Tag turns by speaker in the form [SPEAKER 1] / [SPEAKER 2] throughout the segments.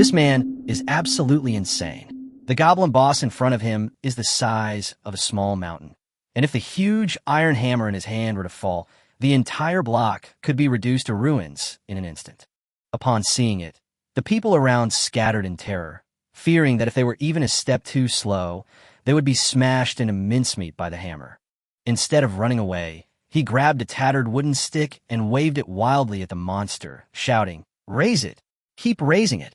[SPEAKER 1] This man is absolutely insane. The goblin boss in front of him is the size of a small mountain. And if the huge iron hammer in his hand were to fall, the entire block could be reduced to ruins in an instant. Upon seeing it, the people around scattered in terror, fearing that if they were even a step too slow, they would be smashed into mincemeat by the hammer. Instead of running away, he grabbed a tattered wooden stick and waved it wildly at the monster, shouting, "Raise it! Keep raising it!"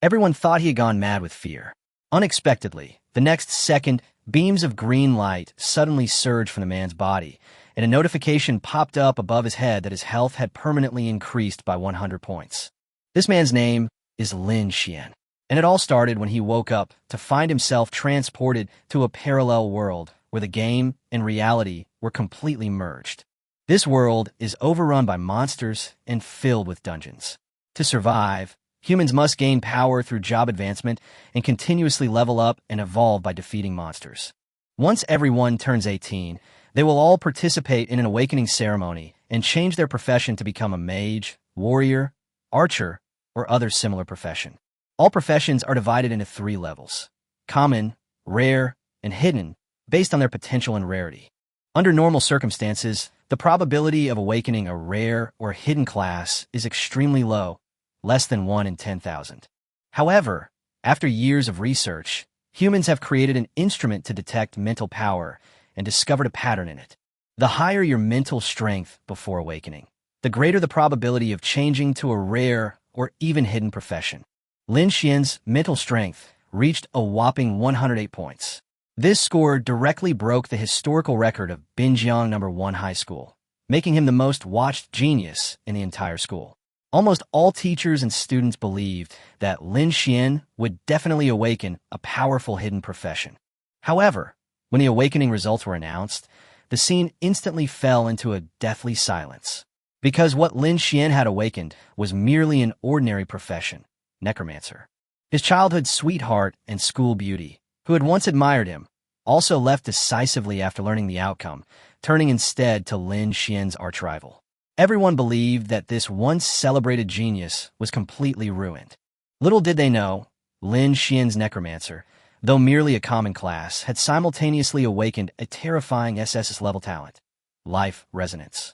[SPEAKER 1] Everyone thought he had gone mad with fear. Unexpectedly, the next second, beams of green light suddenly surged from the man's body, and a notification popped up above his head that his health had permanently increased by 100 points. This man's name is Lin Xuan, and it all started when he woke up to find himself transported to a parallel world where the game and reality were completely merged. This world is overrun by monsters and filled with dungeons. To survive, humans must gain power through job advancement and continuously level up and evolve by defeating monsters. Once everyone turns 18, they will all participate in an awakening ceremony and change their profession to become a mage, warrior, archer, or other similar profession. All professions are divided into 3 levels: common, rare, and hidden, based on their potential and rarity. Under normal circumstances, the probability of awakening a rare or hidden class is extremely low, less than 1 in 10,000. However, after years of research, humans have created an instrument to detect mental power and discovered a pattern in it. The higher your mental strength before awakening, the greater the probability of changing to a rare or even hidden profession. Lin Xuan's mental strength reached a whopping 108 points. This score directly broke the historical record of Binjiang No. 1 High School, making him the most watched genius in the entire school. Almost all teachers and students believed that Lin Xuan would definitely awaken a powerful hidden profession. However, when the awakening results were announced, the scene instantly fell into a deathly silence. Because what Lin Xuan had awakened was merely an ordinary profession, necromancer. His childhood sweetheart and school beauty, who had once admired him, also left decisively after learning the outcome, turning instead to Lin Xuan's arch-rival. Everyone believed that this once celebrated genius was completely ruined. Little did they know, Lin Xuan's necromancer, though merely a common class, had simultaneously awakened a terrifying SS-level talent, life resonance.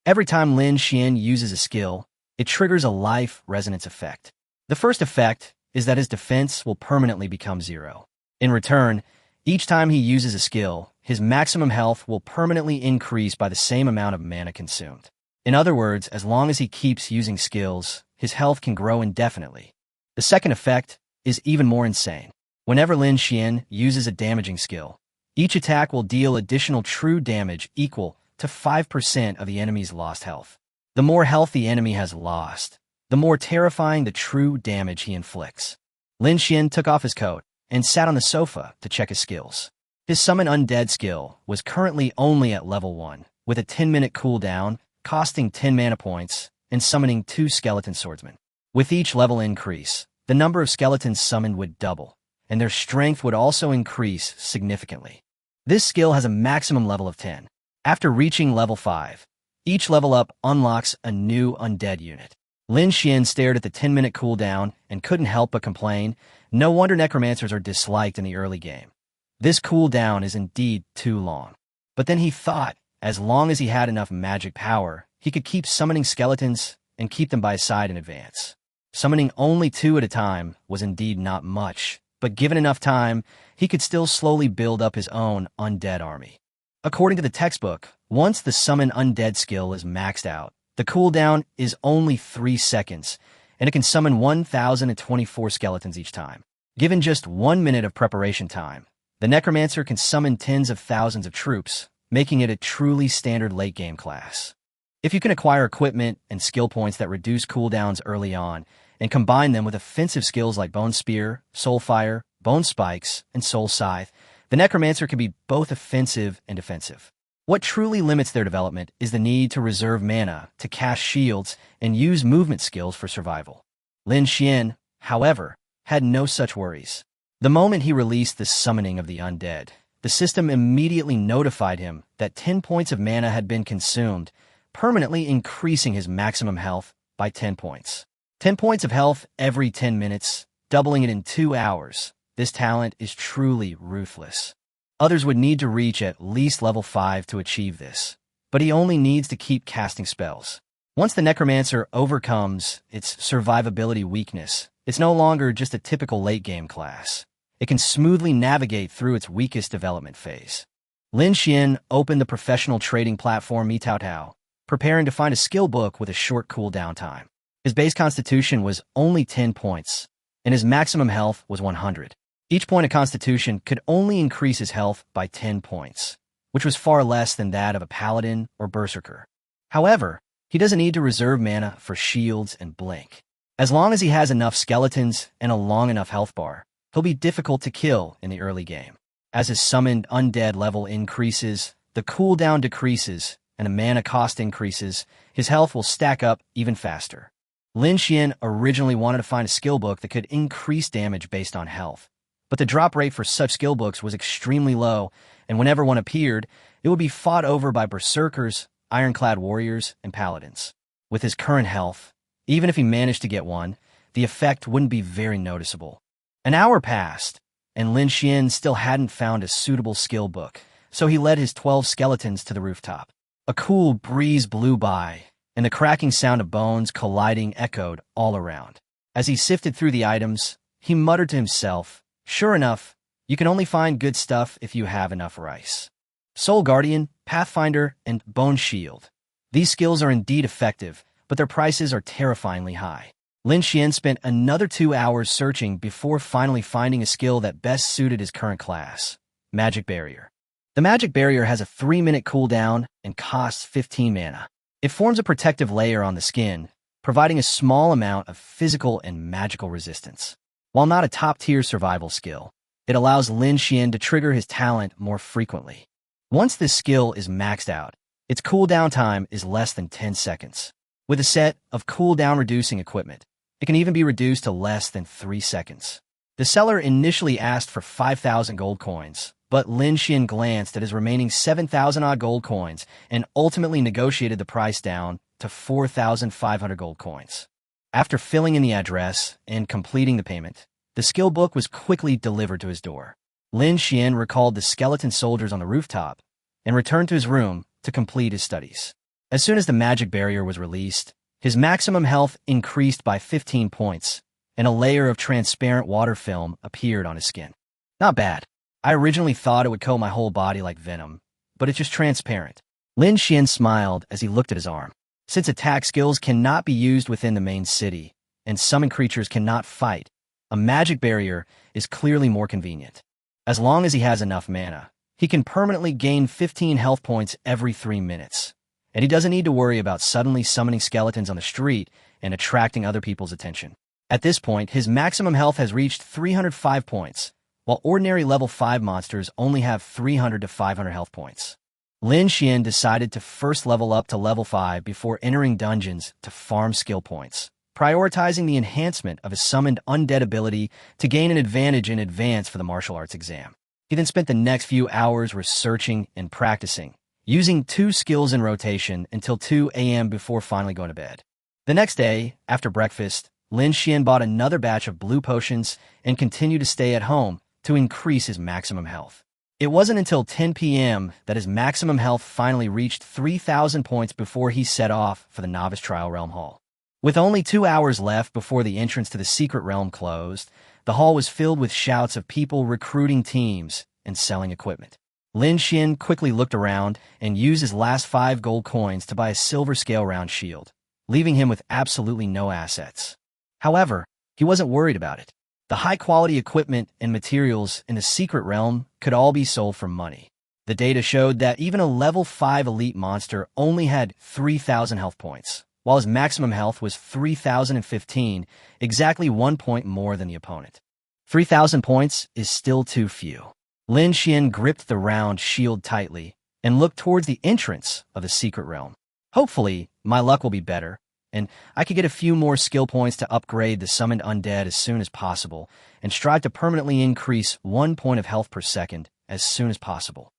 [SPEAKER 1] Every time Lin Xuan uses a skill, it triggers a life resonance effect. The first effect is that his defense will permanently become 0. In return, each time he uses a skill, his maximum health will permanently increase by the same amount of mana consumed. In other words, as long as he keeps using skills, his health can grow indefinitely. The second effect is even more insane. Whenever Lin Xuan uses a damaging skill, each attack will deal additional true damage equal to 5% of the enemy's lost health. The more health the enemy has lost, the more terrifying the true damage he inflicts. Lin Xuan took off his coat and sat on the sofa to check his skills. His Summon Undead skill was currently only at level 1, with a 10-minute cooldown, costing 10 mana points, and summoning 2 skeleton swordsmen. With each level increase, the number of skeletons summoned would double, and their strength would also increase significantly. This skill has a maximum level of 10. After reaching level 5, each level up unlocks a new undead unit. Lin Xuan stared at the 10-minute cooldown and couldn't help but complain, no wonder necromancers are disliked in the early game. This cooldown is indeed too long. But then he thought, as long as he had enough magic power, he could keep summoning skeletons and keep them by his side in advance. Summoning only 2 at a time was indeed not much, but given enough time, he could still slowly build up his own undead army. According to the textbook, once the Summon Undead skill is maxed out, the cooldown is only 3 seconds, and it can summon 1,024 skeletons each time. Given just 1 minute of preparation time, the necromancer can summon tens of thousands of troops, making it a truly standard late-game class. If you can acquire equipment and skill points that reduce cooldowns early on, and combine them with offensive skills like Bone Spear, Soul Fire, Bone Spikes, and Soul Scythe, the necromancer can be both offensive and defensive. What truly limits their development is the need to reserve mana, to cast shields, and use movement skills for survival. Lin Xuan, however, had no such worries. The moment he released the summoning of the undead, the system immediately notified him that 10 points of mana had been consumed, permanently increasing his maximum health by 10 points. 10 points of health every 10 minutes doubling it in 2 hours. This talent is truly ruthless. Others would need to reach at least level 5 to achieve this, but he only needs to keep casting spells. Once the Necromancer overcomes its survivability weakness, it's no longer just a typical late-game class. It can smoothly navigate through its weakest development phase. Lin Xuan opened the professional trading platform Mitaotao, preparing to find a skill book with a short cooldown time. His base constitution was only 10 points, and his maximum health was 100. Each point of constitution could only increase his health by 10 points, which was far less than that of a paladin or berserker. However, he doesn't need to reserve mana for shields and blink. As long as he has enough skeletons and a long enough health bar, he'll be difficult to kill in the early game. As his summoned undead level increases, the cooldown decreases, and the mana cost increases, his health will stack up even faster. Lin Xuan originally wanted to find a skill book that could increase damage based on health, but the drop rate for such skill books was extremely low, and whenever one appeared, it would be fought over by berserkers, ironclad warriors, and paladins. With his current health, even if he managed to get one, the effect wouldn't be very noticeable. An hour passed, and Lin Xuan still hadn't found a suitable skill book, so he led his 12 skeletons to the rooftop. A cool breeze blew by, and the cracking sound of bones colliding echoed all around. As he sifted through the items, he muttered to himself, "Sure enough, you can only find good stuff if you have enough rice." Soul Guardian, Pathfinder, and Bone Shield. These skills are indeed effective, but their prices are terrifyingly high. Lin Xuan spent another 2 hours searching before finally finding a skill that best suited his current class, Magic Barrier. The Magic Barrier has a 3-minute cooldown and costs 15 mana. It forms a protective layer on the skin, providing a small amount of physical and magical resistance. While not a top-tier survival skill, it allows Lin Xuan to trigger his talent more frequently. Once this skill is maxed out, its cooldown time is less than 10 seconds. With a set of cooldown-reducing equipment, it can even be reduced to less than 3 seconds. The seller initially asked for 5,000 gold coins, but Lin Xuan glanced at his remaining 7,000-odd gold coins and ultimately negotiated the price down to 4,500 gold coins. After filling in the address and completing the payment, the skill book was quickly delivered to his door. Lin Xuan recalled the skeleton soldiers on the rooftop and returned to his room to complete his studies. As soon as the magic barrier was released, his maximum health increased by 15 points, and a layer of transparent water film appeared on his skin. Not bad. I originally thought it would coat my whole body like venom, but it's just transparent. Lin Xuan smiled as he looked at his arm. Since attack skills cannot be used within the main city, and summoned creatures cannot fight, a magic barrier is clearly more convenient. As long as he has enough mana, he can permanently gain 15 health points every 3 minutes, and he doesn't need to worry about suddenly summoning skeletons on the street and attracting other people's attention. At this point, his maximum health has reached 305 points, while ordinary level 5 monsters only have 300 to 500 health points. Lin Xuan decided to first level up to level 5 before entering dungeons to farm skill points, prioritizing the enhancement of his summoned undead ability to gain an advantage in advance for the martial arts exam. He then spent the next few hours researching and practicing, using 2 skills in rotation until 2 a.m. before finally going to bed. The next day, after breakfast, Lin Xuan bought another batch of blue potions and continued to stay at home to increase his maximum health. It wasn't until 10 p.m. that his maximum health finally reached 3,000 points before he set off for the Novice Trial Realm Hall. With only 2 hours left before the entrance to the secret realm closed, the hall was filled with shouts of people recruiting teams and selling equipment. Lin Xuan quickly looked around and used his last 5 gold coins to buy a silver scale round shield, leaving him with absolutely no assets. However, he wasn't worried about it. The high-quality equipment and materials in the secret realm could all be sold for money. The data showed that even a level 5 elite monster only had 3,000 health points, while his maximum health was 3,015, exactly 1 point more than the opponent. 3,000 points is still too few. Lin Xuan gripped the round shield tightly and looked towards the entrance of the secret realm. Hopefully, my luck will be better, and I could get a few more skill points to upgrade the summoned undead as soon as possible, and strive to permanently increase 1 point of health per second as soon as possible.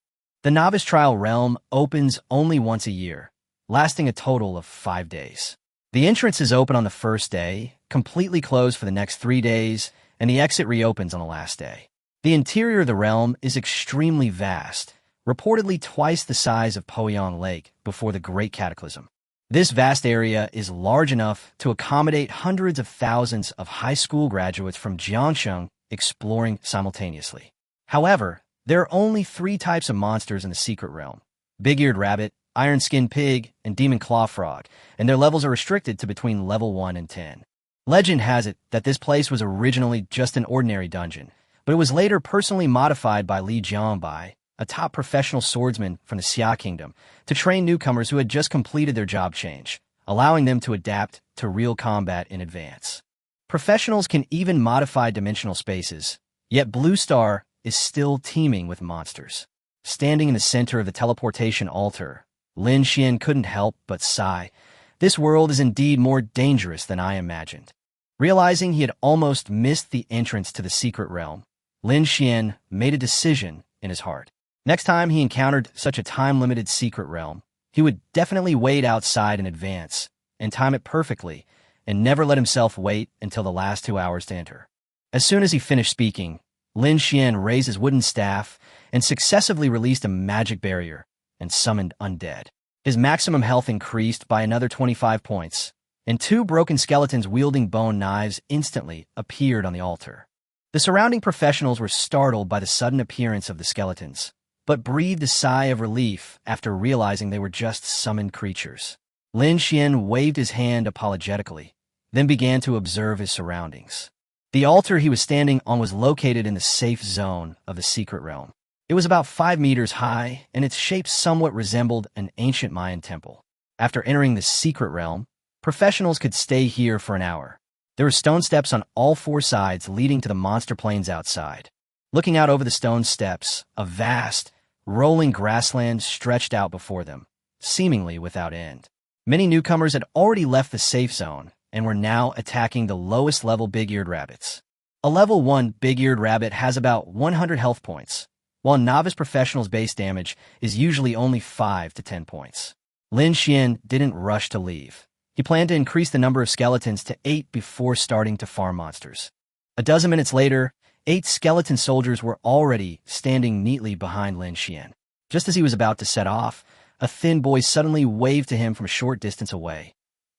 [SPEAKER 1] The Novice Trial Realm opens only once a year, lasting a total of 5 days. The entrance is open on the first day, completely closed for the next 3 days, and the exit reopens on the last day. The interior of the realm is extremely vast, reportedly twice the size of Poyang Lake before the Great Cataclysm. This vast area is large enough to accommodate hundreds of thousands of high school graduates from Jiangsheng exploring simultaneously. However, there are only 3 types of monsters in the secret realm: big-eared rabbit, iron-skinned pig, and demon claw frog, and their levels are restricted to between level 1 and 10. Legend has it that this place was originally just an ordinary dungeon, but it was later personally modified by Li Jiangbai, a top professional swordsman from the Xia Kingdom, to train newcomers who had just completed their job change, allowing them to adapt to real combat in advance. Professionals can even modify dimensional spaces, yet Blue Star is still teeming with monsters. Standing in the center of the teleportation altar, Lin Xuan couldn't help but sigh. This world is indeed more dangerous than I imagined. Realizing he had almost missed the entrance to the secret realm, Lin Xuan made a decision in his heart. Next time he encountered such a time-limited secret realm, he would definitely wait outside in advance and time it perfectly, and never let himself wait until the last 2 hours to enter. As soon as he finished speaking, Lin Xuan raised his wooden staff and successively released a magic barrier and summoned undead. His maximum health increased by another 25 points, and 2 broken skeletons wielding bone knives instantly appeared on the altar. The surrounding professionals were startled by the sudden appearance of the skeletons, but breathed a sigh of relief after realizing they were just summoned creatures. Lin Xuan waved his hand apologetically, then began to observe his surroundings. The altar he was standing on was located in the safe zone of the secret realm. It was about 5 meters high, and its shape somewhat resembled an ancient Mayan temple. After entering the secret realm, professionals could stay here for an hour. There were stone steps on all 4 sides leading to the monster plains outside. Looking out over the stone steps, a vast, rolling grassland stretched out before them, seemingly without end. Many newcomers had already left the safe zone and were now attacking the lowest level big-eared rabbits. A level 1 big-eared rabbit has about 100 health points, while novice professionals' base damage is usually only 5 to 10 points. Lin Xuan didn't rush to leave. He planned to increase the number of skeletons to 8 before starting to farm monsters. A dozen minutes later, 8 skeleton soldiers were already standing neatly behind Lin Xuan. Just as he was about to set off, a thin boy suddenly waved to him from a short distance away.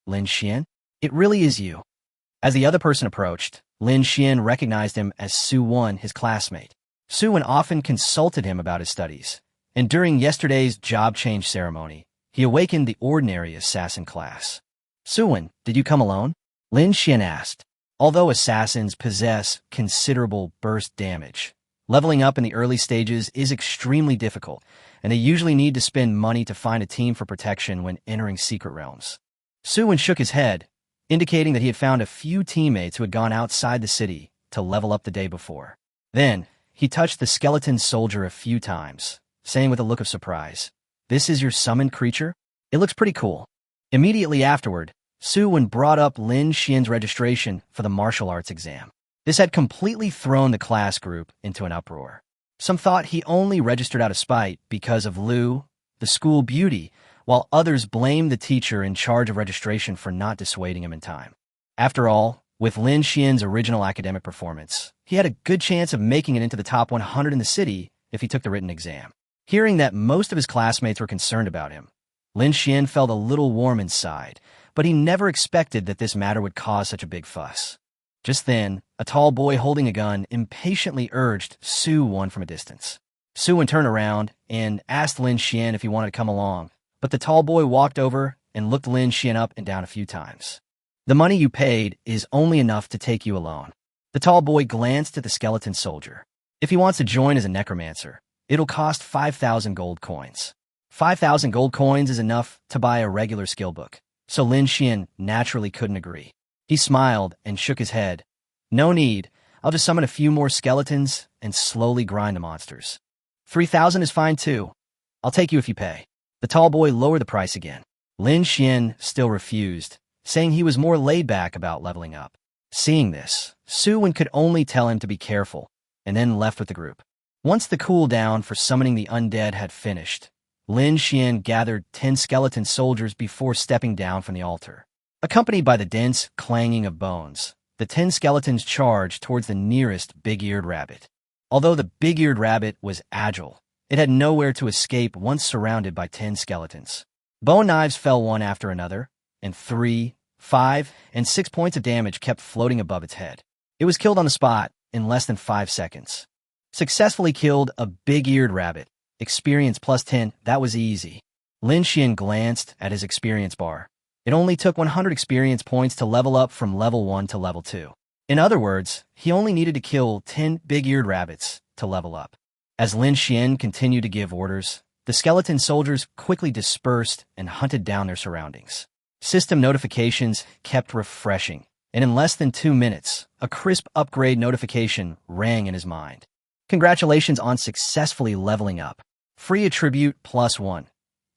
[SPEAKER 1] "Lin Xuan? It really is you." As the other person approached, Lin Xuan recognized him as Su Wan, his classmate. Su Wan often consulted him about his studies, and during yesterday's job change ceremony, he awakened the ordinary assassin class. "Su Wan, did you come alone?" Lin Xuan asked. Although assassins possess considerable burst damage, leveling up in the early stages is extremely difficult, and they usually need to spend money to find a team for protection when entering secret realms. Su Wan shook his head, indicating that he had found a few teammates who had gone outside the city to level up the day before. Then, he touched the skeleton soldier a few times, saying with a look of surprise, "This is your summoned creature? It looks pretty cool." Immediately afterward, Su Wan brought up Lin Xuan's registration for the martial arts exam. This had completely thrown the class group into an uproar. Some thought he only registered out of spite because of Lu, the school beauty, while others blamed the teacher in charge of registration for not dissuading him in time. After all, with Lin Xuan's original academic performance, he had a good chance of making it into the top 100 in the city if he took the written exam. Hearing that most of his classmates were concerned about him, Lin Xuan felt a little warm inside, but he never expected that this matter would cause such a big fuss. Just then, a tall boy holding a gun impatiently urged Su Wan from a distance. Su Wan turned around and asked Lin Xuan if he wanted to come along, but the tall boy walked over and looked Lin Xuan up and down a few times. "The money you paid is only enough to take you alone." The tall boy glanced at the skeleton soldier. "If he wants to join as a necromancer, it'll cost 5,000 gold coins." 5,000 gold coins is enough to buy a regular skill book, so Lin Xuan naturally couldn't agree. He smiled and shook his head. "No need. I'll just summon a few more skeletons and slowly grind the monsters." 3,000 is fine too. I'll take you if you pay." The tall boy lowered the price again. Lin Xuan still refused, saying he was more laid back about leveling up. Seeing this, Su Wan could only tell him to be careful, and then left with the group. Once the cooldown for summoning the undead had finished, Lin Xuan gathered 10 skeleton soldiers before stepping down from the altar. Accompanied by the dense clanging of bones, the 10 skeletons charged towards the nearest big-eared rabbit. Although the big-eared rabbit was agile, it had nowhere to escape once surrounded by 10 skeletons. Bone knives fell one after another, and 3, 5, and 6 points of damage kept floating above its head. It was killed on the spot in less than 5 seconds. Successfully killed a big-eared rabbit. Experience plus 10, that was easy. Lin Xuan glanced at his experience bar. It only took 100 experience points to level up from level 1 to level 2. In other words, he only needed to kill 10 big-eared rabbits to level up. As Lin Xuan continued to give orders, the skeleton soldiers quickly dispersed and hunted down their surroundings. System notifications kept refreshing, and in less than 2 minutes, a crisp upgrade notification rang in his mind. Congratulations on successfully leveling up. Free attribute plus 1.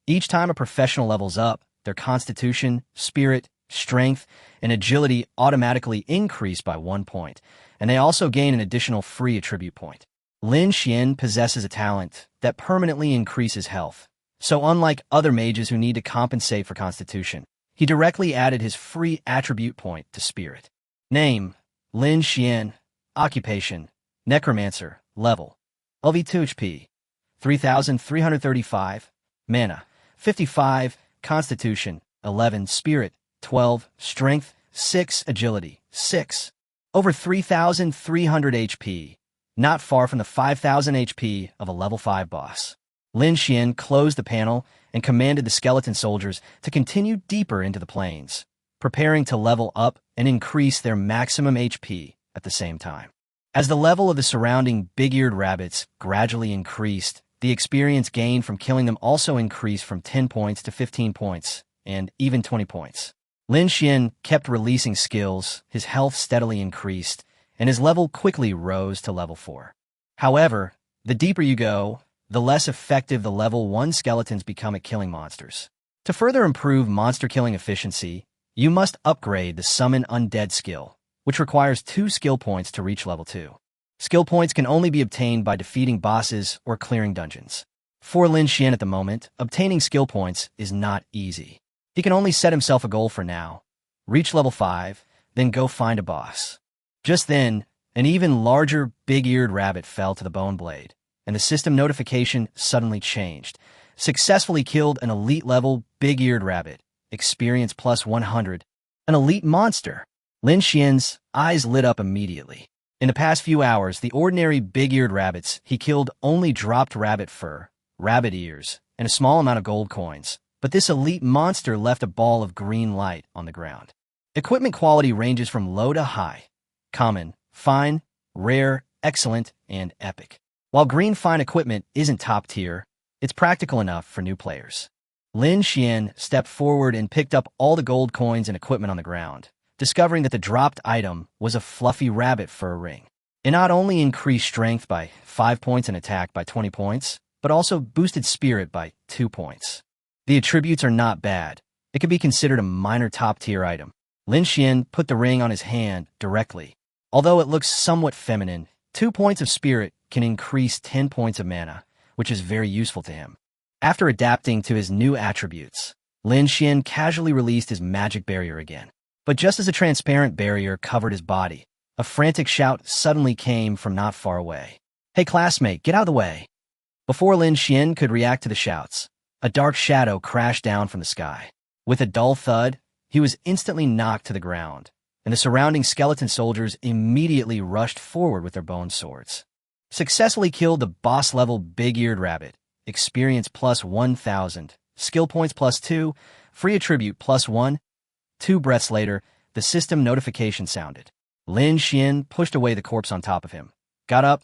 [SPEAKER 1] Each time a professional levels up, their constitution, spirit, strength, and agility automatically increase by 1 point, and they also gain an additional free attribute point. Lin Xuan possesses a talent that permanently increases health, so unlike other mages who need to compensate for constitution, he directly added his free attribute point to spirit. Name: Lin Xuan. Occupation: necromancer. Level: LV2 HP, 3,335. Mana: 55. Constitution: 11. Spirit: 12. Strength: 6. Agility: 6. Over 3,300 HP, not far from the 5,000 HP of a level 5 boss. Lin Xuan closed the panel and commanded the skeleton soldiers to continue deeper into the plains, preparing to level up and increase their maximum HP at the same time. As the level of the surrounding big-eared rabbits gradually increased, the experience gained from killing them also increased from 10 points to 15 points, and even 20 points. Lin Xuan kept releasing skills, his health steadily increased, and his level quickly rose to level 4. However, the deeper you go, the less effective the level 1 skeletons become at killing monsters. To further improve monster killing efficiency, you must upgrade the Summon Undead skill, which requires 2 skill points to reach level 2. Skill points can only be obtained by defeating bosses or clearing dungeons. For Lin Xuan at the moment, obtaining skill points is not easy. He can only set himself a goal for now: reach level 5, then go find a boss. Just then, an even larger big-eared rabbit fell to the bone blade, and the system notification suddenly changed. Successfully killed an elite-level big-eared rabbit. Experience plus 100. An elite monster. Lin Xuan's eyes lit up immediately. In the past few hours, the ordinary big-eared rabbits he killed only dropped rabbit fur, rabbit ears, and a small amount of gold coins, but this elite monster left a ball of green light on the ground. Equipment quality ranges from low to high: common, fine, rare, excellent, and epic. While green fine equipment isn't top tier, it's practical enough for new players. Lin Xuan stepped forward and picked up all the gold coins and equipment on the ground, discovering that the dropped item was a fluffy rabbit fur ring. It not only increased strength by 5 points and attack by 20 points, but also boosted spirit by 2 points. The attributes are not bad. It could be considered a minor top-tier item. Lin Xuan put the ring on his hand directly. Although it looks somewhat feminine, 2 points of spirit can increase 10 points of mana, which is very useful to him. After adapting to his new attributes, Lin Xuan casually released his magic barrier again. But just as a transparent barrier covered his body, a frantic shout suddenly came from not far away. "Hey classmate, get out of the way!" Before Lin Xuan could react to the shouts, a dark shadow crashed down from the sky. With a dull thud, he was instantly knocked to the ground, and the surrounding skeleton soldiers immediately rushed forward with their bone swords. Successfully killed the boss-level big-eared rabbit. Experience plus 1,000. Skill points plus 2. Free attribute plus 1. 2 breaths later, the system notification sounded. Lin Xuan pushed away the corpse on top of him, got up,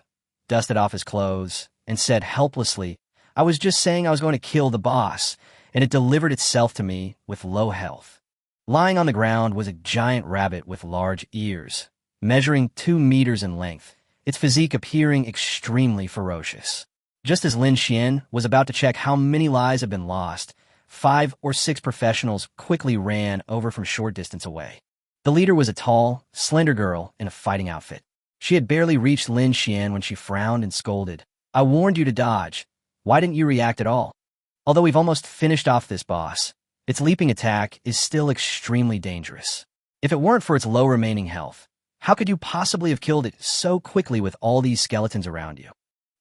[SPEAKER 1] dusted off his clothes, and said helplessly, "I was just saying I was going to kill the boss, and it delivered itself to me with low health." Lying on the ground was a giant rabbit with large ears, measuring 2 meters in length, its physique appearing extremely ferocious. Just as Lin Xuan was about to check how many lives had been lost, 5 or 6 professionals quickly ran over from short distance away. The leader was a tall, slender girl in a fighting outfit. She had barely reached Lin Xuan when she frowned and scolded. "I warned you to dodge. Why didn't you react at all? Although we've almost finished off this boss, its leaping attack is still extremely dangerous. If it weren't for its low remaining health, How could you possibly have killed it so quickly with all these skeletons around you?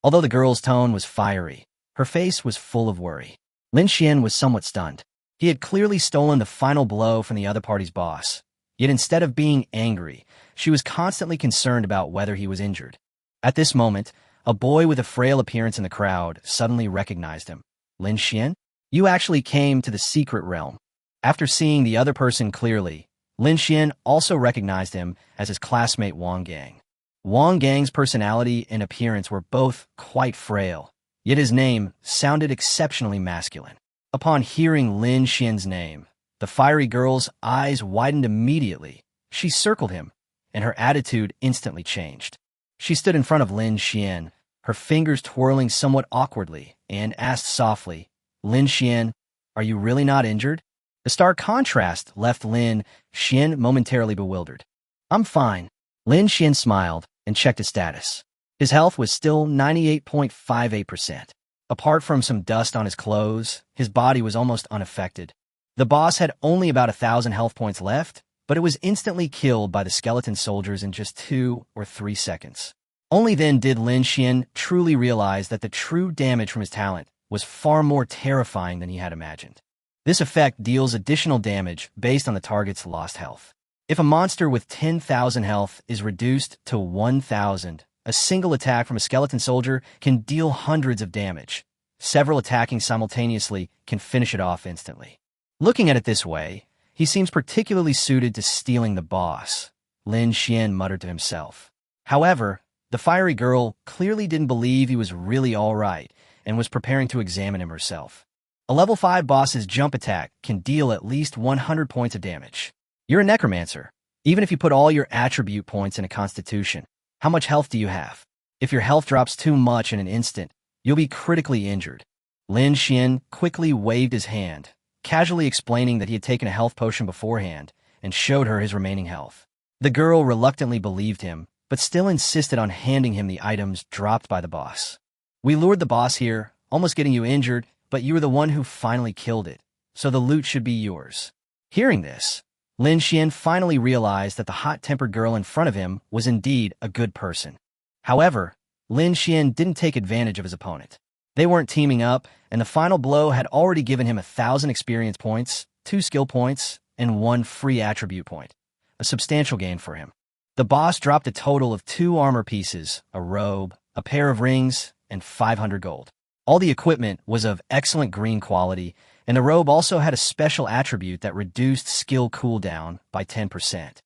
[SPEAKER 1] Although the girl's tone was fiery, her face was full of worry. Lin Xuan was somewhat stunned. He had clearly stolen the final blow from the other party's boss. Yet instead of being angry, she was constantly concerned about whether he was injured. At this moment, a boy with a frail appearance in the crowd suddenly recognized him. Lin Xuan? You actually came to the secret realm. After seeing the other person clearly, Lin Xuan also recognized him as his classmate Wang Gang. Wang Gang's personality and appearance were both quite frail, yet his name sounded exceptionally masculine. Upon hearing Lin Xuan's name, the fiery girl's eyes widened immediately. She circled him, and her attitude instantly changed. She stood in front of Lin Xuan, her fingers twirling somewhat awkwardly, and asked softly, Lin Xuan, are you really not injured? The stark contrast left Lin Xuan momentarily bewildered. I'm fine. Lin Xuan smiled and checked his status. His health was still 98.58%. Apart from some dust on his clothes, his body was almost unaffected. The boss had only about 1,000 health points left, but it was instantly killed by the skeleton soldiers in just 2 or 3 seconds. Only then did Lin Xuan truly realize that the true damage from his talent was far more terrifying than he had imagined. This effect deals additional damage based on the target's lost health. If a monster with 10,000 health is reduced to 1,000, a single attack from a skeleton soldier can deal hundreds of damage. Several attacking simultaneously can finish it off instantly. Looking at it this way, he seems particularly suited to stealing the boss, Lin Xuan muttered to himself. However, the fiery girl clearly didn't believe he was really all right and was preparing to examine him herself. A level 5 boss's jump attack can deal at least 100 points of damage. You're a necromancer. Even if you put all your attribute points in a constitution, how much health do you have? If your health drops too much in an instant, you'll be critically injured. Lin Xuan quickly waved his hand, casually explaining that he had taken a health potion beforehand, and showed her his remaining health. The girl reluctantly believed him, but still insisted on handing him the items dropped by the boss. We lured the boss here, almost getting you injured, but you were the one who finally killed it, so the loot should be yours. Hearing this, Lin Xuan finally realized that the hot-tempered girl in front of him was indeed a good person. However, Lin Xuan didn't take advantage of his opponent. They weren't teaming up, and the final blow had already given him 1,000 experience points, 2 skill points, and 1 free attribute point, a substantial gain for him. The boss dropped a total of 2 armor pieces, a robe, a pair of rings, and 500 gold. All the equipment was of excellent green quality, and the robe also had a special attribute that reduced skill cooldown by 10%.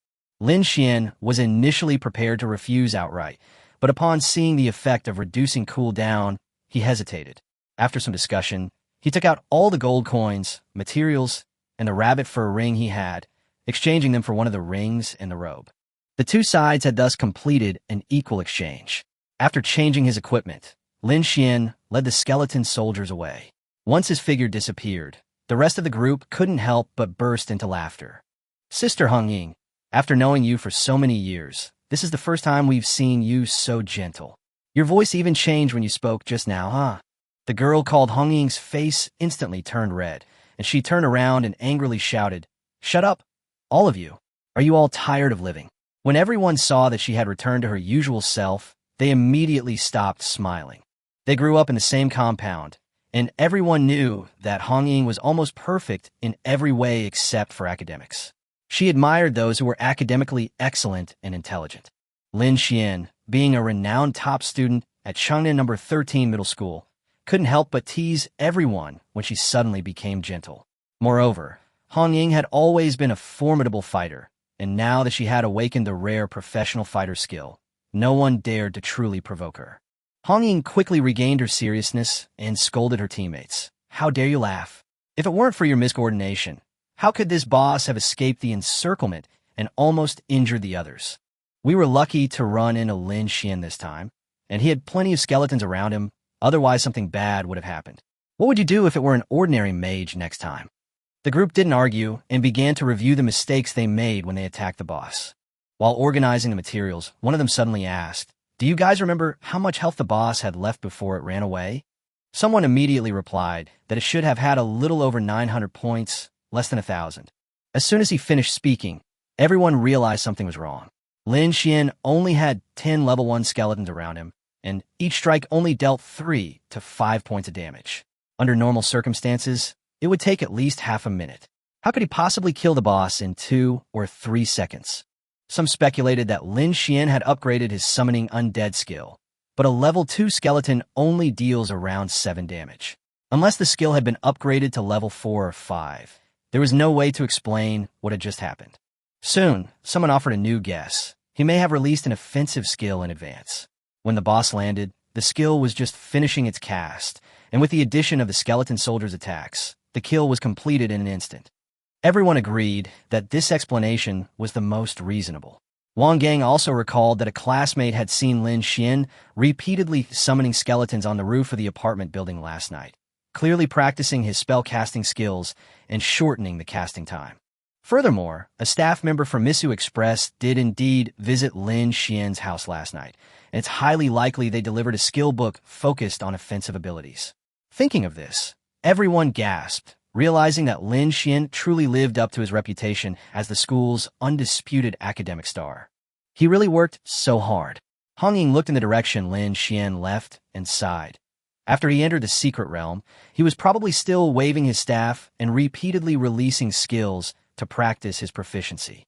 [SPEAKER 1] Lin Xuan was initially prepared to refuse outright, but upon seeing the effect of reducing cooldown, he hesitated. After some discussion, he took out all the gold coins, materials, and the rabbit fur ring he had, exchanging them for one of the rings and the robe. The two sides had thus completed an equal exchange. After changing his equipment, Lin Xuan led the skeleton soldiers away. Once his figure disappeared, the rest of the group couldn't help but burst into laughter. Sister Hung Ying, after knowing you for so many years, this is the first time we've seen you so gentle. Your voice even changed when you spoke just now, huh? The girl called Hung Ying's face instantly turned red, and she turned around and angrily shouted, Shut up, all of you. Are you all tired of living? When everyone saw that she had returned to her usual self, they immediately stopped smiling. They grew up in the same compound, and everyone knew that Hung Ying was almost perfect in every way except for academics. She admired those who were academically excellent and intelligent. Lin Xuan, being a renowned top student at Chengnan No. 13 Middle School, couldn't help but tease everyone when she suddenly became gentle. Moreover, Hung Ying had always been a formidable fighter, and now that she had awakened the rare professional fighter skill, no one dared to truly provoke her. Hung Ying quickly regained her seriousness and scolded her teammates. How dare you laugh? If it weren't for your miscoordination, how could this boss have escaped the encirclement and almost injured the others? We were lucky to run into Lin Xuan this time, and he had plenty of skeletons around him, otherwise something bad would have happened. What would you do if it were an ordinary mage next time? The group didn't argue and began to review the mistakes they made when they attacked the boss. While organizing the materials, one of them suddenly asked, Do you guys remember how much health the boss had left before it ran away? Someone immediately replied that it should have had a little over 900 points, less than 1,000. As soon as he finished speaking, everyone realized something was wrong. Lin Xuan only had 10 level 1 skeletons around him, and each strike only dealt 3 to 5 points of damage. Under normal circumstances, it would take at least half a minute. How could he possibly kill the boss in 2 or 3 seconds? Some speculated that Lin Xuan had upgraded his summoning undead skill, but a level 2 skeleton only deals around 7 damage. Unless the skill had been upgraded to level 4 or 5, there was no way to explain what had just happened. Soon, someone offered a new guess. He may have released an offensive skill in advance. When the boss landed, the skill was just finishing its cast, and with the addition of the skeleton soldier's attacks, the kill was completed in an instant. Everyone agreed that this explanation was the most reasonable. Wang Gang also recalled that a classmate had seen Lin Xuan repeatedly summoning skeletons on the roof of the apartment building last night, clearly practicing his spell-casting skills and shortening the casting time. Furthermore, a staff member from Misu Express did indeed visit Lin Xuan's house last night, and it's highly likely they delivered a skill book focused on offensive abilities. Thinking of this, everyone gasped, realizing that Lin Xuan truly lived up to his reputation as the school's undisputed academic star. He really worked so hard. Hong Ying looked in the direction Lin Xuan left and sighed. After he entered the secret realm, he was probably still waving his staff and repeatedly releasing skills to practice his proficiency.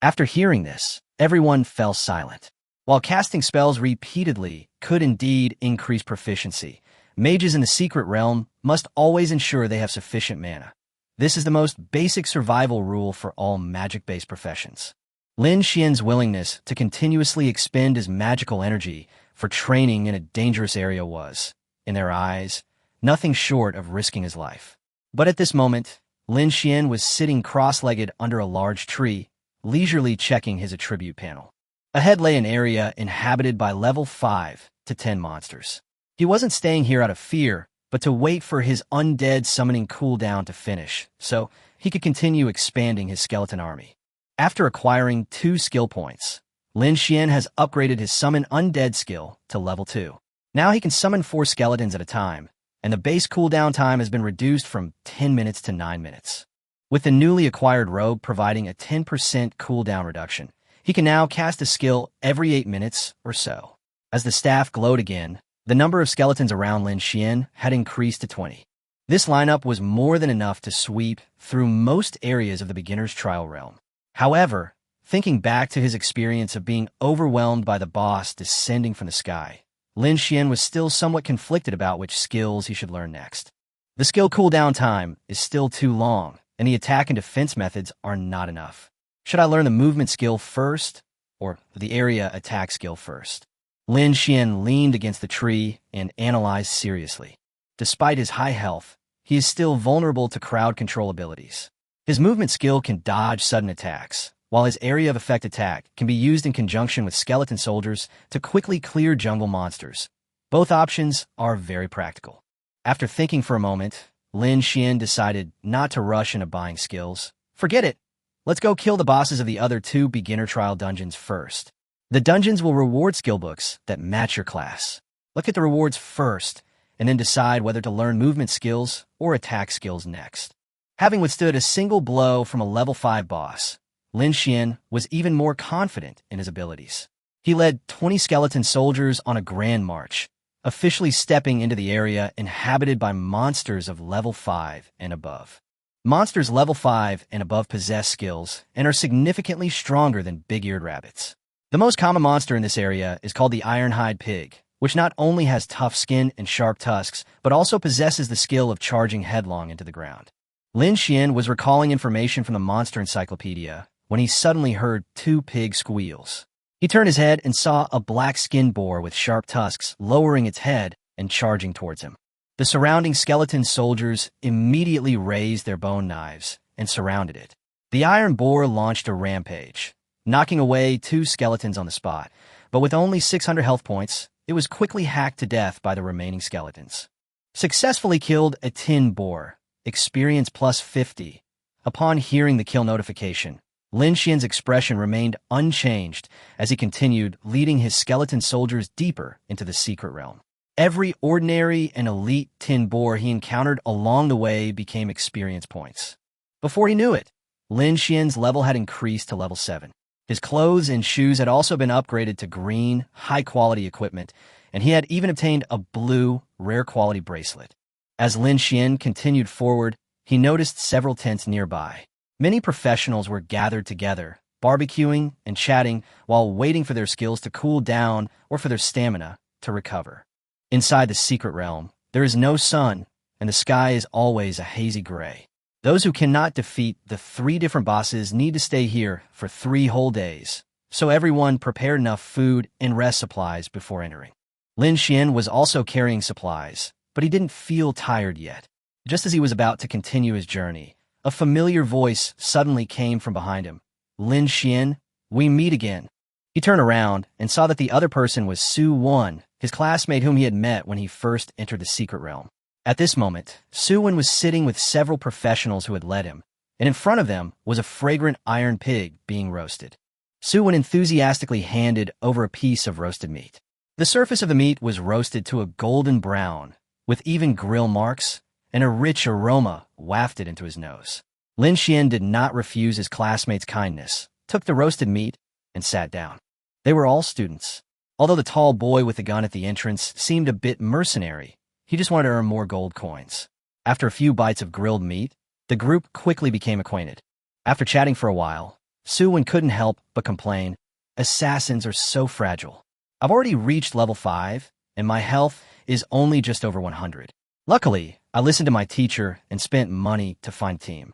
[SPEAKER 1] After hearing this, everyone fell silent. While casting spells repeatedly could indeed increase proficiency, mages in the secret realm must always ensure they have sufficient mana. This is the most basic survival rule for all magic-based professions. Lin Xuan's willingness to continuously expend his magical energy for training in a dangerous area was, in their eyes, nothing short of risking his life. But at this moment, Lin Xuan was sitting cross-legged under a large tree, leisurely checking his attribute panel. Ahead lay an area inhabited by level 5 to 10 monsters. He wasn't staying here out of fear, but to wait for his undead summoning cooldown to finish, so he could continue expanding his skeleton army. After acquiring 2 skill points, Lin Xuan has upgraded his summon undead skill to level 2. Now he can summon 4 skeletons at a time, and the base cooldown time has been reduced from 10 minutes to 9 minutes. With the newly acquired rogue providing a 10% cooldown reduction, he can now cast a skill every 8 minutes or so. As the staff glowed again, the number of skeletons around Lin Xuan had increased to 20. This lineup was more than enough to sweep through most areas of the beginner's trial realm. However, thinking back to his experience of being overwhelmed by the boss descending from the sky, Lin Xuan was still somewhat conflicted about which skills he should learn next. The skill cooldown time is still too long, and the attack and defense methods are not enough. Should I learn the movement skill first, or the area attack skill first? Lin Xuan leaned against the tree and analyzed seriously. Despite his high health, he is still vulnerable to crowd control abilities. His movement skill can dodge sudden attacks, while his area of effect attack can be used in conjunction with skeleton soldiers to quickly clear jungle monsters. Both options are very practical. After thinking for a moment, Lin Xuan decided not to rush into buying skills. Forget it! Let's go kill the bosses of the other 2 beginner trial dungeons first. The dungeons will reward skill books that match your class. Look at the rewards first, and then decide whether to learn movement skills or attack skills next. Having withstood a single blow from a level 5 boss, Lin Xuan was even more confident in his abilities. He led 20 skeleton soldiers on a grand march, officially stepping into the area inhabited by monsters of level 5 and above. Monsters level 5 and above possess skills and are significantly stronger than big-eared rabbits. The most common monster in this area is called the Ironhide Pig, which not only has tough skin and sharp tusks, but also possesses the skill of charging headlong into the ground. Lin Xuan was recalling information from the monster encyclopedia when he suddenly heard 2 pig squeals. He turned his head and saw a black-skinned boar with sharp tusks lowering its head and charging towards him. The surrounding skeleton soldiers immediately raised their bone knives and surrounded it. The iron boar launched a rampage, knocking away 2 skeletons on the spot, but with only 600 health points, it was quickly hacked to death by the remaining skeletons. Successfully killed a tin boar, experience plus 50. Upon hearing the kill notification, Lin Xuan's expression remained unchanged as he continued leading his skeleton soldiers deeper into the secret realm. Every ordinary and elite tin boar he encountered along the way became experience points. Before he knew it, Lin Xuan's level had increased to level 7. His clothes and shoes had also been upgraded to green, high-quality equipment, and he had even obtained a blue, rare-quality bracelet. As Lin Xuan continued forward, he noticed several tents nearby. Many professionals were gathered together, barbecuing and chatting while waiting for their skills to cool down or for their stamina to recover. Inside the secret realm, there is no sun, and the sky is always a hazy gray. Those who cannot defeat the 3 different bosses need to stay here for 3 whole days, so everyone prepared enough food and rest supplies before entering. Lin Xuan was also carrying supplies, but he didn't feel tired yet. Just as he was about to continue his journey, a familiar voice suddenly came from behind him. "Lin Xuan, we meet again." He turned around and saw that the other person was Su Wan, his classmate whom he had met when he first entered the secret realm. At this moment, Su Wan was sitting with several professionals who had led him, and in front of them was a fragrant iron pig being roasted. Su Wan enthusiastically handed over a piece of roasted meat. The surface of the meat was roasted to a golden brown, with even grill marks, and a rich aroma wafted into his nose. Lin Xuan did not refuse his classmate's kindness, took the roasted meat, and sat down. They were all students. Although the tall boy with the gun at the entrance seemed a bit mercenary, he just wanted to earn more gold coins. After a few bites of grilled meat, the group quickly became acquainted. After chatting for a while, Su Wan couldn't help but complain, "Assassins are so fragile. I've already reached level 5, and my health is only just over 100. Luckily, I listened to my teacher and spent money to find a team."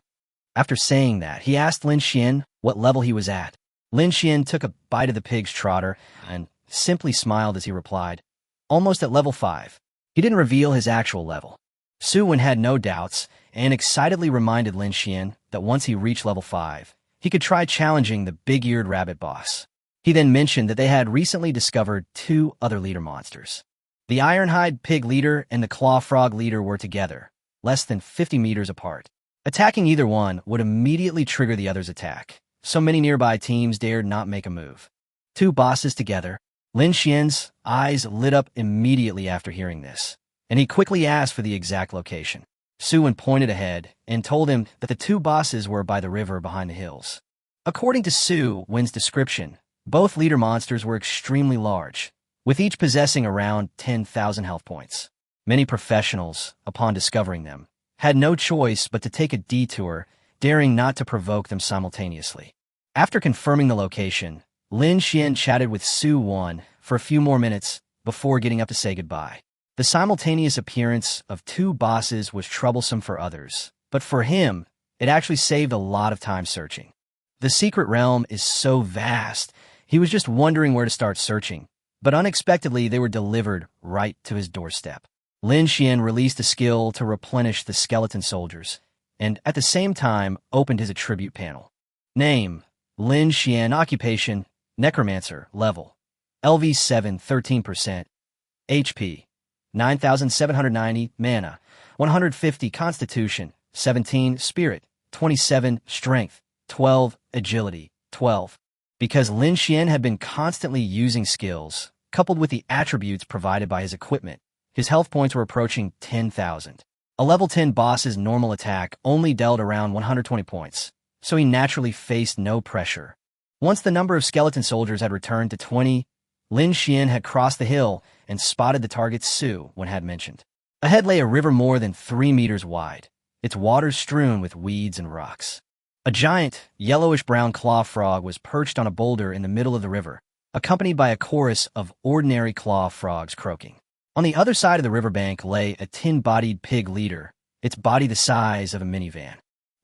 [SPEAKER 1] After saying that, he asked Lin Xuan what level he was at. Lin Xuan took a bite of the pig's trotter and simply smiled as he replied, "Almost at level 5. He didn't reveal his actual level. Su Wan had no doubts and excitedly reminded Lin Xuan that once he reached level 5, he could try challenging the big-eared rabbit boss. He then mentioned that they had recently discovered 2 other leader monsters. The Ironhide Pig leader and the Claw Frog leader were together, less than 50 meters apart. Attacking either one would immediately trigger the other's attack, so many nearby teams dared not make a move. 2 bosses together. Lin Xuan's eyes lit up immediately after hearing this, and he quickly asked for the exact location. Su Wan pointed ahead and told him that the 2 bosses were by the river behind the hills. According to Su Wan's description, both leader monsters were extremely large, with each possessing around 10,000 health points. Many professionals, upon discovering them, had no choice but to take a detour, daring not to provoke them simultaneously. After confirming the location, Lin Xuan chatted with Su Wan for a few more minutes before getting up to say goodbye. The simultaneous appearance of 2 bosses was troublesome for others, but for him, it actually saved a lot of time searching. The secret realm is so vast, he was just wondering where to start searching, but unexpectedly they were delivered right to his doorstep. Lin Xuan released a skill to replenish the skeleton soldiers, and at the same time opened his attribute panel. Name: Lin Xuan. Occupation: Necromancer. Level: LV7 13%. HP: 9,790. Mana: 150. Constitution: 17. Spirit: 27. Strength: 12. Agility: 12. Because Lin Xuan had been constantly using skills, coupled with the attributes provided by his equipment, his health points were approaching 10,000. A level 10 boss's normal attack only dealt around 120 points, so he naturally faced no pressure. Once the number of skeleton soldiers had returned to 20, Lin Xuan had crossed the hill and spotted the target Su Wan had mentioned. Ahead lay a river more than 3 meters wide, its waters strewn with weeds and rocks. A giant, yellowish-brown claw frog was perched on a boulder in the middle of the river, accompanied by a chorus of ordinary claw frogs croaking. On the other side of the riverbank lay a tin-bodied pig leader, its body the size of a minivan.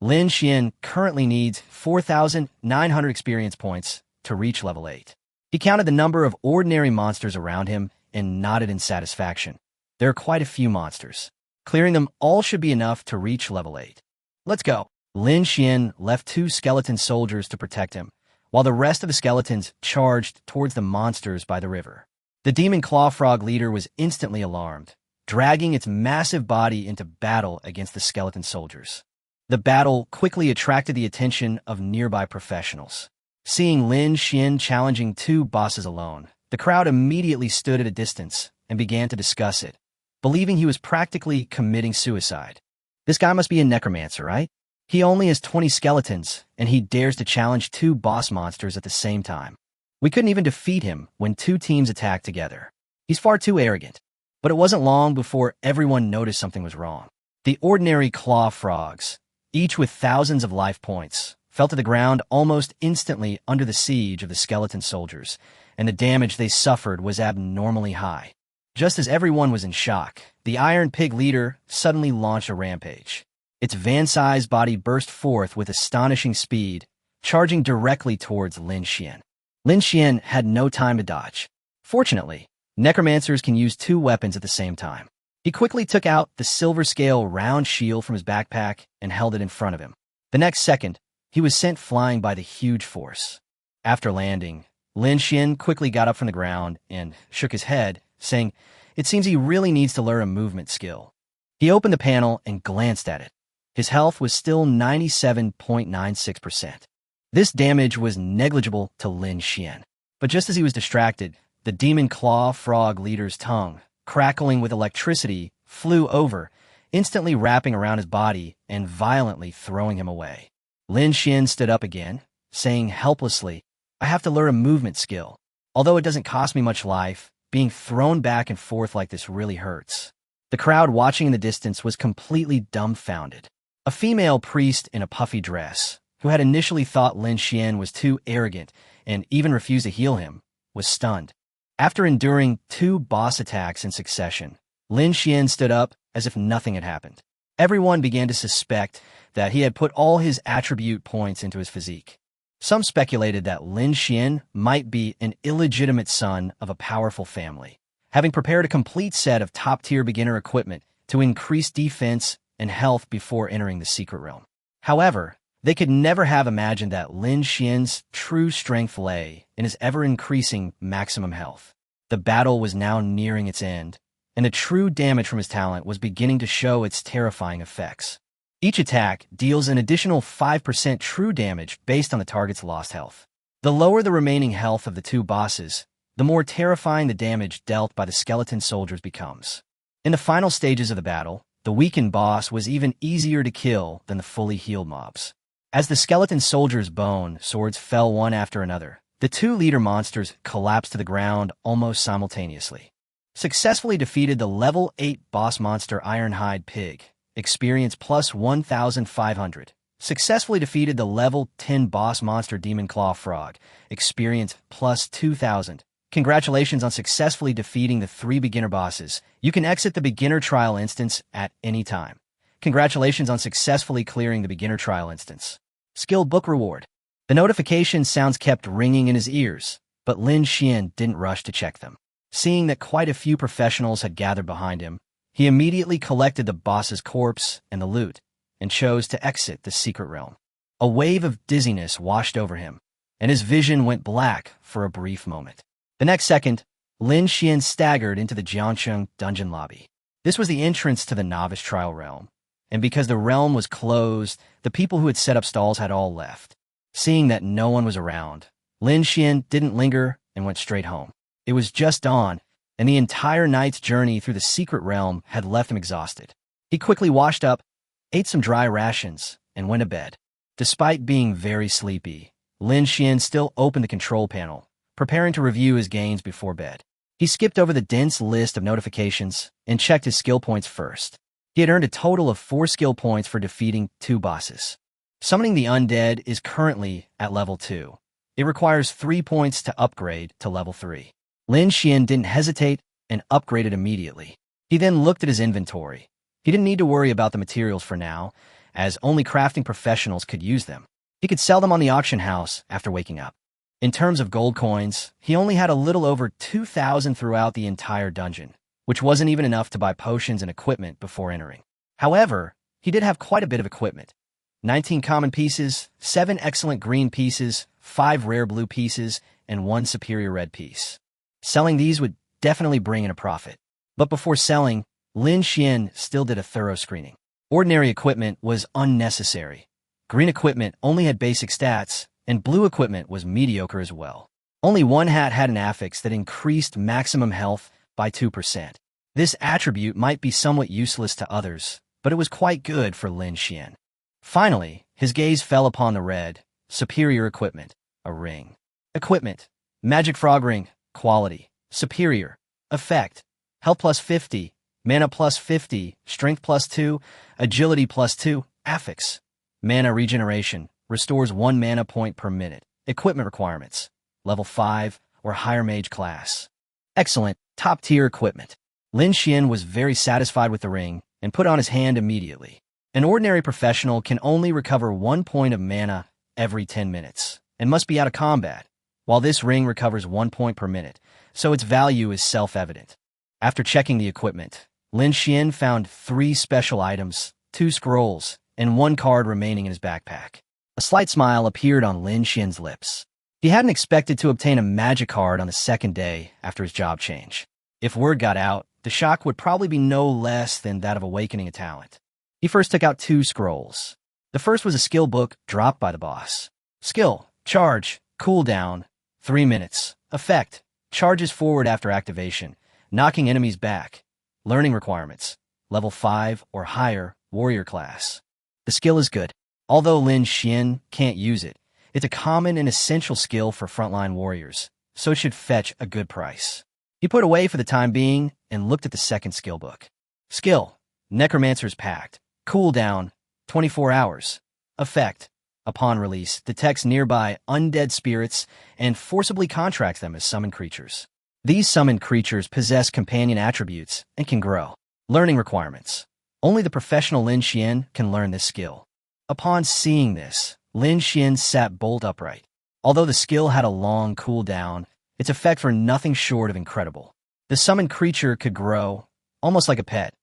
[SPEAKER 1] Lin Xuan currently needs 4,900 experience points to reach level 8. He counted the number of ordinary monsters around him and nodded in satisfaction. There are quite a few monsters. Clearing them all should be enough to reach level 8. Let's go. Lin Xuan left 2 skeleton soldiers to protect him, while the rest of the skeletons charged towards the monsters by the river. The demon claw frog leader was instantly alarmed, dragging its massive body into battle against the skeleton soldiers. The battle quickly attracted the attention of nearby professionals. Seeing Lin Xuan challenging 2 bosses alone, the crowd immediately stood at a distance and began to discuss it, believing he was practically committing suicide. This guy must be a necromancer, right? He only has 20 skeletons, and he dares to challenge 2 boss monsters at the same time. We couldn't even defeat him when 2 teams attacked together. He's far too arrogant. But it wasn't long before everyone noticed something was wrong. The ordinary claw frogs, each with thousands of life points, fell to the ground almost instantly under the siege of the skeleton soldiers, and the damage they suffered was abnormally high. Just as everyone was in shock, the Iron Pig leader suddenly launched a rampage. Its van-sized body burst forth with astonishing speed, charging directly towards Lin Xuan. Lin Xuan had no time to dodge. Fortunately, necromancers can use 2 weapons at the same time. He quickly took out the silver-scale round shield from his backpack and held it in front of him. The next second, he was sent flying by the huge force. After landing, Lin Xuan quickly got up from the ground and shook his head, saying, "It seems he really needs to learn a movement skill." He opened the panel and glanced at it. His health was still 97.96%. This damage was negligible to Lin Xuan. But just as he was distracted, the demon claw frog leader's tongue, crackling with electricity, flew over, instantly wrapping around his body and violently throwing him away. Lin Xuan stood up again, saying helplessly, "I have to learn a movement skill. Although it doesn't cost me much life, being thrown back and forth like this really hurts." The crowd watching in the distance was completely dumbfounded. A female priest in a puffy dress, who had initially thought Lin Xuan was too arrogant and even refused to heal him, was stunned. After enduring 2 boss attacks in succession, Lin Xuan stood up as if nothing had happened. Everyone began to suspect that he had put all his attribute points into his physique. Some speculated that Lin Xuan might be an illegitimate son of a powerful family, having prepared a complete set of top-tier beginner equipment to increase defense and health before entering the secret realm. However, they could never have imagined that Lin Xuan's true strength lay in his ever-increasing maximum health. The battle was now nearing its end, and the true damage from his talent was beginning to show its terrifying effects. Each attack deals an additional 5% true damage based on the target's lost health. The lower the remaining health of the 2 bosses, the more terrifying the damage dealt by the skeleton soldiers becomes. In the final stages of the battle, the weakened boss was even easier to kill than the fully healed mobs. As the skeleton soldiers' bone swords fell one after another, the 2 leader monsters collapsed to the ground almost simultaneously. Successfully defeated the level 8 boss monster Ironhide Pig, experience plus 1,500. Successfully defeated the level 10 boss monster Demon Claw Frog, experience plus 2,000. Congratulations on successfully defeating the 3 beginner bosses. You can exit the beginner trial instance at any time. Congratulations on successfully clearing the beginner trial instance. Skill book reward. The notification sounds kept ringing in his ears, but Lin Xuan didn't rush to check them. Seeing that quite a few professionals had gathered behind him, he immediately collected the boss's corpse and the loot, and chose to exit the secret realm. A wave of dizziness washed over him, and his vision went black for a brief moment. The next second, Lin Xuan staggered into the Jiangcheng dungeon lobby. This was the entrance to the novice trial realm, and because the realm was closed, the people who had set up stalls had all left. Seeing that no one was around, Lin Xuan didn't linger and went straight home. It was just dawn, and the entire night's journey through the secret realm had left him exhausted. He quickly washed up, ate some dry rations, and went to bed. Despite being very sleepy, Lin Xuan still opened the control panel, preparing to review his gains before bed. He skipped over the dense list of notifications and checked his skill points first. He had earned a total of 4 skill points for defeating 2 bosses. Summoning the undead is currently at level 2. It requires 3 points to upgrade to level 3. Lin Xuan didn't hesitate and upgraded immediately. He then looked at his inventory. He didn't need to worry about the materials for now, as only crafting professionals could use them. He could sell them on the auction house after waking up. In terms of gold coins, he only had a little over 2,000 throughout the entire dungeon, which wasn't even enough to buy potions and equipment before entering. However, he did have quite a bit of equipment. 19 common pieces, 7 excellent green pieces, 5 rare blue pieces, and 1 superior red piece. Selling these would definitely bring in a profit. But before selling, Lin Xuan still did a thorough screening. Ordinary equipment was unnecessary. Green equipment only had basic stats, and blue equipment was mediocre as well. Only one hat had an affix that increased maximum health by 2%. This attribute might be somewhat useless to others, but it was quite good for Lin Xuan. Finally, his gaze fell upon the red, superior equipment, a ring. Equipment, magic frog ring, quality, superior, effect, health plus 50, mana plus 50, strength plus 2, agility plus 2, affix. Mana regeneration, restores 1 mana point per minute. Equipment requirements, level 5 or higher mage class. Excellent, top-tier equipment. Lin Xuan was very satisfied with the ring and put on his hand immediately. An ordinary professional can only recover 1 point of mana every 10 minutes and must be out of combat, while this ring recovers 1 point per minute, so its value is self-evident. After checking the equipment, Lin Xuan found 3 special items, 2 scrolls, and 1 card remaining in his backpack. A slight smile appeared on Lin Xuan's lips. He hadn't expected to obtain a magic card on the second day after his job change. If word got out, the shock would probably be no less than that of awakening a talent. He first took out 2 scrolls. The first was a skill book dropped by the boss. Skill, charge, cooldown, 3 minutes. Effect, charges forward after activation, knocking enemies back. Learning requirements, level 5 or higher, warrior class. The skill is good. Although Lin Xuan can't use it, it's a common and essential skill for frontline warriors, so it should fetch a good price. He put away for the time being and looked at the second skill book. Skill, Necromancer's Pact. Cooldown, 24 hours. Effect, upon release, detects nearby undead spirits and forcibly contracts them as summoned creatures. These summoned creatures possess companion attributes and can grow. Learning requirements. Only the professional Lin Xuan can learn this skill. Upon seeing this, Lin Xuan sat bolt upright. Although the skill had a long cooldown, its effects were nothing short of incredible. The summoned creature could grow, almost like a pet,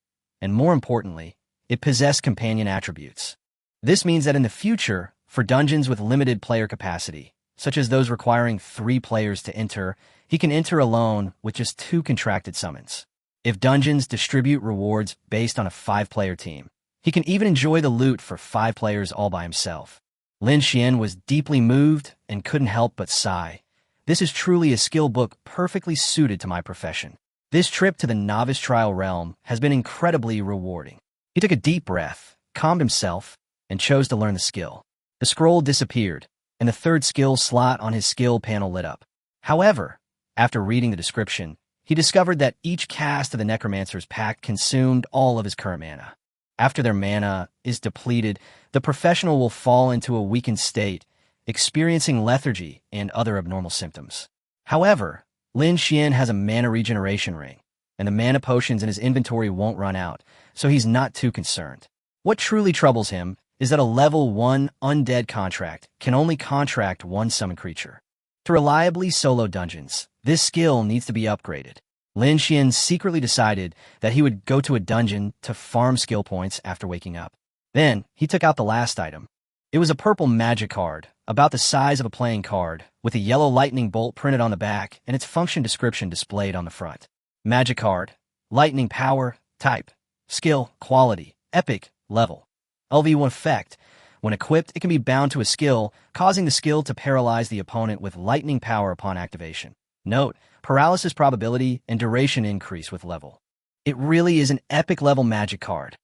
[SPEAKER 1] and more importantly, it possessed companion attributes. This means that in the future, for dungeons with limited player capacity, such as those requiring 3 players to enter, he can enter alone with just 2 contracted summons. If dungeons distribute rewards based on a 5-player team, he can even enjoy the loot for 5 players all by himself. Lin Xuan was deeply moved and couldn't help but sigh. This is truly a skill book perfectly suited to my profession. This trip to the novice trial realm has been incredibly rewarding. He took a deep breath, calmed himself, and chose to learn the skill. The scroll disappeared, and the 3rd skill slot on his skill panel lit up. However, after reading the description, he discovered that each cast of the Necromancer's Pact consumed all of his current mana. After their mana is depleted, the professional will fall into a weakened state, experiencing lethargy and other abnormal symptoms. However, Lin Xuan has a mana regeneration ring, and the mana potions in his inventory won't run out, so he's not too concerned. What truly troubles him is that a level 1 undead contract can only contract 1 summon creature. To reliably solo dungeons, this skill needs to be upgraded. Lin Xuan secretly decided that he would go to a dungeon to farm skill points after waking up. Then, he took out the last item. It was a purple magic card, about the size of a playing card, with a yellow lightning bolt printed on the back and its function description displayed on the front. Magic card, lightning power, type, skill, quality, epic, level. LV1 effect. When equipped, it can be bound to a skill, causing the skill to paralyze the opponent with lightning power upon activation. Note, paralysis probability and duration increase with level. It really is an epic level magic card.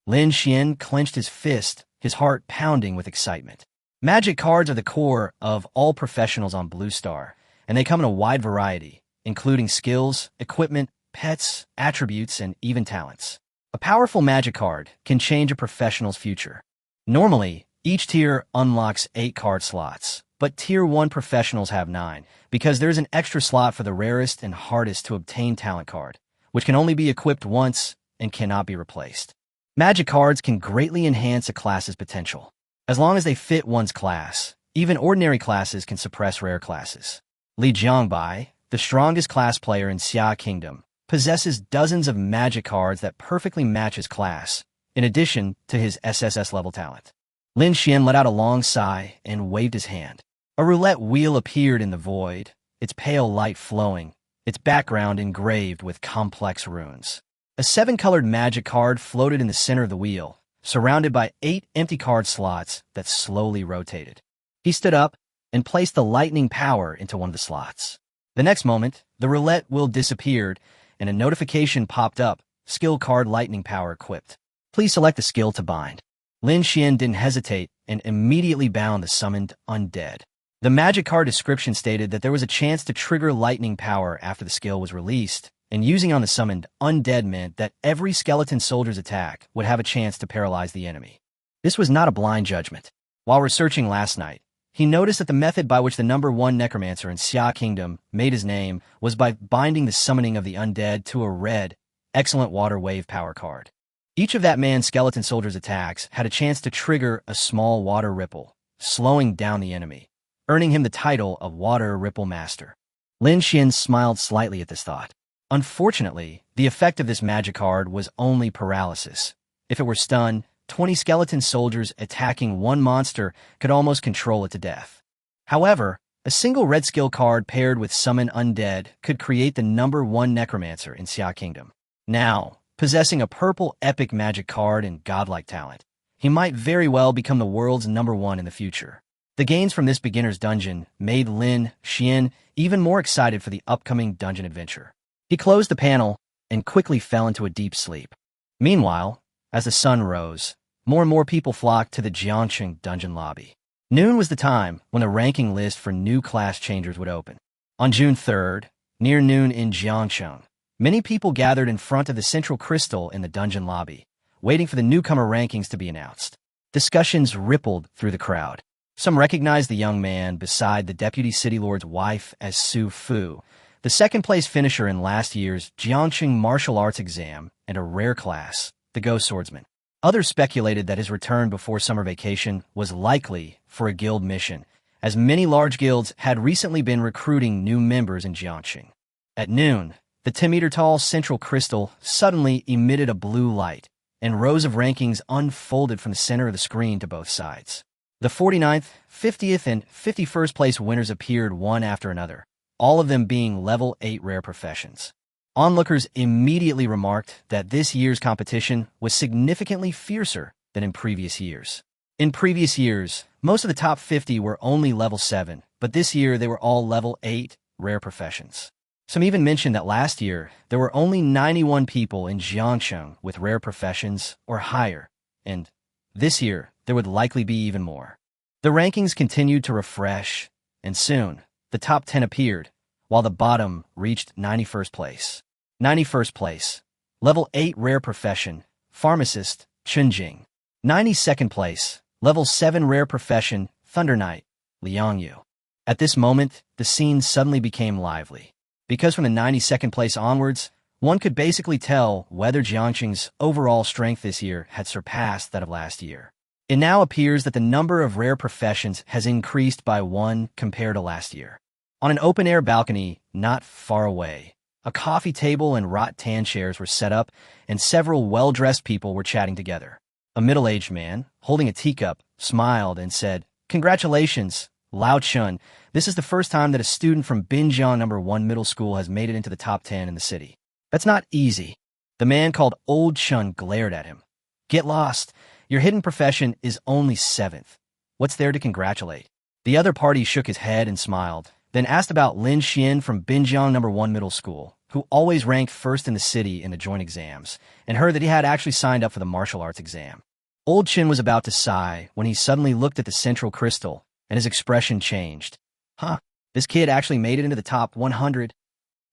[SPEAKER 1] Lin Xuan clenched his fist, his heart pounding with excitement. Magic cards are the core of all professionals on Blue Star, and they come in a wide variety, including skills, equipment, pets, attributes, and even talents. A powerful magic card can change a professional's future. Normally, each tier unlocks 8 card slots, but Tier 1 professionals have 9, because there's an extra slot for the rarest and hardest to obtain talent card, which can only be equipped once and cannot be replaced. Magic cards can greatly enhance a class's potential. As long as they fit one's class, even ordinary classes can suppress rare classes. Li Jiangbai, the strongest class player in Xia Kingdom, possesses dozens of magic cards that perfectly match his class, in addition to his SSS level talent. Lin Xuan let out a long sigh and waved his hand. A roulette wheel appeared in the void, its pale light flowing, its background engraved with complex runes. A 7-colored magic card floated in the center of the wheel, surrounded by 8 empty card slots that slowly rotated. He stood up and placed the lightning power into one of the slots. The next moment, the roulette wheel disappeared, and a notification popped up, skill card lightning power equipped. Please select a skill to bind. Lin Xuan didn't hesitate and immediately bound the summoned undead. The magic card description stated that there was a chance to trigger lightning power after the skill was released, and using on the summoned undead meant that every skeleton soldier's attack would have a chance to paralyze the enemy. This was not a blind judgment. While researching last night, he noticed that the method by which the #1 necromancer in Xia Kingdom made his name was by binding the summoning of the undead to a red, excellent water wave power card. Each of that man's skeleton soldier's attacks had a chance to trigger a small water ripple, slowing down the enemy, earning him the title of Water Ripple Master. Lin Xuan smiled slightly at this thought. Unfortunately, the effect of this magic card was only paralysis. If it were stun, 20 skeleton soldiers attacking one monster could almost control it to death. However, a single red skill card paired with Summon Undead could create the #1 necromancer in Xia Kingdom. Now, possessing a purple epic magic card and godlike talent, he might very well become the world's #1 in the future. The gains from this beginner's dungeon made Lin Xuan even more excited for the upcoming dungeon adventure. He closed the panel and quickly fell into a deep sleep. Meanwhile, as the sun rose, more and more people flocked to the Jiangcheng dungeon lobby. Noon was the time when the ranking list for new class changers would open. On June 3rd, near noon in Jiangcheng, many people gathered in front of the central crystal in the dungeon lobby, waiting for the newcomer rankings to be announced. Discussions rippled through the crowd. Some recognized the young man beside the deputy city lord's wife as Su Fu, the second-place finisher in last year's Jiangcheng martial arts exam, and a rare class, the Ghost Swordsman. Others speculated that his return before summer vacation was likely for a guild mission, as many large guilds had recently been recruiting new members in Jiangcheng. At noon, the 10-meter-tall central crystal suddenly emitted a blue light, and rows of rankings unfolded from the center of the screen to both sides. The 49th, 50th, and 51st place winners appeared one after another, all of them being level 8 rare professions. Onlookers immediately remarked that this year's competition was significantly fiercer than in previous years. In previous years, most of the top 50 were only level 7, but this year they were all level 8 rare professions. Some even mentioned that last year there were only 91 people in Jiangcheng with rare professions or higher, and this year there would likely be even more. The rankings continued to refresh, and soon the top 10 appeared, while the bottom reached 91st place. 91st place, level 8 rare profession, pharmacist, Chunjing. 92nd place, level 7 rare profession, Thunder Knight, Liangyu. At this moment, the scene suddenly became lively, because from the 92nd place onwards, one could basically tell whether Jiangcheng's overall strength this year had surpassed that of last year. It now appears that the number of rare professions has increased by 1 compared to last year. On an open-air balcony not far away, a coffee table and rattan chairs were set up, and several well-dressed people were chatting together. A middle-aged man, holding a teacup, smiled and said, "Congratulations, Lao Chun. This is the first time that a student from Binjiang #1 middle school has made it into the top 10 in the city. That's not easy." The man called Old Chun glared at him. "Get lost. Your hidden profession is only 7th. What's there to congratulate?" The other party shook his head and smiled, then asked about Lin Xuan from Binjiang #1 middle school, who always ranked first in the city in the joint exams, and heard that he had actually signed up for the martial arts exam. Old Chin was about to sigh when he suddenly looked at the central crystal, and his expression changed. Huh, this kid actually made it into the top 100.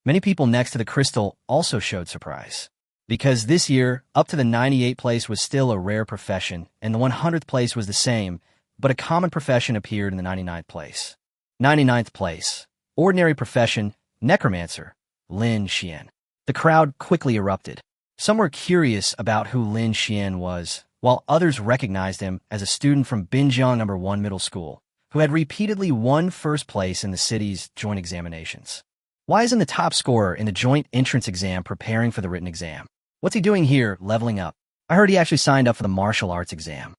[SPEAKER 1] Many people next to the crystal also showed surprise, because this year, up to the 98th place was still a rare profession, and the 100th place was the same, but a common profession appeared in the 99th place. 99th place, ordinary profession, necromancer, Lin Xuan. The crowd quickly erupted. Some were curious about who Lin Xuan was, while others recognized him as a student from Binjiang #1 middle school, who had repeatedly won first place in the city's joint examinations. Why isn't the top scorer in the joint entrance exam preparing for the written exam? What's he doing here, leveling up? I heard he actually signed up for the martial arts exam.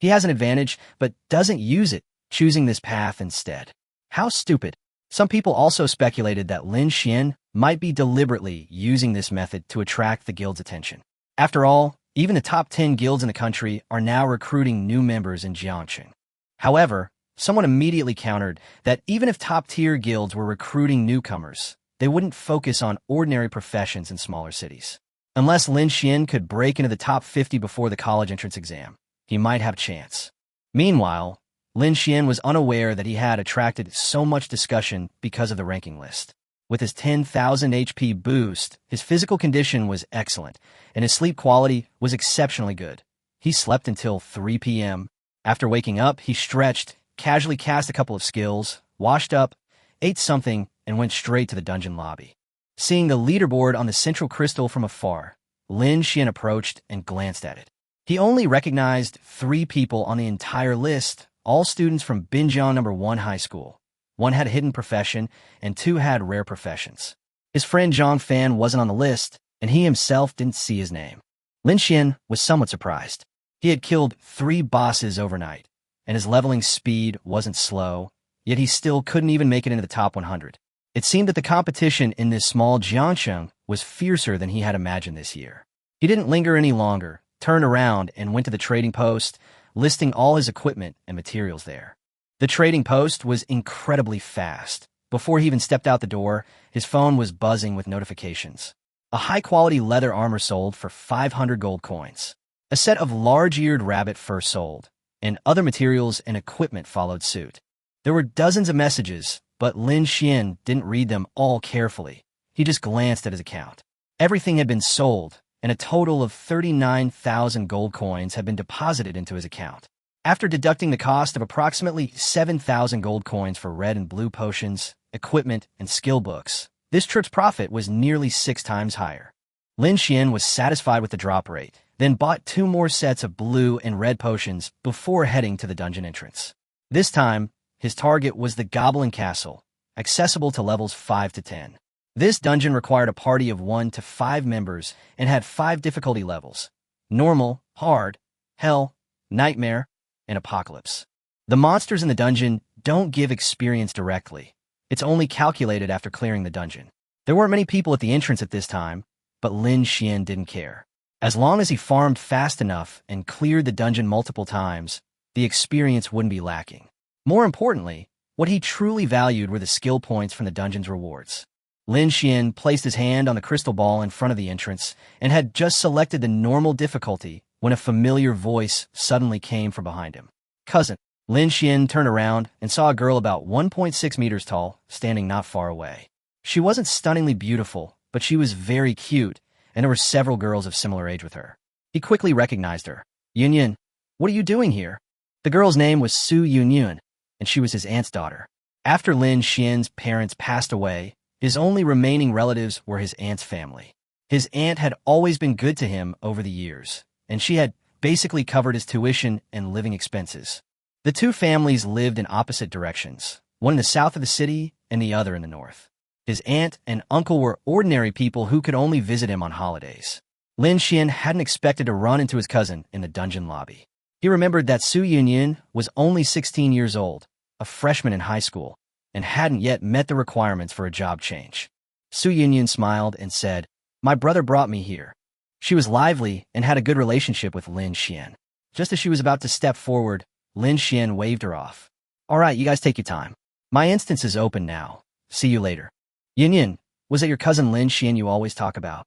[SPEAKER 1] He has an advantage, but doesn't use it, choosing this path instead. How stupid. Some people also speculated that Lin Xuan might be deliberately using this method to attract the guild's attention. After all, even the top 10 guilds in the country are now recruiting new members in Jiangcheng. However, someone immediately countered that even if top-tier guilds were recruiting newcomers, they wouldn't focus on ordinary professions in smaller cities. Unless Lin Xuan could break into the top 50 before the college entrance exam, he might have a chance. Meanwhile, Lin Xuan was unaware that he had attracted so much discussion because of the ranking list. With his 10,000 HP boost, his physical condition was excellent, and his sleep quality was exceptionally good. He slept until 3 p.m. After waking up, he stretched, casually cast a couple of skills, washed up, ate something, and went straight to the dungeon lobby. Seeing the leaderboard on the central crystal from afar, Lin Xuan approached and glanced at it. He only recognized 3 people on the entire list, all students from Binjiang No. 1 High School. 1 had a hidden profession, and 2 had rare professions. His friend Zhang Fan wasn't on the list, and he himself didn't see his name. Lin Xuan was somewhat surprised. He had killed 3 bosses overnight, and his leveling speed wasn't slow, yet he still couldn't even make it into the top 100. It seemed that the competition in this small Jiangsheng was fiercer than he had imagined this year. He didn't linger any longer, turned around, and went to the trading post, listing all his equipment and materials there. The trading post was incredibly fast. Before he even stepped out the door, his phone was buzzing with notifications. A high-quality leather armor sold for 500 gold coins. A set of large-eared rabbit fur sold, and other materials and equipment followed suit. There were dozens of messages, but Lin Xuan didn't read them all carefully. He just glanced at his account. Everything had been sold, and a total of 39,000 gold coins had been deposited into his account. After deducting the cost of approximately 7,000 gold coins for red and blue potions, equipment, and skill books, this trip's profit was nearly 6 times higher. Lin Xuan was satisfied with the drop rate, then bought 2 more sets of blue and red potions before heading to the dungeon entrance. This time, his target was the Goblin Castle, accessible to levels 5 to 10. This dungeon required a party of 1 to 5 members and had 5 difficulty levels: normal, hard, hell, nightmare, and apocalypse. The monsters in the dungeon don't give experience directly. It's only calculated after clearing the dungeon. There weren't many people at the entrance at this time, but Lin Xuan didn't care. As long as he farmed fast enough and cleared the dungeon multiple times, the experience wouldn't be lacking. More importantly, what he truly valued were the skill points from the dungeon's rewards. Lin Xuan placed his hand on the crystal ball in front of the entrance and had just selected the normal difficulty when a familiar voice suddenly came from behind him. "Cousin." Lin Xuan turned around and saw a girl about 1.6 meters tall, standing not far away. She wasn't stunningly beautiful, but she was very cute, and there were several girls of similar age with her. He quickly recognized her. "Yunyun, what are you doing here?" The girl's name was Su Yunyun, and she was his aunt's daughter. After Lin Xian's parents passed away, his only remaining relatives were his aunt's family. His aunt had always been good to him over the years, and she had basically covered his tuition and living expenses. The 2 families lived in opposite directions, one in the south of the city and the other in the north. His aunt and uncle were ordinary people who could only visit him on holidays. Lin Xuan hadn't expected to run into his cousin in the dungeon lobby. He remembered that Su Yunyun was only 16 years old, a freshman in high school, and hadn't yet met the requirements for a job change. Su Yunyun smiled and said, "My brother brought me here." She was lively and had a good relationship with Lin Xuan. Just as she was about to step forward, Lin Xuan waved her off. "All right, you guys take your time. My instance is open now. See you later." "Yunyun, was that your cousin Lin Xuan you always talk about?"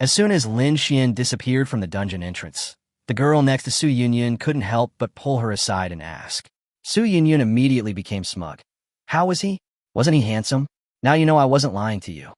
[SPEAKER 1] As soon as Lin Xuan disappeared from the dungeon entrance, the girl next to Su Yunyun couldn't help but pull her aside and ask. Su Yunyun immediately became smug. "How was he? Wasn't he handsome? Now you know I wasn't lying to you."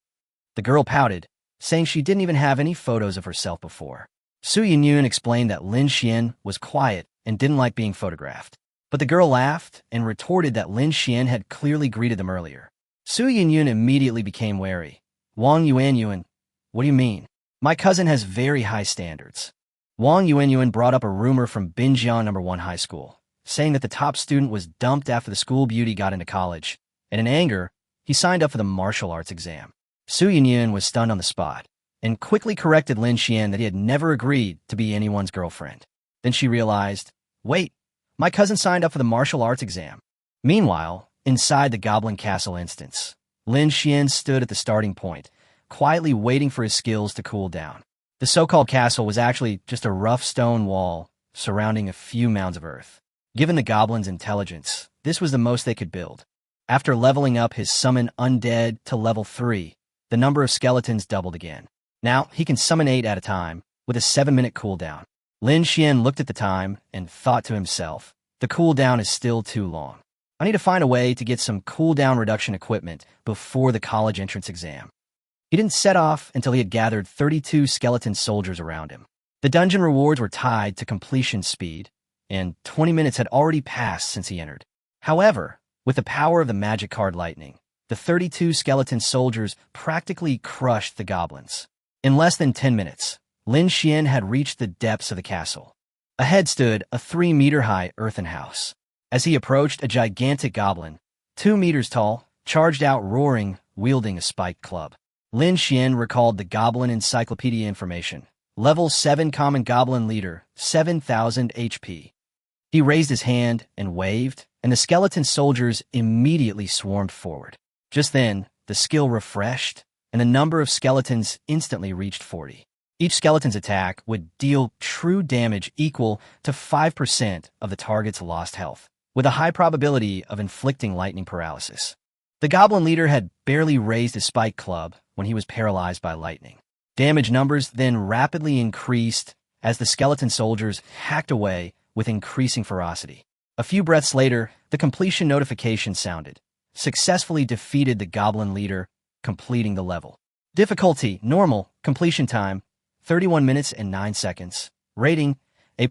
[SPEAKER 1] The girl pouted, saying she didn't even have any photos of herself before. Su Yunyun explained that Lin Xuan was quiet and didn't like being photographed. But the girl laughed and retorted that Lin Xuan had clearly greeted them earlier. Su Yunyun immediately became wary. "Wang Yuanyuan, what do you mean? My cousin has very high standards." Wang Yuanyuan brought up a rumor from Binjiang No. 1 High School, saying that the top student was dumped after the school beauty got into college, and in anger, he signed up for the martial arts exam. Su Yunyun was stunned on the spot, and quickly corrected Lin Xuan that he had never agreed to be anyone's girlfriend. Then she realized, wait, my cousin signed up for the martial arts exam. Meanwhile, inside the Goblin Castle instance, Lin Xuan stood at the starting point, quietly waiting for his skills to cool down. The so-called castle was actually just a rough stone wall surrounding a few mounds of earth. Given the goblins' intelligence, this was the most they could build. After leveling up his summon undead to level 3, the number of skeletons doubled again. Now, he can summon 8 at a time, with a 7-minute cooldown. Lin Xuan looked at the time and thought to himself, the cooldown is still too long. I need to find a way to get some cooldown reduction equipment before the college entrance exam. He didn't set off until he had gathered 32 skeleton soldiers around him. The dungeon rewards were tied to completion speed, and 20 minutes had already passed since he entered. However, with the power of the magic card lightning, the 32 skeleton soldiers practically crushed the goblins. In less than 10 minutes, Lin Xuan had reached the depths of the castle. Ahead stood a 3-meter-high earthen house. As he approached, a gigantic goblin, 2 meters tall, charged out roaring, wielding a spiked club. Lin Xuan recalled the goblin encyclopedia information. Level 7 common goblin leader, 7,000 HP. He raised his hand and waved, and the skeleton soldiers immediately swarmed forward. Just then, the skill refreshed, and the number of skeletons instantly reached 40. Each skeleton's attack would deal true damage equal to 5% of the target's lost health, with a high probability of inflicting lightning paralysis. The goblin leader had barely raised his spike club when he was paralyzed by lightning. Damage numbers then rapidly increased as the skeleton soldiers hacked away with increasing ferocity. A few breaths later, the completion notification sounded. Successfully defeated the goblin leader, completing the level. Difficulty, normal, completion time, 31 minutes and 9 seconds. Rating, A+,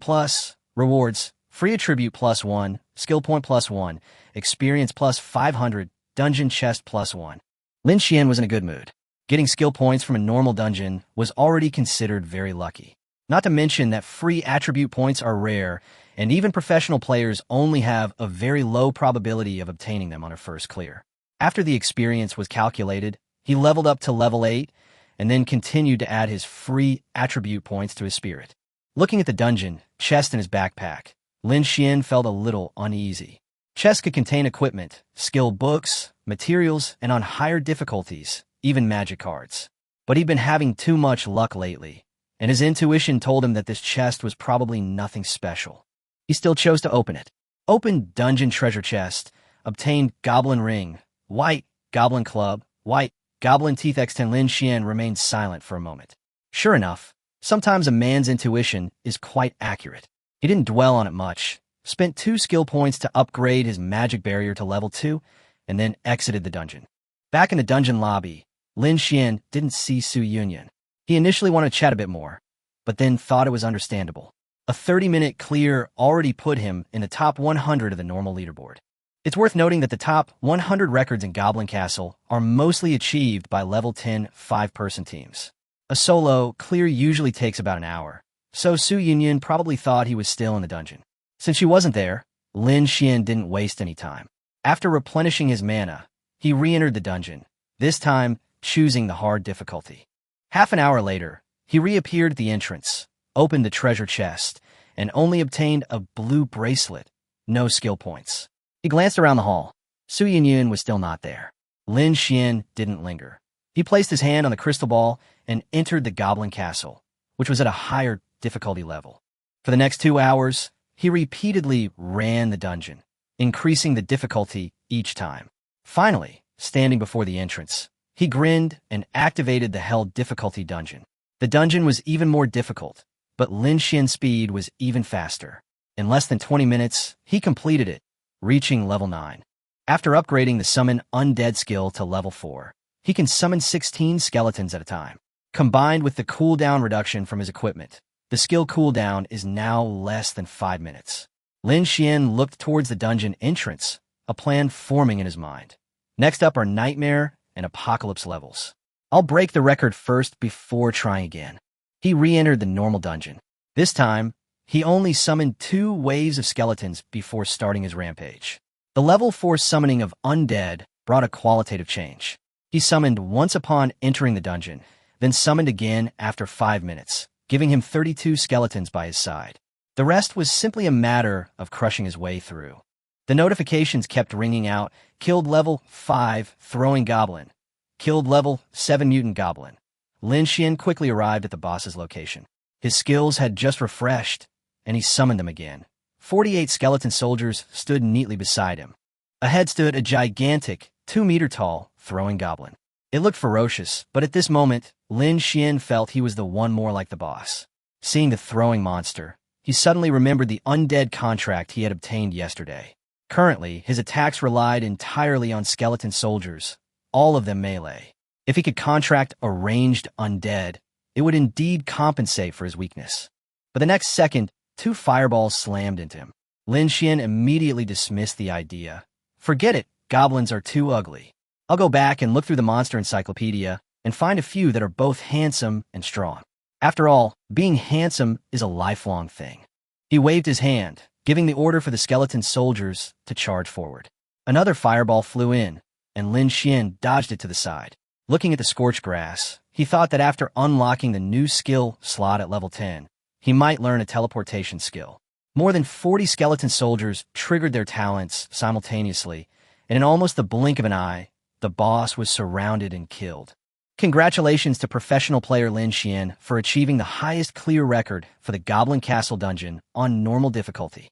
[SPEAKER 1] rewards, free attribute +1, skill point +1, experience +500, dungeon chest +1. Lin Xuan was in a good mood. Getting skill points from a normal dungeon was already considered very lucky. Not to mention that free attribute points are rare, and even professional players only have a very low probability of obtaining them on a first clear. After the experience was calculated, he leveled up to level 8, and then continued to add his free attribute points to his spirit. Looking at the dungeon chest in his backpack, Lin Xuan felt a little uneasy. Chests could contain equipment, skill books, materials, and on higher difficulties, even magic cards. But he'd been having too much luck lately, and his intuition told him that this chest was probably nothing special. He still chose to open it. Opened dungeon treasure chest, obtained goblin ring, white, goblin club, white, goblin teeth X10. Lin Xuan remained silent for a moment. Sure enough, sometimes a man's intuition is quite accurate. He didn't dwell on it much, spent 2 skill points to upgrade his magic barrier to level 2, and then exited the dungeon. Back in the dungeon lobby, Lin Xuan didn't see Su Yunyan. He initially wanted to chat a bit more, but then thought it was understandable. A 30-minute clear already put him in the top 100 of the normal leaderboard. It's worth noting that the top 100 records in Goblin Castle are mostly achieved by level 10 5-person teams. A solo clear usually takes about an hour, so Su Yunyan probably thought he was still in the dungeon. Since she wasn't there, Lin Xuan didn't waste any time. After replenishing his mana, he re-entered the dungeon, this time choosing the hard difficulty. Half an hour later, he reappeared at the entrance, opened the treasure chest, and only obtained a blue bracelet, no skill points. He glanced around the hall. Su Yunyan was still not there. Lin Xuan didn't linger. He placed his hand on the crystal ball and entered the Goblin Castle, which was at a higher difficulty level. For the next 2 hours, he repeatedly ran the dungeon, increasing the difficulty each time. Finally, standing before the entrance, he grinned and activated the Hell difficulty dungeon. The dungeon was even more difficult, but Lin Xuan's speed was even faster. In less than 20 minutes, he completed it, reaching level 9. After upgrading the Summon Undead skill to level 4, he can summon 16 skeletons at a time. Combined with the cooldown reduction from his equipment, the skill cooldown is now less than 5 minutes. Lin Xuan looked towards the dungeon entrance, a plan forming in his mind. Next up are Nightmare and Apocalypse levels. I'll break the record first before trying again. He re-entered the normal dungeon. This time, he only summoned 2 waves of skeletons before starting his rampage. The level 4 summoning of Undead brought a qualitative change. He summoned once upon entering the dungeon, then summoned again after 5 minutes, giving him 32 skeletons by his side. The rest was simply a matter of crushing his way through. The notifications kept ringing out: killed level 5 throwing goblin, killed level 7 mutant goblin. Lin Xuan quickly arrived at the boss's location. His skills had just refreshed, and he summoned them again. 48 skeleton soldiers stood neatly beside him. Ahead stood a gigantic, 2-meter-tall, throwing goblin. It looked ferocious, but at this moment, Lin Xuan felt he was the one more like the boss. Seeing the throwing monster, he suddenly remembered the undead contract he had obtained yesterday. Currently, his attacks relied entirely on skeleton soldiers, all of them melee. If he could contract a ranged undead, it would indeed compensate for his weakness. But the next second, 2 fireballs slammed into him. Lin Xuan immediately dismissed the idea. Forget it, goblins are too ugly. I'll go back and look through the monster encyclopedia and find a few that are both handsome and strong. After all, being handsome is a lifelong thing. He waved his hand, giving the order for the skeleton soldiers to charge forward. Another fireball flew in, and Lin Xuan dodged it to the side. Looking at the scorched grass, he thought that after unlocking the new skill slot at level 10, he might learn a teleportation skill. More than 40 skeleton soldiers triggered their talents simultaneously, and in almost the blink of an eye, the boss was surrounded and killed. Congratulations to professional player Lin Xuan for achieving the highest clear record for the Goblin Castle dungeon on normal difficulty.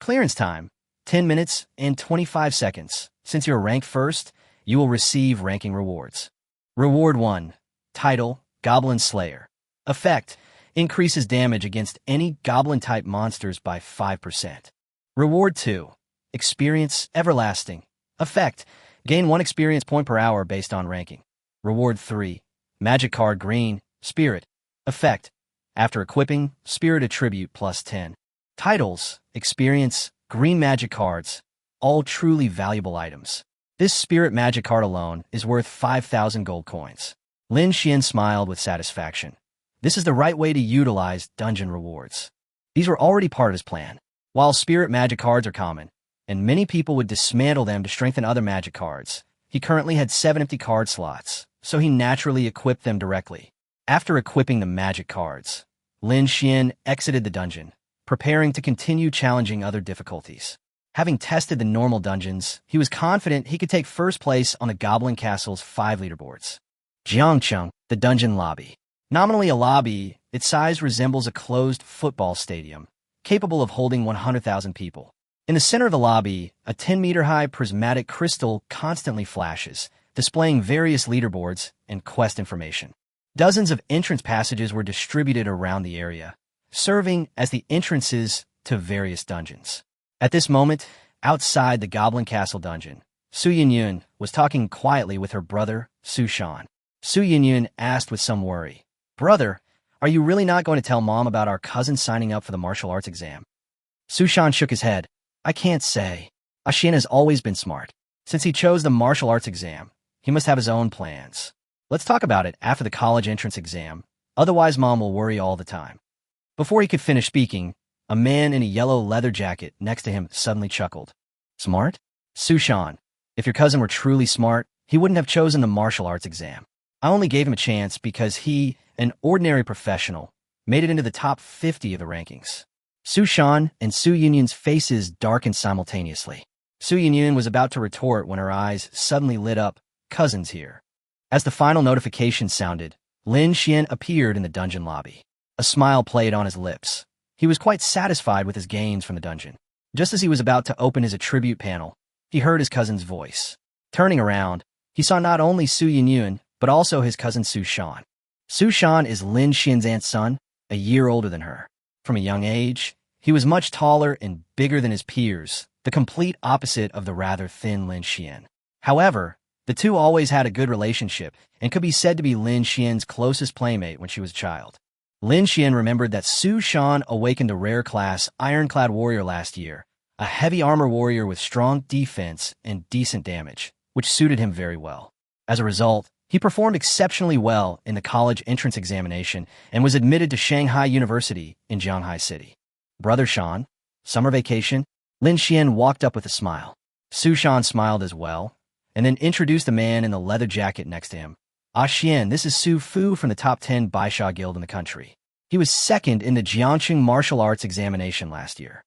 [SPEAKER 1] Clearance time, 10 minutes and 25 seconds. Since you're ranked first, you will receive ranking rewards. Reward 1. Title, Goblin Slayer. Effect, increases damage against any goblin-type monsters by 5%. Reward 2. Experience, Everlasting. Effect, gain 1 experience point per hour based on ranking. Reward 3. Magic card Green, Spirit. Effect, after equipping, Spirit Attribute plus 10. Titles, Experience, Green Magic Cards, all truly valuable items. This Spirit Magic card alone is worth 5,000 gold coins. Lin Xuan smiled with satisfaction. This is the right way to utilize dungeon rewards. These were already part of his plan. While Spirit Magic cards are common, and many people would dismantle them to strengthen other magic cards, he currently had 7 empty card slots, so he naturally equipped them directly. After equipping the magic cards, Lin Xuan exited the dungeon, preparing to continue challenging other difficulties. Having tested the normal dungeons, he was confident he could take first place on the Goblin Castle's 5 leaderboards. Jiangcheng, the dungeon lobby. Nominally a lobby, its size resembles a closed football stadium, capable of holding 100,000 people. In the center of the lobby, a 10-meter-high prismatic crystal constantly flashes, displaying various leaderboards and quest information. Dozens of entrance passages were distributed around the area, serving as the entrances to various dungeons. At this moment, outside the Goblin Castle dungeon, Su Yinyun was talking quietly with her brother, Su Shan. Su Yinyun asked with some worry, "Brother, are you really not going to tell Mom about our cousin signing up for the martial arts exam?" Su Shan shook his head. "I can't say. Ashin has always been smart. Since he chose the martial arts exam, he must have his own plans. Let's talk about it after the college entrance exam, otherwise Mom will worry all the time." Before he could finish speaking, a man in a yellow leather jacket next to him suddenly chuckled. "Smart? Su Shan, if your cousin were truly smart, he wouldn't have chosen the martial arts exam. I only gave him a chance because he, an ordinary professional, made it into the top 50 of the rankings." Su Shan and Su Yunyun's faces darkened simultaneously. Su Yunyun was about to retort when her eyes suddenly lit up. "Cousin's here." As the final notification sounded, Lin Xuan appeared in the dungeon lobby. A smile played on his lips. He was quite satisfied with his gains from the dungeon. Just as he was about to open his attribute panel, he heard his cousin's voice. Turning around, he saw not only Su Yunyun, but also his cousin Su Shan. Su Shan is Lin Xuan's aunt's son, a year older than her. From a young age, he was much taller and bigger than his peers, the complete opposite of the rather thin Lin Xuan. However, the two always had a good relationship and could be said to be Lin Xuan's closest playmate when she was a child. Lin Xuan remembered that Su Shan awakened a rare class ironclad warrior last year, a heavy armor warrior with strong defense and decent damage, which suited him very well. As a result, he performed exceptionally well in the college entrance examination and was admitted to Shanghai University in Jianghai City. "Brother Shan, summer vacation?" Lin Xuan walked up with a smile. Su Shan smiled as well, and then introduced the man in the leather jacket next to him. "Xian, this is Su Fu from the top 10 Baisha guild in the country. He was second in the Jiangcheng martial arts examination last year."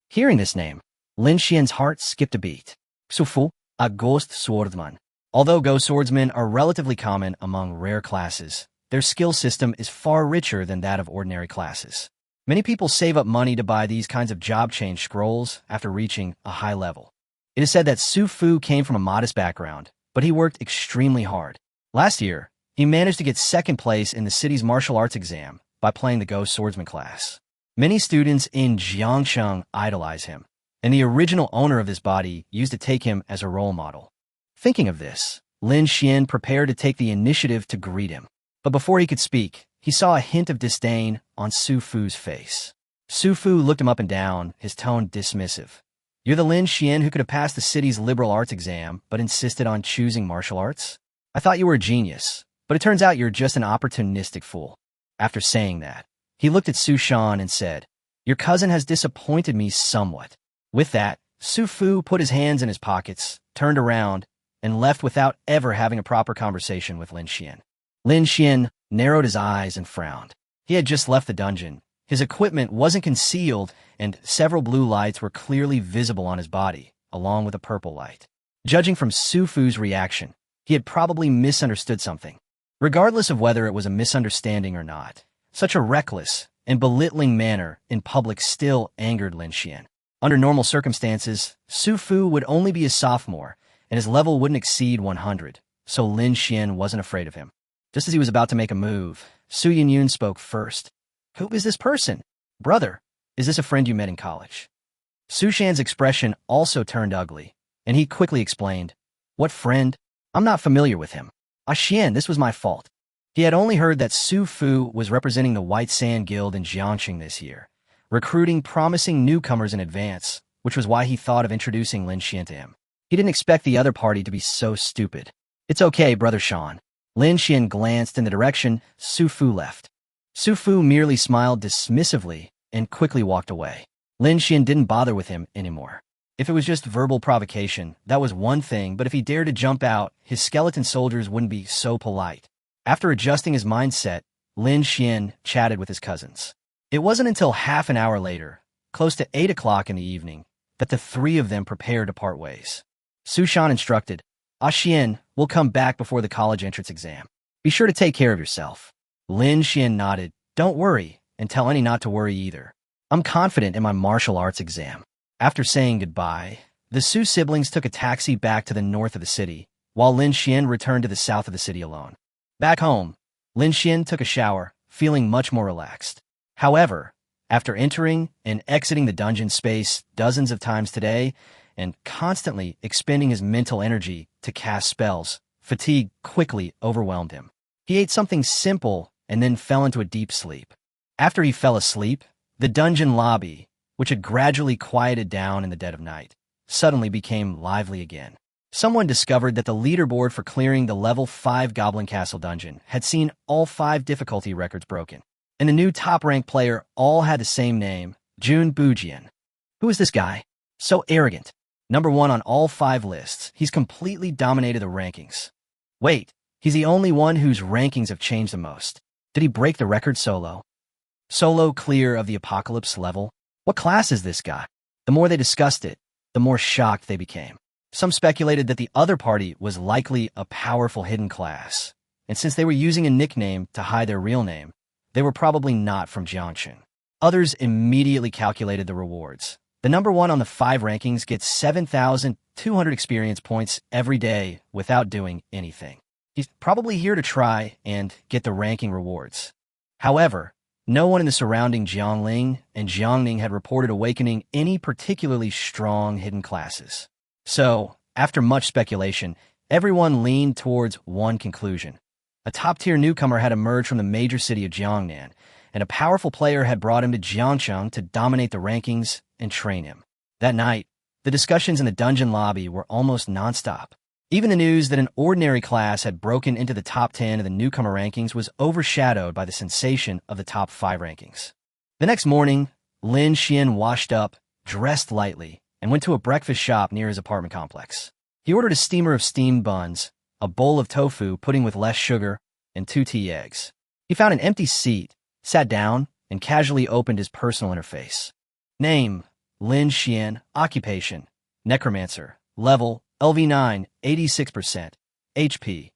[SPEAKER 1] Hearing this name, Lin Xuan's heart skipped a beat. Su Fu, a ghost swordsman. Although ghost swordsmen are relatively common among rare classes, their skill system is far richer than that of ordinary classes. Many people save up money to buy these kinds of job change scrolls after reaching a high level. It is said that Su Fu came from a modest background, but he worked extremely hard. Last year, he managed to get second place in the city's martial arts exam by playing the ghost swordsman class. Many students in Jiangsheng idolize him, and the original owner of this body used to take him as a role model. Thinking of this, Lin Xuan prepared to take the initiative to greet him. But before he could speak, he saw a hint of disdain on Su Fu's face. Su Fu looked him up and down, his tone dismissive. "You're the Lin Xuan who could have passed the city's liberal arts exam, but insisted on choosing martial arts? I thought you were a genius, but it turns out you're just an opportunistic fool." After saying that, he looked at Su Shan and said, "Your cousin has disappointed me somewhat." With that, Su Fu put his hands in his pockets, turned around, and left without ever having a proper conversation with Lin Xuan. Lin Xuan narrowed his eyes and frowned. He had just left the dungeon. His equipment wasn't concealed, and several blue lights were clearly visible on his body, along with a purple light. Judging from Su Fu's reaction, he had probably misunderstood something. Regardless of whether it was a misunderstanding or not, such a reckless and belittling manner in public still angered Lin Xuan. Under normal circumstances, Su Fu would only be a sophomore, and his level wouldn't exceed 100, so Lin Xuan wasn't afraid of him. Just as he was about to make a move, Su Yunyun spoke first. "Who is this person? Brother, is this a friend you met in college?" Su Shan's expression also turned ugly, and he quickly explained, "What friend? I'm not familiar with him. Xian, this was my fault." He had only heard that Su Fu was representing the White Sand Guild in Jiangxing this year, recruiting promising newcomers in advance, which was why he thought of introducing Lin Xuan to him. He didn't expect the other party to be so stupid. "It's okay, Brother Shan." Lin Xuan glanced in the direction Su Fu left. Su Fu merely smiled dismissively and quickly walked away. Lin Xuan didn't bother with him anymore. If it was just verbal provocation, that was one thing, but if he dared to jump out, his skeleton soldiers wouldn't be so polite. After adjusting his mindset, Lin Xuan chatted with his cousins. It wasn't until half an hour later, close to 8 o'clock in the evening, that the three of them prepared to part ways. Su Shan instructed, "Xian, we'll come back before the college entrance exam. Be sure to take care of yourself." Lin Xuan nodded, "Don't worry, and tell Annie not to worry either. I'm confident in my martial arts exam." After saying goodbye, the Su siblings took a taxi back to the north of the city, while Lin Xuan returned to the south of the city alone. Back home, Lin Xuan took a shower, feeling much more relaxed. However, after entering and exiting the dungeon space dozens of times today, and constantly expending his mental energy to cast spells, fatigue quickly overwhelmed him. He ate something simple and then fell into a deep sleep. After he fell asleep, the dungeon lobby, which had gradually quieted down in the dead of night, suddenly became lively again. Someone discovered that the leaderboard for clearing the level 5 Goblin Castle dungeon had seen all 5 difficulty records broken, and the new top-ranked player all had the same name, Jun Bujian. Who is this guy? So arrogant. Number 1 on all 5 lists, he's completely dominated the rankings. Wait, he's the only one whose rankings have changed the most. Did he break the record solo? Solo clear of the apocalypse level? What class is this guy? The more they discussed it, the more shocked they became. Some speculated that the other party was likely a powerful hidden class, and since they were using a nickname to hide their real name, they were probably not from Jiangxing. Others immediately calculated the rewards. The number 1 on the 5 rankings gets 7,200 experience points every day without doing anything. He's probably here to try and get the ranking rewards. However, no one in the surrounding Jiangling and Jiangning had reported awakening any particularly strong hidden classes. So, after much speculation, everyone leaned towards one conclusion. A top-tier newcomer had emerged from the major city of Jiangnan, and a powerful player had brought him to Jiangcheng to dominate the rankings and train him. That night, the discussions in the dungeon lobby were almost nonstop. Even the news that an ordinary class had broken into the top 10 of the newcomer rankings was overshadowed by the sensation of the top 5 rankings. The next morning, Lin Xuan washed up, dressed lightly, and went to a breakfast shop near his apartment complex. He ordered a steamer of steamed buns, a bowl of tofu pudding with less sugar, and 2 tea eggs. He found an empty seat, sat down, and casually opened his personal interface. Name, Lin Xuan. Occupation, necromancer. Level, LV9, 86%. HP,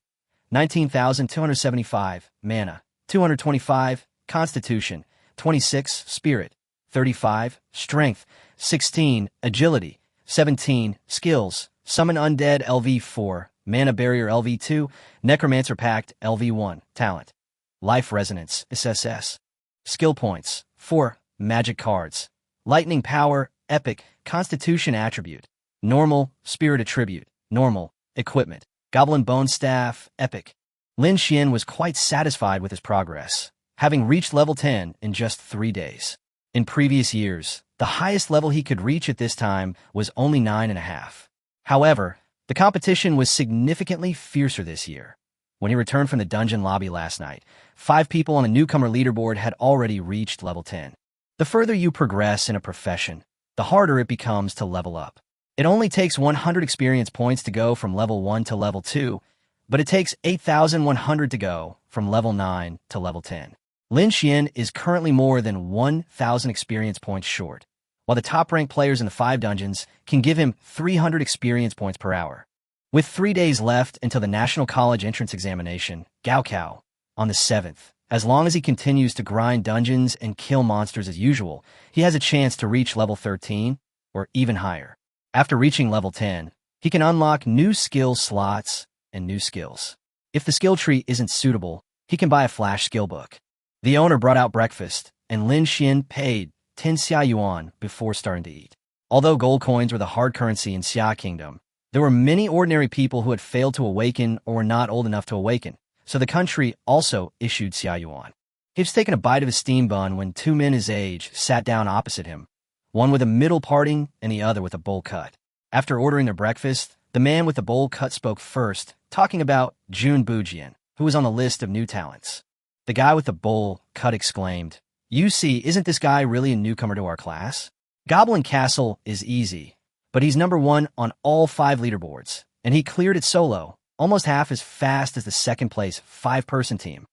[SPEAKER 1] 19,275. Mana, 225. Constitution, 26. Spirit, 35. Strength, 16. Agility, 17. Skills, Summon Undead LV4. Mana Barrier LV2. Necromancer Pact LV1. Talent, Life Resonance SSS. Skill points, 4. magic cards. Lightning power, epic, constitution attribute. Normal, spirit attribute. Normal, equipment. Goblin bone staff, epic. Lin Xuan was quite satisfied with his progress, having reached level 10 in just 3 days. In previous years, the highest level he could reach at this time was only 9.5. However, the competition was significantly fiercer this year. When he returned from the dungeon lobby last night, 5 people on the newcomer leaderboard had already reached level 10. The further you progress in a profession, the harder it becomes to level up. It only takes 100 experience points to go from level 1 to level 2, but it takes 8,100 to go from level 9 to level 10. Lin Xuan is currently more than 1,000 experience points short, while the top-ranked players in the 5 dungeons can give him 300 experience points per hour. With 3 days left until the National College entrance examination, Gaokao, on the 7th, as long as he continues to grind dungeons and kill monsters as usual, he has a chance to reach level 13 or even higher. After reaching level 10, he can unlock new skill slots and new skills. If the skill tree isn't suitable, he can buy a flash skill book. The owner brought out breakfast, and Lin Xuan paid 10 Xia Yuan before starting to eat. Although gold coins were the hard currency in Xia Kingdom, there were many ordinary people who had failed to awaken or were not old enough to awaken, so the country also issued Xia Yuan. He was taking a bite of his steam bun when 2 men his age sat down opposite him, one with a middle parting and the other with a bowl cut. After ordering their breakfast, the man with the bowl cut spoke first, talking about Jun Bujian, who was on the list of new talents. The guy with the bowl cut exclaimed, "You see, isn't this guy really a newcomer to our class? Goblin Castle is easy, but he's number 1 on all 5 leaderboards, and he cleared it solo, almost half as fast as the second-place 5-person team."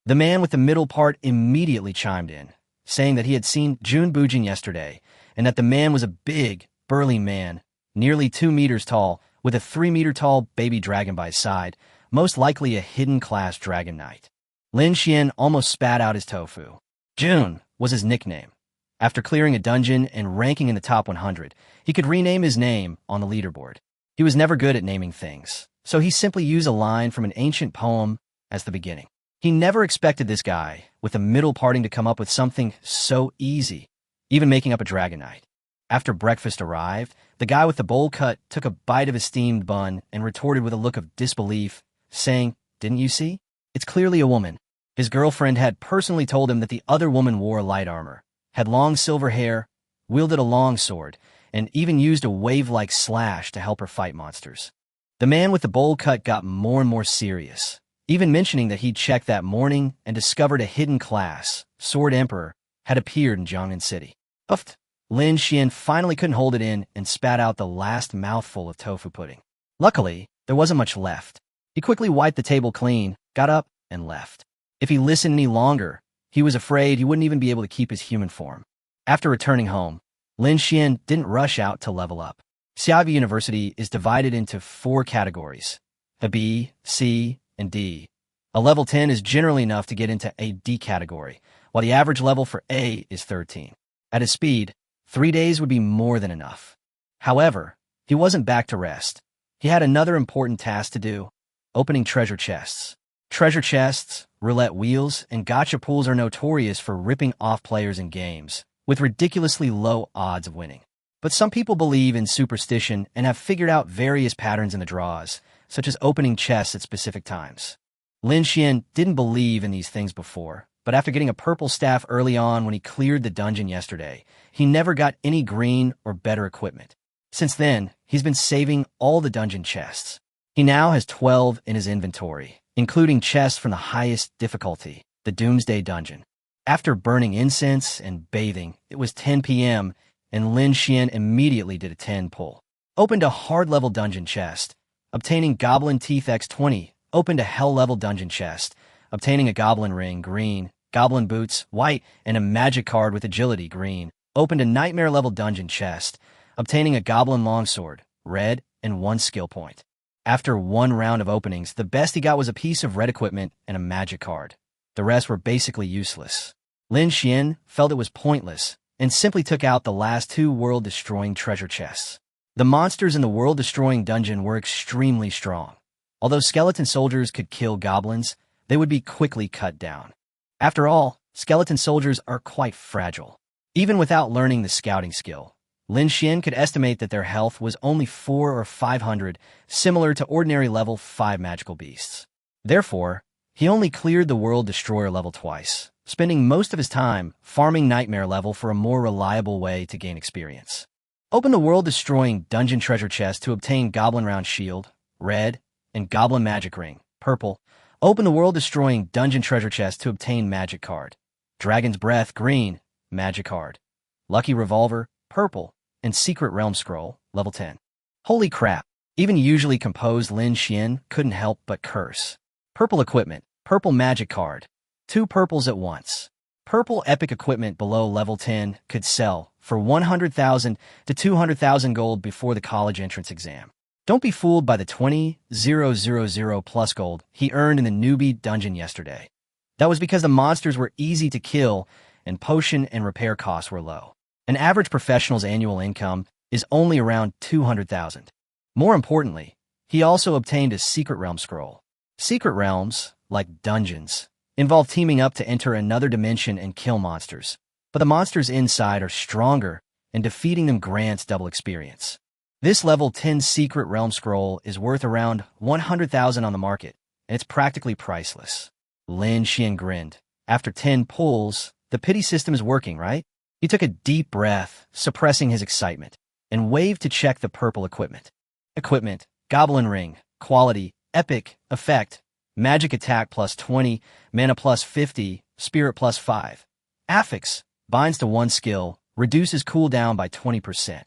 [SPEAKER 1] The man with the middle part immediately chimed in, saying that he had seen Jun Bujian yesterday, and that the man was a big, burly man, nearly 2 meters tall, with a 3-meter-tall baby dragon by his side, most likely a hidden class dragon knight. Lin Xuan almost spat out his tofu. Jun was his nickname. After clearing a dungeon and ranking in the top 100, he could rename his name on the leaderboard. He was never good at naming things, so he simply used a line from an ancient poem as the beginning. He never expected this guy, with a middle parting, to come up with something so easy, even making up a dragon knight. After breakfast arrived, the guy with the bowl cut took a bite of his steamed bun and retorted with a look of disbelief, saying, "Didn't you see? It's clearly a woman." His girlfriend had personally told him that the other woman wore light armor, had long silver hair, wielded a long sword, and even used a wave-like slash to help her fight monsters. The man with the bowl cut got more and more serious, even mentioning that he'd checked that morning and discovered a hidden class, Sword Emperor, had appeared in Jiangnan City. Puffed. Lin Xuan finally couldn't hold it in and spat out the last mouthful of tofu pudding. Luckily, there wasn't much left. He quickly wiped the table clean, got up, and left. If he listened any longer, he was afraid he wouldn't even be able to keep his human form. After returning home, Lin Xuan didn't rush out to level up. Xiavi University is divided into 4 categories: a B, C, and D. A level 10 is generally enough to get into a D category, while the average level for A is 13. At his speed, 3 days would be more than enough. However, he wasn't back to rest. He had another important task to do: opening treasure chests. Treasure chests, roulette wheels, and gacha pools are notorious for ripping off players in games, with ridiculously low odds of winning. But some people believe in superstition and have figured out various patterns in the draws, such as opening chests at specific times. Lin Xuan didn't believe in these things before, but after getting a purple staff early on when he cleared the dungeon yesterday, he never got any green or better equipment. Since then, he's been saving all the dungeon chests. He now has 12 in his inventory, including chests from the highest difficulty, the Doomsday Dungeon. After burning incense and bathing, it was 10 p.m., and Lin Xuan immediately did a 10 pull. Opened a hard-level dungeon chest, obtaining Goblin Teeth X20, opened a hell-level dungeon chest, obtaining a Goblin Ring, green, Goblin Boots, white, and a magic card with agility, green, opened a Nightmare-level dungeon chest, obtaining a Goblin Longsword, red, and 1 skill point. After 1 round of openings, the best he got was a piece of red equipment and a magic card. The rest were basically useless. Lin Xuan felt it was pointless and simply took out the last 2 world-destroying treasure chests. The monsters in the world-destroying dungeon were extremely strong. Although skeleton soldiers could kill goblins, they would be quickly cut down. After all, skeleton soldiers are quite fragile. Even without learning the scouting skill, Lin Xuan could estimate that their health was only 4 or 500, similar to ordinary level 5 magical beasts. Therefore, he only cleared the World Destroyer level twice, spending most of his time farming Nightmare level for a more reliable way to gain experience. Open the world-destroying Dungeon Treasure Chest to obtain Goblin Round Shield, red, and Goblin Magic Ring, purple. Open the world-destroying Dungeon Treasure Chest to obtain Magic Card, Dragon's Breath, green, Magic Card, Lucky Revolver, purple, and Secret Realm Scroll, level 10. Holy crap, even usually composed Lin Xuan couldn't help but curse. Purple equipment, purple magic card. 2 purples at once. Purple epic equipment below level 10 could sell for 100,000 to 200,000 gold before the college entrance exam. Don't be fooled by the 20,000 plus gold he earned in the newbie dungeon yesterday. That was because the monsters were easy to kill and potion and repair costs were low. An average professional's annual income is only around 200,000. More importantly, he also obtained a Secret Realm Scroll. Secret realms, like dungeons, involve teaming up to enter another dimension and kill monsters, but the monsters inside are stronger, and defeating them grants double experience. This level 10 Secret Realm Scroll is worth around 100,000 on the market, and it's practically priceless. Lin Xuan grinned. After 10 pulls, the pity system is working, right? He took a deep breath, suppressing his excitement, and waved to check the purple equipment. Equipment, Goblin Ring, quality, epic, effect, magic attack plus 20, mana plus 50, spirit plus 5. Affix, binds to 1 skill, reduces cooldown by 20%.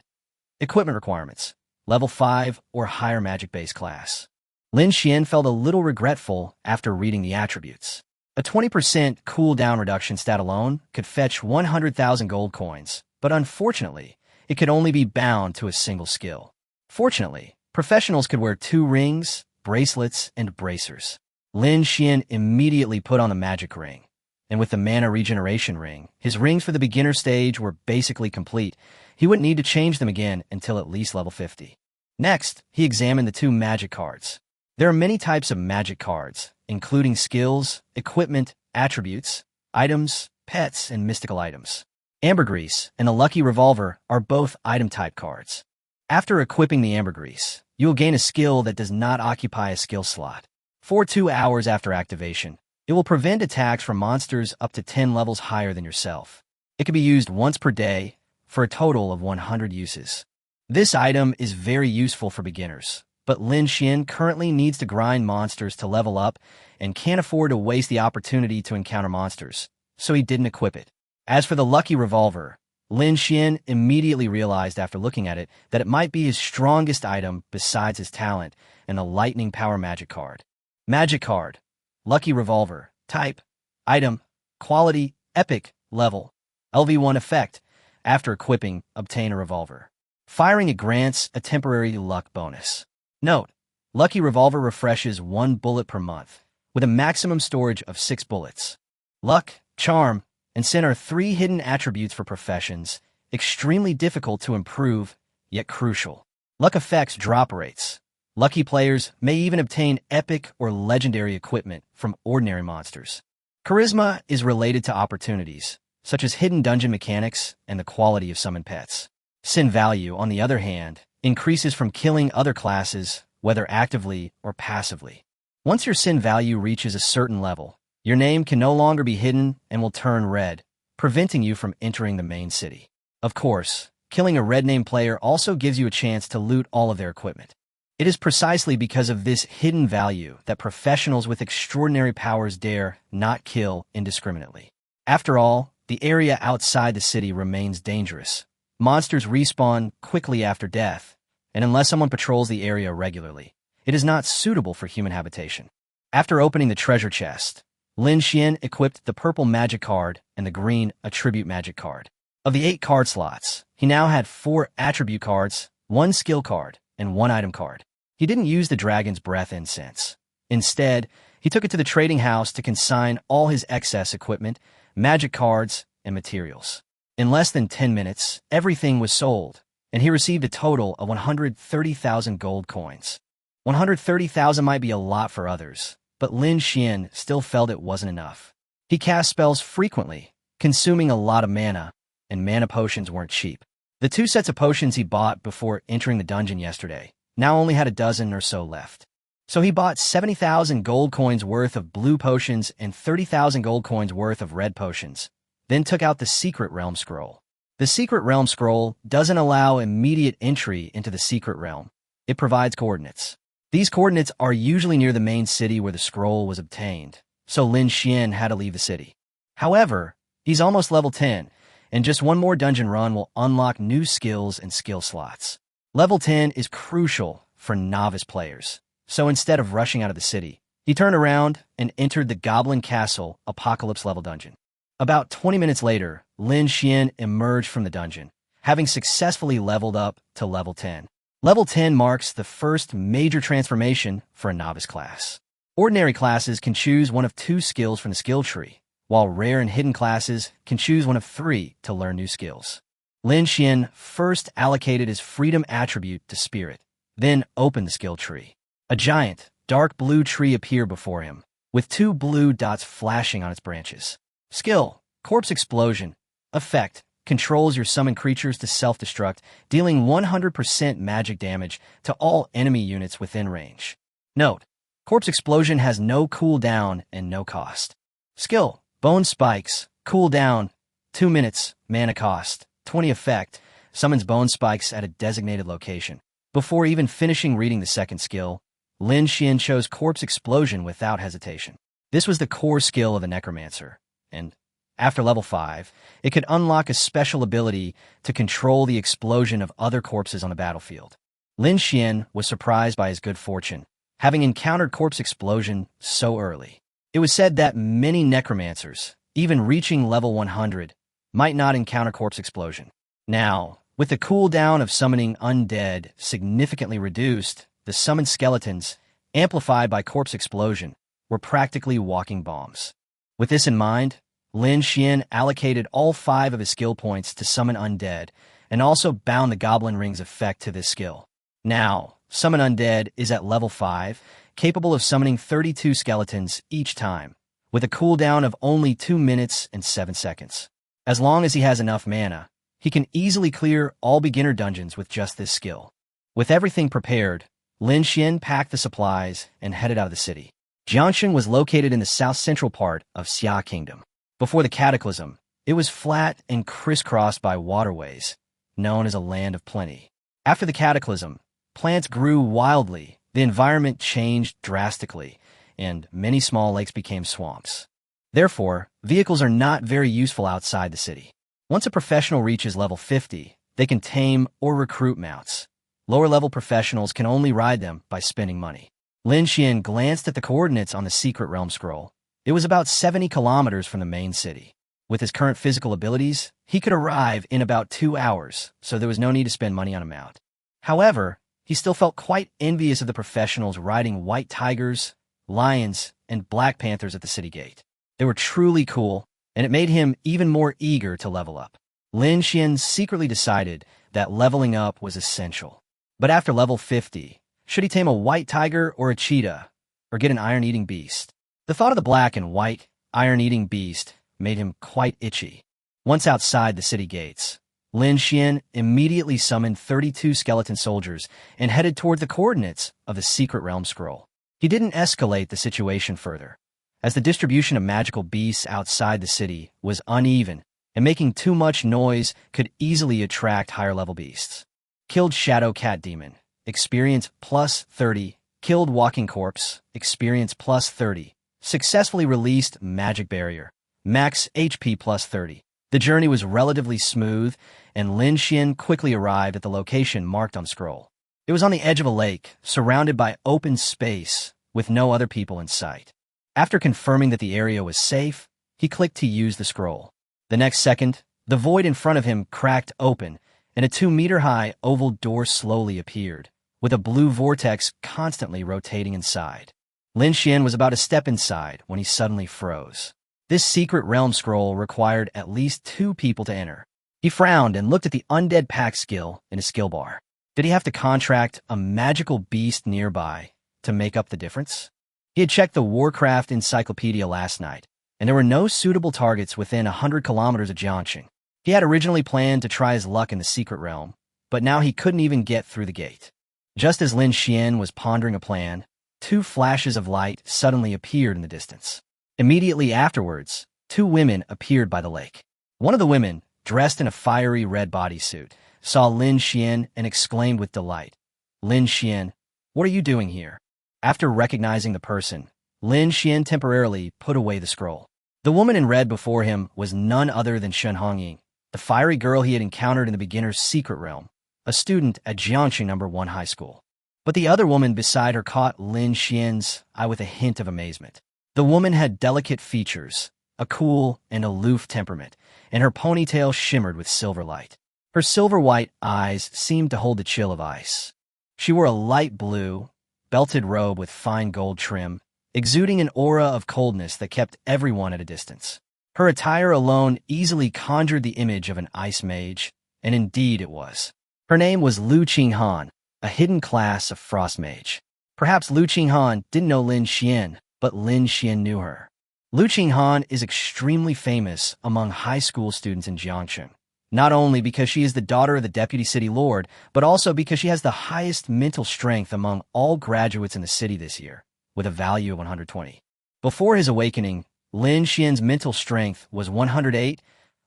[SPEAKER 1] Equipment requirements, level 5 or higher magic base class. Lin Xuan felt a little regretful after reading the attributes. A 20% cooldown reduction stat alone could fetch 100,000 gold coins, but unfortunately, it could only be bound to a single skill. Fortunately, professionals could wear 2 rings, bracelets, and bracers. Lin Xuan immediately put on the magic ring, and with the mana regeneration ring, his rings for the beginner stage were basically complete. He wouldn't need to change them again until at least level 50. Next, he examined the 2 magic cards. There are many types of magic cards, including skills, equipment, attributes, items, pets, and mystical items. Ambergris and the Lucky Revolver are both item-type cards. After equipping the Ambergris, you will gain a skill that does not occupy a skill slot. For 2 hours after activation, it will prevent attacks from monsters up to 10 levels higher than yourself. It can be used once per day for a total of 100 uses. This item is very useful for beginners, but Lin Xuan currently needs to grind monsters to level up and can't afford to waste the opportunity to encounter monsters, so he didn't equip it. As for the Lucky Revolver, Lin Xuan immediately realized after looking at it that it might be his strongest item besides his talent and the Lightning Power Magic Card. Magic Card, Lucky Revolver, Type, Item, Quality, Epic, Level, LV1 Effect. After equipping, obtain a revolver. Firing it grants a temporary luck bonus. Note, Lucky Revolver refreshes 1 bullet per month, with a maximum storage of 6 bullets. Luck, Charm, and Sin are 3 hidden attributes for professions, extremely difficult to improve, yet crucial. Luck affects drop rates. Lucky players may even obtain epic or legendary equipment from ordinary monsters. Charisma is related to opportunities, such as hidden dungeon mechanics and the quality of summoned pets. Sin value, on the other hand, increases from killing other classes, whether actively or passively. Once your sin value reaches a certain level, your name can no longer be hidden and will turn red, preventing you from entering the main city. Of course, killing a red name player also gives you a chance to loot all of their equipment. It is precisely because of this hidden value that professionals with extraordinary powers dare not kill indiscriminately. After all, the area outside the city remains dangerous. Monsters respawn quickly after death, and unless someone patrols the area regularly, it is not suitable for human habitation. After opening the treasure chest, Lin Xuan equipped the purple magic card and the green attribute magic card. Of the 8 card slots, he now had 4 attribute cards, 1 skill card, and 1 item card. He didn't use the Dragon's Breath incense. Instead, he took it to the trading house to consign all his excess equipment, magic cards, and materials. In less than 10 minutes, everything was sold, and he received a total of 130,000 gold coins. 130,000 might be a lot for others, but Lin Xuan still felt it wasn't enough. He cast spells frequently, consuming a lot of mana, and mana potions weren't cheap. The 2 sets of potions he bought before entering the dungeon yesterday now only had a dozen or so left. So he bought 70,000 gold coins worth of blue potions and 30,000 gold coins worth of red potions, then took out the Secret Realm Scroll. The Secret Realm Scroll doesn't allow immediate entry into the Secret Realm. It provides coordinates. These coordinates are usually near the main city where the scroll was obtained, so Lin Xuan had to leave the city. However, he's almost level 10, and just one more dungeon run will unlock new skills and skill slots. Level 10 is crucial for novice players, so instead of rushing out of the city, he turned around and entered the Goblin Castle Apocalypse level dungeon. About 20 minutes later, Lin Xuan emerged from the dungeon, having successfully leveled up to level 10. Level 10 marks the first major transformation for a novice class. Ordinary classes can choose one of 2 skills from the skill tree, while rare and hidden classes can choose one of 3 to learn new skills. Lin Xuan first allocated his freedom attribute to Spirit, then opened the skill tree. A giant, dark blue tree appeared before him, with 2 blue dots flashing on its branches. Skill: Corpse Explosion. Effect: controls your summoned creatures to self-destruct, dealing 100% magic damage to all enemy units within range. Note: Corpse Explosion has no cooldown and no cost. Skill: Bone Spikes. Cooldown: 2 minutes. Mana cost: 20. Effect: summons bone spikes at a designated location. Before even finishing reading the second skill, Lin Xuan chose Corpse Explosion without hesitation. This was the core skill of the Necromancer, and after level 5, it could unlock a special ability to control the explosion of other corpses on the battlefield. Lin Xuan was surprised by his good fortune, having encountered Corpse Explosion so early. It was said that many Necromancers, even reaching level 100, might not encounter Corpse Explosion. Now, with the cooldown of summoning undead significantly reduced, the summoned skeletons, amplified by Corpse Explosion, were practically walking bombs. With this in mind, Lin Xuan allocated all 5 of his skill points to summon undead, and also bound the Goblin Ring's effect to this skill. Now, Summon Undead is at level 5, capable of summoning 32 skeletons each time, with a cooldown of only 2 minutes and 7 seconds. As long as he has enough mana, he can easily clear all beginner dungeons with just this skill. With everything prepared, Lin Xuan packed the supplies and headed out of the city. Jiangsheng was located in the south-central part of Xia Kingdom. Before the Cataclysm, it was flat and crisscrossed by waterways, known as a land of plenty. After the Cataclysm, plants grew wildly, the environment changed drastically, and many small lakes became swamps. Therefore, vehicles are not very useful outside the city. Once a professional reaches level 50, they can tame or recruit mounts. Lower-level professionals can only ride them by spending money. Lin Xuan glanced at the coordinates on the Secret Realm Scroll. It was about 70 kilometers from the main city. With his current physical abilities, he could arrive in about 2 hours, so there was no need to spend money on a mount. However, he still felt quite envious of the professionals riding white tigers, lions, and black panthers at the city gate. They were truly cool, and it made him even more eager to level up. Lin Xuan secretly decided that leveling up was essential. But after level 50, should he tame a white tiger or a cheetah, or get an iron-eating beast? The thought of the black and white, iron-eating beast made him quite itchy. Once outside the city gates, Lin Xuan immediately summoned 32 skeleton soldiers and headed toward the coordinates of the Secret Realm Scroll. He didn't escalate the situation further, as the distribution of magical beasts outside the city was uneven, and making too much noise could easily attract higher-level beasts. Killed Shadow Cat Demon, experience plus 30. Killed Walking Corpse, experience plus 30. Successfully released Magic Barrier, max HP plus 30. The journey was relatively smooth, and Lin Xuan quickly arrived at the location marked on scroll. It was on the edge of a lake, surrounded by open space, with no other people in sight. After confirming that the area was safe, he clicked to use the scroll. The next second, the void in front of him cracked open, and a 2-meter-high oval door slowly appeared, with a blue vortex constantly rotating inside. Lin Xuan was about to step inside when he suddenly froze. This Secret Realm Scroll required at least 2 people to enter. He frowned and looked at the Undead Pack skill in his skill bar. Did he have to contract a magical beast nearby to make up the difference? He had checked the Warcraft Encyclopedia last night, and there were no suitable targets within 100 kilometers of Jiangsheng. He had originally planned to try his luck in the secret realm, but now he couldn't even get through the gate. Just as Lin Xuan was pondering a plan, two flashes of light suddenly appeared in the distance. Immediately afterwards, two women appeared by the lake. One of the women, dressed in a fiery red bodysuit, saw Lin Xuan and exclaimed with delight, "Lin Xuan, what are you doing here?" After recognizing the person, Lin Xuan temporarily put away the scroll. The woman in red before him was none other than Shen Hongying, the fiery girl he had encountered in the beginner's secret realm, a student at Jiangxi No. 1 High School. But the other woman beside her caught Lin Xuan's eye with a hint of amazement. The woman had delicate features, a cool and aloof temperament, and her ponytail shimmered with silver light. Her silver-white eyes seemed to hold the chill of ice. She wore a light blue, belted robe with fine gold trim, exuding an aura of coldness that kept everyone at a distance. Her attire alone easily conjured the image of an ice mage, and indeed it was. Her name was Lu Qinghan, a hidden class of frost mage. Perhaps Lu Qinghan didn't know Lin Xuan, but Lin Xuan knew her. Lu Qinghan is extremely famous among high school students in Jiangxi, not only because she is the daughter of the deputy city lord, but also because she has the highest mental strength among all graduates in the city this year, with a value of 120. Before his awakening, Lin Xuan's mental strength was 108,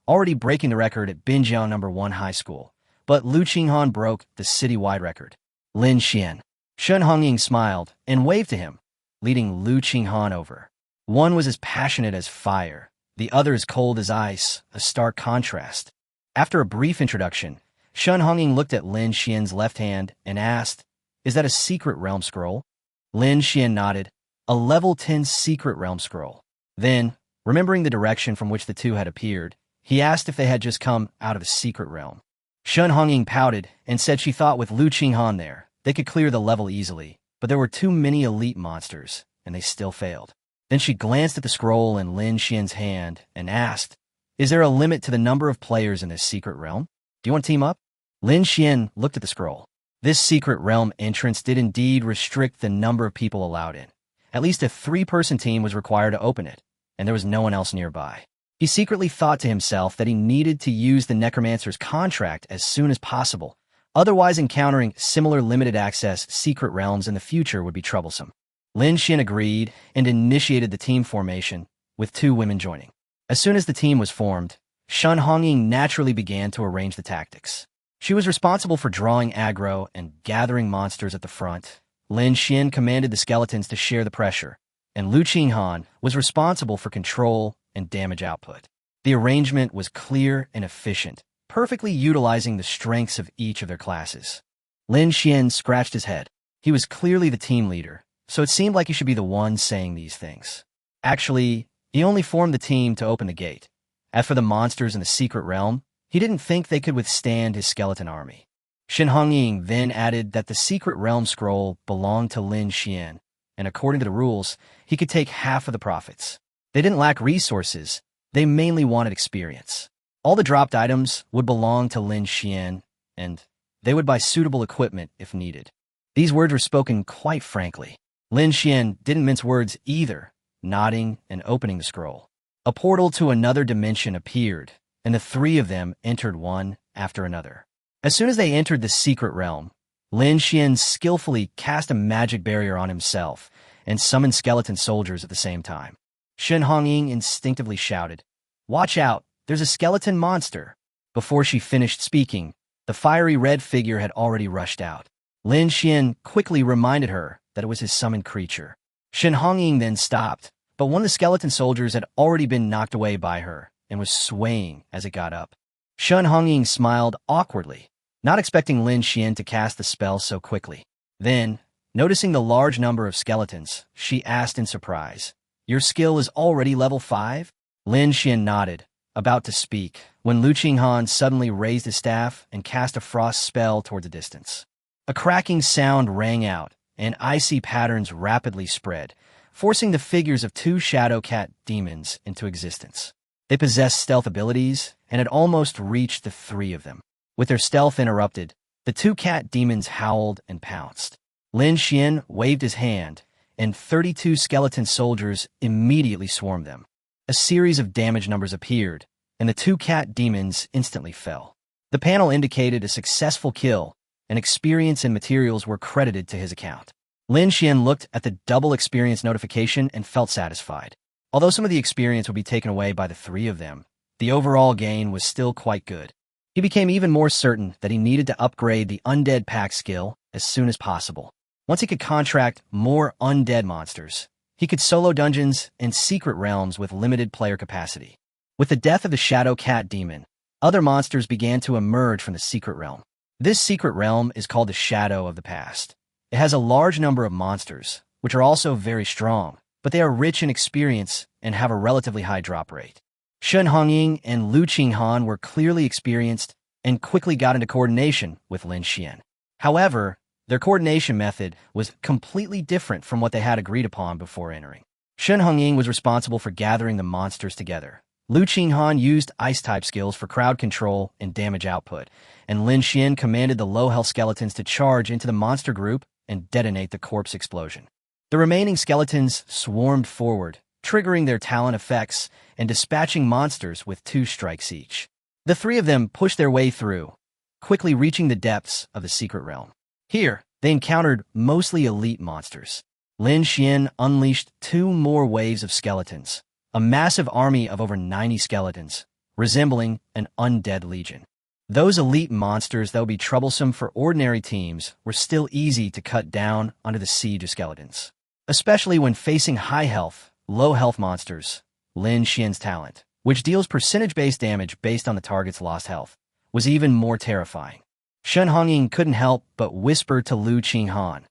[SPEAKER 1] already breaking the record at Binjiang No. 1 High School. But Lu Qinghan broke the city-wide record. Lin Xuan. Shen Hongying smiled and waved to him, leading Lu Qinghan over. One was as passionate as fire, the other as cold as ice, a stark contrast. After a brief introduction, Shen Hongying looked at Lin Xuan's left hand and asked, "Is that a secret realm scroll?" Lin Xuan nodded, "A level 10 secret realm scroll." Then, remembering the direction from which the two had appeared, he asked if they had just come out of the secret realm. Shen Hongying pouted and said she thought with Lu Qinghan there, they could clear the level easily, but there were too many elite monsters, and they still failed. Then she glanced at the scroll in Lin Xuan's hand and asked, "Is there a limit to the number of players in this secret realm? Do you want to team up?" Lin Xuan looked at the scroll. This secret realm entrance did indeed restrict the number of people allowed in. At least a 3-person team was required to open it, and there was no one else nearby. He secretly thought to himself that he needed to use the necromancer's contract as soon as possible, otherwise encountering similar limited access secret realms in the future would be troublesome. Lin Xuan agreed and initiated the team formation, with 2 women joining. As soon as the team was formed, Shen Hongying naturally began to arrange the tactics. She was responsible for drawing aggro and gathering monsters at the front. Lin Xuan commanded the skeletons to share the pressure, and Lu Qinghan was responsible for control and damage output. The arrangement was clear and efficient, perfectly utilizing the strengths of each of their classes. Lin Xuan scratched his head. He was clearly the team leader, so it seemed like he should be the one saying these things. Actually, he only formed the team to open the gate. As for the monsters in the secret realm, he didn't think they could withstand his skeleton army. Shen Hongying then added that the secret realm scroll belonged to Lin Xuan, and according to the rules, he could take half of the profits. They didn't lack resources, they mainly wanted experience. All the dropped items would belong to Lin Xuan, and they would buy suitable equipment if needed. These words were spoken quite frankly. Lin Xuan didn't mince words either, nodding and opening the scroll. A portal to another dimension appeared, and the 3 of them entered one after another. As soon as they entered the secret realm, Lin Xuan skillfully cast a magic barrier on himself and summoned skeleton soldiers at the same time. Shen Hongying instinctively shouted, "Watch out, there's a skeleton monster." Before she finished speaking, the fiery red figure had already rushed out. Lin Xuan quickly reminded her that it was his summoned creature. Shen Hongying then stopped, but one of the skeleton soldiers had already been knocked away by her and was swaying as it got up. Shen Hongying smiled awkwardly, not expecting Lin Xuan to cast the spell so quickly. Then, noticing the large number of skeletons, she asked in surprise, "Your skill is already level 5? Lin Xuan nodded, about to speak, when Lu Qinghan suddenly raised his staff and cast a frost spell toward the distance. A cracking sound rang out, and icy patterns rapidly spread, forcing the figures of 2 shadow cat demons into existence. They possessed stealth abilities and had almost reached the 3 of them. With their stealth interrupted, the 2 cat demons howled and pounced. Lin Xuan waved his hand, and 32 skeleton soldiers immediately swarmed them. A series of damage numbers appeared, and the two cat demons instantly fell. The panel indicated a successful kill, and experience and materials were credited to his account. Lin Xuan looked at the double experience notification and felt satisfied. Although some of the experience would be taken away by the three of them, the overall gain was still quite good. He became even more certain that he needed to upgrade the Undead Pack skill as soon as possible. Once he could contract more undead monsters, he could solo dungeons and secret realms with limited player capacity. With the death of the Shadow Cat Demon, other monsters began to emerge from the secret realm. This secret realm is called the Shadow of the Past. It has a large number of monsters, which are also very strong, but they are rich in experience and have a relatively high drop rate. Shen Hongying and Lu Qinghan were clearly experienced and quickly got into coordination with Lin Xuan. However, their coordination method was completely different from what they had agreed upon before entering. Shen Hongying was responsible for gathering the monsters together. Lu Qinghan used ice-type skills for crowd control and damage output, and Lin Xuan commanded the low-health skeletons to charge into the monster group and detonate the corpse explosion. The remaining skeletons swarmed forward, triggering their talent effects and dispatching monsters with 2 strikes each. The three of them pushed their way through, quickly reaching the depths of the secret realm. Here, they encountered mostly elite monsters. Lin Xuan unleashed 2 more waves of skeletons, a massive army of over 90 skeletons, resembling an undead legion. Those elite monsters that would be troublesome for ordinary teams were still easy to cut down under the siege of skeletons. Especially when facing high-health, low-health monsters, Lin Xuan's talent, which deals percentage-based damage based on the target's lost health, was even more terrifying. Shen Hongying couldn't help but whisper to Lu Qinghan,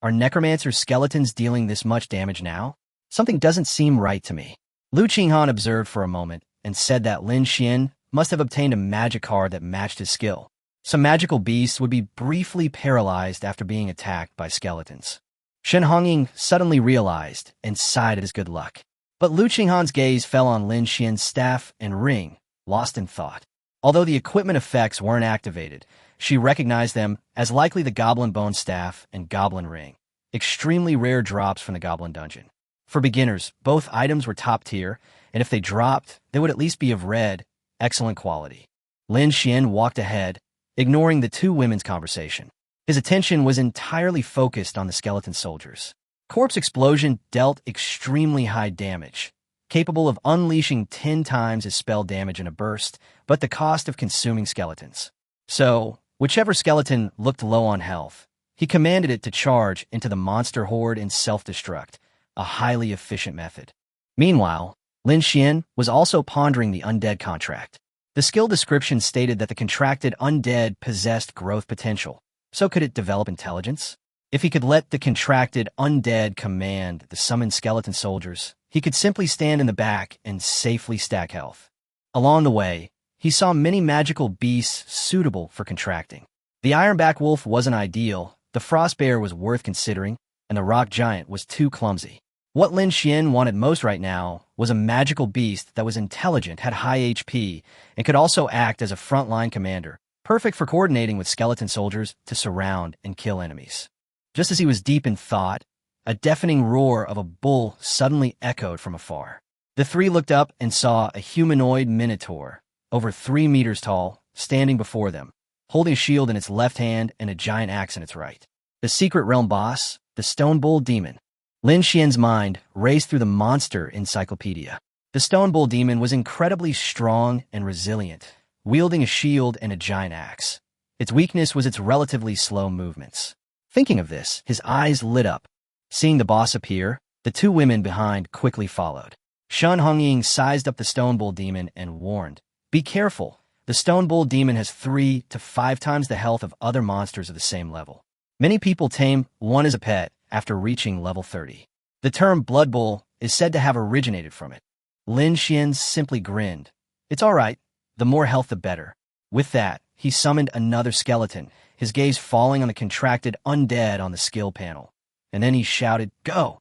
[SPEAKER 1] "Are necromancer's skeletons dealing this much damage now? Something doesn't seem right to me." Lu Qinghan observed for a moment and said that Lin Xuan must have obtained a magic card that matched his skill. Some magical beasts would be briefly paralyzed after being attacked by skeletons. Shen Hongying suddenly realized and sighed at his good luck. But Lu Qinghan's gaze fell on Lin Xuan's staff and ring, lost in thought. Although the equipment effects weren't activated, she recognized them as likely the Goblin Bone Staff and Goblin Ring, extremely rare drops from the Goblin Dungeon. For beginners, both items were top tier, and if they dropped, they would at least be of red, excellent quality. Lin Xuan walked ahead, ignoring the 2 women's conversation. His attention was entirely focused on the skeleton soldiers. Corpse Explosion dealt extremely high damage, capable of unleashing 10 times his spell damage in a burst, but the cost of consuming skeletons. So, whichever skeleton looked low on health, he commanded it to charge into the monster horde and self-destruct, a highly efficient method. Meanwhile, Lin Xuan was also pondering the undead contract. The skill description stated that the contracted undead possessed growth potential, so could it develop intelligence? If he could let the contracted undead command the summoned skeleton soldiers, he could simply stand in the back and safely stack health. Along the way, he saw many magical beasts suitable for contracting. The Ironback Wolf wasn't ideal, the Frost Bear was worth considering, and the Rock Giant was too clumsy. What Lin Xuan wanted most right now was a magical beast that was intelligent, had high HP, and could also act as a frontline commander, perfect for coordinating with skeleton soldiers to surround and kill enemies. Just as he was deep in thought, a deafening roar of a bull suddenly echoed from afar. The 3 looked up and saw a humanoid minotaur, over 3 meters tall, standing before them, holding a shield in its left hand and a giant axe in its right. The secret realm boss, the Stone Bull Demon. Lin Xuan's mind raced through the monster encyclopedia. The Stone Bull Demon was incredibly strong and resilient, wielding a shield and a giant axe. Its weakness was its relatively slow movements. Thinking of this, his eyes lit up. Seeing the boss appear, the 2 women behind quickly followed. Shen Hongying sized up the Stone Bull Demon and warned, "Be careful. The Stone Bull Demon has 3 to 5 times the health of other monsters of the same level. Many people tame one as a pet after reaching level 30. The term Blood Bull is said to have originated from it." Lin Xuan simply grinned. "It's all right. The more health, the better." With that, he summoned another skeleton, his gaze falling on the contracted undead on the skill panel. And then he shouted, "Go!"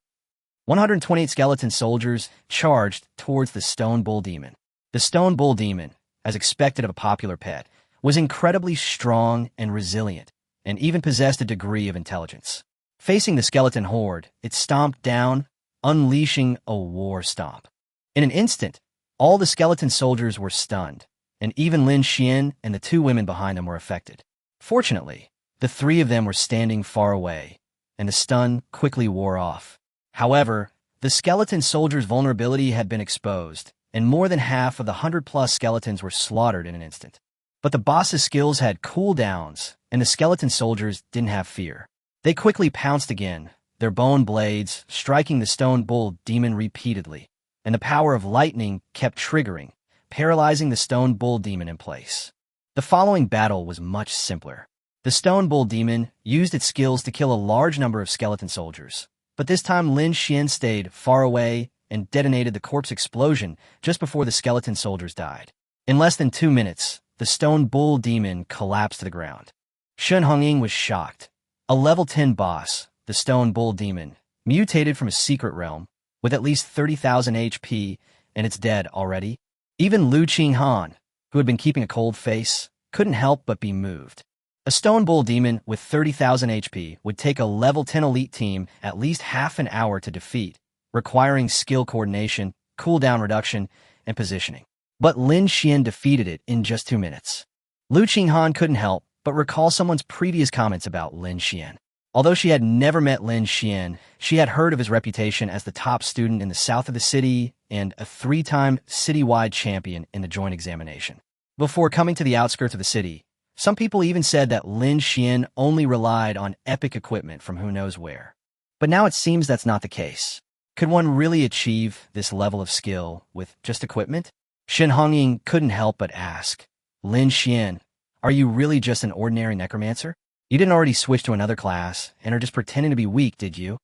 [SPEAKER 1] 128 skeleton soldiers charged towards the Stone Bull Demon. The Stone Bull Demon, as expected of a popular pet, was incredibly strong and resilient, and even possessed a degree of intelligence. Facing the skeleton horde, it stomped down, unleashing a war stomp. In an instant, All the skeleton soldiers were stunned, and even Lin Xuan and the two women behind them were affected. Fortunately, the three of them were standing far away, and the stun quickly wore off. However, the skeleton soldiers' vulnerability had been exposed, and more than half of the 100-plus skeletons were slaughtered in an instant. But the boss's skills had cooldowns, and the skeleton soldiers didn't have fear. They quickly pounced again, their bone blades striking the stone bull demon repeatedly, and the power of lightning kept triggering, paralyzing the stone bull demon in place. The following battle was much simpler. The stone bull demon used its skills to kill a large number of skeleton soldiers, but this time Lin Xuan stayed far away and detonated the corpse explosion just before the skeleton soldiers died. In less than 2 minutes, the stone bull demon collapsed to the ground. Shen Hongying was shocked. A level 10 boss, the stone bull demon, mutated from a secret realm, with at least 30,000 HP, and it's dead already. Even Lu Qinghan, who had been keeping a cold face, couldn't help but be moved. A stone bull demon with 30,000 HP would take a level 10 elite team at least half an hour to defeat, requiring skill coordination, cooldown reduction, and positioning. But Lin Xuan defeated it in just 2 minutes. Lu Qinghan couldn't help but recall someone's previous comments about Lin Xuan. Although she had never met Lin Xuan, she had heard of his reputation as the top student in the south of the city and a 3-time citywide champion in the joint examination. Before coming to the outskirts of the city, some people even said that Lin Xuan only relied on epic equipment from who knows where. But now it seems that's not the case. Could one really achieve this level of skill with just equipment? Shen Hongying couldn't help but ask, Lin Xuan, are you really just an ordinary necromancer? You didn't already switch to another class and are just pretending to be weak, did you?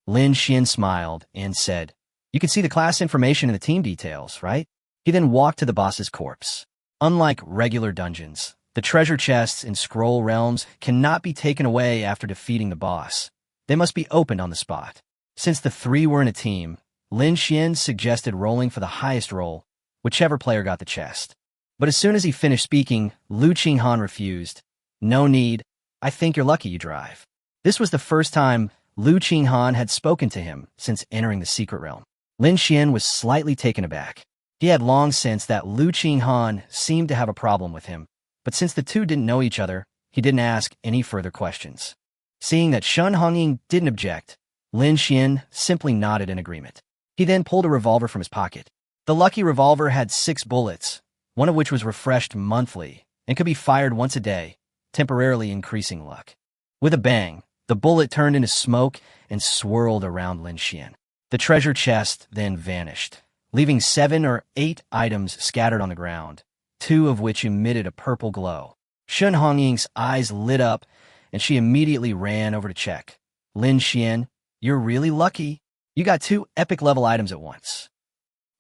[SPEAKER 1] Lin Xuan smiled and said, you can see the class information in the team details, right? He then walked to the boss's corpse. Unlike regular dungeons, the treasure chests in scroll realms cannot be taken away after defeating the boss. They must be opened on the spot. Since the three were in a team, Lin Xuan suggested rolling for the highest roll, whichever player got the chest. But as soon as he finished speaking, Lu Qinghan refused. No need. I think you're lucky you drive. This was the first time Lu Qinghan had spoken to him since entering the secret realm. Lin Xuan was slightly taken aback. He had long sensed that Lu Qinghan seemed to have a problem with him, but since the two didn't know each other, he didn't ask any further questions. Seeing that Shen Hongying didn't object, Lin Xuan simply nodded in agreement. He then pulled a revolver from his pocket. The lucky revolver had 6 bullets, one of which was refreshed monthly and could be fired once a day, temporarily increasing luck. With a bang, the bullet turned into smoke and swirled around Lin Xuan. The treasure chest then vanished, leaving 7 or 8 items scattered on the ground, 2 of which emitted a purple glow. Shen Hongying's eyes lit up, and she immediately ran over to check. Lin Xuan, you're really lucky. You got 2 epic-level items at once.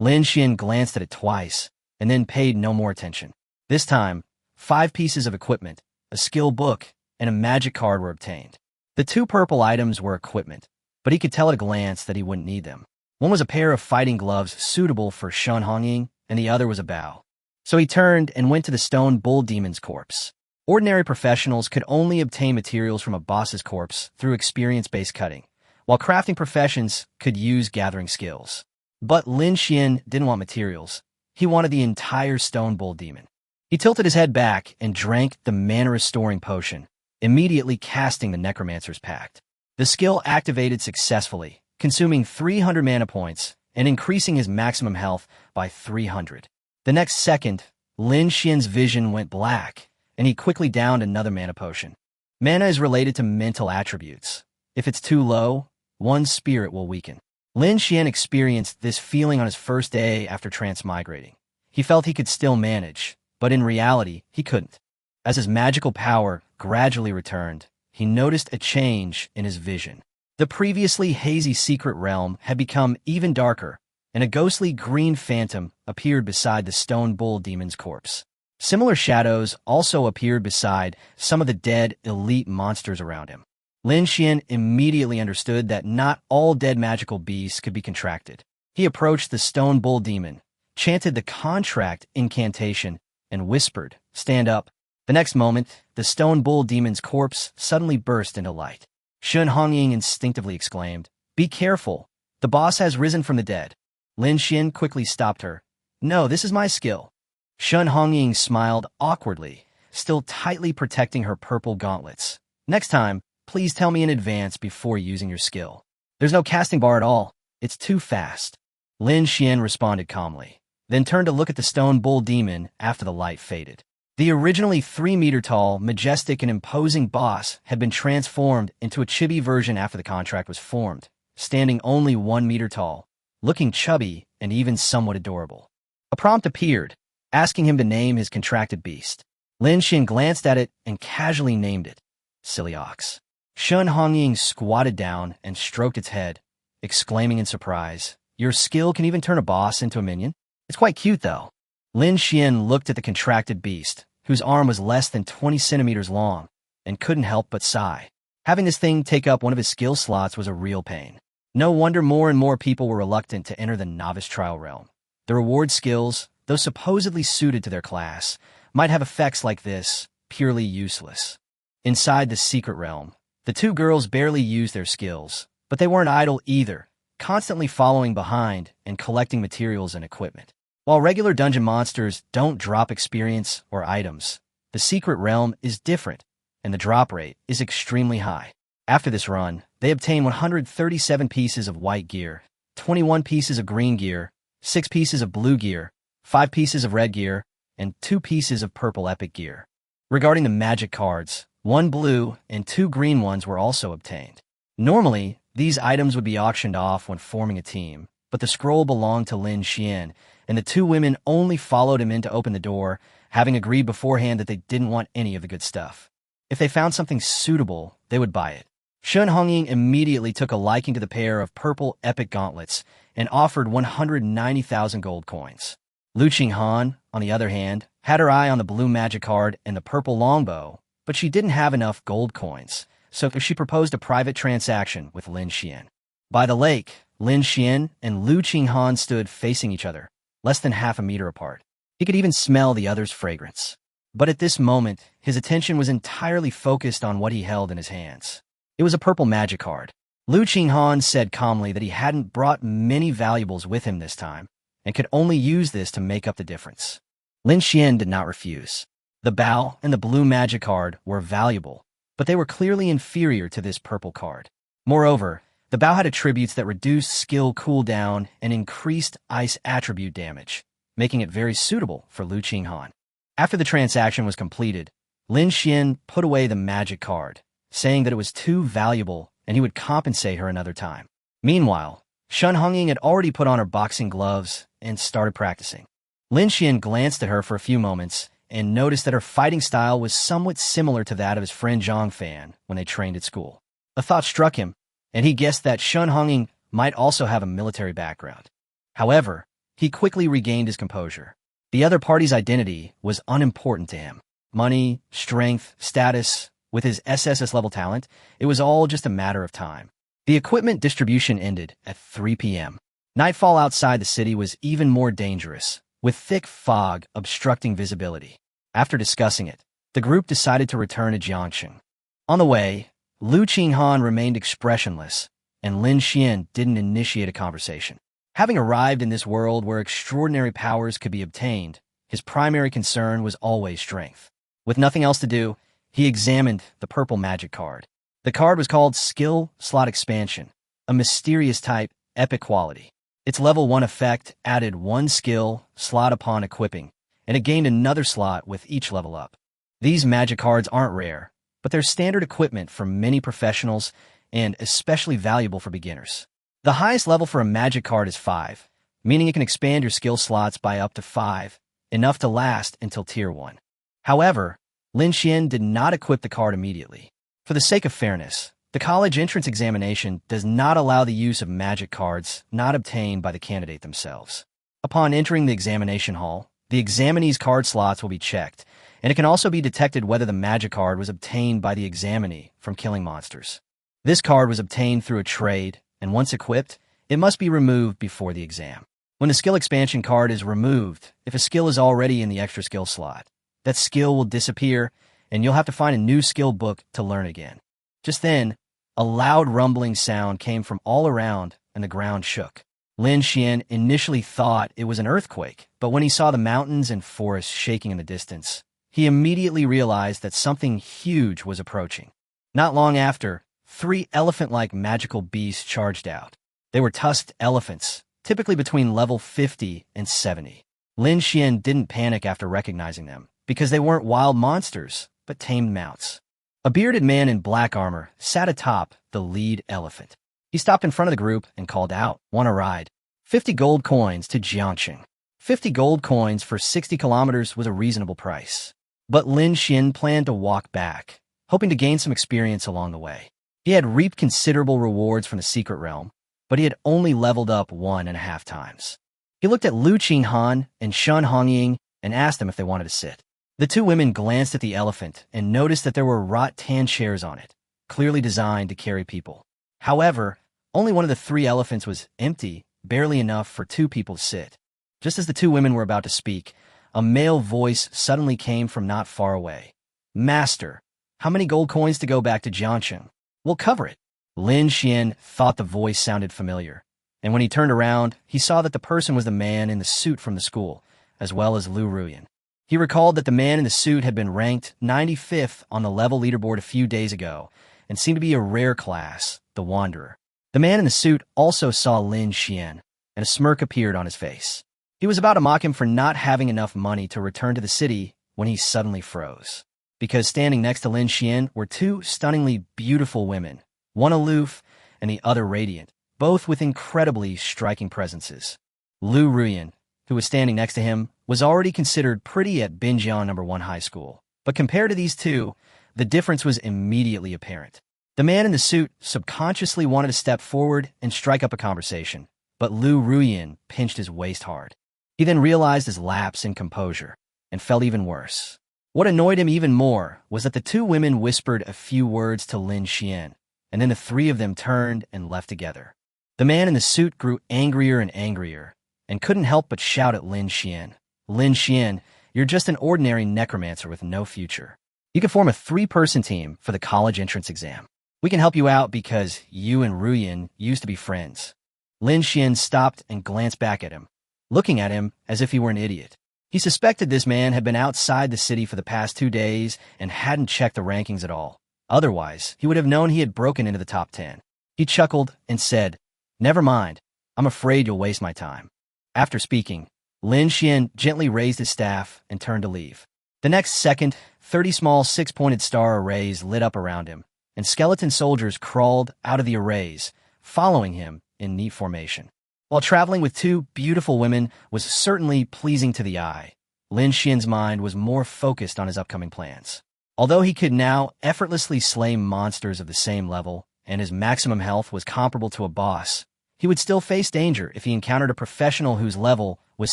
[SPEAKER 1] Lin Xuan glanced at it twice, and then paid no more attention. This time, 5 pieces of equipment, a skill book, and a magic card were obtained. The 2 purple items were equipment, but he could tell at a glance that he wouldn't need them. One was a pair of fighting gloves suitable for Shen Hongying, and the other was a bow. So he turned and went to the stone bull demon's corpse. Ordinary professionals could only obtain materials from a boss's corpse through experience-based cutting, while crafting professions could use gathering skills. But Lin Xuan didn't want materials. He wanted the entire stone bull demon. He tilted his head back and drank the mana-restoring potion, immediately casting the necromancer's pact. The skill activated successfully, consuming 300 mana points and increasing his maximum health by 300. The next second, Lin Xuan's vision went black, and he quickly downed another mana potion. Mana is related to mental attributes. If it's too low, one's spirit will weaken. Lin Xuan experienced this feeling on his first day after transmigrating. He felt he could still manage, but in reality, he couldn't. As his magical power gradually returned, he noticed a change in his vision. The previously hazy secret realm had become even darker, and a ghostly green phantom appeared beside the stone bull demon's corpse. Similar shadows also appeared beside some of the dead elite monsters around him. Lin Xuan immediately understood that not all dead magical beasts could be contracted. He approached the stone bull demon, chanted the contract incantation, and whispered, "Stand up." The next moment, the stone bull demon's corpse suddenly burst into light. Shen Hongying instinctively exclaimed, "Be careful! The boss has risen from the dead." Lin Xuan quickly stopped her. No, this is my skill. Shun Hongying smiled awkwardly, still tightly protecting her purple gauntlets. Next time, please tell me in advance before using your skill. There's no casting bar at all. It's too fast. Lin Xuan responded calmly, then turned to look at the stone bull demon after the light faded. The originally 3-meter-tall, majestic, and imposing boss had been transformed into a chibi version after the contract was formed, standing only 1 meter tall, looking chubby and even somewhat adorable. A prompt appeared, asking him to name his contracted beast. Lin Xuan glanced at it and casually named it, Silly Ox. Shun Hongying squatted down and stroked its head, exclaiming in surprise, "Your skill can even turn a boss into a minion? It's quite cute, though." Lin Xuan looked at the contracted beast, whose arm was less than 20 centimeters long, and couldn't help but sigh. Having this thing take up one of his skill slots was a real pain. No wonder more and more people were reluctant to enter the novice trial realm. The reward skills, though supposedly suited to their class, might have effects like this, purely useless. Inside the secret realm, the two girls barely used their skills, but they weren't idle either, constantly following behind and collecting materials and equipment. While regular dungeon monsters don't drop experience or items, the secret realm is different, and the drop rate is extremely high. After this run, they obtain 137 pieces of white gear, 21 pieces of green gear, 6 pieces of blue gear, 5 pieces of red gear, and 2 pieces of purple epic gear. Regarding the magic cards, 1 blue and 2 green ones were also obtained. Normally, these items would be auctioned off when forming a team, but the scroll belonged to Lin Xuan, and the two women only followed him in to open the door, having agreed beforehand that they didn't want any of the good stuff. If they found something suitable, they would buy it. Shun Hongying immediately took a liking to the pair of purple epic gauntlets and offered 190,000 gold coins. Lu Qinghan, on the other hand, had her eye on the blue magic card and the purple longbow, but she didn't have enough gold coins, so she proposed a private transaction with Lin Xuan. By the lake, Lin Xuan and Lu Qinghan stood facing each other, less than half a meter apart. He could even smell the other's fragrance. But at this moment, his attention was entirely focused on what he held in his hands. It was a purple magic card. Lu Qinghan said calmly that he hadn't brought many valuables with him this time, and could only use this to make up the difference. Lin Xuan did not refuse. The bow and the blue magic card were valuable, but they were clearly inferior to this purple card. Moreover, the bow had attributes that reduced skill cooldown and increased ice attribute damage, making it very suitable for Lu Qinghan. After the transaction was completed, Lin Xuan put away the magic card, saying that it was too valuable and he would compensate her another time. Meanwhile, Shun Hongying had already put on her boxing gloves and started practicing. Lin Xuan glanced at her for a few moments and noticed that her fighting style was somewhat similar to that of his friend Zhang Fan when they trained at school. A thought struck him, and he guessed that Shun Hongying might also have a military background. However, he quickly regained his composure. The other party's identity was unimportant to him. Money, strength, status, with his SSS-level talent, it was all just a matter of time. The equipment distribution ended at 3 p.m. Nightfall outside the city was even more dangerous, with thick fog obstructing visibility. After discussing it, the group decided to return to Jiangsheng. On the way, Lu Qinghan remained expressionless, and Lin Xuan didn't initiate a conversation. Having arrived in this world where extraordinary powers could be obtained, his primary concern was always strength. With nothing else to do, he examined the purple magic card. The card was called Skill Slot Expansion, a mysterious type, epic quality. Its level 1 effect added 1 skill slot upon equipping, and it gained another slot with each level up. These magic cards aren't rare, but they're standard equipment for many professionals and especially valuable for beginners. The highest level for a magic card is 5, meaning it can expand your skill slots by up to 5, enough to last until Tier 1. However, Lin Xuan did not equip the card immediately. For the sake of fairness, the college entrance examination does not allow the use of magic cards not obtained by the candidate themselves. Upon entering the examination hall, the examinee's card slots will be checked, and it can also be detected whether the magic card was obtained by the examinee from killing monsters. This card was obtained through a trade, and once equipped, it must be removed before the exam. When the skill expansion card is removed, if a skill is already in the extra skill slot, that skill will disappear, and you'll have to find a new skill book to learn again. Just then, a loud rumbling sound came from all around, and the ground shook. Lin Xuan initially thought it was an earthquake, but when he saw the mountains and forests shaking in the distance, he immediately realized that something huge was approaching. Not long after, 3 elephant-like magical beasts charged out. They were tusked elephants, typically between level 50 and 70. Lin Xuan didn't panic after recognizing them, because they weren't wild monsters, but tamed mounts. A bearded man in black armor sat atop the lead elephant. He stopped in front of the group and called out, "Want a ride?" 50 gold coins to Jiangxing. 50 gold coins for 60 kilometers was a reasonable price. But Lin Xuan planned to walk back, hoping to gain some experience along the way. He had reaped considerable rewards from the secret realm, but he had only leveled up 1.5 times. He looked at Lu Qinghan and Shun Hongying and asked them if they wanted to sit. The 2 women glanced at the elephant and noticed that there were wrought tan chairs on it, clearly designed to carry people. However, only one of the 3 elephants was empty, barely enough for 2 people to sit. Just as the 2 women were about to speak, a male voice suddenly came from not far away. "Master, how many gold coins to go back to Jiangxing? We'll cover it." Lin Xuan thought the voice sounded familiar, and when he turned around, he saw that the person was the man in the suit from the school, as well as Lu Ruyan. He recalled that the man in the suit had been ranked 95th on the level leaderboard a few days ago, and seemed to be a rare class, the Wanderer. The man in the suit also saw Lin Xuan, and a smirk appeared on his face. He was about to mock him for not having enough money to return to the city when he suddenly froze. Because standing next to Lin Xuan were 2 stunningly beautiful women, one aloof and the other radiant, both with incredibly striking presences. Lu Ruyan, who was standing next to him, was already considered pretty at Binjiang No. 1 high school. But compared to these 2, the difference was immediately apparent. The man in the suit subconsciously wanted to step forward and strike up a conversation, but Lu Ruyan pinched his waist hard. He then realized his lapse in composure and felt even worse. What annoyed him even more was that the 2 women whispered a few words to Lin Xuan, and then the 3 of them turned and left together. The man in the suit grew angrier and angrier, and couldn't help but shout at Lin Xuan. "Lin Xuan, you're just an ordinary necromancer with no future. You can form a 3-person team for the college entrance exam. We can help you out because you and Ruyan used to be friends." Lin Xuan stopped and glanced back at him, looking at him as if he were an idiot. He suspected this man had been outside the city for the past 2 days and hadn't checked the rankings at all. Otherwise, he would have known he had broken into the top 10. He chuckled and said, "Never mind. I'm afraid you'll waste my time." After speaking, Lin Xuan gently raised his staff and turned to leave. The next second, 30 small 6-pointed star arrays lit up around him, and skeleton soldiers crawled out of the arrays, following him in neat formation. While traveling with 2 beautiful women was certainly pleasing to the eye, Lin Xuan's mind was more focused on his upcoming plans. Although he could now effortlessly slay monsters of the same level, and his maximum health was comparable to a boss, he would still face danger if he encountered a professional whose level was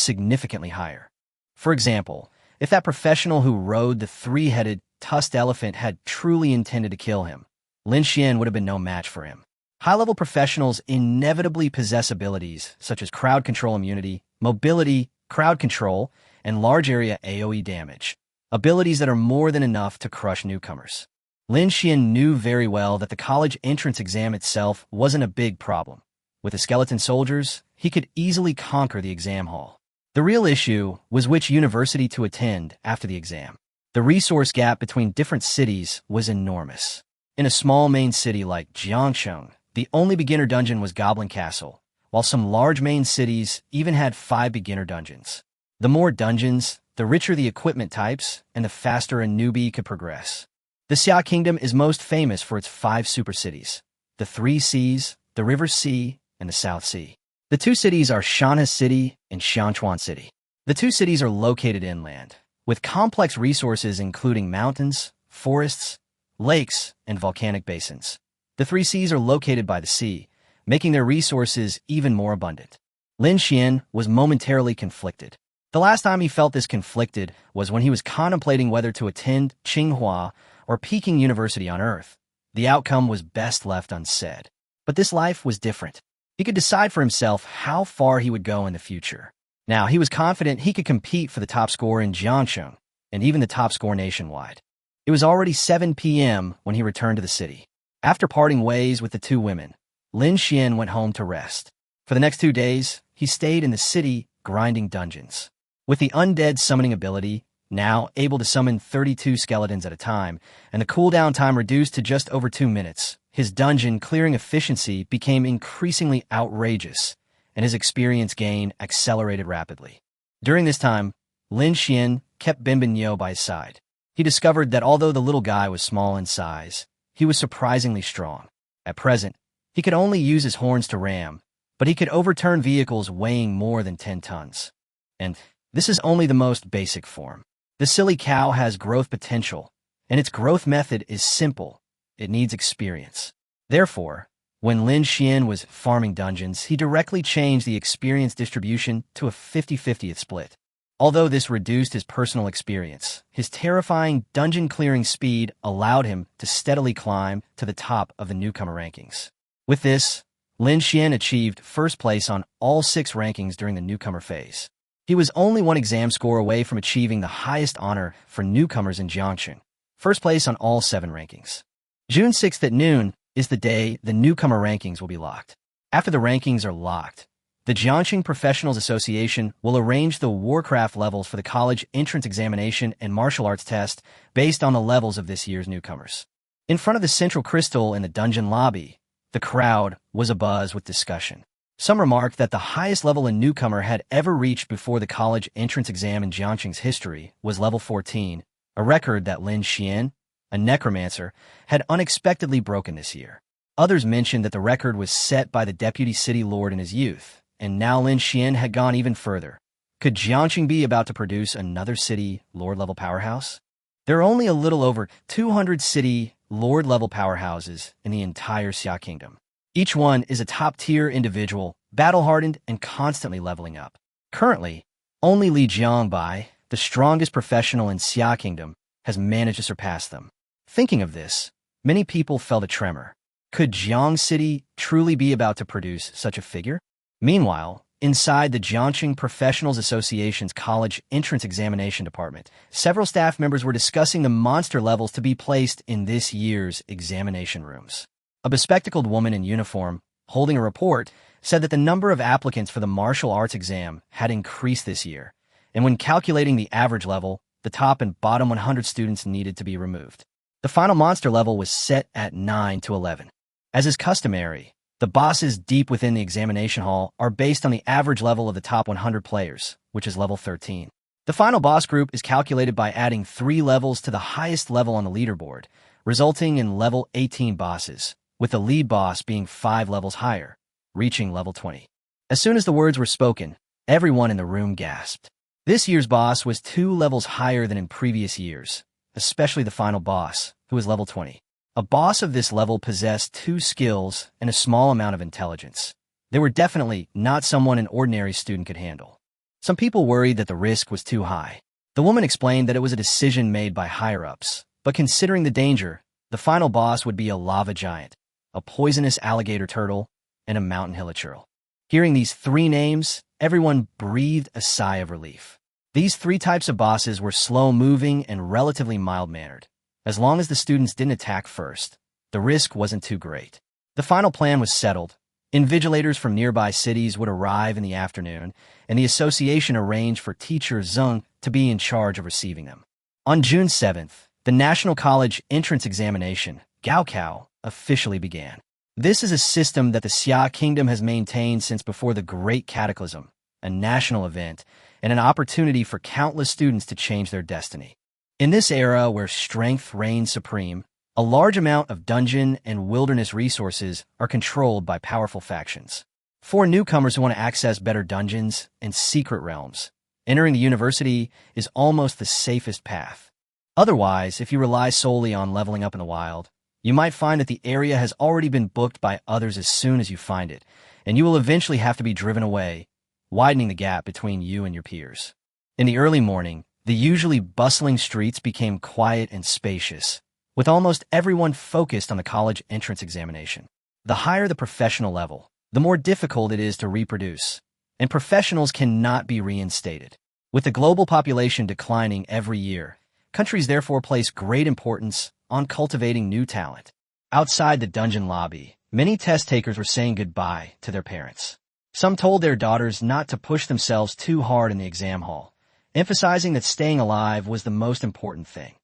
[SPEAKER 1] significantly higher. For example, if that professional who rode the 3-headed, tusked elephant had truly intended to kill him, Lin Xuan would have been no match for him. High-level professionals inevitably possess abilities such as crowd control immunity, mobility, crowd control, and large-area AoE damage, abilities that are more than enough to crush newcomers. Lin Xuan knew very well that the college entrance exam itself wasn't a big problem. With the skeleton soldiers, he could easily conquer the exam hall. The real issue was which university to attend after the exam. The resource gap between different cities was enormous. In a small main city like Jiangxing, the only beginner dungeon was Goblin Castle, while some large main cities even had 5 beginner dungeons. The more dungeons, the richer the equipment types, and the faster a newbie could progress. The Xia Kingdom is most famous for its 5 super cities, the 3 Seas, the River Sea, and the South Sea. The 2 cities are Shanhe City and Shanchuan City. The 2 cities are located inland, with complex resources including mountains, forests, lakes, and volcanic basins. The 3 Seas are located by the sea, making their resources even more abundant. Lin Xuan was momentarily conflicted. The last time he felt this conflicted was when he was contemplating whether to attend Tsinghua or Peking University on Earth. The outcome was best left unsaid. But this life was different. He could decide for himself how far he would go in the future. Now, he was confident he could compete for the top score in Jiangxing, and even the top score nationwide. It was already 7 p.m. when he returned to the city. After parting ways with the 2 women, Lin Xuan went home to rest. For the next 2 days, he stayed in the city grinding dungeons. With the undead summoning ability, now able to summon 32 skeletons at a time, and the cooldown time reduced to just over 2 minutes, his dungeon clearing efficiency became increasingly outrageous, and his experience gain accelerated rapidly. During this time, Lin Xuan kept Binbin by his side. He discovered that although the little guy was small in size, he was surprisingly strong. At present, he could only use his horns to ram, but he could overturn vehicles weighing more than 10 tons. And this is only the most basic form. The silly cow has growth potential, and its growth method is simple. It needs experience. Therefore, when Lin Xuan was farming dungeons, he directly changed the experience distribution to a 50-50th split. Although this reduced his personal experience, his terrifying dungeon-clearing speed allowed him to steadily climb to the top of the newcomer rankings. With this, Lin Xuan achieved first place on all 6 rankings during the newcomer phase. He was only 1 exam score away from achieving the highest honor for newcomers in Jiangxing, first place on all 7 rankings. June 6th at noon is the day the newcomer rankings will be locked. After the rankings are locked, the Jiangxing Professionals Association will arrange the Warcraft levels for the college entrance examination and martial arts test based on the levels of this year's newcomers. In front of the central crystal in the dungeon lobby, the crowd was abuzz with discussion. Some remarked that the highest level a newcomer had ever reached before the college entrance exam in Jiangxing's history was level 14, a record that Lin Xuan, a necromancer, had unexpectedly broken this year. Others mentioned that the record was set by the deputy city lord in his youth, and now Lin Xuan had gone even further. Could Jiangxing be about to produce another city lord-level powerhouse? There are only a little over 200 city lord-level powerhouses in the entire Xia Kingdom. Each one is a top-tier individual, battle-hardened and constantly leveling up. Currently, only Li Jiangbai, the strongest professional in Xia Kingdom, has managed to surpass them. Thinking of this, many people felt a tremor. Could Jiang City truly be about to produce such a figure? Meanwhile, inside the Jiangxing Professionals Association's college entrance examination department, several staff members were discussing the monster levels to be placed in this year's examination rooms. A bespectacled woman in uniform, holding a report, said that the number of applicants for the martial arts exam had increased this year, and when calculating the average level, the top and bottom 100 students needed to be removed. The final monster level was set at 9 to 11. As is customary, the bosses deep within the examination hall are based on the average level of the top 100 players, which is level 13. The final boss group is calculated by adding 3 levels to the highest level on the leaderboard, resulting in level 18 bosses, with the lead boss being 5 levels higher, reaching level 20. As soon as the words were spoken, everyone in the room gasped. This year's boss was 2 levels higher than in previous years, especially the final boss, who was level 20. A boss of this level possessed 2 skills and a small amount of intelligence. They were definitely not someone an ordinary student could handle. Some people worried that the risk was too high. The woman explained that it was a decision made by higher-ups, but considering the danger, the final boss would be a lava giant, a poisonous alligator turtle, and a mountain hilichurl. Hearing these 3 names, everyone breathed a sigh of relief. These 3 types of bosses were slow-moving and relatively mild-mannered. As long as the students didn't attack first, the risk wasn't too great. The final plan was settled. Invigilators from nearby cities would arrive in the afternoon, and the association arranged for teacher Zeng to be in charge of receiving them. On June 7th, the National College entrance examination, Gaokao, officially began. This is a system that the Xia Kingdom has maintained since before the Great Cataclysm, a national event, and an opportunity for countless students to change their destiny. In this era where strength reigns supreme, a large amount of dungeon and wilderness resources are controlled by powerful factions. For newcomers who want to access better dungeons and secret realms, entering the university is almost the safest path. Otherwise, if you rely solely on leveling up in the wild, you might find that the area has already been booked by others as soon as you find it, and you will eventually have to be driven away, widening the gap between you and your peers. In the early morning, the usually bustling streets became quiet and spacious, with almost everyone focused on the college entrance examination. The higher the professional level, the more difficult it is to reproduce, and professionals cannot be reinstated. With the global population declining every year, countries therefore place great importance on cultivating new talent. Outside the dungeon lobby, many test takers were saying goodbye to their parents. Some told their daughters not to push themselves too hard in the exam hall, emphasizing that staying alive was the most important thing.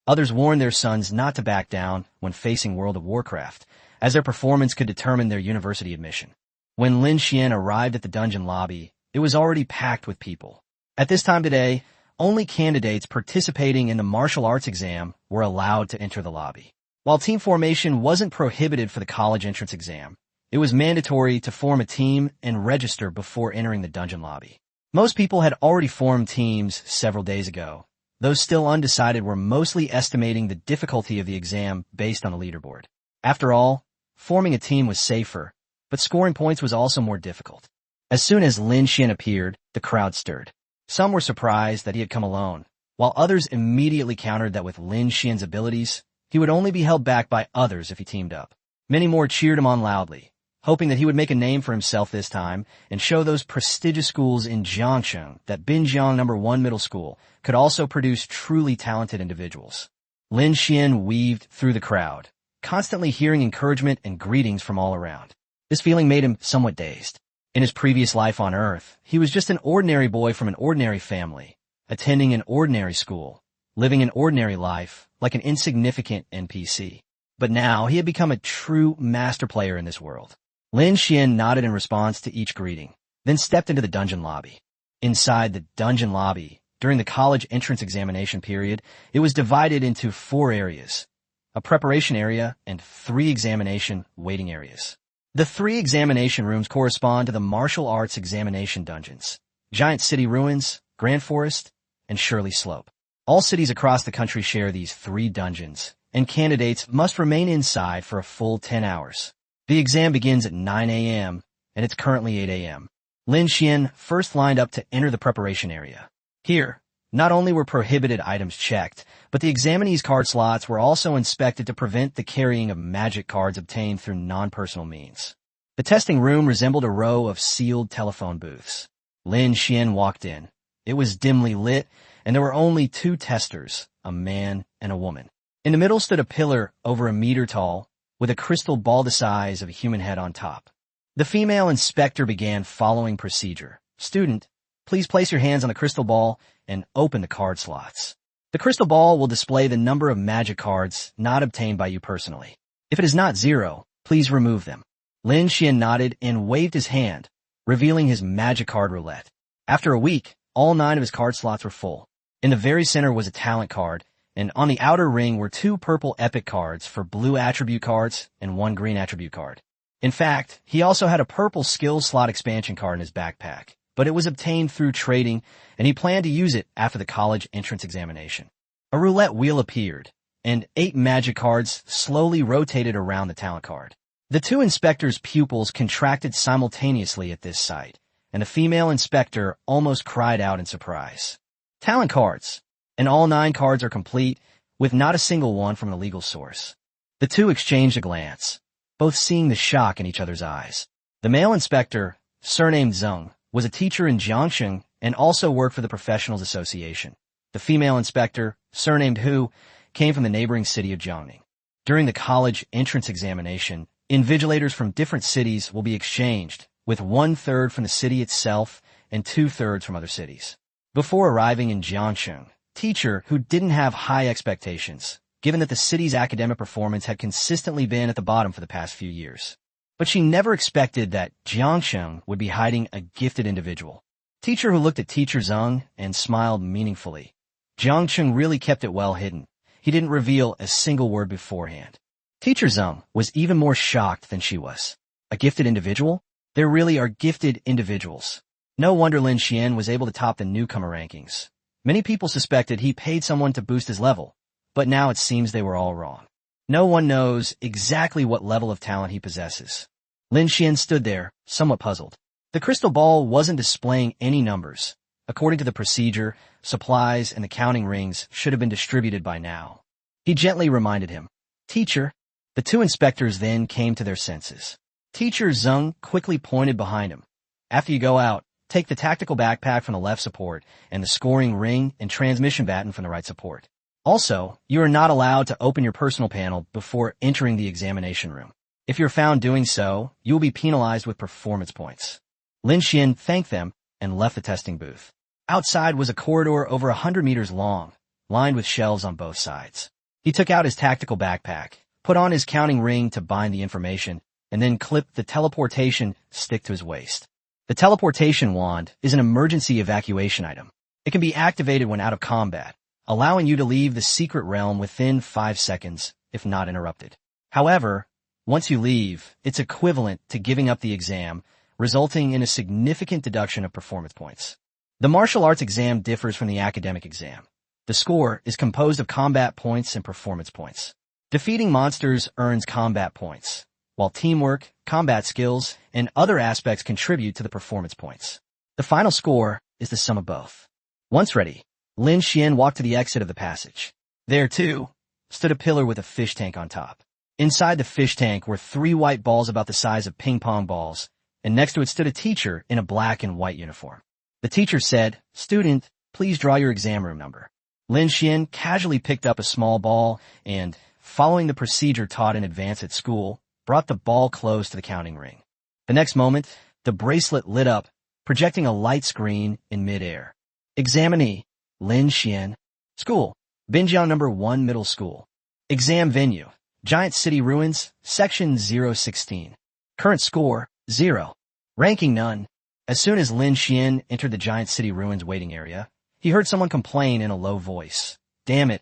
[SPEAKER 1] Others warned their sons not to back down when facing World of Warcraft, as their performance could determine their university admission. When Lin Xuan arrived at the dungeon lobby, it was already packed with people. At this time today, only candidates participating in the martial arts exam were allowed to enter the lobby. While team formation wasn't prohibited for the college entrance exam, it was mandatory to form a team and register before entering the dungeon lobby. Most people had already formed teams several days ago. Those still undecided were mostly estimating the difficulty of the exam based on the leaderboard. After all, forming a team was safer, but scoring points was also more difficult. As soon as Lin Xuan appeared, the crowd stirred. Some were surprised that he had come alone, while others immediately countered that with Lin Xuan's abilities, he would only be held back by others if he teamed up. Many more cheered him on loudly, hoping that he would make a name for himself this time and show those prestigious schools in Jiangsheng that Binjiang No. 1 Middle School could also produce truly talented individuals. Lin Xuan weaved through the crowd, constantly hearing encouragement and greetings from all around. This feeling made him somewhat dazed. In his previous life on Earth, he was just an ordinary boy from an ordinary family, attending an ordinary school, living an ordinary life like an insignificant NPC. But now he had become a true master player in this world. Lin Xuan nodded in response to each greeting, then stepped into the dungeon lobby. Inside the dungeon lobby, during the college entrance examination period, it was divided into 4 areas, a preparation area and 3 examination waiting areas. The 3 examination rooms correspond to the martial arts examination dungeons: Giant City Ruins, Grand Forest, and Shirley Slope. All cities across the country share these 3 dungeons, and candidates must remain inside for a full 10 hours. The exam begins at 9 a.m., and it's currently 8 a.m. Lin Xuan first lined up to enter the preparation area. Here, not only were prohibited items checked, but the examinees' card slots were also inspected to prevent the carrying of magic cards obtained through non-personal means. The testing room resembled a row of sealed telephone booths. Lin Xuan walked in. It was dimly lit, and there were only 2 testers, a man and a woman. In the middle stood a pillar over a meter tall, with a crystal ball the size of a human head on top. The female inspector began following procedure. Student, please place your hands on the crystal ball and open the card slots. The crystal ball will display the number of magic cards not obtained by you personally. If it is not 0, please remove them. Lin Xuan nodded and waved his hand, revealing his magic card roulette. After a week, all 9 of his card slots were full. In the very center was a talent card, and on the outer ring were 2 purple epic cards for blue attribute cards and 1 green attribute card. In fact, he also had a purple skills slot expansion card in his backpack, but it was obtained through trading, and he planned to use it after the college entrance examination. A roulette wheel appeared, and 8 magic cards slowly rotated around the talent card. The 2 inspectors' pupils contracted simultaneously at this sight, and the female inspector almost cried out in surprise. Talent cards! And all 9 cards are complete, with not a single one from a legal source. The 2 exchanged a glance, both seeing the shock in each other's eyes. The male inspector, surnamed Zeng, was a teacher in Jiangsheng and also worked for the Professionals Association. The female inspector, surnamed Hu, came from the neighboring city of Jiangning. During the college entrance examination, invigilators from different cities will be exchanged, with 1/3 from the city itself and 2/3 from other cities. Before arriving in Jiangsheng, teacher who didn't have high expectations, given that the city's academic performance had consistently been at the bottom for the past few years. But she never expected that Jiangsheng would be hiding a gifted individual. Teacher who looked at Teacher Zeng and smiled meaningfully. Jiangsheng really kept it well hidden. He didn't reveal a single word beforehand. Teacher Zeng was even more shocked than she was. A gifted individual? There really are gifted individuals. No wonder Lin Xuan was able to top the newcomer rankings. Many people suspected he paid someone to boost his level, but now it seems they were all wrong. No one knows exactly what level of talent he possesses. Lin Xuan stood there, somewhat puzzled. The crystal ball wasn't displaying any numbers. According to the procedure, supplies and the counting rings should have been distributed by now. He gently reminded him. Teacher. The 2 inspectors then came to their senses. Teacher Zeng quickly pointed behind him. After you go out, take the tactical backpack from the left support and the scoring ring and transmission baton from the right support. Also, you are not allowed to open your personal panel before entering the examination room. If you're found doing so, you will be penalized with performance points. Lin Xuan thanked them and left the testing booth. Outside was a corridor over 100 meters long, lined with shelves on both sides. He took out his tactical backpack, put on his counting ring to bind the information, and then clipped the teleportation stick to his waist. The teleportation wand is an emergency evacuation item. It can be activated when out of combat, allowing you to leave the secret realm within 5 seconds if not interrupted. However, once you leave, it's equivalent to giving up the exam, resulting in a significant deduction of performance points. The martial arts exam differs from the academic exam. The score is composed of combat points and performance points. Defeating monsters earns combat points, while teamwork, combat skills, and other aspects contribute to the performance points. The final score is the sum of both. Once ready, Lin Xuan walked to the exit of the passage. There, too, stood a pillar with a fish tank on top. Inside the fish tank were 3 white balls about the size of ping-pong balls, and next to it stood a teacher in a black and white uniform. The teacher said, "Student, please draw your exam room number." Lin Xuan casually picked up a small ball and, following the procedure taught in advance at school, brought the ball close to the counting ring. The next moment, the bracelet lit up, projecting a light screen in midair. Examinee, Lin Xuan. School, Binjiang No. 1 Middle School. Exam venue, Giant City Ruins, Section 016. Current score, 0. Ranking none. As soon as Lin Xuan entered the Giant City Ruins waiting area, he heard someone complain in a low voice. "Damn it,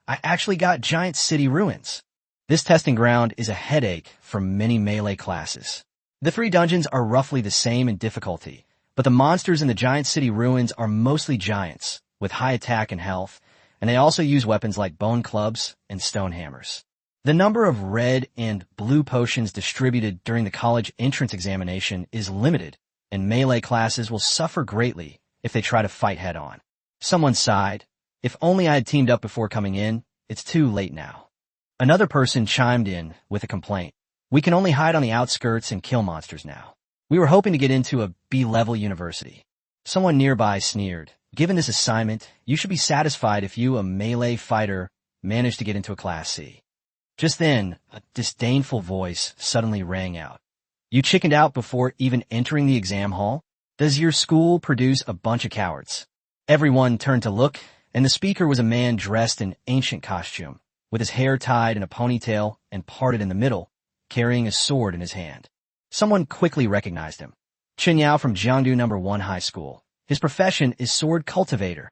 [SPEAKER 1] I actually got Giant City Ruins." This testing ground is a headache for many melee classes. The 3 dungeons are roughly the same in difficulty, but the monsters in the Giant City Ruins are mostly giants, with high attack and health, and they also use weapons like bone clubs and stone hammers. The number of red and blue potions distributed during the college entrance examination is limited, and melee classes will suffer greatly if they try to fight head-on. Someone sighed, "If only I had teamed up before coming in, it's too late now." Another person chimed in with a complaint. "We can only hide on the outskirts and kill monsters now. We were hoping to get into a B-level university." Someone nearby sneered, "Given this assignment, you should be satisfied if you, a melee fighter, manage to get into a Class C." Just then, a disdainful voice suddenly rang out. "You chickened out before even entering the exam hall? Does your school produce a bunch of cowards?" Everyone turned to look, and the speaker was a man dressed in ancient costume, with his hair tied in a ponytail and parted in the middle, carrying a sword in his hand. Someone quickly recognized him. Chen Yao from Jiangdu No. 1 High School. His profession is sword cultivator.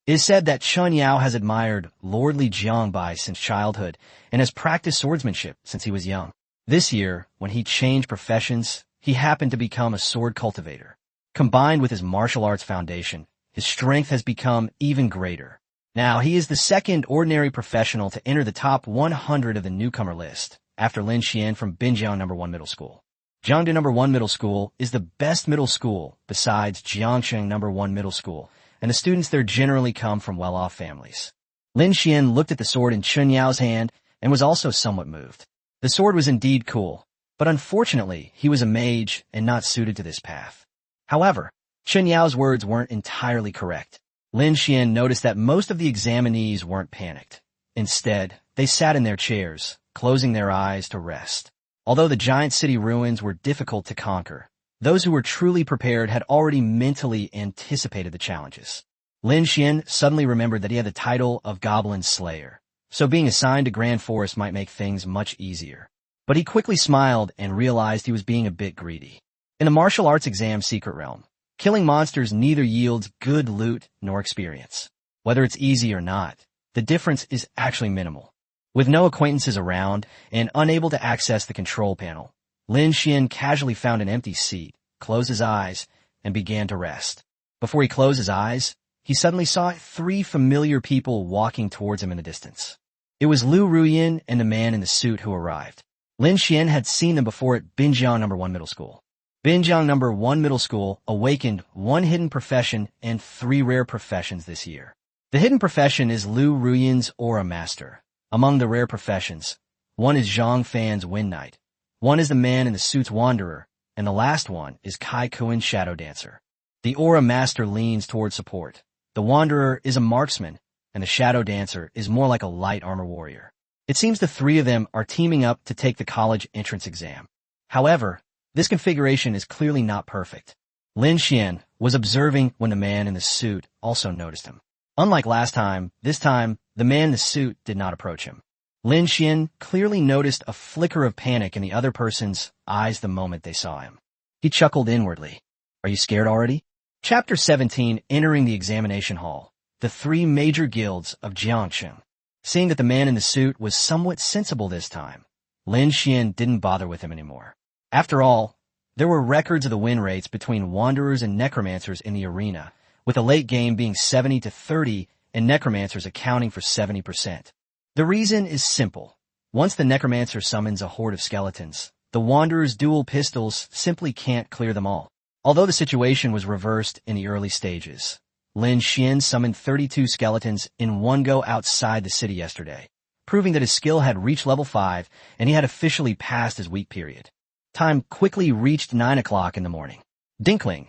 [SPEAKER 1] It is said that Chen Yao has admired lordly Jiangbai since childhood and has practiced swordsmanship since he was young. This year, when he changed professions, he happened to become a sword cultivator. Combined with his martial arts foundation, his strength has become even greater. Now, he is the second ordinary professional to enter the top 100 of the newcomer list, after Lin Xuan from Binjiang No. 1 Middle School. Jiangdu No. 1 Middle School is the best middle school besides Jiangsheng No. 1 Middle School, and the students there generally come from well-off families. Lin Xuan looked at the sword in Chen Yao's hand and was also somewhat moved. The sword was indeed cool, but unfortunately, he was a mage and not suited to this path. However, Chen Yao's words weren't entirely correct. Lin Xuan noticed that most of the examinees weren't panicked. Instead, they sat in their chairs, closing their eyes to rest. Although the Giant City Ruins were difficult to conquer, those who were truly prepared had already mentally anticipated the challenges. Lin Xuan suddenly remembered that he had the title of Goblin Slayer, so being assigned to Grand Forest might make things much easier. But he quickly smiled and realized he was being a bit greedy. In the martial arts exam secret realm, killing monsters neither yields good loot nor experience. Whether it's easy or not, the difference is actually minimal. With no acquaintances around and unable to access the control panel, Lin Xuan casually found an empty seat, closed his eyes, and began to rest. Before he closed his eyes, he suddenly saw 3 familiar people walking towards him in the distance. It was Lu Ruyin and the man in the suit who arrived. Lin Xuan had seen them before at Binjiang No. 1 Middle School. Binjiang No. 1 Middle School awakened 1 hidden profession and 3 rare professions this year. The hidden profession is Lu Ruyin's Aura Master. Among the rare professions, one is Zhang Fan's Wind Knight, one is the man in the suit's Wanderer, and the last one is Kai Kuin's Shadow Dancer. The Aura Master leans toward support. The Wanderer is a marksman, and the Shadow Dancer is more like a light armor warrior. It seems the 3 of them are teaming up to take the college entrance exam. However, this configuration is clearly not perfect. Lin Xuan was observing when the man in the suit also noticed him. Unlike last time, this time, the man in the suit did not approach him. Lin Xuan clearly noticed a flicker of panic in the other person's eyes the moment they saw him. He chuckled inwardly. Are you scared already? Chapter 17, Entering the Examination Hall. The three major guilds of Jiangsheng. Seeing that the man in the suit was somewhat sensible this time, Lin Xuan didn't bother with him anymore. After all, there were records of the win rates between wanderers and necromancers in the arena, with the late game being 70-30 and necromancers accounting for 70%. The reason is simple. Once the necromancer summons a horde of skeletons, the wanderer's dual pistols simply can't clear them all. Although the situation was reversed in the early stages, Lin Xuan summoned 32 skeletons in one go outside the city yesterday, proving that his skill had reached level 5 and he had officially passed his weak period. Time quickly reached 9 o'clock in the morning. Dinkling.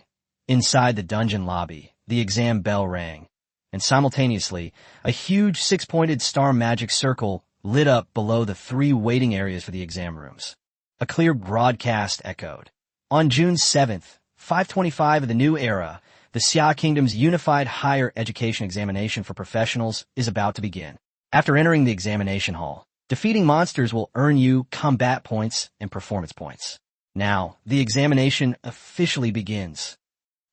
[SPEAKER 1] Inside the dungeon lobby, the exam bell rang, and simultaneously, a huge 6-pointed star magic circle lit up below the 3 waiting areas for the exam rooms. A clear broadcast echoed. On June 7th, 525 of the new era, the Xia Kingdom's unified higher education examination for professionals is about to begin. After entering the examination hall, defeating monsters will earn you combat points and performance points. Now, the examination officially begins.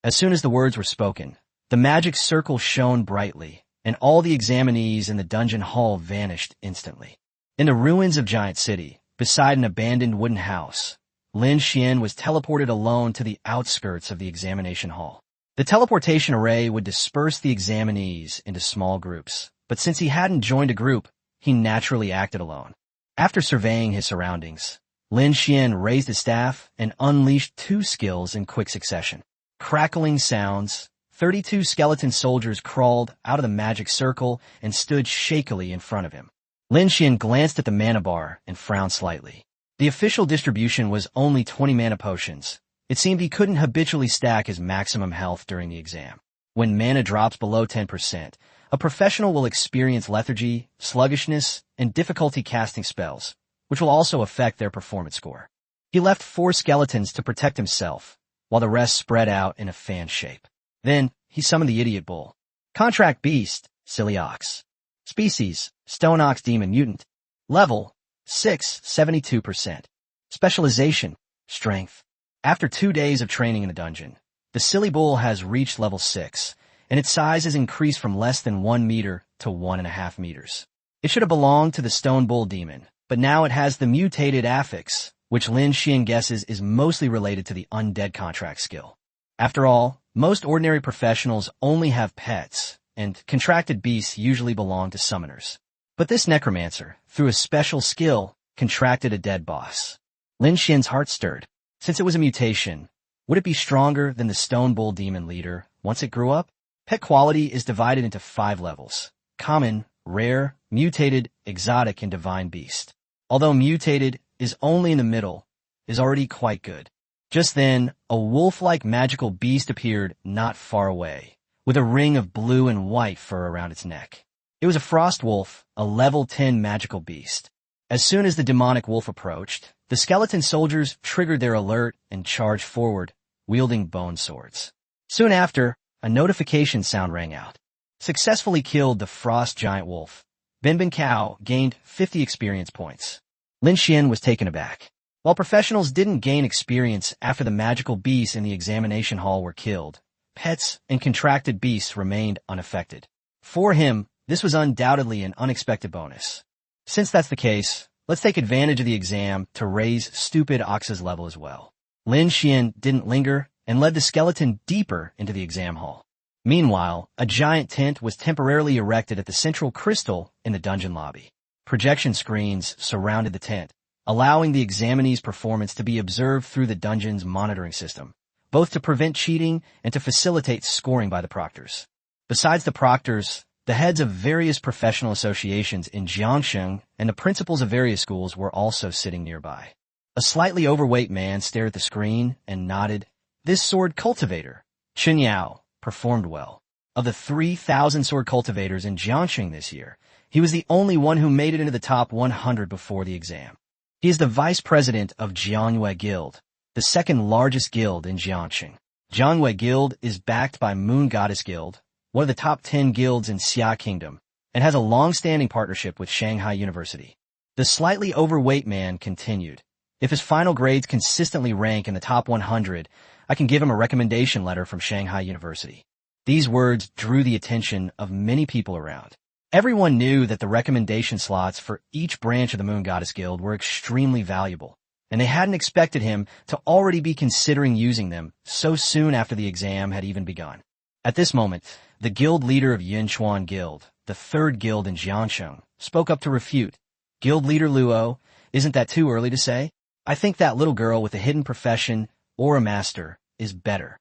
[SPEAKER 1] As soon as the words were spoken, the magic circle shone brightly, and all the examinees in the dungeon hall vanished instantly. In the ruins of Giant City, beside an abandoned wooden house, Lin Xuan was teleported alone to the outskirts of the examination hall. The teleportation array would disperse the examinees into small groups, but since he hadn't joined a group, he naturally acted alone. After surveying his surroundings, Lin Xuan raised his staff and unleashed 2 skills in quick succession. Crackling sounds. 32 skeleton soldiers crawled out of the magic circle and stood shakily in front of him. Lin Xuan glanced at the mana bar and frowned slightly. The official distribution was only 20 mana potions. It seemed he couldn't habitually stack his maximum health during the exam. When mana drops below 10%, a professional will experience lethargy, sluggishness, and difficulty casting spells, which will also affect their performance score. He left 4 skeletons to protect himself, while the rest spread out in a fan shape. Then, he summoned the Idiot Bull. Contract Beast, Silly Ox. Species, Stone Ox Demon Mutant. Level, 6, 72%. Specialization, Strength. After 2 days of training in the dungeon, the Silly Bull has reached level 6, and its size has increased from less than 1 meter to 1.5 meters. It should have belonged to the Stone Bull Demon, but now it has the mutated affix, which Lin Xuan guesses is mostly related to the Undead Contract skill. After all, most ordinary professionals only have pets, and contracted beasts usually belong to summoners. But this necromancer, through a special skill, contracted a dead boss. Lin Xuan's heart stirred. Since it was a mutation, would it be stronger than the Stone Bull Demon leader once it grew up? Pet quality is divided into 5 levels: common, rare, mutated, exotic, and divine beast. Although mutated is only in the middle, is already quite good. Just then, a wolf-like magical beast appeared not far away, with a ring of blue and white fur around its neck. It was a frost wolf, a level 10 magical beast. As soon as the demonic wolf approached, the skeleton soldiers triggered their alert and charged forward, wielding bone swords. Soon after, a notification sound rang out. Successfully killed the frost giant wolf. Bin Cow gained 50 experience points. Lin Xuan was taken aback. While professionals didn't gain experience after the magical beasts in the examination hall were killed, pets and contracted beasts remained unaffected. For him, this was undoubtedly an unexpected bonus. Since that's the case, let's take advantage of the exam to raise Stupid Ox's level as well. Lin Xuan didn't linger and led the skeleton deeper into the exam hall. Meanwhile, a giant tent was temporarily erected at the central crystal in the dungeon lobby. Projection screens surrounded the tent, allowing the examinee's performance to be observed through the dungeon's monitoring system, both to prevent cheating and to facilitate scoring by the proctors. Besides the proctors, the heads of various professional associations in Jiangsheng and the principals of various schools were also sitting nearby. A slightly overweight man stared at the screen and nodded. This sword cultivator, Chen Yao, performed well. Of the 3,000 sword cultivators in Jiangsheng this year, he was the only one who made it into the top 100 before the exam. He is the vice president of Jiangyue Guild, the second largest guild in Jiangsheng. Jiangwei Guild is backed by Moon Goddess Guild, one of the top 10 guilds in Xia Kingdom, and has a long-standing partnership with Shanghai University. The slightly overweight man continued. If his final grades consistently rank in the top 100, I can give him a recommendation letter from Shanghai University. These words drew the attention of many people around. Everyone knew that the recommendation slots for each branch of the Moon Goddess Guild were extremely valuable, and they hadn't expected him to already be considering using them so soon after the exam had even begun. At this moment, the guild leader of Lin Xuan Guild, the third guild in Jiangsheng, spoke up to refute. Guild leader Luo, isn't that too early to say? I think that little girl with a hidden profession or a master is better.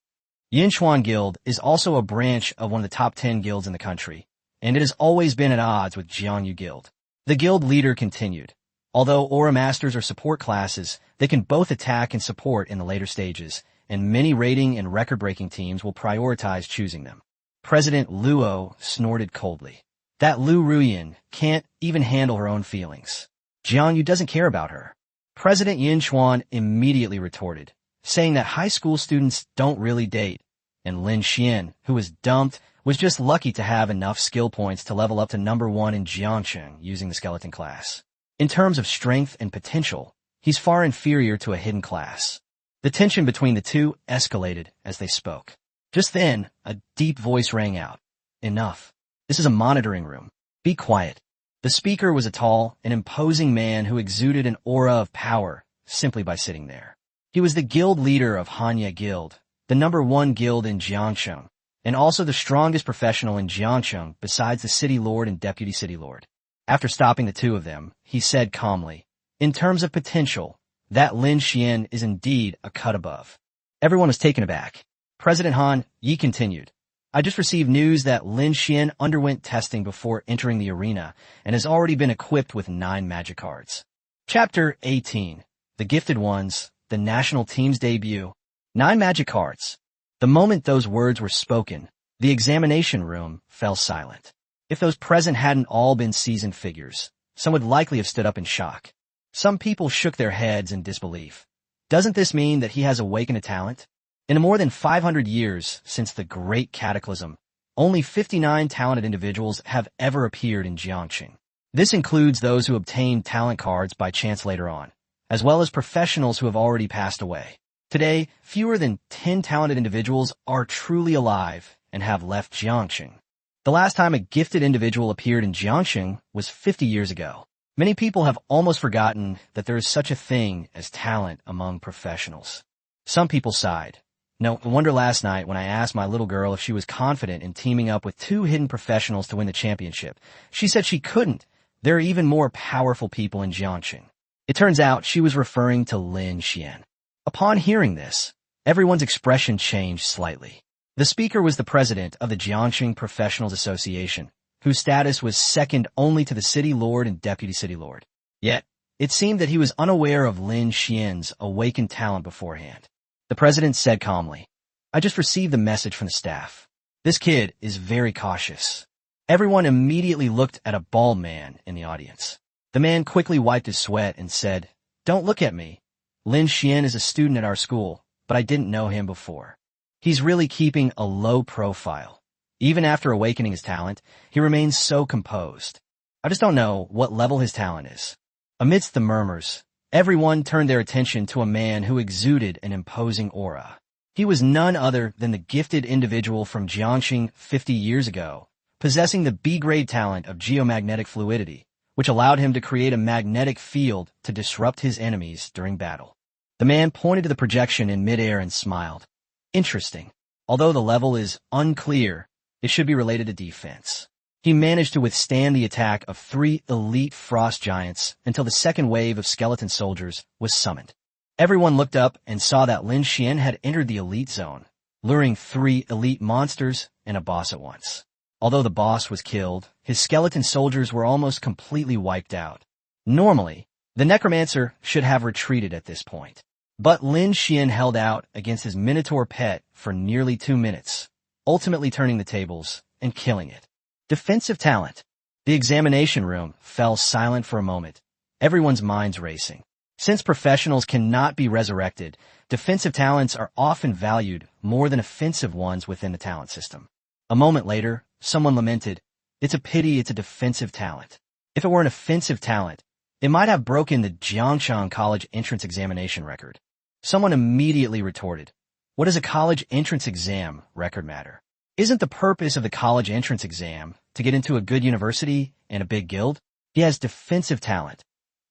[SPEAKER 1] Lin Xuan Guild is also a branch of one of the top 10 guilds in the country, and it has always been at odds with Jiangyu Guild. The guild leader continued. Although aura masters are support classes, they can both attack and support in the later stages, and many rating and record-breaking teams will prioritize choosing them. President Luo snorted coldly. That Lu Ruyin can't even handle her own feelings. Jiangyu doesn't care about her. President Lin Xuan immediately retorted, saying that high school students don't really date, and Lin Xuan, who was dumped, was just lucky to have enough skill points to level up to number 1 in Jiangsheng using the skeleton class. In terms of strength and potential, he's far inferior to a hidden class. The tension between the two escalated as they spoke. Just then, a deep voice rang out. Enough. This is a monitoring room. Be quiet. The speaker was a tall and imposing man who exuded an aura of power simply by sitting there. He was the guild leader of Hanya Guild, the number 1 guild in Jiangsheng, and also the strongest professional in Jiangsheng besides the city lord and deputy city lord. After stopping the two of them, he said calmly, in terms of potential, that Lin Xuan is indeed a cut above. Everyone was taken aback. President Han Yi continued, I just received news that Lin Xuan underwent testing before entering the arena and has already been equipped with 9 magic cards. Chapter 18. The Gifted Ones, the national team's debut. 9 magic cards. The moment those words were spoken, the examination room fell silent. If those present hadn't all been seasoned figures, some would likely have stood up in shock. Some people shook their heads in disbelief. Doesn't this mean that he has awakened a talent? In more than 500 years since the Great Cataclysm, only 59 talented individuals have ever appeared in Jiangxing. This includes those who obtained talent cards by chance later on, as well as professionals who have already passed away. Today, fewer than 10 talented individuals are truly alive and have left Jiangxing. The last time a gifted individual appeared in Jiangxing was 50 years ago. Many people have almost forgotten that there is such a thing as talent among professionals. Some people sighed. No wonder last night when I asked my little girl if she was confident in teaming up with 2 hidden professionals to win the championship, she said she couldn't. There are even more powerful people in Jiangxing. It turns out she was referring to Lin Xuan. Upon hearing this, everyone's expression changed slightly. The speaker was the president of the Jiangxing Professionals Association, whose status was second only to the city lord and deputy city lord. Yet, it seemed that he was unaware of Lin Xuan's awakened talent beforehand. The president said calmly, I just received the message from the staff. This kid is very cautious. Everyone immediately looked at a bald man in the audience. The man quickly wiped his sweat and said, Don't look at me. Lin Xuan is a student at our school, but I didn't know him before. He's really keeping a low profile. Even after awakening his talent, he remains so composed. I just don't know what level his talent is. Amidst the murmurs, everyone turned their attention to a man who exuded an imposing aura. He was none other than the gifted individual from Jiangxing 50 years ago, possessing the B-grade talent of geomagnetic fluidity, which allowed him to create a magnetic field to disrupt his enemies during battle. The man pointed to the projection in midair and smiled. Interesting. Although the level is unclear, it should be related to defense. He managed to withstand the attack of 3 elite frost giants until the second wave of skeleton soldiers was summoned. Everyone looked up and saw that Lin Xuan had entered the elite zone, luring 3 elite monsters and a boss at once. Although the boss was killed, his skeleton soldiers were almost completely wiped out. Normally, the necromancer should have retreated at this point. But Lin Xuan held out against his minotaur pet for nearly 2 minutes, ultimately turning the tables and killing it. Defensive talent. The examination room fell silent for a moment, everyone's minds racing. Since professionals cannot be resurrected, defensive talents are often valued more than offensive ones within the talent system. A moment later, someone lamented, "It's a pity it's a defensive talent. If it were an offensive talent, it might have broken the Jiangshan College entrance examination record." Someone immediately retorted, "What does a college entrance exam record matter? Isn't the purpose of the college entrance exam to get into a good university and a big guild? He has defensive talent.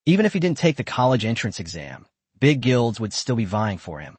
[SPEAKER 1] Even if he didn't take the college entrance exam, big guilds would still be vying for him."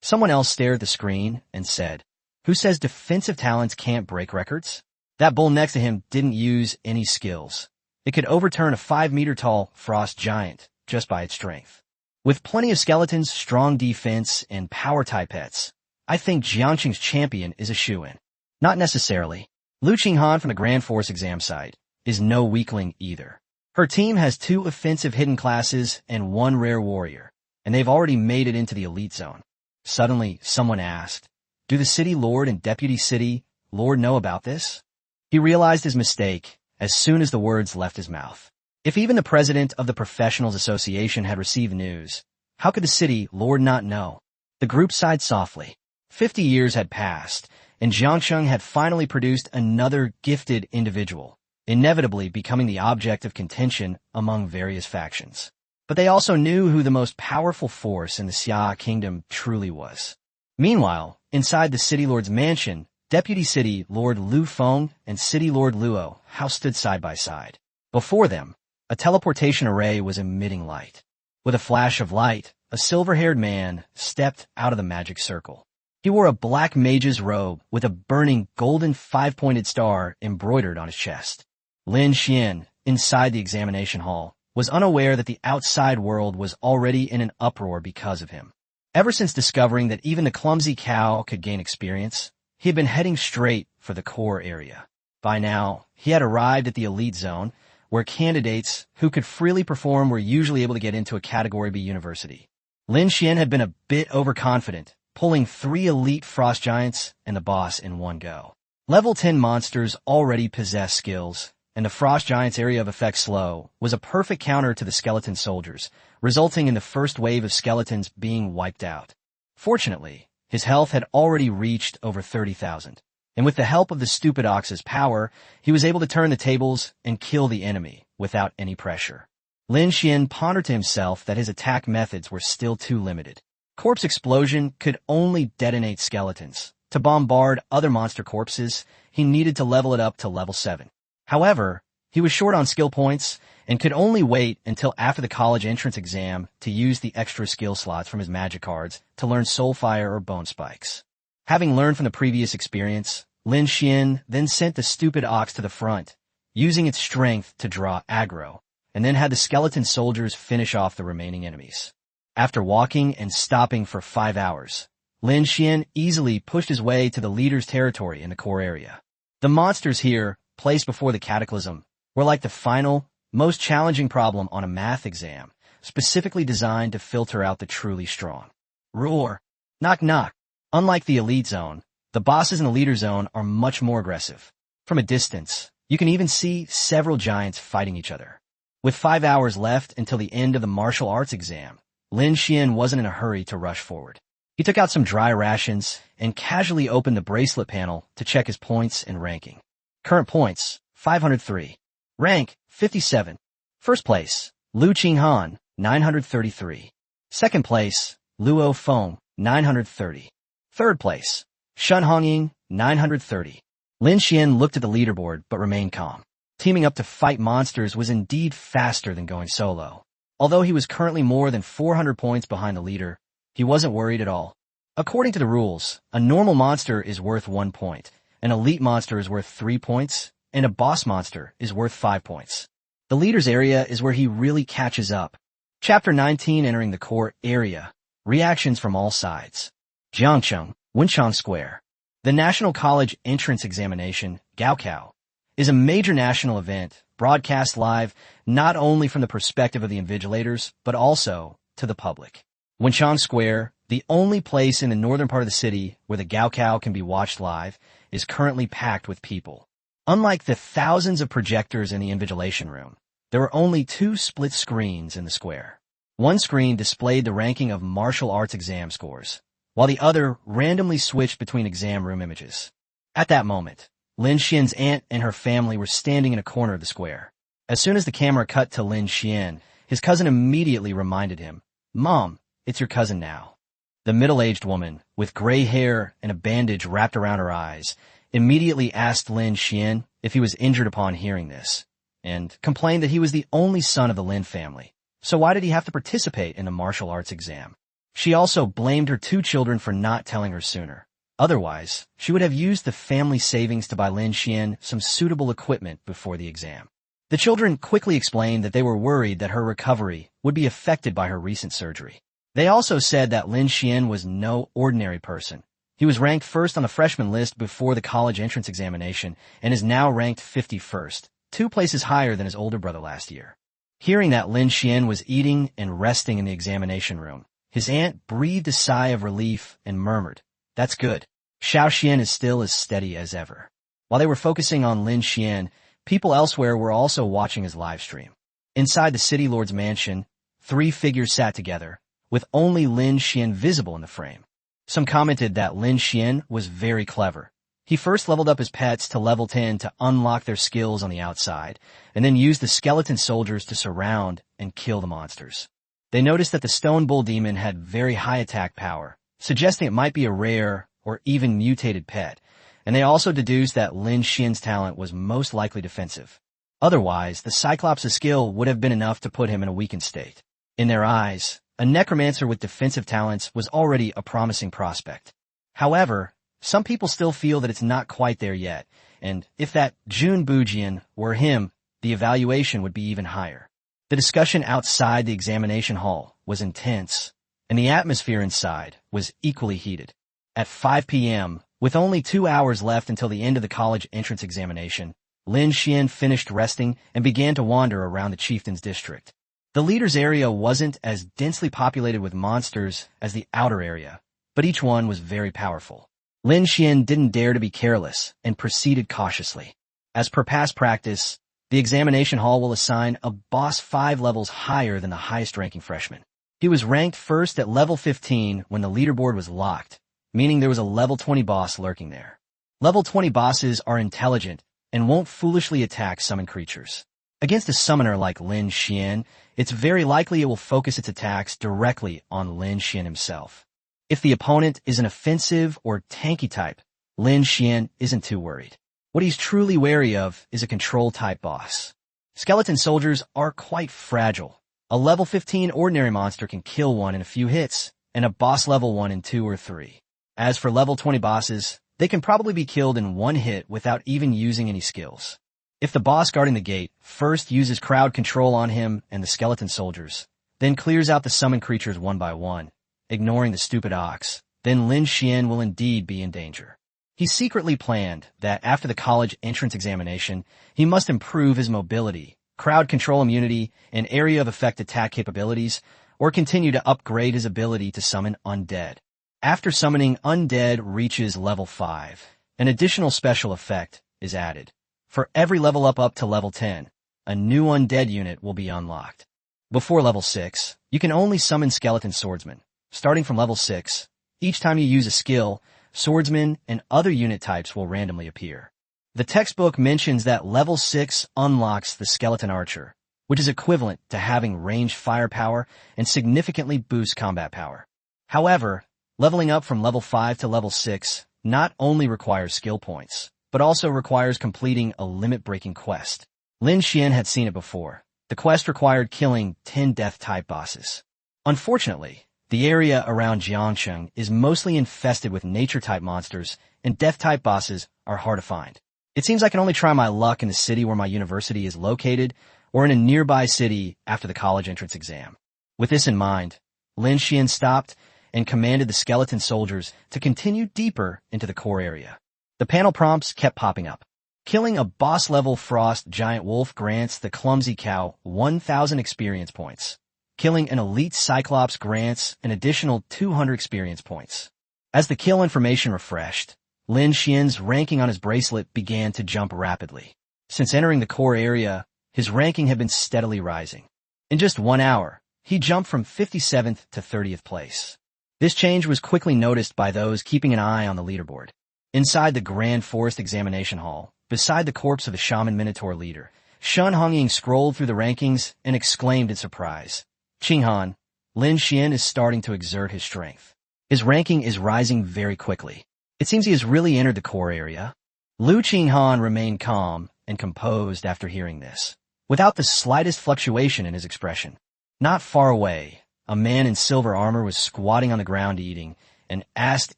[SPEAKER 1] Someone else stared at the screen and said, "Who says defensive talents can't break records? That bull next to him didn't use any skills. It could overturn a 5-meter-tall frost giant just by its strength. With plenty of skeletons, strong defense, and power-type pets, I think Jiangqing's champion is a shoo-in." Not necessarily. Lin Xuan from the Grand Force exam site is no weakling either. Her team has 2 offensive hidden classes and 1 rare warrior, and they've already made it into the elite zone. Suddenly, someone asked, "Do the city lord and deputy city lord know about this?" He realized his mistake as soon as the words left his mouth. If even the president of the Professionals Association had received news, how could the city lord not know? The group sighed softly. 50 years had passed, and Jiangsheng had finally produced another gifted individual, inevitably becoming the object of contention among various factions. But they also knew who the most powerful force in the Xia kingdom truly was. Meanwhile, inside the City Lord's mansion, Deputy City Lord Lu Feng and City Lord Luo Hao stood side by side. Before them, a teleportation array was emitting light. With a flash of light, a silver-haired man stepped out of the magic circle. He wore a black mage's robe with a burning golden 5-pointed star embroidered on his chest. Lin Xuan, inside the examination hall, was unaware that the outside world was already in an uproar because of him. Ever since discovering that even the clumsy cow could gain experience, he had been heading straight for the core area. By now, he had arrived at the elite zone, where candidates who could freely perform were usually able to get into a Category B university. Lin Xuan had been a bit overconfident, pulling 3 elite frost giants and the boss in one go. Level 10 monsters already possess skills, and the frost giant's area of effect slow was a perfect counter to the skeleton soldiers, resulting in the first wave of skeletons being wiped out. Fortunately, his health had already reached over 30,000, and with the help of the stupid ox's power, he was able to turn the tables and kill the enemy without any pressure. Lin Xuan pondered to himself that his attack methods were still too limited. Corpse explosion could only detonate skeletons. To bombard other monster corpses, he needed to level it up to level 7. However, he was short on skill points and could only wait until after the college entrance exam to use the extra skill slots from his magic cards to learn Soulfire or Bone Spikes. Having learned from the previous experience, Lin Xuan then sent the stupid ox to the front, using its strength to draw aggro, and then had the skeleton soldiers finish off the remaining enemies. After walking and stopping for 5 hours, Lin Xuan easily pushed his way to the leader's territory in the core area. The monsters here, placed before the cataclysm, were like the final, most challenging problem on a math exam, specifically designed to filter out the truly strong. Roar! Knock knock! Unlike the elite zone, the bosses in the leader zone are much more aggressive. From a distance, you can even see several giants fighting each other. With 5 hours left until the end of the martial arts exam, Lin Xuan wasn't in a hurry to rush forward. He took out some dry rations and casually opened the bracelet panel to check his points and ranking. Current points, 503. Rank, 57. First place, Lu Qinghan, 933. Second place, Luo Feng, 930. Third place, Shun Hongying, 930. Lin Xuan looked at the leaderboard but remained calm. Teaming up to fight monsters was indeed faster than going solo. Although he was currently more than 400 points behind the leader, he wasn't worried at all. According to the rules, a normal monster is worth 1 point, an elite monster is worth 3 points, and a boss monster is worth 5 points. The leader's area is where he really catches up. Chapter 19, entering the core area. Reactions from all sides. Jiangcheng, Wenchang Square. The National College Entrance Examination, Gaokao, is a major national event, broadcast live not only from the perspective of the invigilators, but also to the public. Wenchang Square, the only place in the northern part of the city where the Gaokao can be watched live, is currently packed with people. Unlike the thousands of projectors in the invigilation room, there are only 2 split screens in the square. One screen displayed the ranking of martial arts exam scores, while the other randomly switched between exam room images. At that moment, Lin Xuan's aunt and her family were standing in a corner of the square. As soon as the camera cut to Lin Xuan, his cousin immediately reminded him, "Mom, it's your cousin now." The middle-aged woman, with gray hair and a bandage wrapped around her eyes, immediately asked Lin Xuan if he was injured upon hearing this, and complained that he was the only son of the Lin family. So why did he have to participate in a martial arts exam? She also blamed her two children for not telling her sooner. Otherwise, she would have used the family savings to buy Lin Xuan some suitable equipment before the exam. The children quickly explained that they were worried that her recovery would be affected by her recent surgery. They also said that Lin Xuan was no ordinary person. He was ranked first on the freshman list before the college entrance examination and is now ranked 51st, 2 places higher than his older brother last year. Hearing that Lin Xuan was eating and resting in the examination room, his aunt breathed a sigh of relief and murmured, "That's good. Xiao Xian is still as steady as ever." While they were focusing on Lin Xuan, people elsewhere were also watching his live stream. Inside the city lord's mansion, 3 figures sat together, with only Lin Xuan visible in the frame. Some commented that Lin Xuan was very clever. He first leveled up his pets to level 10 to unlock their skills on the outside, and then used the skeleton soldiers to surround and kill the monsters. They noticed that the stone bull demon had very high attack power, suggesting it might be a rare or even mutated pet, and they also deduced that Lin Xuan's talent was most likely defensive. Otherwise, the Cyclops' skill would have been enough to put him in a weakened state. In their eyes, a necromancer with defensive talents was already a promising prospect. However, some people still feel that it's not quite there yet, and if that Jun Bujian were him, the evaluation would be even higher. The discussion outside the examination hall was intense, and the atmosphere inside was equally heated. At 5 p.m., with only 2 hours left until the end of the college entrance examination, Lin Xuan finished resting and began to wander around the chieftain's district. The leader's area wasn't as densely populated with monsters as the outer area, but each one was very powerful. Lin Xuan didn't dare to be careless and proceeded cautiously. As per past practice, the examination hall will assign a boss 5 levels higher than the highest-ranking freshman. He was ranked first at level 15 when the leaderboard was locked, meaning there was a level 20 boss lurking there. Level 20 bosses are intelligent and won't foolishly attack summoned creatures. Against a summoner like Lin Xuan, it's very likely it will focus its attacks directly on Lin Xuan himself. If the opponent is an offensive or tanky type, Lin Xuan isn't too worried. What he's truly wary of is a control-type boss. Skeleton soldiers are quite fragile. A level 15 ordinary monster can kill one in a few hits, and a boss level 1 in 2 or 3. As for level 20 bosses, they can probably be killed in 1 hit without even using any skills. If the boss guarding the gate first uses crowd control on him and the skeleton soldiers, then clears out the summoned creatures one by one, ignoring the stupid ox, then Lin Xuan will indeed be in danger. He secretly planned that after the college entrance examination, he must improve his mobility, crowd control immunity, and area of effect attack capabilities, or continue to upgrade his ability to summon undead. After summoning undead reaches level 5, an additional special effect is added. For every level up to level 10, a new undead unit will be unlocked. Before level 6, you can only summon skeleton swordsmen. Starting from level 6, each time you use a skill, swordsmen and other unit types will randomly appear. The textbook mentions that level 6 unlocks the skeleton archer, which is equivalent to having ranged firepower and significantly boosts combat power. However, leveling up from level 5 to level 6 not only requires skill points, but also requires completing a limit-breaking quest. Lin Xuan had seen it before. The quest required killing 10 death-type bosses. Unfortunately, the area around Jiangcheng is mostly infested with nature-type monsters, and death-type bosses are hard to find. It seems I can only try my luck in the city where my university is located, or in a nearby city after the college entrance exam. With this in mind, Lin Xuan stopped and commanded the skeleton soldiers to continue deeper into the core area. The panel prompts kept popping up. Killing a boss-level frost giant wolf grants the clumsy cow 1,000 experience points. Killing an elite cyclops grants an additional 200 experience points. As the kill information refreshed, Lin Xuan's ranking on his bracelet began to jump rapidly. Since entering the core area, his ranking had been steadily rising. In just 1 hour, he jumped from 57th to 30th place. This change was quickly noticed by those keeping an eye on the leaderboard. Inside the Grand Forest Examination Hall, beside the corpse of the Shaman Minotaur leader, Shun Hongying scrolled through the rankings and exclaimed in surprise, "Qinghan, Lin Xuan is starting to exert his strength. His ranking is rising very quickly. It seems he has really entered the core area." Lu Qinghan remained calm and composed after hearing this, without the slightest fluctuation in his expression. Not far away, a man in silver armor was squatting on the ground eating and asked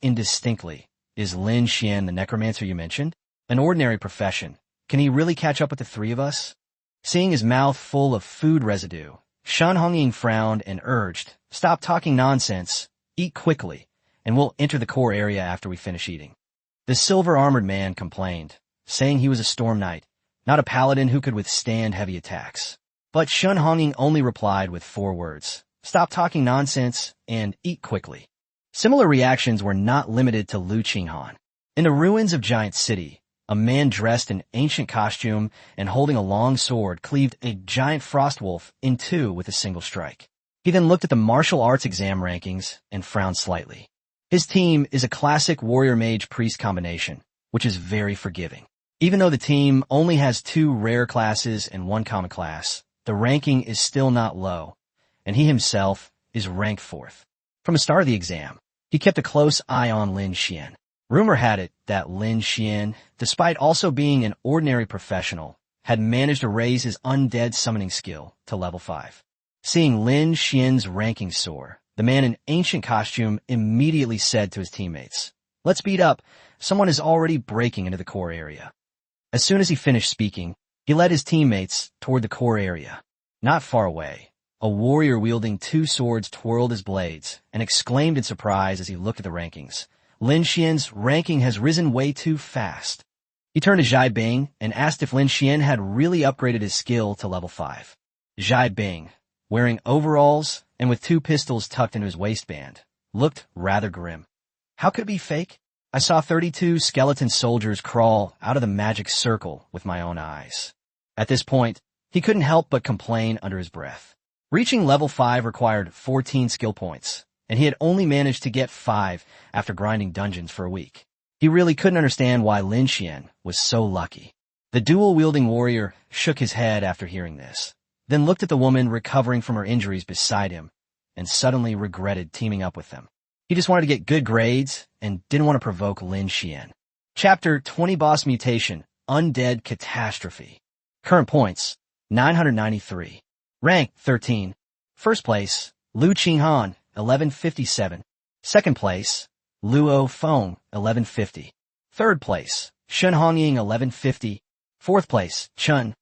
[SPEAKER 1] indistinctly, "Is Lin Xuan the necromancer you mentioned? An ordinary profession. Can he really catch up with the three of us?" Seeing his mouth full of food residue, Shun Hongying frowned and urged, "Stop talking nonsense, eat quickly, and we'll enter the core area after we finish eating." The silver-armored man complained, saying he was a storm knight, not a paladin who could withstand heavy attacks. But Shun Hongying only replied with 4 words, "Stop talking nonsense and eat quickly." Similar reactions were not limited to Lu Qinghan. In the ruins of Giant City, a man dressed in ancient costume and holding a long sword cleaved a giant frost wolf in 2 with a single strike. He then looked at the martial arts exam rankings and frowned slightly. His team is a classic warrior-mage-priest combination, which is very forgiving. Even though the team only has 2 rare classes and 1 common class, the ranking is still not low, and he himself is ranked 4th. From the start of the exam, he kept a close eye on Lin Xuan. Rumor had it that Lin Xuan, despite also being an ordinary professional, had managed to raise his undead summoning skill to level 5. Seeing Lin Xuan's ranking soar, the man in ancient costume immediately said to his teammates, "Let's speed up. Someone is already breaking into the core area." As soon as he finished speaking, he led his teammates toward the core area. Not far away, a warrior wielding 2 swords twirled his blades and exclaimed in surprise as he looked at the rankings, "Lin Xuan's ranking has risen way too fast." He turned to Zhai Bing and asked if Lin Xuan had really upgraded his skill to level 5. Zhai Bing, wearing overalls and with 2 pistols tucked into his waistband, looked rather grim. "How could it be fake? I saw 32 skeleton soldiers crawl out of the magic circle with my own eyes." At this point, he couldn't help but complain under his breath. Reaching level 5 required 14 skill points, and he had only managed to get 5 after grinding dungeons for a week. He really couldn't understand why Lin Xuan was so lucky. The dual-wielding warrior shook his head after hearing this, then looked at the woman recovering from her injuries beside him, and suddenly regretted teaming up with them. He just wanted to get good grades and didn't want to provoke Lin Xuan. Chapter 20 Boss Mutation, Undead Catastrophe. Current points, 993. Rank, 13. First place, Lu Qinghan, 1157. Second place, Luo Feng, 1150. Third place, Shun Hongying, 1150. Fourth place, Chun.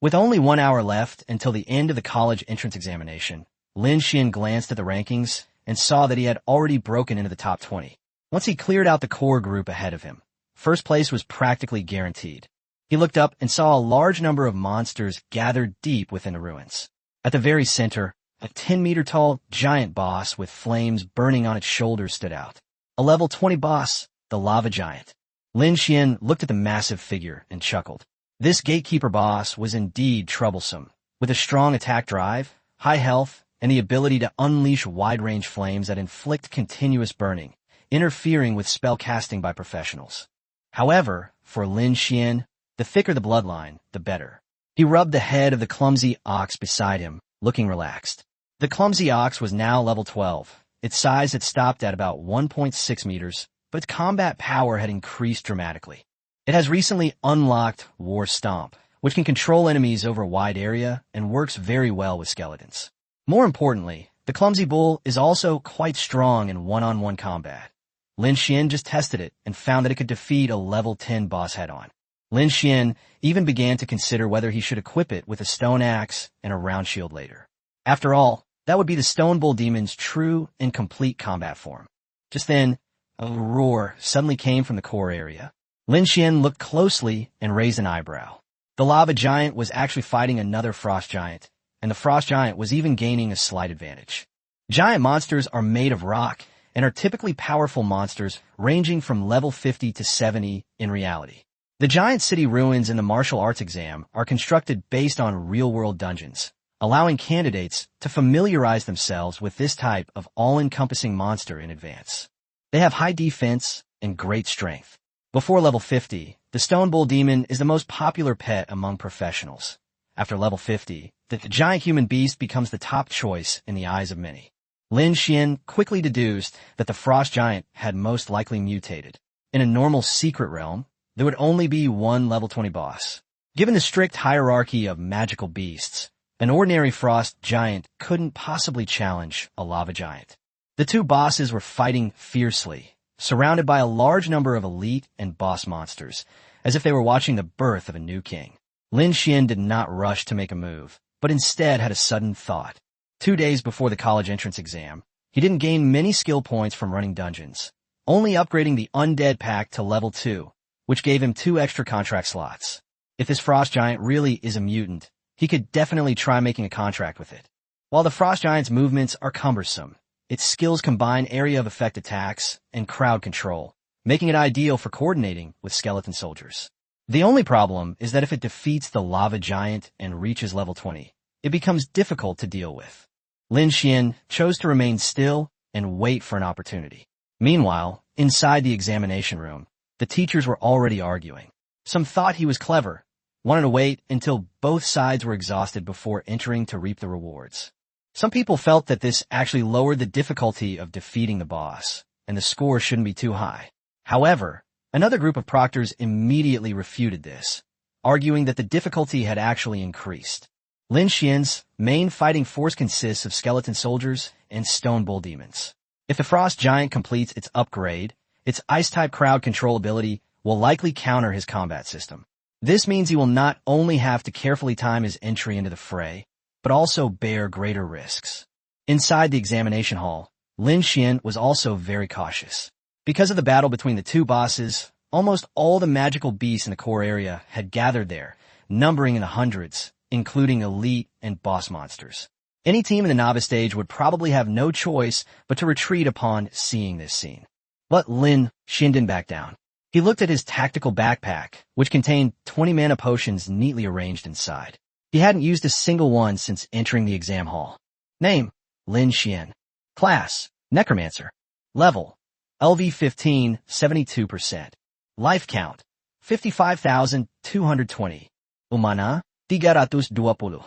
[SPEAKER 1] With only 1 hour left until the end of the college entrance examination, Lin Xuan glanced at the rankings and saw that he had already broken into the top 20. Once he cleared out the core group ahead of him, first place was practically guaranteed. He looked up and saw a large number of monsters gathered deep within the ruins. At the very center, a 10-meter-tall giant boss with flames burning on its shoulders stood out. A level 20 boss, the Lava Giant. Lin Xuan looked at the massive figure and chuckled. This gatekeeper boss was indeed troublesome, with a strong attack drive, high health, and the ability to unleash wide-range flames that inflict continuous burning, interfering with spell casting by professionals. However, for Lin Xuan, the thicker the bloodline, the better. He rubbed the head of the clumsy ox beside him, looking relaxed. The clumsy ox was now level 12. Its size had stopped at about 1.6 meters, but its combat power had increased dramatically. It has recently unlocked War Stomp, which can control enemies over a wide area and works very well with skeletons. More importantly, the clumsy bull is also quite strong in one-on-one combat. Lin Xuan just tested it and found that it could defeat a level 10 boss head-on. Lin Xuan even began to consider whether he should equip it with a stone axe and a round shield later. After all, that would be the Stone Bull Demon's true and complete combat form. Just then, a roar suddenly came from the core area. Lin Xuan looked closely and raised an eyebrow. The Lava Giant was actually fighting another Frost Giant, and the Frost Giant was even gaining a slight advantage. Giant monsters are made of rock and are typically powerful monsters ranging from level 50 to 70 in reality. The Giant City ruins in the martial arts exam are constructed based on real-world dungeons, allowing candidates to familiarize themselves with this type of all-encompassing monster in advance. They have high defense and great strength. Before level 50, the Stone Bull Demon is the most popular pet among professionals. After level 50, the giant human beast becomes the top choice in the eyes of many. Lin Xuan quickly deduced that the frost giant had most likely mutated. In a normal secret realm, there would only be one level 20 boss. Given the strict hierarchy of magical beasts, an ordinary frost giant couldn't possibly challenge a lava giant. The two bosses were fighting fiercely, surrounded by a large number of elite and boss monsters, as if they were watching the birth of a new king. Lin Xuan did not rush to make a move, but instead had a sudden thought. 2 days before the college entrance exam, he didn't gain many skill points from running dungeons, only upgrading the Undead Pack to level 2, which gave him 2 extra contract slots. If this frost giant really is a mutant, he could definitely try making a contract with it. While the frost giant's movements are cumbersome, its skills combine area of effect attacks and crowd control, making it ideal for coordinating with skeleton soldiers. The only problem is that if it defeats the lava giant and reaches level 20, it becomes difficult to deal with. Lin Xuan chose to remain still and wait for an opportunity. Meanwhile, inside the examination room, the teachers were already arguing. Some thought he was clever, wanted to wait until both sides were exhausted before entering to reap the rewards. Some people felt that this actually lowered the difficulty of defeating the boss, and the score shouldn't be too high. However, another group of proctors immediately refuted this, arguing that the difficulty had actually increased. Lin Xuan's main fighting force consists of skeleton soldiers and stone bull demons. If the frost giant completes its upgrade, its ice-type crowd control ability will likely counter his combat system. This means he will not only have to carefully time his entry into the fray, but also bear greater risks. Inside the examination hall, Lin Xuan was also very cautious. Because of the battle between the two bosses, almost all the magical beasts in the core area had gathered there, numbering in the hundreds, including elite and boss monsters. Any team in the novice stage would probably have no choice but to retreat upon seeing this scene. But Lin Xuan didn't back down. He looked at his tactical backpack, which contained 20 mana potions neatly arranged inside. He hadn't used a single one since entering the exam hall. Name: Lin Xuan. Class: Necromancer. Level: LV 15, 72%. Life count: 55,220. Umana: 320.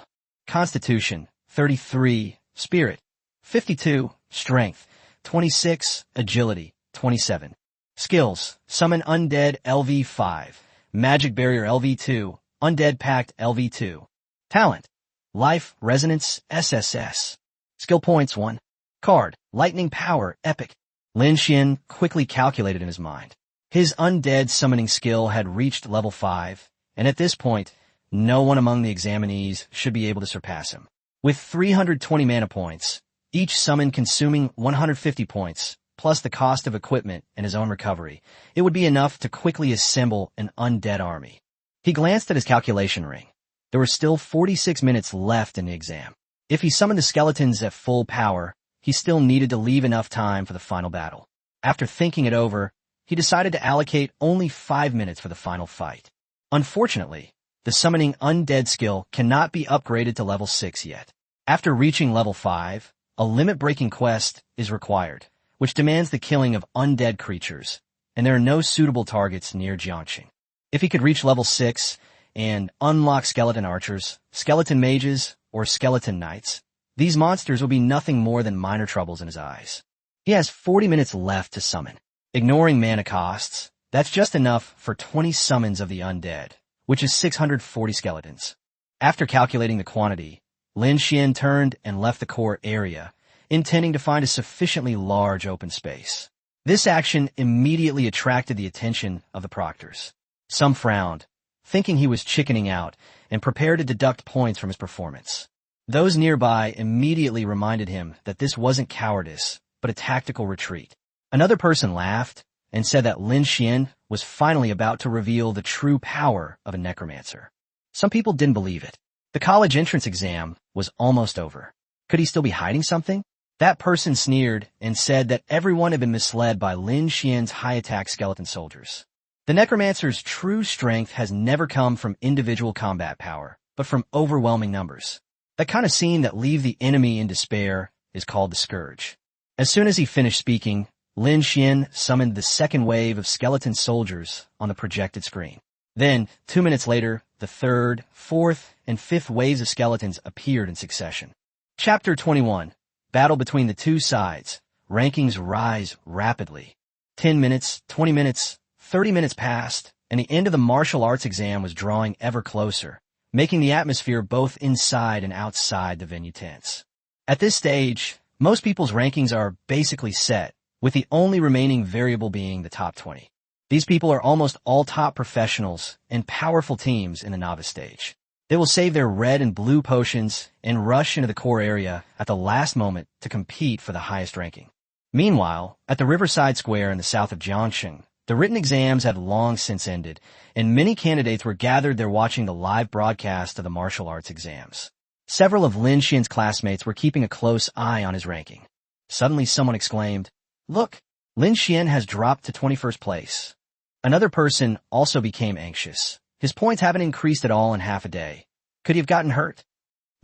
[SPEAKER 1] Constitution: 33. Spirit: 52. Strength: 26. Agility: 27. Skills: Summon Undead LV 5. Magic Barrier LV 2. Undead Pact LV 2. Talent: Life Resonance SSS. Skill points 1. Card: Lightning Power Epic. Lin Xuan quickly calculated in his mind. His undead summoning skill had reached level 5, and at this point, no one among the examinees should be able to surpass him. With 320 mana points, each summon consuming 150 points, plus the cost of equipment and his own recovery, it would be enough to quickly assemble an undead army. He glanced at his calculation ring. There were still 46 minutes left in the exam. If he summoned the skeletons at full power, he still needed to leave enough time for the final battle. After thinking it over, he decided to allocate only 5 minutes for the final fight. Unfortunately, the summoning undead skill cannot be upgraded to level 6 yet. After reaching level 5, a limit-breaking quest is required, which demands the killing of undead creatures, and there are no suitable targets near Jiangxing. If he could reach level 6 and unlock skeleton archers, skeleton mages, or skeleton knights, these monsters will be nothing more than minor troubles in his eyes. He has 40 minutes left to summon. Ignoring mana costs, that's just enough for 20 summons of the undead, which is 640 skeletons. After calculating the quantity, Lin Xuan turned and left the core area, intending to find a sufficiently large open space. This action immediately attracted the attention of the proctors. Some frowned, thinking he was chickening out, and prepared to deduct points from his performance. Those nearby immediately reminded him that this wasn't cowardice, but a tactical retreat. Another person laughed and said that Lin Xuan was finally about to reveal the true power of a necromancer. Some people didn't believe it. The college entrance exam was almost over. Could he still be hiding something? That person sneered and said that everyone had been misled by Lin Xuan's high-attack skeleton soldiers. The necromancer's true strength has never come from individual combat power, but from overwhelming numbers. That kind of scene that leave the enemy in despair is called the Scourge. As soon as he finished speaking, Lin Xuan summoned the second wave of skeleton soldiers on the projected screen. Then, 2 minutes later, the third, fourth, and fifth waves of skeletons appeared in succession. Chapter 21. Battle between the two sides. Rankings rise rapidly. 10 minutes, 20 minutes, 30 minutes passed, and the end of the martial arts exam was drawing ever closer, making the atmosphere both inside and outside the venue tense. At this stage, most people's rankings are basically set, with the only remaining variable being the top 20. These people are almost all top professionals and powerful teams in the novice stage. They will save their red and blue potions and rush into the core area at the last moment to compete for the highest ranking. Meanwhile, at the Riverside Square in the south of Jiangsheng, the written exams had long since ended, and many candidates were gathered there watching the live broadcast of the martial arts exams. Several of Lin Xuan's classmates were keeping a close eye on his ranking. Suddenly someone exclaimed, "Look, Lin Xuan has dropped to 21st place." Another person also became anxious. His points haven't increased at all in half a day. Could he have gotten hurt?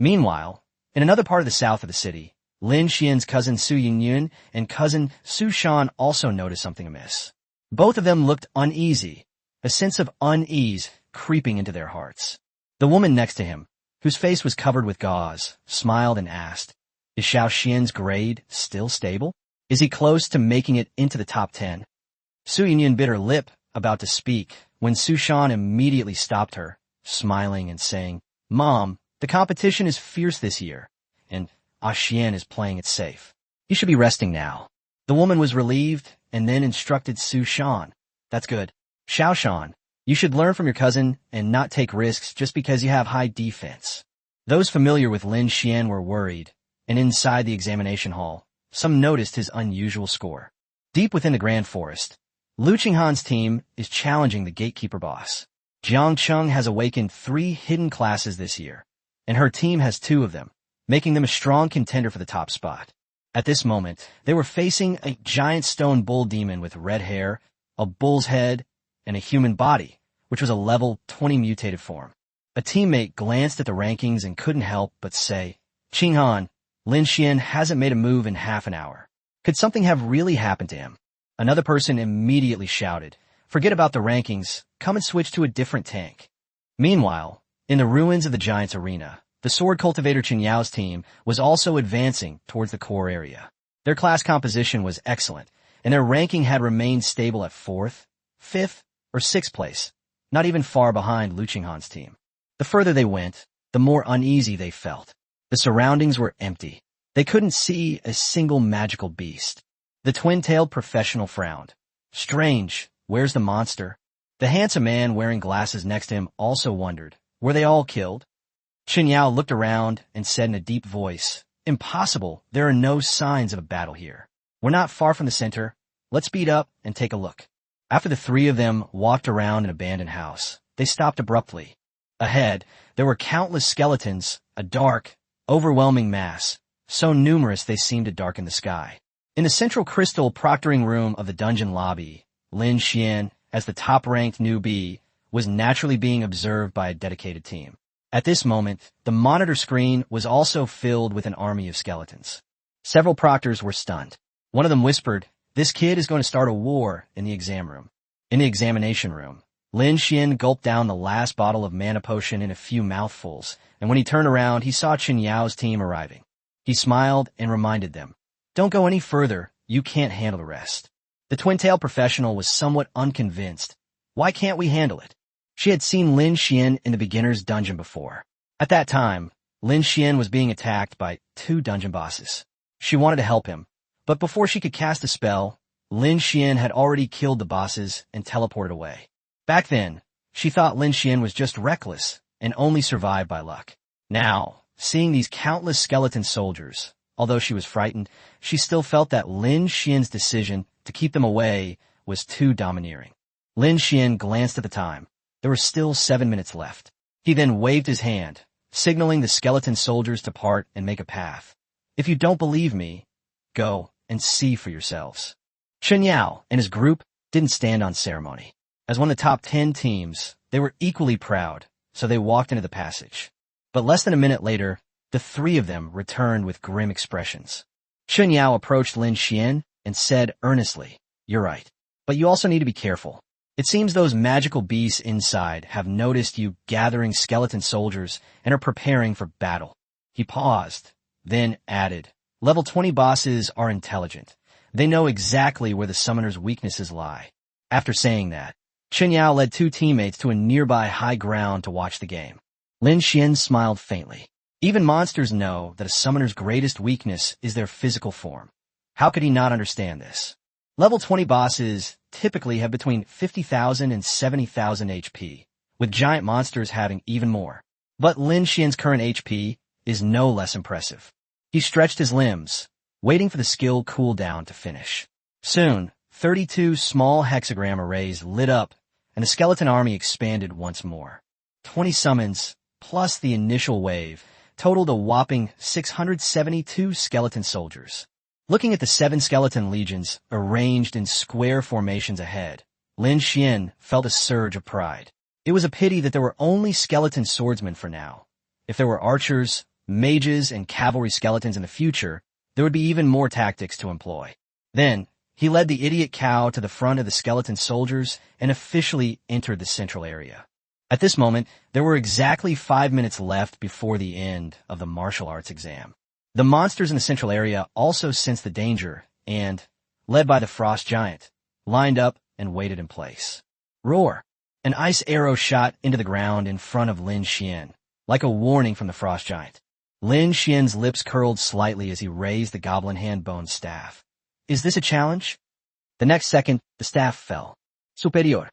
[SPEAKER 1] Meanwhile, in another part of the south of the city, Lin Xuan's cousin Su Yingyun and cousin Su Shan also noticed something amiss. Both of them looked uneasy, a sense of unease creeping into their hearts. The woman next to him, whose face was covered with gauze, smiled and asked, "Is Xiao Xian's grade still stable? Is he close to making it into the top 10? Su Yingyun bit her lip, about to speak, when Su Shan immediately stopped her, smiling and saying, "Mom, the competition is fierce this year, and Xian is playing it safe. You should be resting now." The woman was relieved and then instructed Su Shan, "That's good. Xiao Shan, you should learn from your cousin and not take risks just because you have high defense." Those familiar with Lin Xuan were worried, and inside the examination hall, some noticed his unusual score. Deep within the Grand Forest, Lu Qinghan's team is challenging the gatekeeper boss. Jiang Cheng has awakened 3 hidden classes this year, and her team has 2 of them, making them a strong contender for the top spot. At this moment, they were facing a giant stone bull demon with red hair, a bull's head, and a human body, which was a level 20 mutated form. A teammate glanced at the rankings and couldn't help but say, "Qinghan, Lin Xuan hasn't made a move in half an hour. Could something have really happened to him?" Another person immediately shouted, "Forget about the rankings, come and switch to a different tank." Meanwhile, in the ruins of the Giants Arena, the sword cultivator Chen Yao's team was also advancing towards the core area. Their class composition was excellent, and their ranking had remained stable at 4th, 5th, or 6th place, not even far behind Lu Qinghan's team. The further they went, the more uneasy they felt. The surroundings were empty. They couldn't see a single magical beast. The twin-tailed professional frowned. "Strange, where's the monster?" The handsome man wearing glasses next to him also wondered, were they all killed? Chen Yao looked around and said in a deep voice, "Impossible, there are no signs of a battle here. We're not far from the center. Let's speed up and take a look." After the 3 of them walked around an abandoned house, they stopped abruptly. Ahead, there were countless skeletons, a dark, overwhelming mass, so numerous they seemed to darken the sky. In the central crystal proctoring room of the dungeon lobby, Lin Xuan, as the top-ranked newbie, was naturally being observed by a dedicated team. At this moment, the monitor screen was also filled with an army of skeletons. Several proctors were stunned. One of them whispered, "This kid is going to start a war in the exam room." In the examination room, Lin Xuan gulped down the last bottle of mana potion in a few mouthfuls, and when he turned around, he saw Chen Yao's team arriving. He smiled and reminded them, "Don't go any further, you can't handle the rest." The twin-tailed professional was somewhat unconvinced. Why can't we handle it? She had seen Lin Xuan in the beginner's dungeon before. At that time, Lin Xuan was being attacked by 2 dungeon bosses. She wanted to help him, but before she could cast a spell, Lin Xuan had already killed the bosses and teleported away. Back then, she thought Lin Xuan was just reckless and only survived by luck. Now, seeing these countless skeleton soldiers, although she was frightened, she still felt that Lin Xuan's decision to keep them away was too domineering. Lin Xuan glanced at the time. There were still 7 minutes left. He then waved his hand, signaling the skeleton soldiers to part and make a path. "If you don't believe me, go and see for yourselves." Chen Yao and his group didn't stand on ceremony. As one of the top 10 teams, they were equally proud, so they walked into the passage. But less than a minute later, The three of them returned with grim expressions. Chun Yao approached Lin Xuan and said earnestly, "You're right. But you also need to be careful. It seems those magical beasts inside have noticed you gathering skeleton soldiers and are preparing for battle." He paused, then added, "Level 20 bosses are intelligent. They know exactly where the summoner's weaknesses lie." After saying that, Chun Yao led two teammates to a nearby high ground to watch the game. Lin Xuan smiled faintly. Even monsters know that a summoner's greatest weakness is their physical form. How could he not understand this? Level 20 bosses typically have between 50,000 and 70,000 HP, with giant monsters having even more. But Lin Xuan's current HP is no less impressive. He stretched his limbs, waiting for the skill cooldown to finish. Soon, 32 small hexagram arrays lit up, and the skeleton army expanded once more. 20 summons, plus the initial wave, totaled a whopping 672 skeleton soldiers. Looking at the 7 skeleton legions arranged in square formations ahead, Lin Xuan felt a surge of pride. It was a pity that there were only skeleton swordsmen for now. If there were archers, mages, and cavalry skeletons in the future, there would be even more tactics to employ. Then, he led the idiot cow to the front of the skeleton soldiers and officially entered the central area. At this moment, there were exactly 5 minutes left before the end of the martial arts exam. The monsters in the central area also sensed the danger and, led by the frost giant, lined up and waited in place. Roar! An ice arrow shot into the ground in front of Lin Xuan, like a warning from the frost giant. Lin Xuan's lips curled slightly as he raised the goblin hand bone staff. Is this a challenge? The next second, the staff fell. Superior.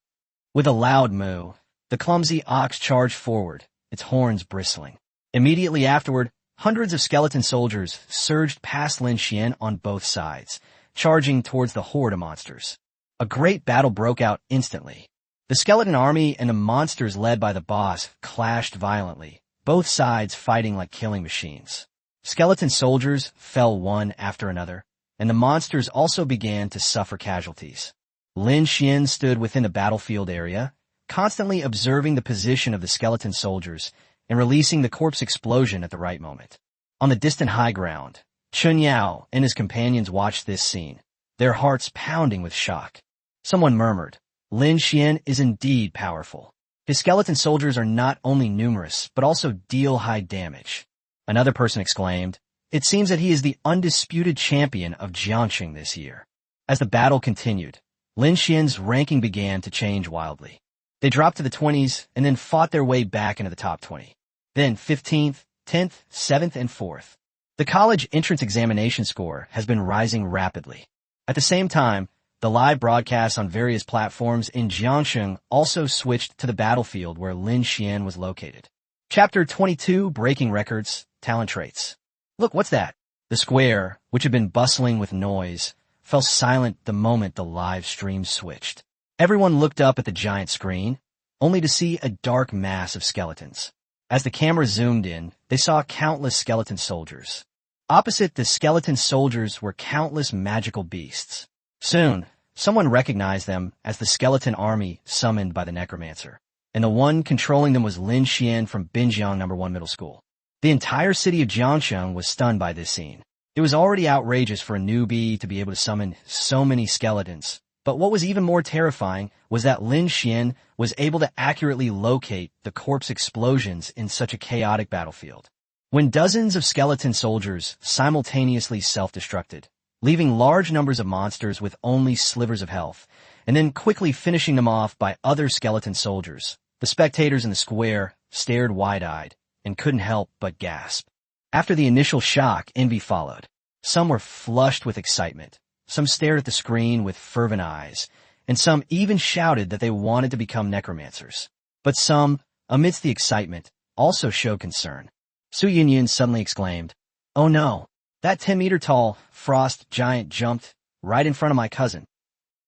[SPEAKER 1] With a loud moo, the clumsy ox charged forward, its horns bristling. Immediately afterward, hundreds of skeleton soldiers surged past Lin Xuan on both sides, charging towards the horde of monsters. A great battle broke out instantly. The skeleton army and the monsters led by the boss clashed violently, both sides fighting like killing machines. Skeleton soldiers fell one after another, and the monsters also began to suffer casualties. Lin Xuan stood within the battlefield area, constantly observing the position of the skeleton soldiers and releasing the corpse explosion at the right moment. On the distant high ground, Chun Yao and his companions watched this scene, their hearts pounding with shock. Someone murmured, "Lin Xuan is indeed powerful. His skeleton soldiers are not only numerous, but also deal high damage." Another person exclaimed, "It seems that he is the undisputed champion of Jiangxing this year." As the battle continued, Lin Xuan's ranking began to change wildly. They dropped to the 20s and then fought their way back into the top 20. Then 15th, 10th, 7th, and 4th. The college entrance examination score has been rising rapidly. At the same time, the live broadcasts on various platforms in Jiangxing also switched to the battlefield where Lin Xuan was located. Chapter 22, Breaking Records, Talent Traits. Look, what's that? The square, which had been bustling with noise, fell silent the moment the live stream switched. Everyone looked up at the giant screen, only to see a dark mass of skeletons. As the camera zoomed in, they saw countless skeleton soldiers. Opposite the skeleton soldiers were countless magical beasts. Soon, someone recognized them as the skeleton army summoned by the necromancer, and the one controlling them was Lin Xuan from Binjiang No. 1 Middle School. The entire city of Jiangxing was stunned by this scene. It was already outrageous for a newbie to be able to summon so many skeletons. But what was even more terrifying was that Lin Xuan was able to accurately locate the corpse explosions in such a chaotic battlefield. When dozens of skeleton soldiers simultaneously self-destructed, leaving large numbers of monsters with only slivers of health, and then quickly finishing them off by other skeleton soldiers, the spectators in the square stared wide-eyed and couldn't help but gasp. After the initial shock, envy followed. Some were flushed with excitement. Some stared at the screen with fervent eyes, and some even shouted that they wanted to become necromancers. But some, amidst the excitement, also showed concern. Su Yinyan suddenly exclaimed, "Oh no, that 10-meter-tall frost giant jumped right in front of my cousin."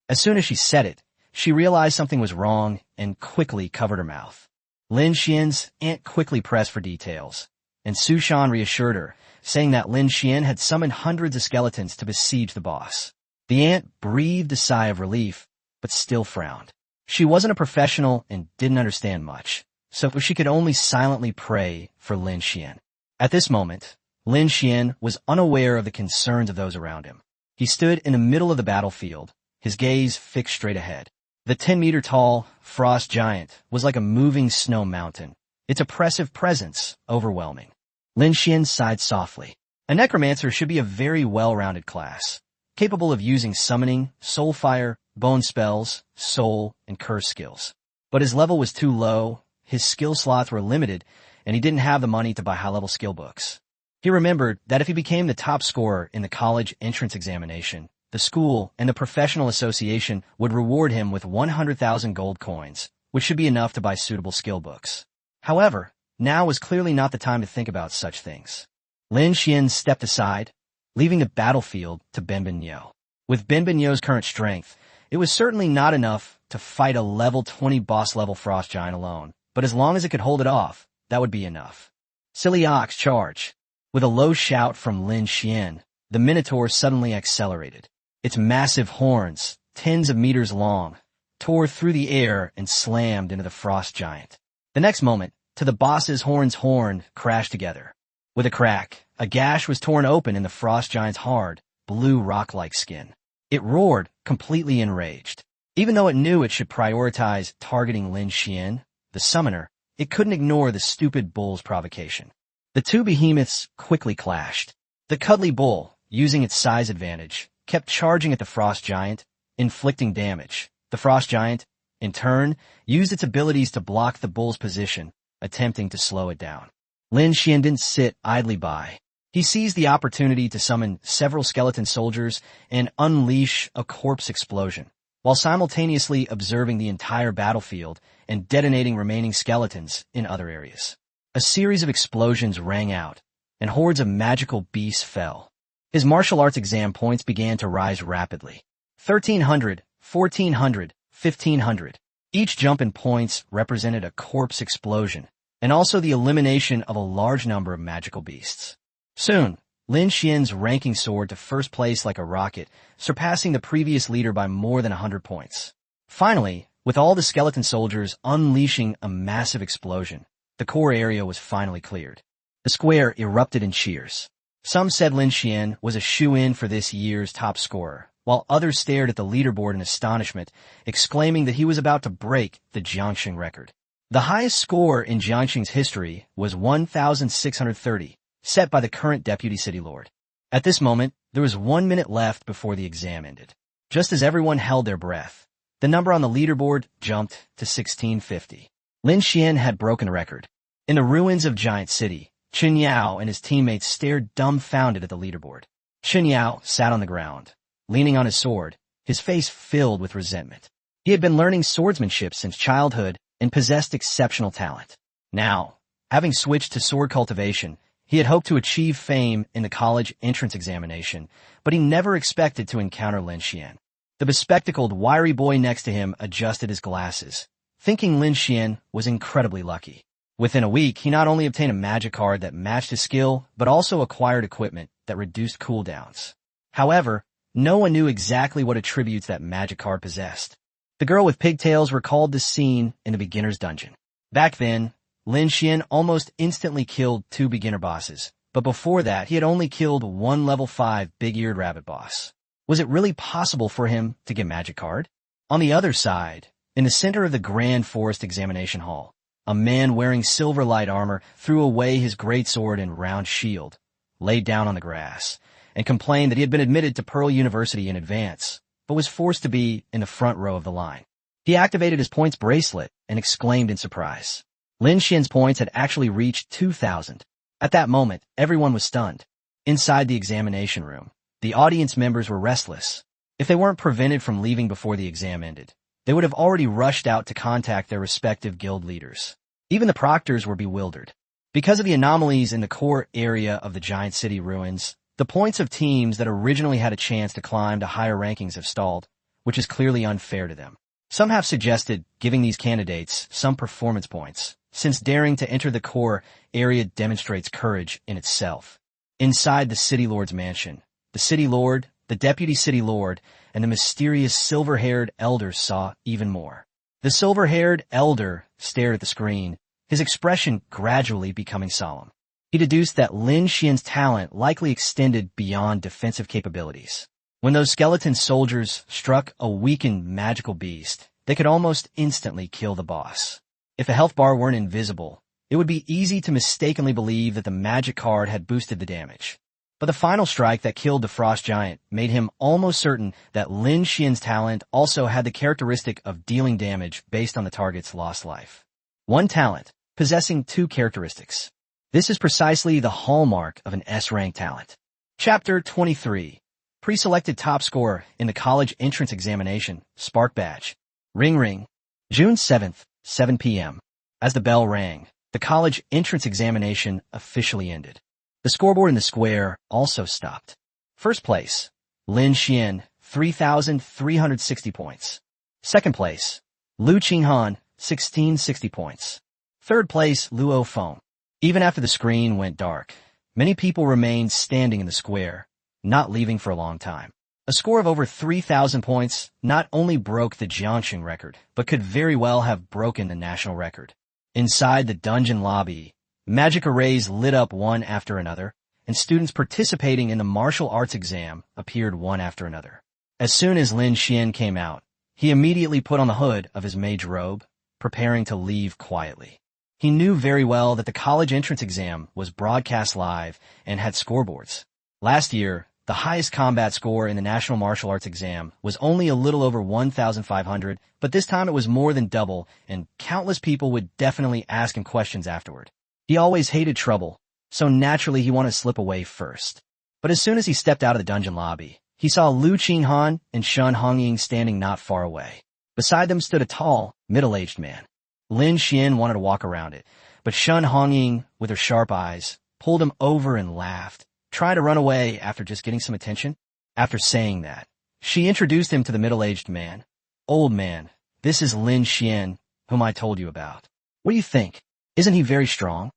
[SPEAKER 1] As soon as she said it, she realized something was wrong and quickly covered her mouth. Lin Xuan's aunt quickly pressed for details, and Su Shan reassured her, saying that Lin Xuan had summoned hundreds of skeletons to besiege the boss. The aunt breathed a sigh of relief, but still frowned. She wasn't a professional and didn't understand much, so she could only silently pray for Lin Xuan. At this moment, Lin Xuan was unaware of the concerns of those around him. He stood in the middle of the battlefield, his gaze fixed straight ahead. The 10-meter-tall frost giant was like a moving snow mountain, its oppressive presence overwhelming. Lin Xuan sighed softly. A necromancer should be a very well-rounded class, capable of using summoning, soul fire, bone spells, soul, and curse skills. But his level was too low, his skill slots were limited, and he didn't have the money to buy high-level skill books. He remembered that if he became the top scorer in the college entrance examination, the school and the professional association would reward him with 100,000 gold coins, which should be enough to buy suitable skill books. However, now was clearly not the time to think about such things. Lin Xuan stepped aside, leaving the battlefield to Benbenyo. With Benbenyo's current strength, it was certainly not enough to fight a level 20 boss-level frost giant alone, but as long as it could hold it off, that would be enough. Silly ox, charge! With a low shout from Lin Xuan, the Minotaur suddenly accelerated. Its massive horns, tens of meters long, tore through the air and slammed into the frost giant. The next moment, to the boss's horn crashed together. With a crack, a gash was torn open in the frost giant's hard, blue rock-like skin. It roared, completely enraged. Even though it knew it should prioritize targeting Lin Xuan, the summoner, it couldn't ignore the stupid bull's provocation. The two behemoths quickly clashed. The cuddly bull, using its size advantage, kept charging at the frost giant, inflicting damage. The frost giant, in turn, used its abilities to block the bull's position, attempting to slow it down. Lin Xuan didn't sit idly by. He seized the opportunity to summon several skeleton soldiers and unleash a corpse explosion, while simultaneously observing the entire battlefield and detonating remaining skeletons in other areas. A series of explosions rang out, and hordes of magical beasts fell. His martial arts exam points began to rise rapidly. 1,300, 1,400, 1,500. Each jump in points represented a corpse explosion, and also the elimination of a large number of magical beasts. Soon, Lin Xuan's ranking soared to first place like a rocket, surpassing the previous leader by more than 100 points. Finally, with all the skeleton soldiers unleashing a massive explosion, the core area was finally cleared. The square erupted in cheers. Some said Lin Xuan was a shoo-in for this year's top scorer, while others stared at the leaderboard in astonishment, exclaiming that he was about to break the Jiangxing record. The highest score in Jiangxing's history was 1,630, set by the current deputy city lord. At this moment, there was 1 minute left before the exam ended. Just as everyone held their breath, the number on the leaderboard jumped to 1650. Lin Xuan had broken the record. In the ruins of Giant City, Chen Yao and his teammates stared dumbfounded at the leaderboard. Chen Yao sat on the ground, leaning on his sword, his face filled with resentment. He had been learning swordsmanship since childhood and possessed exceptional talent. Now, having switched to sword cultivation, he had hoped to achieve fame in the college entrance examination, but he never expected to encounter Lin Xuan. The bespectacled, wiry boy next to him adjusted his glasses, thinking Lin Xuan was incredibly lucky. Within a week, he not only obtained a magic card that matched his skill, but also acquired equipment that reduced cooldowns. However, no one knew exactly what attributes that magic card possessed. The girl with pigtails recalled this scene in the beginner's dungeon. Back then, Lin Xuan almost instantly killed 2 beginner bosses, but before that he had only killed 1 level 5 big-eared rabbit boss. Was it really possible for him to get magic card? On the other side, in the center of the Grand Forest Examination Hall, a man wearing silver light armor threw away his greatsword and round shield, laid down on the grass, and complained that he had been admitted to Pearl University in advance, but was forced to be in the front row of the line. He activated his points bracelet and exclaimed in surprise. Lin Xuan's points had actually reached 2,000. At that moment, everyone was stunned. Inside the examination room, the audience members were restless. If they weren't prevented from leaving before the exam ended, they would have already rushed out to contact their respective guild leaders. Even the proctors were bewildered. Because of the anomalies in the core area of the Giant City ruins, the points of teams that originally had a chance to climb to higher rankings have stalled, which is clearly unfair to them. Some have suggested giving these candidates some performance points, since daring to enter the core area demonstrates courage in itself. Inside the City Lord's mansion, the City Lord, the Deputy City Lord, and the mysterious silver-haired elder saw even more. The silver-haired elder stared at the screen, his expression gradually becoming solemn. He deduced that Lin Xian's talent likely extended beyond defensive capabilities. When those skeleton soldiers struck a weakened magical beast, they could almost instantly kill the boss. If a health bar weren't invisible, it would be easy to mistakenly believe that the magic card had boosted the damage. But the final strike that killed the frost giant made him almost certain that Lin Xian's talent also had the characteristic of dealing damage based on the target's lost life. One talent, possessing two characteristics. This is precisely the hallmark of an S-rank talent. Chapter 23. Pre-selected top scorer in the college entrance examination, Spark Badge. Ring ring. June 7th, 7 p.m. As the bell rang, the college entrance examination officially ended. The scoreboard in the square also stopped. First place, Lin Xian, 3,360 points. Second place, Lu Qinghan, 1,660 points. Third place, Luo Feng. Even after the screen went dark, many people remained standing in the square, not leaving for a long time. A score of over 3,000 points not only broke the Jiangxing record, but could very well have broken the national record. Inside the dungeon lobby, magic arrays lit up one after another, and students participating in the martial arts exam appeared one after another. As soon as Lin Xian came out, he immediately put on the hood of his mage robe, preparing to leave quietly. He knew very well that the college entrance exam was broadcast live and had scoreboards. Last year, the highest combat score in the National Martial Arts exam was only a little over 1,500, but this time it was more than double, and countless people would definitely ask him questions afterward. He always hated trouble, so naturally he wanted to slip away first. But as soon as he stepped out of the dungeon lobby, he saw Lu Qinghan and Shen Hongying standing not far away. Beside them stood a tall, middle-aged man. Lin Xian wanted to walk around it, but Shen Hongying, with her sharp eyes, pulled him over and laughed, trying to run away after just getting some attention. After saying that, she introduced him to the middle-aged man. Old man, this is Lin Xian, whom I told you about. What do you think? Isn't he very strong?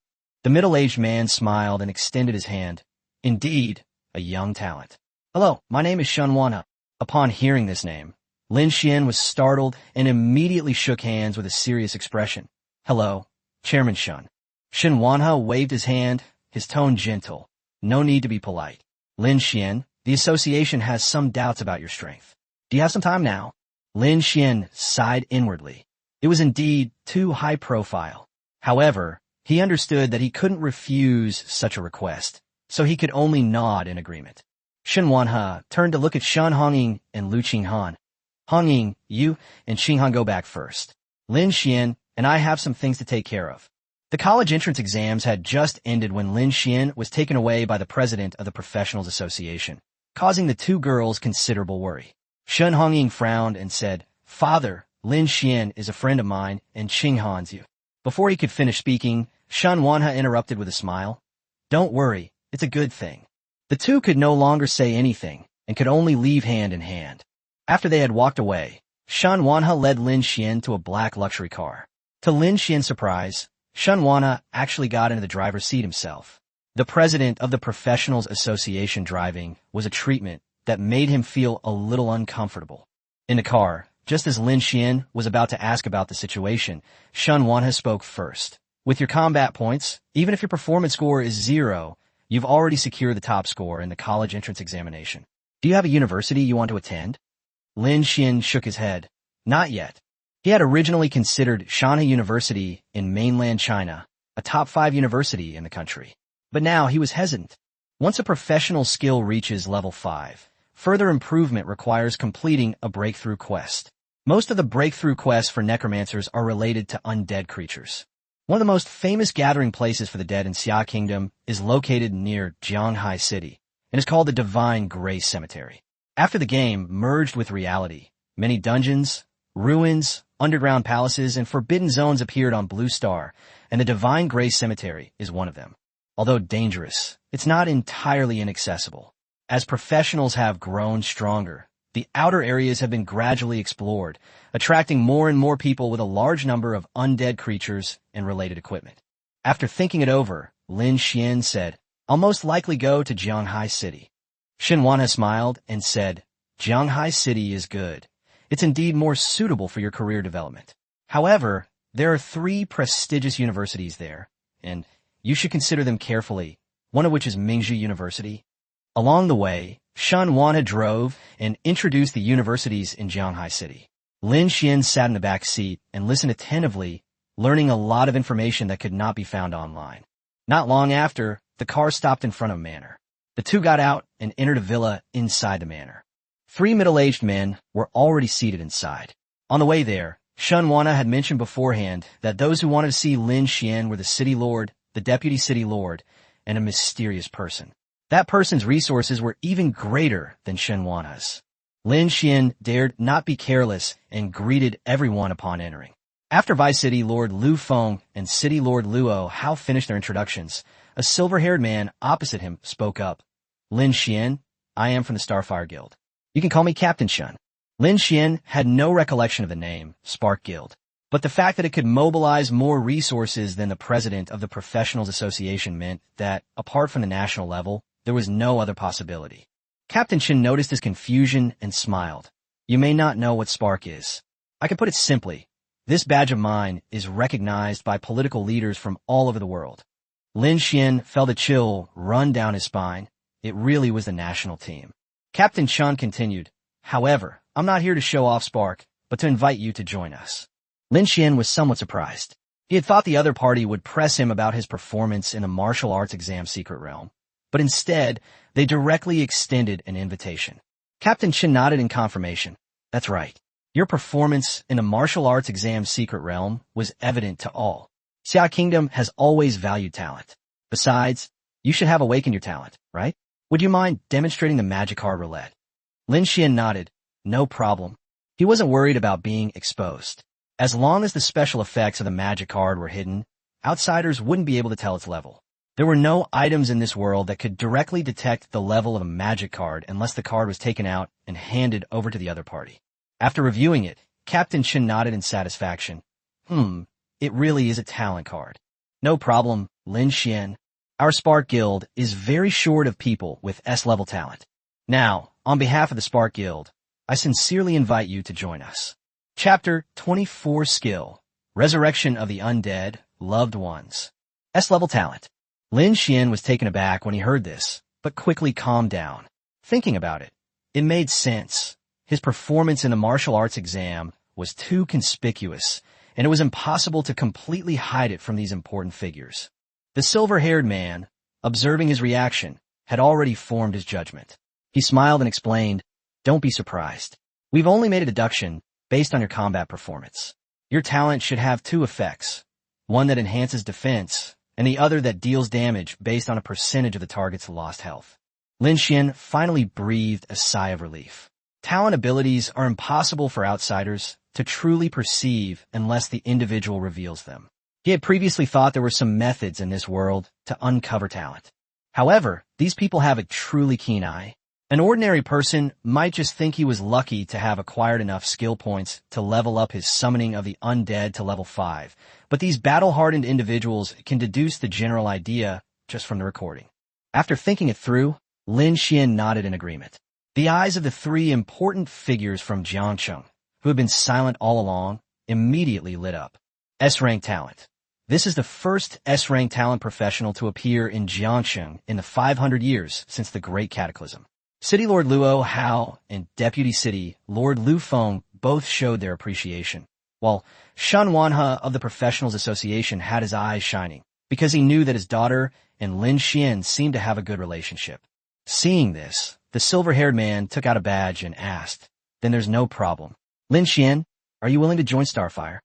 [SPEAKER 1] The middle-aged man smiled and extended his hand. Indeed, a young talent. Hello, my name is Shen Wanha. Upon hearing this name, Lin Xian was startled and immediately shook hands with a serious expression. Hello, Chairman Shen. Shen Wanha waved his hand, his tone gentle. No need to be polite. Lin Xian, the association has some doubts about your strength. Do you have some time now? Lin Xian sighed inwardly. It was indeed too high profile. However, he understood that he couldn't refuse such a request, so he could only nod in agreement. Shen Wanha turned to look at Shen Hongying and Lu Qinghan. Hongying, you and Qinghan go back first. Lin Xian and I have some things to take care of. The college entrance exams had just ended when Lin Xian was taken away by the president of the Professionals Association, causing the two girls considerable worry. Shen Hongying frowned and said, Father, Lin Xian is a friend of mine and Qinghan's you. Before he could finish speaking, Shen Wanha interrupted with a smile. Don't worry, it's a good thing. The two could no longer say anything and could only leave hand in hand. After they had walked away, Shen Wanha led Lin Xian to a black luxury car. To Lin Xian's surprise, Shen Wanha actually got into the driver's seat himself. The president of the Professionals Association driving was a treatment that made him feel a little uncomfortable. In the car, just as Lin Xian was about to ask about the situation, Shen Wanha spoke first. With your combat points, even if your performance score is 0, you've already secured the top score in the college entrance examination. Do you have a university you want to attend? Lin Xian shook his head. Not yet. He had originally considered Shanghai University in mainland China, a top 5 university in the country. But now he was hesitant. Once a professional skill reaches level 5, further improvement requires completing a breakthrough quest. Most of the breakthrough quests for necromancers are related to undead creatures. One of the most famous gathering places for the dead in Xia Kingdom is located near Jianghai City and is called the Divine Grace Cemetery. After the game merged with reality, many dungeons, ruins, underground palaces, and forbidden zones appeared on Blue Star, and the Divine Grace Cemetery is one of them. Although dangerous, it's not entirely inaccessible. As professionals have grown stronger, the outer areas have been gradually explored, attracting more and more people with a large number of undead creatures and related equipment. After thinking it over, Lin Xian said, I'll most likely go to Jianghai City. Shen Wanha smiled and said, Jianghai City is good. It's indeed more suitable for your career development. However, there are 3 prestigious universities there, and you should consider them carefully, one of which is Mingzhi University. Along the way, Shan Wan drove and introduced the universities in Jianghai City. Lin Xuan sat in the back seat and listened attentively, learning a lot of information that could not be found online. Not long after, the car stopped in front of a manor. The two got out and entered a villa inside the manor. 3 middle-aged men were already seated inside. On the way there, Shan Wana had mentioned beforehand that those who wanted to see Lin Xuan were the city lord, the deputy city lord, and a mysterious person. That person's resources were even greater than Shan Wana's. Lin Xuan dared not be careless and greeted everyone upon entering. After Vice City Lord Lu Feng and City Lord Luo Hao finished their introductions, a silver-haired man opposite him spoke up. Lin Xuan, I am from the Starfire Guild. You can call me Captain Shun. Lin Xuan had no recollection of the name, Spark Guild, but the fact that it could mobilize more resources than the president of the Professionals Association meant that, apart from the national level, there was no other possibility. Captain Shin noticed his confusion and smiled. You may not know what Spark is. I can put it simply. This badge of mine is recognized by political leaders from all over the world. Lin Xuan felt a chill run down his spine. It really was the national team. Captain Chun continued, however, I'm not here to show off Spark, but to invite you to join us. Lin Xuan was somewhat surprised. He had thought the other party would press him about his performance in the martial arts exam secret realm, but instead, they directly extended an invitation. Captain Chin nodded in confirmation. That's right. Your performance in the martial arts exam secret realm was evident to all. Xia Kingdom has always valued talent. Besides, you should have awakened your talent, right? Would you mind demonstrating the magic card roulette? Lin Xian nodded. No problem. He wasn't worried about being exposed. As long as the special effects of the magic card were hidden, outsiders wouldn't be able to tell its level. There were no items in this world that could directly detect the level of a magic card unless the card was taken out and handed over to the other party. After reviewing it, Captain Chin nodded in satisfaction. It really is a talent card. No problem, Lin Xian. Our Spark Guild is very short of people with S-level talent. Now, on behalf of the Spark Guild, I sincerely invite you to join us. Chapter 24 Skill, Resurrection of the Undead, Loved Ones. S-level talent. Lin Xian was taken aback when he heard this, but quickly calmed down. Thinking about it, it made sense. His performance in the martial arts exam was too conspicuous, and it was impossible to completely hide it from these important figures. The silver-haired man, observing his reaction, had already formed his judgment. He smiled and explained, Don't be surprised. We've only made a deduction based on your combat performance. Your talent should have 2 effects, one that enhances defense, and the other that deals damage based on a percentage of the target's lost health. Lin Xian finally breathed a sigh of relief. Talent abilities are impossible for outsiders to truly perceive unless the individual reveals them. He had previously thought there were some methods in this world to uncover talent. However, these people have a truly keen eye. An ordinary person might just think he was lucky to have acquired enough skill points to level up his summoning of the undead to level 5, but these battle-hardened individuals can deduce the general idea just from the recording. After thinking it through, Lin Xian nodded in agreement. The eyes of the 3 important figures from Jiangcheng, who had been silent all along, immediately lit up. S-rank talent. This is the first S-rank talent professional to appear in Jiangcheng in the 500 years since the Great Cataclysm. City Lord Luo Hao and Deputy City Lord Lu Feng both showed their appreciation, while Shan Wanhe of the Professionals Association had his eyes shining, because he knew that his daughter and Lin Xian seemed to have a good relationship. Seeing this, the silver-haired man took out a badge and asked, Then there's no problem. Lin Xian, are you willing to join Starfire?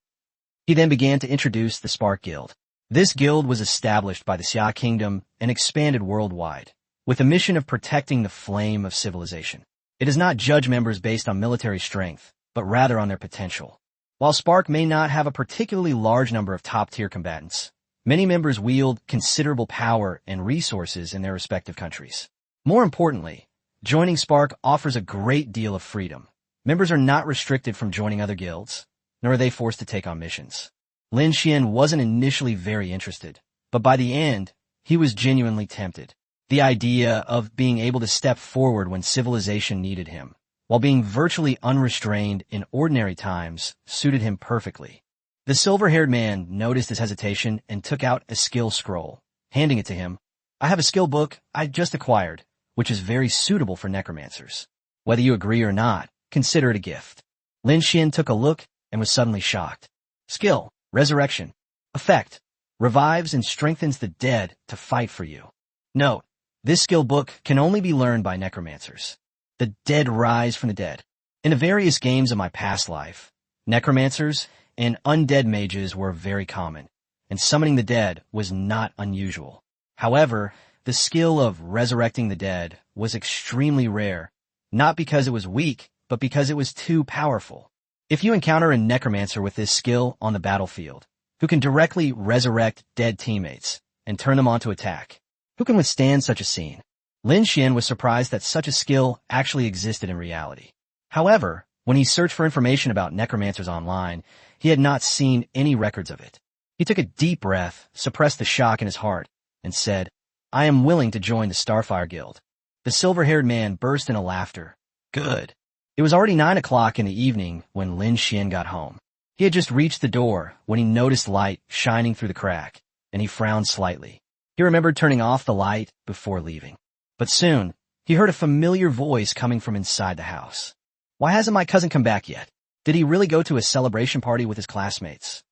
[SPEAKER 1] He then began to introduce the Spark Guild. This guild was established by the Xia Kingdom and expanded worldwide, with the mission of protecting the flame of civilization. It does not judge members based on military strength, but rather on their potential. While Spark may not have a particularly large number of top-tier combatants, many members wield considerable power and resources in their respective countries. More importantly, joining Spark offers a great deal of freedom. Members are not restricted from joining other guilds, nor are they forced to take on missions. Lin Xian wasn't initially very interested, but by the end, he was genuinely tempted. The idea of being able to step forward when civilization needed him, while being virtually unrestrained in ordinary times, suited him perfectly. The silver-haired man noticed his hesitation and took out a skill scroll, handing it to him. I have a skill book I just acquired, which is very suitable for necromancers. Whether you agree or not, consider it a gift. Lin Xuan took a look and was suddenly shocked. Skill, resurrection. Effect, revives and strengthens the dead to fight for you. Note, this skill book can only be learned by necromancers. The dead rise from the dead. In the various games of my past life, necromancers and undead mages were very common, and summoning the dead was not unusual. However, the skill of resurrecting the dead was extremely rare, not because it was weak, but because it was too powerful. If you encounter a necromancer with this skill on the battlefield, who can directly resurrect dead teammates and turn them on to attack, who can withstand such a scene? Lin Xuan was surprised that such a skill actually existed in reality. However, when he searched for information about necromancers online, he had not seen any records of it. He took a deep breath, suppressed the shock in his heart, and said, I am willing to join the Starfire Guild. The silver-haired man burst into laughter. Good. It was already 9 o'clock in the evening when Lin Xuan got home. He had just reached the door when he noticed light shining through the crack, and he frowned slightly. He remembered turning off the light before leaving. But soon, he heard a familiar voice coming from inside the house. Why hasn't my cousin come back yet? Did he really go to a celebration party with his classmates?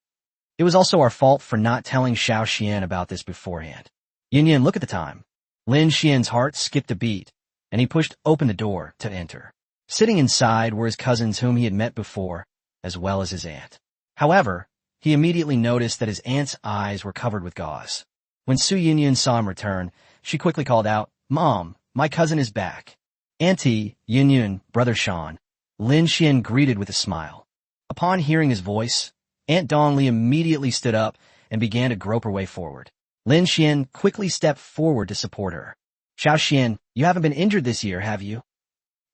[SPEAKER 1] It was also our fault for not telling Xiao Xian about this beforehand. Yin, look at the time. Lin Xian's heart skipped a beat, and he pushed open the door to enter. Sitting inside were his cousins whom he had met before, as well as his aunt. However, he immediately noticed that his aunt's eyes were covered with gauze. When Su Yin saw him return, she quickly called out, Mom, my cousin is back. Auntie, Yin, Brother Sean, Lin Xuan greeted with a smile. Upon hearing his voice, Aunt Dongli immediately stood up and began to grope her way forward. Lin Xuan quickly stepped forward to support her. Xiao Xian, you haven't been injured this year, have you?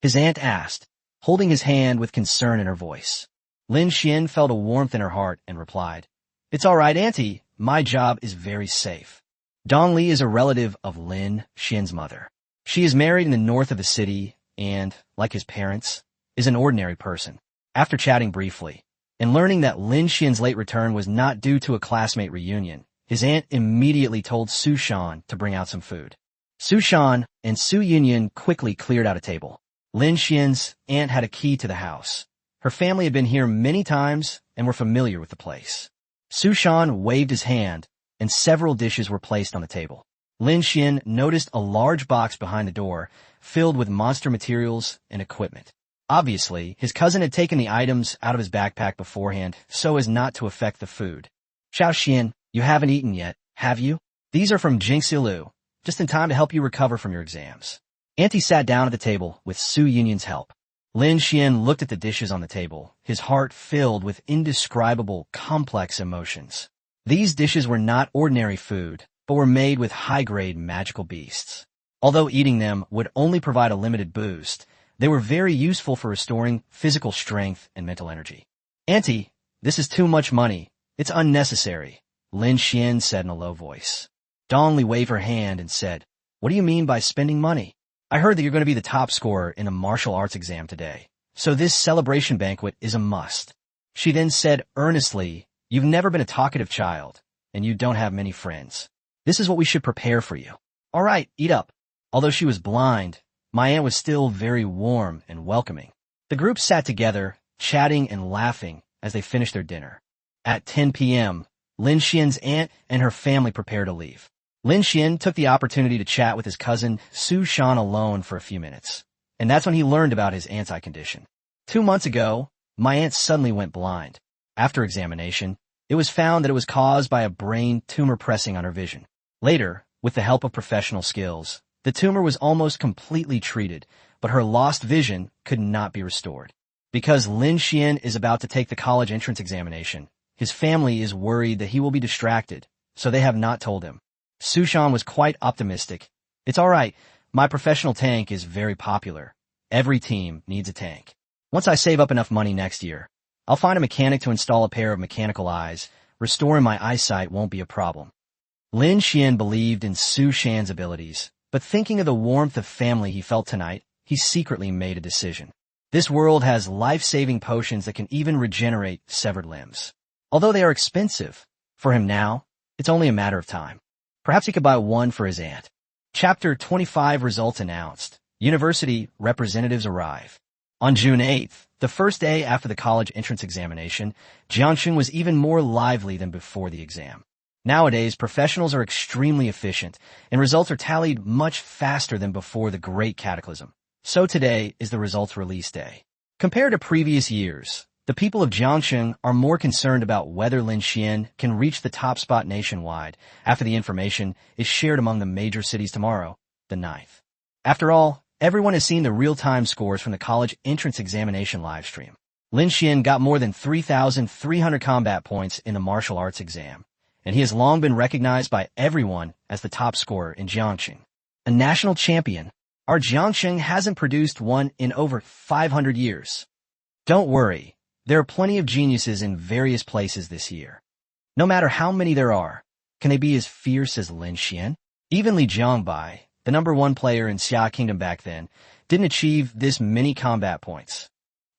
[SPEAKER 1] His aunt asked, holding his hand with concern in her voice. Lin Xuan felt a warmth in her heart and replied, It's all right, Auntie. My job is very safe. Dongli is a relative of Lin Xuan's mother. She is married in the north of the city and, like his parents, is an ordinary person. After chatting briefly, and learning that Lin Xuan's late return was not due to a classmate reunion, his aunt immediately told Su Shan to bring out some food. Su Shan and Su Yin quickly cleared out a table. Lin Xuan's aunt had a key to the house. Her family had been here many times and were familiar with the place. Su Shan waved his hand, and several dishes were placed on the table. Lin Xuan noticed a large box behind the door filled with monster materials and equipment. Obviously, his cousin had taken the items out of his backpack beforehand so as not to affect the food. Xiao Xian, you haven't eaten yet, have you? These are from Jingxilu, just in time to help you recover from your exams. Auntie sat down at the table with Su Yin's help. Lin Xuan looked at the dishes on the table, his heart filled with indescribable, complex emotions. These dishes were not ordinary food, but were made with high-grade magical beasts. Although eating them would only provide a limited boost, they were very useful for restoring physical strength and mental energy. Auntie, this is too much money. It's unnecessary, Lin Xuan said in a low voice. Dongli waved her hand and said, What do you mean by spending money? I heard that you're going to be the top scorer in a martial arts exam today, so this celebration banquet is a must. She then said earnestly, You've never been a talkative child, and you don't have many friends. This is what we should prepare for you. All right, eat up. Although she was blind, my aunt was still very warm and welcoming. The group sat together, chatting and laughing as they finished their dinner. At 10 p.m., Lin Xuan's aunt and her family prepared to leave. Lin Xuan took the opportunity to chat with his cousin Su Shan alone for a few minutes, and that's when he learned about his aunt's eye condition. 2 months ago, my aunt suddenly went blind. After examination, it was found that it was caused by a brain tumor pressing on her vision. Later, with the help of professional skills, the tumor was almost completely treated, but her lost vision could not be restored. Because Lin Xuan is about to take the college entrance examination, his family is worried that he will be distracted, so they have not told him. Su Shan was quite optimistic. It's all right. My professional tank is very popular. Every team needs a tank. Once I save up enough money next year, I'll find a mechanic to install a pair of mechanical eyes. Restoring my eyesight won't be a problem. Lin Xuan believed in Su Shan's abilities, but thinking of the warmth of family he felt tonight, he secretly made a decision. This world has life-saving potions that can even regenerate severed limbs. Although they are expensive, for him now, it's only a matter of time. Perhaps he could buy one for his aunt. Chapter 25 results announced. University representatives arrive. On June 8th, the first day after the college entrance examination, Jiangxing was even more lively than before the exam. Nowadays, professionals are extremely efficient, and results are tallied much faster than before the Great Cataclysm. So today is the results release day. Compared to previous years, the people of Jiangxing are more concerned about whether Lin Xuan can reach the top spot nationwide after the information is shared among the major cities tomorrow, the 9th. After all, everyone has seen the real-time scores from the college entrance examination livestream. Lin Xuan got more than 3,300 combat points in the martial arts exam, and he has long been recognized by everyone as the top scorer in Jiangxing. A national champion, our Jiangxing hasn't produced one in over 500 years. Don't worry, there are plenty of geniuses in various places this year. No matter how many there are, can they be as fierce as Lin Xuan? Even Li Jiangbai, the #1 player in Xia Kingdom back then, didn't achieve this many combat points.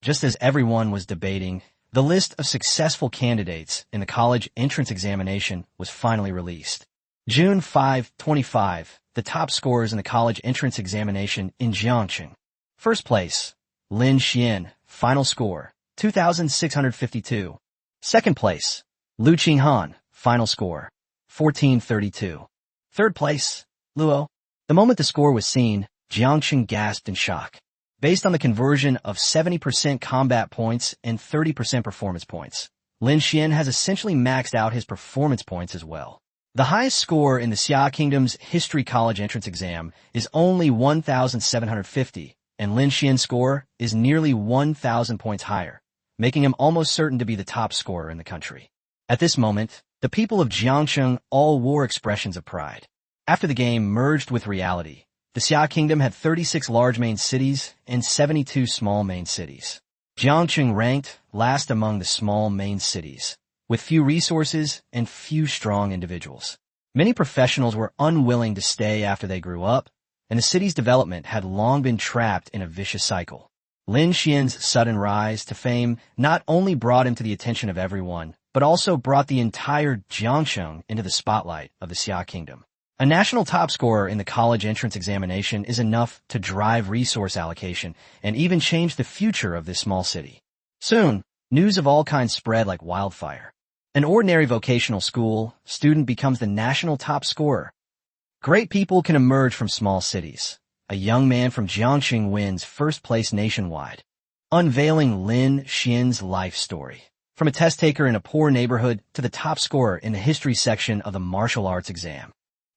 [SPEAKER 1] Just as everyone was debating, the list of successful candidates in the college entrance examination was finally released. June 5, 25, the top scorers in the college entrance examination in Jiangxing. First place, Lin Xuan, final score, 2,652. Second place, Lu Qinghan, final score, 1,432. Third place, Luo. The moment the score was seen, Jiangxing gasped in shock. Based on the conversion of 70% combat points and 30% performance points, Lin Xuan has essentially maxed out his performance points as well. The highest score in the Xia Kingdom's History College entrance exam is only 1,750, and Lin Xuan's score is nearly 1,000 points higher, making him almost certain to be the top scorer in the country. At this moment, the people of Jiangxing all wore expressions of pride. After the game merged with reality, the Xia Kingdom had 36 large main cities and 72 small main cities. Jiangxing ranked last among the small main cities, with few resources and few strong individuals. Many professionals were unwilling to stay after they grew up, and the city's development had long been trapped in a vicious cycle. Lin Xuan's sudden rise to fame not only brought him to the attention of everyone, but also brought the entire Jiangxing into the spotlight of the Xia Kingdom. A national top scorer in the college entrance examination is enough to drive resource allocation and even change the future of this small city. Soon, news of all kinds spread like wildfire. An ordinary vocational school student becomes the national top scorer. Great people can emerge from small cities. A young man from Jiangxing wins first place nationwide. Unveiling Lin Xuan's life story. From a test taker in a poor neighborhood to the top scorer in the history section of the martial arts exam.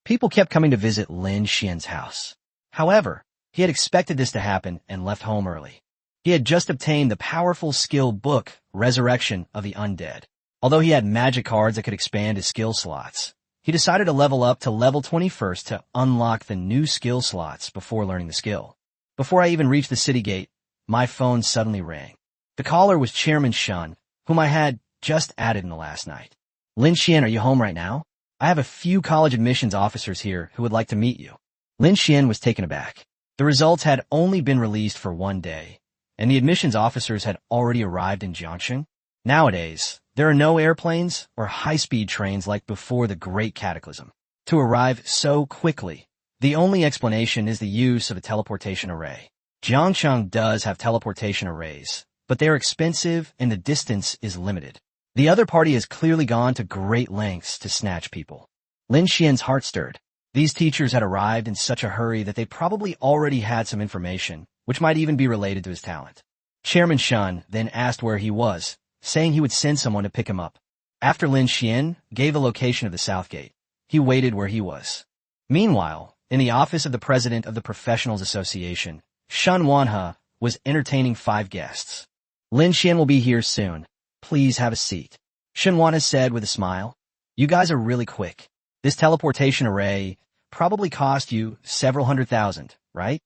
[SPEAKER 1] People kept coming to visit Lin Xuan's house. However, he had expected this to happen and left home early. He had just obtained the powerful skill book, Resurrection of the Undead. Although he had magic cards that could expand his skill slots, he decided to level up to level 21st to unlock the new skill slots before learning the skill. Before I even reached the city gate, my phone suddenly rang. The caller was Chairman Shun, whom I had just added in the last night. Lin Xuan, are you home right now? I have a few college admissions officers here who would like to meet you. Lin Xuan was taken aback. The results had only been released for one day, and the admissions officers had already arrived in Jiangxing. Nowadays, there are no airplanes or high-speed trains like before the Great Cataclysm. To arrive so quickly, the only explanation is the use of a teleportation array. Jiangxing does have teleportation arrays, but they are expensive and the distance is limited. The other party has clearly gone to great lengths to snatch people. Lin Xuan's heart stirred. These teachers had arrived in such a hurry that they probably already had some information, which might even be related to his talent. Chairman Shun then asked where he was, saying he would send someone to pick him up. After Lin Xuan gave the location of the South Gate, he waited where he was. Meanwhile, in the office of the president of the Professionals Association, Shun Wanhe was entertaining 5 guests. Lin Xuan will be here soon. Please have a seat. Shun Wanhe said with a smile. You guys are really quick. This teleportation array probably cost you several $100,000, right?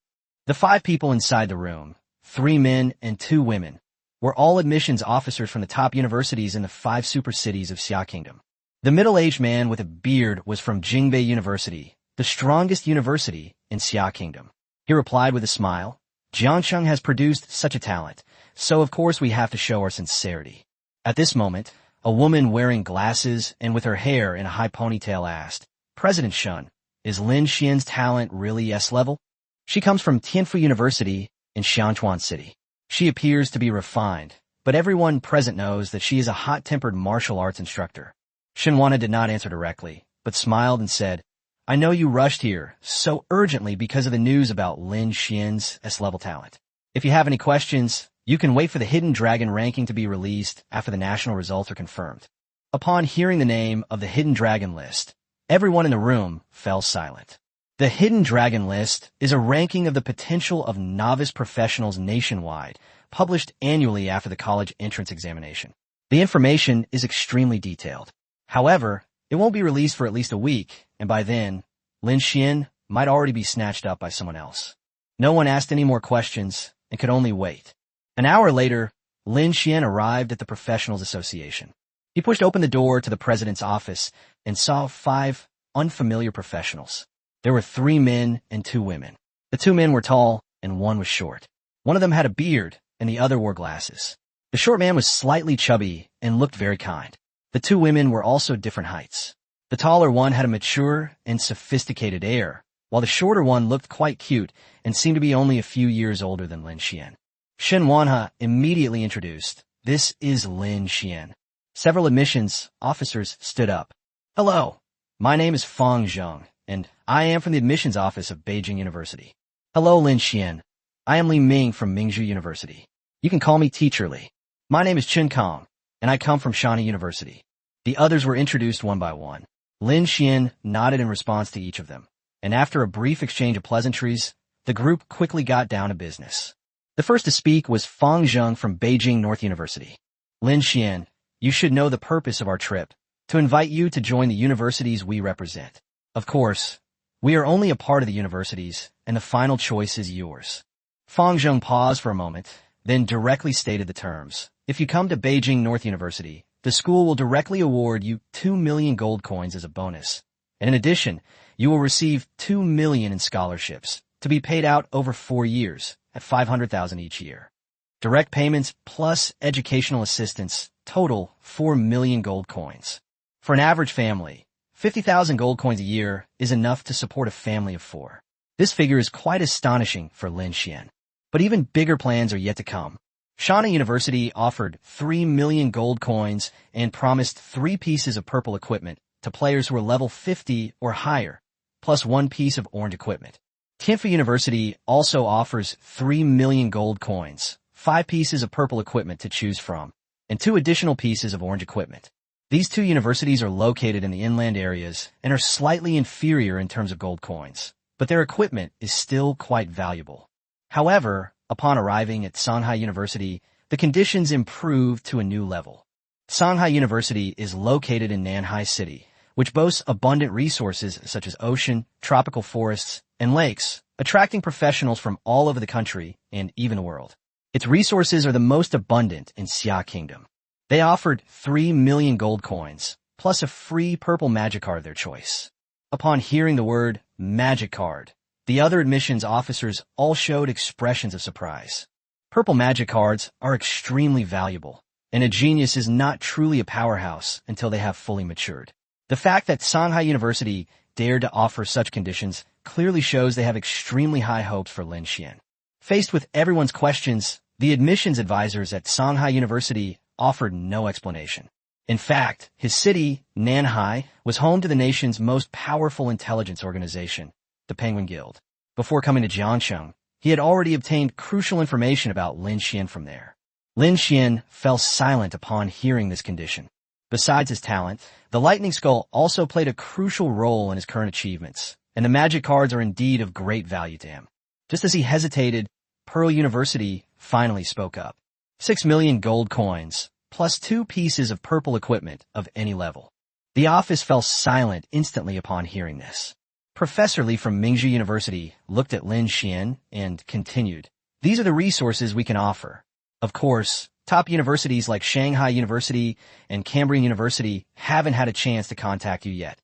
[SPEAKER 1] The 5 people inside the room, 3 men and 2 women, were all admissions officers from the top universities in the 5 super cities of Xia Kingdom. The middle-aged man with a beard was from Jingbei University, the strongest university in Xia Kingdom. He replied with a smile, Jiangxing has produced such a talent, so of course we have to show our sincerity. At this moment, a woman wearing glasses and with her hair in a high ponytail asked, President Xuan, is Lin Xuan's talent really S-level? She comes from Tianfu University in Xianchuan City. She appears to be refined, but everyone present knows that she is a hot-tempered martial arts instructor. Shinwana did not answer directly, but smiled and said, I know you rushed here so urgently because of the news about Lin Xuan's S-level talent. If you have any questions, you can wait for the Hidden Dragon ranking to be released after the national results are confirmed. Upon hearing the name of the Hidden Dragon list, everyone in the room fell silent. The Hidden Dragon list is a ranking of the potential of novice professionals nationwide, published annually after the college entrance examination. The information is extremely detailed. However, it won't be released for at least a week, and by then, Lin Xuan might already be snatched up by someone else. No one asked any more questions and could only wait. An hour later, Lin Xuan arrived at the Professionals Association. He pushed open the door to the president's office and saw 5 unfamiliar professionals. There were 3 men and 2 women. The 2 men were tall and 1 was short. One of them had a beard and the other wore glasses. The short man was slightly chubby and looked very kind. The 2 women were also different heights. The taller one had a mature and sophisticated air, while the shorter one looked quite cute and seemed to be only a few years older than Lin Xuan. Shinwanha immediately introduced, This is Lin Xuan. Several admissions officers stood up. Hello, my name is Fang Zheng, and I am from the admissions office of Beijing University. Hello, Lin Xuan. I am Li Ming from Mingzhu University. You can call me Teacher Li. My name is Chen Kong, and I come from Shawnee University. The others were introduced one by one. Lin Xuan nodded in response to each of them, and after a brief exchange of pleasantries, the group quickly got down to business. The first to speak was Fang Zheng from Beijing North University. Lin Xuan, you should know the purpose of our trip, to invite you to join the universities we represent. Of course, we are only a part of the universities, and the final choice is yours. Fang Zheng paused for a moment, then directly stated the terms. If you come to Beijing North University, the school will directly award you 2 million gold coins as a bonus. And in addition, you will receive 2 million in scholarships, to be paid out over 4 years, at 500,000 each year. Direct payments plus educational assistance total 4 million gold coins. For an average family, 50,000 gold coins a year is enough to support a family of 4. This figure is quite astonishing for Lin Xuan. But even bigger plans are yet to come. Shawnee University offered 3 million gold coins and promised 3 pieces of purple equipment to players who are level 50 or higher, plus 1 piece of orange equipment. Tianfu University also offers 3 million gold coins, 5 pieces of purple equipment to choose from, and 2 additional pieces of orange equipment. These 2 universities are located in the inland areas and are slightly inferior in terms of gold coins, but their equipment is still quite valuable. However, upon arriving at Shanghai University, the conditions improved to a new level. Shanghai University is located in Nanhai City, which boasts abundant resources such as ocean, tropical forests, and lakes, attracting professionals from all over the country and even the world. Its resources are the most abundant in Xia Kingdom. They offered 3 million gold coins, plus a free purple magic card of their choice. Upon hearing the word magic card, the other admissions officers all showed expressions of surprise. Purple magic cards are extremely valuable, and a genius is not truly a powerhouse until they have fully matured. The fact that Shanghai University dared to offer such conditions clearly shows they have extremely high hopes for Lin Xuan. Faced with everyone's questions, the admissions advisors at Shanghai University offered no explanation. In fact, his city, Nanhai, was home to the nation's most powerful intelligence organization, the Penguin Guild. Before coming to Jiangsheng, he had already obtained crucial information about Lin Xuan from there. Lin Xuan fell silent upon hearing this condition. Besides his talent, the Lightning Skull also played a crucial role in his current achievements, and the magic cards are indeed of great value to him. Just as he hesitated, Pearl University finally spoke up. 6 million gold coins, plus 2 pieces of purple equipment of any level. The office fell silent instantly upon hearing this. Professor Li from Mingzhu University looked at Lin Xuan and continued, These are the resources we can offer. Of course, top universities like Shanghai University and Cambrian University haven't had a chance to contact you yet.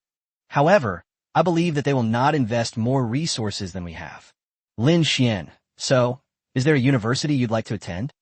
[SPEAKER 1] However, I believe that they will not invest more resources than we have. Lin Xuan, so, is there a university you'd like to attend?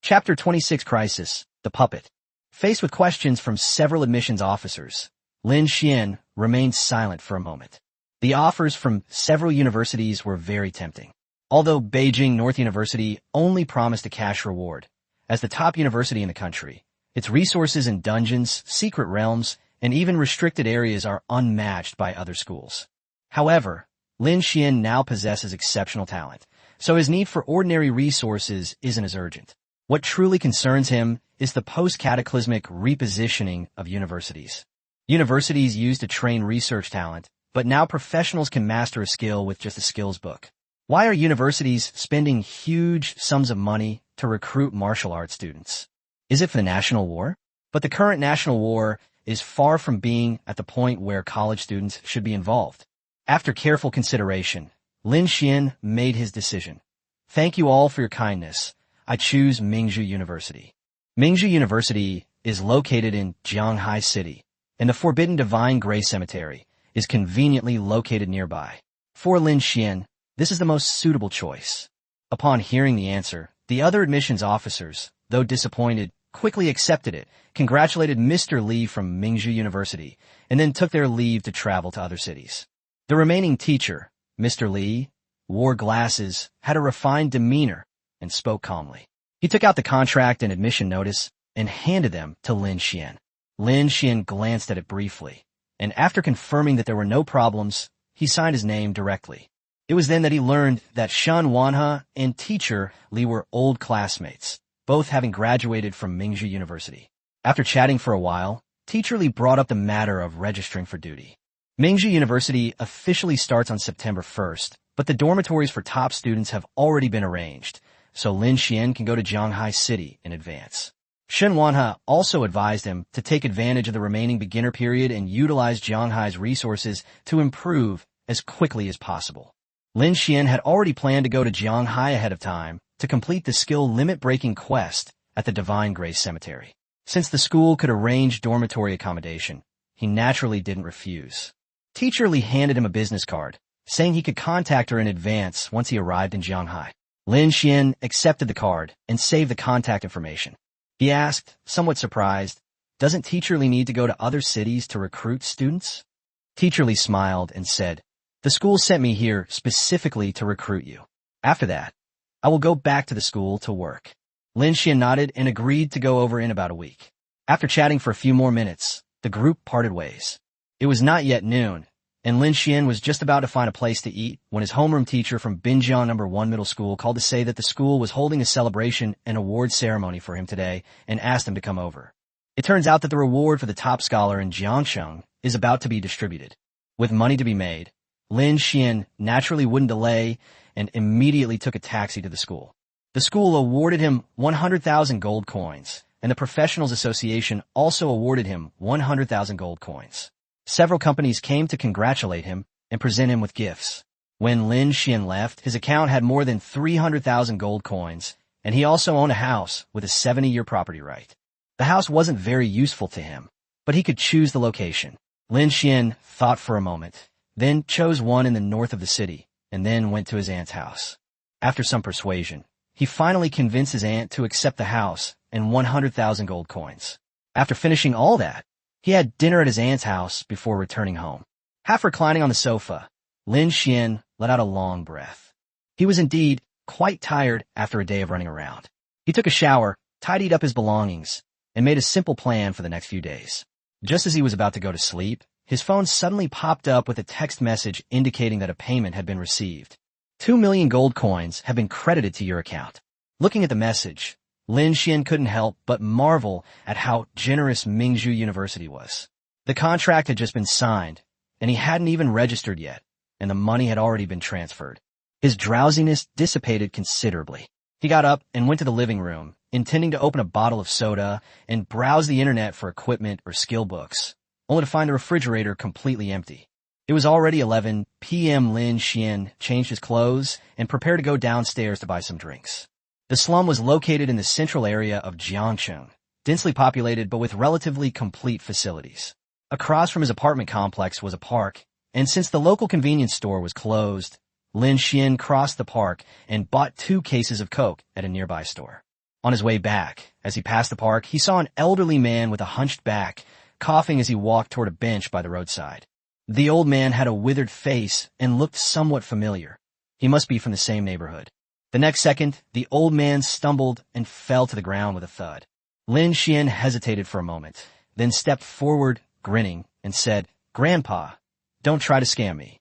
[SPEAKER 1] Chapter 26 Crisis, The Puppet. Faced with questions from several admissions officers, Lin Xuan remained silent for a moment. The offers from several universities were very tempting. Although Beijing North University only promised a cash reward, as the top university in the country, its resources in dungeons, secret realms, and even restricted areas are unmatched by other schools. However, Lin Xuan now possesses exceptional talent, so his need for ordinary resources isn't as urgent. What truly concerns him is the post-cataclysmic repositioning of universities. Universities used to train research talent, but now professionals can master a skill with just a skills book. Why are universities spending huge sums of money to recruit martial arts students? Is it for the national war? But the current national war is far from being at the point where college students should be involved. After careful consideration, Lin Xuan made his decision. Thank you all for your kindness. I choose Mingzhu University. Mingzhu University is located in Jianghai City, and the Forbidden Divine Grace Cemetery is conveniently located nearby. For Lin Xuan, this is the most suitable choice. Upon hearing the answer, the other admissions officers, though disappointed, quickly accepted it, congratulated Mr. Li from Mingzhu University, and then took their leave to travel to other cities. The remaining teacher, Mr. Li, wore glasses, had a refined demeanor, and spoke calmly. He took out the contract and admission notice and handed them to Lin Xuan. Lin Xuan glanced at it briefly, and after confirming that there were no problems, he signed his name directly. It was then that he learned that Shen Wanhe and teacher Li were old classmates, both having graduated from Mingzhu University. After chatting for a while, teacher Li brought up the matter of registering for duty. Mingzhu University officially starts on September 1st, but the dormitories for top students have already been arranged, so Lin Xuan can go to Jianghai City in advance. Shen Wanhe also advised him to take advantage of the remaining beginner period and utilize Jianghai's resources to improve as quickly as possible. Lin Xuan had already planned to go to Jianghai ahead of time to complete the skill limit-breaking quest at the Divine Grace Cemetery. Since the school could arrange dormitory accommodation, he naturally didn't refuse. Teacher Li handed him a business card, saying he could contact her in advance once he arrived in Jianghai. Lin Xuan accepted the card and saved the contact information. He asked, somewhat surprised, doesn't Teacher Li need to go to other cities to recruit students? Teacher Li smiled and said, the school sent me here specifically to recruit you. After that, I will go back to the school to work. Lin Xuan nodded and agreed to go over in about a week. After chatting for a few more minutes, the group parted ways. It was not yet noon, and Lin Xuan was just about to find a place to eat when his homeroom teacher from Binjiang No. 1 Middle School called to say that the school was holding a celebration and award ceremony for him today and asked him to come over. It turns out that the reward for the top scholar in Jiangsheng is about to be distributed. With money to be made, Lin Xuan naturally wouldn't delay and immediately took a taxi to the school. The school awarded him 100,000 gold coins, and the Professionals Association also awarded him 100,000 gold coins. Several companies came to congratulate him and present him with gifts. When Lin Xuan left, his account had more than 300,000 gold coins, and he also owned a house with a 70-year property right. The house wasn't very useful to him, but he could choose the location. Lin Xuan thought for a moment, then chose one in the north of the city, and then went to his aunt's house. After some persuasion, he finally convinced his aunt to accept the house and 100,000 gold coins. After finishing all that, he had dinner at his aunt's house before returning home. Half reclining on the sofa, Lin Xuan let out a long breath. He was indeed quite tired after a day of running around. He took a shower, tidied up his belongings, and made a simple plan for the next few days. Just as he was about to go to sleep, his phone suddenly popped up with a text message indicating that a payment had been received. 2 million gold coins have been credited to your account. Looking at the message, Lin Xuan couldn't help but marvel at how generous Mingzhu University was. The contract had just been signed, and he hadn't even registered yet, and the money had already been transferred. His drowsiness dissipated considerably. He got up and went to the living room, intending to open a bottle of soda and browse the internet for equipment or skill books, only to find the refrigerator completely empty. It was already 11 p.m. Lin Xuan changed his clothes and prepared to go downstairs to buy some drinks. The slum was located in the central area of Jiangcheng, densely populated but with relatively complete facilities. Across from his apartment complex was a park, and since the local convenience store was closed, Lin Xuan crossed the park and bought 2 cases of Coke at a nearby store. On his way back, as he passed the park, he saw an elderly man with a hunched back, coughing as he walked toward a bench by the roadside. The old man had a withered face and looked somewhat familiar. He must be from the same neighborhood. The next second, the old man stumbled and fell to the ground with a thud. Lin Xuan hesitated for a moment, then stepped forward, grinning, and said, "Grandpa, don't try to scam me."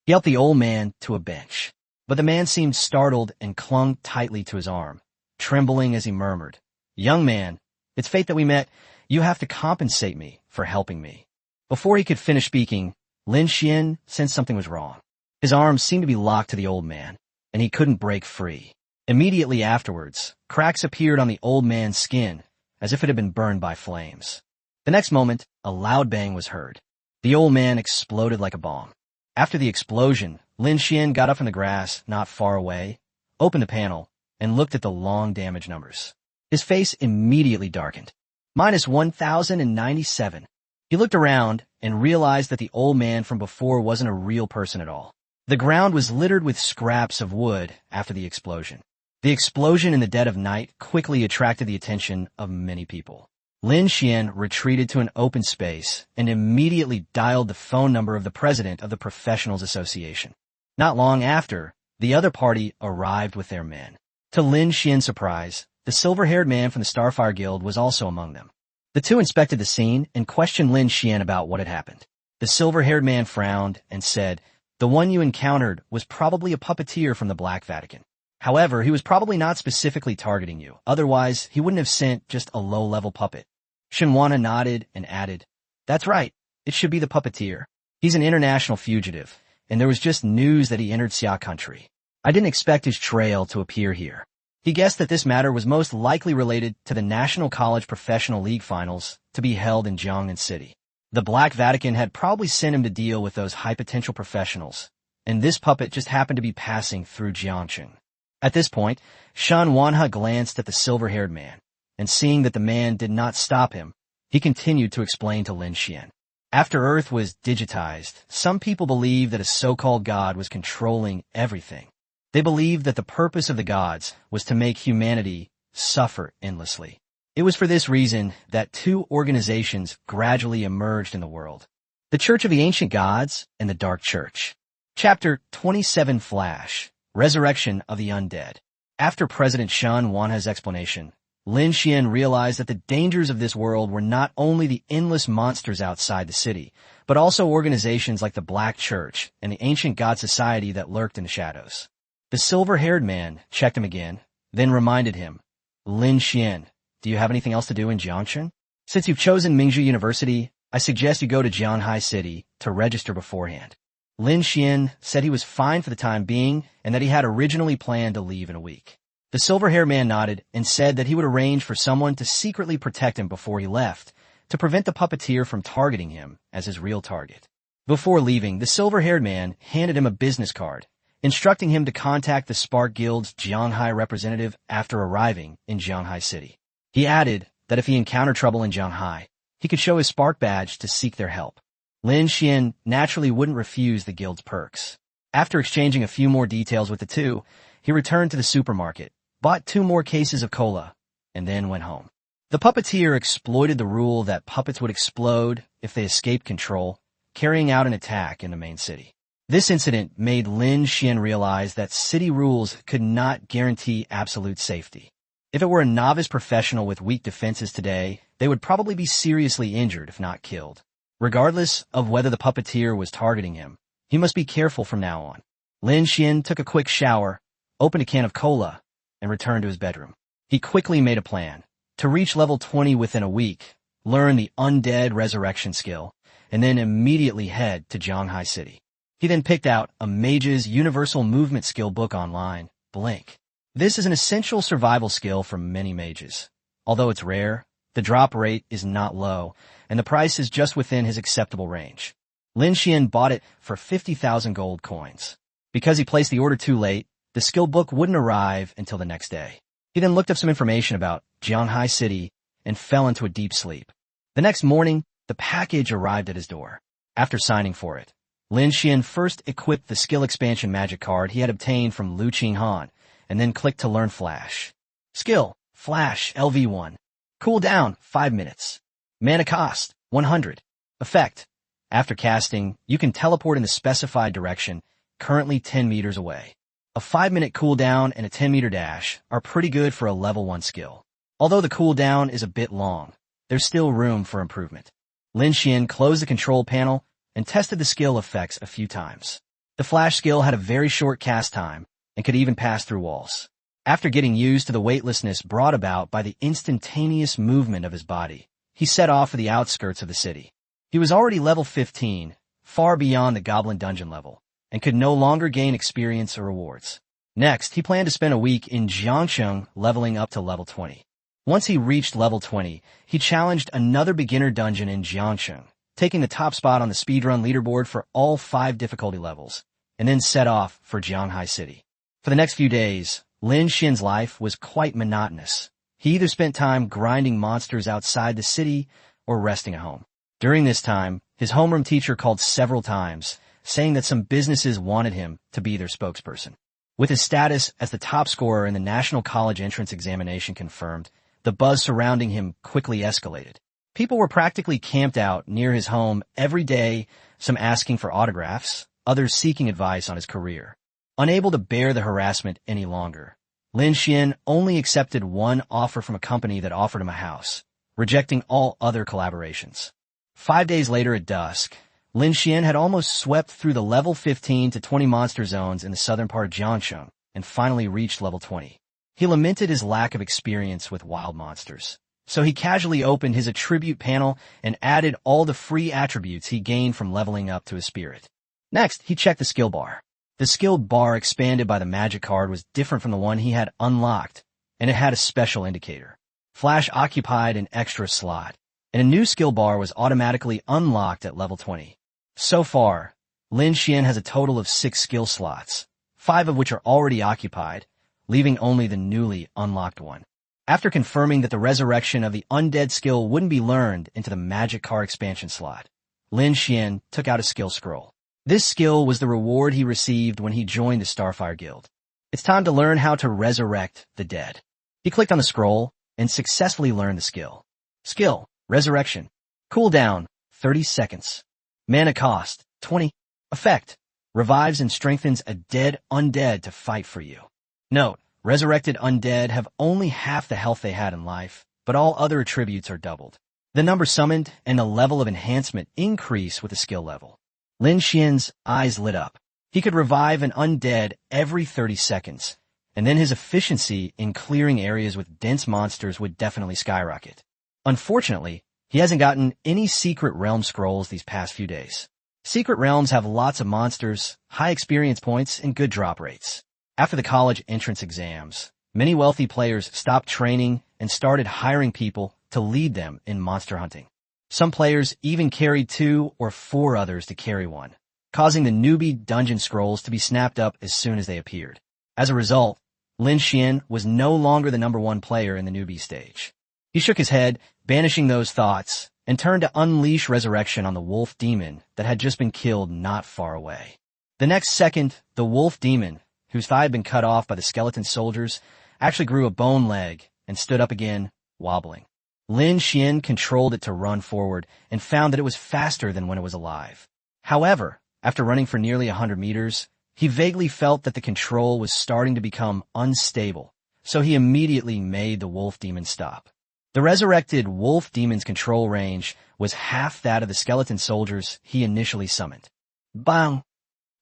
[SPEAKER 1] He helped the old man to a bench, but the man seemed startled and clung tightly to his arm, trembling as he murmured, "Young man, it's fate that we met. You have to compensate me for helping me." Before he could finish speaking, Lin Xuan sensed something was wrong. His arms seemed to be locked to the old man, and he couldn't break free. Immediately afterwards, cracks appeared on the old man's skin, as if it had been burned by flames. The next moment, a loud bang was heard. The old man exploded like a bomb. After the explosion, Lin Xuan got up from the grass not far away, opened the panel, and looked at the long damage numbers. His face immediately darkened. -1,097. He looked around and realized that the old man from before wasn't a real person at all. The ground was littered with scraps of wood after the explosion. The explosion in the dead of night quickly attracted the attention of many people. Lin Xuan retreated to an open space and immediately dialed the phone number of the president of the Professionals Association. Not long after, the other party arrived with their men. To Lin Xuan's surprise, the silver-haired man from the Starfire Guild was also among them. The two inspected the scene and questioned Lin Xuan about what had happened. The silver-haired man frowned and said, "The one you encountered was probably a puppeteer from the Black Vatican. However, he was probably not specifically targeting you. Otherwise, he wouldn't have sent just a low-level puppet." Shinwana nodded and added, "That's right. It should be the puppeteer. He's an international fugitive, and there was just news that he entered Xia country. I didn't expect his trail to appear here." He guessed that this matter was most likely related to the National College Professional League Finals to be held in Jiangnan City. The Black Vatican had probably sent him to deal with those high-potential professionals, and this puppet just happened to be passing through Jiangcheng. At this point, Shan Wanha glanced at the silver-haired man, and seeing that the man did not stop him, he continued to explain to Lin Xuan. After Earth was digitized, some people believed that a so-called god was controlling everything. They believed that the purpose of the gods was to make humanity suffer endlessly. It was for this reason that two organizations gradually emerged in the world: the Church of the Ancient Gods and the Dark Church. Chapter 27 Flash, Resurrection of the Undead. After President Shan Wanha's explanation, Lin Xuan realized that the dangers of this world were not only the endless monsters outside the city, but also organizations like the Black Church and the Ancient God Society that lurked in the shadows. The silver-haired man checked him again, then reminded him, "Lin Xuan, do you have anything else to do in Jiangcheng? Since you've chosen Mingzhi University, I suggest you go to Jianghai City to register beforehand." Lin Xuan said he was fine for the time being and that he had originally planned to leave in a week. The silver-haired man nodded and said that he would arrange for someone to secretly protect him before he left, to prevent the puppeteer from targeting him as his real target. Before leaving, the silver-haired man handed him a business card, instructing him to contact the Spark Guild's Jianghai representative after arriving in Jianghai City. He added that if he encountered trouble in Jianghai, he could show his Spark badge to seek their help. Lin Xuan naturally wouldn't refuse the guild's perks. After exchanging a few more details with the two, he returned to the supermarket, bought 2 more cases of cola, and then went home. The puppeteer exploited the rule that puppets would explode if they escaped control, carrying out an attack in the main city. This incident made Lin Xuan realize that city rules could not guarantee absolute safety. If it were a novice professional with weak defenses today, they would probably be seriously injured if not killed. Regardless of whether the puppeteer was targeting him, he must be careful from now on. Lin Xuan took a quick shower, opened a can of cola, and returned to his bedroom. He quickly made a plan to reach level 20 within a week, learn the undead resurrection skill, and then immediately head to Jianghai City. He then picked out a mage's universal movement skill book online, Blink. This is an essential survival skill for many mages. Although it's rare, the drop rate is not low, and the price is just within his acceptable range. Lin Xuan bought it for 50,000 gold coins. Because he placed the order too late, the skill book wouldn't arrive until the next day. He then looked up some information about Jianghai City and fell into a deep sleep. The next morning, the package arrived at his door. After signing for it, Lin Xuan first equipped the skill expansion magic card he had obtained from Lu Qinghan, and then clicked to learn Flash. Skill, Flash LV1. Cool down, 5 minutes. Mana cost, 100. Effect. After casting, you can teleport in the specified direction, currently 10 meters away. A 5-minute cooldown and a 10-meter dash are pretty good for a level 1 skill. Although the cooldown is a bit long, there's still room for improvement. Lin Xuan closed the control panel and tested the skill effects a few times. The flash skill had a very short cast time and could even pass through walls. After getting used to the weightlessness brought about by the instantaneous movement of his body, he set off for the outskirts of the city. He was already level 15, far beyond the goblin dungeon level, and could no longer gain experience or rewards. Next, he planned to spend a week in Jiangcheng leveling up to level 20. Once he reached level 20, he challenged another beginner dungeon in Jiangcheng, taking the top spot on the speedrun leaderboard for all 5 difficulty levels, and then set off for Jianghai City. For the next few days, Lin Xuan's life was quite monotonous. He either spent time grinding monsters outside the city or resting at home. During this time, his homeroom teacher called several times, saying that some businesses wanted him to be their spokesperson. With his status as the top scorer in the National College Entrance Examination confirmed, the buzz surrounding him quickly escalated. People were practically camped out near his home every day, some asking for autographs, others seeking advice on his career. Unable to bear the harassment any longer, Lin Xuan only accepted one offer from a company that offered him a house, rejecting all other collaborations. 5 days later at dusk, Lin Xuan had almost swept through the level 15 to 20 monster zones in the southern part of Jiangcheng and finally reached level 20. He lamented his lack of experience with wild monsters, so he casually opened his attribute panel and added all the free attributes he gained from leveling up to his spirit. Next, he checked the skill bar. The skill bar expanded by the magic card was different from the one he had unlocked, and it had a special indicator. Flash occupied an extra slot, and a new skill bar was automatically unlocked at level 20. So far, Lin Xuan has a total of 6 skill slots, 5 of which are already occupied, leaving only the newly unlocked one. After confirming that the resurrection of the undead skill wouldn't be learned into the magic card expansion slot, Lin Xuan took out a skill scroll. This skill was the reward he received when he joined the Starfire Guild. It's time to learn how to resurrect the dead. He clicked on the scroll and successfully learned the skill. Skill, Resurrection. Cooldown, 30 seconds. Mana cost, 20. Effect, revives and strengthens a dead undead to fight for you. Note, resurrected undead have only half the health they had in life, but all other attributes are doubled. The number summoned and the level of enhancement increase with the skill level. Lin Xuan's eyes lit up. He could revive an undead every 30 seconds, and then his efficiency in clearing areas with dense monsters would definitely skyrocket. Unfortunately, he hasn't gotten any secret realm scrolls these past few days. Secret realms have lots of monsters, high experience points, and good drop rates. After the college entrance exams, many wealthy players stopped training and started hiring people to lead them in monster hunting. Some players even carried 2 or 4 others to carry one, causing the newbie dungeon scrolls to be snapped up as soon as they appeared. As a result, Lin Xuan was no longer the number 1 player in the newbie stage. He shook his head, banishing those thoughts, and turned to unleash resurrection on the wolf demon that had just been killed not far away. The next second, the wolf demon, whose thigh had been cut off by the skeleton soldiers, actually grew a bone leg and stood up again, wobbling. Lin Xuan controlled it to run forward and found that it was faster than when it was alive. However, after running for nearly 100 meters, he vaguely felt that the control was starting to become unstable, so he immediately made the wolf demon stop. The resurrected wolf demon's control range was half that of the skeleton soldiers he initially summoned. Bang!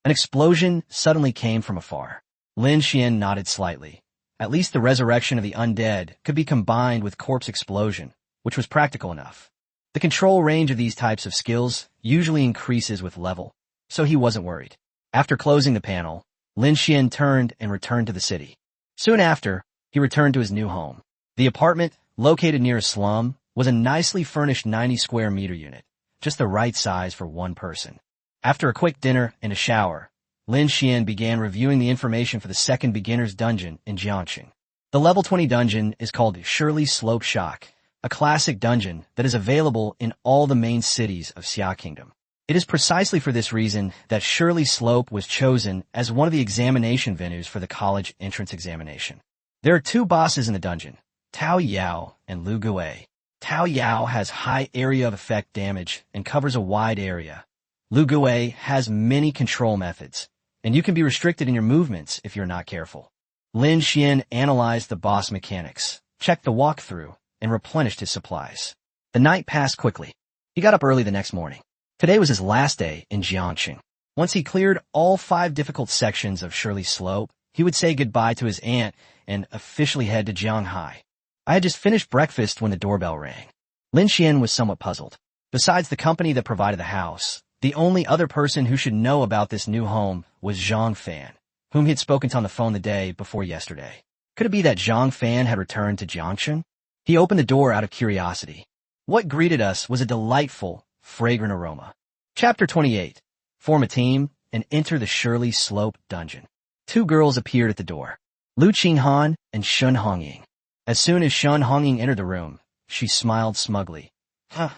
[SPEAKER 1] An explosion suddenly came from afar. Lin Xuan nodded slightly. At least the resurrection of the undead could be combined with corpse explosion, which was practical enough. The control range of these types of skills usually increases with level, so he wasn't worried. After closing the panel, Lin Xuan turned and returned to the city. Soon after, he returned to his new home. The apartment, located near a slum, was a nicely furnished 90 square meter unit, just the right size for one person. After a quick dinner and a shower, Lin Xuan began reviewing the information for the second beginner's dungeon in Jiangcheng. The level 20 dungeon is called Shirley Slope Shock, a classic dungeon that is available in all the main cities of Xia Kingdom. It is precisely for this reason that Shirley Slope was chosen as one of the examination venues for the college entrance examination. There are 2 bosses in the dungeon, Tao Yao and Lu Gui. Tao Yao has high area of effect damage and covers a wide area. Lu Gui has many control methods, and you can be restricted in your movements if you're not careful. Lin Xuan analyzed the boss mechanics, checked the walkthrough, and replenished his supplies. The night passed quickly. He got up early the next morning. Today was his last day in Jiangxing. Once he cleared all 5 difficult sections of Shirley Slope, he would say goodbye to his aunt and officially head to Jianghai. I had just finished breakfast when the doorbell rang. Lin Xuan was somewhat puzzled. Besides the company that provided the house, the only other person who should know about this new home was Zhang Fan, whom he had spoken to on the phone the day before yesterday. Could it be that Zhang Fan had returned to Jiangxing? He opened the door out of curiosity. What greeted us was a delightful, fragrant aroma. Chapter 28. Form a team and enter the Shirley Slope dungeon. 2 girls appeared at the door. Lu Qinghan and Shun Hongying. As soon as Shun Hongying entered the room, she smiled smugly. Huh,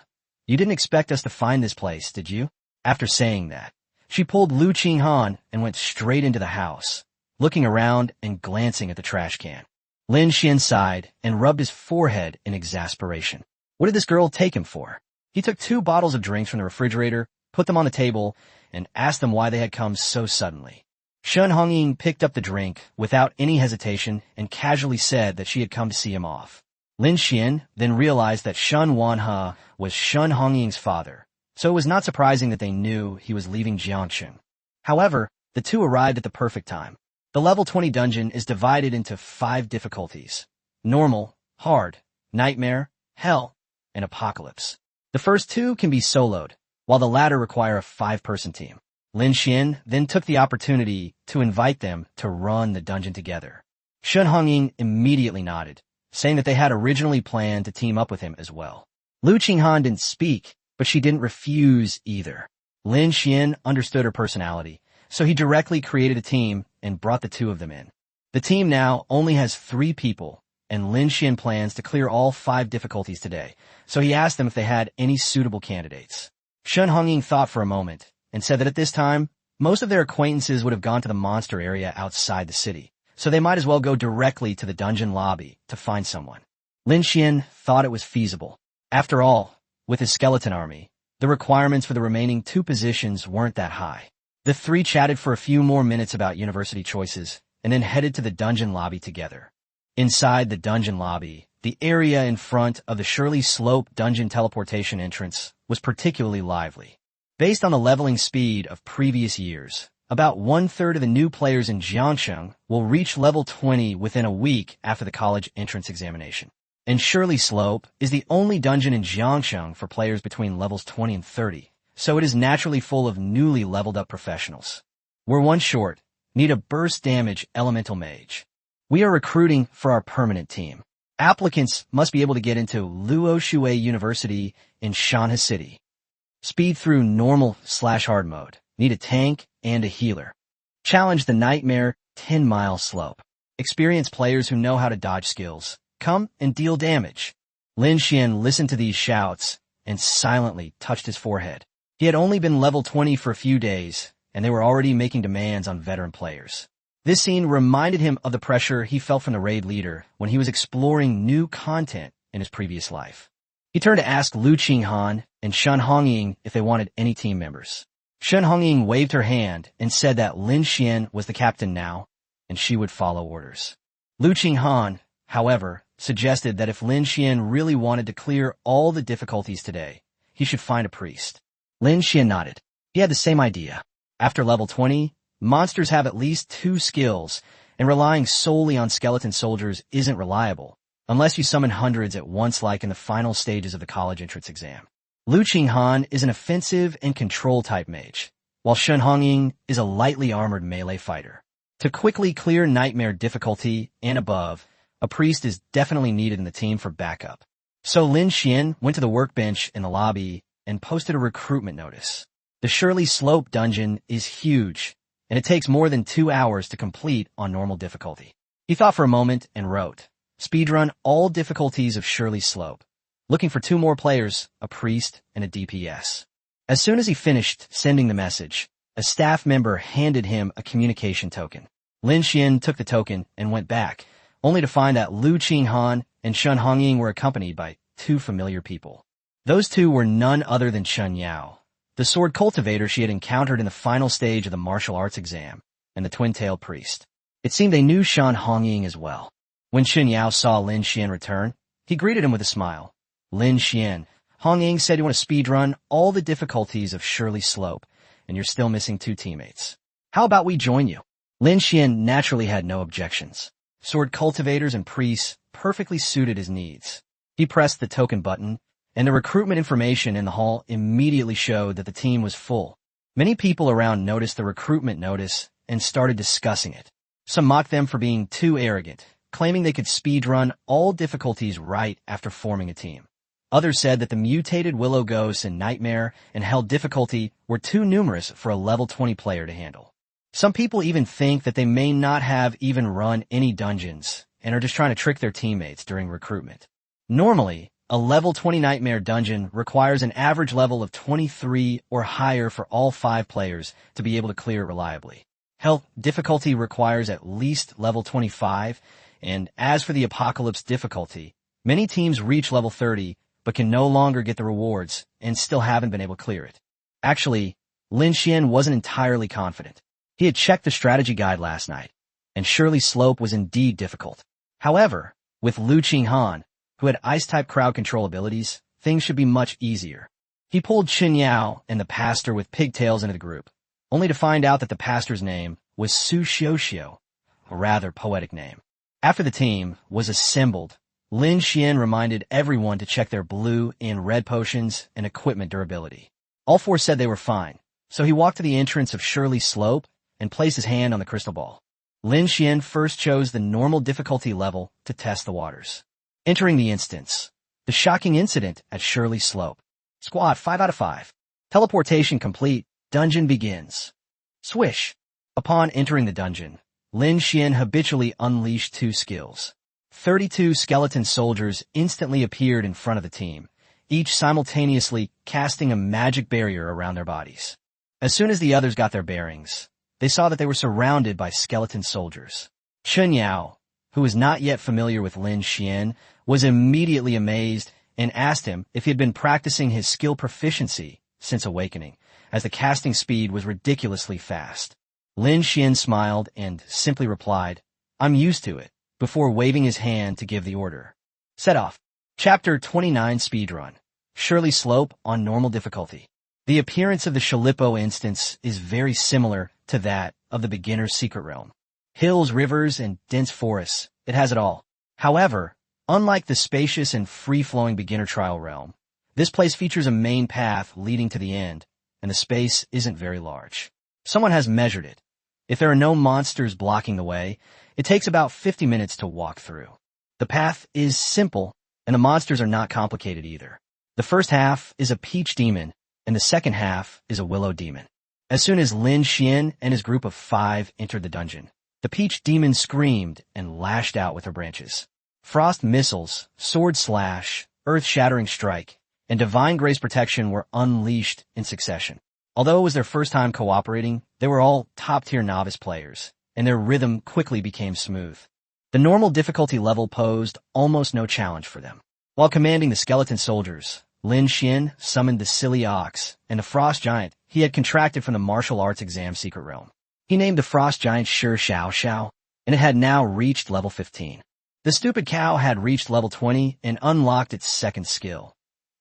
[SPEAKER 1] you didn't expect us to find this place, did you? After saying that, she pulled Lu Qinghan and went straight into the house, looking around and glancing at the trash can. Lin Xuan sighed and rubbed his forehead in exasperation. What did this girl take him for? He took 2 bottles of drinks from the refrigerator, put them on the table, and asked them why they had come so suddenly. Shun Hongying picked up the drink without any hesitation and casually said that she had come to see him off. Lin Xuan then realized that Shun Wanhe was Shun Hongying's father, so it was not surprising that they knew he was leaving Jiangxing. However, the 2 arrived at the perfect time. The level 20 dungeon is divided into 5 difficulties: normal, hard, nightmare, hell, and apocalypse. The first 2 can be soloed, while the latter require a 5-person team. Lin Xuan then took the opportunity to invite them to run the dungeon together. Shun Hongying immediately nodded, saying that they had originally planned to team up with him as well. Lu Qinghan didn't speak, but she didn't refuse either. Lin Xuan understood her personality, so he directly created a team and brought the 2 of them in. The team now only has 3 people, and Lin Xuan plans to clear all 5 difficulties today, so he asked them if they had any suitable candidates. Shun Hongying thought for a moment and said that at this time, most of their acquaintances would have gone to the monster area outside the city, so they might as well go directly to the dungeon lobby to find someone. Lin Xuan thought it was feasible. After all, with his skeleton army, the requirements for the remaining 2 positions weren't that high. The 3 chatted for a few more minutes about university choices and then headed to the dungeon lobby together. Inside the dungeon lobby, the area in front of the Shirley Slope dungeon teleportation entrance was particularly lively. Based on the leveling speed of previous years, about 1/3 of the new players in Jiangxing will reach level 20 within a week after the college entrance examination. And Shirley Slope is the only dungeon in Jiangxing for players between levels 20 and 30, so it is naturally full of newly leveled up professionals. We're 1 short, need a burst damage elemental mage. We are recruiting for our permanent team. Applicants must be able to get into Luoshui University in Shanhe City. Speed through normal/hard mode. Need a tank and a healer. Challenge the nightmare 10-mile slope. Experienced players who know how to dodge skills. Come and deal damage. Lin Xuan listened to these shouts and silently touched his forehead. He had only been level 20 for a few days, and they were already making demands on veteran players. This scene reminded him of the pressure he felt from the raid leader when he was exploring new content in his previous life. He turned to ask Lu Qinghan and Shun Hongying if they wanted any team members. Shun Hongying waved her hand and said that Lin Xuan was the captain now, and she would follow orders. Lu Qinghan, however, suggested that if Lin Xuan really wanted to clear all the difficulties today, he should find a priest. Lin Xuan nodded. He had the same idea. After level 20, monsters have at least 2 skills, and relying solely on skeleton soldiers isn't reliable, unless you summon hundreds at once like in the final stages of the college entrance exam. Lu Qinghan is an offensive and control-type mage, while Shun Hongying is a lightly armored melee fighter. To quickly clear nightmare difficulty and above, a priest is definitely needed in the team for backup. So Lin Xuan went to the workbench in the lobby and posted a recruitment notice. The Shirley Slope dungeon is huge, and it takes more than 2 hours to complete on normal difficulty. He thought for a moment and wrote, "Speedrun all difficulties of Shirley Slope. Looking for 2 more players, a priest and a DPS." As soon as he finished sending the message, a staff member handed him a communication token. Lin Xuan took the token and went back, only to find that Lu Qinghan and Shun Hongying were accompanied by two familiar people. Those two were none other than Chun Yao, the sword cultivator she had encountered in the final stage of the martial arts exam, and the twin-tailed priest. It seemed they knew Shan Hongying as well. When Chun Yao saw Lin Xuan return, he greeted him with a smile. Lin Xuan, Hongying said you want to speedrun all the difficulties of Shirley Slope, and you're still missing two teammates. How about we join you? Lin Xuan naturally had no objections. Sword cultivators and priests perfectly suited his needs. He pressed the token button, and the recruitment information in the hall immediately showed that the team was full. Many people around noticed the recruitment notice and started discussing it. Some mocked them for being too arrogant, claiming they could speedrun all difficulties right after forming a team. Others said that the mutated Willow Ghosts and Nightmare and Hell difficulty were too numerous for a level 20 player to handle. Some people even think that they may not have even run any dungeons and are just trying to trick their teammates during recruitment. Normally, a level 20 Nightmare dungeon requires an average level of 23 or higher for all 5 players to be able to clear it reliably. Hell difficulty requires at least level 25, and as for the Apocalypse difficulty, many teams reach level 30 but can no longer get the rewards and still haven't been able to clear it. Actually, Lin Xuan wasn't entirely confident. He had checked the strategy guide last night, and Shirley Slope was indeed difficult. However, with Lu Qinghan, who had ice-type crowd control abilities, things should be much easier. He pulled Chun Yao and the pastor with pigtails into the group, only to find out that the pastor's name was Su Xiuxiu, a rather poetic name. After the team was assembled, Lin Xuan reminded everyone to check their blue and red potions and equipment durability. All 4 said they were fine, so he walked to the entrance of Shirley Slope and placed his hand on the crystal ball. Lin Xuan first chose the normal difficulty level to test the waters. Entering the instance, the shocking incident at Shirley Slope. Squad 5 out of 5. Teleportation complete. Dungeon begins. Swish. Upon entering the dungeon, Lin Xuan habitually unleashed 2 skills. 32 skeleton soldiers instantly appeared in front of the team, each simultaneously casting a magic barrier around their bodies. As soon as the others got their bearings, they saw that they were surrounded by skeleton soldiers. Chun Yao, who was not yet familiar with Lin Xuan, was immediately amazed and asked him if he had been practicing his skill proficiency since awakening, as the casting speed was ridiculously fast. Lin Xuan smiled and simply replied, "I'm used to it," before waving his hand to give the order. Set off. Chapter 29 Speedrun. Shirley Slope on normal difficulty. The appearance of the Shalippo instance is very similar to that of the beginner's secret realm. Hills, rivers, and dense forests, it has it all. However, unlike the spacious and free-flowing beginner trial realm, this place features a main path leading to the end, and the space isn't very large. Someone has measured it. If there are no monsters blocking the way, it takes about 50 minutes to walk through. The path is simple, and the monsters are not complicated either. The first half is a peach demon, and the second half is a willow demon. As soon as Lin Xuan and his group of 5 entered the dungeon, the peach demon screamed and lashed out with her branches. Frost missiles, sword slash, earth-shattering strike, and divine grace protection were unleashed in succession. Although it was their first time cooperating, they were all top-tier novice players, and their rhythm quickly became smooth. The normal difficulty level posed almost no challenge for them. While commanding the skeleton soldiers, Lin Xuan summoned the silly ox and the frost giant he had contracted from the martial arts exam secret realm. He named the frost giant Shi Xiao Xiao, and it had now reached level 15. The stupid cow had reached level 20 and unlocked its second skill,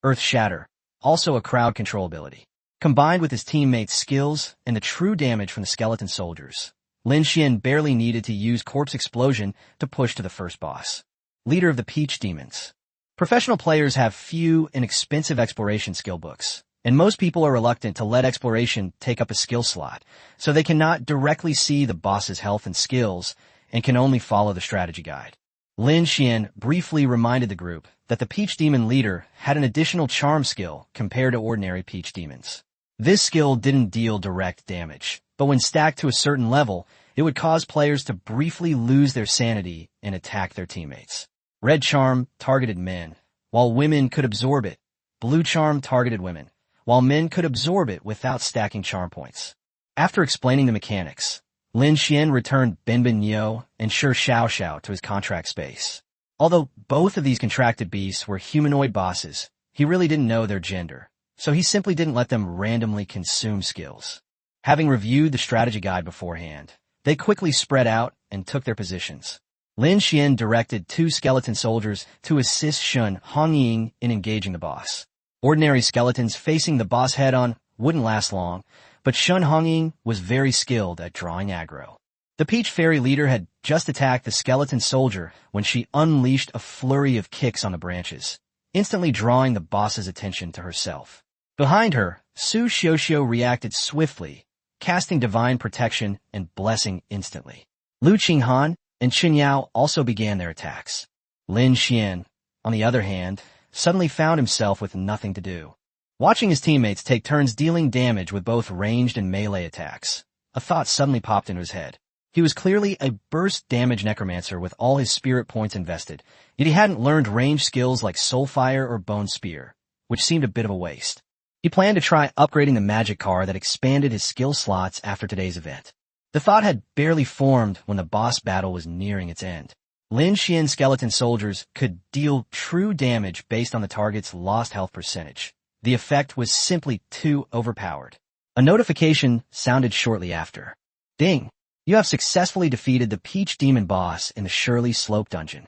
[SPEAKER 1] Earth Shatter, also a crowd control ability. Combined with his teammates' skills and the true damage from the skeleton soldiers, Lin Xuan barely needed to use Corpse Explosion to push to the first boss. Leader of the Peach Demons. Professional players have few and expensive exploration skill books, and most people are reluctant to let exploration take up a skill slot, so they cannot directly see the boss's health and skills and can only follow the strategy guide. Lin Xuan briefly reminded the group that the Peach Demon leader had an additional charm skill compared to ordinary Peach Demons. This skill didn't deal direct damage, but when stacked to a certain level, it would cause players to briefly lose their sanity and attack their teammates. Red Charm targeted men, while women could absorb it. Blue Charm targeted women, while men could absorb it without stacking charm points. After explaining the mechanics, Lin Xuan returned Bin Bin Yo and Shi Xiao Xiao to his contract space. Although both of these contracted beasts were humanoid bosses, he really didn't know their gender, so he simply didn't let them randomly consume skills. Having reviewed the strategy guide beforehand, they quickly spread out and took their positions. Lin Xuan directed 2 skeleton soldiers to assist Shun Hongying in engaging the boss. Ordinary skeletons facing the boss head-on wouldn't last long, but Shun Hongying was very skilled at drawing aggro. The Peach Fairy leader had just attacked the skeleton soldier when she unleashed a flurry of kicks on the branches, instantly drawing the boss's attention to herself. Behind her, Su Xiuxiu reacted swiftly, casting divine protection and blessing instantly. Lu Qinghan and Chen Yao also began their attacks. Lin Xuan, on the other hand, suddenly found himself with nothing to do. Watching his teammates take turns dealing damage with both ranged and melee attacks, a thought suddenly popped into his head. He was clearly a burst damage necromancer with all his spirit points invested, yet he hadn't learned range skills like Soulfire or Bone Spear, which seemed a bit of a waste. He planned to try upgrading the magic car that expanded his skill slots after today's event. The thought had barely formed when the boss battle was nearing its end. Lin Xuan's skeleton soldiers could deal true damage based on the target's lost health percentage. The effect was simply too overpowered. A notification sounded shortly after. Ding! You have successfully defeated the Peach Demon boss in the Shirley Slope dungeon.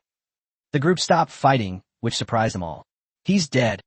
[SPEAKER 1] The group stopped fighting, which surprised them all. He's dead.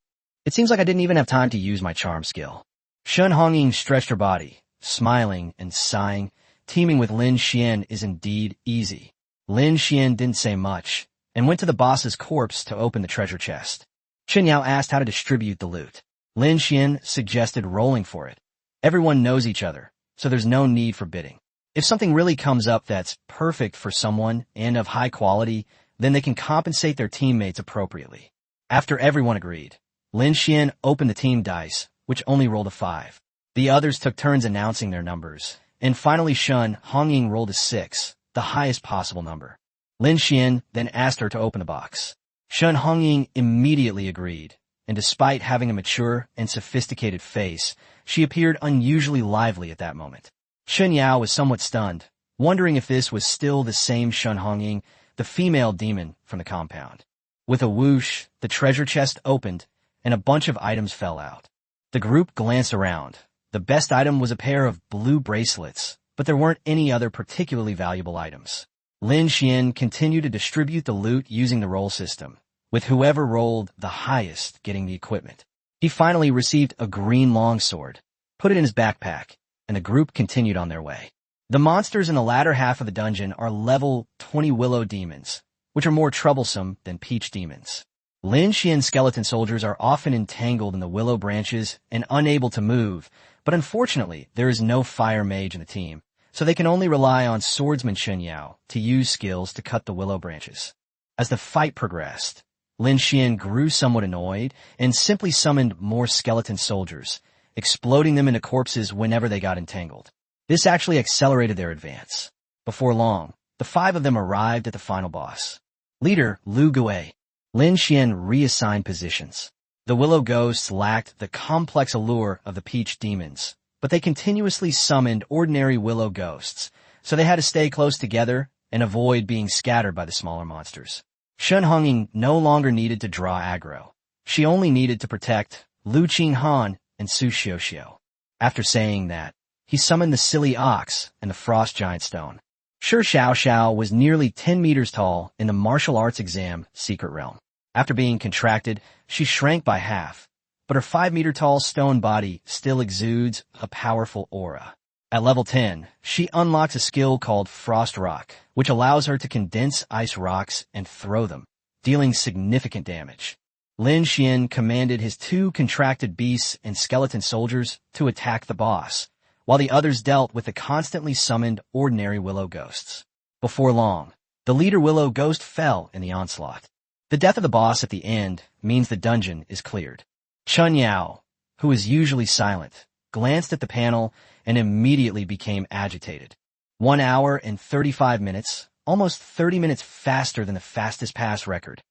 [SPEAKER 1] It seems like I didn't even have time to use my charm skill. Shun Hongying stretched her body, smiling and sighing. Teaming with Lin Xuan is indeed easy. Lin Xuan didn't say much, and went to the boss's corpse to open the treasure chest. Chen Yao asked how to distribute the loot. Lin Xuan suggested rolling for it. Everyone knows each other, so there's no need for bidding. If something really comes up that's perfect for someone and of high quality, then they can compensate their teammates appropriately. After everyone agreed, Lin Xuan opened the team dice, which only rolled a 5. The others took turns announcing their numbers, and finally Shun Hongying rolled a 6, the highest possible number. Lin Xuan then asked her to open the box. Shun Hongying immediately agreed, and despite having a mature and sophisticated face, she appeared unusually lively at that moment. Chen Yao was somewhat stunned, wondering if this was still the same Shun Hongying, the female demon from the compound. With a whoosh, the treasure chest opened, and a bunch of items fell out. The group glanced around. The best item was a pair of blue bracelets, but there weren't any other particularly valuable items. Lin Xuan continued to distribute the loot using the roll system, with whoever rolled the highest getting the equipment. He finally received a green longsword, put it in his backpack, and the group continued on their way. The monsters in the latter half of the dungeon are level 20 willow demons, which are more troublesome than peach demons. Lin Xuan's skeleton soldiers are often entangled in the willow branches and unable to move, but unfortunately there is no fire mage in the team, so they can only rely on swordsman Chen Yao to use skills to cut the willow branches. As the fight progressed, Lin Xuan grew somewhat annoyed and simply summoned more skeleton soldiers, exploding them into corpses whenever they got entangled. This actually accelerated their advance. Before long, the 5 of them arrived at the final boss. Leader Lu Gui. Lin Xuan reassigned positions. The willow ghosts lacked the complex allure of the peach demons, but they continuously summoned ordinary willow ghosts, so they had to stay close together and avoid being scattered by the smaller monsters. Shun Hongying no longer needed to draw aggro. She only needed to protect Lu Qinghan and Su Xiuxiu. After saying that, he summoned the silly ox and the frost giant stone. Shi Xiao was nearly 10 meters tall in the martial arts exam secret realm. After being contracted, she shrank by half, but her 5-meter-tall stone body still exudes a powerful aura. At level 10, she unlocks a skill called Frost Rock, which allows her to condense ice rocks and throw them, dealing significant damage. Lin Xuan commanded his 2 contracted beasts and skeleton soldiers to attack the boss, while the others dealt with the constantly summoned ordinary willow ghosts. Before long, the leader willow ghost fell in the onslaught. The death of the boss at the end means the dungeon is cleared. Chen Yao, who is usually silent, glanced at the panel and immediately became agitated. 1 hour and 35 minutes, almost 30 minutes faster than the fastest pass record.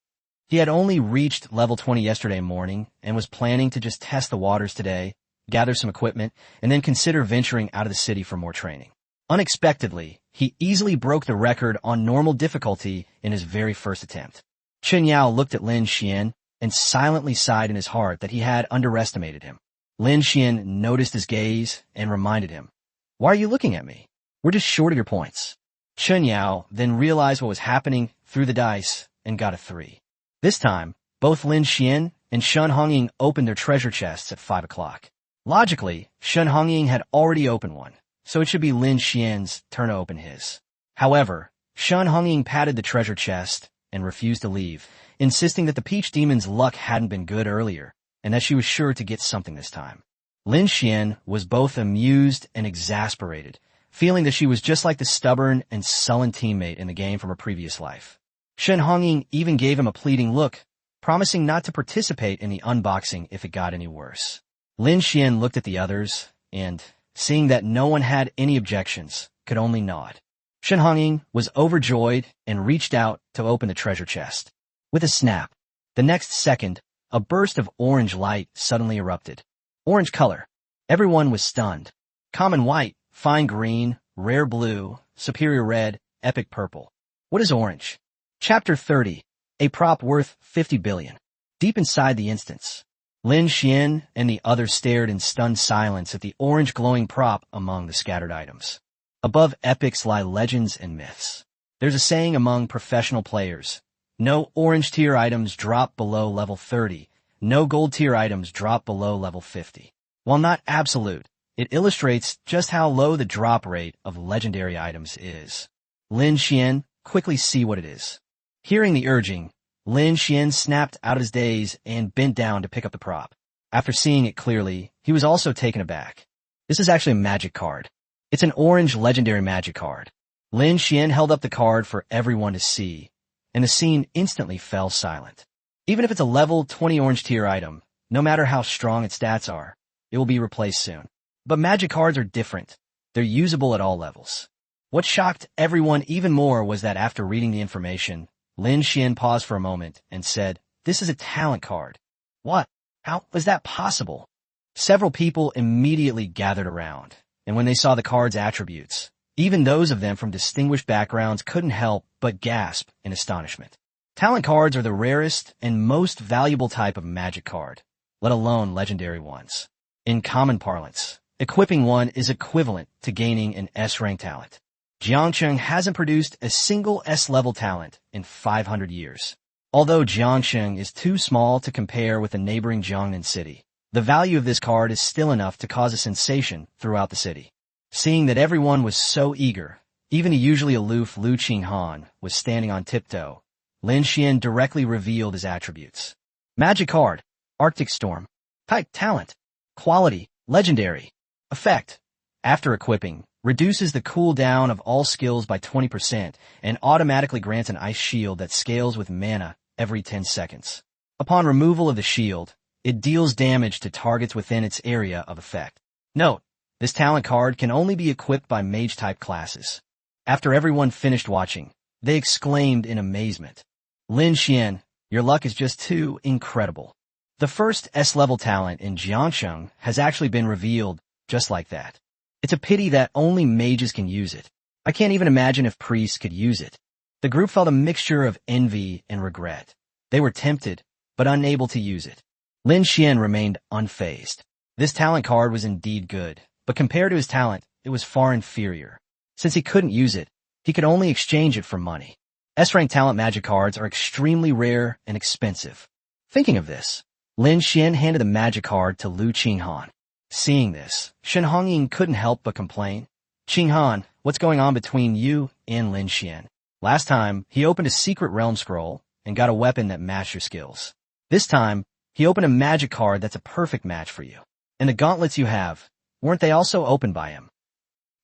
[SPEAKER 1] He had only reached level 20 yesterday morning and was planning to just test the waters today, gather some equipment, and then consider venturing out of the city for more training. Unexpectedly, he easily broke the record on normal difficulty in his very first attempt. Chen Yao looked at Lin Xuan and silently sighed in his heart that he had underestimated him. Lin Xuan noticed his gaze and reminded him, "Why are you looking at me? We're just short of your points." Chen Yao then realized what was happening, threw the dice, and got a 3. This time, both Lin Xuan and Shen Hongying opened their treasure chests at 5 o'clock. Logically, Shen Hongying had already opened one, so it should be Lin Xuan's turn to open his. However, Shen Hongying patted the treasure chest and refused to leave, insisting that the Peach Demon's luck hadn't been good earlier, and that she was sure to get something this time. Lin Xuan was both amused and exasperated, feeling that she was just like the stubborn and sullen teammate in the game from her previous life. Shen Hongying even gave him a pleading look, promising not to participate in the unboxing if it got any worse. Lin Xuan looked at the others, and, seeing that no one had any objections, could only nod. Shen Hongying was overjoyed and reached out to open the treasure chest. With a snap, the next second, a burst of orange light suddenly erupted. Orange color. Everyone was stunned. Common white, fine green, rare blue, superior red, epic purple. What is orange? Chapter 30. A prop worth 50 billion. Deep inside the instance, Lin Xuan and the others stared in stunned silence at the orange glowing prop among the scattered items. Above epics lie legends and myths. There's a saying among professional players: no orange tier items drop below level 30, no gold tier items drop below level 50. While not absolute, it illustrates just how low the drop rate of legendary items is. Lin Xuan, quickly see what it is. Hearing the urging, Lin Xuan snapped out of his daze and bent down to pick up the prop. After seeing it clearly, he was also taken aback. This is actually a magic card. It's an orange legendary magic card. Lin Xuan held up the card for everyone to see, and the scene instantly fell silent. Even if it's a level 20 orange tier item, no matter how strong its stats are, it will be replaced soon. But magic cards are different. They're usable at all levels. What shocked everyone even more was that after reading the information, Lin Xuan paused for a moment and said, "This is a talent card." What? How was that possible? Several people immediately gathered around, and when they saw the card's attributes, even those of them from distinguished backgrounds couldn't help but gasp in astonishment. Talent cards are the rarest and most valuable type of magic card, let alone legendary ones. In common parlance, equipping one is equivalent to gaining an S-rank talent. Jiangcheng hasn't produced a single S-level talent in 500 years. Although Jiangcheng is too small to compare with the neighboring Jiangnan city, the value of this card is still enough to cause a sensation throughout the city. Seeing that everyone was so eager, even the usually aloof Lu Qinghan was standing on tiptoe, Lin Xuan directly revealed his attributes. Magic card, Arctic Storm. Type, talent. Quality, legendary. Effect, after equipping, reduces the cooldown of all skills by 20% and automatically grants an ice shield that scales with mana every 10 seconds. Upon removal of the shield, it deals damage to targets within its area of effect. Note, this talent card can only be equipped by mage-type classes. After everyone finished watching, they exclaimed in amazement, "Lin Xuan, your luck is just too incredible." The first S-level talent in Jiangcheng has actually been revealed just like that. It's a pity that only mages can use it. I can't even imagine if priests could use it. The group felt a mixture of envy and regret. They were tempted, but unable to use it. Lin Xuan remained unfazed. This talent card was indeed good, but compared to his talent, it was far inferior. Since he couldn't use it, he could only exchange it for money. S-rank talent magic cards are extremely rare and expensive. Thinking of this, Lin Xuan handed the magic card to Lu Qinghan. Seeing this, Shen Hongying couldn't help but complain. "Qinghan, what's going on between you and Lin Xuan? Last time, he opened a secret realm scroll and got a weapon that matched your skills. This time, he opened a magic card that's a perfect match for you. And the gauntlets you have, weren't they also opened by him?"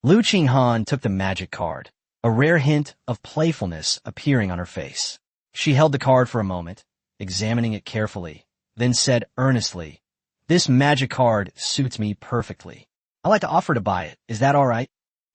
[SPEAKER 1] Lu Qinghan took the magic card, a rare hint of playfulness appearing on her face. She held the card for a moment, examining it carefully, then said earnestly, "This magic card suits me perfectly. I'd like to offer to buy it. Is that all right?"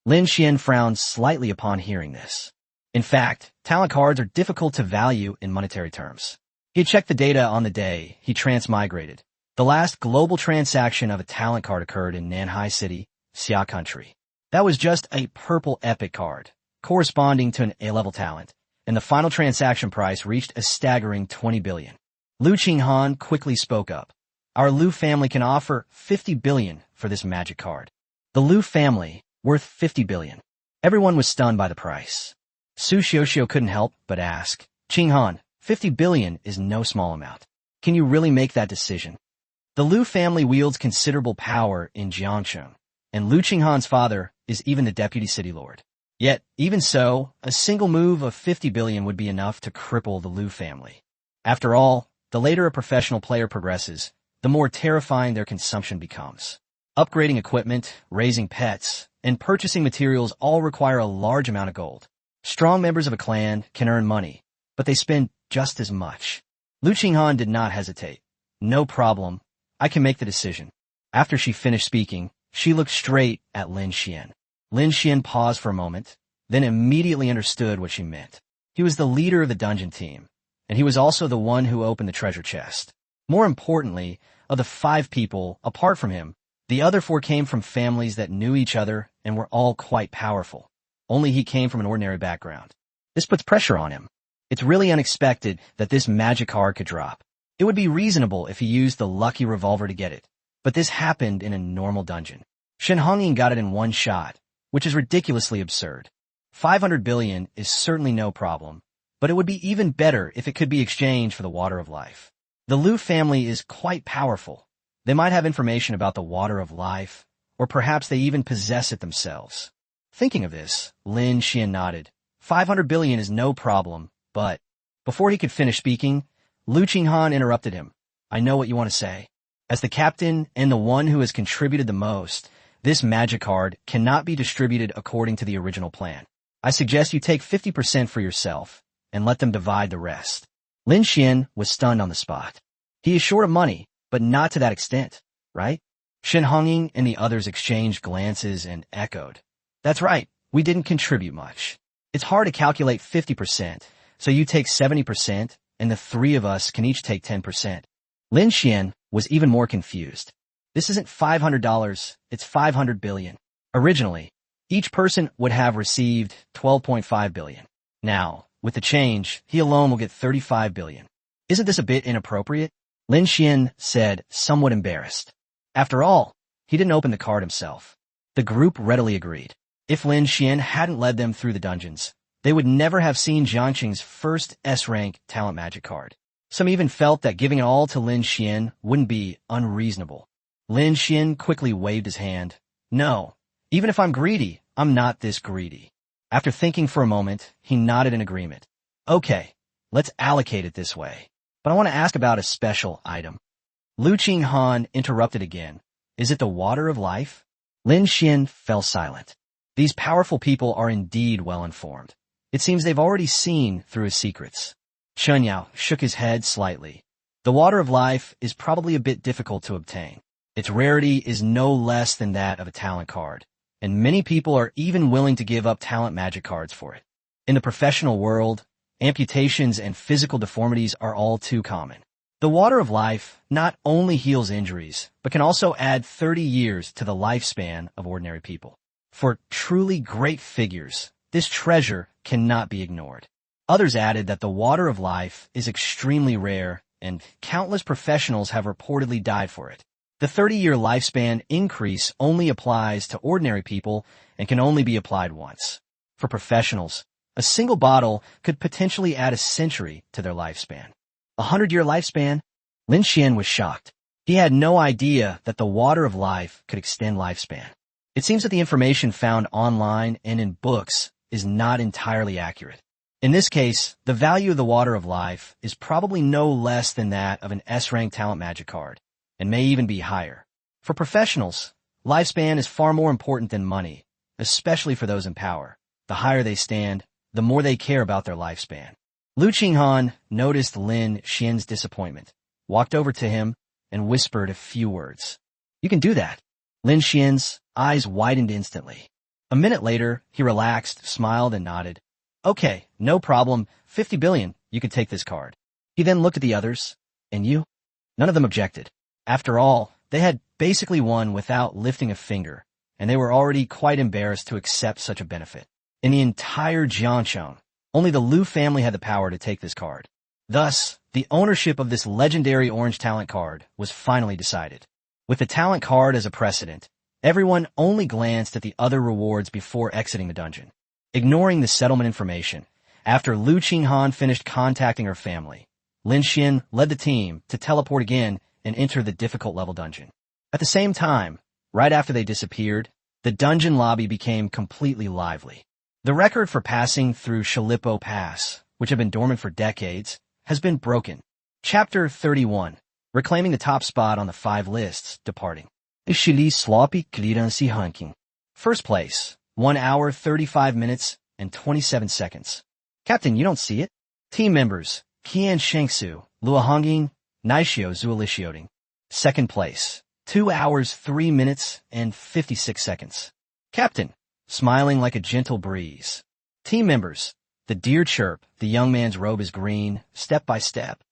[SPEAKER 1] Lin Xuan frowned slightly upon hearing this. In fact, talent cards are difficult to value in monetary terms. He had checked the data on the day he transmigrated. The last global transaction of a talent card occurred in Nanhai City, Xia Country. That was just a purple epic card, corresponding to an A-level talent, and the final transaction price reached a staggering 20 billion. Lu Qinghan quickly spoke up. Our Lu family can offer 50 billion for this magic card. The Lu family, worth 50 billion. Everyone was stunned by the price. Su Xiuxiu couldn't help but ask, Qinghan, 50 billion is no small amount. Can you really make that decision? The Lu family wields considerable power in Jiangcheng, and Lu Qinghan's father is even the deputy city lord. Yet, even so, a single move of 50 billion would be enough to cripple the Lu family. After all, the later a professional player progresses, the more terrifying their consumption becomes. Upgrading equipment, raising pets, and purchasing materials all require a large amount of gold. Strong members of a clan can earn money, but they spend just as much. Lu Qinghan did not hesitate. No problem. I can make the decision. After she finished speaking, she looked straight at Lin Xuan. Lin Xuan paused for a moment, then immediately understood what she meant. He was the leader of the dungeon team, and he was also the one who opened the treasure chest. More importantly, of the 5 people, apart from him, the other 4 came from families that knew each other and were all quite powerful. Only he came from an ordinary background. This puts pressure on him. It's really unexpected that this magic card could drop. It would be reasonable if he used the lucky revolver to get it, but this happened in a normal dungeon. Shen Hongying got it in one shot, which is ridiculously absurd. 500 billion is certainly no problem, but it would be even better if it could be exchanged for the water of life. The Lu family is quite powerful. They might have information about the water of life, or perhaps they even possess it themselves. Thinking of this, Lin Xuan nodded. 500 billion is no problem, but... Before he could finish speaking, Lu Qinghan interrupted him. I know what you want to say. As the captain and the one who has contributed the most, this magic card cannot be distributed according to the original plan. I suggest you take 50% for yourself, and let them divide the rest. Lin Xuan was stunned on the spot. He is short of money, but not to that extent, right? Shen Hongying and the others exchanged glances and echoed. That's right, we didn't contribute much. It's hard to calculate 50%, so you take 70%, and the 3 of us can each take 10%. Lin Xuan was even more confused. This isn't $500, it's 500 billion. Originally, each person would have received 12.5 billion. Now, with the change, he alone will get 35 billion. Isn't this a bit inappropriate? Lin Xuan said, somewhat embarrassed. After all, he didn't open the card himself. The group readily agreed. If Lin Xuan hadn't led them through the dungeons, they would never have seen Jiangqing's first S-rank talent magic card. Some even felt that giving it all to Lin Xuan wouldn't be unreasonable. Lin Xuan quickly waved his hand. No, even if I'm greedy, I'm not this greedy. After thinking for a moment, he nodded in agreement. Okay, let's allocate it this way. But I want to ask about a special item. Lu Qinghan interrupted again. Is it the water of life? Lin Xuan fell silent. These powerful people are indeed well informed. It seems they've already seen through his secrets. Chen Yao shook his head slightly. The water of life is probably a bit difficult to obtain. Its rarity is no less than that of a talent card, and many people are even willing to give up talent magic cards for it. In the professional world, amputations and physical deformities are all too common. The water of life not only heals injuries, but can also add 30 years to the lifespan of ordinary people. For truly great figures, this treasure cannot be ignored. Others added that the water of life is extremely rare, and countless professionals have reportedly died for it. The 30-year lifespan increase only applies to ordinary people and can only be applied once. For professionals, a single bottle could potentially add a century to their lifespan. 100-year lifespan? Lin Xuan was shocked. He had no idea that the water of life could extend lifespan. It seems that the information found online and in books is not entirely accurate. In this case, the value of the water of life is probably no less than that of an S-rank talent magic card, and may even be higher. For professionals, lifespan is far more important than money, especially for those in power. The higher they stand, the more they care about their lifespan. Lu Qinghan noticed Lin Xuan's disappointment, walked over to him, and whispered a few words. You can do that. Lin Xuan's eyes widened instantly. A minute later, he relaxed, smiled, and nodded. Okay, no problem. 50 billion, you can take this card. He then looked at the others. And you? None of them objected. After all, they had basically won without lifting a finger, and they were already quite embarrassed to accept such a benefit. In the entire Jiangcheng, Only the Liu family had the power to take this card. Thus, the ownership of this legendary orange talent card was finally decided. With the talent card as a precedent, everyone only glanced at the other rewards before exiting the dungeon. Ignoring the settlement information, after Liu Qinghan finished contacting her family, Lin Xuan led the team to teleport again and enter the difficult level dungeon. At the same time, right after they disappeared, the dungeon lobby became completely lively. The record for passing through Shalipo Pass, which had been dormant for decades, has been broken. Chapter 31, reclaiming the top spot on the 5 lists, departing. Shili sloppy clearance hunking. First place, 1 hour, 35 minutes, and 27 seconds. Captain, you don't see it? Team members, Qian Shengsu, Luahonging, Naishio Zuolishioting. Second place, 2 hours, 3 minutes, and 56 seconds. Captain, smiling like a gentle breeze. Team members, the deer chirp, the young man's robe is green, step by step.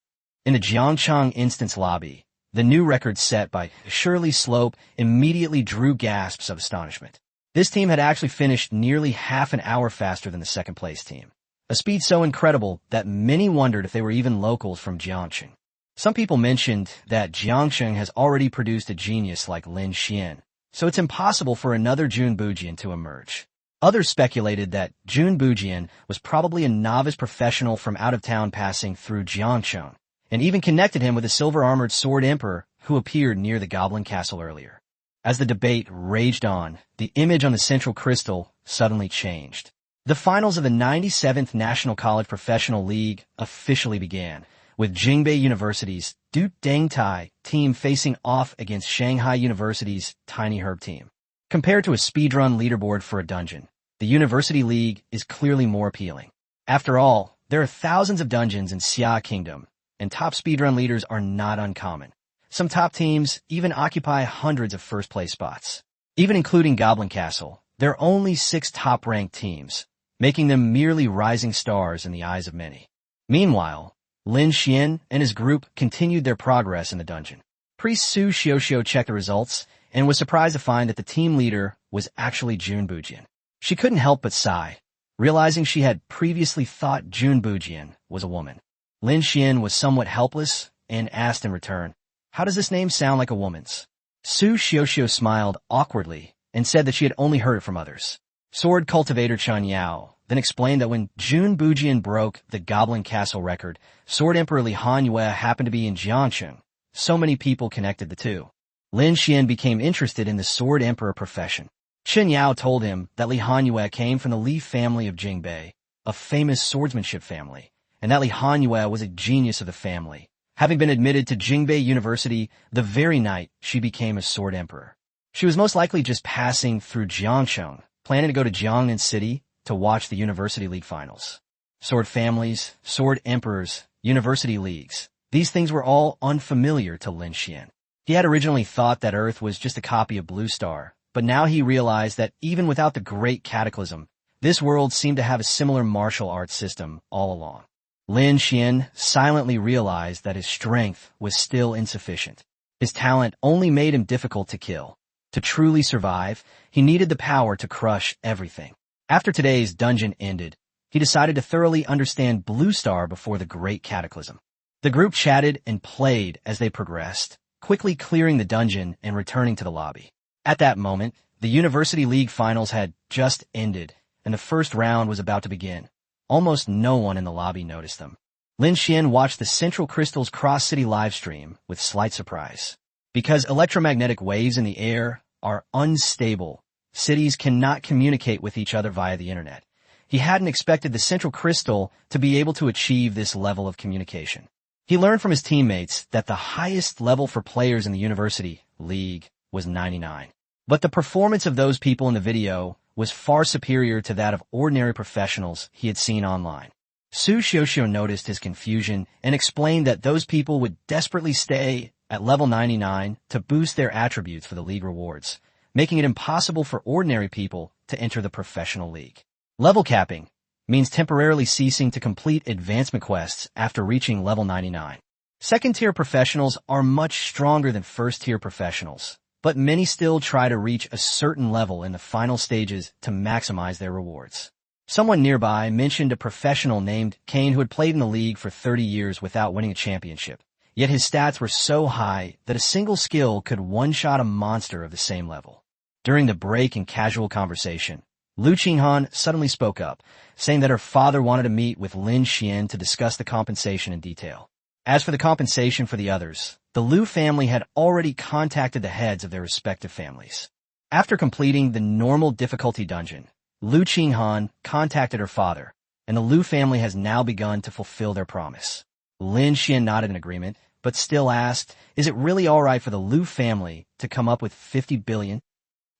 [SPEAKER 1] In the Jiangchang instance lobby, the new record set by Shirley Slope immediately drew gasps of astonishment. This team had actually finished nearly half an hour faster than the second place team. A speed so incredible that many wondered if they were even locals from Jiangcheng. Some people mentioned that Jiangcheng has already produced a genius like Lin Xuan, so it's impossible for another Jun Bujian to emerge. Others speculated that Jun Bujian was probably a novice professional from out of town passing through Jiangcheng, and even connected him with a silver-armored sword emperor who appeared near the Goblin Castle earlier. As the debate raged on, the image on the central crystal suddenly changed. The finals of the 97th National College Professional League officially began, with Jingbei University's Du Dengtai team facing off against Shanghai University's Tiny Herb team. Compared to a speedrun leaderboard for a dungeon, the University League is clearly more appealing. After all, there are thousands of dungeons in Xia Kingdom, and top speedrun leaders are not uncommon. Some top teams even occupy hundreds of first-place spots. Even including Goblin Castle, there are only 6 top-ranked teams, making them merely rising stars in the eyes of many. Meanwhile, Lin Xuan and his group continued their progress in the dungeon. Priest Su Xiuxiu checked the results and was surprised to find that the team leader was actually Jun Bujian. She couldn't help but sigh, realizing she had previously thought Jun Bujian was a woman. Lin Xuan was somewhat helpless and asked in return, "How does this name sound like a woman's?" Su Xiuxiu smiled awkwardly and said that she had only heard it from others. Sword cultivator Chen Yao then explained that when Jun Bujian broke the Goblin Castle record, Sword Emperor Li Hanyue happened to be in Jiangcheng. So many people connected the two. Lin Xuan became interested in the Sword Emperor profession. Chen Yao told him that Li Hanyue came from the Li family of Jingbei, a famous swordsmanship family, and that Li Hanyue was a genius of the family, having been admitted to Jingbei University the very night she became a Sword Emperor. She was most likely just passing through Jiangcheng, planning to go to Jiangnan City to watch the University League finals. Sword families, Sword Emperors, University Leagues, these things were all unfamiliar to Lin Xuan. He had originally thought that Earth was just a copy of Blue Star, but now he realized that even without the Great Cataclysm, this world seemed to have a similar martial arts system all along. Lin Xuan silently realized that his strength was still insufficient. His talent only made him difficult to kill. To truly survive, he needed the power to crush everything. After today's dungeon ended, he decided to thoroughly understand Blue Star before the Great Cataclysm. The group chatted and played as they progressed, quickly clearing the dungeon and returning to the lobby. At that moment, the University League finals had just ended, and the first round was about to begin. Almost no one in the lobby noticed them. Lin Xuan watched the Central Crystal's cross-city livestream with slight surprise. Because electromagnetic waves in the air are unstable, cities cannot communicate with each other via the internet. He hadn't expected the Central Crystal to be able to achieve this level of communication. He learned from his teammates that the highest level for players in the University League was 99. But the performance of those people in the video was far superior to that of ordinary professionals he had seen online. Su Xiuxiu noticed his confusion and explained that those people would desperately stay at level 99 to boost their attributes for the league rewards, making it impossible for ordinary people to enter the professional league. Level capping means temporarily ceasing to complete advancement quests after reaching level 99. Second-tier professionals are much stronger than first-tier professionals, but many still try to reach a certain level in the final stages to maximize their rewards. Someone nearby mentioned a professional named Kane who had played in the league for 30 years without winning a championship. Yet his stats were so high that a single skill could one-shot a monster of the same level. During the break in casual conversation, Lin Xuan suddenly spoke up, saying that her father wanted to meet with Lin Xuan to discuss the compensation in detail. As for the compensation for the others, the Liu family had already contacted the heads of their respective families. After completing the normal difficulty dungeon, Lin Xuan contacted her father, and the Liu family has now begun to fulfill their promise. Lin Xuan nodded in agreement, but still asked, is it really alright for the Liu family to come up with 50 billion?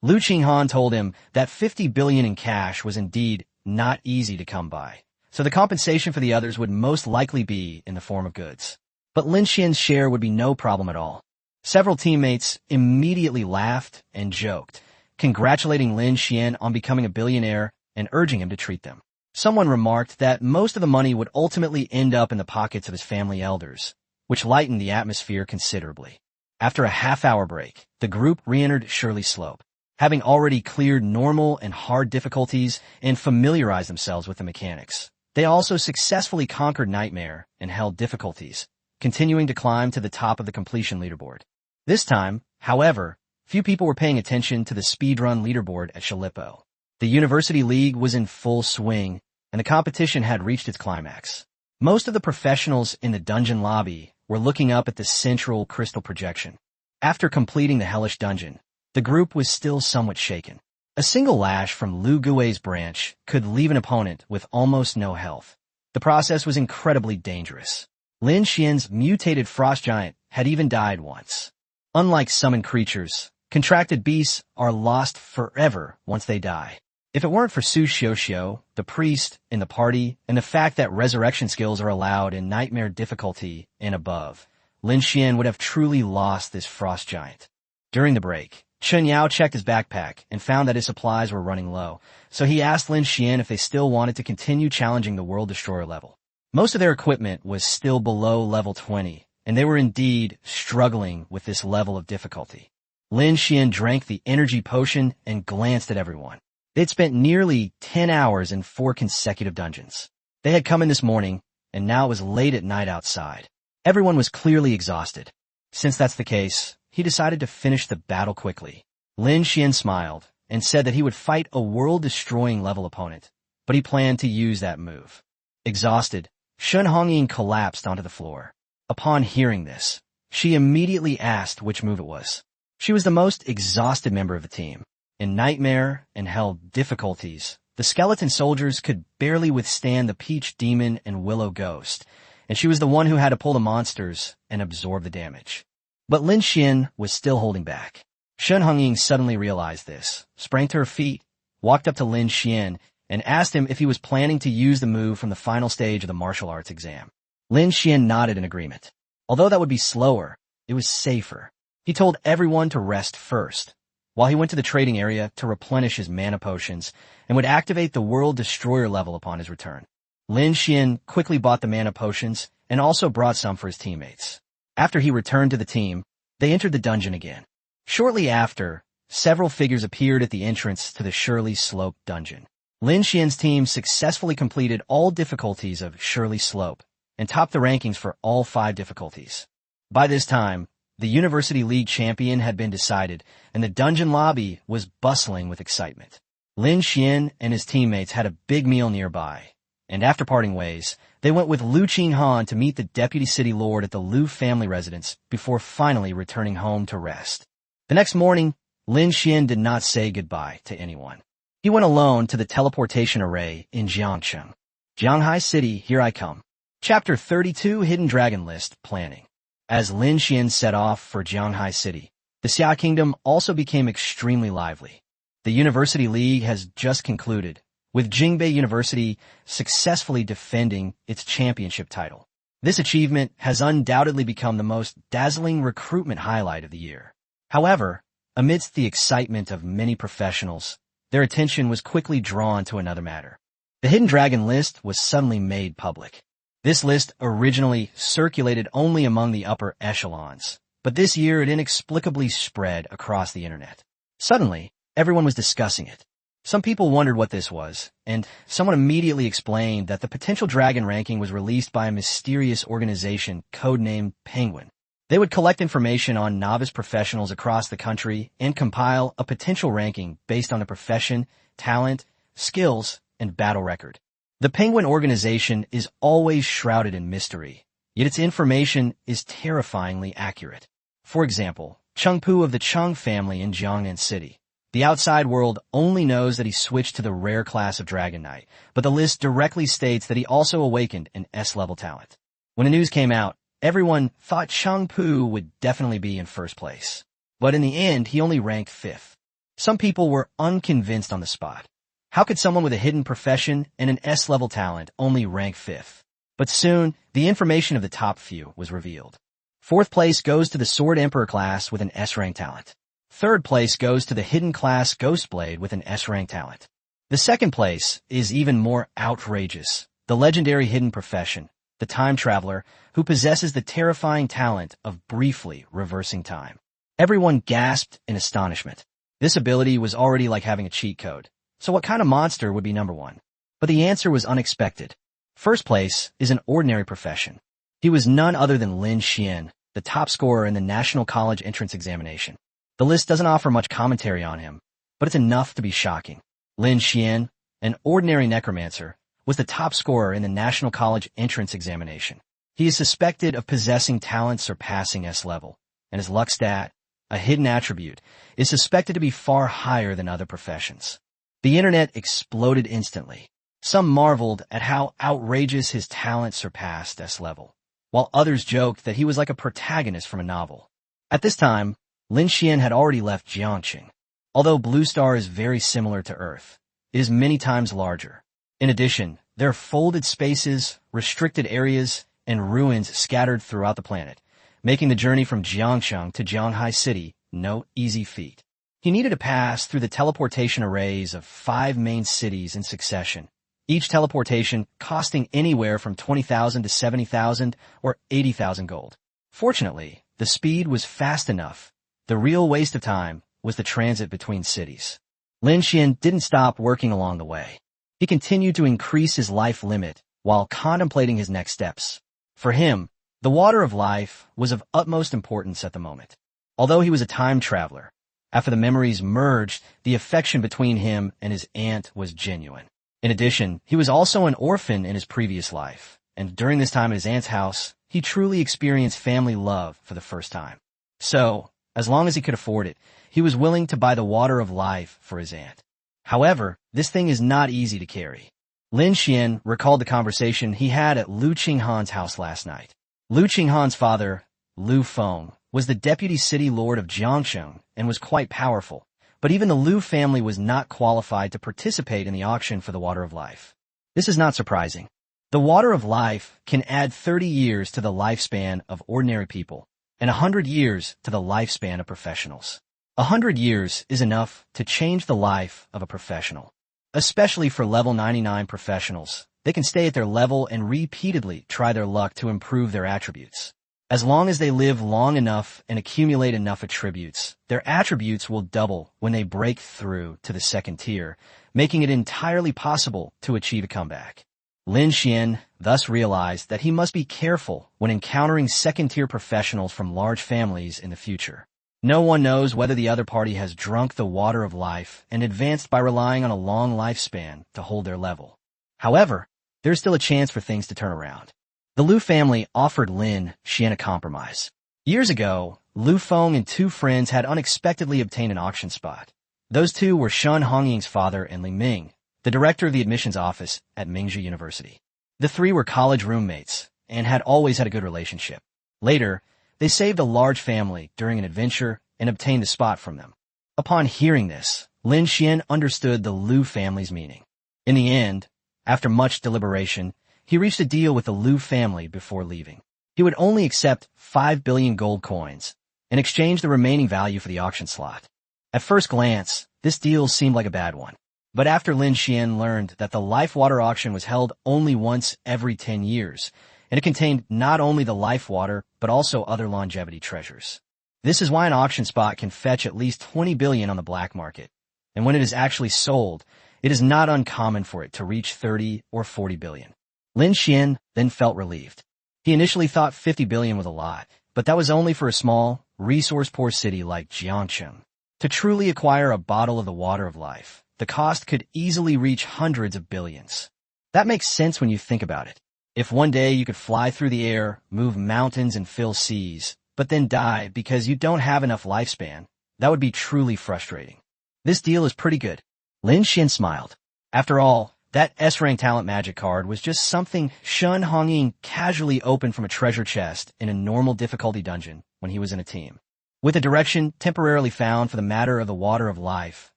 [SPEAKER 1] Lin Xuan told him that 50 billion in cash was indeed not easy to come by, so the compensation for the others would most likely be in the form of goods. But Lin Xuan's share would be no problem at all. Several teammates immediately laughed and joked, congratulating Lin Xuan on becoming a billionaire and urging him to treat them. Someone remarked that most of the money would ultimately end up in the pockets of his family elders, which lightened the atmosphere considerably. After a half-hour break, the group re-entered Shirley Slope, having already cleared normal and hard difficulties and familiarized themselves with the mechanics. They also successfully conquered Nightmare and held difficulties, continuing to climb to the top of the completion leaderboard. This time, however, few people were paying attention to the speedrun leaderboard at Shalippo. The University League was in full swing, and the competition had reached its climax. Most of the professionals in the dungeon lobby were looking up at the central crystal projection. After completing the hellish dungeon, the group was still somewhat shaken. A single lash from Lu Gui's branch could leave an opponent with almost no health. The process was incredibly dangerous. Lin Xuan's mutated frost giant had even died once. Unlike summoned creatures, contracted beasts are lost forever once they die. If it weren't for Su Xiuxiu, the priest in the party, and the fact that resurrection skills are allowed in nightmare difficulty and above, Lin Xuan would have truly lost this frost giant. During the break, Chen Yao checked his backpack and found that his supplies were running low, so he asked Lin Xuan if they still wanted to continue challenging the World Destroyer level. Most of their equipment was still below level 20, and they were indeed struggling with this level of difficulty. Lin Xuan drank the energy potion and glanced at everyone. They'd spent nearly 10 hours in 4 consecutive dungeons. They had come in this morning, and now it was late at night outside. Everyone was clearly exhausted. Since that's the case, he decided to finish the battle quickly. Lin Xuan smiled and said that he would fight a world-destroying level opponent, but he planned to use that move. Exhausted, Shen Hongying collapsed onto the floor. Upon hearing this, she immediately asked which move it was. She was the most exhausted member of the team. In Nightmare and Hell difficulties, the skeleton soldiers could barely withstand the Peach Demon and Willow Ghost, and she was the one who had to pull the monsters and absorb the damage. But Lin Xuan was still holding back. Shen Hongying suddenly realized this, sprang to her feet, walked up to Lin Xuan, and asked him if he was planning to use the move from the final stage of the martial arts exam. Lin Xuan nodded in agreement. Although that would be slower, it was safer. He told everyone to rest first, while he went to the trading area to replenish his mana potions and would activate the World Destroyer level upon his return. Lin Xuan quickly bought the mana potions and also brought some for his teammates. After he returned to the team, they entered the dungeon again. Shortly after, several figures appeared at the entrance to the Shirley Slope dungeon. Lin Xuan's team successfully completed all difficulties of Shirley Slope and topped the rankings for all 5 difficulties. By this time, the University League champion had been decided, and the dungeon lobby was bustling with excitement. Lin Xuan and his teammates had a big meal nearby, and after parting ways, they went with Lu Qinghan to meet the deputy city lord at the Liu family residence before finally returning home to rest. The next morning, Lin Xuan did not say goodbye to anyone. He went alone to the teleportation array in Jiangcheng. Jianghai City, here I come. Chapter 32, Hidden Dragon List, Planning. As Lin Xuan set off for Jianghai City, the Xia Kingdom also became extremely lively. The University League has just concluded, with Jingbei University successfully defending its championship title. This achievement has undoubtedly become the most dazzling recruitment highlight of the year. However, amidst the excitement of many professionals, their attention was quickly drawn to another matter. The Hidden Dragon list was suddenly made public. This list originally circulated only among the upper echelons, but this year it inexplicably spread across the internet. Suddenly, everyone was discussing it. Some people wondered what this was, and someone immediately explained that the potential dragon ranking was released by a mysterious organization codenamed Penguin. They would collect information on novice professionals across the country and compile a potential ranking based on the profession, talent, skills, and battle record. The Penguin organization is always shrouded in mystery, yet its information is terrifyingly accurate. For example, Chung Pu of the Chung family in Jiangnan City. The outside world only knows that he switched to the rare class of Dragon Knight, but the list directly states that he also awakened an S-level talent. When the news came out, everyone thought Chung Pu would definitely be in first place. But in the end, he only ranked 5th. Some people were unconvinced on the spot. How could someone with a hidden profession and an S-level talent only rank 5th? But soon, the information of the top few was revealed. 4th place goes to the Sword Emperor class with an S-rank talent. 3rd place goes to the hidden class Ghostblade with an S-rank talent. The 2nd place is even more outrageous. The legendary hidden profession, the time traveler, who possesses the terrifying talent of briefly reversing time. Everyone gasped in astonishment. This ability was already like having a cheat code. So what kind of monster would be number 1? But the answer was unexpected. 1st place is an ordinary profession. He was none other than Lin Xuan, the top scorer in the National College Entrance Examination. The list doesn't offer much commentary on him, but it's enough to be shocking. Lin Xuan, an ordinary necromancer, was the top scorer in the National College Entrance Examination. He is suspected of possessing talents surpassing S-level, and his luck stat, a hidden attribute, is suspected to be far higher than other professions. The internet exploded instantly. Some marveled at how outrageous his talent surpassed S-level, while others joked that he was like a protagonist from a novel. At this time, Lin Xuan had already left Jiangqing. Although Blue Star is very similar to Earth, it is many times larger. In addition, there are folded spaces, restricted areas, and ruins scattered throughout the planet, making the journey from Jiangsheng to Zhanghai City no easy feat. He needed to pass through the teleportation arrays of 5 main cities in succession, each teleportation costing anywhere from 20,000 to 70,000 or 80,000 gold. Fortunately, the speed was fast enough. The real waste of time was the transit between cities. Lin Xuan didn't stop working along the way. He continued to increase his life limit while contemplating his next steps. For him, the water of life was of utmost importance at the moment. Although he was a time traveler, after the memories merged, the affection between him and his aunt was genuine. In addition, he was also an orphan in his previous life, and during this time at his aunt's house, he truly experienced family love for the first time. So, as long as he could afford it, he was willing to buy the water of life for his aunt. However, this thing is not easy to carry. Lin Xuan recalled the conversation he had at Lu Qinghan's house last night. Lu Qinghan's father, Lu Feng, was the deputy city lord of Jiangsheng and was quite powerful, but even the Lu family was not qualified to participate in the auction for the water of life. This is not surprising. The water of life can add 30 years to the lifespan of ordinary people, and 100 years to the lifespan of professionals. 100 years is enough to change the life of a professional. Especially for level 99 professionals, they can stay at their level and repeatedly try their luck to improve their attributes. As long as they live long enough and accumulate enough attributes, their attributes will double when they break through to the 2nd tier, making it entirely possible to achieve a comeback. Lin Xuan thus realized that he must be careful when encountering 2nd-tier professionals from large families in the future. No one knows whether the other party has drunk the water of life and advanced by relying on a long lifespan to hold their level. However, there's still a chance for things to turn around. The Lu family offered Lin Xuan a compromise. Years ago, Lu Feng and 2 friends had unexpectedly obtained an auction spot. Those 2 were Shun Hongying's father and Li Ming, the director of the admissions office at Manga University. The 3 were college roommates and had always had a good relationship. Later, they saved a large family during an adventure and obtained a spot from them. Upon hearing this, Lin Xuan understood the Lu family's meaning. In the end, after much deliberation, he reached a deal with the Lu family before leaving. He would only accept 5 billion gold coins and exchange the remaining value for the auction slot. At first glance, this deal seemed like a bad one. But after Lin Xuan learned that the life water auction was held only once every 10 years, and it contained not only the life water, but also other longevity treasures. This is why an auction spot can fetch at least 20 billion on the black market. and when it is actually sold, it is not uncommon for it to reach 30 or 40 billion. Lin Xuan then felt relieved. He initially thought 50 billion was a lot, but that was only for a small, resource-poor city like Jiangcheng. To truly acquire a bottle of the water of life, the cost could easily reach hundreds of billions. That makes sense when you think about it. If one day you could fly through the air, move mountains and fill seas, but then die because you don't have enough lifespan, that would be truly frustrating. This deal is pretty good. Lin Xuan smiled. After all, that S-rank talent magic card was just something Shun Hongying casually opened from a treasure chest in a normal difficulty dungeon when he was in a team. With a direction temporarily found for the matter of the water of life,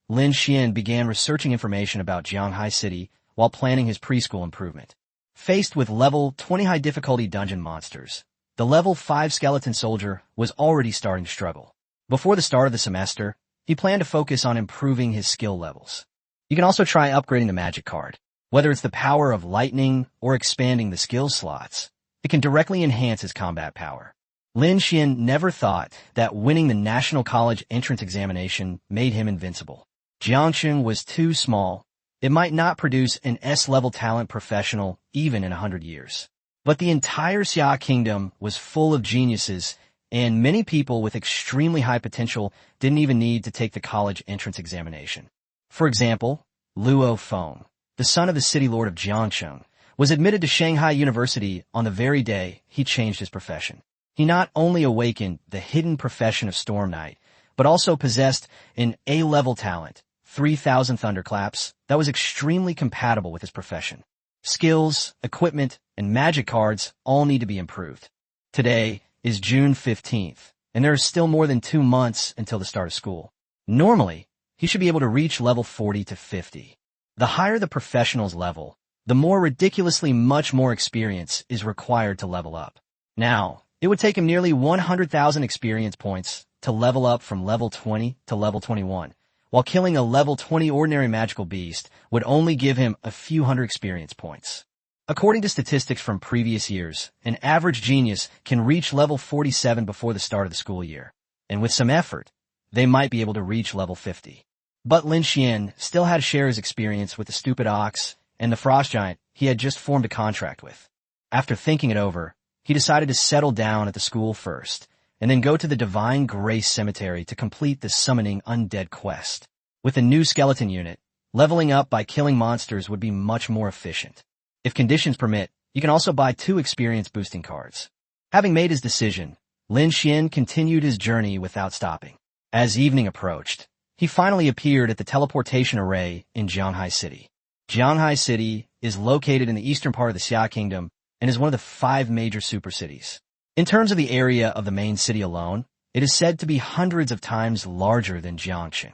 [SPEAKER 1] Lin Xuan began researching information about Jianghai City while planning his preschool improvement. Faced with level 20 high difficulty dungeon monsters, the level 5 skeleton soldier was already starting to struggle. Before the start of the semester, he planned to focus on improving his skill levels. You can also try upgrading the magic card. Whether it's the power of lightning or expanding the skill slots, it can directly enhance his combat power. Lin Xuan never thought that winning the National College entrance examination made him invincible. Jiangcheng was too small. It might not produce an S-level talent professional even in 100 years. But the entire Xia Kingdom was full of geniuses, and many people with extremely high potential didn't even need to take the college entrance examination. For example, Luo Feng, the son of the city lord of Jiangcheng, was admitted to Shanghai University on the very day he changed his profession. He not only awakened the hidden profession of Storm Knight, but also possessed an A-level talent, 3,000 thunderclaps, that was extremely compatible with his profession. Skills, equipment, and magic cards all need to be improved. Today is June 15th, and there is still more than 2 months until the start of school. Normally, he should be able to reach level 40 to 50. The higher the professional's level, the more ridiculously much more experience is required to level up. Now, it would take him nearly 100,000 experience points to level up from level 20 to level 21, while killing a level 20 ordinary magical beast would only give him a few hundred experience points. According to statistics from previous years, an average genius can reach level 47 before the start of the school year, and with some effort, they might be able to reach level 50. But Lin Xuan still had to share his experience with the stupid ox and the frost giant he had just formed a contract with. After thinking it over, he decided to settle down at the school first, and then go to the Divine Grace Cemetery to complete the Summoning Undead quest. With a new skeleton unit, leveling up by killing monsters would be much more efficient. If conditions permit, you can also buy 2 experience boosting cards. Having made his decision, Lin Xuan continued his journey without stopping. As evening approached, he finally appeared at the teleportation array in Jianghai City. Jianghai City is located in the eastern part of the Xia Kingdom and is one of the 5 major super cities. In terms of the area of the main city alone, it is said to be hundreds of times larger than Jiangcheng.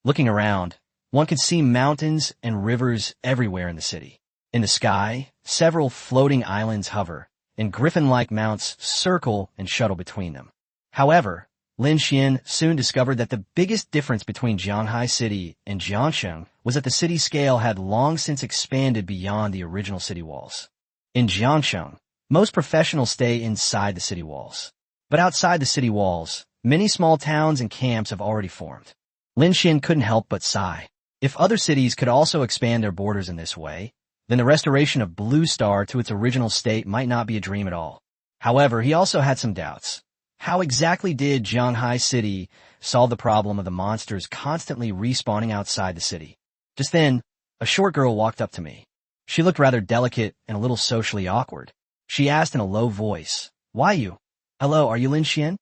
[SPEAKER 1] Looking around, one can see mountains and rivers everywhere in the city. In the sky, several floating islands hover, and griffin-like mounts circle and shuttle between them. However, Lin Xuan soon discovered that the biggest difference between Jianghai City and Jiangcheng was that the city scale had long since expanded beyond the original city walls. In Jiangcheng, most professionals stay inside the city walls. But outside the city walls, many small towns and camps have already formed. Lin Xuan couldn't help but sigh. If other cities could also expand their borders in this way, then the restoration of Blue Star to its original state might not be a dream at all. However, he also had some doubts. How exactly did Jianghai City solve the problem of the monsters constantly respawning outside the city? Just then, a short girl walked up to me. She looked rather delicate and a little socially awkward. She asked in a low voice, "Why you? Hello, are you Lin Xuan?"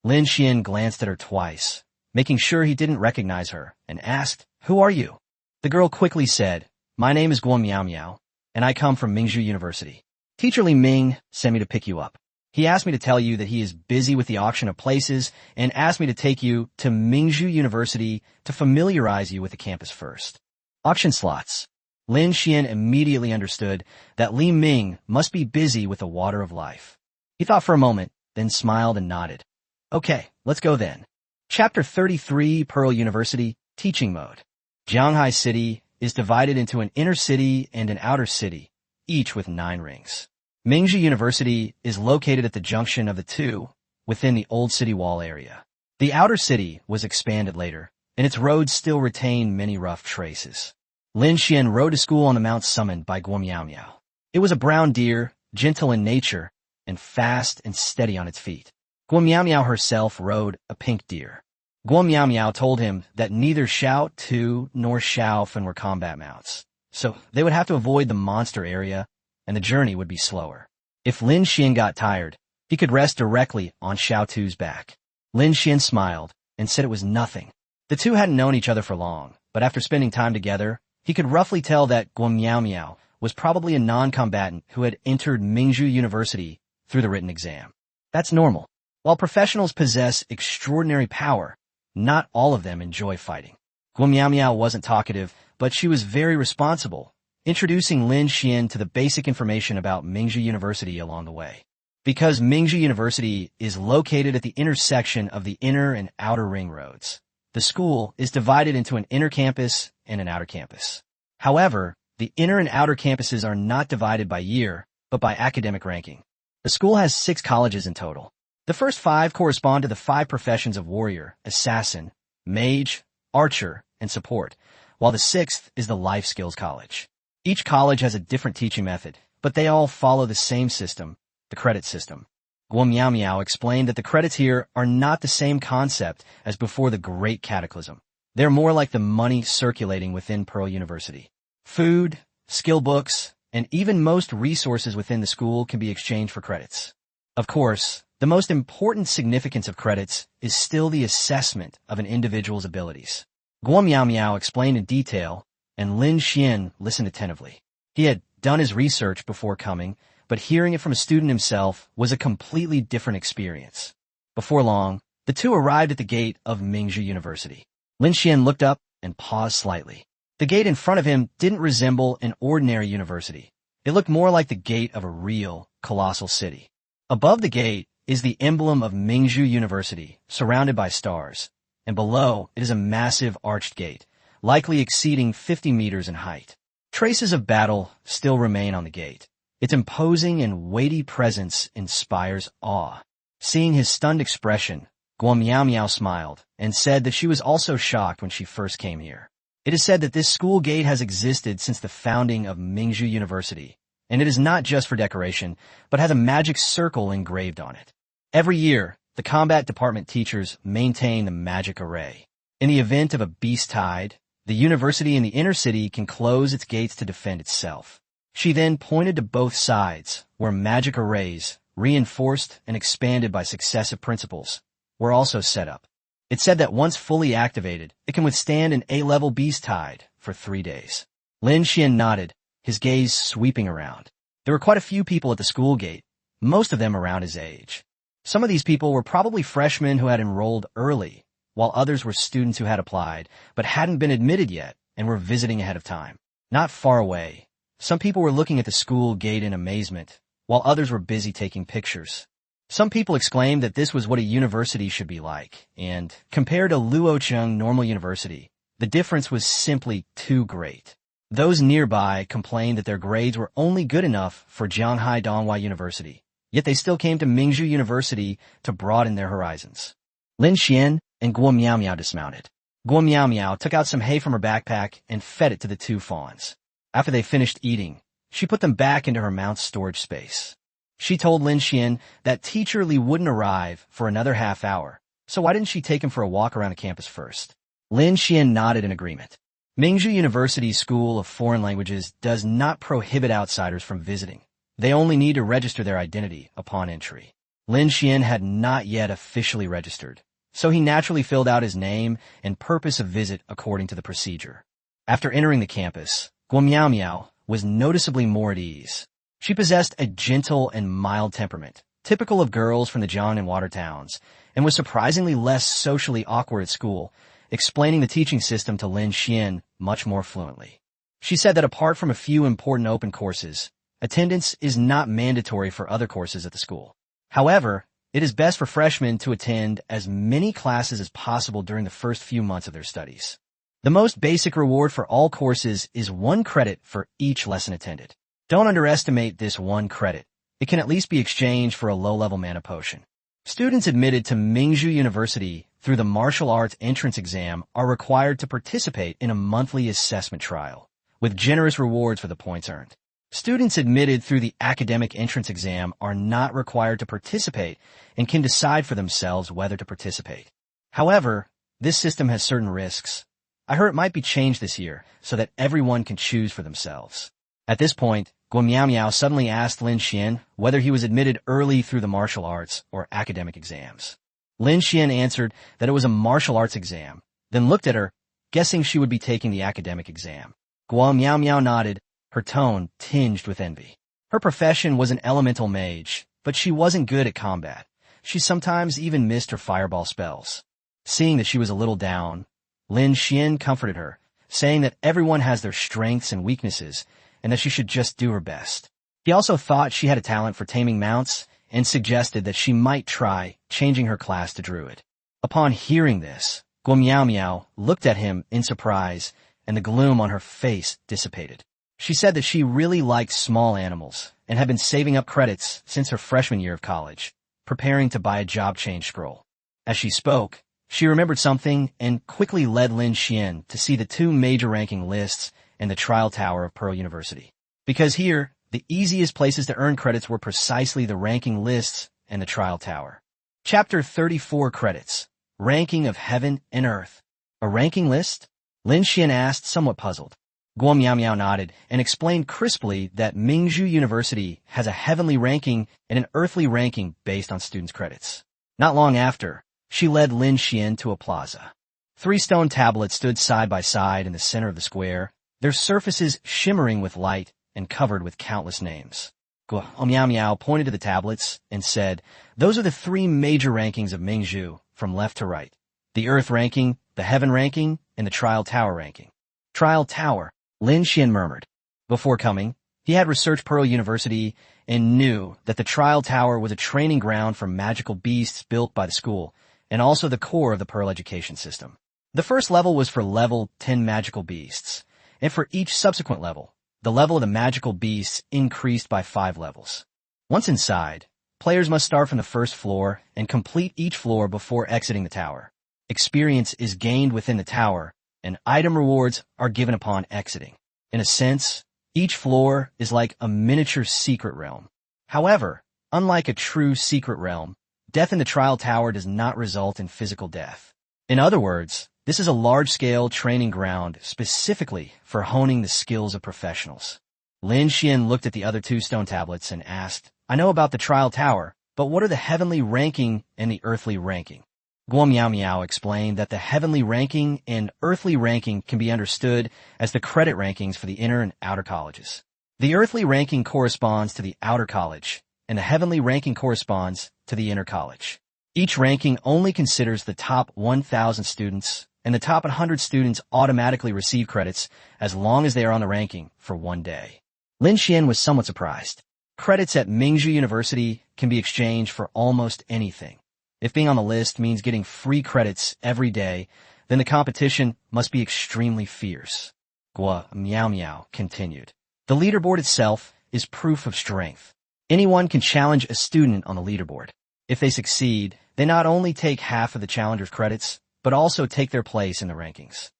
[SPEAKER 1] Lin Xuan glanced at her twice, making sure he didn't recognize her, and asked, "Who are you?" The girl quickly said, "My name is Guo Miao Miao, and I come from Mingzhu University. Teacher Li Ming sent me to pick you up. He asked me to tell you that he is busy with the auction of places and asked me to take you to Mingzhu University to familiarize you with the campus first." Auction slots. Lin Xuan immediately understood that Li Ming must be busy with the water of life. He thought for a moment, then smiled and nodded. "Okay, let's go then." Chapter 33, Pearl University, Teaching Mode. Jianghai City is divided into an inner city and an outer city, each with 9 rings. Mingzhu University is located at the junction of the two within the old city wall area. The outer city was expanded later, and its roads still retain many rough traces. Lin Xuan rode to school on the mount summoned by Guo. It was a brown deer, gentle in nature, and fast and steady on its feet. Guo herself rode a pink deer. Guo told him that neither Xiao Tu nor Xiao Fen were combat mounts, so they would have to avoid the monster area, and the journey would be slower. If Lin Xuan got tired, he could rest directly on Xiao Tu's back. Lin Xuan smiled and said it was nothing. The two hadn't known each other for long, but after spending time together, he could roughly tell that Guo was probably a non-combatant who had entered Mingzhu University through the written exam. That's normal. While professionals possess extraordinary power, not all of them enjoy fighting. Guo wasn't talkative, but she was very responsible, introducing Lin Xuan to the basic information about Mingzhu University along the way. Because Mingzhu University is located at the intersection of the inner and outer ring roads, the school is divided into an inner campus and an outer campus. However, the inner and outer campuses are not divided by year, but by academic ranking. The school has 6 colleges in total. The first 5 correspond to the 5 professions of warrior, assassin, mage, archer, and support, while the 6th is the life skills college. Each college has a different teaching method, but they all follow the same system, the credit system. Guo explained that the credits here are not the same concept as before the Great Cataclysm. They're more like the money circulating within Pearl University. Food, skill books, and even most resources within the school can be exchanged for credits. Of course, the most important significance of credits is still the assessment of an individual's abilities. Guo explained in detail, and Lin Xuan listened attentively. He had done his research before coming, but hearing it from a student himself was a completely different experience. Before long, the two arrived at the gate of Mingzhu University. Lin Xuan looked up and paused slightly. The gate in front of him didn't resemble an ordinary university. It looked more like the gate of a real, colossal city. Above the gate is the emblem of Mingzhu University, surrounded by stars, and below it is a massive arched gate, likely exceeding 50 meters in height. Traces of battle still remain on the gate. Its imposing and weighty presence inspires awe. Seeing his stunned expression, Guo smiled and said that she was also shocked when she first came here. It is said that this school gate has existed since the founding of Mingzhu University, and it is not just for decoration, but has a magic circle engraved on it. Every year, the combat department teachers maintain the magic array. In the event of a beast tide, the university in the inner city can close its gates to defend itself. She then pointed to both sides, where magic arrays, reinforced and expanded by successive principles, were also set up. It said that once fully activated, it can withstand an A-level beast tide for 3 days. Lin Xuan nodded, his gaze sweeping around. There were quite a few people at the school gate, most of them around his age. Some of these people were probably freshmen who had enrolled early, while others were students who had applied, but hadn't been admitted yet and were visiting ahead of time. Not far away, some people were looking at the school gate in amazement, while others were busy taking pictures. Some people exclaimed that this was what a university should be like, and compared to Luocheng Normal University, the difference was simply too great. Those nearby complained that their grades were only good enough for Jianghai Donghua University, yet they still came to Mingzhu University to broaden their horizons. Lin Xuan and Guo dismounted. Guo took out some hay from her backpack and fed it to the 2 fawns. After they finished eating, she put them back into her mount's storage space. She told Lin Xuan that Teacher Li wouldn't arrive for another half hour, so why didn't she take him for a walk around the campus first? Lin Xuan nodded in agreement. Mingzhu University's School of Foreign Languages does not prohibit outsiders from visiting. They only need to register their identity upon entry. Lin Xuan had not yet officially registered, so he naturally filled out his name and purpose of visit according to the procedure. After entering the campus, Guo was noticeably more at ease. She possessed a gentle and mild temperament, typical of girls from the Jiang and Water towns, and was surprisingly less socially awkward at school, explaining the teaching system to Lin Xuan much more fluently. She said that apart from a few important open courses, attendance is not mandatory for other courses at the school. However, it is best for freshmen to attend as many classes as possible during the first few months of their studies. The most basic reward for all courses is 1 credit for each lesson attended. Don't underestimate this 1 credit. It can at least be exchanged for a low-level mana potion. Students admitted to Mingzhu University through the martial arts entrance exam are required to participate in a monthly assessment trial, with generous rewards for the points earned. Students admitted through the academic entrance exam are not required to participate and can decide for themselves whether to participate. However, this system has certain risks. I heard it might be changed this year so that everyone can choose for themselves. At this point, Guo Miao suddenly asked Lin Xuan whether he was admitted early through the martial arts or academic exams. Lin Xuan answered that it was a martial arts exam, then looked at her, guessing she would be taking the academic exam. Guo Miao nodded, her tone tinged with envy. Her profession was an elemental mage, but she wasn't good at combat. She sometimes even missed her fireball spells. Seeing that she was a little down, Lin Xuan comforted her, saying that everyone has their strengths and weaknesses, and that she should just do her best. He also thought she had a talent for taming mounts and suggested that she might try changing her class to druid. Upon hearing this, Guo Miao looked at him in surprise, and the gloom on her face dissipated. She said that she really liked small animals and had been saving up credits since her freshman year of college, preparing to buy a job change scroll. As she spoke, she remembered something and quickly led Lin Xuan to see the two major ranking lists and the trial tower of Pearl University. Because here, the easiest places to earn credits were precisely the ranking lists and the trial tower. Chapter 34 Credits. Ranking of Heaven and Earth. A ranking list? Lin Xuan asked, somewhat puzzled. Guo Miao nodded and explained crisply that Mingzhu University has a heavenly ranking and an earthly ranking based on students' credits. Not long after, she led Lin Xuan to a plaza. 3 stone tablets stood side by side in the center of the square, their surfaces shimmering with light and covered with countless names. Guo Miao pointed to the tablets and said, "Those are the 3 major rankings of Mingzhu, from left to right. The Earth ranking, the Heaven ranking, and the Trial Tower ranking." Trial Tower, Lin Xuan murmured. Before coming, he had researched Pearl University and knew that the Trial Tower was a training ground for magical beasts built by the school, and also the core of the Pearl education system. The first level was for level 10 magical beasts, and for each subsequent level, the level of the magical beasts increased by 5 levels. Once inside, players must start from the first floor and complete each floor before exiting the tower. Experience is gained within the tower, and item rewards are given upon exiting. In a sense, each floor is like a miniature secret realm. However, unlike a true secret realm, death in the trial tower does not result in physical death. In other words, this is a large-scale training ground specifically for honing the skills of professionals. Lin Xuan looked at the other 2 stone tablets and asked, "I know about the trial tower, but what are the heavenly ranking and the earthly ranking?" Guo Miao explained that the heavenly ranking and earthly ranking can be understood as the credit rankings for the inner and outer colleges. The earthly ranking corresponds to the outer college, and the heavenly ranking corresponds to the inner college. Each ranking only considers the top 1,000 students, and the top 100 students automatically receive credits as long as they are on the ranking for 1 day. Lin Xuan was somewhat surprised. Credits at Mingzhu University can be exchanged for almost anything. If being on the list means getting free credits every day, then the competition must be extremely fierce. Guo Miao continued. The leaderboard itself is proof of strength. Anyone can challenge a student on the leaderboard. If they succeed, they not only take half of the challenger's credits, but also take their place in the rankings.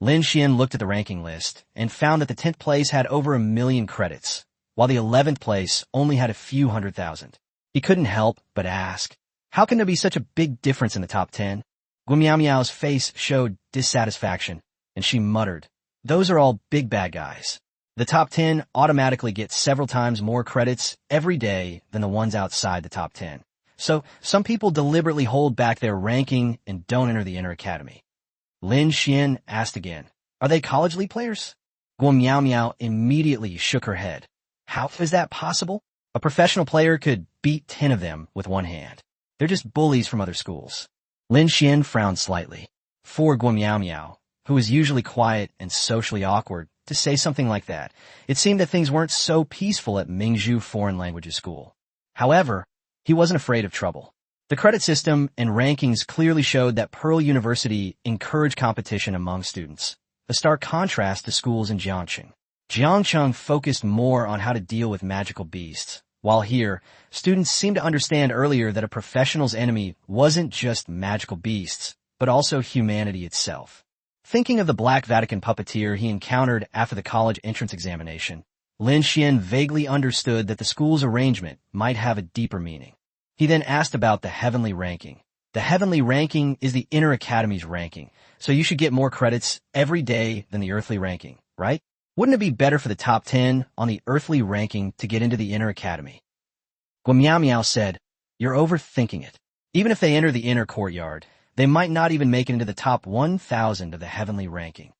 [SPEAKER 1] Lin Xuan looked at the ranking list and found that the 10th place had over 1 million credits, while the 11th place only had a few 100,000. He couldn't help but ask, how can there be such a big difference in the top 10? Guo Miao's face showed dissatisfaction, and she muttered, "Those are all big bad guys. The top 10 automatically get several times more credits every day than the ones outside the top 10. So some people deliberately hold back their ranking and don't enter the inner academy." Lin Xuan asked again, "Are they college league players?" Guo Miao immediately shook her head. How is that possible? A professional player could beat 10 of them with one hand. They're just bullies from other schools. Lin Xuan frowned slightly. For Guo Miao, who was usually quiet and socially awkward, to say something like that, it seemed that things weren't so peaceful at Mingzhu Foreign Languages School. However, he wasn't afraid of trouble. The credit system and rankings clearly showed that Pearl University encouraged competition among students, a stark contrast to schools in Jiangcheng. Jiangcheng focused more on how to deal with magical beasts, while here, students seemed to understand earlier that a professional's enemy wasn't just magical beasts, but also humanity itself. Thinking of the Black Vatican puppeteer he encountered after the college entrance examination, Lin Xuan vaguely understood that the school's arrangement might have a deeper meaning. He then asked about the heavenly ranking. The heavenly ranking is the inner academy's ranking, so you should get more credits every day than the earthly ranking, right? Wouldn't it be better for the top 10 on the earthly ranking to get into the inner academy? Guamiao Miao said, "You're overthinking it. Even if they enter the inner courtyard, they might not even make it into the top 1,000 of the heavenly ranking."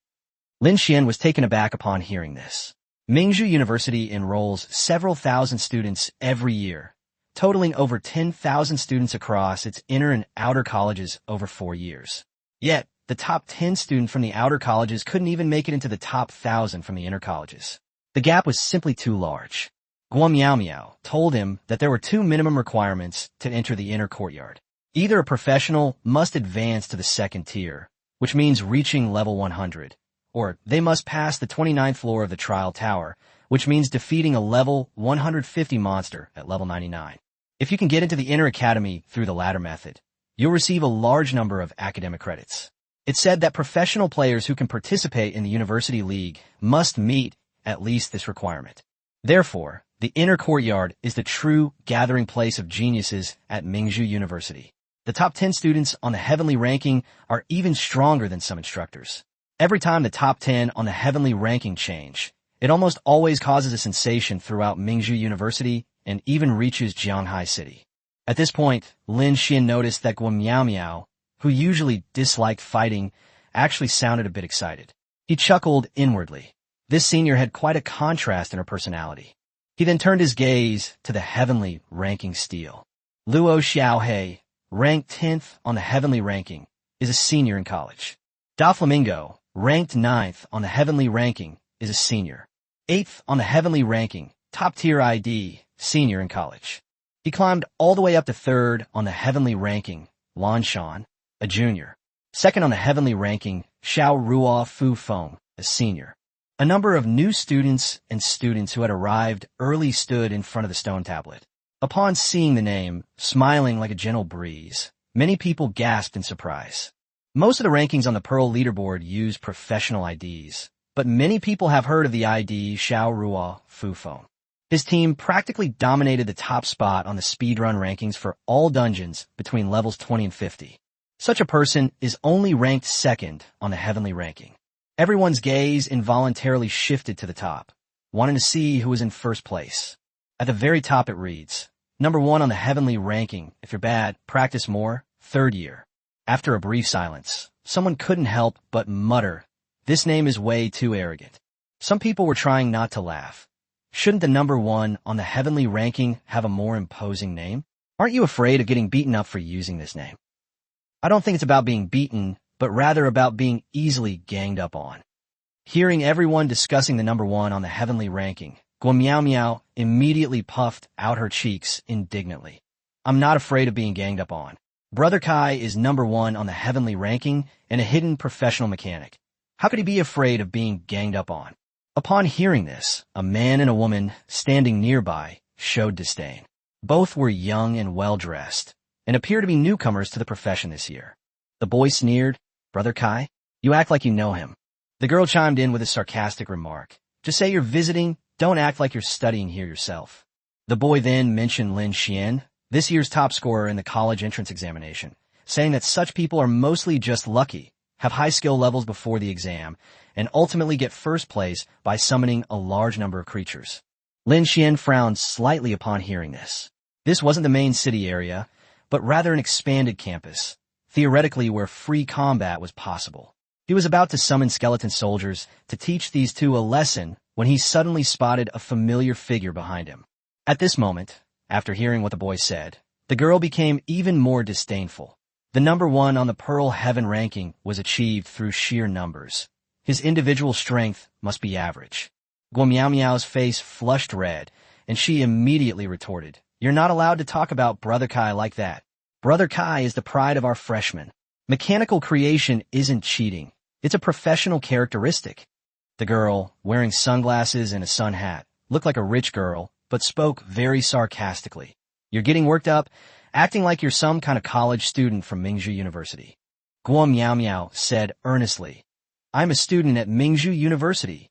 [SPEAKER 1] Lin Xuan was taken aback upon hearing this. Mingzhu University enrolls several thousand students every year, totaling over 10,000 students across its inner and outer colleges over 4 years. Yet, the top 10 student from the outer colleges couldn't even make it into the top 1,000 from the inner colleges. The gap was simply too large. Guamiao Miao told him that there were 2 minimum requirements to enter the inner courtyard. Either a professional must advance to the 2nd tier, which means reaching level 100, or they must pass the 29th floor of the trial tower, which means defeating a level 150 monster at level 99. If you can get into the inner academy through the latter method, you'll receive a large number of academic credits. It said that professional players who can participate in the university league must meet at least this requirement. Therefore, the inner courtyard is the true gathering place of geniuses at Mingzhu University. The top 10 students on the heavenly ranking are even stronger than some instructors. Every time the top 10 on the heavenly ranking change, it almost always causes a sensation throughout Mingzhu University and even reaches Jianghai City. At this point, Lin Xuan noticed that Guamiao Miao, who usually disliked fighting, actually sounded a bit excited. He chuckled inwardly. This senior had quite a contrast in her personality. He then turned his gaze to the heavenly ranking stele. Luo Xiaohei, ranked 10th on the heavenly ranking, is a senior in college. Da Flamingo, ranked 9th on the heavenly ranking, is a senior. 8th on the heavenly ranking, top tier ID, senior in college. He climbed all the way up to 3rd on the heavenly ranking, Lin Xuan, a junior. 2nd on the heavenly ranking, Xiao Ruo Fu Feng, a senior. A number of new students and students who had arrived early stood in front of the stone tablet. Upon seeing the name, smiling like a gentle breeze, many people gasped in surprise. Most of the rankings on the Pearl leaderboard use professional IDs, but many people have heard of the ID Xiao Ruo Fu Feng. His team practically dominated the top spot on the speedrun rankings for all dungeons between levels 20 and 50. Such a person is only ranked 2nd on the heavenly ranking. Everyone's gaze involuntarily shifted to the top, wanting to see who was in 1st place. At the very top it reads, "Number 1 on the heavenly ranking. If you're bad, practice more. 3rd year." After a brief silence, someone couldn't help but mutter, "This name is way too arrogant." Some people were trying not to laugh. Shouldn't the number 1 on the heavenly ranking have a more imposing name? Aren't you afraid of getting beaten up for using this name? I don't think it's about being beaten, but rather about being easily ganged up on. Hearing everyone discussing the number 1 on the heavenly ranking, Guamiao Miao immediately puffed out her cheeks indignantly. "I'm not afraid of being ganged up on. Brother Kai is number 1 on the heavenly ranking and a hidden professional mechanic. How could he be afraid of being ganged up on?" Upon hearing this, a man and a woman standing nearby showed disdain. Both were young and well-dressed, and appear to be newcomers to the profession this year. The boy sneered, "Brother Kai, you act like you know him." The girl chimed in with a sarcastic remark, "Just say you're visiting, don't act like you're studying here yourself." The boy then mentioned Lin Xuan, this year's top scorer in the college entrance examination, saying that such people are mostly just lucky, have high skill levels before the exam, and ultimately get 1st place by summoning a large number of creatures. Lin Xuan frowned slightly upon hearing this. This wasn't the main city area, but rather an expanded campus, theoretically where free combat was possible. He was about to summon skeleton soldiers to teach these 2 a lesson when he suddenly spotted a familiar figure behind him. At this moment, after hearing what the boy said, the girl became even more disdainful. The number 1 on the Pearl Heaven ranking was achieved through sheer numbers. His individual strength must be average. Guamiao Miao's face flushed red, and she immediately retorted, "You're not allowed to talk about Brother Kai like that. Brother Kai is the pride of our freshmen. Mechanical creation isn't cheating. It's a professional characteristic." The girl, wearing sunglasses and a sun hat, looked like a rich girl, but spoke very sarcastically. "You're getting worked up, acting like you're some kind of college student from Mingzhu University." Guo Miao Miao said earnestly. I'm a student at Mingzhu University.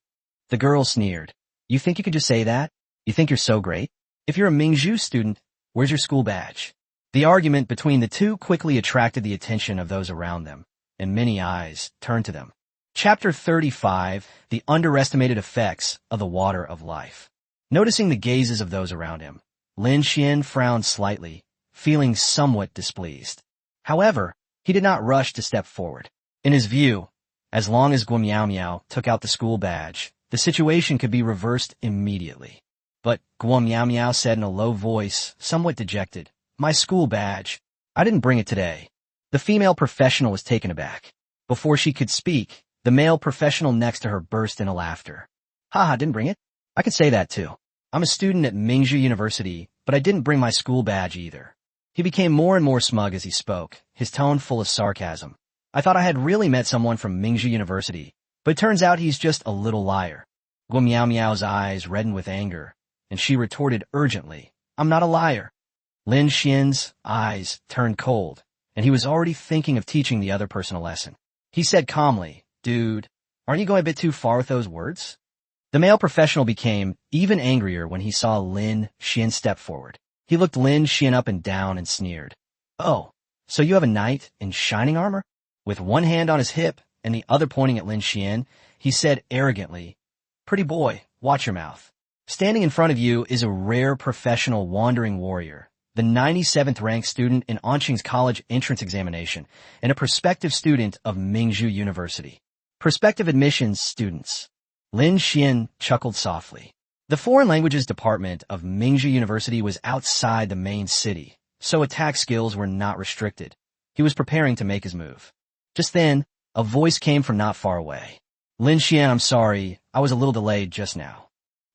[SPEAKER 1] The girl sneered. You think you could just say that? You think you're so great? If you're a Mingzhu student, where's your school badge? The argument between the two quickly attracted the attention of those around them, and many eyes turned to them. Chapter 35, The Underestimated Effects of the Water of Life. Noticing the gazes of those around him, Lin Xuan frowned slightly, feeling somewhat displeased. However, he did not rush to step forward. In his view, as long as Guo Miao Miao took out the school badge, the situation could be reversed immediately. But Guo Miao Miao said in a low voice, somewhat dejected, My school badge. I didn't bring it today. The female professional was taken aback. Before she could speak, the male professional next to her burst into laughter. Haha, didn't bring it? I could say that too. I'm a student at Mingzhu University, but I didn't bring my school badge either. He became more and more smug as he spoke, his tone full of sarcasm. I thought I had really met someone from Mingzhu University, but it turns out he's just a little liar. Guo Miao Miao's eyes reddened with anger, and she retorted urgently, I'm not a liar. Lin Xuan's eyes turned cold, and he was already thinking of teaching the other person a lesson. He said calmly, Dude, aren't you going a bit too far with those words? The male professional became even angrier when he saw Lin Xuan step forward. He looked Lin Xuan up and down and sneered. Oh, so you have a knight in shining armor? With one hand on his hip and the other pointing at Lin Xuan, he said arrogantly, Pretty boy, watch your mouth. Standing in front of you is a rare professional wandering warrior, the 97th ranked student in Anqing's college entrance examination, and a prospective student of Mingzhu University. Prospective admissions students. Lin Xuan chuckled softly. The foreign languages department of Mingzhu University was outside the main city, so attack skills were not restricted. He was preparing to make his move. Just then, a voice came from not far away. Lin Xuan, I'm sorry, I was a little delayed just now.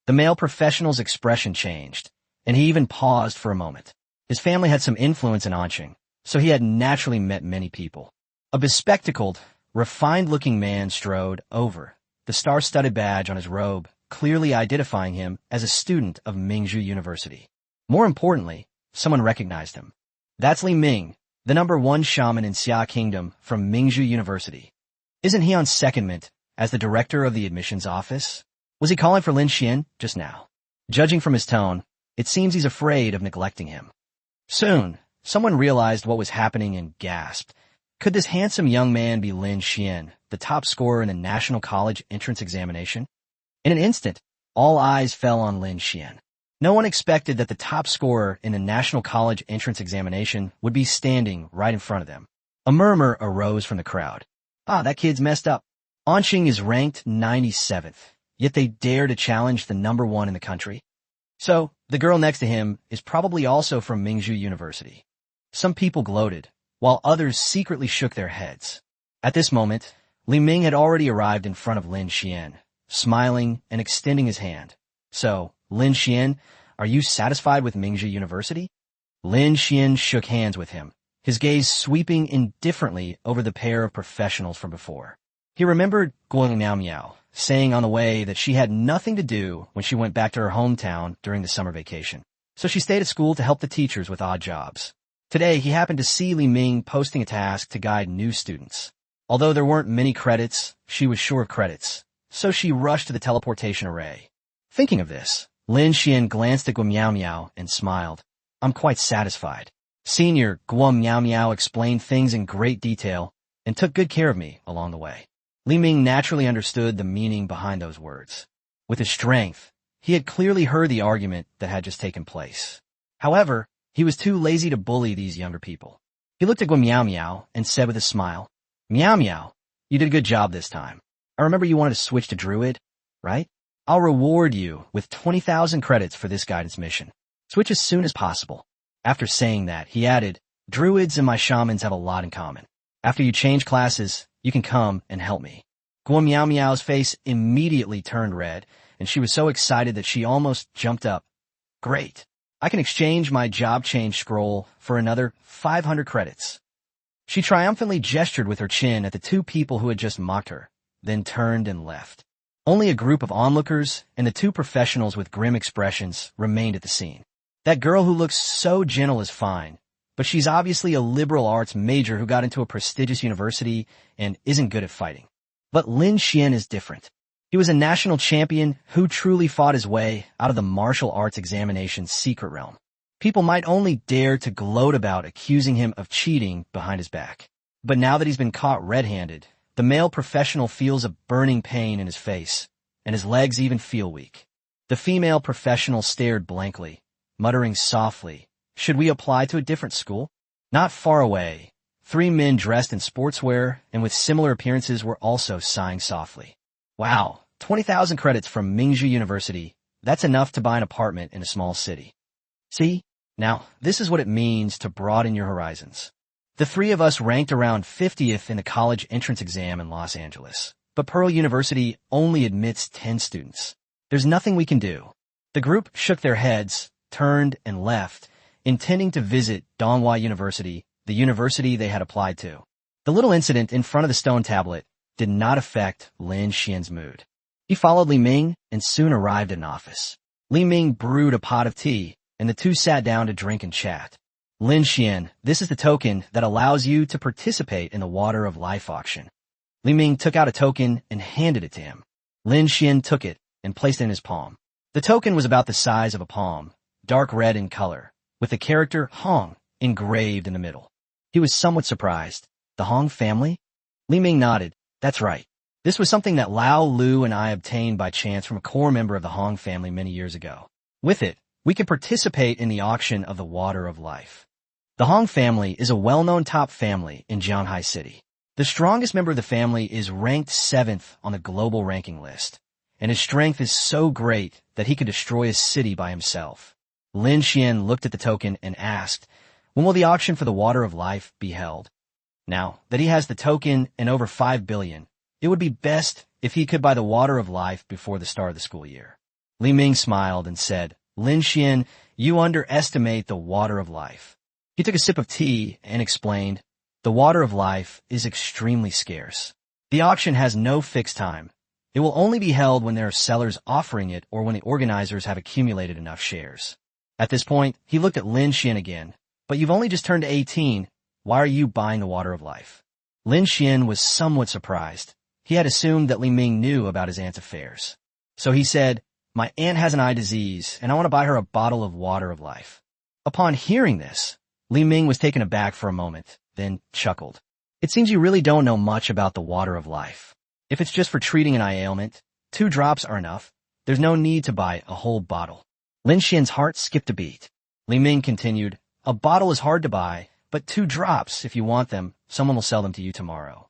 [SPEAKER 1] The male professional's expression changed, and he even paused for a moment. His family had some influence in Anqing, so he had naturally met many people. A bespectacled, refined-looking man strode over, the star-studded badge on his robe clearly identifying him as a student of Mingzhu University. More importantly, someone recognized him. That's Li Ming, the #1 shaman in Xia Kingdom from Mingzhu University. Isn't he on secondment as the director of the admissions office? Was he calling for Lin Xuan just now? Judging from his tone, it seems he's afraid of neglecting him. Soon, someone realized what was happening and gasped. Could this handsome young man be Lin Xuan, the top scorer in the National College entrance examination? In an instant, all eyes fell on Lin Xuan. No one expected that the top scorer in the National College entrance examination would be standing right in front of them. A murmur arose from the crowd. That kid's messed up. Anqing is ranked 97th. Yet they dare to challenge the #1 in the country. So, the girl next to him is probably also from Mingzhu University. Some people gloated, while others secretly shook their heads. At this moment, Li Ming had already arrived in front of Lin Xuan, smiling and extending his hand. So, Lin Xuan, are you satisfied with Mingzhu University? Lin Xuan shook hands with him, his gaze sweeping indifferently over the pair of professionals from before. He remembered Guo Miao Miao saying on the way that she had nothing to do when she went back to her hometown during the summer vacation. So she stayed at school to help the teachers with odd jobs. Today, he happened to see Li Ming posting a task to guide new students. Although there weren't many credits, she was sure of credits, so she rushed to the teleportation array. Thinking of this, Lin Xuan glanced at Guo Miao Miao and smiled. I'm quite satisfied. Senior Guo Miao Miao explained things in great detail and took good care of me along the way. Li Ming naturally understood the meaning behind those words. With his strength, he had clearly heard the argument that had just taken place. However, he was too lazy to bully these younger people. He looked at Guo Miao Miao and said with a smile, Miao Miao, you did a good job this time. I remember you wanted to switch to Druid, right? I'll reward you with 20,000 credits for this guidance mission. Switch as soon as possible. After saying that, he added, Druids and my shamans have a lot in common. After you change classes, you can come and help me. Guo Miao Miao's face immediately turned red, and she was so excited that she almost jumped up. Great. I can exchange my job change scroll for another 500 credits. She triumphantly gestured with her chin at the two people who had just mocked her, then turned and left. Only a group of onlookers and the two professionals with grim expressions remained at the scene. That girl who looks so gentle is fine, but but she's obviously a liberal arts major who got into a prestigious university and isn't good at fighting. But Lin Xuan is different. He was a national champion who truly fought his way out of the martial arts examination's secret realm. People might only dare to gloat about accusing him of cheating behind his back. But now that he's been caught red-handed, the male professional feels a burning pain in his face, and his legs even feel weak. The female professional stared blankly, muttering softly, "Should we apply to a different school?" Not far away, 3 men dressed in sportswear and with similar appearances were also sighing softly. Wow, 20,000 credits from Mingzhu University. That's enough to buy an apartment in a small city. See? Now, this is what it means to broaden your horizons. The 3 of us ranked around 50th in the college entrance exam in Los Angeles, but Pearl University only admits 10 students. There's nothing we can do. The group shook their heads, turned, and left, intending to visit Donghua University, the university they had applied to. The little incident in front of the stone tablet did not affect Lin Xuan's mood. He followed Li Ming and soon arrived at an office. Li Ming brewed a pot of tea, and the two sat down to drink and chat. Lin Xuan, this is the token that allows you to participate in the Water of Life auction. Li Ming took out a token and handed it to him. Lin Xuan took it and placed it in his palm. The token was about the size of a palm, dark red in color, with the character Hong engraved in the middle. He was somewhat surprised. The Hong family? Li Ming nodded. That's right. This was something that Lao Lu and I obtained by chance from a core member of the Hong family many years ago. With it, we could participate in the auction of the Water of Life. The Hong family is a well-known top family in Jianghai City. The strongest member of the family is ranked 7th on the global ranking list, and his strength is so great that he could destroy a city by himself. Lin Xuan looked at the token and asked, "When will the auction for the Water of Life be held?" Now that he has the token and over 5 billion, it would be best if he could buy the Water of Life before the start of the school year. Li Ming smiled and said, "Lin Xuan, you underestimate the Water of Life." He took a sip of tea and explained, "The Water of Life is extremely scarce. The auction has no fixed time. It will only be held when there are sellers offering it or when the organizers have accumulated enough shares." At this point, he looked at Lin Xuan again. "But you've only just turned 18. Why are you buying the Water of Life?" Lin Xuan was somewhat surprised. He had assumed that Li Ming knew about his aunt's affairs. So he said, "My aunt has an eye disease, and I want to buy her a bottle of Water of Life." Upon hearing this, Li Ming was taken aback for a moment, then chuckled. "It seems you really don't know much about the Water of Life. If it's just for treating an eye ailment, 2 drops are enough. There's no need to buy a whole bottle." Lin Xuan's heart skipped a beat. Li Ming continued, "A bottle is hard to buy, but 2 drops, if you want them, someone will sell them to you tomorrow."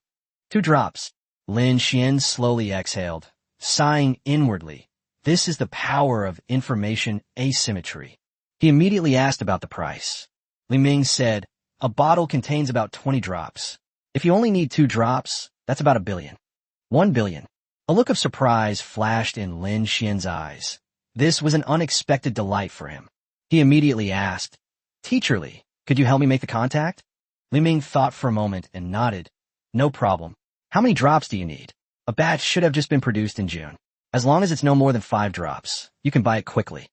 [SPEAKER 1] 2 drops. Lin Xuan slowly exhaled, sighing inwardly. This is the power of information asymmetry. He immediately asked about the price. Li Ming said, "A bottle contains about 20 drops. If you only need 2 drops, that's about 1 billion. 1 billion. A look of surprise flashed in Lin Xuan's eyes. This was an unexpected delight for him. He immediately asked, "Teacher Li, could you help me make the contact?" Li Ming thought for a moment and nodded. "No problem. How many drops do you need?" "A batch should have just been produced in June. As long as it's no more than 5 drops, you can buy it quickly."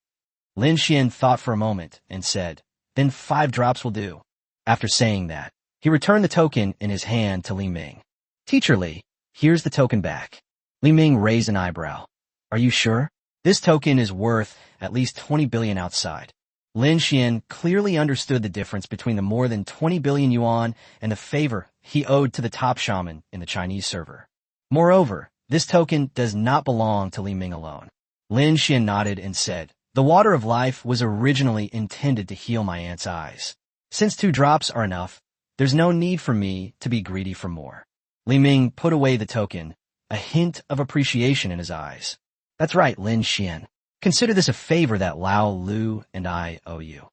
[SPEAKER 1] Lin Xuan thought for a moment and said, "Then 5 drops will do." After saying that, he returned the token in his hand to Li Ming. "Teacher Li, here's the token back." Li Ming raised an eyebrow. "Are you sure? This token is worth at least 20 billion outside." Lin Xuan clearly understood the difference between the more than 20 billion yuan and the favor he owed to the top shaman in the Chinese server. Moreover, this token does not belong to Li Ming alone. Lin Xuan nodded and said, "The Water of Life was originally intended to heal my aunt's eyes. Since 2 drops are enough, there's no need for me to be greedy for more." Li Ming put away the token, a hint of appreciation in his eyes. "That's right, Lin Xuan. Consider this a favor that Lao Lu and I owe you."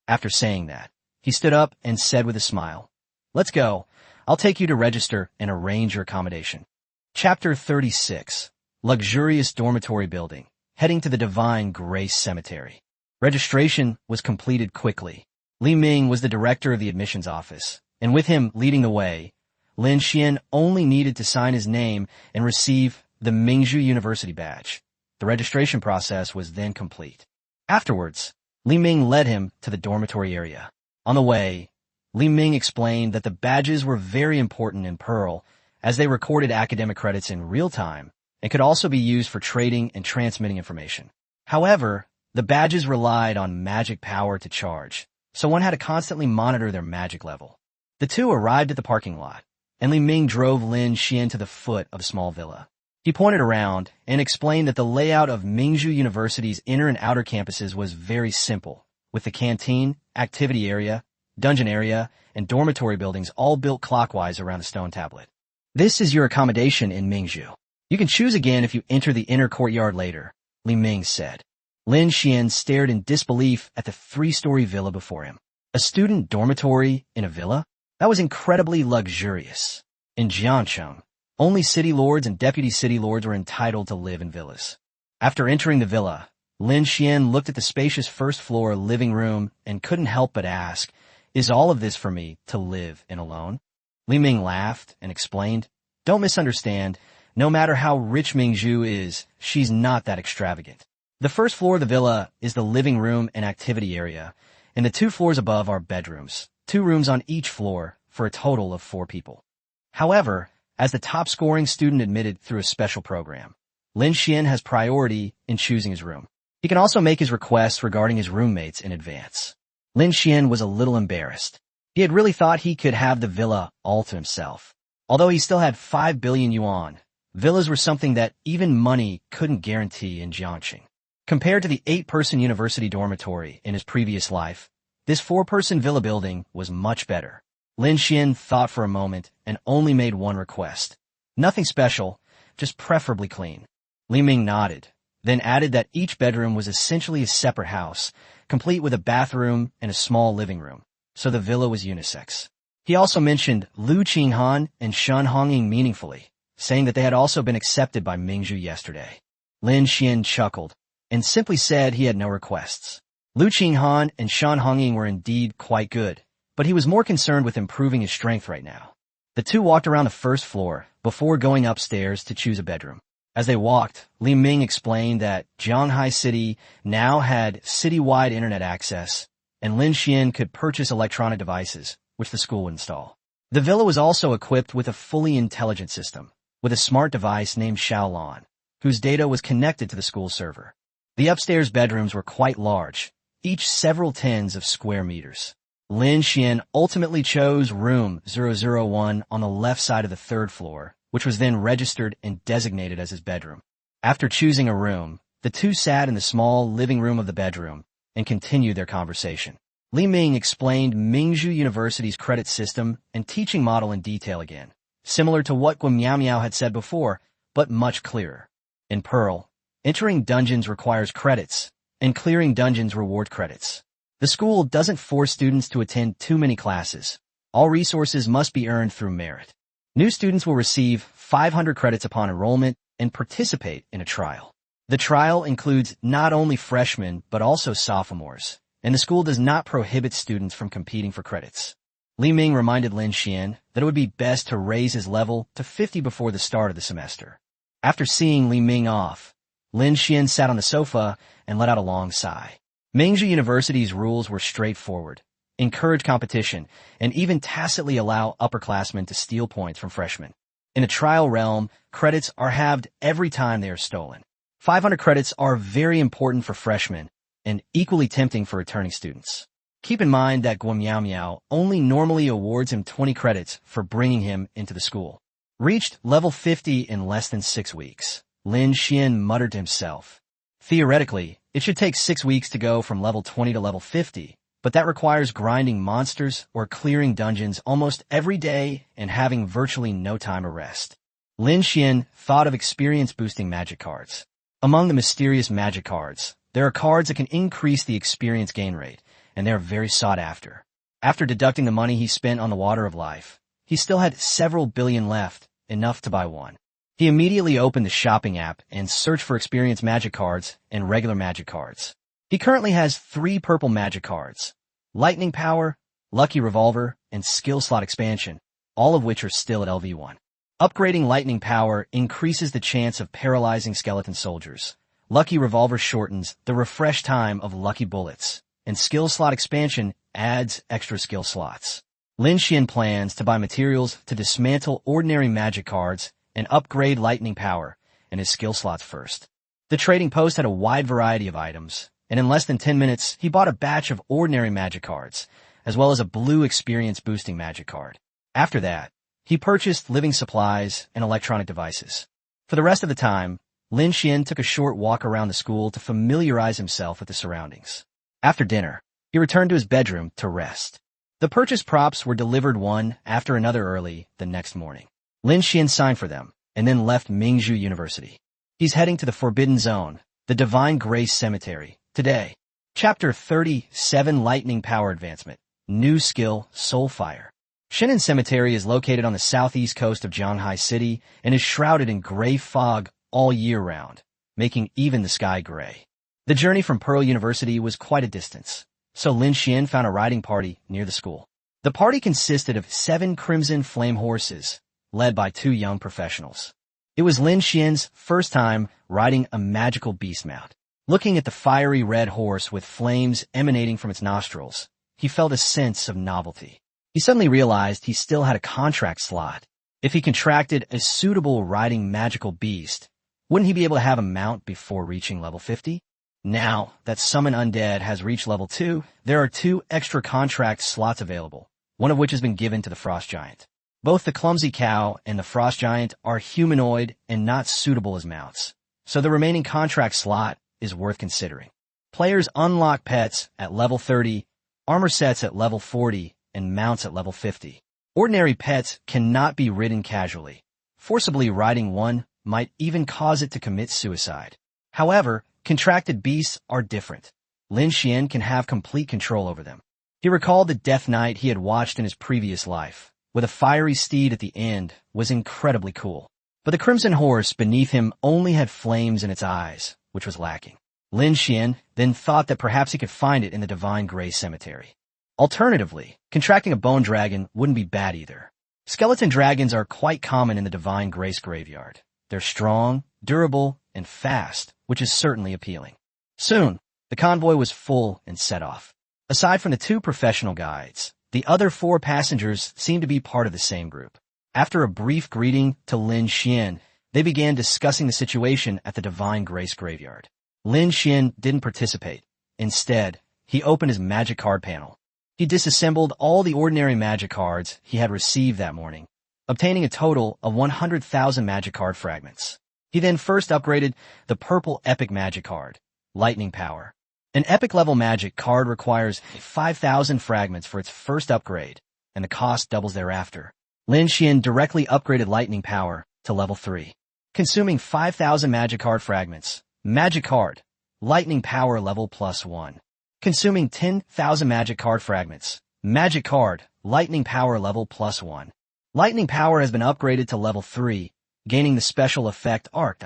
[SPEAKER 1] After saying that, he stood up and said with a smile, "Let's go. I'll take you to register and arrange your accommodation." Chapter 36. Luxurious Dormitory Building, heading to the Divine Grace Cemetery. Registration was completed quickly. Li Ming was the director of the admissions office, and with him leading the way, Lin Xuan only needed to sign his name and receive the Mingzhu University badge. The registration process was then complete. Afterwards, Li Ming led him to the dormitory area. On the way, Li Ming explained that the badges were very important in Pearl, as they recorded academic credits in real time and could also be used for trading and transmitting information. However, the badges relied on magic power to charge, so one had to constantly monitor their magic level. The two arrived at the parking lot, and Li Ming drove Lin Xuan to the foot of a small villa. He pointed around and explained that the layout of Mingzhu University's inner and outer campuses was very simple, with the canteen, activity area, dungeon area, and dormitory buildings all built clockwise around a stone tablet. This is your accommodation in Mingzhu. You can choose again if you enter the inner courtyard later, Li Ming said. Lin Xuan stared in disbelief at the three-story villa before him. A student dormitory in a villa? That was incredibly luxurious. In Jiangcheng, only city lords and deputy city lords were entitled to live in villas. After entering the villa, Lin Xuan looked at the spacious first-floor living room and couldn't help but ask, "Is all of this for me to live in alone?" Li Ming laughed and explained, "Don't misunderstand. No matter how rich Mingzhu is, she's not that extravagant. The first floor of the villa is the living room and activity area, and the 2 floors above are bedrooms, 2 rooms on each floor, for a total of 4 people." However, as the top-scoring student admitted through a special program, Lin Xuan has priority in choosing his room. He can also make his requests regarding his roommates in advance. Lin Xuan was a little embarrassed. He had really thought he could have the villa all to himself. Although he still had 5 billion yuan, villas were something that even money couldn't guarantee in Jiangxing. Compared to the 8-person university dormitory in his previous life, this 4-person villa building was much better. Lin Xuan thought for a moment and only made one request. Nothing special, just preferably clean. Li Ming nodded, then added that each bedroom was essentially a separate house, complete with a bathroom and a small living room, so the villa was unisex. He also mentioned Lu Qinghan and Shen Hongying meaningfully, saying that they had also been accepted by Mingzhu yesterday. Lin Xuan chuckled and simply said he had no requests. Lu Qinghan and Shen Hongying were indeed quite good, but he was more concerned with improving his strength right now. The two walked around the first floor before going upstairs to choose a bedroom. As they walked, Li Ming explained that Jianghai City now had city-wide internet access, and Lin Xuan could purchase electronic devices, which the school would install. The villa was also equipped with a fully intelligent system, with a smart device named Xiaolan, whose data was connected to the school server. The upstairs bedrooms were quite large, each several tens of square meters. Lin Xuan ultimately chose room 001 on the left side of the 3rd floor, which was then registered and designated as his bedroom. After choosing a room, the two sat in the small living room of the bedroom and continued their conversation. Li Ming explained Mingzhu University's credit system and teaching model in detail again, similar to what Guamiao had said before, but much clearer. In Pearl, entering dungeons requires credits, and clearing dungeons reward credits. The school doesn't force students to attend too many classes. All resources must be earned through merit. New students will receive 500 credits upon enrollment and participate in a trial. The trial includes not only freshmen but also sophomores, and the school does not prohibit students from competing for credits. Li Ming reminded Lin Xuan that it would be best to raise his level to 50 before the start of the semester. After seeing Li Ming off, Lin Xuan sat on the sofa and let out a long sigh. Mingzhu University's rules were straightforward, encourage competition, and even tacitly allow upperclassmen to steal points from freshmen. In a trial realm, credits are halved every time they are stolen. 500 credits are very important for freshmen and equally tempting for returning students. Keep in mind that Guamiao only normally awards him 20 credits for bringing him into the school. Reached level 50 in less than 6 weeks, Lin Xuan muttered to himself. Theoretically, it should take 6 weeks to go from level 20 to level 50, but that requires grinding monsters or clearing dungeons almost every day and having virtually no time to rest. Lin Xuan thought of experience-boosting magic cards. Among the mysterious magic cards, there are cards that can increase the experience gain rate, and they are very sought after. After deducting the money he spent on the Water of Life, he still had several billion left, enough to buy one. He immediately opened the shopping app and searched for experience magic cards and regular magic cards. He currently has 3 purple magic cards: Lightning Power, Lucky Revolver, and Skill Slot Expansion, all of which are still at LV1. Upgrading Lightning Power increases the chance of paralyzing skeleton soldiers. Lucky Revolver shortens the refresh time of lucky bullets, and Skill Slot Expansion adds extra skill slots. Lin Xuan plans to buy materials to dismantle ordinary magic cards and upgrade lightning power and his skill slots first. The trading post had a wide variety of items, and in less than 10 minutes, he bought a batch of ordinary magic cards, as well as a blue experience boosting magic card. After that, he purchased living supplies and electronic devices. For the rest of the time, Lin Xuan took a short walk around the school to familiarize himself with the surroundings. After dinner, he returned to his bedroom to rest. The purchased props were delivered one after another early the next morning. Lin Xuan signed for them and then left Mingzhu University. He's heading to the Forbidden Zone, the Divine Grace Cemetery, today. Chapter 37 Lightning Power Advancement. New Skill, Soulfire. Shenan Cemetery is located on the southeast coast of Zhanghai City and is shrouded in gray fog all year round, making even the sky gray. The journey from Pearl University was quite a distance, so Lin Xuan found a riding party near the school. The party consisted of 7 crimson flame horses, led by 2 young professionals. It was Lin Xuan's first time riding a magical beast mount. Looking at the fiery red horse with flames emanating from its nostrils, he felt a sense of novelty. He suddenly realized he still had a contract slot. If he contracted a suitable riding magical beast, wouldn't he be able to have a mount before reaching level 50? Now that Summon Undead has reached level 2, there are 2 extra contract slots available, one of which has been given to the Frost Giant. Both the Clumsy Cow and the Frost Giant are humanoid and not suitable as mounts, so the remaining contract slot is worth considering. Players unlock pets at level 30, armor sets at level 40, and mounts at level 50. Ordinary pets cannot be ridden casually. Forcibly riding one might even cause it to commit suicide. However, contracted beasts are different. Lin Xuan can have complete control over them. He recalled the Death Knight he had watched in his previous life, with a fiery steed at the end, was incredibly cool. But the Crimson Horse beneath him only had flames in its eyes, which was lacking. Lin Xuan then thought that perhaps he could find it in the Divine Grace Cemetery. Alternatively, contracting a bone dragon wouldn't be bad either. Skeleton dragons are quite common in the Divine Grace Graveyard. They're strong, durable, and fast, which is certainly appealing. Soon, the convoy was full and set off. Aside from the 2 professional guides, the other 4 passengers seemed to be part of the same group. After a brief greeting to Lin Xuan, they began discussing the situation at the Divine Grace Graveyard. Lin Xuan didn't participate. Instead, he opened his magic card panel. He disassembled all the ordinary magic cards he had received that morning, obtaining a total of 100,000 magic card fragments. He then first upgraded the purple epic magic card, Lightning Power. An epic level magic card requires 5,000 fragments for its first upgrade, and the cost doubles thereafter. Lin Xuan directly upgraded Lightning Power to level 3, consuming 5,000 magic card fragments. Magic card, Lightning Power level +1. Consuming 10,000 magic card fragments. Magic card, Lightning Power level +1. Lightning Power has been upgraded to level 3, gaining the special effect Arc.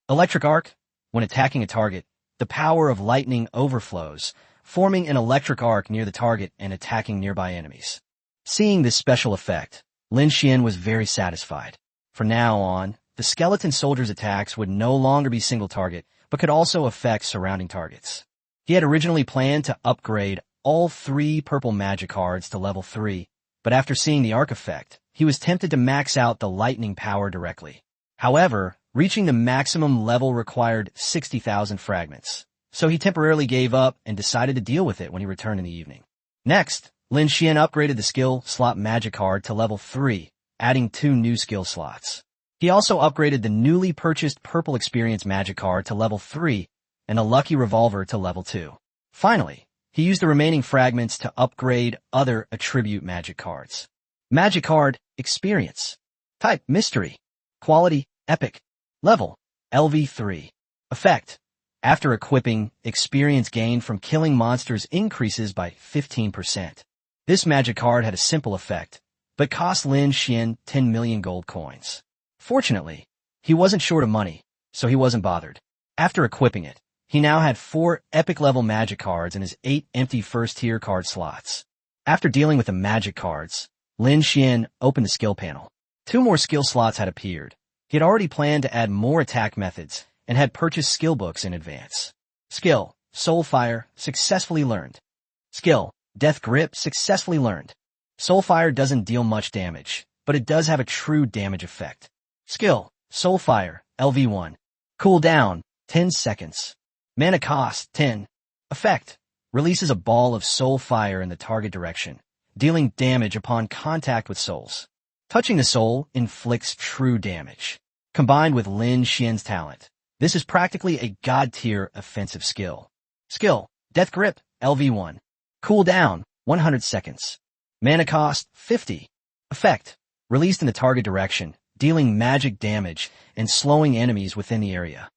[SPEAKER 1] Electric Arc. When attacking a target, the power of lightning overflows, forming an electric arc near the target and attacking nearby enemies. Seeing this special effect, Lin Xuan was very satisfied. From now on, the skeleton soldier's attacks would no longer be single target, but could also affect surrounding targets. He had originally planned to upgrade all 3 purple magic cards to level 3, but after seeing the arc effect, he was tempted to max out the lightning power directly. However, reaching the maximum level required 60,000 fragments, so he temporarily gave up and decided to deal with it when he returned in the evening. Next, Lin Xuan upgraded the skill slot magic card to level 3, adding 2 new skill slots. He also upgraded the newly purchased purple experience magic card to level 3, and a lucky revolver to level 2. Finally, he used the remaining fragments to upgrade other attribute magic cards. Magic card, experience. Type, mystery. Quality, epic. Level, LV3. Effect. After equipping, experience gained from killing monsters increases by 15%. This magic card had a simple effect, but cost Lin Xuan 10 million gold coins. Fortunately, he wasn't short of money, so he wasn't bothered. After equipping it, he now had 4 epic-level magic cards in his 8 empty first-tier card slots. After dealing with the magic cards, Lin Xuan opened the skill panel. 2 more skill slots had appeared. He had already planned to add more attack methods and had purchased skill books in advance. Skill, Soulfire, successfully learned. Skill, Death Grip, successfully learned. Soulfire doesn't deal much damage, but it does have a true damage effect. Skill, Soulfire, LV1. Cooldown, 10 seconds. Mana cost, 10. Effect, releases a ball of soul fire in the target direction, dealing damage upon contact with souls. Touching the soul inflicts true damage. Combined with Lin Xuan's talent, this is practically a god-tier offensive skill. Skill, Death Grip, LV1. Cooldown, 100 seconds. Mana cost, 50. Effect, released in the target direction, dealing magic damage and slowing enemies within the area.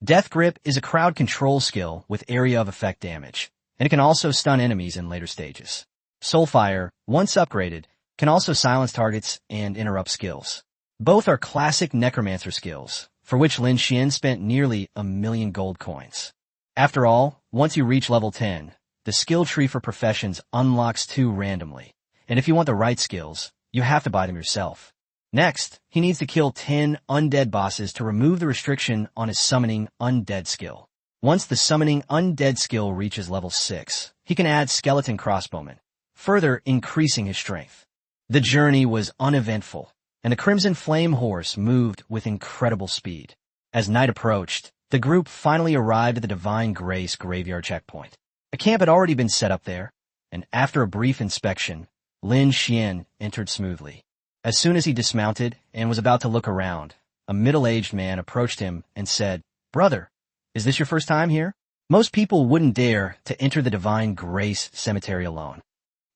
[SPEAKER 1] Death Grip is a crowd control skill with area of effect damage, and it can also stun enemies in later stages. Soulfire, once upgraded, can also silence targets and interrupt skills. Both are classic necromancer skills, for which Lin Xuan spent nearly 1,000,000 gold coins. After all, once you reach level 10, the skill tree for professions unlocks 2 randomly, and if you want the right skills, you have to buy them yourself. Next, he needs to kill 10 undead bosses to remove the restriction on his summoning undead skill. Once the summoning undead skill reaches level 6, he can add skeleton crossbowman, further increasing his strength. The journey was uneventful, and the Crimson Flame Horse moved with incredible speed. As night approached, the group finally arrived at the Divine Grace graveyard checkpoint. A camp had already been set up there, and after a brief inspection, Lin Xuan entered smoothly. As soon as he dismounted and was about to look around, a middle-aged man approached him and said, "Brother, is this your first time here?" Most people wouldn't dare to enter the Divine Grace cemetery alone.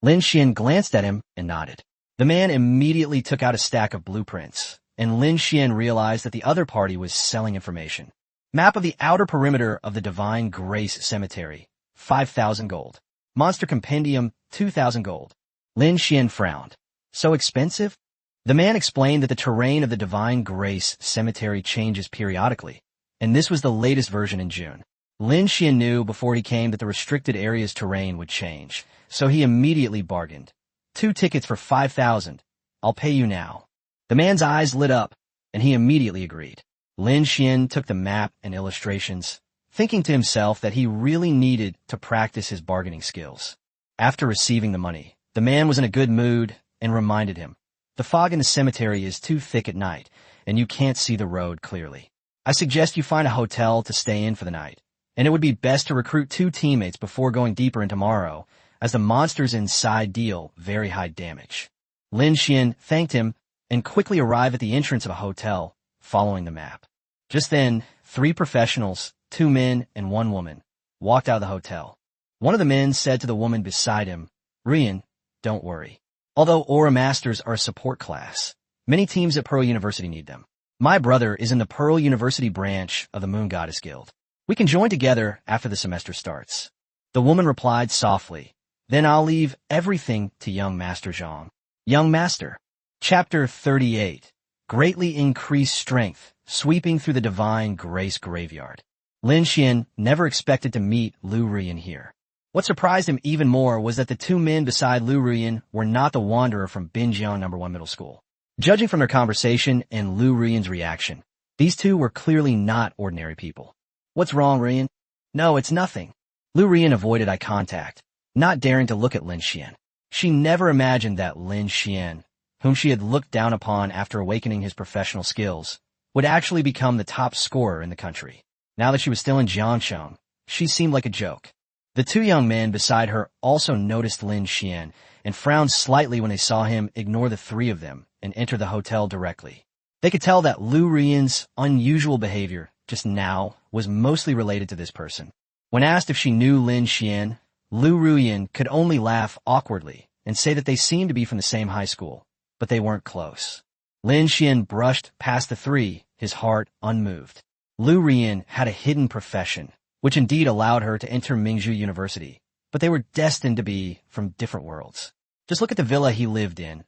[SPEAKER 1] Lin Xuan glanced at him and nodded. The man immediately took out a stack of blueprints, and Lin Xuan realized that the other party was selling information. Map of the outer perimeter of the Divine Grace cemetery, 5,000 gold. Monster Compendium, 2,000 gold. Lin Xuan frowned. So expensive? The man explained that the terrain of the Divine Grace cemetery changes periodically, and this was the latest version in June. Lin Xuan knew before he came that the restricted area's terrain would change, so he immediately bargained. 2 tickets for 5,000. I'll pay you now. The man's eyes lit up, and he immediately agreed. Lin Xuan took the map and illustrations, thinking to himself that he really needed to practice his bargaining skills. After receiving the money, the man was in a good mood and reminded him, "The fog in the cemetery is too thick at night, and you can't see the road clearly. I suggest you find a hotel to stay in for the night, and it would be best to recruit 2 teammates before going deeper in tomorrow, as the monsters inside deal very high damage." Lin Xuan thanked him and quickly arrived at the entrance of a hotel, following the map. Just then, 3 professionals, 2 men and 1 woman, walked out of the hotel. One of the men said to the woman beside him, "Rian, don't worry. Although Aura Masters are a support class, many teams at Pearl University need them. My brother is in the Pearl University branch of the Moon Goddess Guild. We can join together after the semester starts." The woman replied softly, "Then I'll leave everything to young Master Zhang." Young Master. Chapter 38. Greatly increased strength, sweeping through the Divine Grace graveyard. Lin Xuan never expected to meet Lu Rian here. What surprised him even more was that the 2 men beside Lu Rian were not the wanderer from Binjiang No. 1 Middle School. Judging from their conversation and Lu Rian's reaction, these 2 were clearly not ordinary people. "What's wrong, Rian?" "No, it's nothing." Lu Rian avoided eye contact, not daring to look at Lin Xuan. She never imagined that Lin Xuan, whom she had looked down upon after awakening his professional skills, would actually become the top scorer in the country. Now that she was still in Jiangsheng, she seemed like a joke. The 2 young men beside her also noticed Lin Xuan and frowned slightly when they saw him ignore the 3 of them and enter the hotel directly. They could tell that Lu Rian's unusual behavior just now was mostly related to this person. When asked if she knew Lin Xuan, Lu Rian could only laugh awkwardly and say that they seemed to be from the same high school, but they weren't close. Lin Xuan brushed past the 3, his heart unmoved. Lu Rian had a hidden profession, which indeed allowed her to enter Mingzhu University, but they were destined to be from different worlds. Just look at the villa he lived in.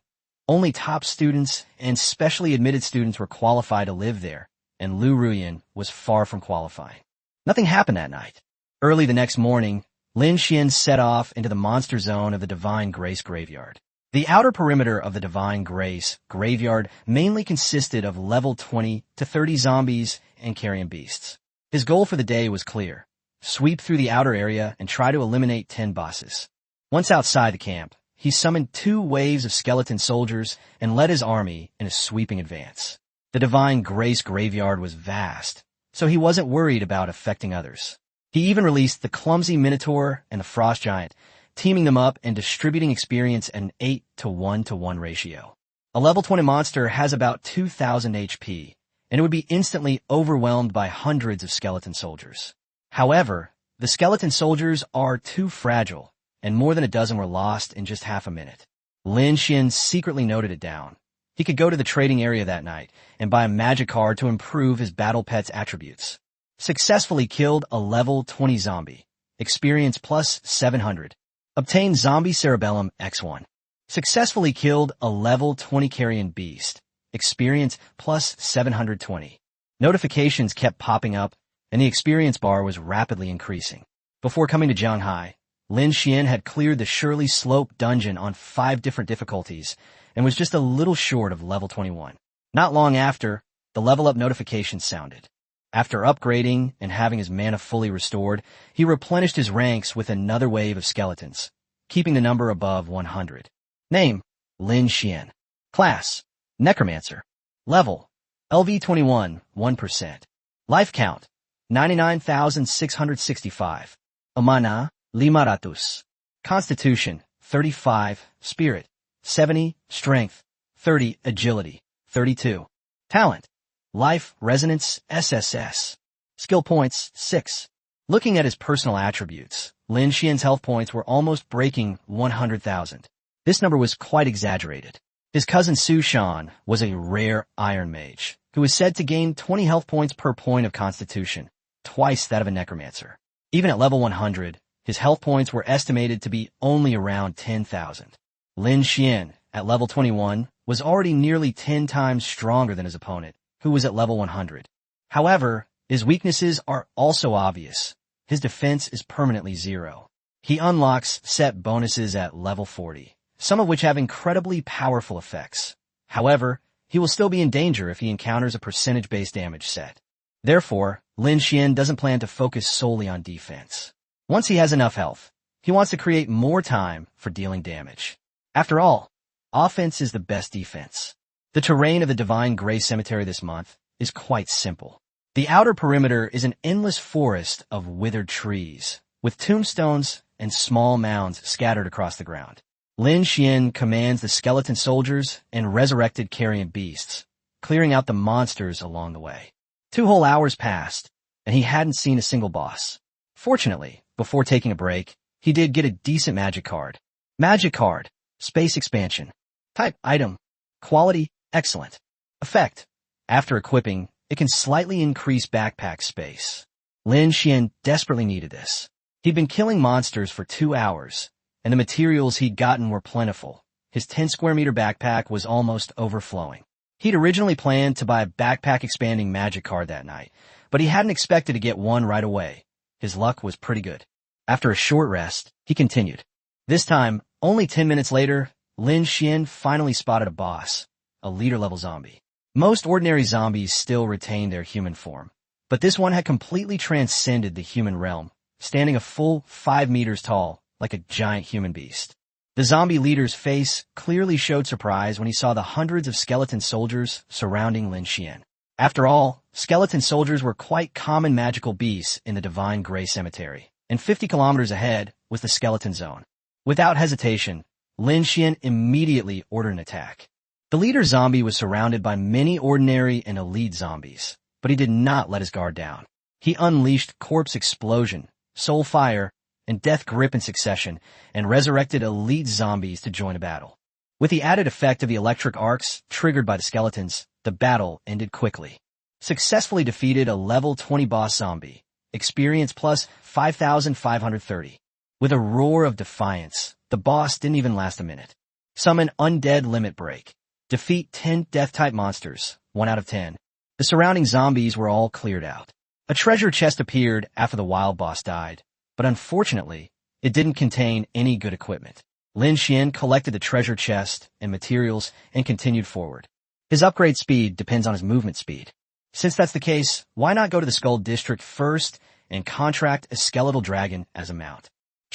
[SPEAKER 1] Only top students and specially admitted students were qualified to live there, and Lu Rian was far from qualifying. Nothing happened that night. Early the next morning, Lin Xuan set off into the monster zone of the Divine Grace graveyard. The outer perimeter of the Divine Grace graveyard mainly consisted of level 20 to 30 zombies and carrion beasts. His goal for the day was clear: sweep through the outer area and try to eliminate 10 bosses. Once outside the camp, he summoned 2 waves of skeleton soldiers and led his army in a sweeping advance. The Divine Grace graveyard was vast, so he wasn't worried about affecting others. He even released the clumsy Minotaur and the Frost Giant, teaming them up and distributing experience at an 8-to-1-to-1 ratio. A level 20 monster has about 2,000 HP, and it would be instantly overwhelmed by hundreds of skeleton soldiers. However, the skeleton soldiers are too fragile, and more than a dozen were lost in just half a minute. Lin Xuan secretly noted it down. He could go to the trading area that night and buy a magic card to improve his battle pet's attributes. Successfully killed a level 20 zombie. Experience plus 700. Obtained Zombie Cerebellum X1. Successfully killed a level 20 carrion beast. Experience plus 720. Notifications kept popping up, and the experience bar was rapidly increasing. Before coming to Shanghai, Lin Xuan had cleared the Shirley Slope dungeon on 5 different difficulties and was just a little short of level 21. Not long after, the level up notification sounded. After upgrading and having his mana fully restored, he replenished his ranks with another wave of skeletons, keeping the number above 100. Name: Lin Xuan. Class: Necromancer. Level: LV21, 1%. Life count: 99,665. Mana: 500. Constitution: 35. Spirit: 70. Strength: 30. Agility: 32. Talent: Life Resonance SSS. Skill points: 6. Looking at his personal attributes, Lin Xuan's health points were almost breaking 100,000. This number was quite exaggerated. His cousin Su Shan was a rare Iron Mage, who was said to gain 20 health points per point of Constitution, twice that of a Necromancer. Even at level 100, his health points were estimated to be only around 10,000. Lin Xuan, at level 21, was already nearly 10 times stronger than his opponent, who was at level 100. However, his weaknesses are also obvious. His defense is permanently 0. He unlocks set bonuses at level 40, some of which have incredibly powerful effects. However, he will still be in danger if he encounters a percentage-based damage set. Therefore, Lin Xuan doesn't plan to focus solely on defense. Once he has enough health, he wants to create more time for dealing damage. After all, offense is the best defense. The terrain of the Divine Grace Cemetery this month is quite simple. The outer perimeter is an endless forest of withered trees, with tombstones and small mounds scattered across the ground. Lin Xuan commands the skeleton soldiers and resurrected carrion beasts, clearing out the monsters along the way. 2 whole hours passed, and he hadn't seen a single boss. Fortunately, before taking a break, he did get a decent magic card. Magic card. Space expansion. Type: item. Quality: excellent. Effect: after equipping, it can slightly increase backpack space. Lin Xuan desperately needed this. He'd been killing monsters for 2 hours, and the materials he'd gotten were plentiful. His 10 square meter backpack was almost overflowing. He'd originally planned to buy a backpack expanding magic card that night, but he hadn't expected to get one right away. His luck was pretty good. After a short rest, he continued. This time, only 10 minutes later, Lin Xuan finally spotted a boss, a leader-level zombie. Most ordinary zombies still retain their human form, but this one had completely transcended the human realm, standing a full 5 meters tall, like a giant human beast. The zombie leader's face clearly showed surprise when he saw the hundreds of skeleton soldiers surrounding Lin Xuan. After all, skeleton soldiers were quite common magical beasts in the Divine Grace Cemetery, and 50 kilometers ahead was the skeleton zone. Without hesitation, Lin Xuan immediately ordered an attack. The leader zombie was surrounded by many ordinary and elite zombies, but he did not let his guard down. He unleashed Corpse Explosion, Soul Fire, and Death Grip in succession, and resurrected elite zombies to join a battle. With the added effect of the electric arcs triggered by the skeletons, the battle ended quickly. Successfully defeated a level 20 boss zombie. Experience plus 5,530. With a roar of defiance, the boss didn't even last a minute. Summon Undead Limit Break. Defeat 10 Death-type monsters, 1 out of 10. The surrounding zombies were all cleared out. A treasure chest appeared after the wild boss died, but unfortunately, it didn't contain any good equipment. Lin Xuan collected the treasure chest and materials and continued forward. His upgrade speed depends on his movement speed. Since that's the case, why not go to the Skull District first and contract a skeletal dragon as a mount?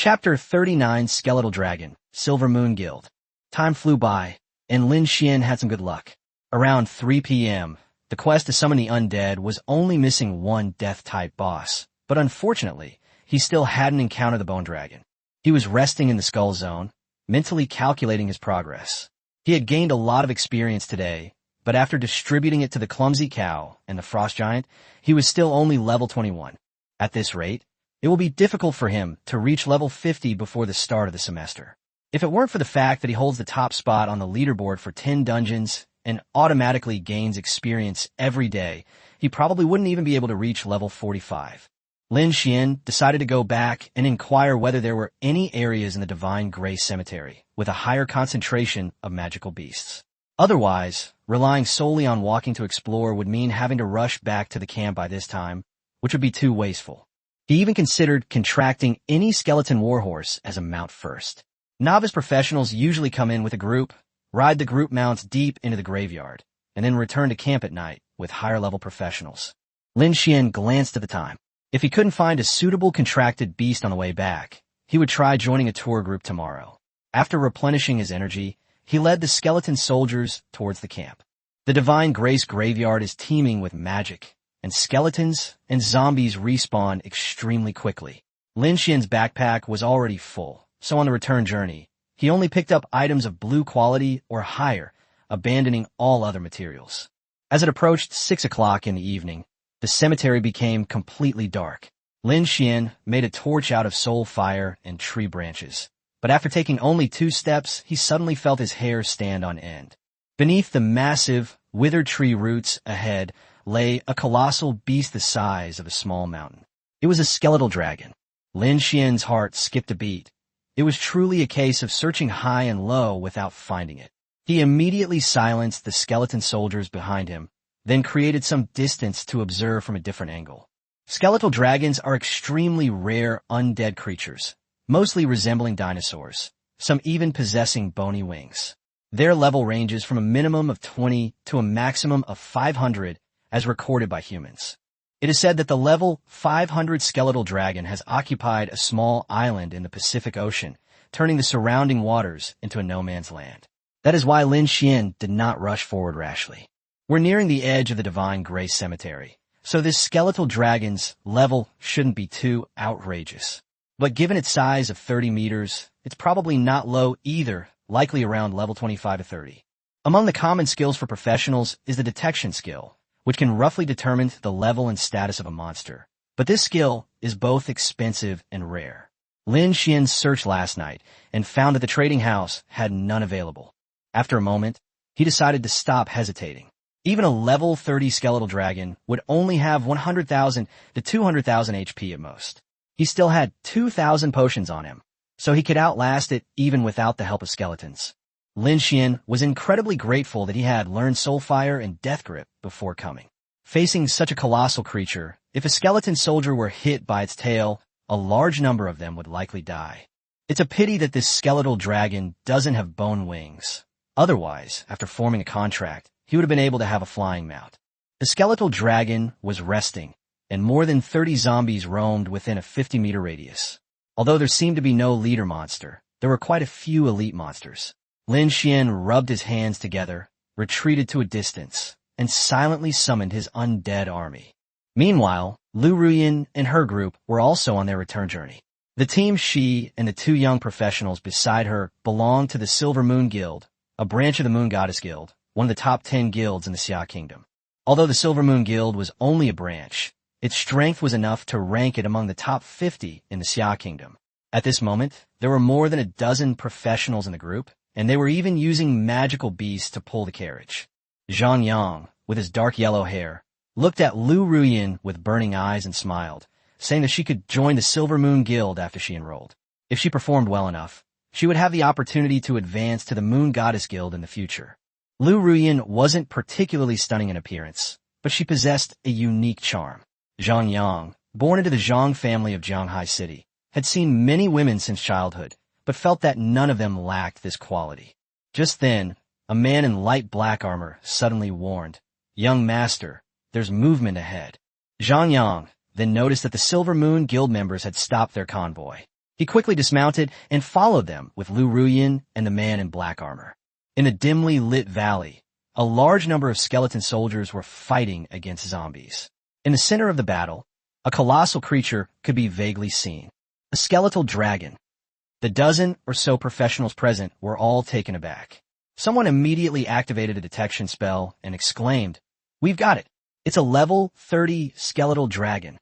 [SPEAKER 1] Chapter 39 Skeletal Dragon, Silver Moon Guild. Time flew by, and Lin Xuan had some good luck. Around 3 p.m., the quest to summon the undead was only missing one death-type boss, but unfortunately, he still hadn't encountered the bone dragon. He was resting in the skull zone, mentally calculating his progress. He had gained a lot of experience today, but after distributing it to the clumsy cow and the frost giant, he was still only level 21. At this rate, it will be difficult for him to reach level 50 before the start of the semester. If it weren't for the fact that he holds the top spot on the leaderboard for 10 dungeons and automatically gains experience every day, he probably wouldn't even be able to reach level 45. Lin Xuan decided to go back and inquire whether there were any areas in the Divine Grace Cemetery with a higher concentration of magical beasts. Otherwise, relying solely on walking to explore would mean having to rush back to the camp by this time, which would be too wasteful. He even considered contracting any skeleton warhorse as a mount first. Novice professionals usually come in with a group, ride the group mounts deep into the graveyard, and then return to camp at night with higher-level professionals. Lin Xuan glanced at the time. If he couldn't find a suitable contracted beast on the way back, he would try joining a tour group tomorrow. After replenishing his energy, he led the skeleton soldiers towards the camp. The Divine Grace graveyard is teeming with magic, and skeletons and zombies respawn extremely quickly. Lin Xuan's backpack was already full, so on the return journey, he only picked up items of blue quality or higher, abandoning all other materials. As it approached 6 o'clock in the evening, the cemetery became completely dark. Lin Xuan made a torch out of soul fire and tree branches, but after taking only 2 steps, he suddenly felt his hair stand on end. Beneath the massive, withered tree roots ahead lay a colossal beast the size of a small mountain. It was a skeletal dragon. Lin Xuan's heart skipped a beat. It was truly a case of searching high and low without finding it. He immediately silenced the skeleton soldiers behind him, then created some distance to observe from a different angle. Skeletal dragons are extremely rare undead creatures, mostly resembling dinosaurs, some even possessing bony wings. Their level ranges from a minimum of 20 to a maximum of 500 as recorded by humans. It is said that the level 500 skeletal dragon has occupied a small island in the Pacific Ocean, turning the surrounding waters into a no-man's land. That is why Lin Xuan did not rush forward rashly. We're nearing the edge of the Divine Grace Cemetery, so this skeletal dragon's level shouldn't be too outrageous. But given its size of 30 meters, it's probably not low either, likely around level 25 to 30. Among the common skills for professionals is the detection skill, which can roughly determine the level and status of a monster. But this skill is both expensive and rare. Lin Xuan searched last night and found that the trading house had none available. After a moment, he decided to stop hesitating. Even a level 30 skeletal dragon would only have 100,000 to 200,000 HP at most. He still had 2,000 potions on him, so he could outlast it even without the help of skeletons. Lin Xuan was incredibly grateful that he had learned Soulfire and Death Grip before coming. Facing such a colossal creature, if a skeleton soldier were hit by its tail, a large number of them would likely die. It's a pity that this skeletal dragon doesn't have bone wings. Otherwise, after forming a contract, he would have been able to have a flying mount. The skeletal dragon was resting, and more than 30 zombies roamed within a 50-meter radius. Although there seemed to be no leader monster, there were quite a few elite monsters. Lin Xuan rubbed his hands together, retreated to a distance, and silently summoned his undead army. Meanwhile, Lu Ruyin and her group were also on their return journey. The team she and the 2 young professionals beside her belonged to the Silver Moon Guild, a branch of the Moon Goddess Guild, one of the top 10 guilds in the Xia Kingdom. Although the Silver Moon Guild was only a branch, its strength was enough to rank it among the top 50 in the Xia Kingdom. At this moment, there were more than a dozen professionals in the group, and they were even using magical beasts to pull the carriage. Zhang Yang, with his dark yellow hair, looked at Lu Ruyin with burning eyes and smiled, saying that she could join the Silver Moon Guild after she enrolled. If she performed well enough, she would have the opportunity to advance to the Moon Goddess Guild in the future. Lu Ruyin wasn't particularly stunning in appearance, but she possessed a unique charm. Zhang Yang, born into the Zhang family of Jianghai City, had seen many women since childhood, but felt that none of them lacked this quality. Just then, a man in light black armor suddenly warned, "Young master, there's movement ahead." Zhang Yang then noticed that the Silver Moon Guild members had stopped their convoy. He quickly dismounted and followed them with Lu Ruyin and the man in black armor. In a dimly lit valley, a large number of skeleton soldiers were fighting against zombies. In the center of the battle, a colossal creature could be vaguely seen. A skeletal dragon. The dozen or so professionals present were all taken aback. Someone immediately activated a detection spell and exclaimed, "We've got it! It's a level 30 skeletal dragon."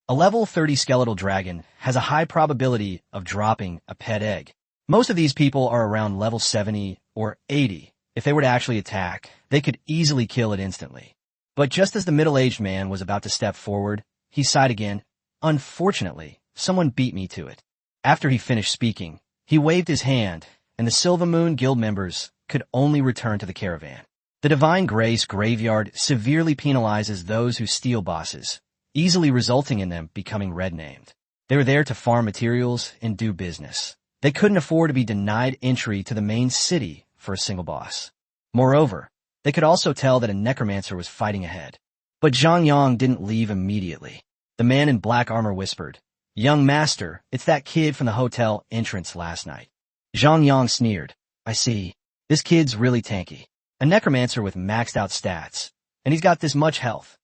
[SPEAKER 1] A level 30 skeletal dragon has a high probability of dropping a pet egg. Most of these people are around level 70 or 80. If they were to actually attack, they could easily kill it instantly. But just as the middle-aged man was about to step forward, he sighed again. "Unfortunately, someone beat me to it." After he finished speaking, he waved his hand, and the Silver Moon Guild members could only return to the caravan. The Divine Grace Graveyard severely penalizes those who steal bosses, easily resulting in them becoming red-named. They were there to farm materials and do business. They couldn't afford to be denied entry to the main city for a single boss. Moreover, they could also tell that a necromancer was fighting ahead. But Zhang Yang didn't leave immediately. The man in black armor whispered, "Young master, it's that kid from the hotel entrance last night." Zhang Yang sneered, "I see. This kid's really tanky. A necromancer with maxed out stats, and he's got this much health."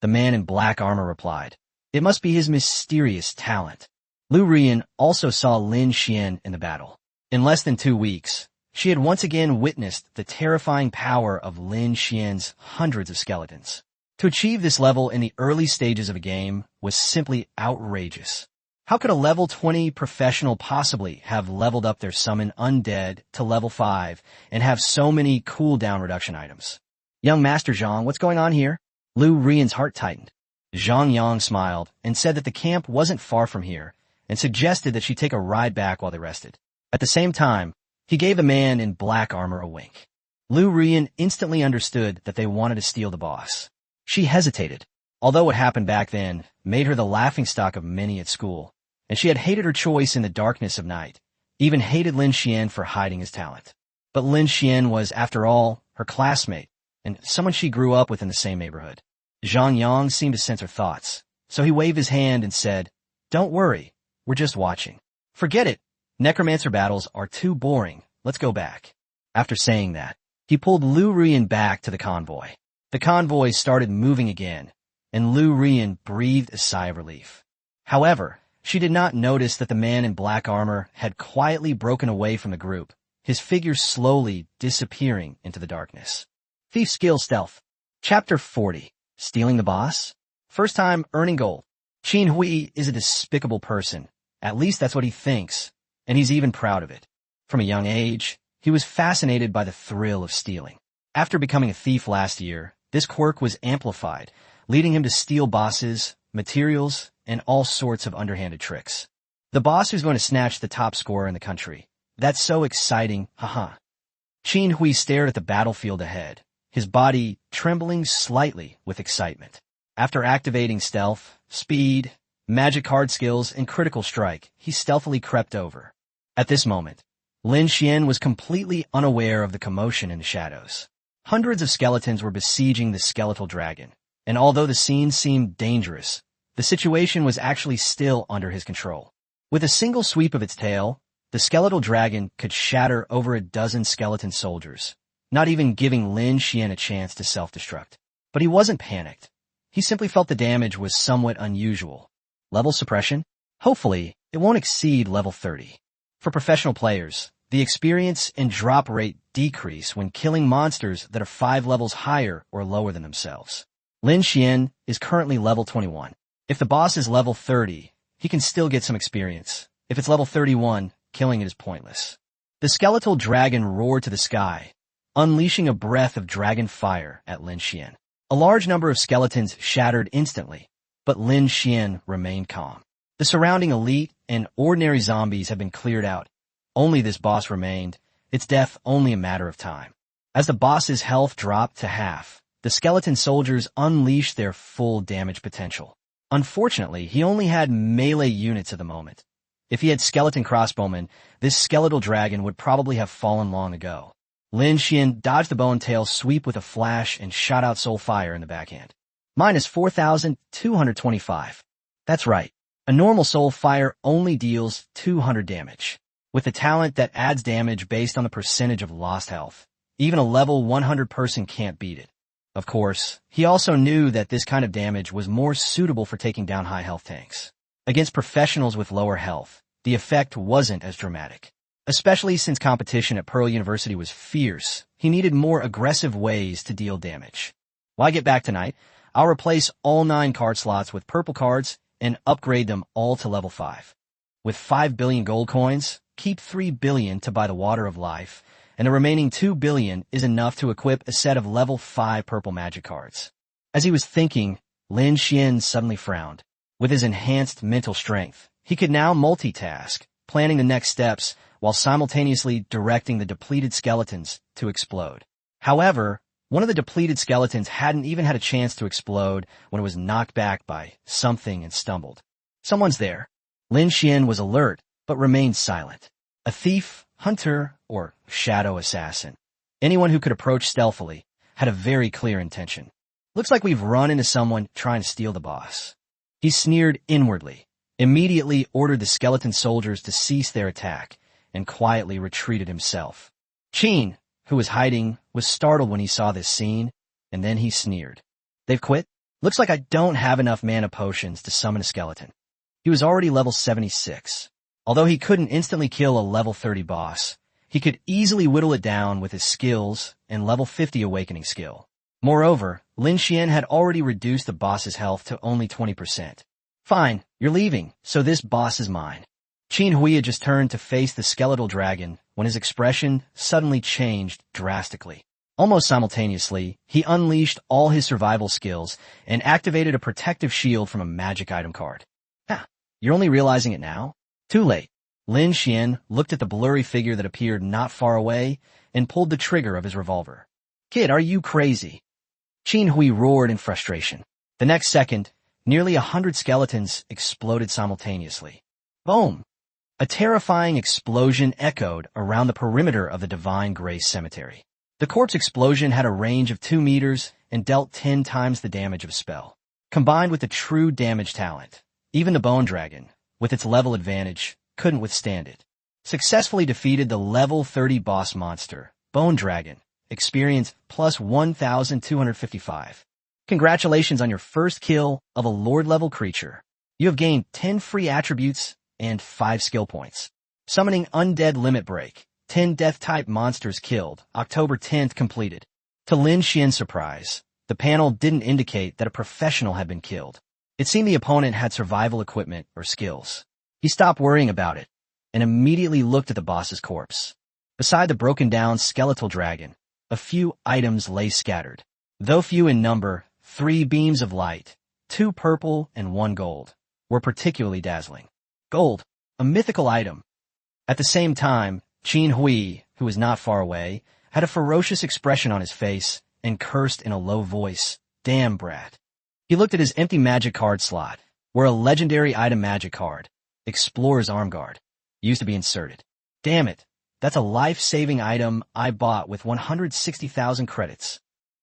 [SPEAKER 1] The man in black armor replied, "It must be his mysterious talent." Lu Ruyin also saw Lin Xuan in the battle. In less than 2 weeks, she had once again witnessed the terrifying power of Lin Xuan's hundreds of skeletons. To achieve this level in the early stages of a game was simply outrageous. How could a level 20 professional possibly have leveled up their summon undead to level 5 and have so many cooldown reduction items? "Young Master Zhang, what's going on here?" Lu Ruyin's heart tightened. Zhang Yang smiled and said that the camp wasn't far from here and suggested that she take a ride back while they rested. At the same time, he gave the man in black armor a wink. Lu Ruyin instantly understood that they wanted to steal the boss. She hesitated, although what happened back then made her the laughingstock of many at school, and she had hated her choice in the darkness of night, even hated Lin Xuan for hiding his talent. But Lin Xuan was, after all, her classmate, and someone she grew up with in the same neighborhood. Zhang Yang seemed to sense her thoughts, so he waved his hand and said, "Don't worry, we're just watching. Forget it. Necromancer battles are too boring. Let's go back." After saying that, he pulled Lu Ruyin back to the convoy. The convoy started moving again, and Lu Ruyin breathed a sigh of relief. However, she did not notice that the man in black armor had quietly broken away from the group, his figure slowly disappearing into the darkness. Thief Skill Stealth. Chapter 40. Stealing the boss? First time earning gold. Qin Hui is a despicable person. At least that's what he thinks, and he's even proud of it. From a young age, he was fascinated by the thrill of stealing. After becoming a thief last year, this quirk was amplified, leading him to steal bosses, materials, and all sorts of underhanded tricks. The boss who's going to snatch the top scorer in the country. That's so exciting, haha. Qin Hui stared at the battlefield ahead, his body trembling slightly with excitement. After activating stealth, speed, magic card skills, and critical strike, he stealthily crept over. At this moment, Lin Xuan was completely unaware of the commotion in the shadows. Hundreds of skeletons were besieging the skeletal dragon, and although the scene seemed dangerous, the situation was actually still under his control. With a single sweep of its tail, the skeletal dragon could shatter over a dozen skeleton soldiers, not even giving Lin Xuan a chance to self-destruct. But he wasn't panicked. He simply felt the damage was somewhat unusual. Level suppression? Hopefully, it won't exceed level 30. For professional players, the experience and drop rate decrease when killing monsters that are 5 levels higher or lower than themselves. Lin Xuan is currently level 21. If the boss is level 30, he can still get some experience. If it's level 31, killing it is pointless. The skeletal dragon roared to the sky, unleashing a breath of dragon fire at Lin Xuan. A large number of skeletons shattered instantly, but Lin Xuan remained calm. The surrounding elite and ordinary zombies have been cleared out. Only this boss remained, its death only a matter of time. As the boss's health dropped to half, the skeleton soldiers unleashed their full damage potential. Unfortunately, he only had melee units at the moment. If he had skeleton crossbowmen, this skeletal dragon would probably have fallen long ago. Lin Xuan dodged the bow and tail sweep with a flash and shot out soul fire in the backhand. Minus 4,225. That's right. A normal soul fire only deals 200 damage, with a talent that adds damage based on the percentage of lost health. Even a level 100 person can't beat it. Of course, he also knew that this kind of damage was more suitable for taking down high health tanks. Against professionals with lower health, the effect wasn't as dramatic. Especially since competition at Pearl University was fierce, he needed more aggressive ways to deal damage. Why get back tonight? I'll replace all 9 card slots with purple cards and upgrade them all to level 5. With 5 billion gold coins, keep 3 billion to buy the Water of Life, and the remaining 2 billion is enough to equip a set of level 5 purple magic cards. As he was thinking, Lin Xuan suddenly frowned. With his enhanced mental strength, he could now multitask, planning the next steps while simultaneously directing the depleted skeletons to explode. However, one of the depleted skeletons hadn't even had a chance to explode when it was knocked back by something and stumbled. Someone's there. Lin Xuan was alert, but remained silent. A thief, hunter, or shadow assassin. Anyone who could approach stealthily had a very clear intention. Looks like we've run into someone trying to steal the boss. He sneered inwardly, immediately ordered the skeleton soldiers to cease their attack, and quietly retreated himself. Qin, who was hiding, was startled when he saw this scene, and then he sneered. They've quit? Looks like I don't have enough mana potions to summon a skeleton. He was already level 76. Although he couldn't instantly kill a level 30 boss, he could easily whittle it down with his skills and level 50 awakening skill. Moreover, Lin Xuan had already reduced the boss's health to only 20%. Fine, you're leaving, so this boss is mine. Qin Hui had just turned to face the skeletal dragon when his expression suddenly changed drastically. Almost simultaneously, he unleashed all his survival skills and activated a protective shield from a magic item card. Ah, you're only realizing it now? Too late. Lin Xuan looked at the blurry figure that appeared not far away and pulled the trigger of his revolver. Kid, are you crazy? Qin Hui roared in frustration. The next second, nearly 100 skeletons exploded simultaneously. Boom! A terrifying explosion echoed around the perimeter of the Divine Grace Cemetery. The corpse explosion had a range of 2 meters and dealt 10 times the damage of a spell. Combined with the true damage talent, even the Bone Dragon, with its level advantage, couldn't withstand it. Successfully defeated the level 30 boss monster, Bone Dragon, experience plus 1,255. Congratulations on your first kill of a Lord-level creature. You have gained 10 free attributes and 5 skill points. Summoning Undead Limit Break. 10 Death-type monsters killed. October 10th completed. To Lin Xuan's surprise, the panel didn't indicate that a professional had been killed. It seemed the opponent had survival equipment or skills. He stopped worrying about it and immediately looked at the boss's corpse. Beside the broken-down skeletal dragon, a few items lay scattered. Though few in number, 3 beams of light, 2 purple and 1 gold, were particularly dazzling. Gold, a mythical item. At the same time, Qin Hui, who was not far away, had a ferocious expression on his face and cursed in a low voice, "Damn, brat." He looked at his empty magic card slot, where a legendary item magic card, Explorer's Arm Guard, used to be inserted. Damn it, that's a life-saving item I bought with 160,000 credits.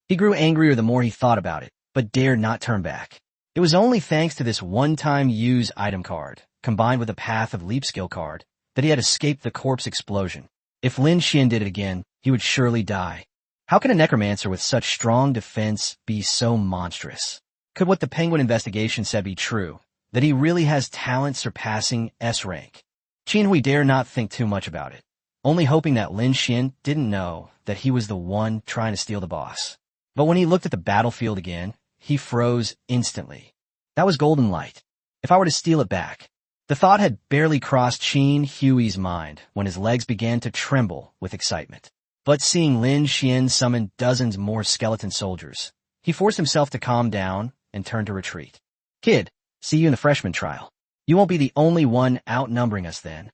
[SPEAKER 1] He grew angrier the more he thought about it, but dared not turn back. It was only thanks to this one-time use item card, combined with a Path of Leap skill card, that he had escaped the corpse explosion. If Lin Xuan did it again, he would surely die. How can a necromancer with such strong defense be so monstrous? Could what the Penguin investigation said be true, that he really has talent surpassing S rank? Qin Hui dare not think too much about it, only hoping that Lin Xuan didn't know that he was the one trying to steal the boss. But when he looked at the battlefield again, he froze instantly. That was golden light. If I were to steal it back. The thought had barely crossed Qin Hui's mind when his legs began to tremble with excitement. But seeing Lin Xuan summon dozens more skeleton soldiers, he forced himself to calm down and turn to retreat. Kid, see you in the freshman trial. You won't be the only one outnumbering us then.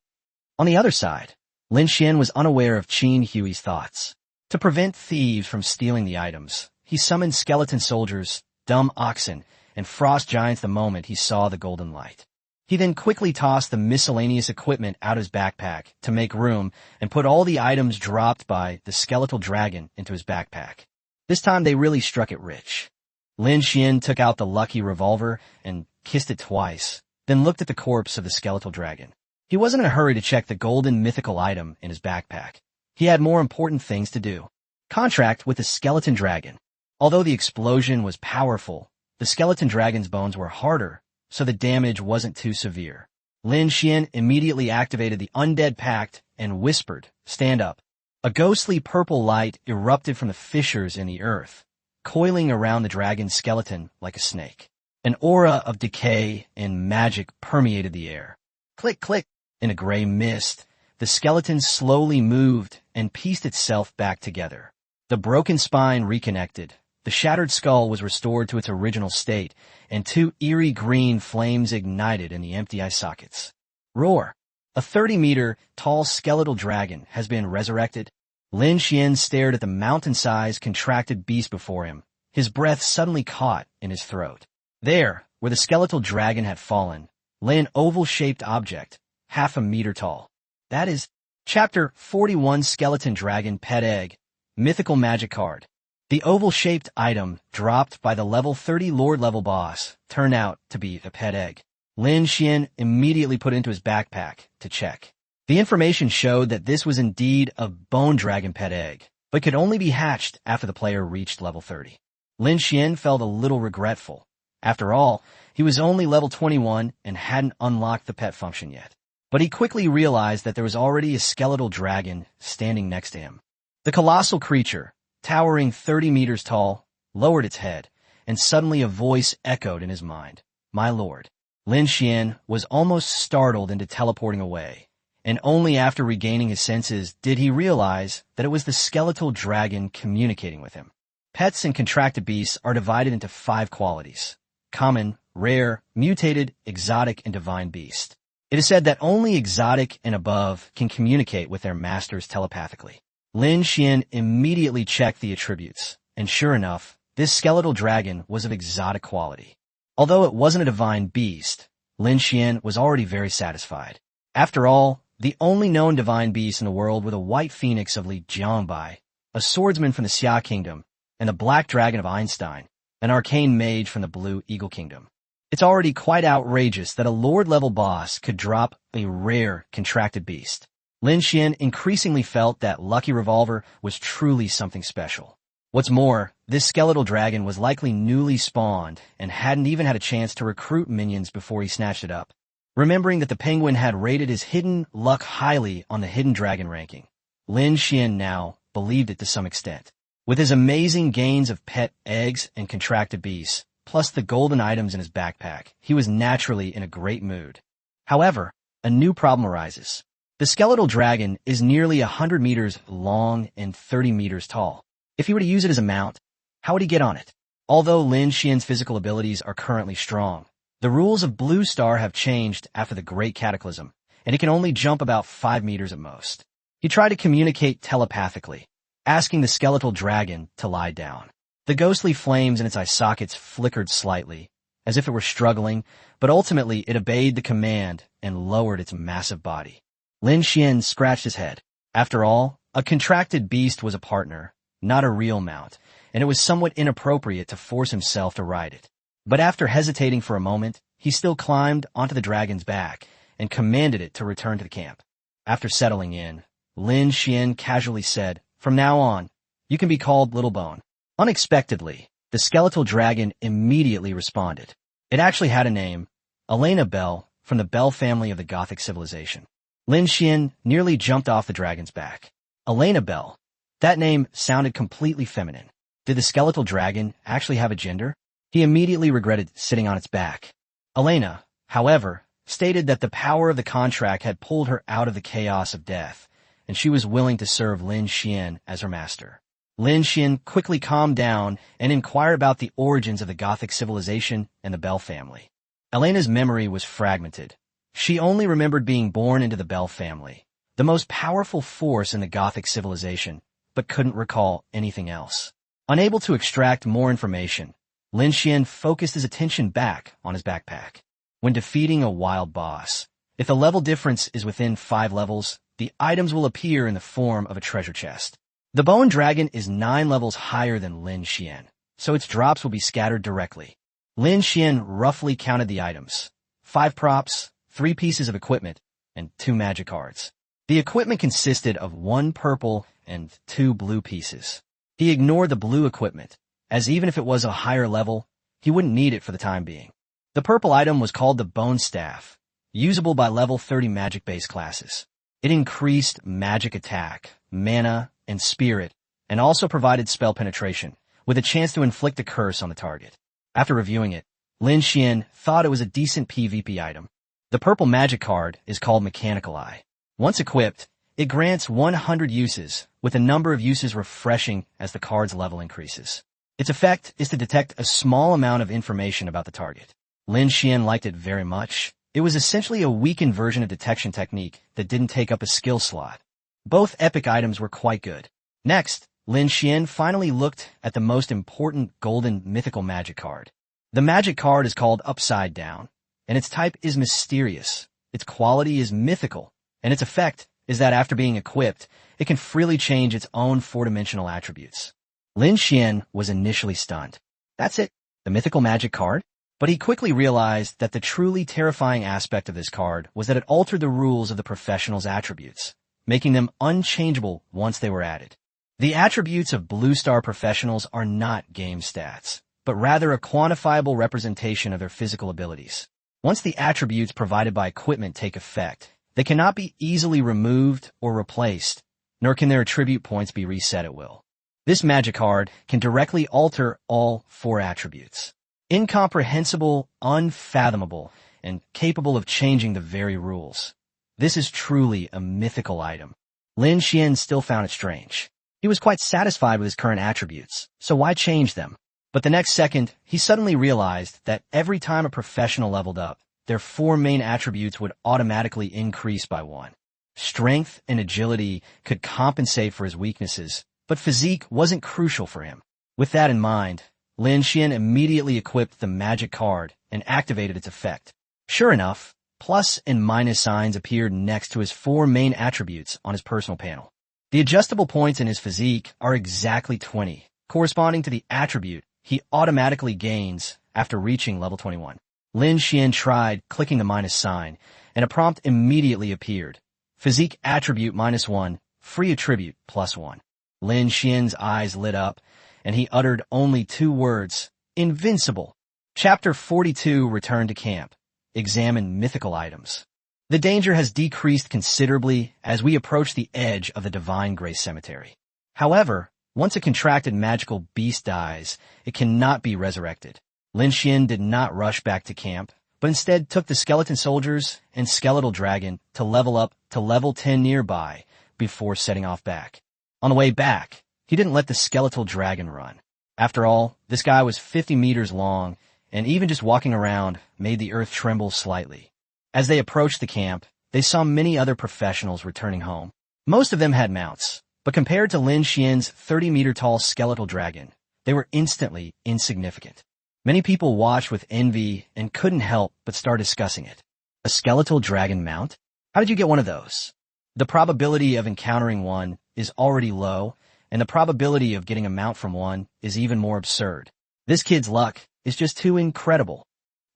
[SPEAKER 1] On the other side, Lin Xuan was unaware of Qin Hui's thoughts. To prevent thieves from stealing the items, he summoned skeleton soldiers, dumb oxen, and frost giants the moment he saw the golden light. He then quickly tossed the miscellaneous equipment out of his backpack to make room and put all the items dropped by the skeletal dragon into his backpack. This time they really struck it rich. Lin Xuan took out the lucky revolver and kissed it twice, then looked at the corpse of the skeletal dragon. He wasn't in a hurry to check the golden mythical item in his backpack. He had more important things to do. Contract with the skeleton dragon. Although the explosion was powerful, the skeleton dragon's bones were harder, so the damage wasn't too severe. Lin Xuan immediately activated the undead pact and whispered, "Stand up." A ghostly purple light erupted from the fissures in the earth, coiling around the dragon's skeleton like a snake. An aura of decay and magic permeated the air. Click, click. In a gray mist, the skeleton slowly moved and pieced itself back together. The broken spine reconnected. The shattered skull was restored to its original state, and two eerie green flames ignited in the empty eye sockets. Roar! A 30-meter-tall skeletal dragon has been resurrected. Lin Xuan stared at the mountain-sized, contracted beast before him. His breath suddenly caught in his throat. There, where the skeletal dragon had fallen, lay an oval-shaped object, half a meter tall. That is Chapter 41 Skeleton Dragon Pet Egg, Mythical Magic Card. The oval-shaped item, dropped by the level 30 Lord-level boss, turned out to be a pet egg. Lin Xuan immediately put it into his backpack to check. The information showed that this was indeed a bone dragon pet egg, but could only be hatched after the player reached level 30. Lin Xuan felt a little regretful. After all, he was only level 21 and hadn't unlocked the pet function yet. But he quickly realized that there was already a skeletal dragon standing next to him. The colossal creature, towering 30 meters tall, lowered its head, and suddenly a voice echoed in his mind. "My lord." Lin Xuan was almost startled into teleporting away, and only after regaining his senses did he realize that it was the skeletal dragon communicating with him. Pets and contracted beasts are divided into 5 qualities: common, rare, mutated, exotic, and divine beast. It is said that only exotic and above can communicate with their masters telepathically. Lin Xuan immediately checked the attributes, and sure enough, this skeletal dragon was of exotic quality. Although it wasn't a divine beast, Lin Xuan was already very satisfied. After all, the only known divine beasts in the world were the white phoenix of Li Jiangbai, a swordsman from the Xia Kingdom, and the black dragon of Einstein, an arcane mage from the Blue Eagle Kingdom. It's already quite outrageous that a Lord-level boss could drop a rare, contracted beast. Lin Xuan increasingly felt that Lucky Revolver was truly something special. What's more, this skeletal dragon was likely newly spawned and hadn't even had a chance to recruit minions before he snatched it up. Remembering that the penguin had rated his hidden luck highly on the hidden dragon ranking, Lin Xuan now believed it to some extent. With his amazing gains of pet eggs and contracted beasts, plus the golden items in his backpack, he was naturally in a great mood. However, a new problem arises. The skeletal dragon is nearly 100 meters long and 30 meters tall. If he were to use it as a mount, how would he get on it? Although Lin Xuan's physical abilities are currently strong, the rules of Blue Star have changed after the Great Cataclysm, and it can only jump about 5 meters at most. He tried to communicate telepathically, asking the skeletal dragon to lie down. The ghostly flames in its eye sockets flickered slightly, as if it were struggling, but ultimately it obeyed the command and lowered its massive body. Lin Xuan scratched his head. After all, a contracted beast was a partner, not a real mount, and it was somewhat inappropriate to force himself to ride it. But after hesitating for a moment, he still climbed onto the dragon's back and commanded it to return to the camp. After settling in, Lin Xuan casually said, "From now on, you can be called Little Bone." Unexpectedly, the skeletal dragon immediately responded. It actually had a name, Elena Bell, from the Bell family of the Gothic civilization. Lin Xuan nearly jumped off the dragon's back. Elena Bell. That name sounded completely feminine. Did the skeletal dragon actually have a gender? He immediately regretted sitting on its back. Elena, however, stated that the power of the contract had pulled her out of the chaos of death, and she was willing to serve Lin Xuan as her master. Lin Xuan quickly calmed down and inquired about the origins of the Gothic civilization and the Bell family. Elena's memory was fragmented. She only remembered being born into the Bell family, the most powerful force in the Gothic civilization, but couldn't recall anything else. Unable to extract more information, Lin Xuan focused his attention back on his backpack. When defeating a wild boss, if the level difference is within 5 levels, the items will appear in the form of a treasure chest. The bone dragon is 9 levels higher than Lin Xuan, so its drops will be scattered directly. Lin Xuan roughly counted the items. 5 props, 3 pieces of equipment, and 2 magic cards. The equipment consisted of 1 purple and 2 blue pieces. He ignored the blue equipment, as even if it was a higher level, he wouldn't need it for the time being. The purple item was called the Bone Staff, usable by level 30 magic-based classes. It increased magic attack, mana, and spirit, and also provided spell penetration, with a chance to inflict a curse on the target. After reviewing it, Lin Xuan thought it was a decent PvP item. The purple magic card is called Mechanical Eye. Once equipped, it grants 100 uses, with a number of uses refreshing as the card's level increases. Its effect is to detect a small amount of information about the target. Lin Xuan liked it very much. It was essentially a weakened version of detection technique that didn't take up a skill slot. Both epic items were quite good. Next, Lin Xuan finally looked at the most important golden mythical magic card. The magic card is called Upside Down, and its type is mysterious. Its quality is mythical, and its effect is that after being equipped, it can freely change its own 4-dimensional attributes. Lin Xuan was initially stunned. That's it, the mythical magic card? But he quickly realized that the truly terrifying aspect of this card was that it altered the rules of the professional's attributes, making them unchangeable once they were added. The attributes of Blue Star professionals are not game stats, but rather a quantifiable representation of their physical abilities. Once the attributes provided by equipment take effect, they cannot be easily removed or replaced, nor can their attribute points be reset at will. This magic card can directly alter all 4 attributes. Incomprehensible, unfathomable, and capable of changing the very rules. This is truly a mythical item. Lin Xuan still found it strange. He was quite satisfied with his current attributes, so why change them? But the next second, he suddenly realized that every time a professional leveled up, their 4 main attributes would automatically increase by 1. Strength and agility could compensate for his weaknesses, but physique wasn't crucial for him. With that in mind, Lin Xuan immediately equipped the magic card and activated its effect. Sure enough, plus and minus signs appeared next to his 4 main attributes on his personal panel. The adjustable points in his physique are exactly 20, corresponding to the attribute he automatically gains after reaching level 21. Lin Xuan tried clicking the minus sign, and a prompt immediately appeared. Physique attribute -1, free attribute +1. Lin Xuan's eyes lit up, and he uttered only 2 words, invincible. Chapter 42, Return to Camp. Examine mythical items. The danger has decreased considerably as we approach the edge of the Divine Grace Cemetery. However, once a contracted magical beast dies, it cannot be resurrected. Lin Xuan did not rush back to camp, but instead took the skeleton soldiers and skeletal dragon to level up to level 10 nearby before setting off back. On the way back, he didn't let the skeletal dragon run. After all, this guy was 50 meters long, and even just walking around made the earth tremble slightly. As they approached the camp, they saw many other professionals returning home. Most of them had mounts, but compared to Lin Xuan's 30-meter-tall skeletal dragon, they were instantly insignificant. Many people watched with envy and couldn't help but start discussing it. A skeletal dragon mount? How did you get one of those? The probability of encountering one is already low, and the probability of getting a mount from one is even more absurd. This kid's luck is just too incredible.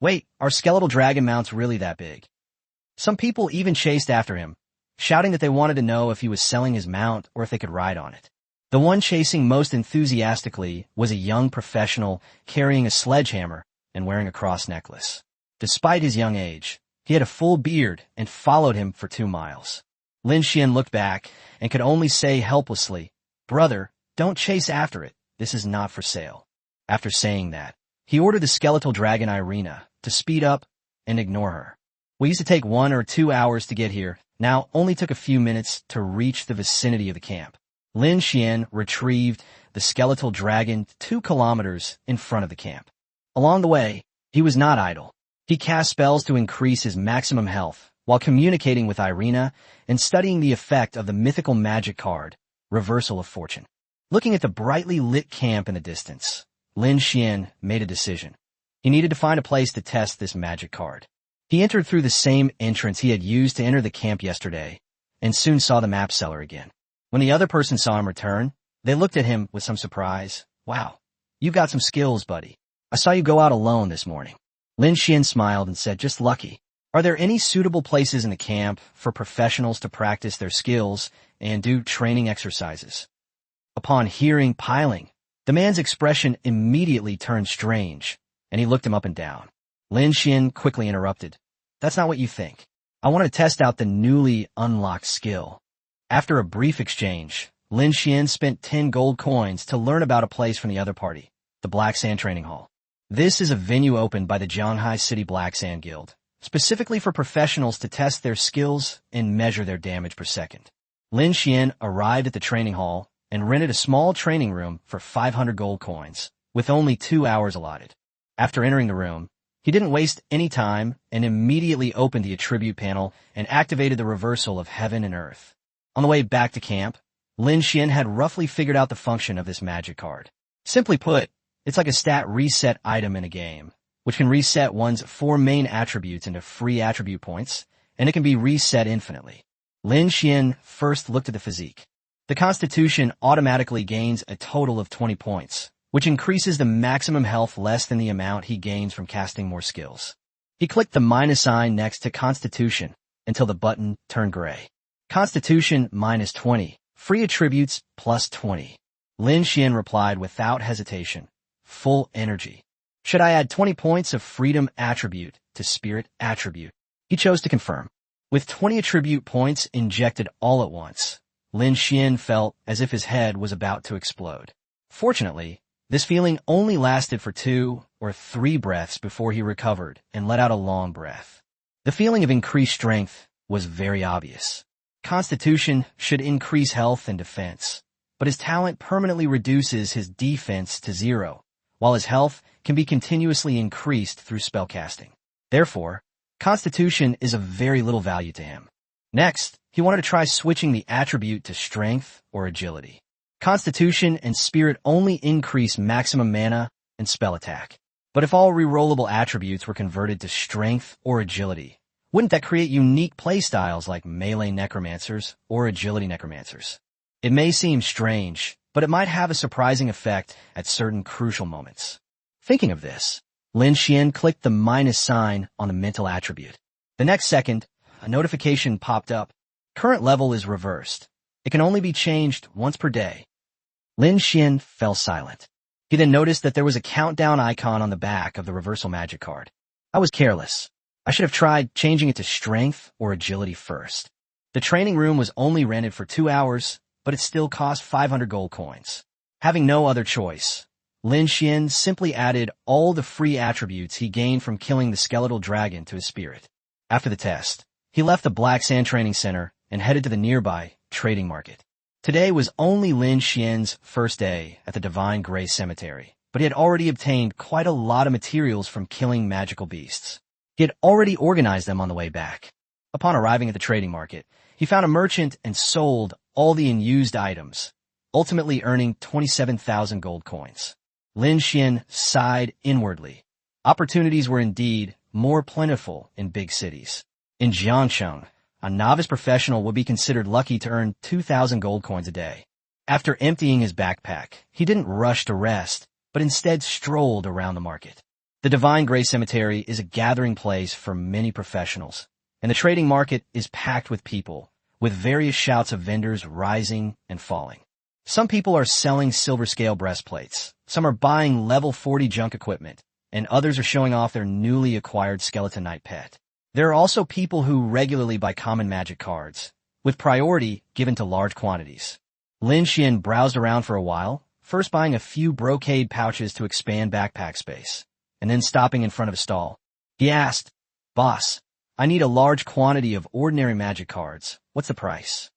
[SPEAKER 1] Wait, are skeletal dragon mounts really that big? Some people even chased after him, shouting that they wanted to know if he was selling his mount or if they could ride on it. The one chasing most enthusiastically was a young professional carrying a sledgehammer and wearing a cross necklace. Despite his young age, he had a full beard and followed him for 2 miles. Lin Xuan looked back and could only say helplessly, "Brother, don't chase after it. This is not for sale." After saying that, he ordered the skeletal dragon Irina to speed up and ignore her. We used to take 1 or 2 hours to get here, now only took a few minutes to reach the vicinity of the camp. Lin Xuan retrieved the skeletal dragon 2 kilometers in front of the camp. Along the way, he was not idle. He cast spells to increase his maximum health while communicating with Irina and studying the effect of the mythical magic card, Reversal of Fortune. Looking at the brightly lit camp in the distance, Lin Xuan made a decision. He needed to find a place to test this magic card. He entered through the same entrance he had used to enter the camp yesterday, and soon saw the map seller again. When the other person saw him return, they looked at him with some surprise. "Wow, you got some skills, buddy. I saw you go out alone this morning." Lin Xuan smiled and said, "Just lucky. Are there any suitable places in the camp for professionals to practice their skills and do training exercises?" Upon hearing piling, the man's expression immediately turned strange, and he looked him up and down. Lin Xuan quickly interrupted. "That's not what you think. I want to test out the newly unlocked skill." After a brief exchange, Lin Xuan spent 10 gold coins to learn about a place from the other party, the Black Sand Training Hall. This is a venue opened by the Shanghai City Black Sand Guild, specifically for professionals to test their skills and measure their damage per second. Lin Xuan arrived at the training hall and rented a small training room for 500 gold coins, with only 2 hours allotted. After entering the room, he didn't waste any time and immediately opened the attribute panel and activated the reversal of heaven and earth. On the way back to camp, Lin Xuan had roughly figured out the function of this magic card. Simply put, it's like a stat reset item in a game, which can reset one's 4 main attributes into free attribute points, and it can be reset infinitely. Lin Xuan first looked at the physique. The Constitution automatically gains a total of 20 points, which increases the maximum health less than the amount he gains from casting more skills. He clicked the minus sign next to Constitution until the button turned gray. Constitution minus 20, free attributes plus 20. Lin Xuan replied without hesitation, full energy. Should I add 20 points of freedom attribute to spirit attribute? He chose to confirm. With 20 attribute points injected all at once, Lin Xuan felt as if his head was about to explode. Fortunately, this feeling only lasted for 2 or 3 breaths before he recovered and let out a long breath. The feeling of increased strength was very obvious. Constitution should increase health and defense, but his talent permanently reduces his defense to 0, while his health can be continuously increased through spellcasting. Therefore, Constitution is of very little value to him. Next, he wanted to try switching the attribute to Strength or Agility. Constitution and Spirit only increase maximum mana and spell attack. But if all rerollable attributes were converted to Strength or Agility, wouldn't that create unique playstyles like Melee Necromancers or Agility Necromancers? It may seem strange, but it might have a surprising effect at certain crucial moments. Thinking of this, Lin Xuan clicked the minus sign on the mental attribute. The next second, a notification popped up. Current level is reversed. It can only be changed once per day. Lin Xuan fell silent. He then noticed that there was a countdown icon on the back of the reversal magic card. I was careless. I should have tried changing it to Strength or Agility first. The training room was only rented for 2 hours, but it still cost 500 gold coins. Having no other choice, Lin Xuan simply added all the free attributes he gained from killing the skeletal dragon to his spirit. After the test, he left the Black Sand Training Center and headed to the nearby trading market. Today was only Lin Xuan's first day at the Divine Grace Cemetery, but he had already obtained quite a lot of materials from killing magical beasts. He had already organized them on the way back. Upon arriving at the trading market, he found a merchant and sold all the unused items, ultimately earning 27,000 gold coins. Lin Xuan sighed inwardly. Opportunities were indeed more plentiful in big cities. In Jiangcheng, a novice professional would be considered lucky to earn 2,000 gold coins a day. After emptying his backpack, he didn't rush to rest, but instead strolled around the market. The Divine Grace Cemetery is a gathering place for many professionals, and the trading market is packed with people, with various shouts of vendors rising and falling. Some people are selling silver scale breastplates, some are buying level 40 junk equipment, and others are showing off their newly acquired skeleton knight pet. There are also people who regularly buy common magic cards, with priority given to large quantities. Lin Xuan browsed around for a while, first buying a few brocade pouches to expand backpack space, and then stopping in front of a stall. He asked, "Boss, I need a large quantity of ordinary magic cards. What's the price?"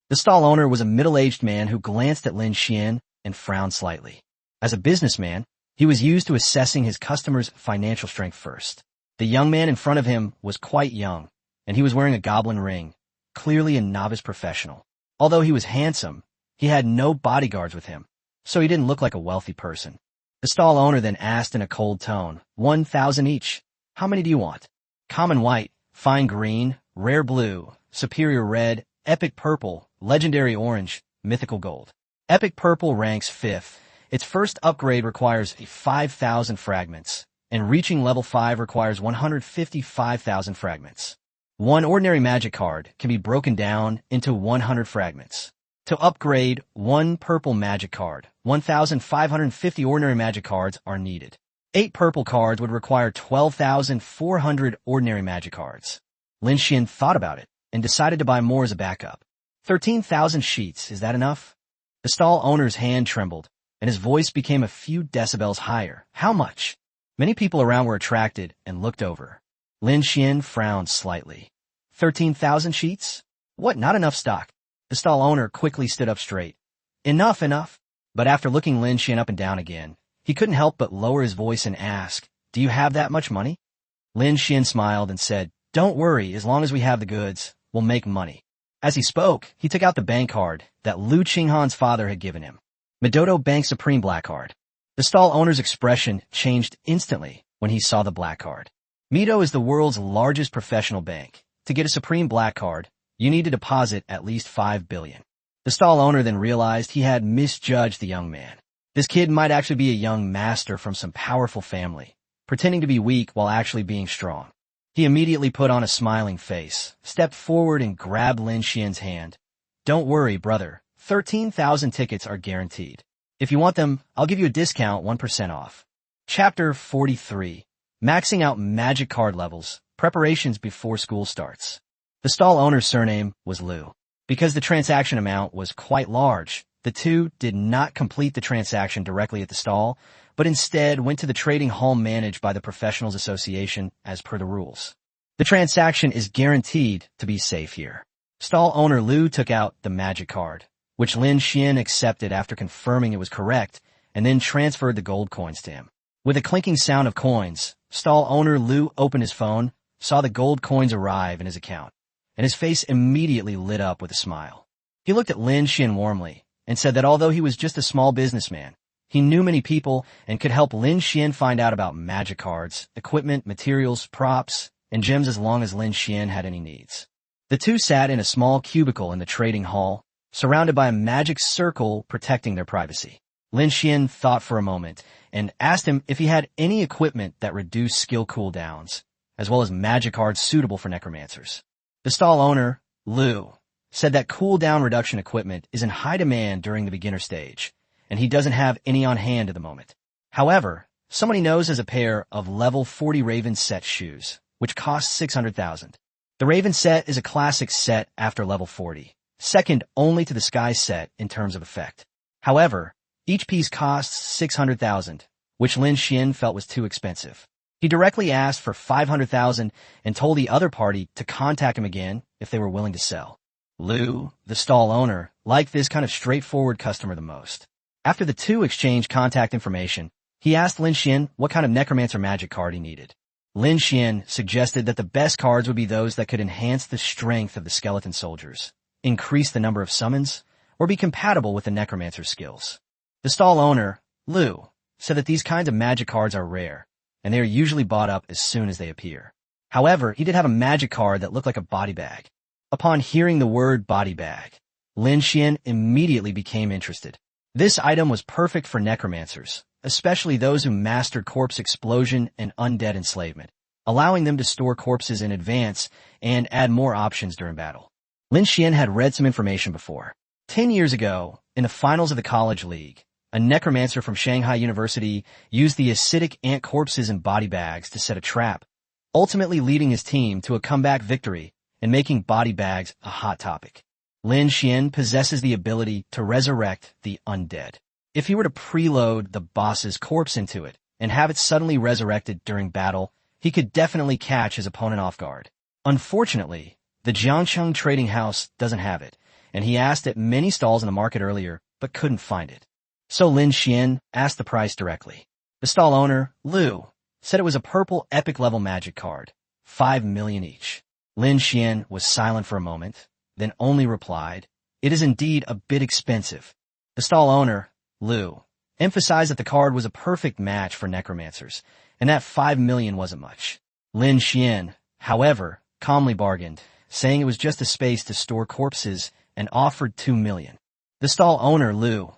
[SPEAKER 1] The stall owner was a middle-aged man who glanced at Lin Xuan and frowned slightly. As a businessman, he was used to assessing his customers' financial strength first. The young man in front of him was quite young, and he was wearing a goblin ring, clearly a novice professional. Although he was handsome, he had no bodyguards with him, so he didn't look like a wealthy person. The stall owner then asked in a cold tone, 1,000 each. How many do you want? Common white, fine green, rare blue, superior red, epic purple, legendary orange, mythical gold. Epic purple ranks 5th. Its first upgrade requires 5,000 fragments, and reaching level 5 requires 155,000 fragments. One ordinary magic card can be broken down into 100 fragments. To upgrade one purple magic card, 1,550 ordinary magic cards are needed. 8 purple cards would require 12,400 ordinary magic cards. Lin Xuan thought about it and decided to buy more as a backup. 13,000 sheets, is that enough? The stall owner's hand trembled, and his voice became a few decibels higher. How much? Many people around were attracted and looked over. Lin Xuan frowned slightly. 13,000 sheets? What, not enough stock? The stall owner quickly stood up straight. Enough, enough. But after looking Lin Xuan up and down again, he couldn't help but lower his voice and ask, do you have that much money? Lin Xuan smiled and said, don't worry, as long as we have the goods, we'll make money. As he spoke, he took out the bank card that Lu Qinghan's father had given him. Madodo Bank Supreme Black Card. The stall owner's expression changed instantly when he saw the black card. Mido is the world's largest professional bank. To get a Supreme Black Card, you need to deposit at least 5 billion. The stall owner then realized he had misjudged the young man. This kid might actually be a young master from some powerful family, pretending to be weak while actually being strong. He immediately put on a smiling face, stepped forward and grabbed Lin Xuan's hand. Don't worry, brother. 13,000 tickets are guaranteed. If you want them, I'll give you a discount 1% off. Chapter 43. Maxing out magic card levels, preparations before school starts. The stall owner's surname was Lu. Because the transaction amount was quite large, the two did not complete the transaction directly at the stall, but instead went to the trading hall managed by the Professionals Association as per the rules. The transaction is guaranteed to be safe here. Stall owner Lu took out the magic card, which Lin Xuan accepted after confirming it was correct, and then transferred the gold coins to him. With a clinking sound of coins, stall owner Lu opened his phone, saw the gold coins arrive in his account, and his face immediately lit up with a smile. He looked at Lin Xuan warmly and said that although he was just a small businessman, he knew many people and could help Lin Xuan find out about magic cards, equipment, materials, props, and gems as long as Lin Xuan had any needs. The two sat in a small cubicle in the trading hall, surrounded by a magic circle protecting their privacy. Lin Xuan thought for a moment and asked him if he had any equipment that reduced skill cooldowns, as well as magic cards suitable for necromancers. The stall owner, Lu, said that cooldown reduction equipment is in high demand during the beginner stage, and he doesn't have any on hand at the moment. However, someone he knows has a pair of level 40 Raven set shoes, which cost 600,000. The Raven set is a classic set after level 40, second only to the Sky set in terms of effect. However, each piece costs 600,000, which Lin Xuan felt was too expensive. He directly asked for 500,000 and told the other party to contact him again if they were willing to sell. Lu, the stall owner, liked this kind of straightforward customer the most. After the two exchanged contact information, he asked Lin Xuan what kind of necromancer magic card he needed. Lin Xuan suggested that the best cards would be those that could enhance the strength of the skeleton soldiers, increase the number of summons, or be compatible with the necromancer's skills. The stall owner, Lu, said that these kinds of magic cards are rare, and they are usually bought up as soon as they appear. However, he did have a magic card that looked like a body bag. Upon hearing the word body bag, Lin Xuan immediately became interested. This item was perfect for necromancers, especially those who mastered corpse explosion and undead enslavement, allowing them to store corpses in advance and add more options during battle. Lin Xuan had read some information before. 10 years ago, in the finals of the College League, a necromancer from Shanghai University used the acidic ant corpses in body bags to set a trap, ultimately leading his team to a comeback victory and making body bags a hot topic. Lin Xuan possesses the ability to resurrect the undead. If he were to preload the boss's corpse into it and have it suddenly resurrected during battle, he could definitely catch his opponent off guard. Unfortunately, the Jiangcheng trading house doesn't have it, and he asked at many stalls in the market earlier, but couldn't find it. So Lin Xuan asked the price directly. The stall owner, Lu, said it was a purple epic level magic card, 5 million each. Lin Xuan was silent for a moment, then only replied, "It is indeed a bit expensive." The stall owner, Lu, emphasized that the card was a perfect match for necromancers, and that 5 million wasn't much. Lin Xuan, however, calmly bargained, saying it was just a space to store corpses, and offered 2 million. The stall owner, Lu,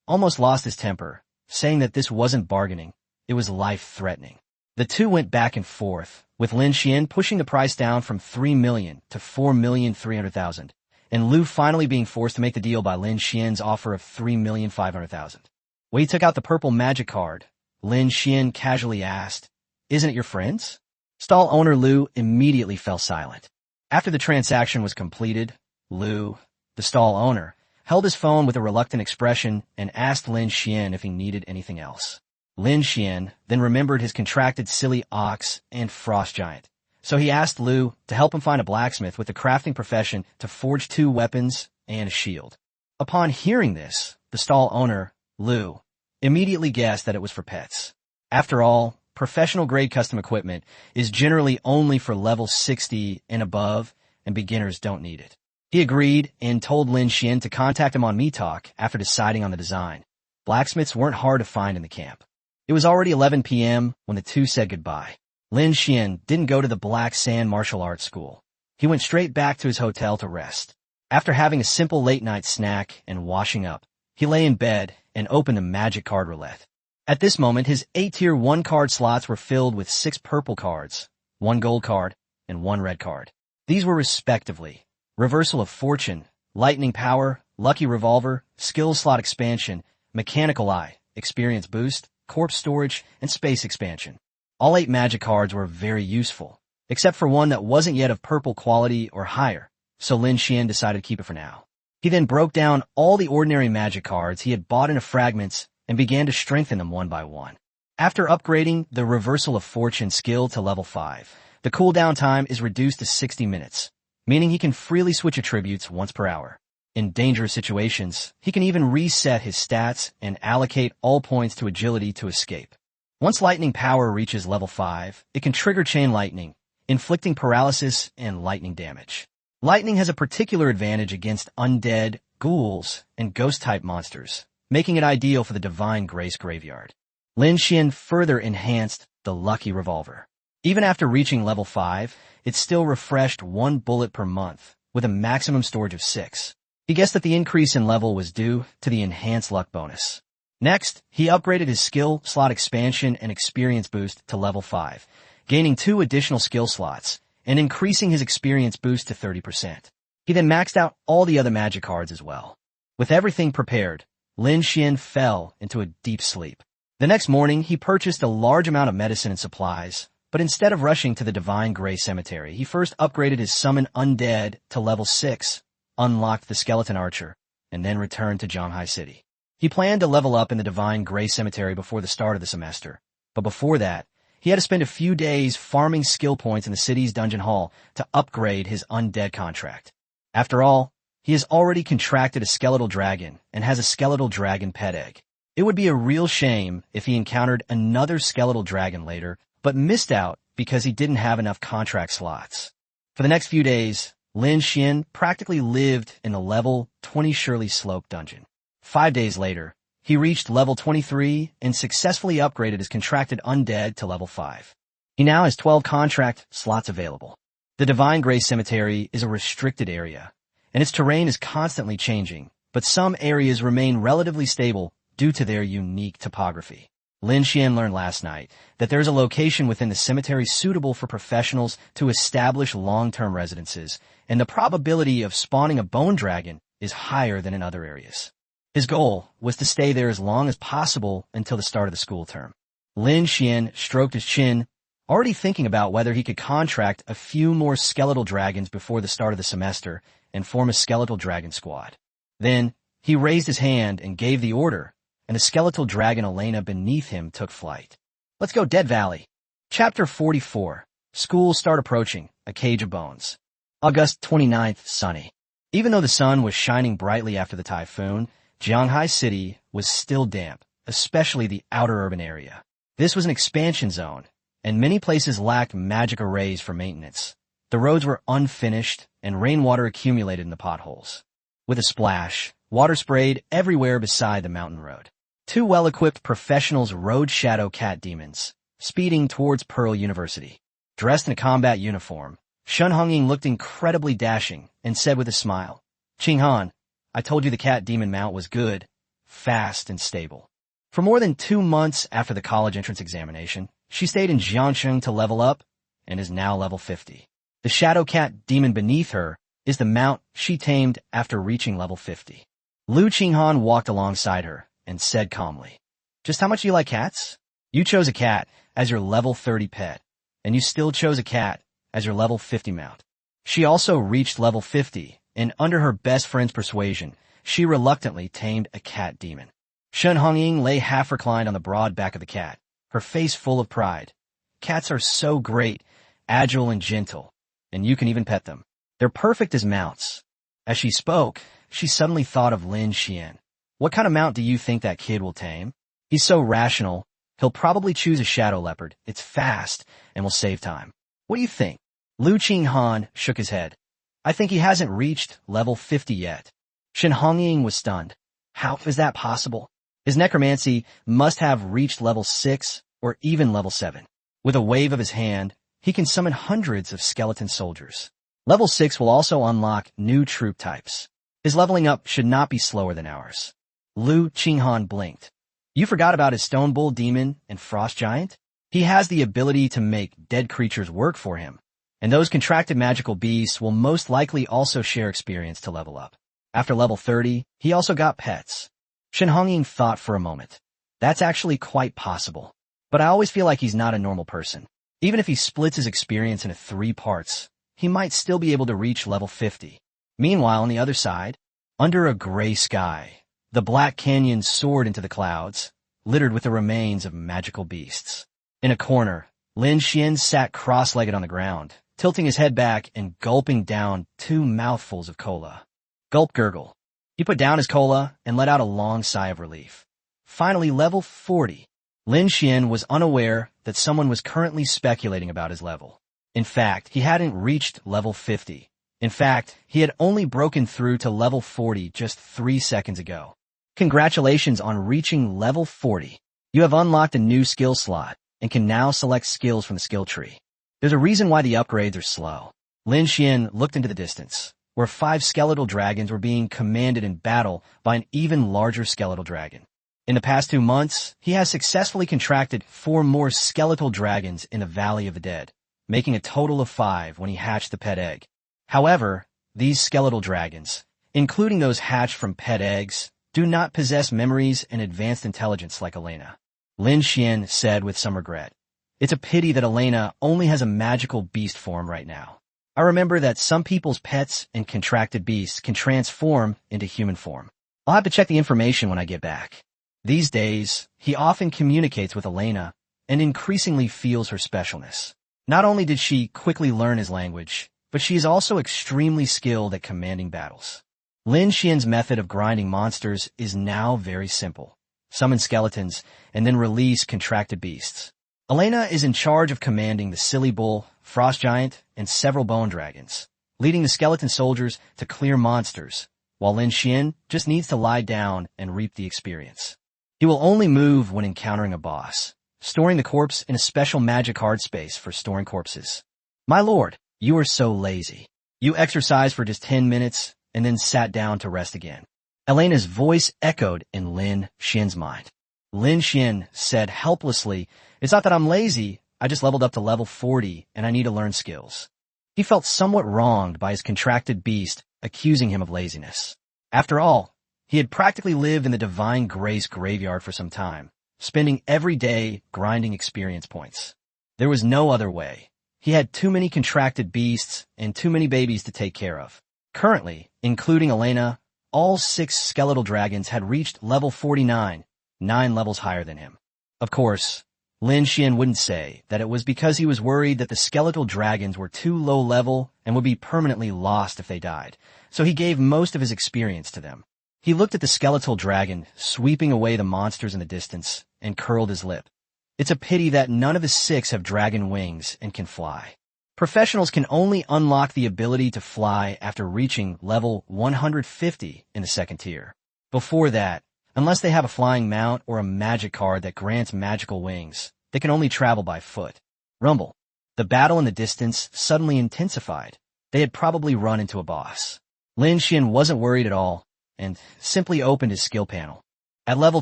[SPEAKER 1] almost lost his temper, saying that this wasn't bargaining, it was life-threatening. The two went back and forth, with Lin Xuan pushing the price down from 3 million to 4,300,000, and Lu finally being forced to make the deal by Lin Xuan's offer of 3,500,000. When he took out the purple magic card, Lin Xuan casually asked, "Isn't it your friend's?" Stall owner Lu immediately fell silent. After the transaction was completed, Lu, the stall owner, held his phone with a reluctant expression and asked Lin Xuan if he needed anything else. Lin Xuan then remembered his contracted silly ox and frost giant, so he asked Lu to help him find a blacksmith with the crafting profession to forge 2 weapons and a shield. Upon hearing this, the stall owner, Lu, immediately guessed that it was for pets. After all, professional-grade custom equipment is generally only for level 60 and above, and beginners don't need it. He agreed and told Lin Xuan to contact him on MeTalk after deciding on the design. Blacksmiths weren't hard to find in the camp. It was already 11 p.m. when the two said goodbye. Lin Xuan didn't go to the Black Sand martial arts school. He went straight back to his hotel to rest. After having a simple late-night snack and washing up, he lay in bed and opened the magic card roulette. At this moment, his 8-tier 1-card slots were filled with 6 purple cards, 1 gold card, and 1 red card. These were respectively Reversal of Fortune, Lightning Power, Lucky Revolver, Skill Slot Expansion, Mechanical Eye, Experience Boost, Corpse Storage, and Space Expansion. All 8 magic cards were very useful, except for one that wasn't yet of purple quality or higher, so Lin Xuan decided to keep it for now. He then broke down all the ordinary magic cards he had bought into fragments and began to strengthen them one by one. After upgrading the Reversal of Fortune skill to level 5, the cooldown time is reduced to 60 minutes, meaning he can freely switch attributes once per hour. In dangerous situations, he can even reset his stats and allocate all points to agility to escape. Once lightning power reaches level 5, it can trigger chain lightning, inflicting paralysis and lightning damage. Lightning has a particular advantage against undead, ghouls, and ghost-type monsters, making it ideal for the Divine Grace graveyard. Lin Xuan further enhanced the Lucky Revolver. Even after reaching level 5, it still refreshed 1 bullet per month, with a maximum storage of 6. He guessed that the increase in level was due to the enhanced luck bonus. Next, he upgraded his skill slot expansion and experience boost to level 5, gaining 2 additional skill slots and increasing his experience boost to 30%. He then maxed out all the other magic cards as well. With everything prepared, Lin Xuan fell into a deep sleep. The next morning, he purchased a large amount of medicine and supplies, but instead of rushing to the Divine Grace Cemetery, he first upgraded his Summon Undead to level 6, unlocked the Skeleton Archer, and then returned to Zhanghai City. He planned to level up in the Divine Grace Cemetery before the start of the semester, but before that, he had to spend a few days farming skill points in the city's dungeon hall to upgrade his undead contract. After all, he has already contracted a skeletal dragon and has a skeletal dragon pet egg. It would be a real shame if he encountered another skeletal dragon later, but missed out because he didn't have enough contract slots. For the next few days, Lin Xuan practically lived in the level 20 Shirley Slope dungeon. 5 days later, he reached level 23 and successfully upgraded his contracted undead to level 5. He now has 12 contract slots available. The Divine Grace Cemetery is a restricted area, and its terrain is constantly changing, but some areas remain relatively stable due to their unique topography. Lin Xuan learned last night that there is a location within the cemetery suitable for professionals to establish long-term residences, and the probability of spawning a bone dragon is higher than in other areas. His goal was to stay there as long as possible until the start of the school term. Lin Xuan stroked his chin, already thinking about whether he could contract a few more skeletal dragons before the start of the semester and form a skeletal dragon squad. Then, he raised his hand and gave the order, and the skeletal dragon Elena beneath him took flight. Let's go Dead Valley. Chapter 44. School start approaching. A Cage of Bones. August 29th, sunny. Even though the sun was shining brightly after the typhoon, Zhanghai City was still damp, especially the outer urban area. This was an expansion zone, and many places lacked magic arrays for maintenance. The roads were unfinished, and rainwater accumulated in the potholes. With a splash, water sprayed everywhere beside the mountain road. 2 well-equipped professionals rode shadow cat demons, speeding towards Pearl University. Dressed in a combat uniform, Shun Hongying looked incredibly dashing and said with a smile, "Qing Han, I told you the cat demon mount was good, fast, and stable." For more than 2 months after the college entrance examination, She stayed in Jiangsheng to level up and is now level 50. The Shadow Cat demon beneath her is the mount she tamed after reaching level 50. Lu Qinghan walked alongside her and said calmly, "Just how much do you like cats? You chose a cat as your level 30 pet, and you still chose a cat as your level 50 mount." She also reached level 50, and under her best friend's persuasion, she reluctantly tamed a cat demon. Shen Hongying lay half reclined on the broad back of the cat, her face full of pride. Cats are so great, agile and gentle, and you can even pet them. They're perfect as mounts. As she spoke, she suddenly thought of Lin Xuan. What kind of mount do you think that kid will tame? He's so rational, he'll probably choose a shadow leopard. It's fast and will save time. What do you think? Lu Qinghan shook his head. I think he hasn't reached level 50 yet. Shen Hongying was stunned. How is that possible? His necromancy must have reached level 6 or even level 7. With a wave of his hand, he can summon hundreds of skeleton soldiers. Level 6 will also unlock new troop types. His leveling up should not be slower than ours. Lu Qinghan blinked. You forgot about his Stone Bull Demon and Frost Giant? He has the ability to make dead creatures work for him, and those contracted magical beasts will most likely also share experience to level up. After level 30, he also got pets. Shen Hongying thought for a moment. That's actually quite possible. But I always feel like he's not a normal person. Even if he splits his experience into 3 parts, he might still be able to reach level 50. Meanwhile, on the other side, under a gray sky, the Black Canyon soared into the clouds, littered with the remains of magical beasts. In a corner, Lin Xuan sat cross-legged on the ground, tilting his head back and gulping down 2 mouthfuls of cola. Gulp gurgle. He put down his cola and let out a long sigh of relief. Finally, level 40. Lin Xuan was unaware that someone was currently speculating about his level. In fact, he hadn't reached level 50. In fact, he had only broken through to level 40 just 3 seconds ago. Congratulations on reaching level 40. You have unlocked a new skill slot and can now select skills from the skill tree. There's a reason why the upgrades are slow. Lin Xuan looked into the distance, where 5 skeletal dragons were being commanded in battle by an even larger skeletal dragon. In the past 2 months, he has successfully contracted 4 more skeletal dragons in the Valley of the Dead, making a total of 5 when he hatched the pet egg. However, these skeletal dragons, including those hatched from pet eggs, do not possess memories and advanced intelligence like Elena. Lin Xuan said with some regret. It's a pity that Elena only has a magical beast form right now. I remember that some people's pets and contracted beasts can transform into human form. I'll have to check the information when I get back. These days, he often communicates with Elena and increasingly feels her specialness. Not only did she quickly learn his language, but she is also extremely skilled at commanding battles. Lin Xuan's method of grinding monsters is now very simple. Summon skeletons and then release contracted beasts. Elena is in charge of commanding the Silly Bull, Frost Giant, and several bone dragons, leading the skeleton soldiers to clear monsters, while Lin Xuan just needs to lie down and reap the experience. He will only move when encountering a boss, storing the corpse in a special magic hard space for storing corpses. My lord, you are so lazy. You exercised for just 10 minutes and then sat down to rest again. Elena's voice echoed in Lin Xuan's mind. Lin Xuan said helplessly, It's not that I'm lazy, I just leveled up to level 40 and I need to learn skills. He felt somewhat wronged by his contracted beast accusing him of laziness. After all, he had practically lived in the Divine Grace graveyard for some time, spending every day grinding experience points. There was no other way. He had too many contracted beasts and too many babies to take care of. Currently, including Elena, all 6 skeletal dragons had reached level 49, 9 levels higher than him. Of course, Lin Xuan wouldn't say that it was because he was worried that the skeletal dragons were too low level and would be permanently lost if they died, so he gave most of his experience to them. He looked at the skeletal dragon sweeping away the monsters in the distance and curled his lip. It's a pity that none of the 6 have dragon wings and can fly. Professionals can only unlock the ability to fly after reaching level 150 in the 2nd tier. Before that, unless they have a flying mount or a magic card that grants magical wings, they can only travel by foot. Rumble. The battle in the distance suddenly intensified. They had probably run into a boss. Lin Xuan wasn't worried at all and simply opened his skill panel. At level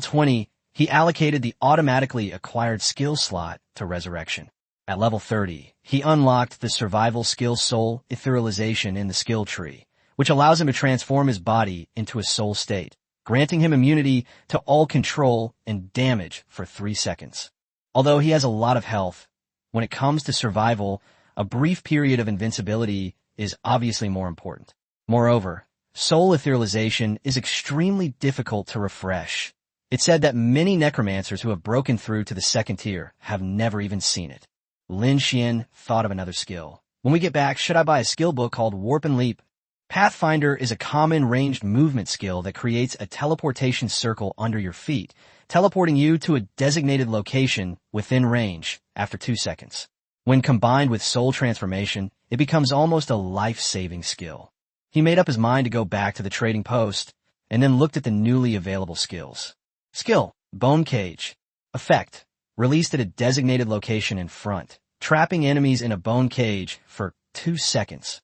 [SPEAKER 1] 20, He allocated the automatically acquired skill slot to Resurrection. At level 30, he unlocked the survival skill soul etherealization in the skill tree, which allows him to transform his body into a soul state, granting him immunity to all control and damage for 3 seconds. Although he has a lot of health, when it comes to survival, a brief period of invincibility is obviously more important. Moreover, soul etherealization is extremely difficult to refresh. It's said that many necromancers who have broken through to the second tier have never even seen it. Lin Xuan thought of another skill. When we get back, should I buy a skill book called Warp and Leap? Pathfinder is a common ranged movement skill that creates a teleportation circle under your feet, teleporting you to a designated location within range after 2 seconds. When combined with soul transformation, it becomes almost a life-saving skill. He made up his mind to go back to the trading post, and then looked at the newly available skills. Skill, Bone Cage. Effect, released at a designated location in front, trapping enemies in a bone cage for 2 seconds.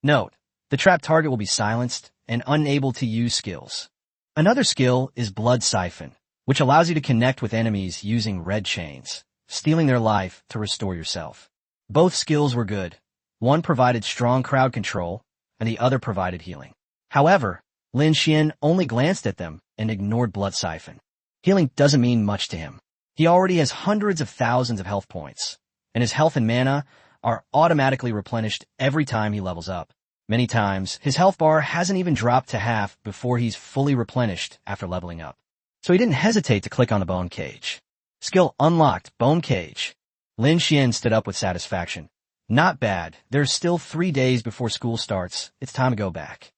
[SPEAKER 1] Note, the trapped target will be silenced and unable to use skills. Another skill is Blood Siphon, which allows you to connect with enemies using red chains, stealing their life to restore yourself. Both skills were good. One provided strong crowd control, and the other provided healing. However, Lin Xuan only glanced at them and ignored Blood Siphon. Healing doesn't mean much to him. He already has hundreds of thousands of health points, and his health and mana are automatically replenished every time he levels up. Many times, his health bar hasn't even dropped to half before he's fully replenished after leveling up. So he didn't hesitate to click on the Bone Cage. Skill unlocked, Bone Cage. Lin Xuan stood up with satisfaction. Not bad. There's still 3 days before school starts. It's time to go back.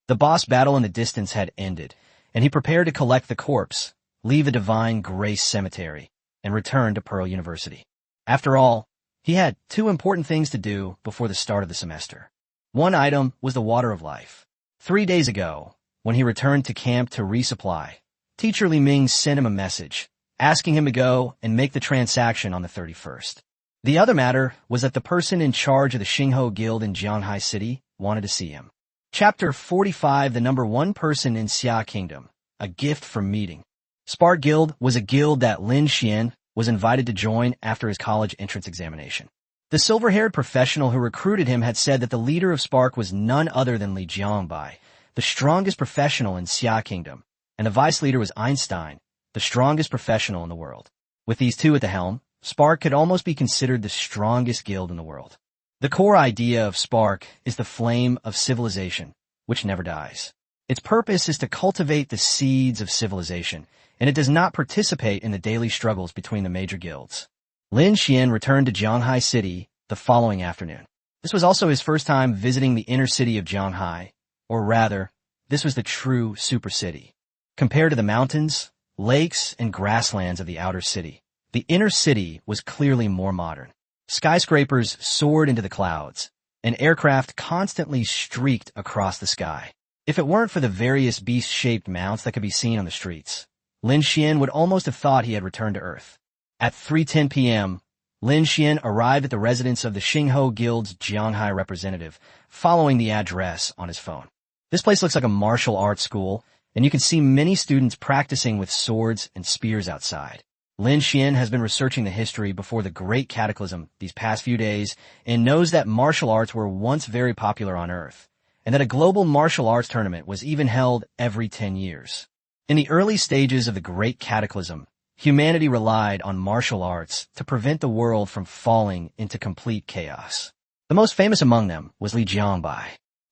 [SPEAKER 1] The boss battle in the distance had ended, and he prepared to collect the corpse, leave the Divine Grace Cemetery, and return to Pearl University. After all, he had 2 important things to do before the start of the semester. One item was the Water of Life. 3 days ago, when he returned to camp to resupply, Teacher Li Ming sent him a message, asking him to go and make the transaction on the 31st. The other matter was that the person in charge of the Xingho Guild in Jianghai City wanted to see him. Chapter 45, the number 1 person in Xia Kingdom, a gift from meeting. Spark Guild was a guild that Lin Xuan was invited to join after his college entrance examination. The silver-haired professional who recruited him had said that the leader of Spark was none other than Li Jiangbai, the strongest professional in Xia Kingdom, and the vice leader was Einstein, the strongest professional in the world. With these 2 at the helm, Spark could almost be considered the strongest guild in the world. The core idea of Spark is the flame of civilization, which never dies. Its purpose is to cultivate the seeds of civilization, and it does not participate in the daily struggles between the major guilds. Lin Xuan returned to Jianghai City the following afternoon. This was also his first time visiting the inner city of Jianghai, or rather, this was the true super city. Compared to the mountains, lakes, and grasslands of the outer city, the inner city was clearly more modern. Skyscrapers soared into the clouds, and aircraft constantly streaked across the sky. If it weren't for the various beast-shaped mounts that could be seen on the streets, Lin Xuan would almost have thought he had returned to Earth. At 3:10 p.m., Lin Xuan arrived at the residence of the Xingho Guild's Jianghai representative, following the address on his phone. This place looks like a martial arts school, and you can see many students practicing with swords and spears outside. Lin Xuan has been researching the history before the Great Cataclysm these past few days and knows that martial arts were once very popular on Earth, and that a global martial arts tournament was even held every 10 years. In the early stages of the Great Cataclysm, humanity relied on martial arts to prevent the world from falling into complete chaos. The most famous among them was Li Jiangbai.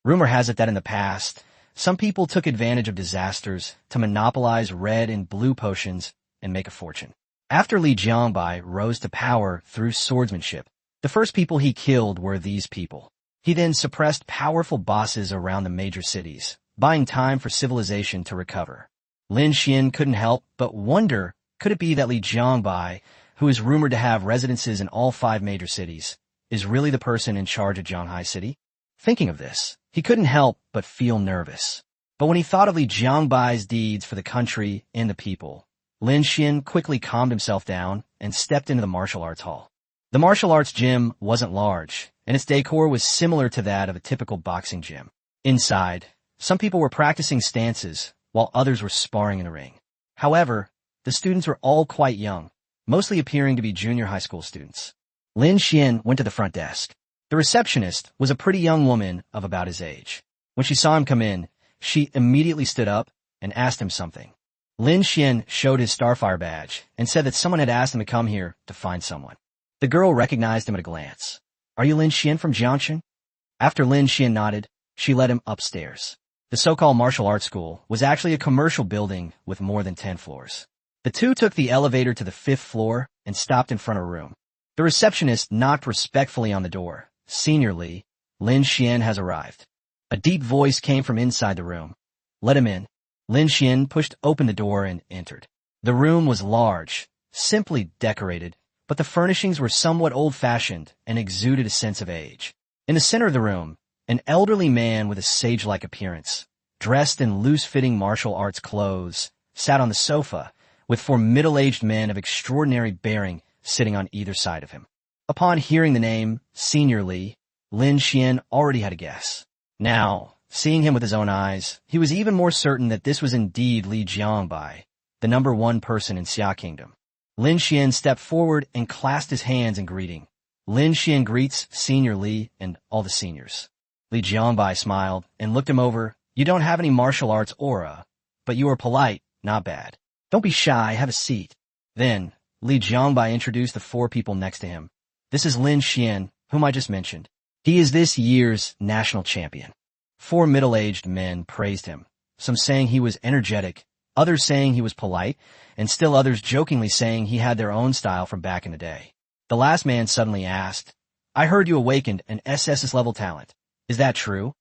[SPEAKER 1] Rumor has it that in the past, some people took advantage of disasters to monopolize red and blue potions and make a fortune. After Li Jiangbai rose to power through swordsmanship, the first people he killed were these people. He then suppressed powerful bosses around the major cities, buying time for civilization to recover. Lin Xuan couldn't help but wonder, could it be that Li Jiangbai, who is rumored to have residences in all 5 major cities, is really the person in charge of Jianghai City? Thinking of this, he couldn't help but feel nervous. But when he thought of Li Jiangbai's deeds for the country and the people, Lin Xuan quickly calmed himself down and stepped into the martial arts hall. The martial arts gym wasn't large, and its decor was similar to that of a typical boxing gym. Inside, some people were practicing stances, while others were sparring in the ring. However, The students were all quite young, mostly appearing to be junior high school students. Lin Xuan went to the front desk. The receptionist was a pretty young woman of about his age. When she saw him come in, she immediately stood up and asked him something. Lin Xuan showed his Starfire badge and said that someone had asked him to come here to find someone. The girl recognized him at a glance. "Are you Lin Xuan from Jiangshan?" After Lin Xuan nodded, she led him upstairs. The so-called martial arts school was actually a commercial building with more than 10 floors. The two took the elevator to the 5th floor and stopped in front of a room. The receptionist knocked respectfully on the door. "Senior Li, Lin Xuan has arrived." A deep voice came from inside the room. "Let him in." Lin Xuan pushed open the door and entered. The room was large, simply decorated, but the furnishings were somewhat old-fashioned and exuded a sense of age. In the center of the room, an elderly man with a sage-like appearance, dressed in loose-fitting martial arts clothes, sat on the sofa, with 4 middle-aged men of extraordinary bearing sitting on either side of him. Upon hearing the name, Senior Li, Lin Xuan already had a guess. Now, seeing him with his own eyes, he was even more certain that this was indeed Li Jiangbai, the number 1 person in Xia Kingdom. Lin Xuan stepped forward and clasped his hands in greeting. Lin Xuan greets Senior Li and all the seniors. Li Jiangbai smiled and looked him over. "You don't have any martial arts aura, but you are polite, not bad. Don't be shy, have a seat." Then, Li Jiangbai introduced the 4 people next to him. "This is Lin Xuan, whom I just mentioned. He is this year's national champion." 4 middle-aged men praised him, some saying he was energetic, others saying he was polite, and still others jokingly saying he had their own style from back in the day. The last man suddenly asked, "I heard you awakened an SSS-level talent. Is that true?"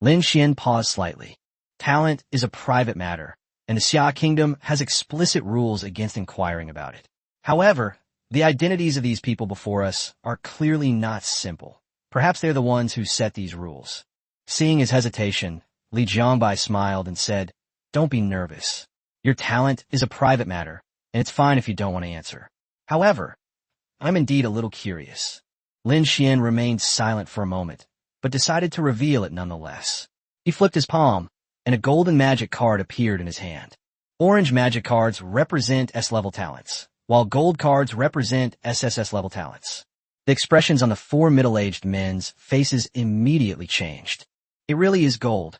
[SPEAKER 1] Lin Xuan paused slightly. Talent is a private matter, and the Xia Kingdom has explicit rules against inquiring about it. However, the identities of these people before us are clearly not simple. Perhaps they're the ones who set these rules. Seeing his hesitation, Li Jiangbai smiled and said, "Don't be nervous. Your talent is a private matter, and it's fine if you don't want to answer. However, I'm indeed a little curious." Lin Xuan remained silent for a moment, but decided to reveal it nonetheless. He flipped his palm, and a golden magic card appeared in his hand. Orange magic cards represent S-level talents, while gold cards represent SSS-level talents. The expressions on the 4 middle-aged men's faces immediately changed. It really is gold.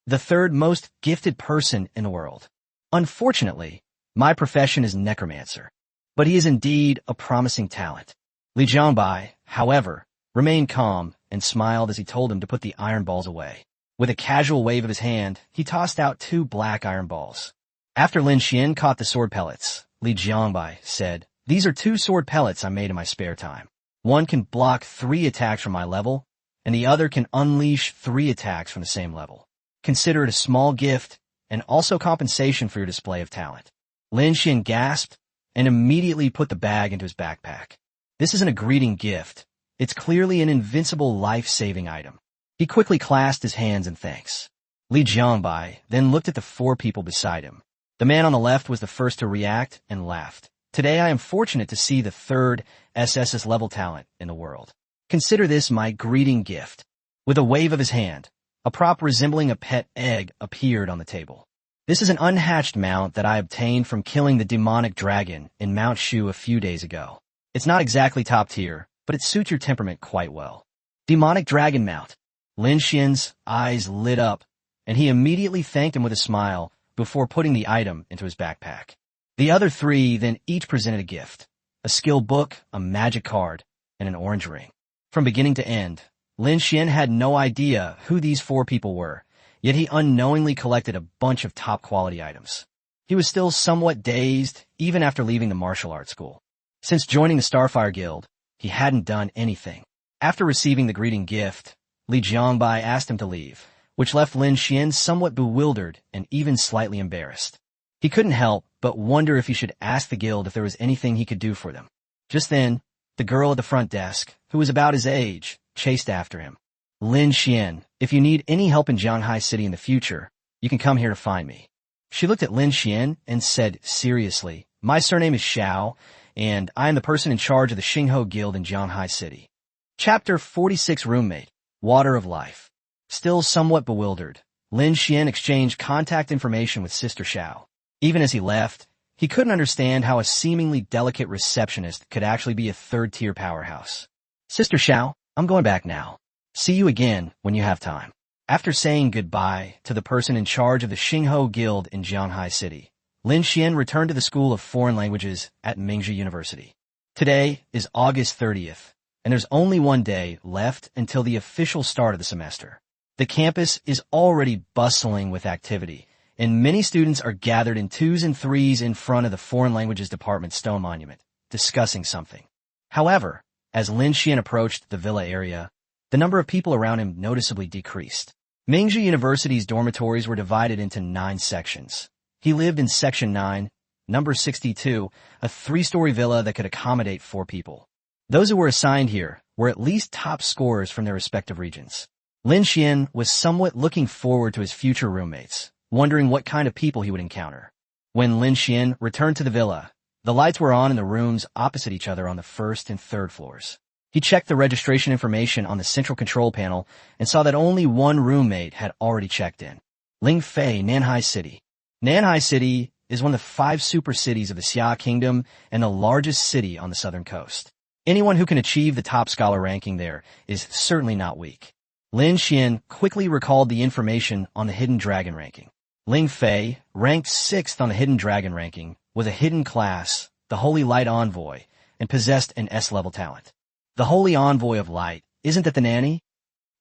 [SPEAKER 1] The 3rd most gifted person in the world. Unfortunately, my profession is necromancer, but he is indeed a promising talent. Li Jiangbai, however, remained calm and smiled as he told him to put the iron balls away. With a casual wave of his hand, he tossed out 2 black iron balls. After Lin Xuan caught the sword pellets, Li Jiangbai said, "These are 2 sword pellets I made in my spare time. One can block 3 attacks from my level, and the other can unleash 3 attacks from the same level. Consider it a small gift and also compensation for your display of talent." Lin Xuan gasped and immediately put the bag into his backpack. This isn't a greeting gift. It's clearly an invincible life-saving item. He quickly clasped his hands in thanks. Li Jiangbai then looked at the 4 people beside him. The man on the left was the first to react and laughed. "Today I am fortunate to see the 3rd SSS level talent in the world. Consider this my greeting gift." With a wave of his hand, a prop resembling a pet egg appeared on the table. "This is an unhatched mount that I obtained from killing the demonic dragon in Mount Shu a few days ago. It's not exactly top tier, but it suits your temperament quite well." Demonic dragon mount. Lin Xuan's eyes lit up, and he immediately thanked him with a smile before putting the item into his backpack. The other 3 then each presented a gift: a skill book, a magic card, and an orange ring. From beginning to end, Lin Xuan had no idea who these 4 people were, yet he unknowingly collected a bunch of top-quality items. He was still somewhat dazed, even after leaving the martial arts school. Since joining the Starfire Guild, he hadn't done anything. After receiving the greeting gift, Li Jiangbai asked him to leave, which left Lin Xuan somewhat bewildered and even slightly embarrassed. He couldn't help but wonder if he should ask the guild if there was anything he could do for them. Just then, the girl at the front desk, who was about his age, chased after him. "Lin Xuan, if you need any help in Jianghai City in the future, you can come here to find me." She looked at Lin Xuan and said seriously, "My surname is Xiao, and I am the person in charge of the Xingho Guild in Jianghai City." Chapter 46 Roommate, Water of Life. Still somewhat bewildered, Lin Xuan exchanged contact information with Sister Xiao. Even as he left, He couldn't understand how a seemingly delicate receptionist could actually be a third-tier powerhouse. Sister Xiao, I'm going back now. See you again when you have time. After saying goodbye to the person in charge of the Xingho Guild in Jianghai City, Lin Xuan returned to the School of Foreign Languages at Manga University. Today is August 30th, and there's only one day left until the official start of the semester. The campus is already bustling with activity, and many students are gathered in twos and threes in front of the Foreign Languages Department stone monument, discussing something. However, as Lin Xuan approached the villa area, the number of people around him noticeably decreased. Manga University's dormitories were divided into 9 sections. He lived in Section 9, number 62, a 3-story villa that could accommodate 4 people. Those who were assigned here were at least top scorers from their respective regions. Lin Xuan was somewhat looking forward to his future roommates, wondering what kind of people he would encounter. When Lin Xuan returned to the villa, the lights were on in the rooms opposite each other on the 1st and 3rd floors. He checked the registration information on the central control panel and saw that only one roommate had already checked in. Ling Fei, Nanhai City. Nanhai City is one of the 5 super cities of the Xia Kingdom and the largest city on the southern coast. Anyone who can achieve the top scholar ranking there is certainly not weak. Lin Xuan quickly recalled the information on the Hidden Dragon ranking. Ling Fei, ranked 6th on the Hidden Dragon ranking, was a hidden class, the Holy Light Envoy, and possessed an S-level talent. The Holy Envoy of Light, isn't that the nanny?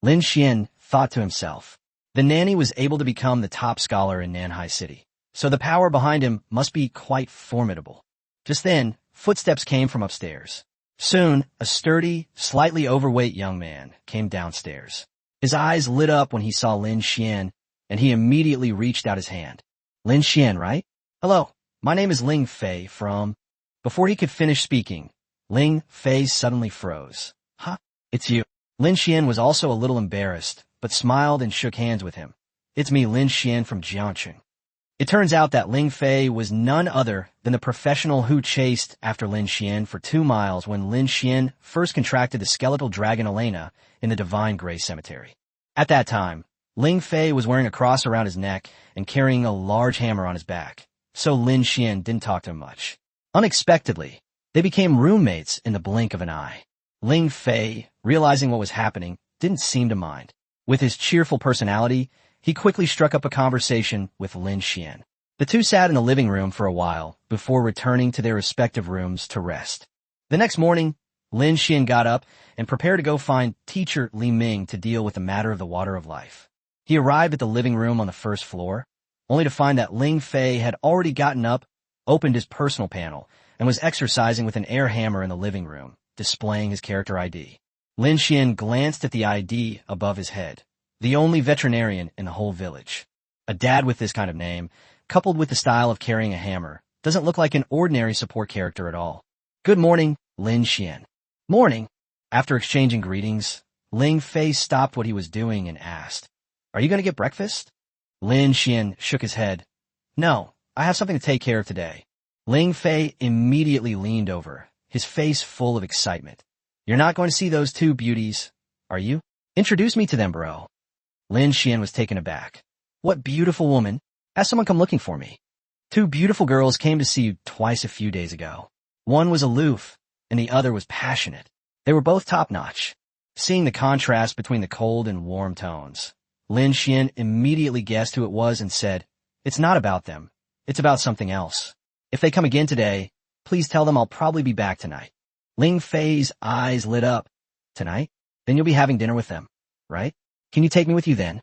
[SPEAKER 1] Lin Xuan thought to himself. The nanny was able to become the top scholar in Nanhai City, so the power behind him must be quite formidable. Just then, footsteps came from upstairs. Soon, a sturdy, slightly overweight young man came downstairs. His eyes lit up when he saw Lin Xuan, and he immediately reached out his hand. Lin Xuan, right? Hello, my name is Ling Fei from... Before he could finish speaking, Ling Fei suddenly froze. Huh? It's you. Lin Xuan was also a little embarrassed, but smiled and shook hands with him. It's me, Lin Xuan from Jiangcheng. It turns out that Ling Fei was none other than the professional who chased after Lin Xuan for 2 miles when Lin Xuan first contracted the skeletal dragon Elena in the Divine Gray Cemetery. At that time, Ling Fei was wearing a cross around his neck and carrying a large hammer on his back, so Lin Xuan didn't talk to him much. Unexpectedly, they became roommates in the blink of an eye. Ling Fei, realizing what was happening, didn't seem to mind. With his cheerful personality, he quickly struck up a conversation with Lin Xuan. The two sat in the living room for a while before returning to their respective rooms to rest. The next morning, Lin Xuan got up and prepared to go find teacher Li Ming to deal with the matter of the water of life. He arrived at the living room on the 1st floor, only to find that Ling Fei had already gotten up, opened his personal panel, and was exercising with an air hammer in the living room, displaying his character ID. Lin Xuan glanced at the ID above his head. The only veterinarian in the whole village. A dad with this kind of name, coupled with the style of carrying a hammer, doesn't look like an ordinary support character at all. Good morning, Lin Xuan. Morning. After exchanging greetings, Ling Fei stopped what he was doing and asked, Are you going to get breakfast? Lin Xuan shook his head. No, I have something to take care of today. Ling Fei immediately leaned over, his face full of excitement. You're not going to see those 2 beauties, are you? Introduce me to them, bro. Lin Xuan was taken aback. What beautiful woman? Has someone come looking for me? 2 beautiful girls came to see you twice a few days ago. One was aloof, and the other was passionate. They were both top-notch. Seeing the contrast between the cold and warm tones, Lin Xuan immediately guessed who it was and said, It's not about them. It's about something else. If they come again today, please tell them I'll probably be back tonight. Ling Fei's eyes lit up. Tonight? Then you'll be having dinner with them, right? Can you take me with you then?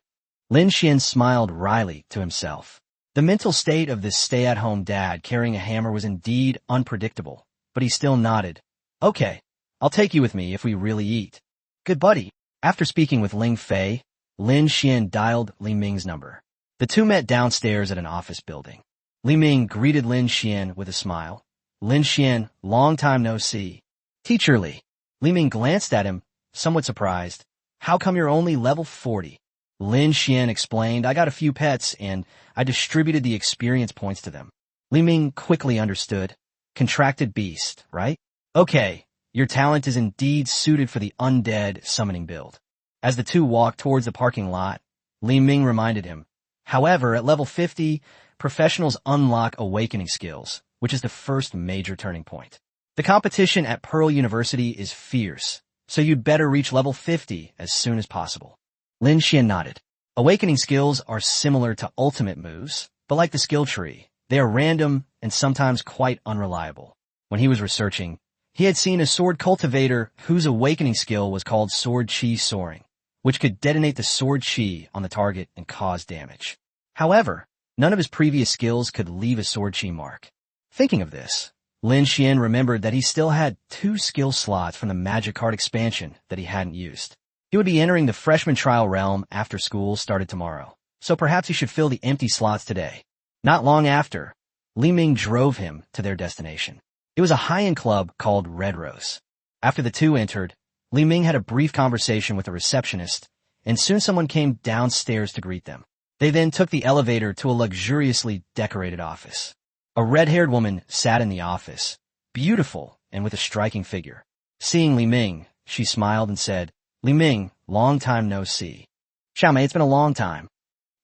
[SPEAKER 1] Lin Xuan smiled wryly to himself. The mental state of this stay-at-home dad carrying a hammer was indeed unpredictable, but he still nodded. Okay, I'll take you with me if we really eat. Good buddy. After speaking with Ling Fei, Lin Xuan dialed Li Ming's number. The two met downstairs at an office building. Li Ming greeted Lin Xuan with a smile. Lin Xuan, long time no see. Teacher Li. Li Ming glanced at him, somewhat surprised. How come you're only level 40? Lin Xuan explained, I got a few pets and I distributed the experience points to them. Li Ming quickly understood. Contracted beast, right? Okay, your talent is indeed suited for the undead summoning build. As the two walked towards the parking lot, Li Ming reminded him. However, at level 50, professionals unlock awakening skills, which is the first major turning point. The competition at Pearl University is fierce, so you'd better reach level 50 as soon as possible. Lin Xuan nodded. Awakening skills are similar to ultimate moves, but like the skill tree, they are random and sometimes quite unreliable. When he was researching, he had seen a sword cultivator whose awakening skill was called Sword Chi Soaring, which could detonate the sword chi on the target and cause damage. However, none of his previous skills could leave a sword chi mark. Thinking of this, Lin Xuan remembered that he still had 2 skill slots from the magic card expansion that he hadn't used. He would be entering the freshman trial realm after school started tomorrow, so perhaps he should fill the empty slots today. Not long after, Li Ming drove him to their destination. It was a high-end club called Red Rose. After the two entered, Li Ming had a brief conversation with a receptionist, and soon someone came downstairs to greet them. They then took the elevator to a luxuriously decorated office. A red-haired woman sat in the office, beautiful and with a striking figure. Seeing Li Ming, she smiled and said, "Li Ming, long time no see." "Xiaomei, it's been a long time."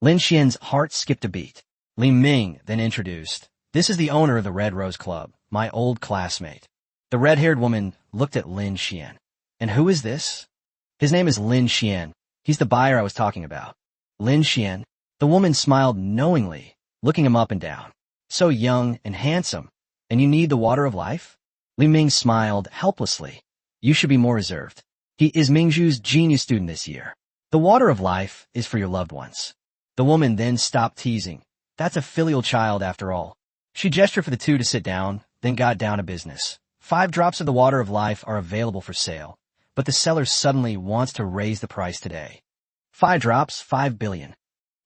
[SPEAKER 1] Lin Xuan's heart skipped a beat. Li Ming then introduced, "This is the owner of the Red Rose Club, my old classmate." The red-haired woman looked at Lin Xuan. "And who is this?" "His name is Lin Xuan. He's the buyer I was talking about." "Lin Xuan?" The woman smiled knowingly, looking him up and down. "So young and handsome, and you need the water of life?" Li Ming smiled helplessly. "You should be more reserved. He is Mingzhu's genius student this year. The water of life is for your loved ones." The woman then stopped teasing. That's a filial child after all. She gestured for the two to sit down, then got down to business. 5 drops of the water of life are available for sale, but the seller suddenly wants to raise the price today. 5 drops, 5 billion.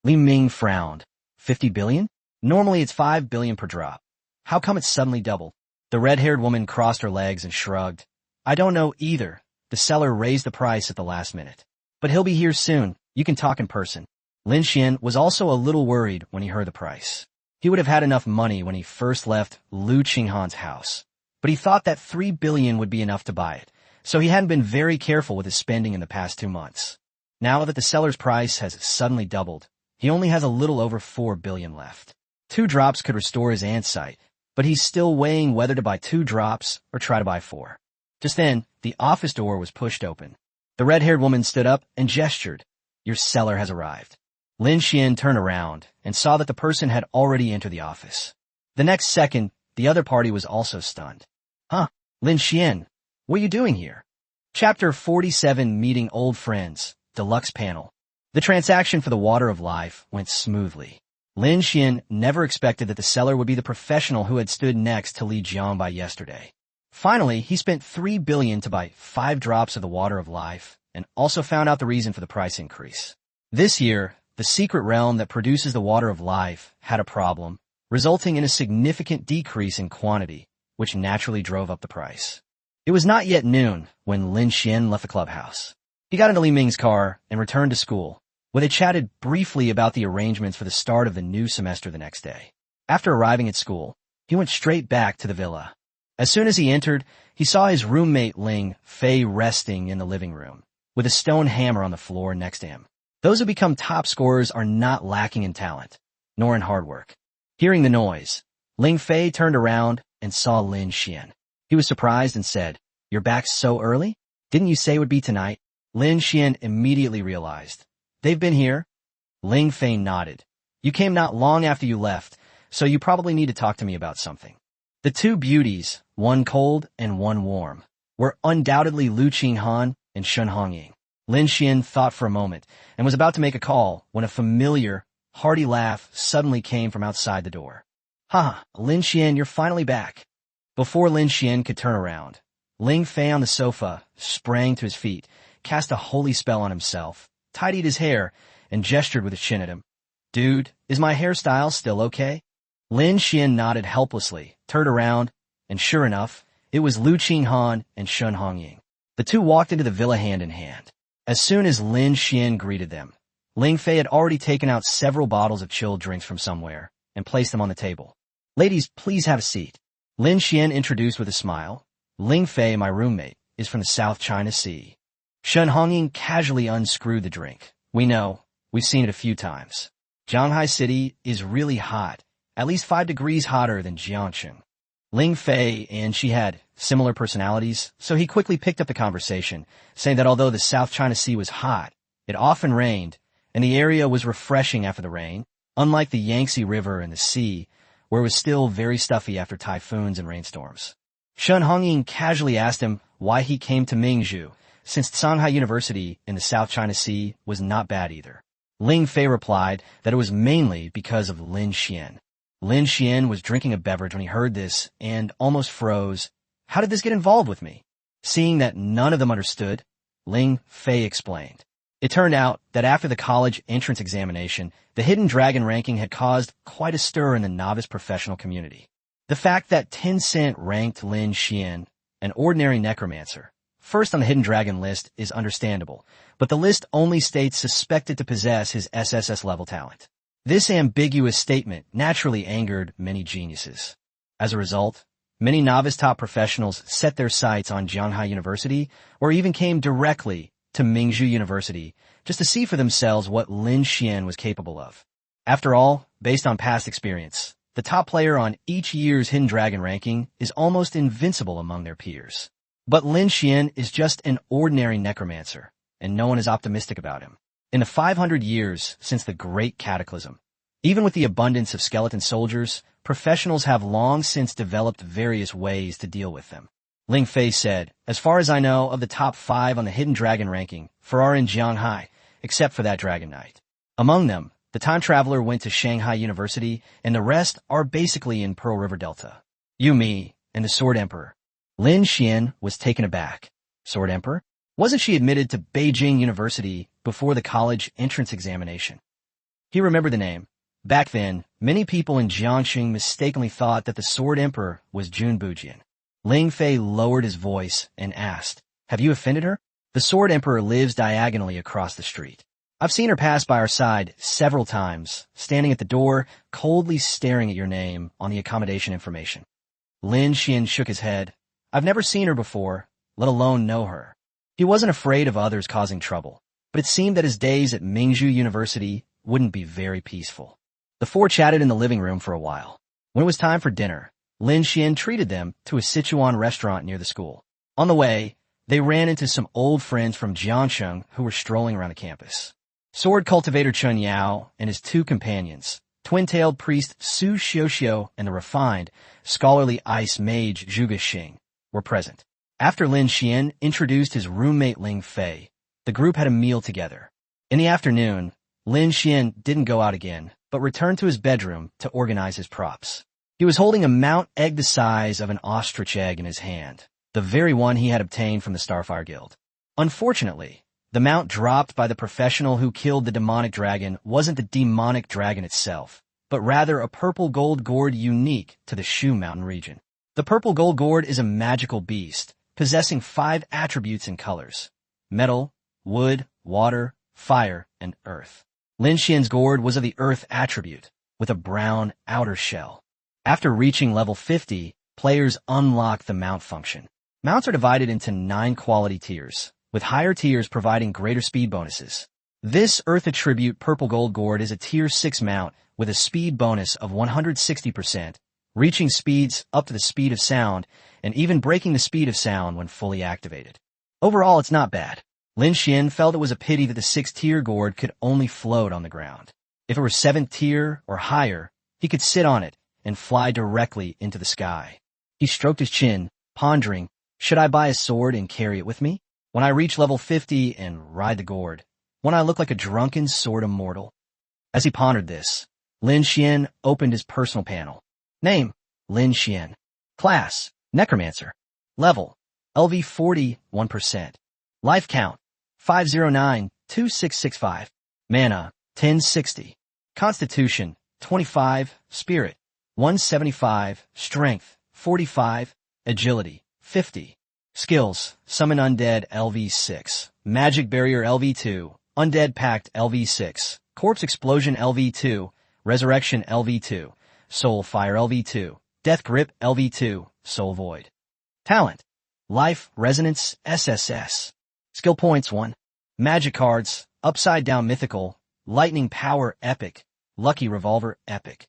[SPEAKER 1] Li Ming frowned. 50 billion? Normally it's 5 billion per drop. How come it's suddenly doubled? The red-haired woman crossed her legs and shrugged. "I don't know either. The seller raised the price at the last minute. But he'll be here soon. You can talk in person." Lin Xuan was also a little worried when he heard the price. He would have had enough money when he first left Lu Qinghan's house, but he thought that 3 billion would be enough to buy it, so he hadn't been very careful with his spending in the past 2 months. Now that the seller's price has suddenly doubled, he only has a little over 4 billion left. 2 drops could restore his aunt's sight, but he's still weighing whether to buy 2 drops or try to buy 4. Just then, the office door was pushed open. The red-haired woman stood up and gestured. "Your seller has arrived." Lin Xuan turned around and saw that the person had already entered the office. The next second, the other party was also stunned. "Huh, Lin Xuan, what are you doing here?" Chapter 47, Meeting Old Friends, Deluxe Panel. The transaction for the Water of Life went smoothly. Lin Xuan never expected that the seller would be the professional who had stood next to Li Jianbai yesterday. Finally, he spent 3 billion to buy 5 drops of the Water of Life and also found out the reason for the price increase. This year, the secret realm that produces the Water of Life had a problem, resulting in a significant decrease in quantity, which naturally drove up the price. It was not yet noon when Lin Xuan left the clubhouse. He got into Li Ming's car and returned to school, where they chatted briefly about the arrangements for the start of the new semester the next day. After arriving at school, he went straight back to the villa. As soon as he entered, he saw his roommate Ling Fei resting in the living room, with a stone hammer on the floor next to him. Those who become top scorers are not lacking in talent, nor in hard work. Hearing the noise, Ling Fei turned around and saw Lin Xuan. He was surprised and said, "You're back so early? Didn't you say it would be tonight?" Lin Xuan immediately realized. "They've been here?" Ling Fei nodded. "You came not long after you left, so you probably need to talk to me about something." The 2 beauties, one cold and one warm, were undoubtedly Lu Qinghan and Shun Hongying. Lin Xuan thought for a moment and was about to make a call when a familiar, hearty laugh suddenly came from outside the door. "Ha, Lin Xuan, you're finally back." Before Lin Xuan could turn around, Ling Fei on the sofa sprang to his feet, cast a holy spell on himself, tidied his hair, and gestured with his chin at him. "Dude, is my hairstyle still okay?" Lin Xuan nodded helplessly, turned around, and sure enough, it was Lu Qinghan and Shun Hongying. The two walked into the villa hand in hand. As soon as Lin Xuan greeted them, Ling Fei had already taken out several bottles of chilled drinks from somewhere and placed them on the table. "Ladies, please have a seat." Lin Xuan introduced with a smile. "Ling Fei, my roommate, is from the South China Sea." Shun Hongying casually unscrewed the drink. "We know. We've seen it a few times. Shanghai City is really hot, at least 5 degrees hotter than Jiangcheng." Ling Fei and she had similar personalities, so he quickly picked up the conversation, saying that although the South China Sea was hot, it often rained, and the area was refreshing after the rain, unlike the Yangtze River and the sea, where it was still very stuffy after typhoons and rainstorms. Shen Hongying casually asked him why he came to Mingzhu, since Shanghai University in the South China Sea was not bad either. Ling Fei replied that it was mainly because of Lin Xuan. Lin Xuan was drinking a beverage when he heard this and almost froze. How did this get involved with me? Seeing that none of them understood, Ling Fei explained. It turned out that after the college entrance examination, the Hidden Dragon ranking had caused quite a stir in the novice professional community. The fact that Tencent ranked Lin Xuan, an ordinary necromancer, first on the Hidden Dragon list is understandable, but the list only states suspected to possess his SSS level talent. This ambiguous statement naturally angered many geniuses. As a result, many novice top professionals set their sights on Shanghai University or even came directly to Mingzhu University just to see for themselves what Lin Xuan was capable of. After all, based on past experience, the top player on each year's Hidden Dragon ranking is almost invincible among their peers. But Lin Xuan is just an ordinary necromancer, and no one is optimistic about him. In the 500 years since the Great Cataclysm, even with the abundance of skeleton soldiers, professionals have long since developed various ways to deal with them. Ling Fei said, as far as I know of the top 5 on the Hidden Dragon ranking, 4 are in Shanghai, except for that Dragon Knight. Among them, the Time Traveler went to Shanghai University, and the rest are basically in Pearl River Delta. You, me, and the Sword Emperor. Lin Xuan was taken aback. Sword Emperor? Wasn't she admitted to Beijing University before the college entrance examination? He remembered the name. Back then, many people in Jiangxing mistakenly thought that the Sword Emperor was Jun Bujian. Ling Fei lowered his voice and asked, have you offended her? The Sword Emperor lives diagonally across the street. I've seen her pass by our side several times, standing at the door, coldly staring at your name on the accommodation information. Lin Xuan shook his head. I've never seen her before, let alone know her. He wasn't afraid of others causing trouble, but it seemed that his days at Mingzhu University wouldn't be very peaceful. The four chatted in the living room for a while. When it was time for dinner, Lin Xuan treated them to a Sichuan restaurant near the school. On the way, they ran into some old friends from Jiangsheng who were strolling around the campus. Sword cultivator Chun Yao and his 2 companions, twin-tailed priest Su Xiuxiu and the refined, scholarly ice mage Zhuge Xing, were present. After Lin Xuan introduced his roommate Ling Fei, the group had a meal together. In the afternoon, Lin Xuan didn't go out again, but returned to his bedroom to organize his props. He was holding a mount egg the size of an ostrich egg in his hand, the very one he had obtained from the Starfire Guild. Unfortunately, the mount dropped by the professional who killed the demonic dragon wasn't the demonic dragon itself, but rather a purple gold gourd unique to the Shu Mountain region. The purple gold gourd is a magical beast, possessing 5 attributes and colors: metal, wood, water, fire, and earth. Lin Xuan's gourd was of the earth attribute, with a brown outer shell. After reaching level 50, players unlock the mount function. Mounts are divided into 9 quality tiers, with higher tiers providing greater speed bonuses. This earth attribute purple gold gourd is a tier 6 mount with a speed bonus of 160%, reaching speeds up to the speed of sound, and even breaking the speed of sound when fully activated. Overall, it's not bad. Lin Xuan felt it was a pity that the 6th tier gourd could only float on the ground. If it were 7th tier or higher, he could sit on it and fly directly into the sky. He stroked his chin, pondering, should I buy a sword and carry it with me? When I reach level 50 and ride the gourd, won't I look like a drunken sword immortal? As he pondered this, Lin Xuan opened his personal panel. Name, Lin Xuan. Class, Necromancer. Level, LV 41%. Life count, 509-2665. Mana, 1060. Constitution, 25. Spirit, 175. Strength, 45. Agility, 50. Skills, Summon Undead LV6. Magic Barrier LV2. Undead Pact LV6. Corpse Explosion LV2. Resurrection LV2. Soul Fire LV2. Death Grip LV2. Soul Void. Talent, Life Resonance SSS. Skill points 1. Magic cards, Upside Down Mythical, Lightning Power Epic, Lucky Revolver Epic.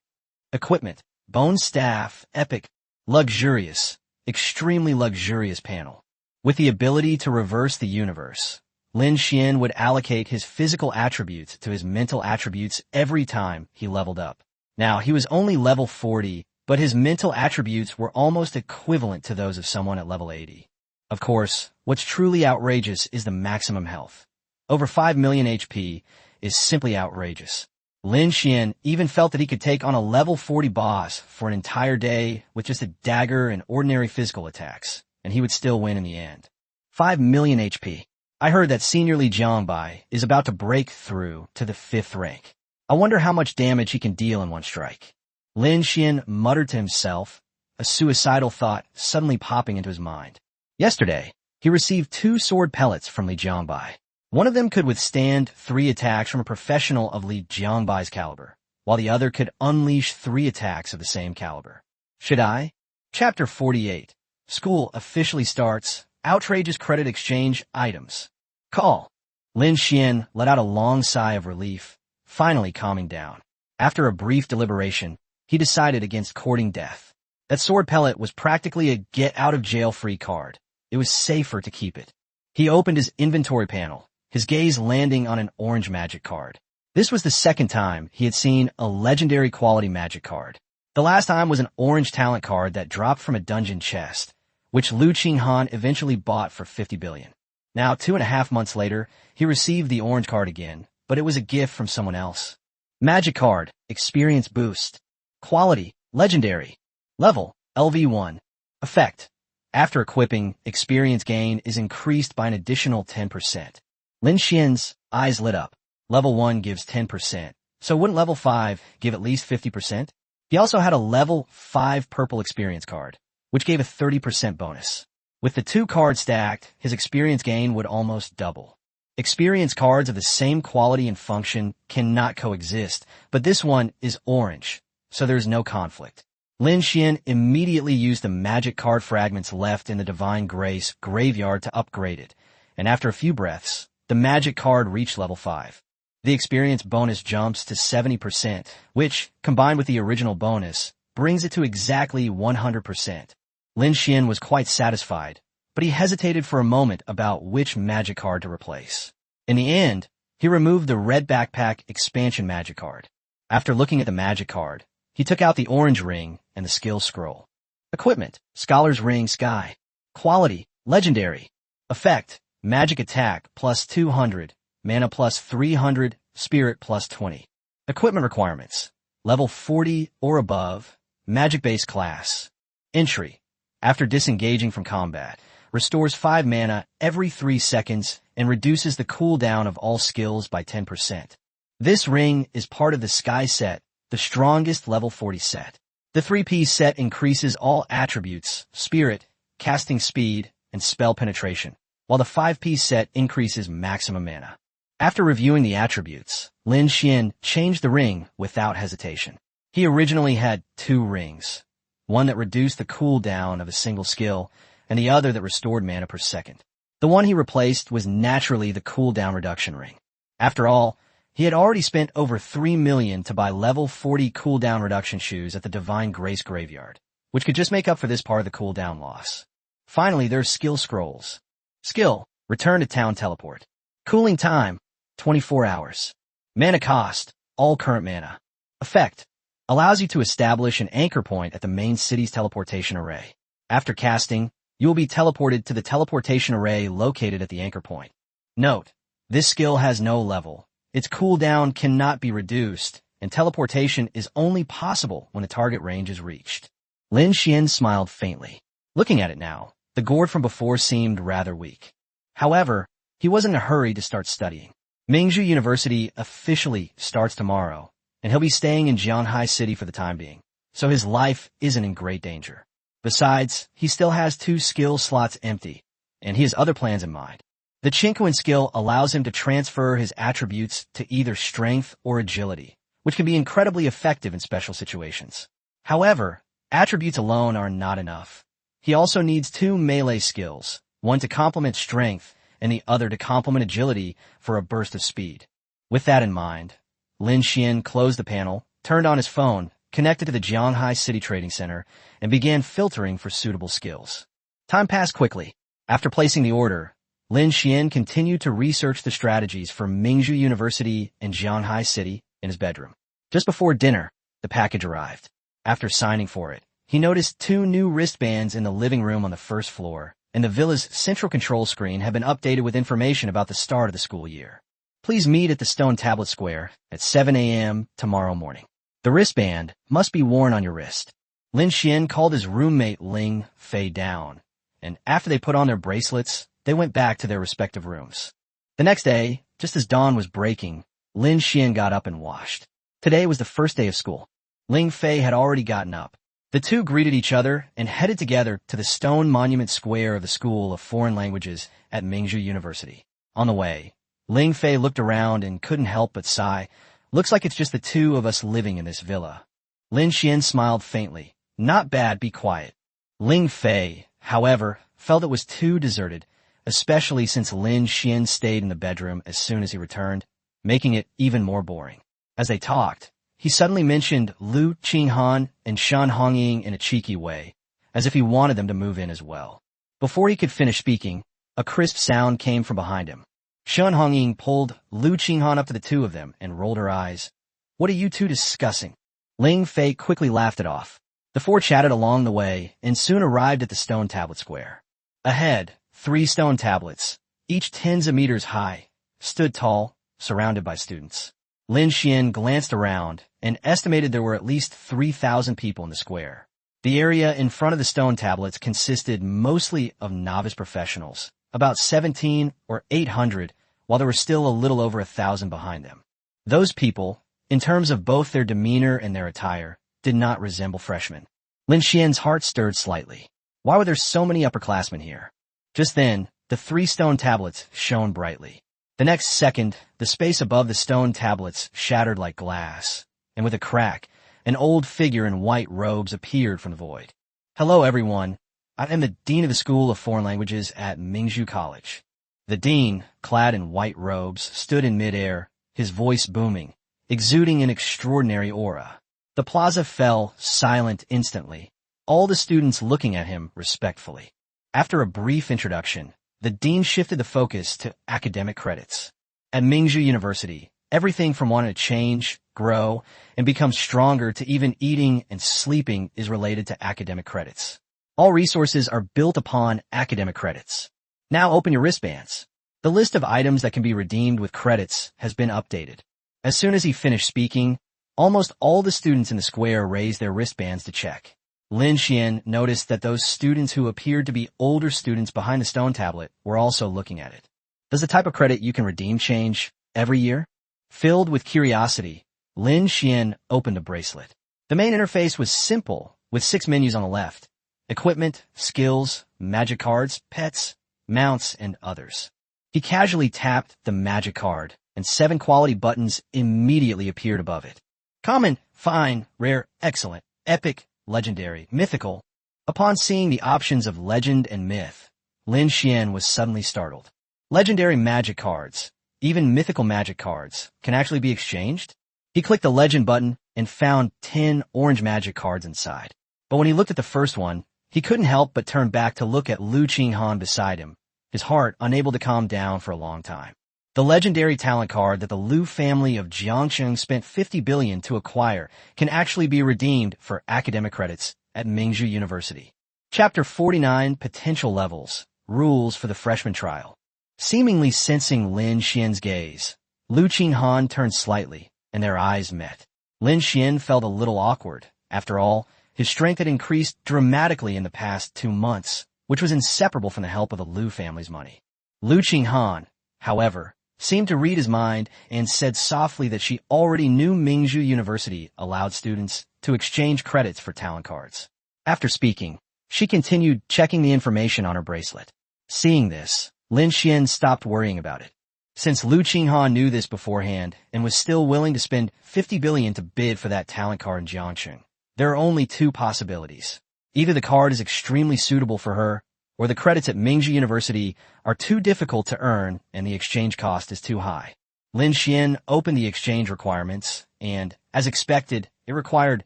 [SPEAKER 1] Equipment, Bone Staff Epic, Luxurious, extremely luxurious panel. With the ability to reverse the universe, Lin Xuan would allocate his physical attributes to his mental attributes every time he leveled up. Now, he was only level 40, but his mental attributes were almost equivalent to those of someone at level 80. Of course, what's truly outrageous is the maximum health. Over 5 million HP is simply outrageous. Lin Xuan even felt that he could take on a level 40 boss for an entire day with just a dagger and ordinary physical attacks, and he would still win in the end. 5 million HP. I heard that Senior Li Jiangbai is about to break through to the 5th rank. I wonder how much damage he can deal in one strike. Lin Xuan muttered to himself, a suicidal thought suddenly popping into his mind. Yesterday, he received 2 sword pellets from Li Jiangbai. One of them could withstand 3 attacks from a professional of Li Jiangbai's caliber, while the other could unleash 3 attacks of the same caliber. Should I? Chapter 48. School officially starts. Outrageous credit exchange items. Call. Lin Xuan let out a long sigh of relief, finally calming down. After a brief deliberation, he decided against courting death. That sword pellet was practically a get-out-of-jail-free card. It was safer to keep it. He opened his inventory panel, his gaze landing on an orange magic card. This was the second time he had seen a legendary quality magic card. The last time was an orange talent card that dropped from a dungeon chest, which Lu Qinghan eventually bought for 50 billion. Now, 2.5 months later, he received the orange card again, but it was a gift from someone else. Magic card, experience boost. Quality, legendary. Level, LV1. Effect. After equipping, experience gain is increased by an additional 10%. Lin Xuan's eyes lit up. Level 1 gives 10%, so wouldn't level 5 give at least 50%? He also had a level 5 purple experience card, which gave a 30% bonus. With the 2 cards stacked, his experience gain would almost double. Experience cards of the same quality and function cannot coexist, but this one is orange, so there's no conflict. Lin Xuan immediately used the magic card fragments left in the Divine Grace graveyard to upgrade it, and after a few breaths, the magic card reached level 5. The experience bonus jumps to 70%, which, combined with the original bonus, brings it to exactly 100%. Lin Xuan was quite satisfied, but he hesitated for a moment about which magic card to replace. In the end, he removed the red backpack expansion magic card. After looking at the magic card, he took out the orange ring and the skill scroll. Equipment, Scholar's Ring Sky. Quality, legendary. Effect, magic attack plus 200, mana plus 300, spirit plus 20. Equipment requirements, level 40 or above, magic-based class. Entry, after disengaging from combat, restores 5 mana every 3 seconds and reduces the cooldown of all skills by 10%. This ring is part of the Sky set, the strongest level 40 set. The 3-piece set increases all attributes, spirit, casting speed, and spell penetration, while the 5-piece set increases maximum mana. After reviewing the attributes, Lin Xuan changed the ring without hesitation. He originally had 2 rings, one that reduced the cooldown of a single skill, and the other that restored mana per second. The one he replaced was naturally the cooldown reduction ring. After all, he had already spent over 3 million to buy level 40 cooldown reduction shoes at the Divine Grace graveyard, which could just make up for this part of the cooldown loss. Finally, there's skill scrolls. Skill, return to town teleport. Cooling time, 24 hours. Mana cost, all current mana. Effect, allows you to establish an anchor point at the main city's teleportation array. After casting, you will be teleported to the teleportation array located at the anchor point. Note, this skill has no level. Its cooldown cannot be reduced, and teleportation is only possible when the target range is reached. Lin Xuan smiled faintly. Looking at it now, the gourd from before seemed rather weak. However, he wasn't in a hurry to start studying. Mingzhu University officially starts tomorrow, and he'll be staying in Jianhai City for the time being, so his life isn't in great danger. Besides, he still has 2 skill slots empty, and he has other plans in mind. The Qingquan skill allows him to transfer his attributes to either strength or agility, which can be incredibly effective in special situations. However, attributes alone are not enough. He also needs 2 melee skills, one to complement strength and the other to complement agility for a burst of speed. With that in mind, Lin Xuan closed the panel, turned on his phone, connected to the Jianghai City Trading Center, and began filtering for suitable skills. Time passed quickly. After placing the order, Lin Xuan continued to research the strategies for Mingzhu University and Jianghai City in his bedroom. Just before dinner, the package arrived. After signing for it, he noticed 2 new wristbands in the living room on the first floor, and the villa's central control screen had been updated with information about the start of the school year. Please meet at the Stone Tablet Square at 7 a.m. tomorrow morning. The wristband must be worn on your wrist. Lin Xuan called his roommate Ling Fei down, and after they put on their bracelets, they went back to their respective rooms. The next day, just as dawn was breaking, Lin Xuan got up and washed. Today was the first day of school. Ling Fei had already gotten up. The two greeted each other and headed together to the stone monument square of the School of Foreign Languages at Mingzhu University. On the way, Ling Fei looked around and couldn't help but sigh. Looks like it's just the two of us living in this villa. Lin Xuan smiled faintly. Not bad, be quiet. Ling Fei, however, felt it was too deserted, especially since Lin Xuan stayed in the bedroom as soon as he returned, making it even more boring. As they talked, he suddenly mentioned Lu Qinghan and Shan Hongying in a cheeky way, as if he wanted them to move in as well. Before he could finish speaking, a crisp sound came from behind him. Shan Hongying pulled Lu Qinghan up to the two of them and rolled her eyes. What are you two discussing? Ling Fei quickly laughed it off. The four chatted along the way and soon arrived at the Stone Tablet Square. Ahead, 3 stone tablets, each tens of meters high, stood tall, surrounded by students. Lin Xuan glanced around and estimated there were at least 3,000 people in the square. The area in front of the stone tablets consisted mostly of novice professionals, about 17 or 800, while there were still a little over 1,000 behind them. Those people, in terms of both their demeanor and their attire, did not resemble freshmen. Lin Xuan's heart stirred slightly. Why were there so many upperclassmen here? Just then, the 3 stone tablets shone brightly. The next second, the space above the stone tablets shattered like glass, and with a crack, an old figure in white robes appeared from the void. Hello, everyone. I am the Dean of the School of Foreign Languages at Mingzhu College. The Dean, clad in white robes, stood in midair, his voice booming, exuding an extraordinary aura. The plaza fell silent instantly, all the students looking at him respectfully. After a brief introduction, the dean shifted the focus to academic credits. At Mingzhu University, everything from wanting to change, grow, and become stronger to even eating and sleeping is related to academic credits. All resources are built upon academic credits. Now open your wristbands. The list of items that can be redeemed with credits has been updated. As soon as he finished speaking, almost all the students in the square raised their wristbands to check. Lin Xuan noticed that those students who appeared to be older students behind the stone tablet were also looking at it. Does the type of credit you can redeem change every year? Filled with curiosity, Lin Xuan opened a bracelet. The main interface was simple, with 6 menus on the left: equipment, skills, magic cards, pets, mounts, and others. He casually tapped the magic card, and 7 quality buttons immediately appeared above it. Common, fine, rare, excellent, epic, legendary, mythical. Upon seeing the options of legend and myth, Lin Xuan was suddenly startled. Legendary magic cards, even mythical magic cards, can actually be exchanged? He clicked the legend button and found 10 orange magic cards inside. But when he looked at the first one, he couldn't help but turn back to look at Lu Qinghan beside him, his heart unable to calm down for a long time. The legendary talent card that the Lu family of Jiangcheng spent 50 billion to acquire can actually be redeemed for academic credits at Mingzhu University. Chapter 49, Potential Levels, Rules for the Freshman Trial. Seemingly sensing Lin Xuan's gaze, Lu Qinghan turned slightly, and their eyes met. Lin Xuan felt a little awkward. After all, his strength had increased dramatically in the past 2 months, which was inseparable from the help of the Lu family's money. Lu Qinghan, however, seemed to read his mind and said softly that she already knew Mingzhu University allowed students to exchange credits for talent cards. After speaking, she continued checking the information on her bracelet. Seeing this, Lin Xuan stopped worrying about it. Since Lu Qinghan knew this beforehand and was still willing to spend 50 billion to bid for that talent card in Jiangcheng, there are only 2 possibilities. Either the card is extremely suitable for her, or the credits at Mingzhu University are too difficult to earn and the exchange cost is too high. Lin Xuan opened the exchange requirements and, as expected, it required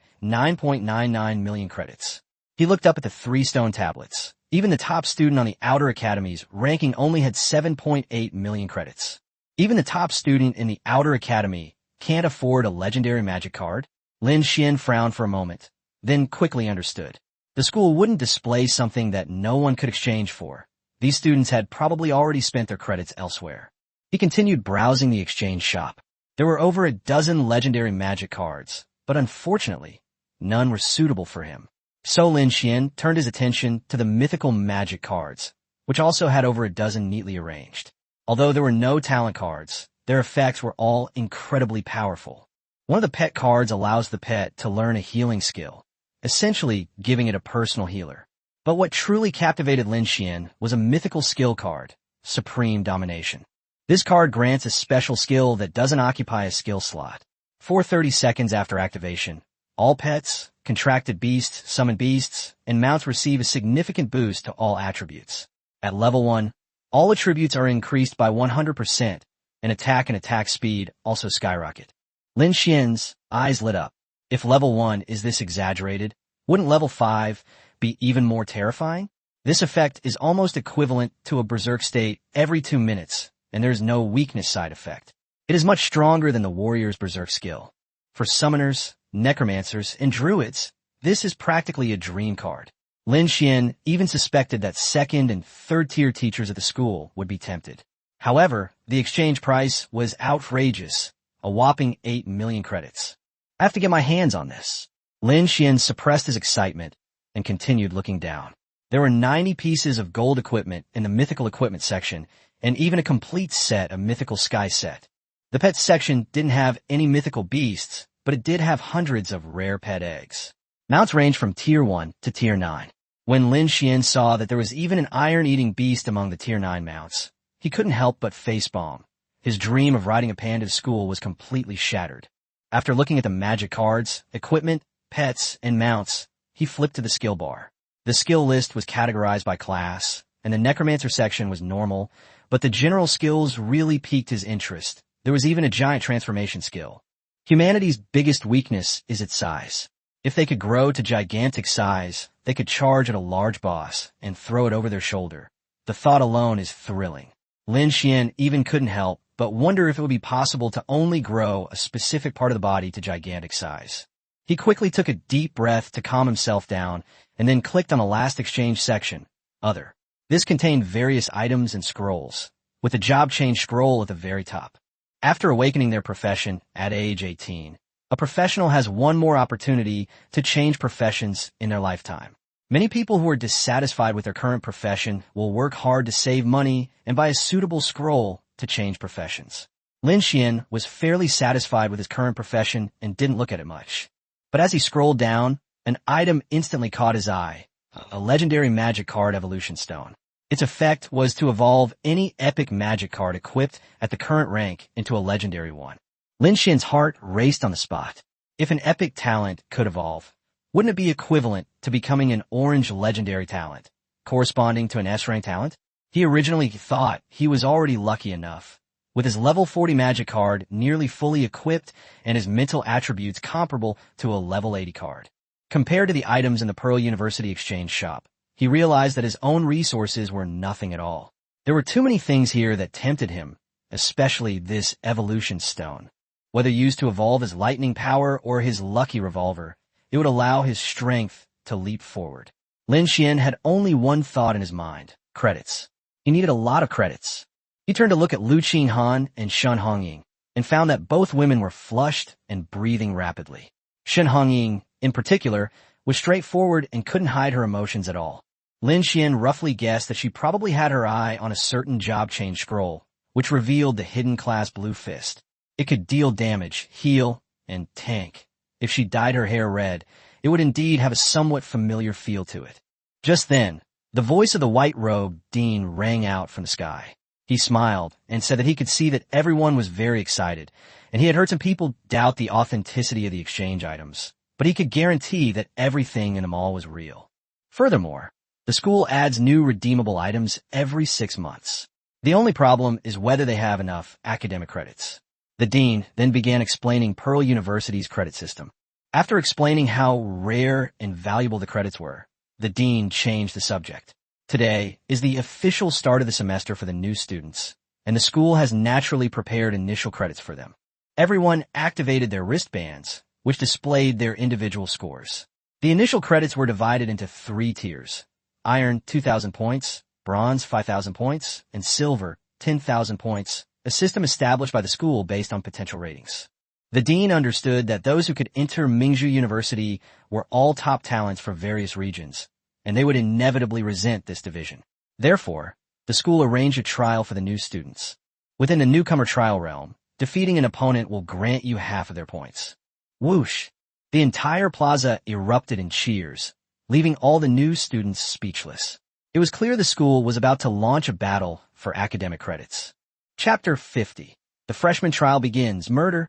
[SPEAKER 1] 9.99 million credits. He looked up at the 3 stone tablets. Even the top student on the outer academy's ranking only had 7.8 million credits. Even the top student in the outer academy can't afford a legendary magic card? Lin Xuan frowned for a moment, then quickly understood. The school wouldn't display something that no one could exchange for. These students had probably already spent their credits elsewhere. He continued browsing the exchange shop. There were over a dozen legendary magic cards, but unfortunately, none were suitable for him. So Lin Xuan turned his attention to the mythical magic cards, which also had over a dozen neatly arranged. Although there were no talent cards, their effects were all incredibly powerful. One of the pet cards allows the pet to learn a healing skill, essentially giving it a personal healer. But what truly captivated Lin Xuan was a mythical skill card, Supreme Domination. This card grants a special skill that doesn't occupy a skill slot. For 30 seconds after activation, all pets, contracted beasts, summoned beasts, and mounts receive a significant boost to all attributes. At level 1, all attributes are increased by 100%, and attack speed also skyrocket. Lin Xuan's eyes lit up. If level 1 is this exaggerated, wouldn't level 5 be even more terrifying? This effect is almost equivalent to a berserk state every 2 minutes, and there's no weakness side effect. It is much stronger than the warrior's berserk skill. For summoners, necromancers, and druids, this is practically a dream card. Lin Xuan even suspected that 2nd and 3rd tier teachers at the school would be tempted. However, the exchange price was outrageous, a whopping 8 million credits. I have to get my hands on this. Lin Xuan suppressed his excitement and continued looking down. There were 90 pieces of gold equipment in the mythical equipment section, and even a complete set of mythical sky set. The pet section didn't have any mythical beasts, but it did have hundreds of rare pet eggs. Mounts ranged from tier 1 to tier 9. When Lin Xuan saw that there was even an iron-eating beast among the tier 9 mounts, he couldn't help but facepalm. His dream of riding a panda to school was completely shattered. After looking at the magic cards, equipment, pets, and mounts, he flipped to the skill bar. The skill list was categorized by class, and the necromancer section was normal, but the general skills really piqued his interest. There was even a giant transformation skill. Humanity's biggest weakness is its size. If they could grow to gigantic size, they could charge at a large boss and throw it over their shoulder. The thought alone is thrilling. Lin Xuan even couldn't help but wonder if it would be possible to only grow a specific part of the body to gigantic size. He quickly took a deep breath to calm himself down and then clicked on the last exchange section, Other. This contained various items and scrolls, with a job change scroll at the very top. After awakening their profession at age 18, a professional has one more opportunity to change professions in their lifetime. Many people who are dissatisfied with their current profession will work hard to save money and buy a suitable scroll to change professions. Lin Xuan was fairly satisfied with his current profession and didn't look at it much. But as he scrolled down, an item instantly caught his eye, a legendary magic card evolution stone. Its effect was to evolve any epic magic card equipped at the current rank into a legendary one. Lin Xuan's heart raced on the spot. If an epic talent could evolve, wouldn't it be equivalent to becoming an orange legendary talent, corresponding to an S-rank talent? He originally thought he was already lucky enough, with his level 40 magic card nearly fully equipped and his mental attributes comparable to a level 80 card. Compared to the items in the Pearl University exchange shop, he realized that his own resources were nothing at all. There were too many things here that tempted him, especially this evolution stone. Whether used to evolve his lightning power or his lucky revolver, it would allow his strength to leap forward. Lin Xuan had only one thought in his mind: credits. He needed a lot of credits. He turned to look at Lu Qinghan and Shen Hongying and found that both women were flushed and breathing rapidly. Shen Hongying, in particular, was straightforward and couldn't hide her emotions at all. Lin Xuan roughly guessed that she probably had her eye on a certain job change scroll, which revealed the hidden class Blue Fist. It could deal damage, heal, and tank. If she dyed her hair red, it would indeed have a somewhat familiar feel to it. Just then, the voice of the white-robed Dean rang out from the sky. He smiled and said that he could see that everyone was very excited, and he had heard some people doubt the authenticity of the exchange items, but he could guarantee that everything in them all was real. Furthermore, the school adds new redeemable items every 6 months. The only problem is whether they have enough academic credits. The dean then began explaining Pearl University's credit system. After explaining how rare and valuable the credits were, the dean changed the subject. Today is the official start of the semester for the new students, and the school has naturally prepared initial credits for them. Everyone activated their wristbands, which displayed their individual scores. The initial credits were divided into 3 tiers: iron 2,000 points, bronze 5,000 points, and silver 10,000 points, a system established by the school based on potential ratings. The dean understood that those who could enter Mingzhu University were all top talents from various regions, and they would inevitably resent this division. Therefore, the school arranged a trial for the new students. Within the newcomer trial realm, defeating an opponent will grant you half of their points. Whoosh! The entire plaza erupted in cheers, leaving all the new students speechless. It was clear the school was about to launch a battle for academic credits. Chapter 50. The freshman trial begins. Murder?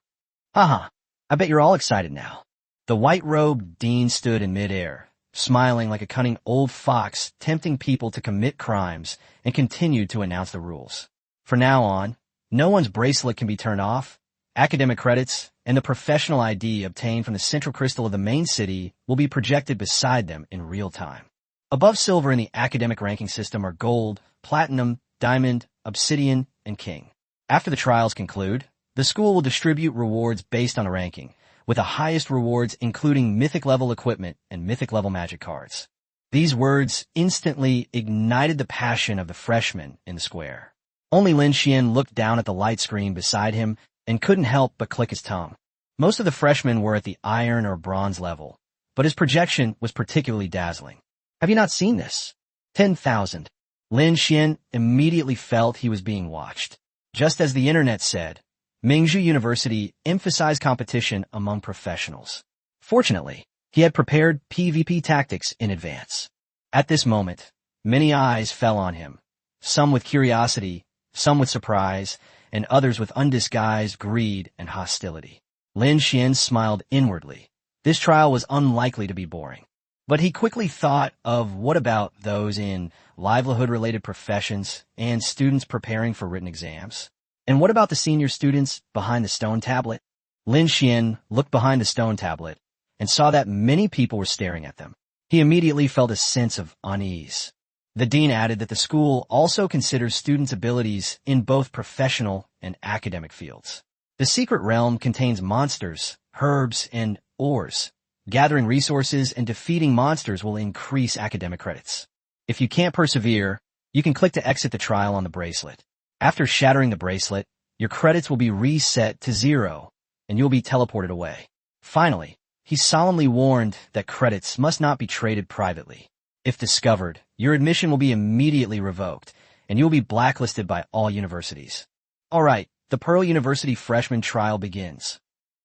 [SPEAKER 1] Haha, I bet you're all excited now. The white-robed dean stood in midair, smiling like a cunning old fox, tempting people to commit crimes, and continued to announce the rules. From now on, no one's bracelet can be turned off. Academic credits and the professional ID obtained from the central crystal of the main city will be projected beside them in real time. Above silver in the academic ranking system are gold, platinum, diamond, obsidian, and king. After the trials conclude, the school will distribute rewards based on a ranking, with the highest rewards including mythic-level equipment and mythic-level magic cards. These words instantly ignited the passion of the freshmen in the square. Only Lin Xuan looked down at the light screen beside him and couldn't help but click his tongue. Most of the freshmen were at the iron or bronze level, but his projection was particularly dazzling. Have you not seen this? 10,000. Lin Xuan immediately felt he was being watched. Just as the internet said, Mingzhu University emphasized competition among professionals. Fortunately, he had prepared PvP tactics in advance. At this moment, many eyes fell on him, some with curiosity, some with surprise, and others with undisguised greed and hostility. Lin Xuan smiled inwardly. This trial was unlikely to be boring. But he quickly thought of what about those in livelihood-related professions and students preparing for written exams? And what about the senior students behind the stone tablet? Lin Xuan looked behind the stone tablet and saw that many people were staring at them. He immediately felt a sense of unease. The dean added that the school also considers students' abilities in both professional and academic fields. The secret realm contains monsters, herbs, and ores. Gathering resources and defeating monsters will increase academic credits. If you can't persevere, you can click to exit the trial on the bracelet. After shattering the bracelet, your credits will be reset to 0, and you'll be teleported away. Finally, he solemnly warned that credits must not be traded privately. If discovered, your admission will be immediately revoked, and you'll be blacklisted by all universities. All right, the Pearl University freshman trial begins.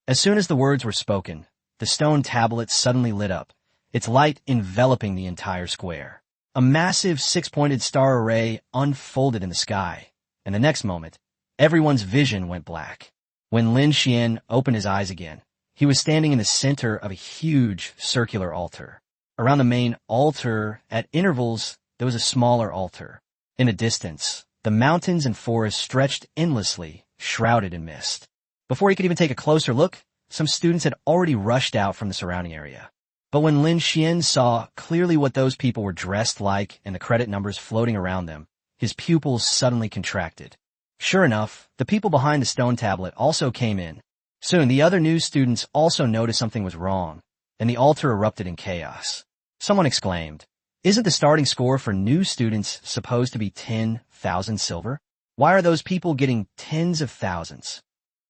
[SPEAKER 1] As soon as the words were spoken, the stone tablet suddenly lit up, its light enveloping the entire square. A massive 6-pointed star array unfolded in the sky, and the next moment, everyone's vision went black. When Lin Xuan opened his eyes again, he was standing in the center of a huge circular altar. Around the main altar, at intervals, there was a smaller altar. In the distance, the mountains and forests stretched endlessly, shrouded in mist. Before he could even take a closer look, some students had already rushed out from the surrounding area. But when Lin Xuan saw clearly what those people were dressed like and the credit numbers floating around them, his pupils suddenly contracted. Sure enough, the people behind the stone tablet also came in. Soon, the other new students also noticed something was wrong, and the altar erupted in chaos. Someone exclaimed, "Isn't the starting score for new students supposed to be 10,000 silver? Why are those people getting tens of thousands?"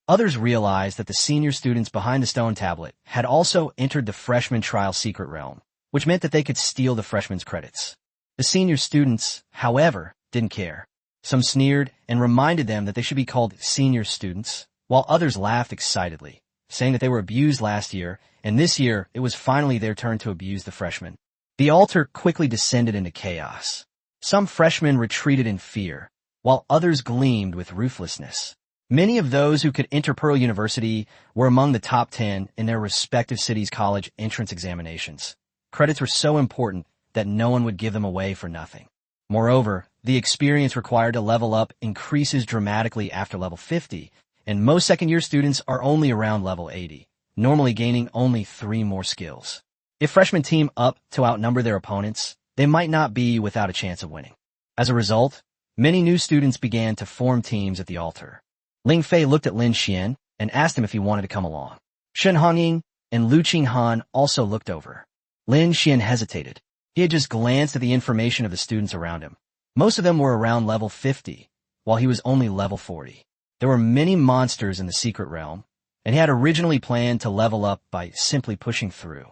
[SPEAKER 1] Others realized that the senior students behind the stone tablet had also entered the freshman trial secret realm, which meant that they could steal the freshmen's credits. The senior students, however, didn't care. Some sneered and reminded them that they should be called senior students, while others laughed excitedly, saying that they were abused last year, and this year it was finally their turn to abuse the freshmen. The altar quickly descended into chaos. Some freshmen retreated in fear, while others gleamed with ruthlessness. Many of those who could enter Pearl University were among the top 10 in their respective cities' college entrance examinations. Credits were so important that no one would give them away for nothing. Moreover, the experience required to level up increases dramatically after level 50, and most second-year students are only around level 80. normally gaining only 3 more skills. If freshmen team up to outnumber their opponents, they might not be without a chance of winning. As a result, many new students began to form teams at the altar. Ling Fei looked at Lin Xuan and asked him if he wanted to come along. Shen Hongying and Lu Qinghan also looked over. Lin Xuan hesitated. He had just glanced at the information of the students around him. Most of them were around level 50, while he was only level 40. There were many monsters in the secret realm, and he had originally planned to level up by simply pushing through.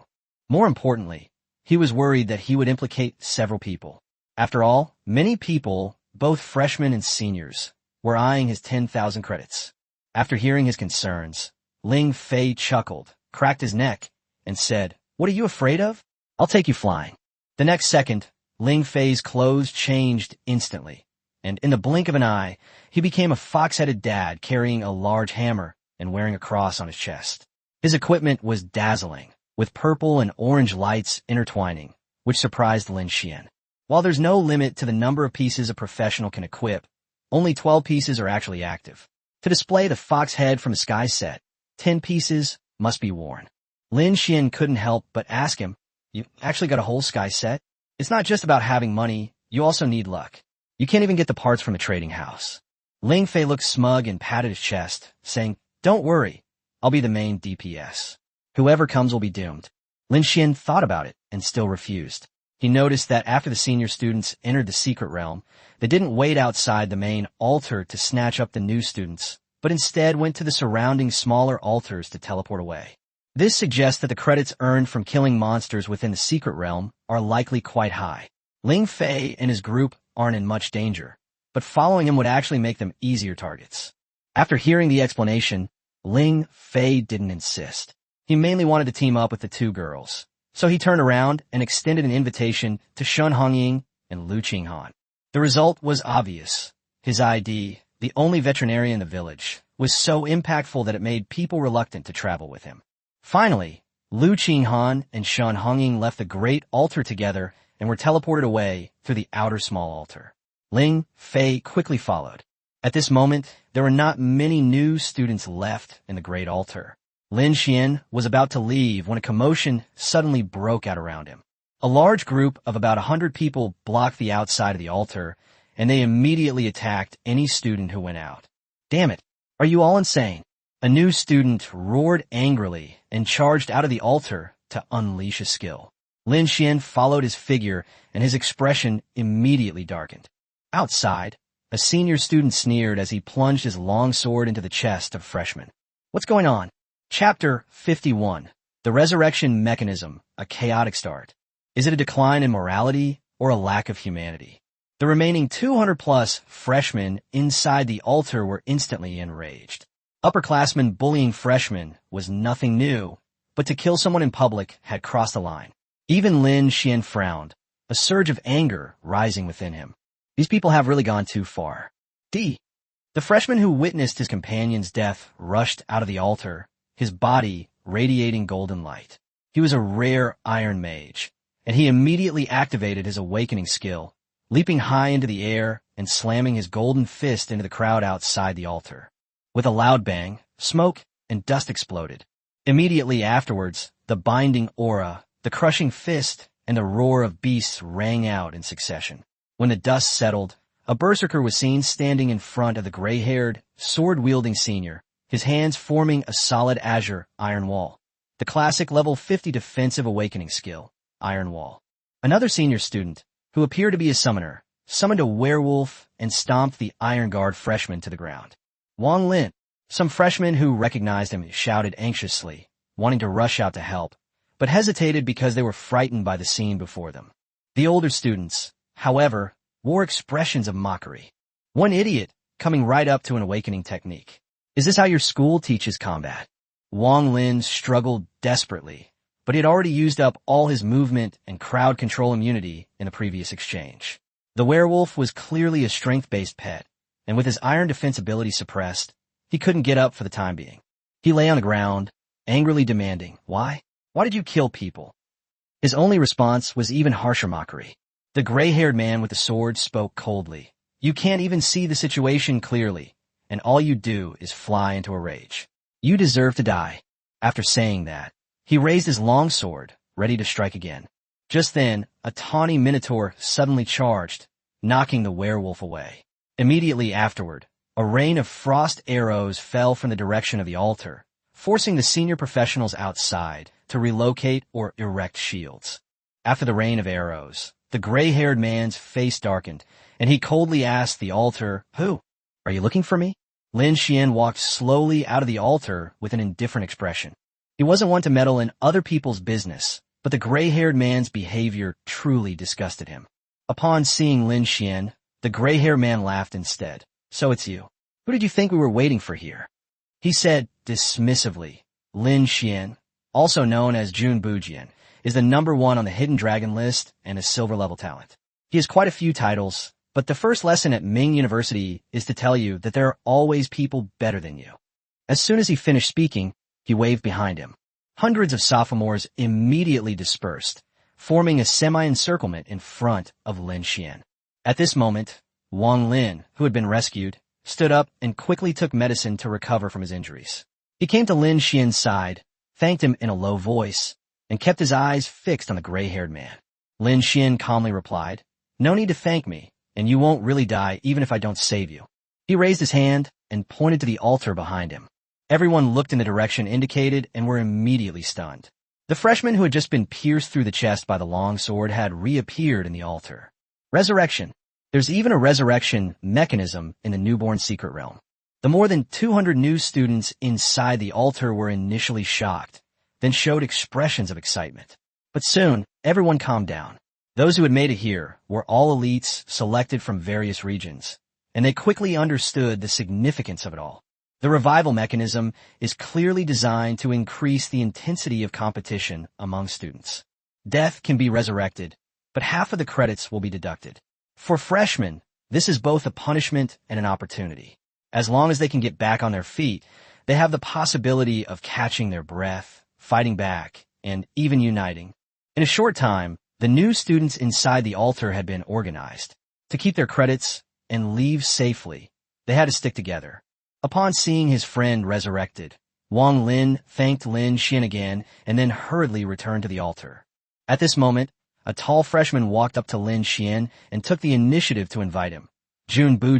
[SPEAKER 1] More importantly, he was worried that he would implicate several people. After all, many people, both freshmen and seniors, were eyeing his 10,000 credits. After hearing his concerns, Ling Fei chuckled, cracked his neck, and said, "What are you afraid of? I'll take you flying." The next second, Ling Fei's clothes changed instantly, and in the blink of an eye, he became a fox-headed dad carrying a large hammer and wearing a cross on his chest. His equipment was dazzling, with purple and orange lights intertwining, which surprised Lin Xuan. While there's no limit to the number of pieces a professional can equip, only 12 pieces are actually active. To display the fox head from a sky set, 10 pieces must be worn. Lin Xuan couldn't help but ask him, "You actually got a whole sky set? It's not just about having money, you also need luck. You can't even get the parts from a trading house." Ling Fei looked smug and patted his chest, saying, "Don't worry, I'll be the main DPS. Whoever comes will be doomed." Lin Xuan thought about it and still refused. He noticed that after the senior students entered the secret realm, they didn't wait outside the main altar to snatch up the new students, but instead went to the surrounding smaller altars to teleport away. This suggests that the credits earned from killing monsters within the secret realm are likely quite high. Ling Fei and his group aren't in much danger, but following him would actually make them easier targets. After hearing the explanation, Ling Fei didn't insist. He mainly wanted to team up with the 2 girls, so he turned around and extended an invitation to Shen Hongying and Lu Qinghan. The result was obvious. His ID, the only veterinarian in the village, was so impactful that it made people reluctant to travel with him. Finally, Lu Qinghan and Shen Hongying left the great altar together and were teleported away through the outer small altar. Ling Fei quickly followed. At this moment, there were not many new students left in the great altar. Lin Xuan was about to leave when a commotion suddenly broke out around him. A large group of about 100 people blocked the outside of the altar, and they immediately attacked any student who went out. "Damn it, are you all insane?" A new student roared angrily and charged out of the altar to unleash his skill. Lin Xuan followed his figure, and his expression immediately darkened. Outside, a senior student sneered as he plunged his long sword into the chest of a freshman. "What's going on?" Chapter 51. The Resurrection Mechanism, a Chaotic Start. Is it a decline in morality or a lack of humanity? The remaining 200-plus freshmen inside the altar were instantly enraged. Upperclassmen bullying freshmen was nothing new, but to kill someone in public had crossed the line. Even Lin Xuan frowned, a surge of anger rising within him. These people have really gone too far. The freshman who witnessed his companion's death rushed out of the altar, his body radiating golden light. He was a rare iron mage, and he immediately activated his awakening skill, leaping high into the air and slamming his golden fist into the crowd outside the altar. With a loud bang, smoke and dust exploded. Immediately afterwards, the binding aura, the crushing fist, and the roar of beasts rang out in succession. When the dust settled, a berserker was seen standing in front of the gray-haired, sword-wielding senior, his hands forming a solid azure iron wall. The classic level 50 defensive awakening skill, Iron Wall. Another senior student, who appeared to be a summoner, summoned a werewolf and stomped the Iron Guard freshman to the ground. Wang Lin. Some freshmen who recognized him shouted anxiously, wanting to rush out to help, but hesitated because they were frightened by the scene before them. The older students, however, wore expressions of mockery. One idiot coming right up to an awakening technique. "Is this how your school teaches combat?" Wang Lin struggled desperately, but he had already used up all his movement and crowd control immunity in a previous exchange. The werewolf was clearly a strength-based pet, and with his iron defense ability suppressed, he couldn't get up for the time being. He lay on the ground, angrily demanding, Why did you kill people?" His only response was even harsher mockery. The gray-haired man with the sword spoke coldly. "You can't even see the situation clearly, and all you do is fly into a rage. You deserve to die." After saying that, he raised his long sword, ready to strike again. Just then, a tawny minotaur suddenly charged, knocking the werewolf away. Immediately afterward, a rain of frost arrows fell from the direction of the altar, forcing the senior professionals outside to relocate or erect shields. After the rain of arrows, the gray-haired man's face darkened, and he coldly asked the altar, "Who? Are you looking for me?" Lin Xuan walked slowly out of the altar with an indifferent expression. He wasn't one to meddle in other people's business, but the gray-haired man's behavior truly disgusted him. Upon seeing Lin Xuan, the gray-haired man laughed instead. "So it's you. Who did you think we were waiting for here?" He said dismissively. Lin Xuan, also known as Jun Bujian, is the #1 on the Hidden Dragon list and a silver-level talent. He has quite a few titles, but the first lesson at Ming University is to tell you that there are always people better than you. As soon as he finished speaking, he waved behind him. Hundreds of sophomores immediately dispersed, forming a semi-encirclement in front of Lin Xuan. At this moment, Wang Lin, who had been rescued, stood up and quickly took medicine to recover from his injuries. He came to Lin Xuan's side, thanked him in a low voice, and kept his eyes fixed on the gray-haired man. Lin Xuan calmly replied, "No need to thank me, and you won't really die even if I don't save you." He raised his hand and pointed to the altar behind him. Everyone looked in the direction indicated and were immediately stunned. The freshman who had just been pierced through the chest by the long sword had reappeared in the altar. Resurrection. There's even a resurrection mechanism in the newborn secret realm. The more than 200 new students inside the altar were initially shocked, then showed expressions of excitement. But soon, everyone calmed down. Those who had made it here were all elites selected from various regions, and they quickly understood the significance of it all. The revival mechanism is clearly designed to increase the intensity of competition among students. Death can be resurrected, but half of the credits will be deducted. For freshmen, this is both a punishment and an opportunity. As long as they can get back on their feet, they have the possibility of catching their breath, fighting back, and even uniting. In a short time, the new students inside the altar had been organized. To keep their credits and leave safely, they had to stick together. Upon seeing his friend resurrected, Wang Lin thanked Lin Xuan again and then hurriedly returned to the altar. At this moment, a tall freshman walked up to Lin Xuan and took the initiative to invite him. "Jun Buju,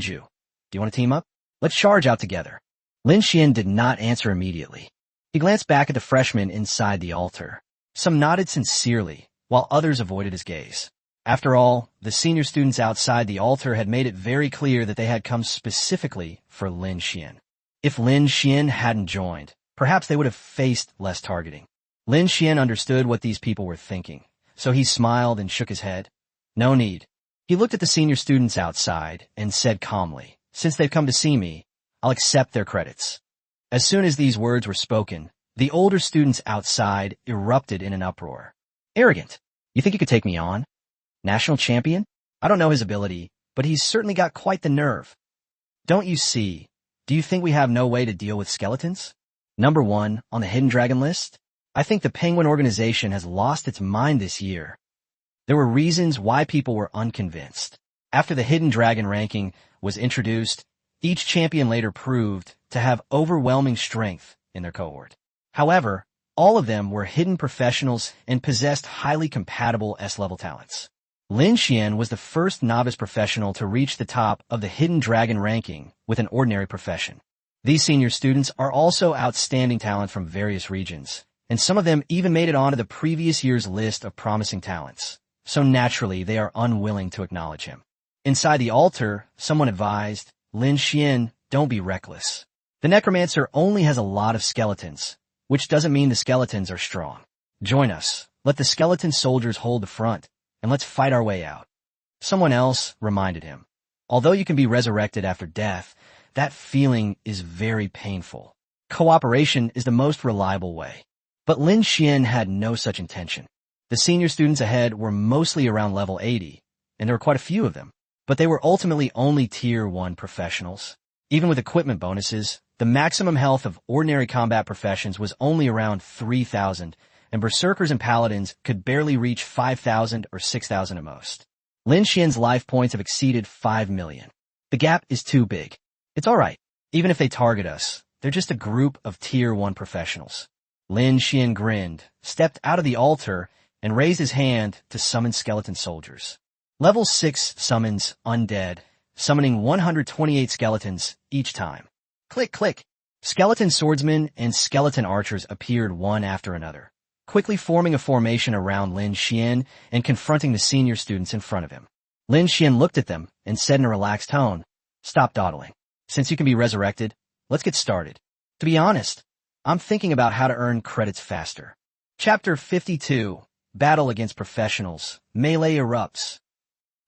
[SPEAKER 1] do you want to team up? Let's charge out together." Lin Xuan did not answer immediately. He glanced back at the freshmen inside the altar. Some nodded sincerely, while others avoided his gaze. After all, the senior students outside the altar had made it very clear that they had come specifically for Lin Xuan. If Lin Xuan hadn't joined, perhaps they would have faced less targeting. Lin Xuan understood what these people were thinking, so he smiled and shook his head. "No need." He looked at the senior students outside and said calmly, "Since they've come to see me, I'll accept their credits." As soon as these words were spoken, the older students outside erupted in an uproar. "Arrogant! You think you could take me on? National champion? I don't know his ability, but he's certainly got quite the nerve. Don't you see? Do you think we have no way to deal with skeletons? #1 on the Hidden Dragon list? I think the Penguin organization has lost its mind this year." There were reasons why people were unconvinced. After the Hidden Dragon ranking was introduced, each champion later proved to have overwhelming strength in their cohort. However, all of them were hidden professionals and possessed highly compatible S-level talents. Lin Xuan was the first novice professional to reach the top of the Hidden Dragon ranking with an ordinary profession. These senior students are also outstanding talent from various regions, and some of them even made it onto the previous year's list of promising talents. So naturally, they are unwilling to acknowledge him. Inside the altar, someone advised, "Lin Xuan, don't be reckless. The necromancer only has a lot of skeletons, which doesn't mean the skeletons are strong. Join us. Let the skeleton soldiers hold the front, and let's fight our way out." Someone else reminded him, "Although you can be resurrected after death, that feeling is very painful. Cooperation is the most reliable way." But Lin Xuan had no such intention. The senior students ahead were mostly around level 80, and there were quite a few of them, but they were ultimately only Tier 1 professionals. Even with equipment bonuses, the maximum health of ordinary combat professions was only around 3,000, and berserkers and paladins could barely reach 5,000 or 6,000 at most. Lin Xuan's life points have exceeded 5 million. The gap is too big. It's alright. Even if they target us, they're just a group of Tier 1 professionals. Lin Xuan grinned, stepped out of the altar, and raised his hand to summon skeleton soldiers. Level 6 summons undead, summoning 128 skeletons each time. Click, click. Skeleton swordsmen and skeleton archers appeared one after another, quickly forming a formation around Lin Xuan and confronting the senior students in front of him. Lin Xuan looked at them and said in a relaxed tone, "Stop dawdling. Since you can be resurrected, let's get started. To be honest, I'm thinking about how to earn credits faster." Chapter 52, Battle Against Professionals. Melee erupts.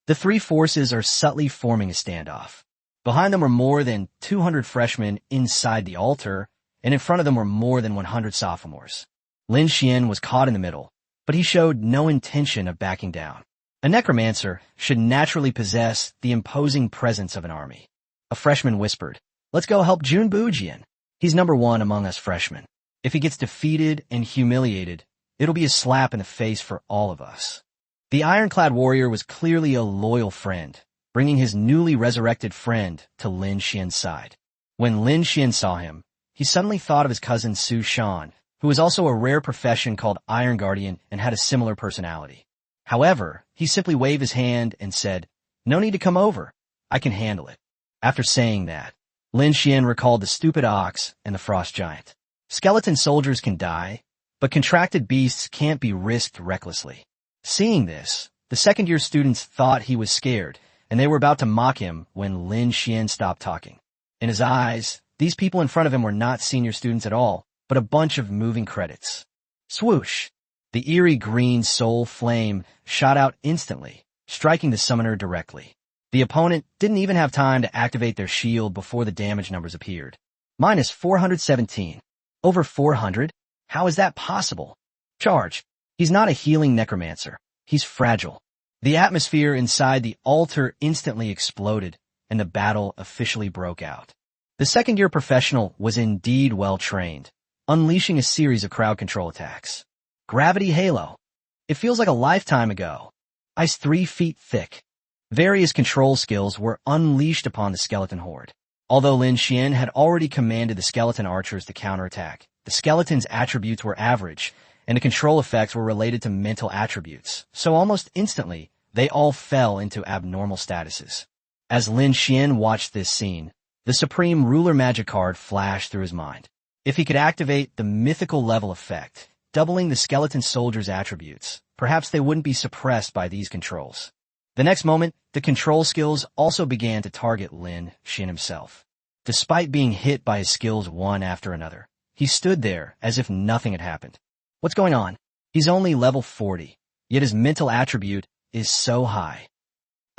[SPEAKER 1] The three forces are subtly forming a standoff. Behind them were more than 200 freshmen inside the altar, and in front of them were more than 100 sophomores. Lin Xuan was caught in the middle, but he showed no intention of backing down. A necromancer should naturally possess the imposing presence of an army. A freshman whispered, "Let's go help Jun Bujian. He's number one among us freshmen. If he gets defeated and humiliated, it'll be a slap in the face for all of us." The ironclad warrior was clearly a loyal friend, bringing his newly resurrected friend to Lin Xuan's side. When Lin Xuan saw him, he suddenly thought of his cousin Su Shan, who was also a rare profession called Iron Guardian and had a similar personality. However, he simply waved his hand and said, "No need to come over. I can handle it." After saying that, Lin Xuan recalled the stupid ox and the frost giant. Skeleton soldiers can die, but contracted beasts can't be risked recklessly. Seeing this, the second-year students thought he was scared, and they were about to mock him when Lin Xuan stopped talking. In his eyes, these people in front of him were not senior students at all, but a bunch of moving credits. Swoosh! The eerie green soul flame shot out instantly, striking the summoner directly. The opponent didn't even have time to activate their shield before the damage numbers appeared. Minus 417. Over 400? How is that possible? Charge. He's not a healing necromancer. He's fragile. The atmosphere inside the altar instantly exploded, and the battle officially broke out. The second-year professional was indeed well-trained, unleashing a series of crowd control attacks. Gravity Halo. It feels like a lifetime ago. Ice 3 feet thick. Various control skills were unleashed upon the skeleton horde. Although Lin Xuan had already commanded the skeleton archers to counterattack, the skeleton's attributes were average, and the control effects were related to mental attributes, so almost instantly, they all fell into abnormal statuses. As Lin Xuan watched this scene, the Supreme Ruler magic card flashed through his mind. If he could activate the mythical level effect, doubling the skeleton soldier's attributes, perhaps they wouldn't be suppressed by these controls. The next moment, the control skills also began to target Lin Xuan himself. Despite being hit by his skills one after another, he stood there as if nothing had happened. What's going on? He's only level 40, yet his mental attribute is so high.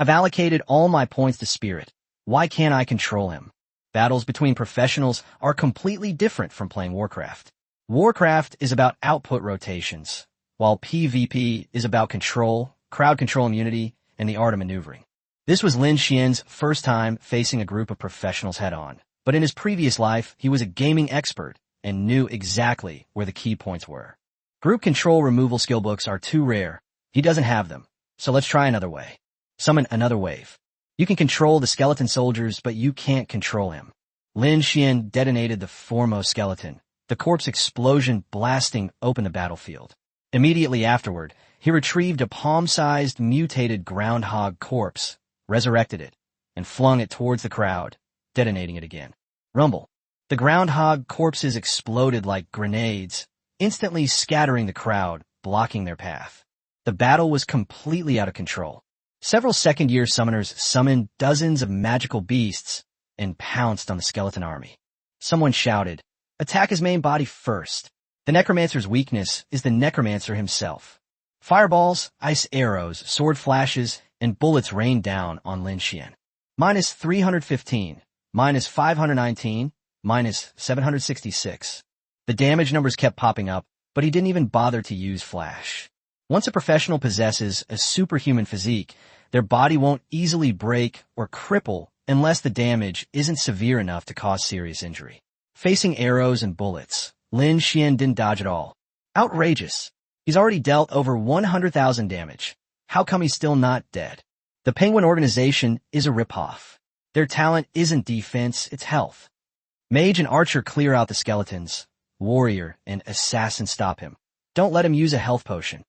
[SPEAKER 1] I've allocated all my points to spirit. Why can't I control him? Battles between professionals are completely different from playing Warcraft. Warcraft is about output rotations, while PvP is about control, crowd control immunity, and the art of maneuvering. This was Lin Xuan's first time facing a group of professionals head-on, but in his previous life, he was a gaming expert and knew exactly where the key points were. Group control removal skill books are too rare. He doesn't have them, so let's try another way. Summon another wave. You can control the skeleton soldiers, but you can't control him. Lin Xuan detonated the foremost skeleton, the corpse explosion blasting open the battlefield. Immediately afterward, he retrieved a palm-sized mutated groundhog corpse, resurrected it, and flung it towards the crowd, detonating it again. Rumble. The groundhog corpses exploded like grenades, instantly scattering the crowd, blocking their path. The battle was completely out of control. Several second-year summoners summoned dozens of magical beasts and pounced on the skeleton army. Someone shouted, "Attack his main body first." The necromancer's weakness is the necromancer himself. Fireballs, ice arrows, sword flashes, and bullets rained down on Lin Xuan. Minus 315, minus 519, minus 766. The damage numbers kept popping up, but he didn't even bother to use flash. Once a professional possesses a superhuman physique, their body won't easily break or cripple unless the damage isn't severe enough to cause serious injury. Facing arrows and bullets, Lin Xuan didn't dodge at all. Outrageous. He's already dealt over 100,000 damage. How come he's still not dead? The Penguin organization is a ripoff. Their talent isn't defense, it's health. Mage and archer clear out the skeletons, warrior, and assassin stop him. Don't let him use a health potion.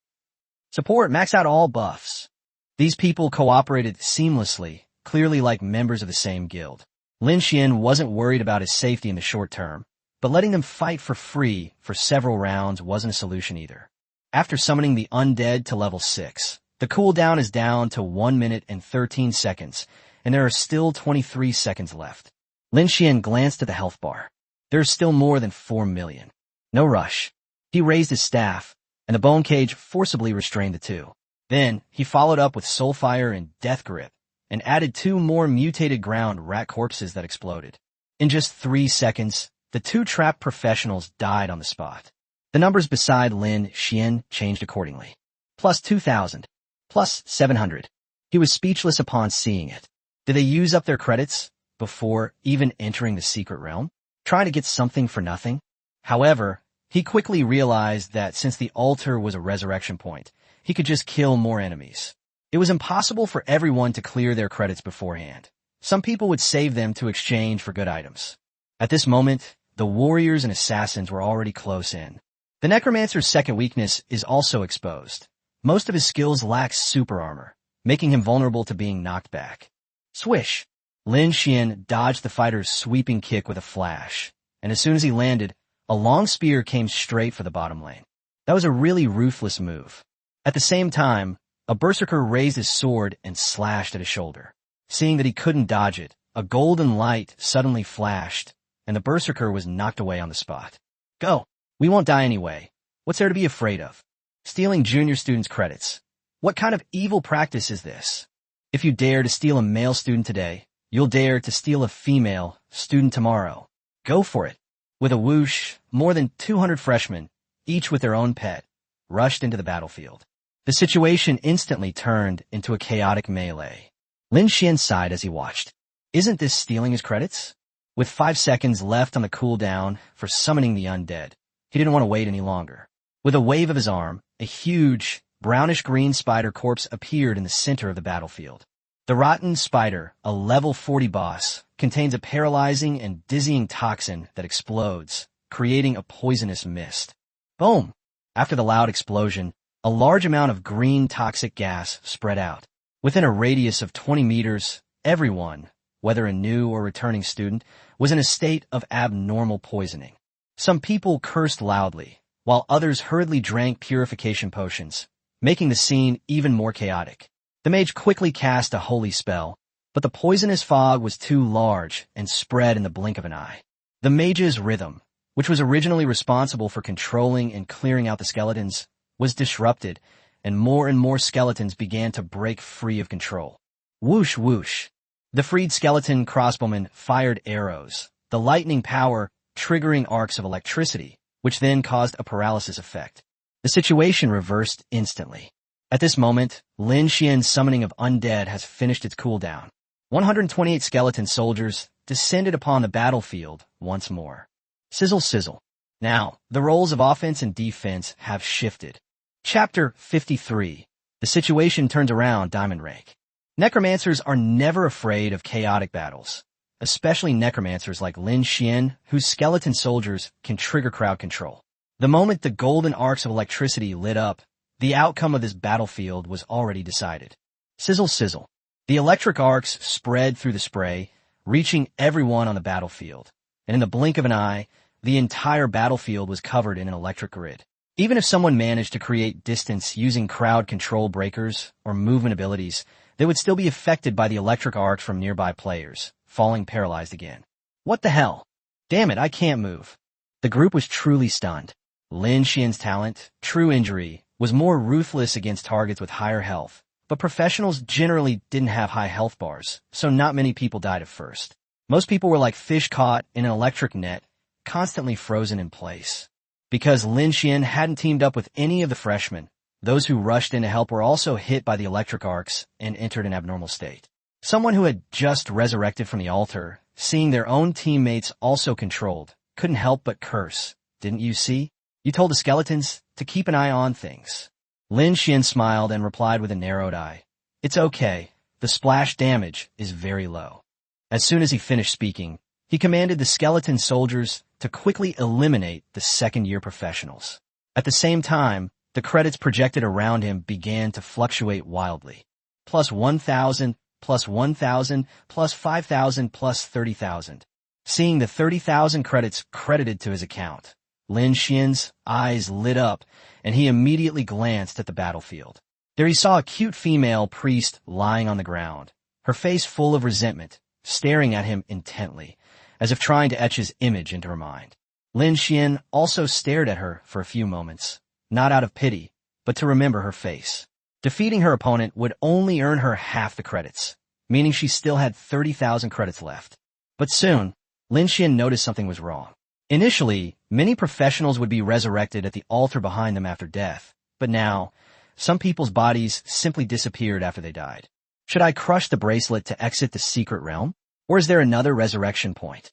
[SPEAKER 1] Support, max out all buffs. These people cooperated seamlessly, clearly like members of the same guild. Lin Xuan wasn't worried about his safety in the short term, but letting them fight for free for several rounds wasn't a solution either. After summoning the undead to level 6, the cooldown is down to 1 minute and 13 seconds, and there are still 23 seconds left. Lin Xuan glanced at the health bar. There's still more than 4 million. No rush. He raised his staff, and the bone cage forcibly restrained the two. Then, he followed up with Soulfire and Death Grip, and added 2 more mutated ground rat corpses that exploded. In just 3 seconds, the 2 trapped professionals died on the spot. The numbers beside Lin Xuan changed accordingly. Plus 2,000. Plus 700. He was speechless upon seeing it. Did they use up their credits before even entering the secret realm? Trying to get something for nothing? However, he quickly realized that since the altar was a resurrection point, he could just kill more enemies. It was impossible for everyone to clear their credits beforehand. Some people would save them to exchange for good items. At this moment, the warriors and assassins were already close in. The necromancer's second weakness is also exposed. Most of his skills lack super armor, making him vulnerable to being knocked back. Swish! Lin Xuan dodged the fighter's sweeping kick with a flash, and as soon as he landed, a long spear came straight for the bottom lane. That was a really ruthless move. At the same time, a berserker raised his sword and slashed at his shoulder. Seeing that he couldn't dodge it, a golden light suddenly flashed, and the berserker was knocked away on the spot. Go! We won't die anyway. What's there to be afraid of? Stealing junior students' credits. What kind of evil practice is this? If you dare to steal a male student today, you'll dare to steal a female student tomorrow. Go for it. With a whoosh, more than 200 freshmen, each with their own pet, rushed into the battlefield. The situation instantly turned into a chaotic melee. Lin Xuan sighed as he watched. Isn't this stealing his credits? With 5 seconds left on the cooldown for summoning the undead, he didn't want to wait any longer. With a wave of his arm, a huge, brownish-green spider corpse appeared in the center of the battlefield. The rotten spider, a level 40 boss, contains a paralyzing and dizzying toxin that explodes, creating a poisonous mist. Boom! After the loud explosion, a large amount of green toxic gas spread out. Within a radius of 20 meters, everyone, whether a new or returning student, was in a state of abnormal poisoning. Some people cursed loudly, while others hurriedly drank purification potions, making the scene even more chaotic. The mage quickly cast a holy spell, but the poisonous fog was too large and spread in the blink of an eye. The mage's rhythm, which was originally responsible for controlling and clearing out the skeletons, was disrupted, and more skeletons began to break free of control. Whoosh whoosh. The freed skeleton crossbowmen fired arrows, the lightning power triggering arcs of electricity, which then caused a paralysis effect. The situation reversed instantly. At this moment, Lin Xuan's summoning of undead has finished its cooldown. 128 skeleton soldiers descended upon the battlefield once more. Sizzle sizzle. Now, the roles of offense and defense have shifted. Chapter 53. The situation turns around Diamond Rank. Necromancers are never afraid of chaotic battles, especially necromancers like Lin Xuan, whose skeleton soldiers can trigger crowd control. The moment the golden arcs of electricity lit up, the outcome of this battlefield was already decided. Sizzle sizzle. The electric arcs spread through the spray, reaching everyone on the battlefield, and in the blink of an eye, the entire battlefield was covered in an electric grid. Even if someone managed to create distance using crowd control breakers or movement abilities, they would still be affected by the electric arcs from nearby players, falling paralyzed again. What the hell? Damn it, I can't move. The group was truly stunned. Lin Xuan's talent, True Injury, was more ruthless against targets with higher health, but professionals generally didn't have high health bars, so not many people died at first. Most people were like fish caught in an electric net, constantly frozen in place. Because Lin Xuan hadn't teamed up with any of the freshmen, those who rushed in to help were also hit by the electric arcs and entered an abnormal state. Someone who had just resurrected from the altar, seeing their own teammates also controlled, couldn't help but curse. Didn't you see? You told the skeletons to keep an eye on things. Lin Xuan smiled and replied with a narrowed eye. It's okay. The splash damage is very low. As soon as he finished speaking, he commanded the skeleton soldiers to to quickly eliminate the second-year professionals. At the same time, the credits projected around him began to fluctuate wildly. Plus 1,000, plus 1,000, plus 5,000, plus 30,000. Seeing the 30,000 credits credited to his account, Lin Xuan's eyes lit up, and he immediately glanced at the battlefield. There he saw a cute female priest lying on the ground, her face full of resentment, staring at him intently, as if trying to etch his image into her mind. Lin Xuan also stared at her for a few moments, not out of pity, but to remember her face. Defeating her opponent would only earn her half the credits, meaning she still had 30,000 credits left. But soon, Lin Xuan noticed something was wrong. Initially, many professionals would be resurrected at the altar behind them after death, but now, some people's bodies simply disappeared after they died. Should I crush the bracelet to exit the secret realm? Or is there another resurrection point?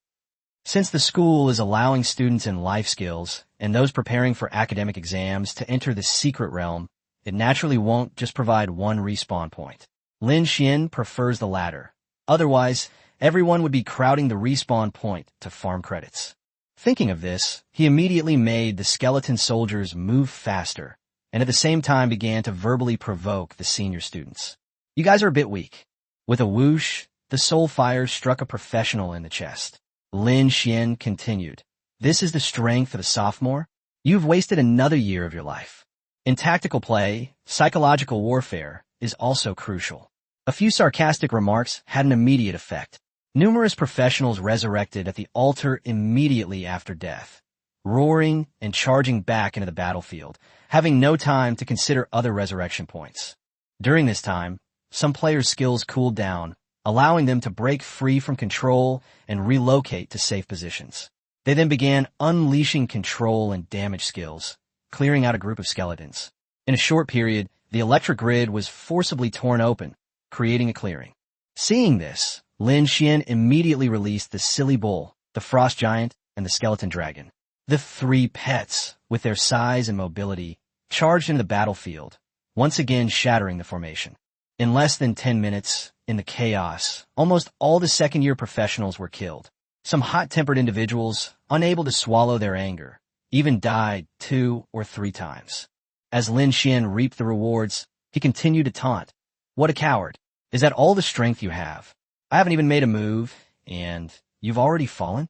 [SPEAKER 1] Since the school is allowing students in life skills and those preparing for academic exams to enter the secret realm, it naturally won't just provide one respawn point. Lin Xuan prefers the latter. Otherwise, everyone would be crowding the respawn point to farm credits. Thinking of this, he immediately made the skeleton soldiers move faster, and at the same time began to verbally provoke the senior students. You guys are a bit weak. With a whoosh, the soul fire struck a professional in the chest. Lin Xuan continued, "This is the strength of a sophomore? You've wasted another year of your life." In tactical play, psychological warfare is also crucial. A few sarcastic remarks had an immediate effect. Numerous professionals resurrected at the altar immediately after death, roaring and charging back into the battlefield, having no time to consider other resurrection points. During this time, some players' skills cooled down, allowing them to break free from control and relocate to safe positions. They then began unleashing control and damage skills, clearing out a group of skeletons. In a short period, the electric grid was forcibly torn open, creating a clearing. Seeing this, Lin Xuan immediately released the silly bull, the frost giant, and the skeleton dragon. The three pets, with their size and mobility, charged into the battlefield, once again shattering the formation. In less than 10 minutes, in the chaos, almost all the second-year professionals were killed. Some hot-tempered individuals, unable to swallow their anger, even died 2 or 3 times. As Lin Xuan reaped the rewards, he continued to taunt. "What a coward. Is that all the strength you have? I haven't even made a move, and you've already fallen?"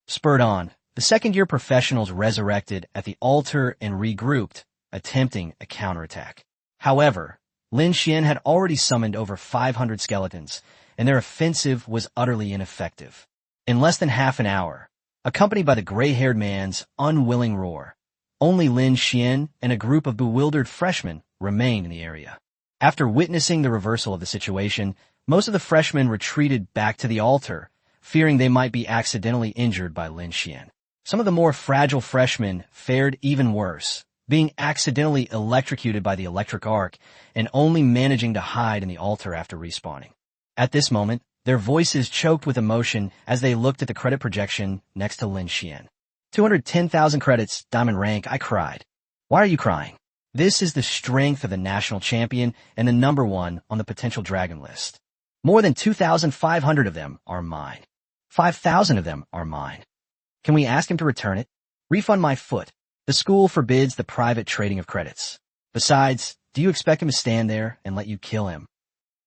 [SPEAKER 1] Spurred on, the second-year professionals resurrected at the altar and regrouped, attempting a counterattack. However, Lin Xuan had already summoned over 500 skeletons, and their offensive was utterly ineffective. In less than half an hour, accompanied by the gray-haired man's unwilling roar, only Lin Xuan and a group of bewildered freshmen remained in the area. After witnessing the reversal of the situation, most of the freshmen retreated back to the altar, fearing they might be accidentally injured by Lin Xuan. Some of the more fragile freshmen fared even worse, being accidentally electrocuted by the electric arc and only managing to hide in the altar after respawning. At this moment, their voices choked with emotion as they looked at the credit projection next to Lin Xuan. 210,000 credits, diamond rank, I cried. Why are you crying? This is the strength of the national champion and the number 1 on the potential dragon list. More than 2,500 of them are mine. 5,000 of them are mine. Can we ask him to return it? Refund my foot. The school forbids the private trading of credits. Besides, do you expect him to stand there and let you kill him?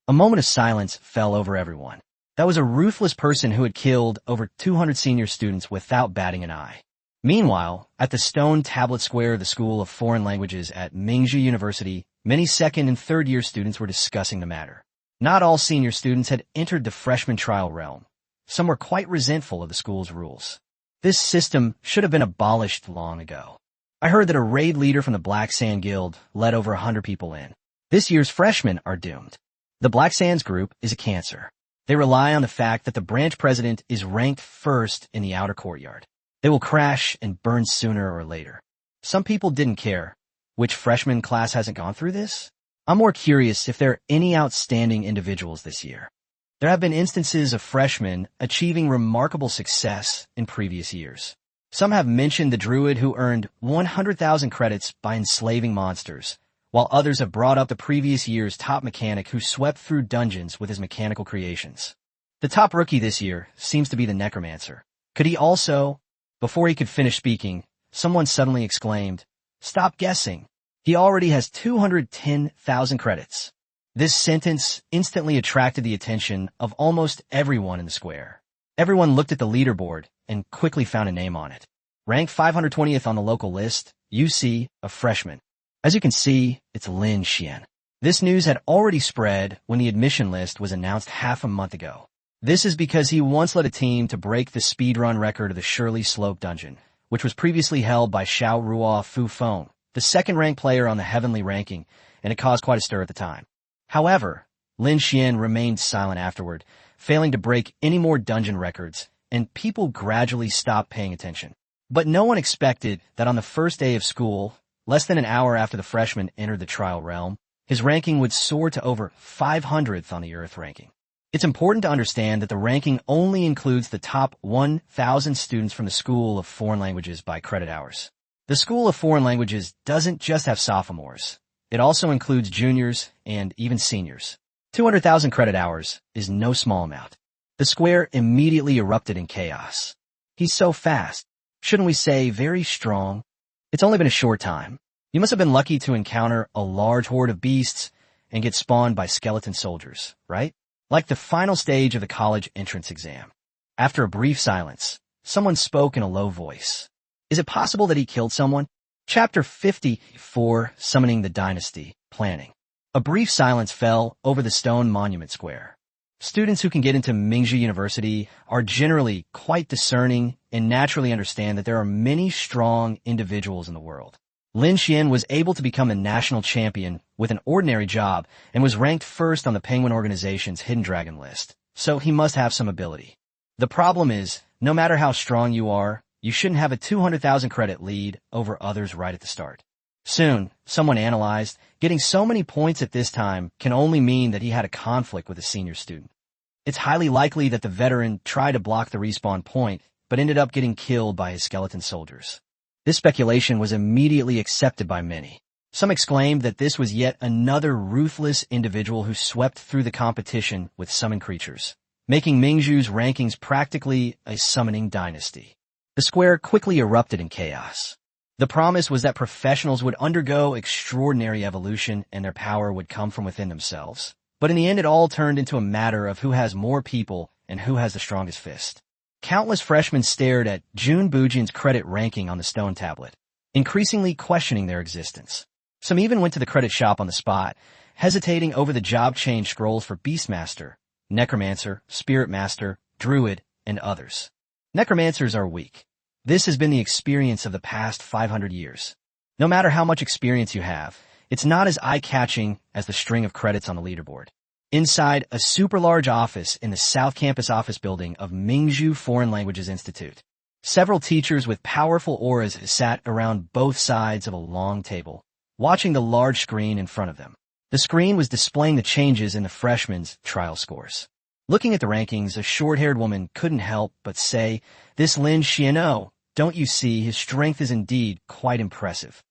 [SPEAKER 1] A moment of silence fell over everyone. That was a ruthless person who had killed over 200 senior students without batting an eye. Meanwhile, at the stone tablet square of the School of Foreign Languages at Manga University, many second and third-year students were discussing the matter. Not all senior students had entered the freshman trial realm. Some were quite resentful of the school's rules. This system should have been abolished long ago. I heard that a raid leader from the Black Sand Guild let over 100 people in. This year's freshmen are doomed. The Black Sands group is a cancer. They rely on the fact that the branch president is ranked first in the outer courtyard. They will crash and burn sooner or later. Some people didn't care. Which freshman class hasn't gone through this? I'm more curious if there are any outstanding individuals this year. There have been instances of freshmen achieving remarkable success in previous years. Some have mentioned the druid who earned 100,000 credits by enslaving monsters, while others have brought up the previous year's top mechanic who swept through dungeons with his mechanical creations. The top rookie this year seems to be the necromancer. Could he also... Before he could finish speaking, someone suddenly exclaimed, "Stop guessing. He already has 210,000 credits." This sentence instantly attracted the attention of almost everyone in the square. Everyone looked at the leaderboard and quickly found a name on it. Ranked 520th on the local list, you see a freshman. As you can see, it's Lin Xuan. This news had already spread when the admission list was announced half a month ago. This is because he once led a team to break the speedrun record of the Shirley Slope dungeon, which was previously held by Xiao Ruo Fu Feng, the second-ranked player on the heavenly ranking, and it caused quite a stir at the time. However, Lin Xuan remained silent afterward, failing to break any more dungeon records, and people gradually stopped paying attention. But no one expected that on the first day of school, less than an hour after the freshman entered the trial realm, his ranking would soar to over 500th on the Earth ranking. It's important to understand that the ranking only includes the top 1,000 students from the School of Foreign Languages by credit hours. The School of Foreign Languages doesn't just have sophomores. It also includes juniors and even seniors. 200,000 credit hours is no small amount. The square immediately erupted in chaos. He's so fast. Shouldn't we say very strong? It's only been a short time. You must have been lucky to encounter a large horde of beasts and get spawned by skeleton soldiers, right? Like the final stage of the college entrance exam. After a brief silence, someone spoke in a low voice. Is it possible that he killed someone? Chapter 54, Summoning the Dynasty, Planning. A brief silence fell over the stone monument square. Students who can get into Mingzhu University are generally quite discerning and naturally understand that there are many strong individuals in the world. Lin Xuan was able to become a national champion with an ordinary job and was ranked first on the Penguin Organization's Hidden Dragon list, so he must have some ability. The problem is, no matter how strong you are, you shouldn't have a 200,000 credit lead over others right at the start. Soon, someone analyzed, getting so many points at this time can only mean that he had a conflict with a senior student. It's highly likely that the veteran tried to block the respawn point, but ended up getting killed by his skeleton soldiers. This speculation was immediately accepted by many. Some exclaimed that this was yet another ruthless individual who swept through the competition with summoned creatures, making Mingzhu's rankings practically a summoning dynasty. The square quickly erupted in chaos. The promise was that professionals would undergo extraordinary evolution and their power would come from within themselves. But in the end, it all turned into a matter of who has more people and who has the strongest fist. Countless freshmen stared at Jun Bujian's credit ranking on the stone tablet, increasingly questioning their existence. Some even went to the credit shop on the spot, hesitating over the job change scrolls for Beastmaster, Necromancer, Spirit Master, Druid, and others. Necromancers are weak. This has been the experience of the past 500 years. No matter how much experience you have, it's not as eye-catching as the string of credits on the leaderboard. Inside a super large office in the South Campus office building of Mingzhu Foreign Languages Institute, several teachers with powerful auras sat around both sides of a long table, watching the large screen in front of them. The screen was displaying the changes in the freshmen's trial scores. Looking at the rankings, a short-haired woman couldn't help but say, "This Lin Xuan, don't you see, his strength is indeed quite impressive."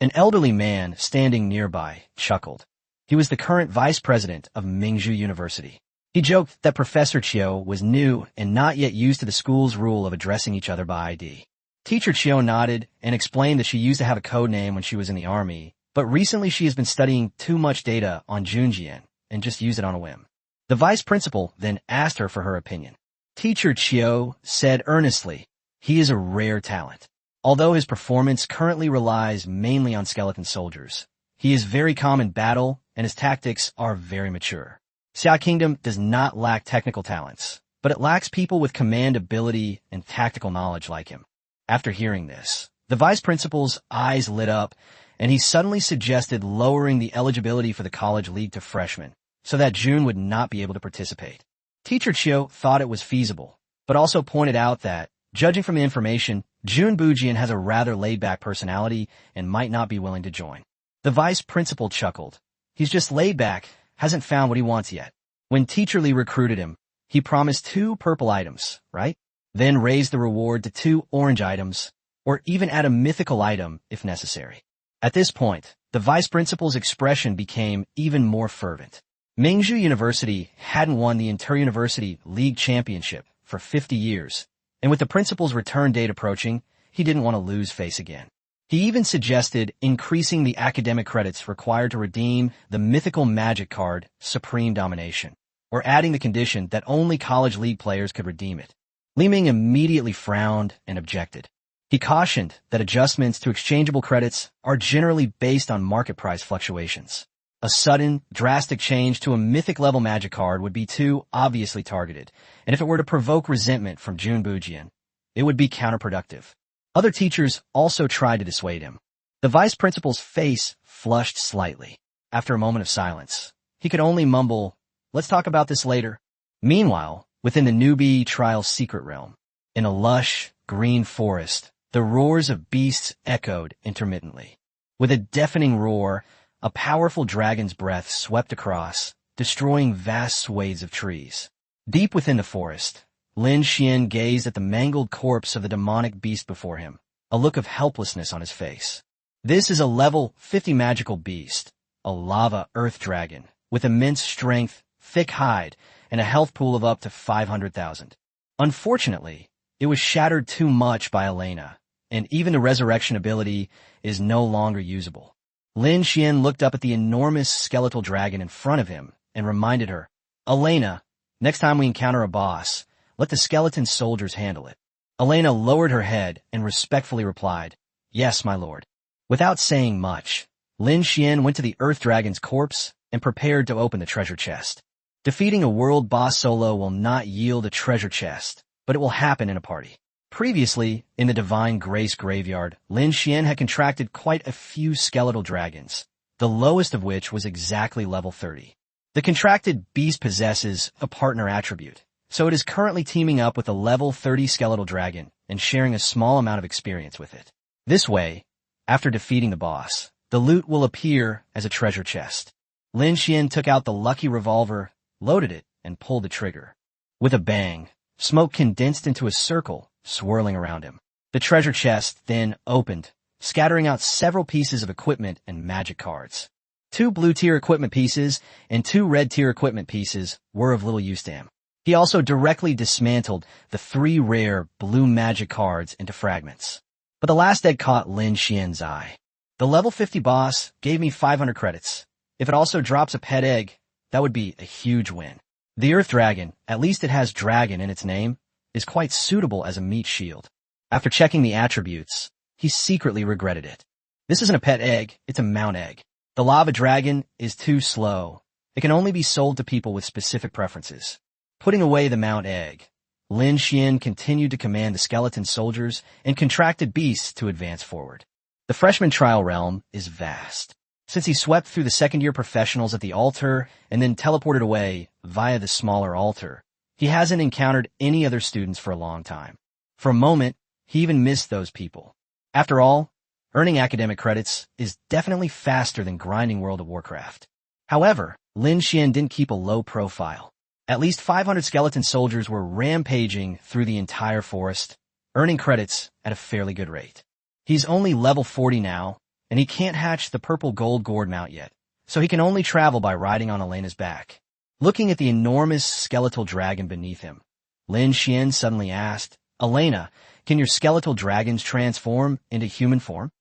[SPEAKER 1] An elderly man standing nearby chuckled. He was the current vice president of Mingzhu University. He joked that Professor Chiu was new and not yet used to the school's rule of addressing each other by ID. Teacher Chiu nodded and explained that she used to have a code name when she was in the army, but recently she has been studying too much data on Junjian and just used it on a whim. The vice principal then asked her for her opinion. Teacher Chiu said earnestly, "He is a rare talent. Although his performance currently relies mainly on skeleton soldiers, he is very calm in battle and his tactics are very mature. Xia Kingdom does not lack technical talents, but it lacks people with command ability and tactical knowledge like him." After hearing this, the vice principal's eyes lit up and he suddenly suggested lowering the eligibility for the college league to freshmen, so that June would not be able to participate. Teacher Chiu thought it was feasible, but also pointed out that, judging from the information, Jun Bujian has a rather laid-back personality and might not be willing to join. The vice principal chuckled. He's just laid back, hasn't found what he wants yet. When Teacher Lee recruited him, he promised 2 purple items, right? Then raised the reward to 2 orange items, or even add a mythical item if necessary. At this point, the vice principal's expression became even more fervent. Mingzhu University hadn't won the Inter-University League Championship for 50 years, And with the principal's return date approaching, he didn't want to lose face again. He even suggested increasing the academic credits required to redeem the mythical magic card, Supreme Domination, or adding the condition that only college league players could redeem it. Li Ming immediately frowned and objected. He cautioned that adjustments to exchangeable credits are generally based on market price fluctuations. A sudden, drastic change to a mythic-level magic card would be too obviously targeted, and if it were to provoke resentment from Jun Bujian, it would be counterproductive. Other teachers also tried to dissuade him. The vice principal's face flushed slightly. After a moment of silence, he could only mumble, "Let's talk about this later." Meanwhile, within the newbie trial's secret realm, in a lush, green forest, the roars of beasts echoed intermittently. With a deafening roar, a powerful dragon's breath swept across, destroying vast swathes of trees. Deep within the forest, Lin Xuan gazed at the mangled corpse of the demonic beast before him, a look of helplessness on his face. This is a level 50 magical beast, a lava earth dragon, with immense strength, thick hide, and a health pool of up to 500,000. Unfortunately, it was shattered too much by Elena, and even the resurrection ability is no longer usable. Lin Xuan looked up at the enormous skeletal dragon in front of him and reminded her, "Elena, next time we encounter a boss, let the skeleton soldiers handle it." Elena lowered her head and respectfully replied, "Yes, my lord." Without saying much, Lin Xuan went to the earth dragon's corpse and prepared to open the treasure chest. Defeating a world boss solo will not yield a treasure chest, but it will happen in a party. Previously, in the Divine Grace Graveyard, Lin Xuan had contracted quite a few skeletal dragons, the lowest of which was exactly level 30. The contracted beast possesses a partner attribute, so it is currently teaming up with a level 30 skeletal dragon and sharing a small amount of experience with it. This way, after defeating the boss, the loot will appear as a treasure chest. Lin Xuan took out the lucky revolver, loaded it, and pulled the trigger. With a bang, smoke condensed into a circle, swirling around him. The treasure chest then opened, scattering out several pieces of equipment and magic cards. 2 blue-tier equipment pieces and 2 red-tier equipment pieces were of little use to him. He also directly dismantled the 3 rare blue magic cards into fragments. But the last egg caught Lin Xuan's eye. "The level 50 boss gave me 500 credits. If it also drops a pet egg, that would be a huge win. The Earth Dragon, at least it has dragon in its name, is quite suitable as a meat shield." After checking the attributes, he secretly regretted it. This isn't a pet egg, it's a mount egg. The lava dragon is too slow. It can only be sold to people with specific preferences. Putting away the mount egg, Lin Xuan continued to command the skeleton soldiers and contracted beasts to advance forward. The freshman trial realm is vast. Since he swept through the second-year professionals at the altar and then teleported away via the smaller altar, he hasn't encountered any other students for a long time. For a moment, he even missed those people. After all, earning academic credits is definitely faster than grinding World of Warcraft. However, Lin Xuan didn't keep a low profile. At least 500 skeleton soldiers were rampaging through the entire forest, earning credits at a fairly good rate. He's only level 40 now, and he can't hatch the purple gold gourd mount yet, so he can only travel by riding on Elena's back. Looking at the enormous skeletal dragon beneath him, Lin Xuan suddenly asked, "Elena, can your skeletal dragons transform into human form?"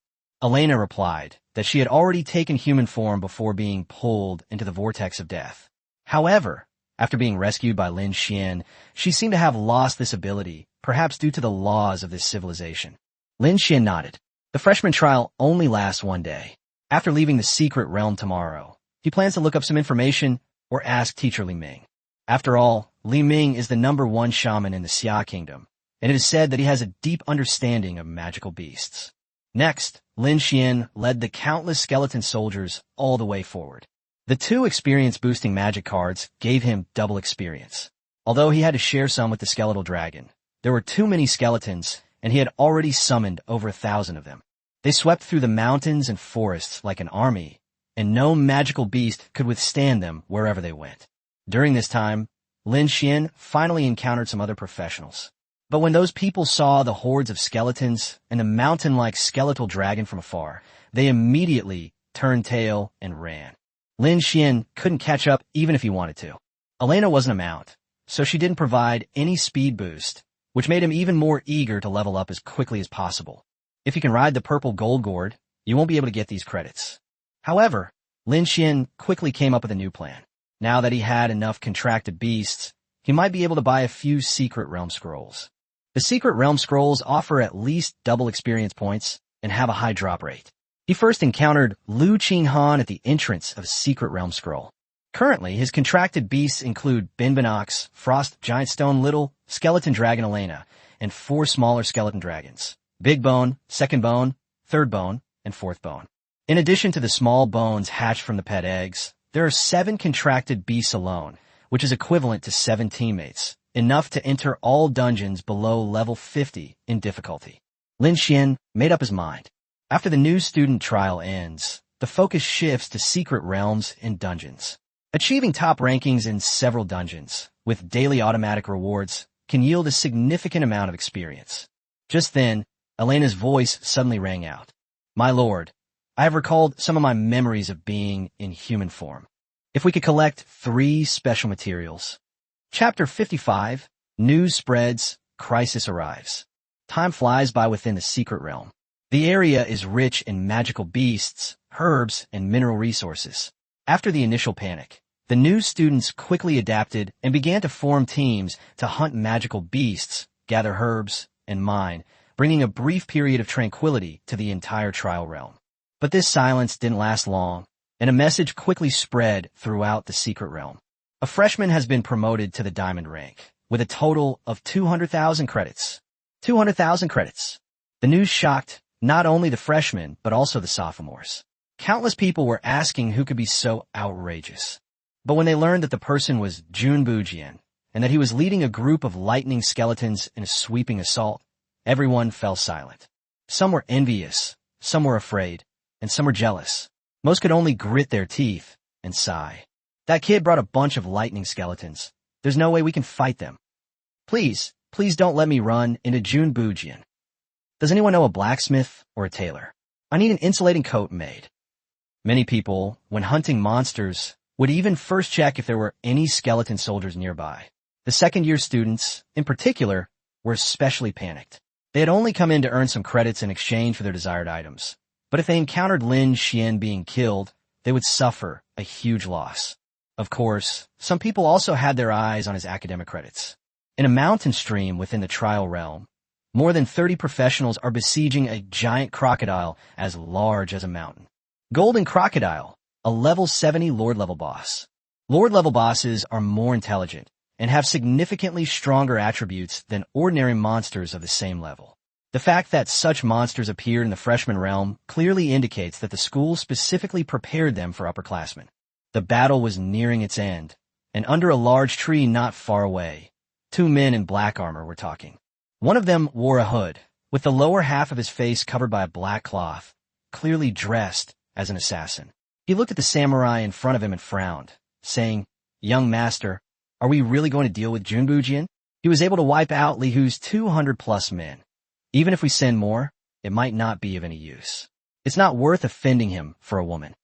[SPEAKER 1] Elena replied that she had already taken human form before being pulled into the vortex of death. However, after being rescued by Lin Xuan, she seemed to have lost this ability, perhaps due to the laws of this civilization. Lin Xuan nodded. The freshman trial only lasts 1 day. After leaving the secret realm tomorrow, he plans to look up some information or ask teacher Li Ming. After all, Li Ming is the #1 shaman in the Xia Kingdom, and it is said that he has a deep understanding of magical beasts. Next, Lin Xuan led the countless skeleton soldiers all the way forward. The 2 experience-boosting magic cards gave him double experience. Although he had to share some with the skeletal dragon, there were too many skeletons, and he had already summoned over 1,000 of them. They swept through the mountains and forests like an army, and no magical beast could withstand them wherever they went. During this time, Lin Xuan finally encountered some other professionals. But when those people saw the hordes of skeletons and the mountain-like skeletal dragon from afar, they immediately turned tail and ran. Lin Xuan couldn't catch up even if he wanted to. Elena wasn't a mount, so she didn't provide any speed boost, which made him even more eager to level up as quickly as possible. If you can ride the purple gold gourd, you won't be able to get these credits. However, Lin Xuan quickly came up with a new plan. Now that he had enough contracted beasts, he might be able to buy a few secret realm scrolls. The secret realm scrolls offer at least double experience points and have a high drop rate. He first encountered Lu Qinghan at the entrance of a secret realm scroll. Currently, his contracted beasts include Binbinox, Frost Giant Stone Little, Skeleton Dragon Elena, and 4 smaller skeleton dragons: Big Bone, Second Bone, Third Bone, and Fourth Bone. In addition to the small bones hatched from the pet eggs, there are 7 contracted beasts alone, which is equivalent to 7 teammates, enough to enter all dungeons below level 50 in difficulty. Lin Xuan made up his mind. After the new student trial ends, the focus shifts to secret realms and dungeons. Achieving top rankings in several dungeons, with daily automatic rewards, can yield a significant amount of experience. Just then, Elena's voice suddenly rang out. "My lord, I have recalled some of my memories of being in human form. If we could collect 3 special materials." Chapter 55, News Spreads, Crisis Arrives. Time flies by within the secret realm. The area is rich in magical beasts, herbs, and mineral resources. After the initial panic, the new students quickly adapted and began to form teams to hunt magical beasts, gather herbs, and mine, bringing a brief period of tranquility to the entire trial realm. But this silence didn't last long, and a message quickly spread throughout the secret realm. A freshman has been promoted to the diamond rank, with a total of 200,000 credits. 200,000 credits. The news shocked not only the freshmen, but also the sophomores. Countless people were asking who could be so outrageous. But when they learned that the person was Jun Bujian, and that he was leading a group of lightning skeletons in a sweeping assault, everyone fell silent. Some were envious, some were afraid, and some were jealous. Most could only grit their teeth and sigh. "That kid brought a bunch of lightning skeletons. There's no way we can fight them. Please don't let me run into Jun Bujian. Does anyone know a blacksmith or a tailor? I need an insulating coat made." Many people, when hunting monsters, would even first check if there were any skeleton soldiers nearby. The second-year students, in particular, were especially panicked. They had only come in to earn some credits in exchange for their desired items. But if they encountered Lin Xuan being killed, they would suffer a huge loss. Of course, some people also had their eyes on his academic credits. In a mountain stream within the trial realm, more than 30 professionals are besieging a giant crocodile as large as a mountain. Golden Crocodile, a level 70 Lord-level boss. Lord-level bosses are more intelligent and have significantly stronger attributes than ordinary monsters of the same level. The fact that such monsters appeared in the freshman realm clearly indicates that the school specifically prepared them for upperclassmen. The battle was nearing its end, and under a large tree not far away, 2 men in black armor were talking. One of them wore a hood, with the lower half of his face covered by a black cloth, clearly dressed as an assassin. He looked at the samurai in front of him and frowned, saying, "Young master, are we really going to deal with Jun Bujian? He was able to wipe out Li Hu's 200-plus men. Even if we send more, it might not be of any use. It's not worth offending him for a woman."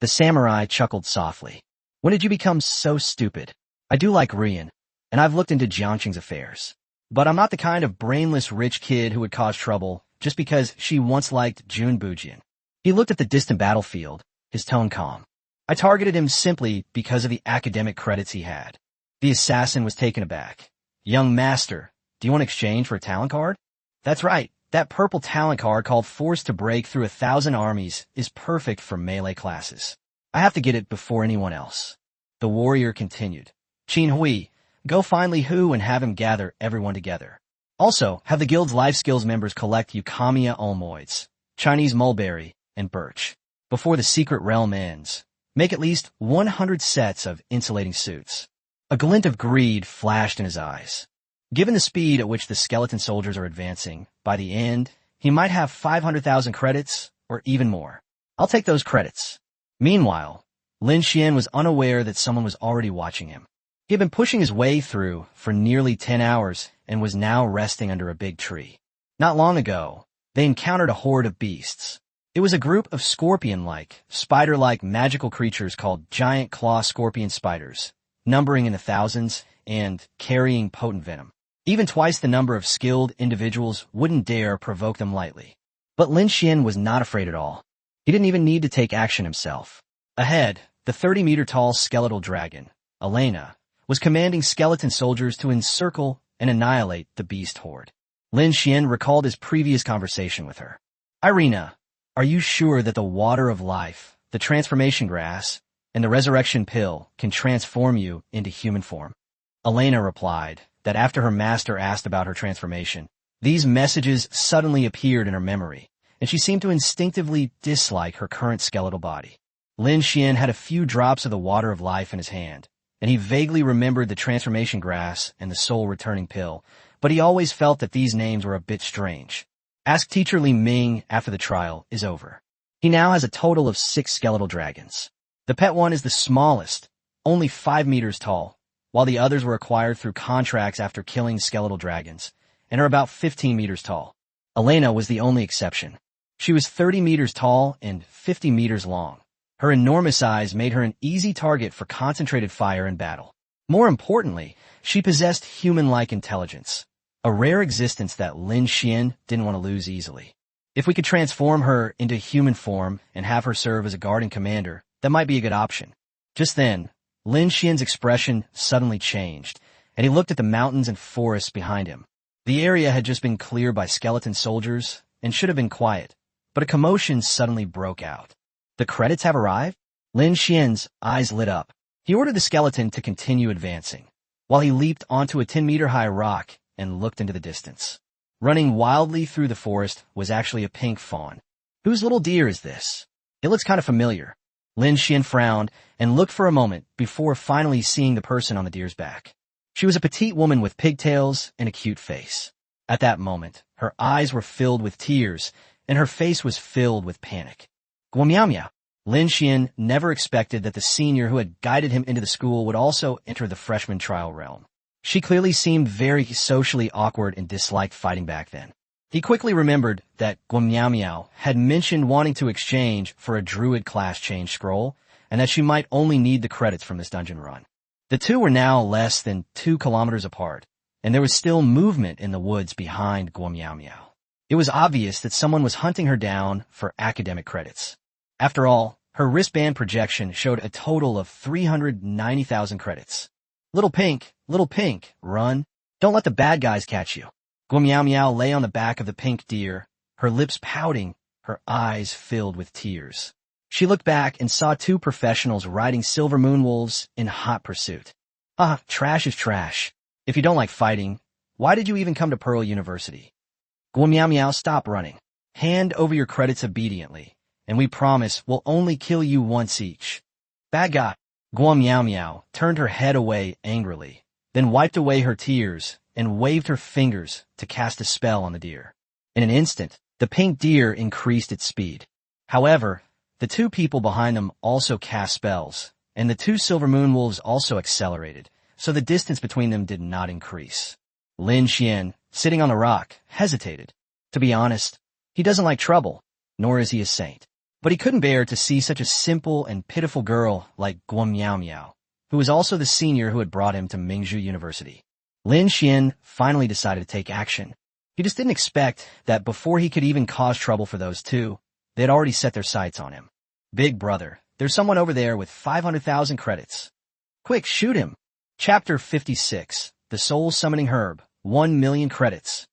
[SPEAKER 1] The samurai chuckled softly. "When did you become so stupid? I do like Rian, and I've looked into Jiangqing's affairs. But I'm not the kind of brainless rich kid who would cause trouble just because she once liked Jun Bujian." He looked at the distant battlefield, his tone calm. "I targeted him simply because of the academic credits he had." The assassin was taken aback. "Young master, do you want to exchange for a talent card?" "That's right. That purple talent card called Force to Break Through 1,000 Armies is perfect for melee classes. I have to get it before anyone else." The warrior continued. "Qin Hui, go find Li Hu and have him gather everyone together. Also, have the guild's life skills members collect Eukamia Olmoids, Chinese mulberry, and birch. Before the secret realm ends, make at least 100 sets of insulating suits." A glint of greed flashed in his eyes. Given the speed at which the skeleton soldiers are advancing, by the end, he might have 500,000 credits, or even more. "I'll take those credits." Meanwhile, Lin Xuan was unaware that someone was already watching him. He had been pushing his way through for nearly 10 hours and was now resting under a big tree. Not long ago, they encountered a horde of beasts. It was a group of scorpion-like, spider-like magical creatures called giant claw scorpion spiders, numbering in the thousands and carrying potent venom. Even twice the number of skilled individuals wouldn't dare provoke them lightly. But Lin Xuan was not afraid at all. He didn't even need to take action himself. Ahead, the 30-meter-tall skeletal dragon, Elena, was commanding skeleton soldiers to encircle and annihilate the beast horde. Lin Xuan recalled his previous conversation with her. Irina, are you sure that the water of life, the transformation grass, and the resurrection pill can transform you into human form? Elena replied that after her master asked about her transformation, these messages suddenly appeared in her memory, and she seemed to instinctively dislike her current skeletal body. Lin Xuan had a few drops of the water of life in his hand, and he vaguely remembered the transformation grass and the soul-returning pill, but he always felt that these names were a bit strange. Ask Teacher Li Ming after the trial is over. He now has a total of 6 skeletal dragons. The pet one is the smallest, only 5 meters tall, while the others were acquired through contracts after killing skeletal dragons, and are about 15 meters tall. Elena was the only exception. She was 30 meters tall and 50 meters long. Her enormous eyes made her an easy target for concentrated fire in battle. More importantly, she possessed human-like intelligence, a rare existence that Lin Xuan didn't want to lose easily. If we could transform her into human form and have her serve as a guard and commander, that might be a good option. Just then, Lin Xuan's expression suddenly changed, and he looked at the mountains and forests behind him. The area had just been cleared by skeleton soldiers and should have been quiet, but a commotion suddenly broke out. The credits have arrived? Lin Xuan's eyes lit up. He ordered the skeleton to continue advancing, while he leaped onto a 10-meter-high rock and looked into the distance. Running wildly through the forest was actually a pink fawn. Whose little deer is this? It looks kind of familiar. Lin Xuan frowned and looked for a moment before finally seeing the person on the deer's back. She was a petite woman with pigtails and a cute face. At that moment, her eyes were filled with tears, and her face was filled with panic. Guamiao. Lin Xuan never expected that the senior who had guided him into the school would also enter the freshman trial realm. She clearly seemed very socially awkward and disliked fighting back then. He quickly remembered that Guamiao had mentioned wanting to exchange for a druid class change scroll, and that she might only need the credits from this dungeon run. The two were now less than 2 kilometers apart, and there was still movement in the woods behind Guamiao. It was obvious that someone was hunting her down for academic credits. After all, her wristband projection showed a total of 390,000 credits. Little Pink, run. Don't let the bad guys catch you. Guamiao lay on the back of the pink deer, her lips pouting, her eyes filled with tears. She looked back and saw 2 professionals riding silver moonwolves in hot pursuit. Trash is trash. If you don't like fighting, why did you even come to Pearl University? Guamiao, stop running. Hand over your credits obediently, and we promise we'll only kill you once each. Bad guy. Guamiao turned her head away angrily, then wiped away her tears and waved her fingers to cast a spell on the deer. In an instant, the pink deer increased its speed. However, the 2 people behind them also cast spells, and the 2 silver moonwolves also accelerated, so the distance between them did not increase. Lin Xuan, sitting on the rock, hesitated. To be honest, he doesn't like trouble, nor is he a saint. But he couldn't bear to see such a simple and pitiful girl like Guamiao, who was also the senior who had brought him to Mingzhu University. Lin Xuan finally decided to take action. He just didn't expect that before he could even cause trouble for those 2, they had already set their sights on him. Big brother, there's someone over there with 500,000 credits. Quick, shoot him. Chapter 56, The Soul Summoning Herb, 1 million credits.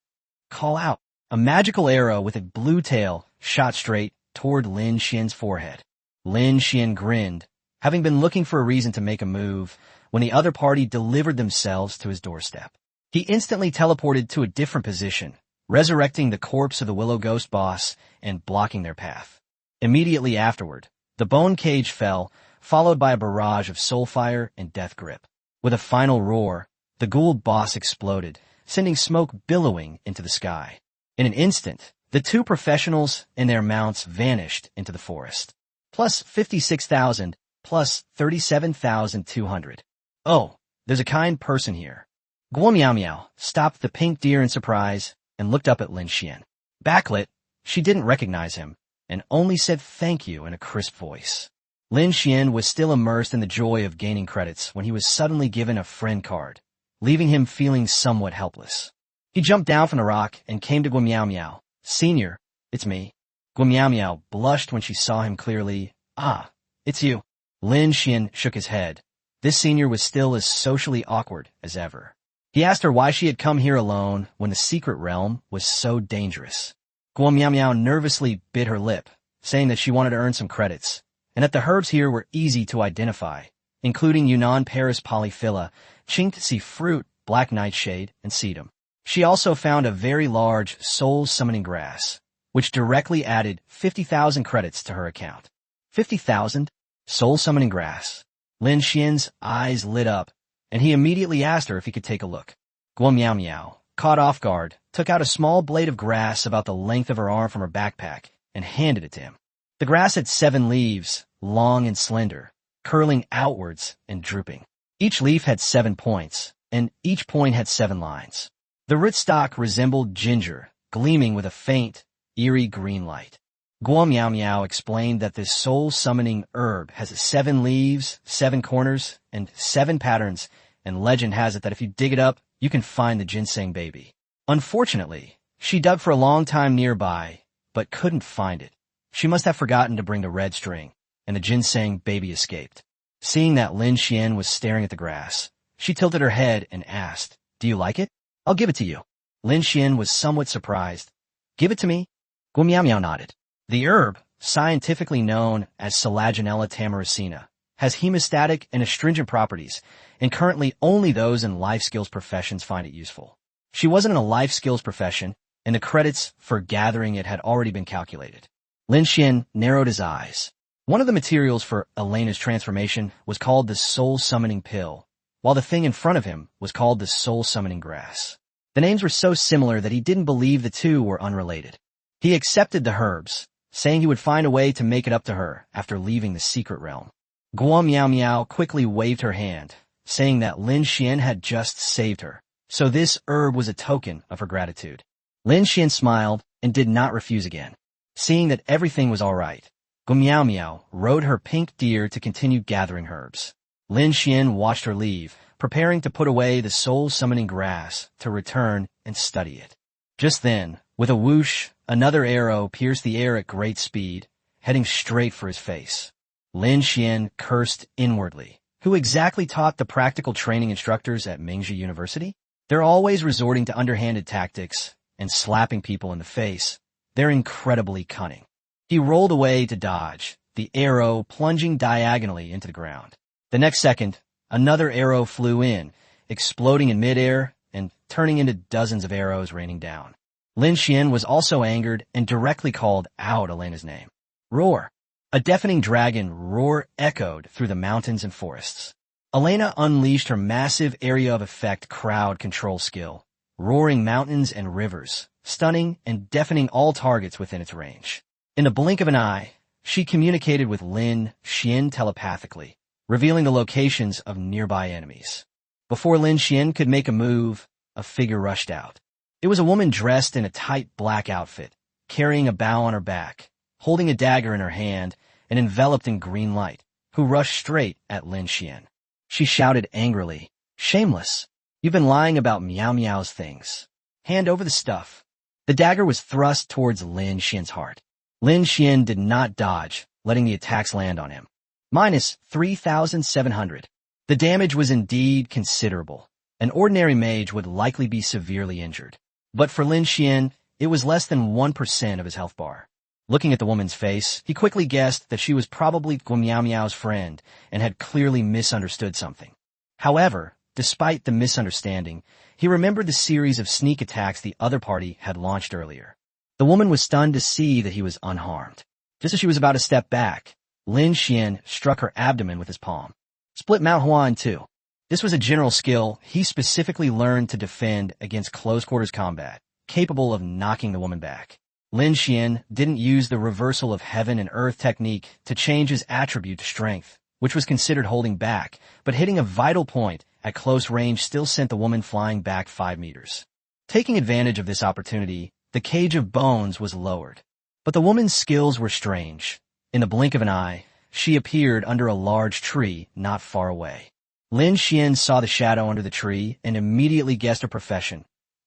[SPEAKER 1] Call out. A magical arrow with a blue tail shot straight toward Lin Xuan's forehead. Lin Xuan grinned, having been looking for a reason to make a move when the other party delivered themselves to his doorstep. He instantly teleported to a different position, resurrecting the corpse of the Willow Ghost boss and blocking their path. Immediately afterward, the bone cage fell, followed by a barrage of soulfire and death grip. With a final roar, the ghoul boss exploded, sending smoke billowing into the sky. In an instant, the 2 professionals and their mounts vanished into the forest. Plus 56,000, plus 37,200. Oh, there's a kind person here. Guamiao stopped the pink deer in surprise and looked up at Lin Xuan. Backlit, she didn't recognize him, and only said thank you in a crisp voice. Lin Xuan was still immersed in the joy of gaining credits when he was suddenly given a friend card. leaving him feeling somewhat helpless. He jumped down from the rock and came to Guo Miao. "Senior, it's me." Guo Miao blushed when she saw him clearly. "Ah, it's you." Lin Xuan shook his head. This senior was still as socially awkward as ever. He asked her why she had come here alone when the secret realm was so dangerous. Guo Miao nervously bit her lip, saying that she wanted to earn some credits, and that the herbs here were easy to identify, including Yunnan Paris polyphylla, Qingtse fruit, black nightshade, and sedum. She also found a very large soul-summoning grass, which directly added 50,000 credits to her account. 50,000? Soul-summoning grass. Lin Xuan's eyes lit up, and he immediately asked her if he could take a look. Guo Miao, caught off guard, took out a small blade of grass about the length of her arm from her backpack and handed it to him. The grass had 7 leaves, long and slender, curling outwards and drooping. Each leaf had 7 points, and each point had 7 lines. The rootstock resembled ginger, gleaming with a faint, eerie green light. Guo Miao explained that this soul-summoning herb has 7 leaves, 7 corners, and 7 patterns, and legend has it that if you dig it up, you can find the ginseng baby. Unfortunately, she dug for a long time nearby, but couldn't find it. She must have forgotten to bring the red string, and the ginseng baby escaped. Seeing that Lin Xuan was staring at the grass, she tilted her head and asked, "Do you like it? I'll give it to you." Lin Xuan was somewhat surprised. "Give it to me?" Guo Miao nodded. The herb, scientifically known as Selaginella tamaracina, has hemostatic and astringent properties, and currently only those in life skills professions find it useful. She wasn't in a life skills profession, and the credits for gathering it had already been calculated. Lin Xuan narrowed his eyes. One of the materials for Elena's transformation was called the soul-summoning pill, while the thing in front of him was called the soul-summoning grass. The names were so similar that he didn't believe the two were unrelated. He accepted the herbs, saying he would find a way to make it up to her after leaving the secret realm. Guo Miao quickly waved her hand, saying that Lin Xuan had just saved her, so this herb was a token of her gratitude. Lin Xuan smiled and did not refuse again. Seeing that everything was all right, Guo Miao rode her pink deer to continue gathering herbs. Lin Xuan watched her leave, preparing to put away the soul-summoning grass to return and study it. Just then, with a whoosh, another arrow pierced the air at great speed, heading straight for his face. Lin Xuan cursed inwardly. Who exactly taught the practical training instructors at Manga University? They're always resorting to underhanded tactics and slapping people in the face. They're incredibly cunning. He rolled away to dodge, the arrow plunging diagonally into the ground. The next second, another arrow flew in, exploding in midair and turning into dozens of arrows raining down. Lin Xuan was also angered and directly called out Elena's name. Roar! A deafening dragon roar echoed through the mountains and forests. Elena unleashed her massive area of effect crowd control skill, roaring mountains and rivers, stunning and deafening all targets within its range. In the blink of an eye, she communicated with Lin Xuan telepathically, revealing the locations of nearby enemies. Before Lin Xuan could make a move, a figure rushed out. It was a woman dressed in a tight black outfit, carrying a bow on her back, holding a dagger in her hand, and enveloped in green light, who rushed straight at Lin Xuan. She shouted angrily, "Shameless! You've been lying about Miao's things. Hand over the stuff." The dagger was thrust towards Lin Xuan's heart. Lin Xuan did not dodge, letting the attacks land on him. Minus 3,700. The damage was indeed considerable. An ordinary mage would likely be severely injured. But for Lin Xuan, it was less than 1% of his health bar. Looking at the woman's face, he quickly guessed that she was probably Guo Miao's friend and had clearly misunderstood something. However, despite the misunderstanding, he remembered the series of sneak attacks the other party had launched earlier. The woman was stunned to see that he was unharmed. Just as she was about to step back, Lin Xuan struck her abdomen with his palm. Split manhwa in two. This was a general skill he specifically learned to defend against close-quarters combat, capable of knocking the woman back. Lin Xuan didn't use the reversal of heaven and earth technique to change his attribute to strength, which was considered holding back, but hitting a vital point at close range still sent the woman flying back 5 meters. Taking advantage of this opportunity, the cage of bones was lowered. But the woman's skills were strange. In the blink of an eye, she appeared under a large tree not far away. Lin Xian saw the shadow under the tree and immediately guessed her profession.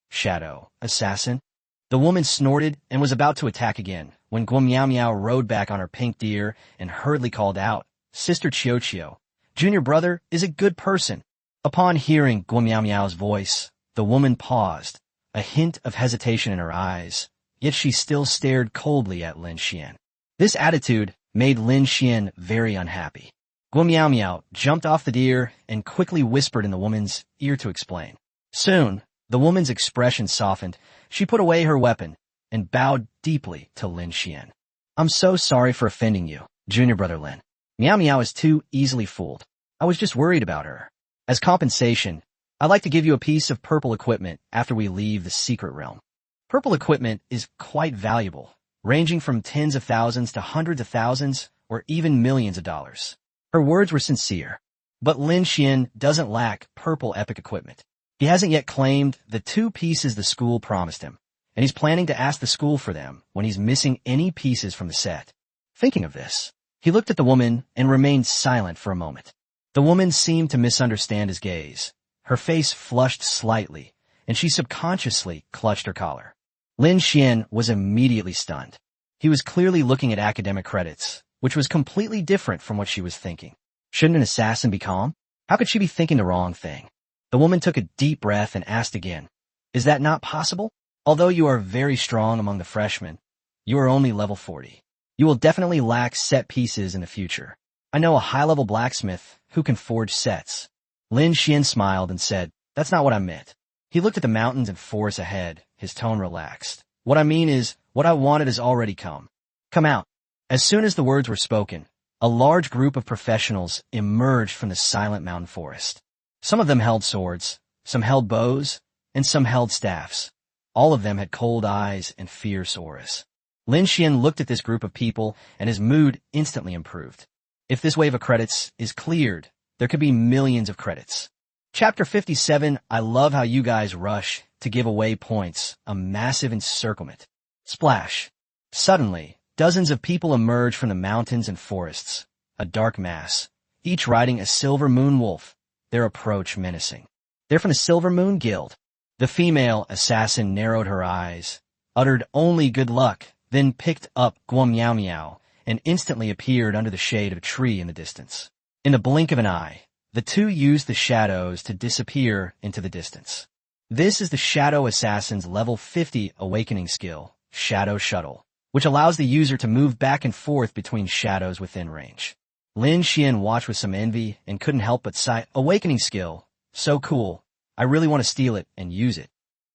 [SPEAKER 1] Shadow, assassin? The woman snorted and was about to attack again when Guo Miao Miao rode back on her pink deer and hurriedly called out, Sister Chiao Chiao, junior brother is a good person. Upon hearing Guo Miao Miao's voice, the woman paused, a hint of hesitation in her eyes, yet she still stared coldly at Lin Xian. This attitude made Lin Xian very unhappy. Guo Miao Miao jumped off the deer and quickly whispered in the woman's ear to explain. Soon, the woman's expression softened. She put away her weapon and bowed deeply to Lin Xian. I'm so sorry for offending you, junior brother Lin. Miao Miao is too easily fooled. I was just worried about her. As compensation, I'd like to give you a piece of purple equipment after we leave the secret realm. Purple equipment is quite valuable, ranging from tens of thousands to hundreds of thousands or even millions of dollars. Her words were sincere, but Lin Xian doesn't lack purple epic equipment. He hasn't yet claimed the 2 pieces the school promised him, and he's planning to ask the school for them when he's missing any pieces from the set. Thinking of this, he looked at the woman and remained silent for a moment. The woman seemed to misunderstand his gaze. Her face flushed slightly, and she subconsciously clutched her collar. Lin Xian was immediately stunned. He was clearly looking at academic credits, which was completely different from what she was thinking. Shouldn't an assassin be calm? How could she be thinking the wrong thing? The woman took a deep breath and asked again, Is that not possible? Although you are very strong among the freshmen, you are only level 40. You will definitely lack set pieces in the future. I know a high-level blacksmith who can forge sets. Lin Xian smiled and said, That's not what I meant. He looked at the mountains and forests ahead, his tone relaxed. What I mean is, what I wanted has already come. Come out. As soon as the words were spoken, a large group of professionals emerged from the silent mountain forest. Some of them held swords, some held bows, and some held staffs. All of them had cold eyes and fierce auras. Lin Xian looked at this group of people, and his mood instantly improved. If this wave of credits is cleared, there could be millions of credits. Chapter 57, I love how you guys rush to give away points, a massive encirclement. Splash. Suddenly, dozens of people emerged from the mountains and forests, a dark mass, each riding a silver moon wolf, their approach menacing. They're from the Silver Moon Guild. The female assassin narrowed her eyes, uttered only good luck, then picked up Guo Miao Miao and instantly appeared under the shade of a tree in the distance. In the blink of an eye, the two used the shadows to disappear into the distance. This is the Shadow Assassin's level 50 awakening skill, Shadow Shuttle, which allows the user to move back and forth between shadows within range. Lin Xian watched with some envy and couldn't help but sigh, awakening skill, so cool, I really want to steal it and use it.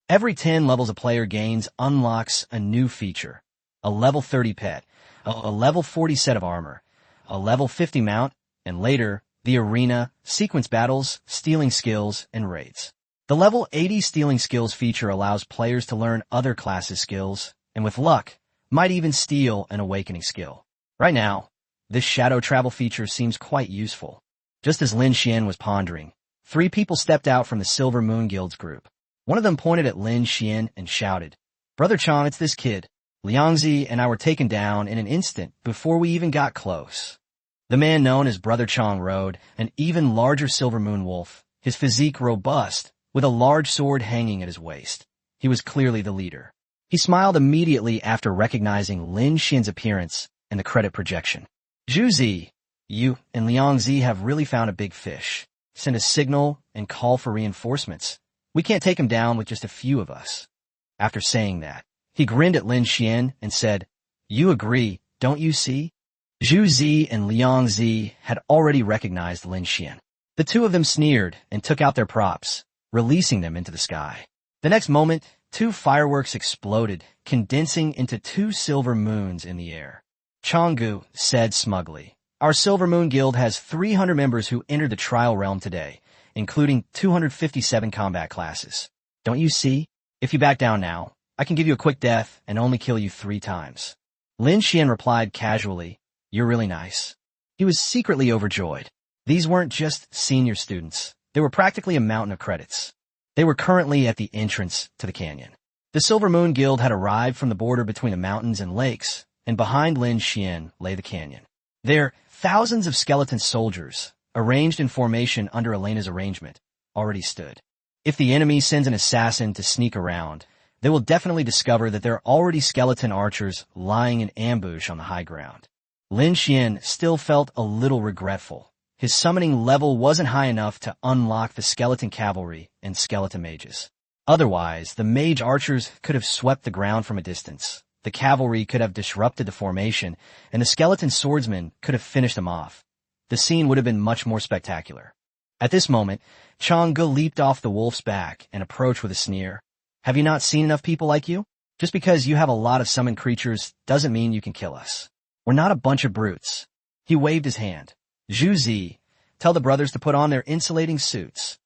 [SPEAKER 1] Every 10 levels a player gains unlocks a new feature, a level 30 pet, a level 40 set of armor, a level 50 mount, and later, the arena, sequence battles, stealing skills, and raids. The level 80 stealing skills feature allows players to learn other classes' skills, and with luck, might even steal an awakening skill. Right now, this shadow travel feature seems quite useful. Just as Lin Xian was pondering, 3 people stepped out from the Silver Moon Guild's group. One of them pointed at Lin Xian and shouted, Brother Chong, it's this kid. Liangzi and I were taken down in an instant before we even got close. The man known as Brother Chong rode an even larger silver moon wolf, his physique robust, with a large sword hanging at his waist. He was clearly the leader. He smiled immediately after recognizing Lin Xian's appearance and the credit projection. Zhu Zi, you and Liang Zi have really found a big fish. Send a signal and call for reinforcements. We can't take him down with just a few of us. After saying that, he grinned at Lin Xian and said, You agree, don't you see? Zhu Zi and Liang Zi had already recognized Lin Xian. The two of them sneered and took out their props, releasing them into the sky. The next moment, 2 fireworks exploded, condensing into 2 silver moons in the air. Changgu said smugly, Our Silver Moon Guild has 300 members who entered the trial realm today, including 257 combat classes. Don't you see? If you back down now, I can give you a quick death and only kill you 3 times. Lin Xian replied casually, You're really nice. He was secretly overjoyed. These weren't just senior students. They were practically a mountain of credits. They were currently at the entrance to the canyon. The Silver Moon Guild had arrived from the border between the mountains and lakes, and behind Lin Xian lay the canyon. There, thousands of skeleton soldiers, arranged in formation under Elena's arrangement, already stood. If the enemy sends an assassin to sneak around, they will definitely discover that there are already skeleton archers lying in ambush on the high ground. Lin Xuan still felt a little regretful. His summoning level wasn't high enough to unlock the skeleton cavalry and skeleton mages. Otherwise, the mage archers could have swept the ground from a distance. The cavalry could have disrupted the formation, and the skeleton swordsmen could have finished them off. The scene would have been much more spectacular. At this moment, Chang'e leaped off the wolf's back and approached with a sneer. Have you not seen enough people like you? Just because you have a lot of summoned creatures doesn't mean you can kill us. We're not a bunch of brutes. He waved his hand. Zhu Zi, tell the brothers to put on their insulating suits.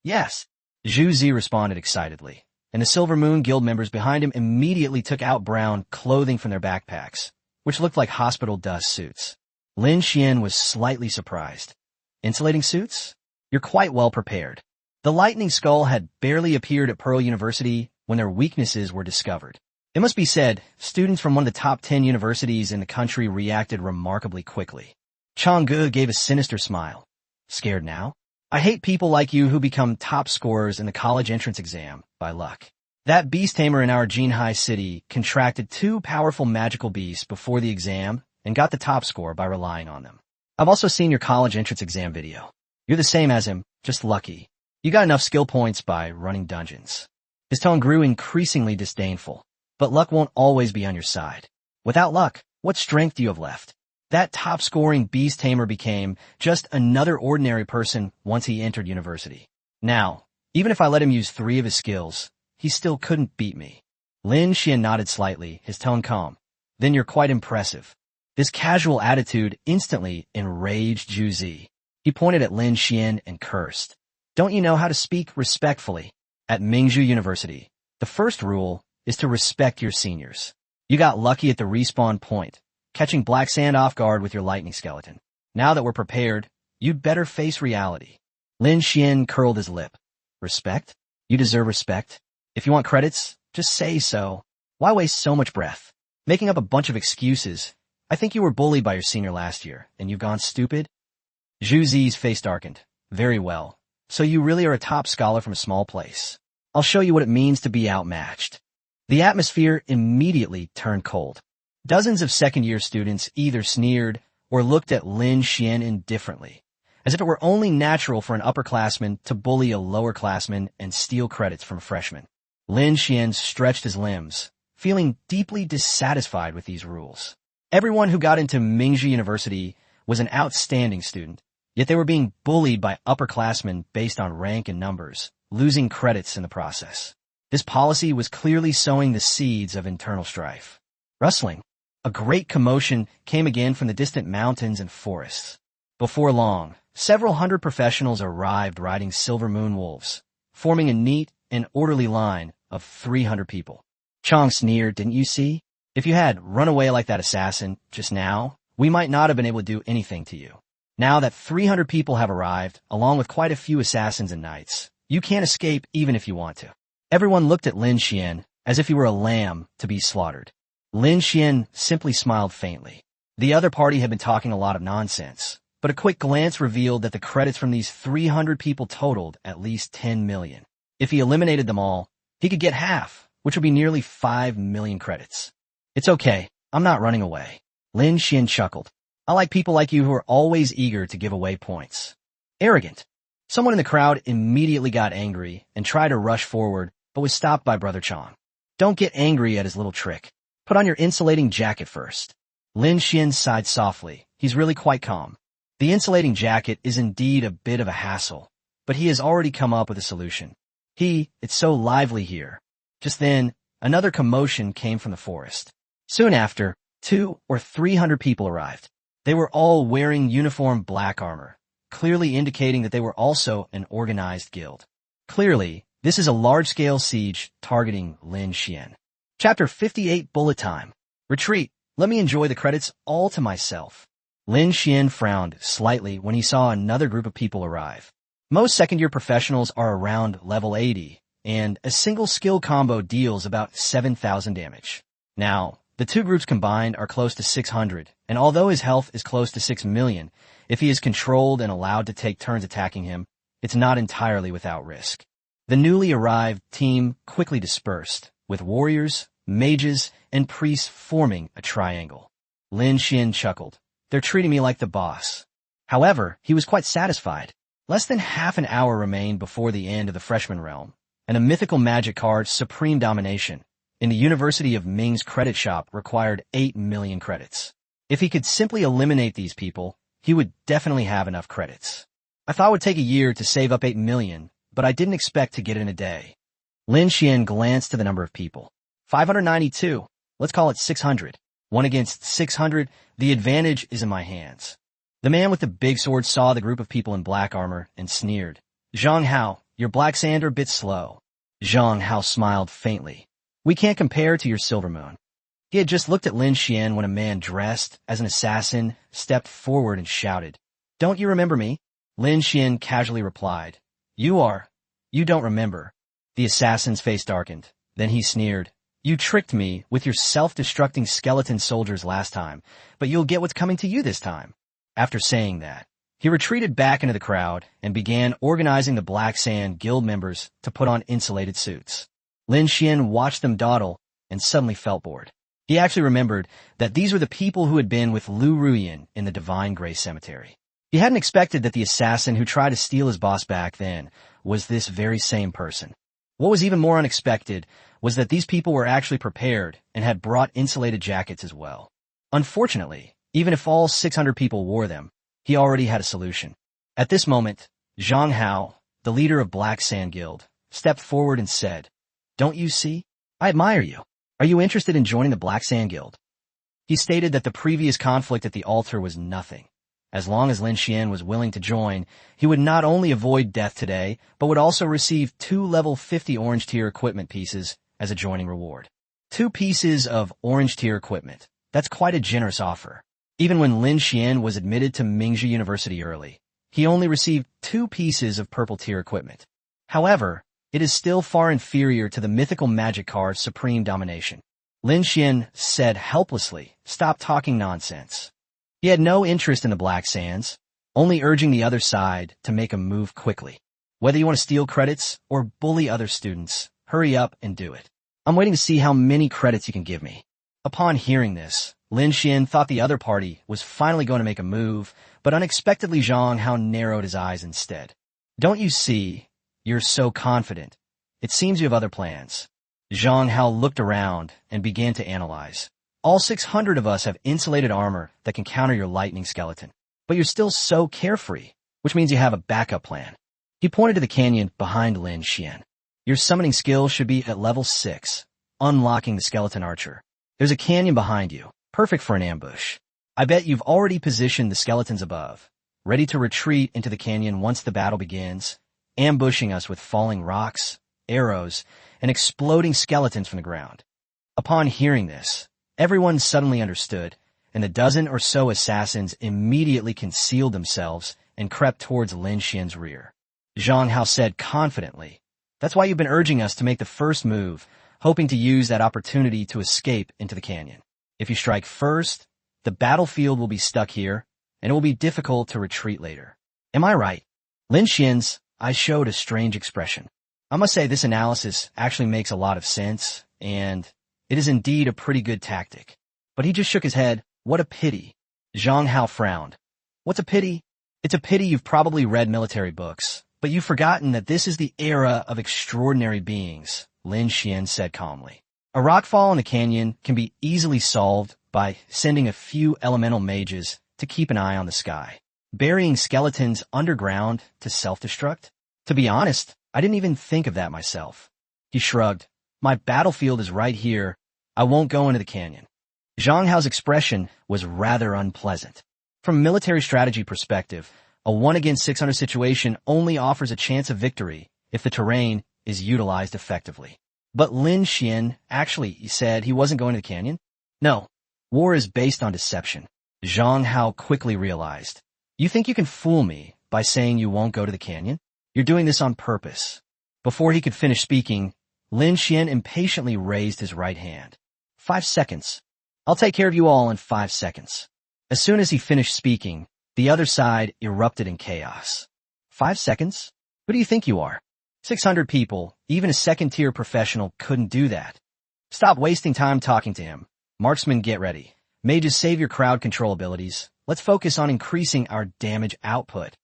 [SPEAKER 1] Yes. Zhu Zi responded excitedly, and the Silver Moon Guild members behind him immediately took out brown clothing from their backpacks, which looked like hospital dust suits. Lin Xuan was slightly surprised. Insulating suits? You're quite well prepared. The Lightning Skull had barely appeared at Pearl University when their weaknesses were discovered. It must be said, students from one of the top 10 universities in the country reacted remarkably quickly. Chang'e gave a sinister smile. Scared now? I hate people like you who become top scorers in the college entrance exam by luck. That beast tamer in our Jinhai city contracted 2 powerful magical beasts before the exam and got the top score by relying on them. I've also seen your college entrance exam video. You're the same as him, just lucky. You got enough skill points by running dungeons. His tone grew increasingly disdainful, but luck won't always be on your side. Without luck, what strength do you have left? That top-scoring beast tamer became just another ordinary person once he entered university. Now, even if I let him use 3 of his skills, he still couldn't beat me. Lin Xuan nodded slightly, his tone calm. Then you're quite impressive. This casual attitude instantly enraged Zhu Zi. He pointed at Lin Xuan and cursed. Don't you know how to speak respectfully? At Mingzhu University, the first rule is to respect your seniors. You got lucky at the respawn point, catching Black Sand off guard with your lightning skeleton. Now that we're prepared, you'd better face reality. Lin Xuan curled his lip. Respect? You deserve respect. If you want credits, just say so. Why waste so much breath? Making up a bunch of excuses. I think you were bullied by your senior last year, and you've gone stupid? Zhu Zi's face darkened. Very well. So you really are a top scholar from a small place. I'll show you what it means to be outmatched. The atmosphere immediately turned cold. Dozens of second-year students either sneered or looked at Lin Xuan indifferently, as if it were only natural for an upperclassman to bully a lowerclassman and steal credits from a freshman. Lin Xuan stretched his limbs, feeling deeply dissatisfied with these rules. Everyone who got into Mingzhu University was an outstanding student, yet they were being bullied by upperclassmen based on rank and numbers, losing credits in the process. This policy was clearly sowing the seeds of internal strife. Rustling. A great commotion came again from the distant mountains and forests. Before long, several hundred professionals arrived riding silver moon wolves, forming a neat and orderly line of 300 people. Chang sneered, didn't you see? If you had run away like that assassin just now, we might not have been able to do anything to you. Now that 300 people have arrived, along with quite a few assassins and knights, you can't escape even if you want to. Everyone looked at Lin Xuan as if he were a lamb to be slaughtered. Lin Xuan simply smiled faintly. The other party had been talking a lot of nonsense, but a quick glance revealed that the credits from these 300 people totaled at least 10 million. If he eliminated them all, he could get half, which would be nearly 5 million credits. It's okay, I'm not running away. Lin Xuan chuckled. I like people like you who are always eager to give away points. Arrogant. Someone in the crowd immediately got angry and tried to rush forward, but was stopped by Brother Chang. Don't get angry at his little trick. Put on your insulating jacket first. Lin Xuan sighed softly. He's really quite calm. The insulating jacket is indeed a bit of a hassle, but he has already come up with a solution. It's so lively here. Just then, another commotion came from the forest. Soon after, 200 or 300 people arrived. They were all wearing uniform black armor, clearly indicating that they were also an organized guild. Clearly, this is a large-scale siege targeting Lin Xuan. Chapter 58 Bullet Time. Retreat. Let me enjoy the credits all to myself. Lin Xuan frowned slightly when he saw another group of people arrive. Most second-year professionals are around level 80, and a single skill combo deals about 7,000 damage. Now, the two groups combined are close to 600, And although his health is close to 6 million, if he is controlled and allowed to take turns attacking him, it's not entirely without risk. The newly arrived team quickly dispersed, with warriors, mages, and priests forming a triangle. Lin Xuan chuckled. They're treating me like the boss. However, he was quite satisfied. Less than half an hour remained before the end of the freshman realm, and a mythical magic card, Supreme Domination, in the University of Ming's credit shop required 8 million credits. If he could simply eliminate these people, he would definitely have enough credits. I thought it would take a year to save up 8 million, but I didn't expect to get it in a day. Lin Xuan glanced to the number of people. 592. Let's call it 600. 1 against 600, the advantage is in my hands. The man with the big sword saw the group of people in black armor and sneered. Zhang Hao, your black sand are a bit slow. Zhang Hao smiled faintly. We can't compare to your silver moon. He had just looked at Lin Xuan when a man dressed as an assassin stepped forward and shouted, Don't you remember me? Lin Xuan casually replied, You don't remember. The assassin's face darkened. Then he sneered, You tricked me with your self-destructing skeleton soldiers last time, but you'll get what's coming to you this time. After saying that, he retreated back into the crowd and began organizing the Black Sand Guild members to put on insulated suits. Lin Xuan watched them dawdle and suddenly felt bored. He actually remembered that these were the people who had been with Lu Ruyan in the Divine Grace Cemetery. He hadn't expected that the assassin who tried to steal his boss back then was this very same person. What was even more unexpected was that these people were actually prepared and had brought insulated jackets as well. Unfortunately, even if all 600 people wore them, he already had a solution. At this moment, Zhang Hao, the leader of Black Sand Guild, stepped forward and said, Don't you see? I admire you. Are you interested in joining the Black Sand Guild? He stated that the previous conflict at the altar was nothing. As long as Lin Xuan was willing to join, he would not only avoid death today, but would also receive 2 level 50 orange tier equipment pieces as a joining reward. 2 pieces of orange tier equipment. That's quite a generous offer. Even when Lin Xuan was admitted to Mingzhi University early, he only received 2 pieces of purple tier equipment. However, it is still far inferior to the mythical magic card Supreme Domination. Lin Xuan said helplessly, Stop talking nonsense. He had no interest in the Black Sands, only urging the other side to make a move quickly. Whether you want to steal credits or bully other students, hurry up and do it. I'm waiting to see how many credits you can give me. Upon hearing this, Lin Xuan thought the other party was finally going to make a move, but unexpectedly Zhang Hao narrowed his eyes instead. Don't you see? You're so confident. It seems you have other plans. Zhang Hao looked around and began to analyze. All 600 of us have insulated armor that can counter your lightning skeleton. But you're still so carefree, which means you have a backup plan. He pointed to the canyon behind Lin Xuan. Your summoning skill should be at level 6, unlocking the skeleton archer. There's a canyon behind you, perfect for an ambush. I bet you've already positioned the skeletons above, ready to retreat into the canyon once the battle begins, ambushing us with falling rocks, arrows, and exploding skeletons from the ground. Upon hearing this, everyone suddenly understood, and the dozen or so assassins immediately concealed themselves and crept towards Lin Xuan's rear. Zhang Hao said confidently, That's why you've been urging us to make the first move, hoping to use that opportunity to escape into the canyon. If you strike first, the battlefield will be stuck here, and it will be difficult to retreat later. Am I right? Lin Xuan's eyes showed a strange expression. I must say this analysis actually makes a lot of sense, and it is indeed a pretty good tactic. But he just shook his head. What a pity. Zhang Hao frowned. What's a pity? It's a pity you've probably read military books, but you've forgotten that this is the era of extraordinary beings, Lin Xuan said calmly. A rockfall in a canyon can be easily solved by sending a few elemental mages to keep an eye on the sky. Burying skeletons underground to self-destruct? To be honest, I didn't even think of that myself. He shrugged. My battlefield is right here. I won't go into the canyon. Zhang Hao's expression was rather unpleasant. From a military strategy perspective, a 1 against 600 situation only offers a chance of victory if the terrain is utilized effectively. But Lin Xuan actually said he wasn't going to the canyon? No, war is based on deception. Zhang Hao quickly realized. You think you can fool me by saying you won't go to the canyon? You're doing this on purpose. Before he could finish speaking, Lin Xuan impatiently raised his right hand. 5 seconds. I'll take care of you all in 5 seconds. As soon as he finished speaking, the other side erupted in chaos. 5 seconds? Who do you think you are? 600 people, even a second-tier professional, couldn't do that. Stop wasting time talking to him. Marksman, get ready. Mages, save your crowd control abilities. Let's focus on increasing our damage output.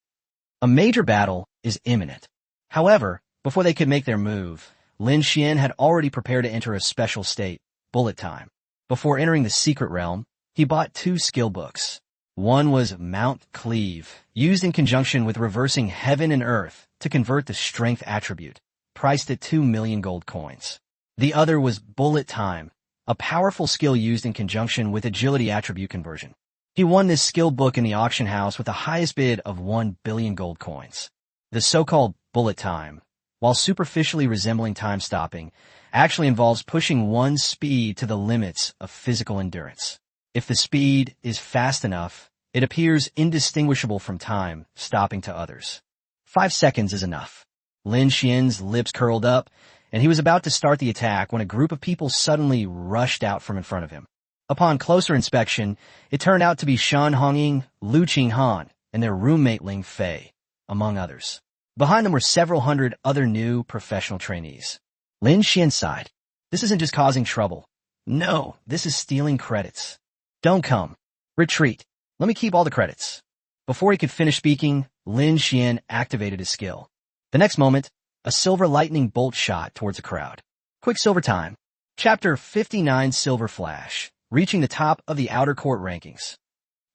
[SPEAKER 1] A major battle is imminent. However, before they could make their move, Lin Xuan had already prepared to enter a special state, bullet time. Before entering the secret realm, he bought 2 skill books. One was Mount Cleave, used in conjunction with reversing heaven and earth to convert the strength attribute, priced at 2 million gold coins. The other was Bullet Time, a powerful skill used in conjunction with agility attribute conversion. He won this skill book in the auction house with the highest bid of 1 billion gold coins. The so-called Bullet Time, while superficially resembling time stopping, actually involves pushing one's speed to the limits of physical endurance. If the speed is fast enough, it appears indistinguishable from time, stopping to others. 5 seconds is enough. Lin Xuan's lips curled up, and he was about to start the attack when a group of people suddenly rushed out from in front of him. Upon closer inspection, it turned out to be Shan Hongying, Lu Qinghan, and their roommate Ling Fei, among others. Behind them were several hundred other new professional trainees. Lin Xuan sighed. This isn't just causing trouble. No, this is stealing credits. Don't come. Retreat. Let me keep all the credits. Before he could finish speaking, Lin Xuan activated his skill. The next moment, a silver lightning bolt shot towards a crowd. Quicksilver time. Chapter 59 Silver Flash, reaching the top of the outer court rankings.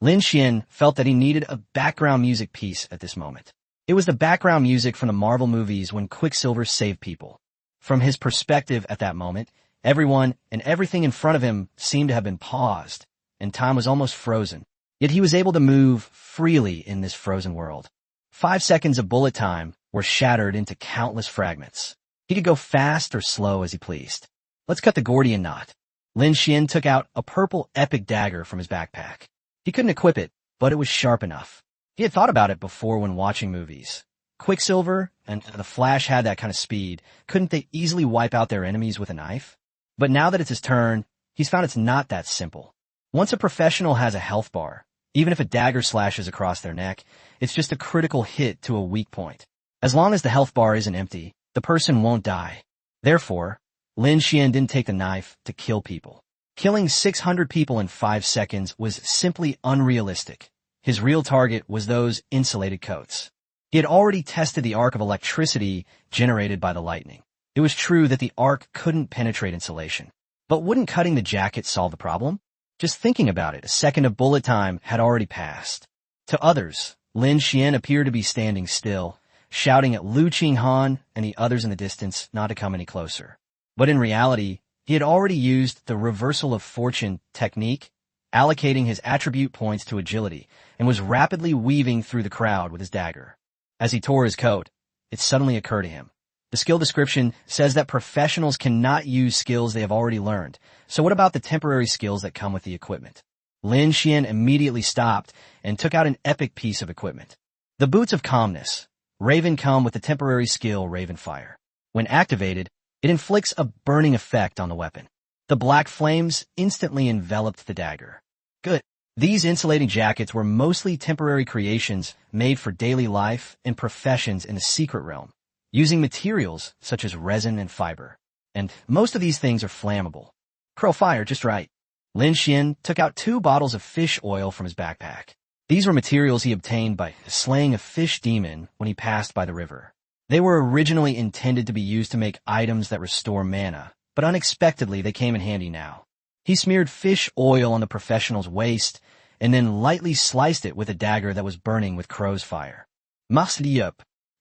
[SPEAKER 1] Lin Xuan felt that he needed a background music piece at this moment. It was the background music from the Marvel movies when Quicksilver saved people. From his perspective at that moment, everyone and everything in front of him seemed to have been paused, and time was almost frozen. Yet he was able to move freely in this frozen world. 5 seconds of bullet time were shattered into countless fragments. He could go fast or slow as he pleased. Let's cut the Gordian knot. Lin Xuan took out a purple epic dagger from his backpack. He couldn't equip it, but it was sharp enough. He had thought about it before when watching movies. Quicksilver and the Flash had that kind of speed. Couldn't they easily wipe out their enemies with a knife? But now that it's his turn, he's found it's not that simple. Once a professional has a health bar, even if a dagger slashes across their neck, it's just a critical hit to a weak point. As long as the health bar isn't empty, the person won't die. Therefore, Lin Xuan didn't take the knife to kill people. Killing 600 people in 5 seconds was simply unrealistic. His real target was those insulated coats. He had already tested the arc of electricity generated by the lightning. It was true that the arc couldn't penetrate insulation. But wouldn't cutting the jacket solve the problem? Just thinking about it, a second of bullet time had already passed. To others, Lin Xuan appeared to be standing still, shouting at Lu Qinghan and the others in the distance not to come any closer. But in reality, he had already used the reversal of fortune technique, allocating his attribute points to agility, and was rapidly weaving through the crowd with his dagger. As he tore his coat, it suddenly occurred to him. The skill description says that professionals cannot use skills they have already learned, so what about the temporary skills that come with the equipment? Lin Xuan immediately stopped and took out an epic piece of equipment. The Boots of Calmness. Raven come with the temporary skill Raven Fire. When activated, it inflicts a burning effect on the weapon. The black flames instantly enveloped the dagger. Good. These insulating jackets were mostly temporary creations made for daily life and professions in the secret realm, using materials such as resin and fiber. And most of these things are flammable. Crow fire just right. Lin Xuan took out 2 bottles of fish oil from his backpack. These were materials he obtained by slaying a fish demon when he passed by the river. They were originally intended to be used to make items that restore mana, but unexpectedly they came in handy now. He smeared fish oil on the professional's waist and then lightly sliced it with a dagger that was burning with crow's fire. Mas liup.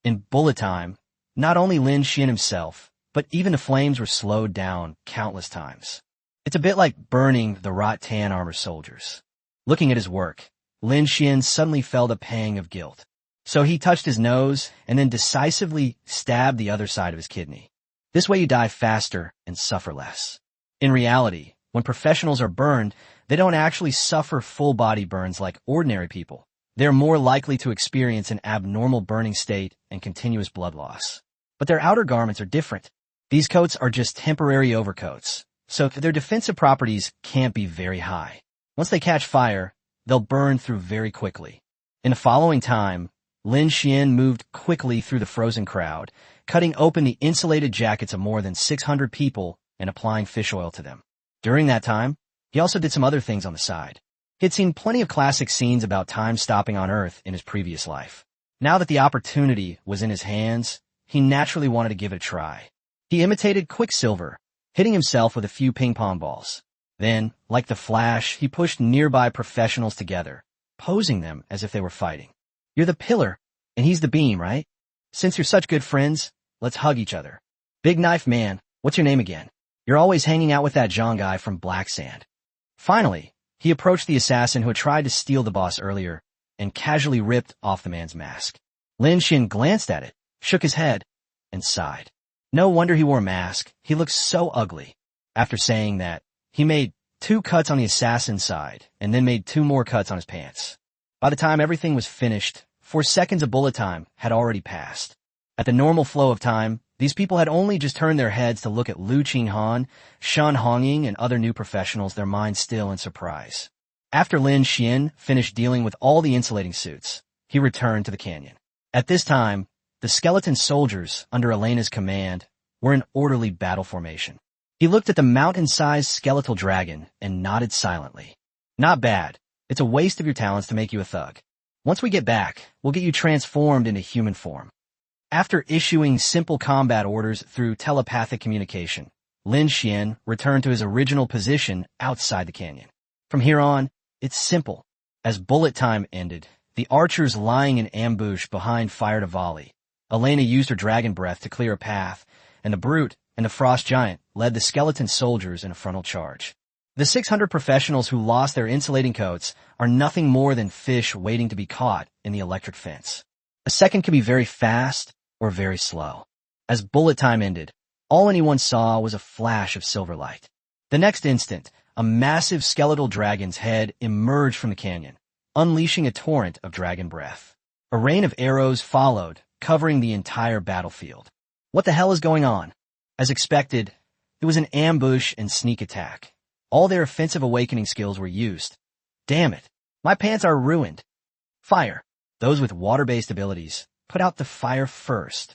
[SPEAKER 1] In bullet time, not only Lin Xuan himself, but even the flames were slowed down countless times. It's a bit like burning the Rot-Tan armor soldiers. Looking at his work, Lin Xuan suddenly felt a pang of guilt. So he touched his nose and then decisively stabbed the other side of his kidney. This way you die faster and suffer less. In reality, when professionals are burned, they don't actually suffer full-body burns like ordinary people. They're more likely to experience an abnormal burning state and continuous blood loss. But their outer garments are different. These coats are just temporary overcoats, so their defensive properties can't be very high. Once they catch fire, they'll burn through very quickly. In the following time, Lin Xuan moved quickly through the frozen crowd, cutting open the insulated jackets of more than 600 people and applying fish oil to them. During that time, he also did some other things on the side. He had seen plenty of classic scenes about time stopping on Earth in his previous life. Now that the opportunity was in his hands, he naturally wanted to give it a try. He imitated Quicksilver, hitting himself with a few ping-pong balls. Then, like the Flash, he pushed nearby professionals together, posing them as if they were fighting. You're the pillar, and he's the beam, right? Since you're such good friends, let's hug each other. Big Knife Man, what's your name again? You're always hanging out with that John guy from Black Sand. Finally, he approached the assassin who had tried to steal the boss earlier and casually ripped off the man's mask. Lin Xuan glanced at it, shook his head, and sighed. No wonder he wore a mask. He looked so ugly. After saying that, he made 2 cuts on the assassin's side and then made 2 more cuts on his pants. By the time everything was finished, 4 seconds of bullet time had already passed. At the normal flow of time, these people had only just turned their heads to look at Lu Qinghan, Shen Hongying, and other new professionals, their minds still in surprise. After Lin Xuan finished dealing with all the insulating suits, he returned to the canyon. At this time, the skeleton soldiers, under Elena's command, were in orderly battle formation. He looked at the mountain-sized skeletal dragon and nodded silently. Not bad. It's a waste of your talents to make you a thug. Once we get back, we'll get you transformed into human form. After issuing simple combat orders through telepathic communication, Lin Xuan returned to his original position outside the canyon. From here on, it's simple. As bullet time ended, the archers lying in ambush behind fired a volley. Elena used her dragon breath to clear a path, and the brute and the frost giant led the skeleton soldiers in a frontal charge. The 600 professionals who lost their insulating coats are nothing more than fish waiting to be caught in the electric fence. A second can be very fast or very slow. As bullet time ended, all anyone saw was a flash of silver light. The next instant, a massive skeletal dragon's head emerged from the canyon, unleashing a torrent of dragon breath. A rain of arrows followed, covering the entire battlefield. What the hell is going on? As expected, it was an ambush and sneak attack. All their offensive awakening skills were used. Damn it, my pants are ruined. Fire. Those with water-based abilities put out the fire first.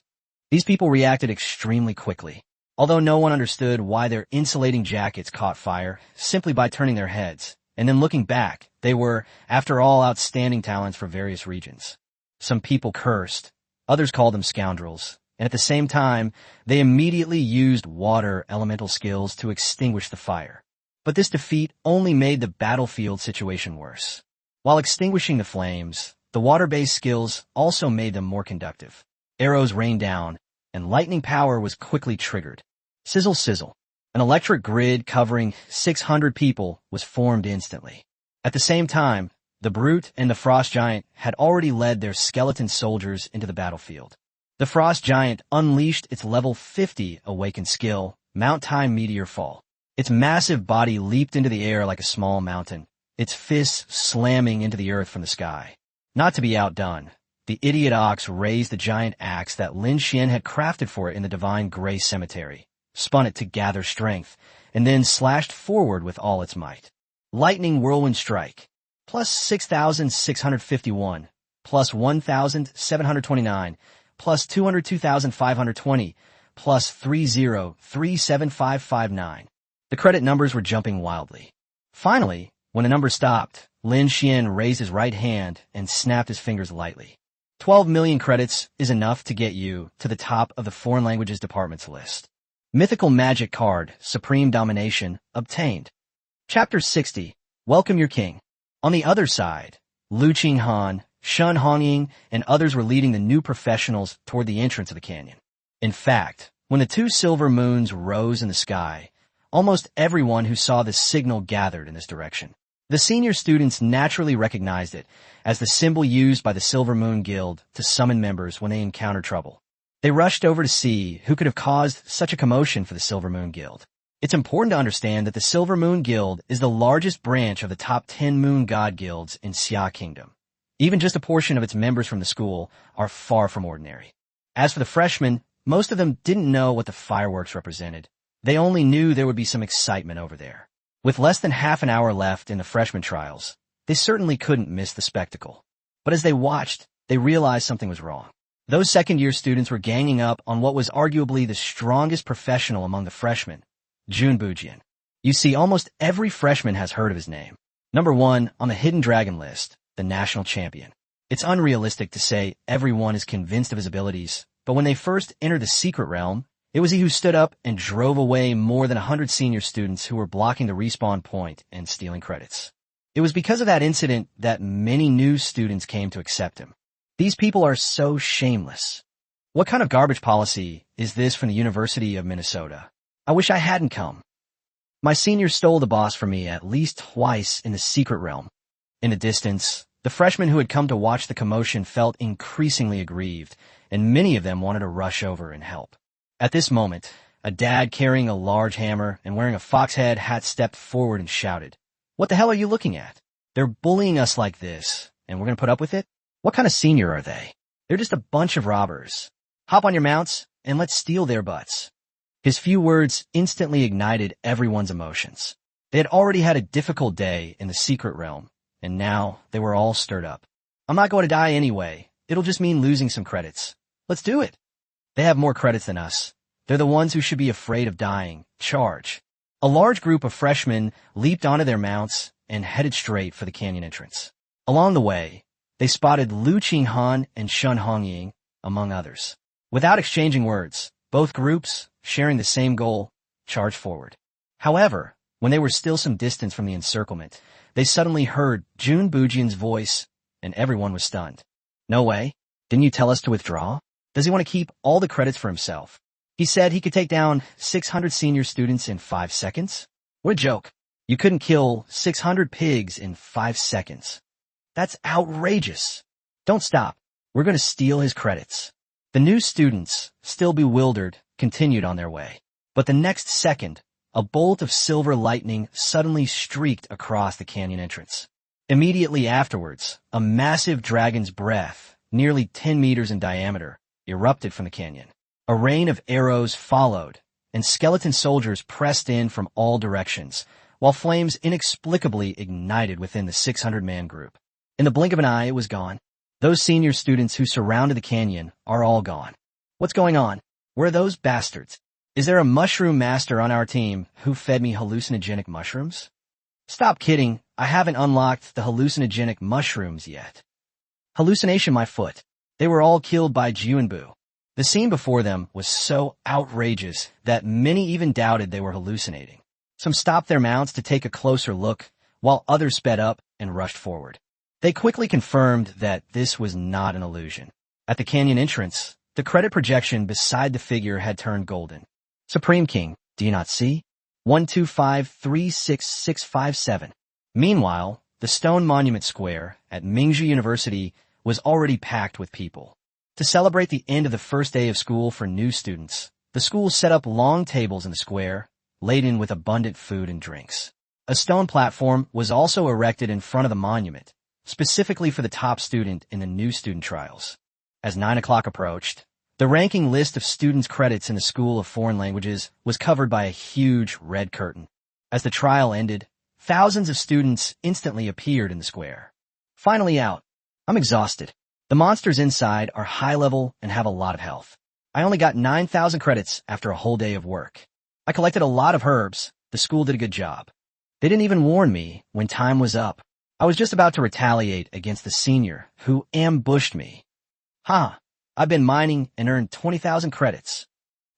[SPEAKER 1] These people reacted extremely quickly. Although no one understood why their insulating jackets caught fire simply by turning their heads, and then looking back, they were, after all, outstanding talents for various regions. Some people cursed, others called them scoundrels, and at the same time, they immediately used water elemental skills to extinguish the fire. But this defeat only made the battlefield situation worse. While extinguishing the flames, the water-based skills also made them more conductive. Arrows rained down, and lightning power was quickly triggered. Sizzle sizzle. An electric grid covering 600 people was formed instantly. At the same time, the brute and the frost giant had already led their skeleton soldiers into the battlefield. The frost giant unleashed its level 50 awakened skill, Mount Time Meteor Fall. Its massive body leaped into the air like a small mountain, its fists slamming into the earth from the sky. Not to be outdone, the idiot ox raised the giant axe that Lin Xuan had crafted for it in the divine gray cemetery, spun it to gather strength, and then slashed forward with all its might. Lightning Whirlwind Strike, plus 6,651, plus 1,729, plus 202,520, plus 3037559. The credit numbers were jumping wildly. Finally, when the number stopped, Lin Xuan raised his right hand and snapped his fingers lightly. 12 million credits is enough to get you to the top of the foreign languages department's list. Mythical magic card, Supreme Domination, obtained. Chapter 60, Welcome Your King. On the other side, Lu Qinghan, Shen Hongying, and others were leading the new professionals toward the entrance of the canyon. In fact, when the 2 silver moons rose in the sky, almost everyone who saw the signal gathered in this direction. The senior students naturally recognized it as the symbol used by the Silver Moon Guild to summon members when they encountered trouble. They rushed over to see who could have caused such a commotion for the Silver Moon Guild. It's important to understand that the Silver Moon Guild is the largest branch of the top 10 moon god guilds in Xia Kingdom. Even just a portion of its members from the school are far from ordinary. As for the freshmen, most of them didn't know what the fireworks represented. They only knew there would be some excitement over there. With less than half an hour left in the freshman trials, They certainly couldn't miss the spectacle. But as they watched, they realized something was wrong. Those second-year students were ganging up on what was arguably the strongest professional among the freshmen, Jun Bujian. You see, almost every freshman has heard of his name. Number 1 on the Hidden Dragon list, the national champion. It's unrealistic to say everyone is convinced of his abilities, but when they first entered the secret realm, it was he who stood up and drove away more than 100 senior students who were blocking the respawn point and stealing credits. It was because of that incident that many new students came to accept him. These people are so shameless. What kind of garbage policy is this from the University of Minnesota? I wish I hadn't come. My seniors stole the boss from me at least twice in the secret realm. In the distance, the freshmen who had come to watch the commotion felt increasingly aggrieved, and many of them wanted to rush over and help. At this moment, a dad carrying a large hammer and wearing a fox head hat stepped forward and shouted, "What the hell are you looking at? They're bullying us like this, and we're going to put up with it? What kind of senior are they? They're just a bunch of robbers. Hop on your mounts, and let's steal their butts." His few words instantly ignited everyone's emotions. They had already had a difficult day in the secret realm, and now they were all stirred up. "I'm not going to die anyway. It'll just mean losing some credits. Let's do it. They have more credits than us. They're the ones who should be afraid of dying. Charge." A large group of freshmen leaped onto their mounts and headed straight for the canyon entrance. Along the way, they spotted Lu Qinghan and Shun Hongying, among others. Without exchanging words, both groups, sharing the same goal, charged forward. However, when they were still some distance from the encirclement, they suddenly heard Jun Bujian's voice, and everyone was stunned. "No way. Didn't you tell us to withdraw? Does he want to keep all the credits for himself? He said he could take down 600 senior students in 5 seconds? What a joke. You couldn't kill 600 pigs in 5 seconds. That's outrageous. Don't stop. We're going to steal his credits." The new students, still bewildered, continued on their way. But the next second, a bolt of silver lightning suddenly streaked across the canyon entrance. Immediately afterwards, a massive dragon's breath, nearly 10 meters in diameter, erupted from the canyon. A rain of arrows followed, and skeleton soldiers pressed in from all directions, while flames inexplicably ignited within the 600-man group. In the blink of an eye, it was gone. Those senior students who surrounded the canyon are all gone. What's going on? Where are those bastards? Is there a mushroom master on our team who fed me hallucinogenic mushrooms? Stop kidding. I haven't unlocked the hallucinogenic mushrooms yet. Hallucination my foot. They were all killed by Juanbu. The scene before them was so outrageous that many even doubted they were hallucinating. Some stopped their mounts to take a closer look, while others sped up and rushed forward. They quickly confirmed that this was not an illusion. At the canyon entrance, the credit projection beside the figure had turned golden. "Supreme King, do you not see? 125366657. Meanwhile, the stone monument square at Mingzhi University was already packed with people. To celebrate the end of the first day of school for new students, the school set up long tables in the square, laden with abundant food and drinks. A stone platform was also erected in front of the monument, specifically for the top student in the new student trials. As 9 o'clock approached, the ranking list of students' credits in the School of Foreign Languages was covered by a huge red curtain. As the trial ended, thousands of students instantly appeared in the square. Finally out. I'm exhausted. The monsters inside are high level and have a lot of health. I only got 9,000 credits after a whole day of work. I collected a lot of herbs. The school did a good job. They didn't even warn me when time was up. I was just about to retaliate against the senior who ambushed me. I've been mining and earned 20,000 credits.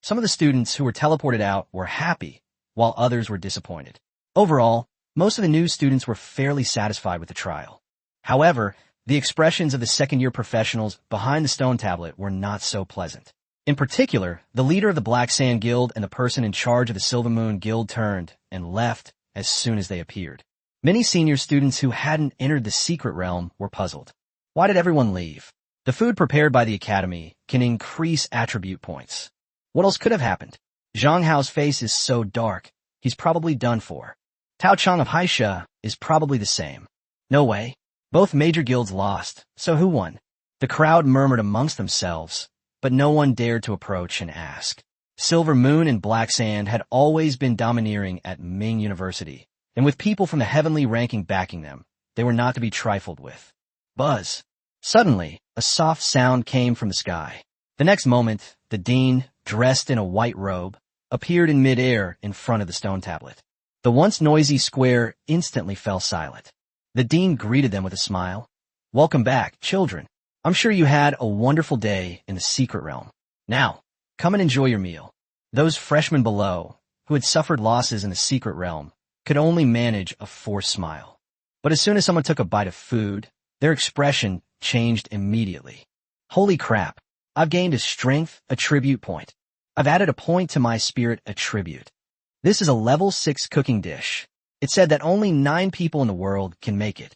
[SPEAKER 1] Some of the students who were teleported out were happy, while others were disappointed. Overall, most of the new students were fairly satisfied with the trial. However, the expressions of the second-year professionals behind the stone tablet were not so pleasant. In particular, the leader of the Black Sand Guild and the person in charge of the Silver Moon Guild turned and left as soon as they appeared. Many senior students who hadn't entered the secret realm were puzzled. Why did everyone leave? The food prepared by the academy can increase attribute points. What else could have happened? Zhang Hao's face is so dark, he's probably done for. Tao Chang of Haisha is probably the same. No way. Both major guilds lost, so who won? The crowd murmured amongst themselves, but no one dared to approach and ask. Silver Moon and Black Sand had always been domineering at Ming University, and with people from the heavenly ranking backing them, They were not to be trifled with. Buzz. Suddenly, a soft sound came from the sky. The next moment, the dean, dressed in a white robe, appeared in midair in front of the stone tablet. The once noisy square instantly fell silent. The dean greeted them with a smile. "Welcome back, children. I'm sure you had a wonderful day in the secret realm. Now, come and enjoy your meal." Those freshmen below, who had suffered losses in the secret realm, could only manage a forced smile. But as soon as someone took a bite of food, their expression changed immediately. "Holy crap, I've gained a strength attribute point. I've added a point to my spirit attribute. This is a level 6 cooking dish. It said that only 9 people in the world can make it.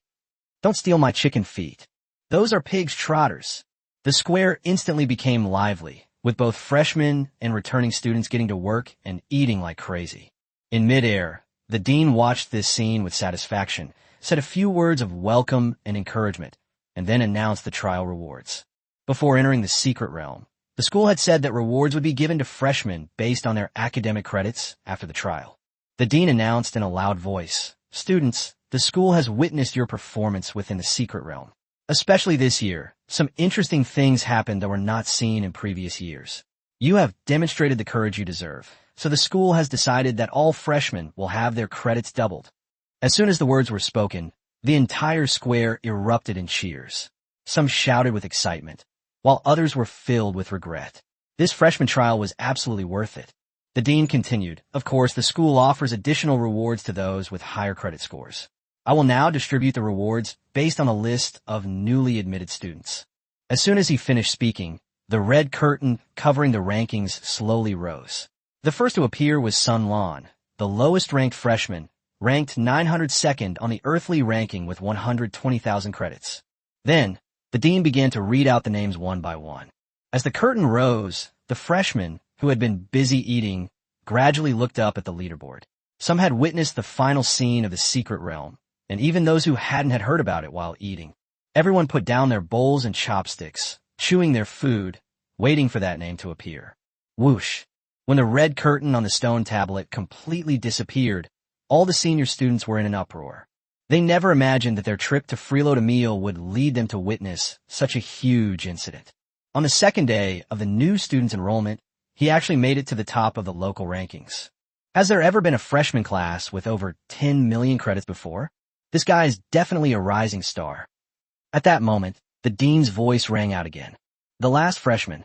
[SPEAKER 1] Don't steal my chicken feet. Those are pig's trotters." The square instantly became lively, with both freshmen and returning students getting to work and eating like crazy. In midair, the dean watched this scene with satisfaction, said a few words of welcome and encouragement, and then announced the trial rewards. Before entering the secret realm, the school had said that rewards would be given to freshmen based on their academic credits after the trial. The dean announced in a loud voice, "Students, the school has witnessed your performance within the secret realm. Especially this year, some interesting things happened that were not seen in previous years. You have demonstrated the courage you deserve, so the school has decided that all freshmen will have their credits doubled." As soon as the words were spoken, the entire square erupted in cheers. Some shouted with excitement, while others were filled with regret. This freshman trial was absolutely worth it. The dean continued, "Of course, the school offers additional rewards to those with higher credit scores. I will now distribute the rewards based on a list of newly admitted students." As soon as he finished speaking, the red curtain covering the rankings slowly rose. The first to appear was Sun Lan, the lowest-ranked freshman, ranked 902nd on the earthly ranking with 120,000 credits. Then, the dean began to read out the names one by one. As the curtain rose, the freshmen, who had been busy eating, gradually looked up at the leaderboard. Some had witnessed the final scene of the secret realm, and even those who hadn't had heard about it while eating. Everyone put down their bowls and chopsticks, chewing their food, waiting for that name to appear. Whoosh! When the red curtain on the stone tablet completely disappeared, all the senior students were in an uproar. They never imagined that their trip to freeload a meal would lead them to witness such a huge incident. On the second day of the new student's enrollment, he actually made it to the top of the local rankings. Has there ever been a freshman class with over 10 million credits before? This guy is definitely a rising star. At that moment, the dean's voice rang out again. "The last freshman.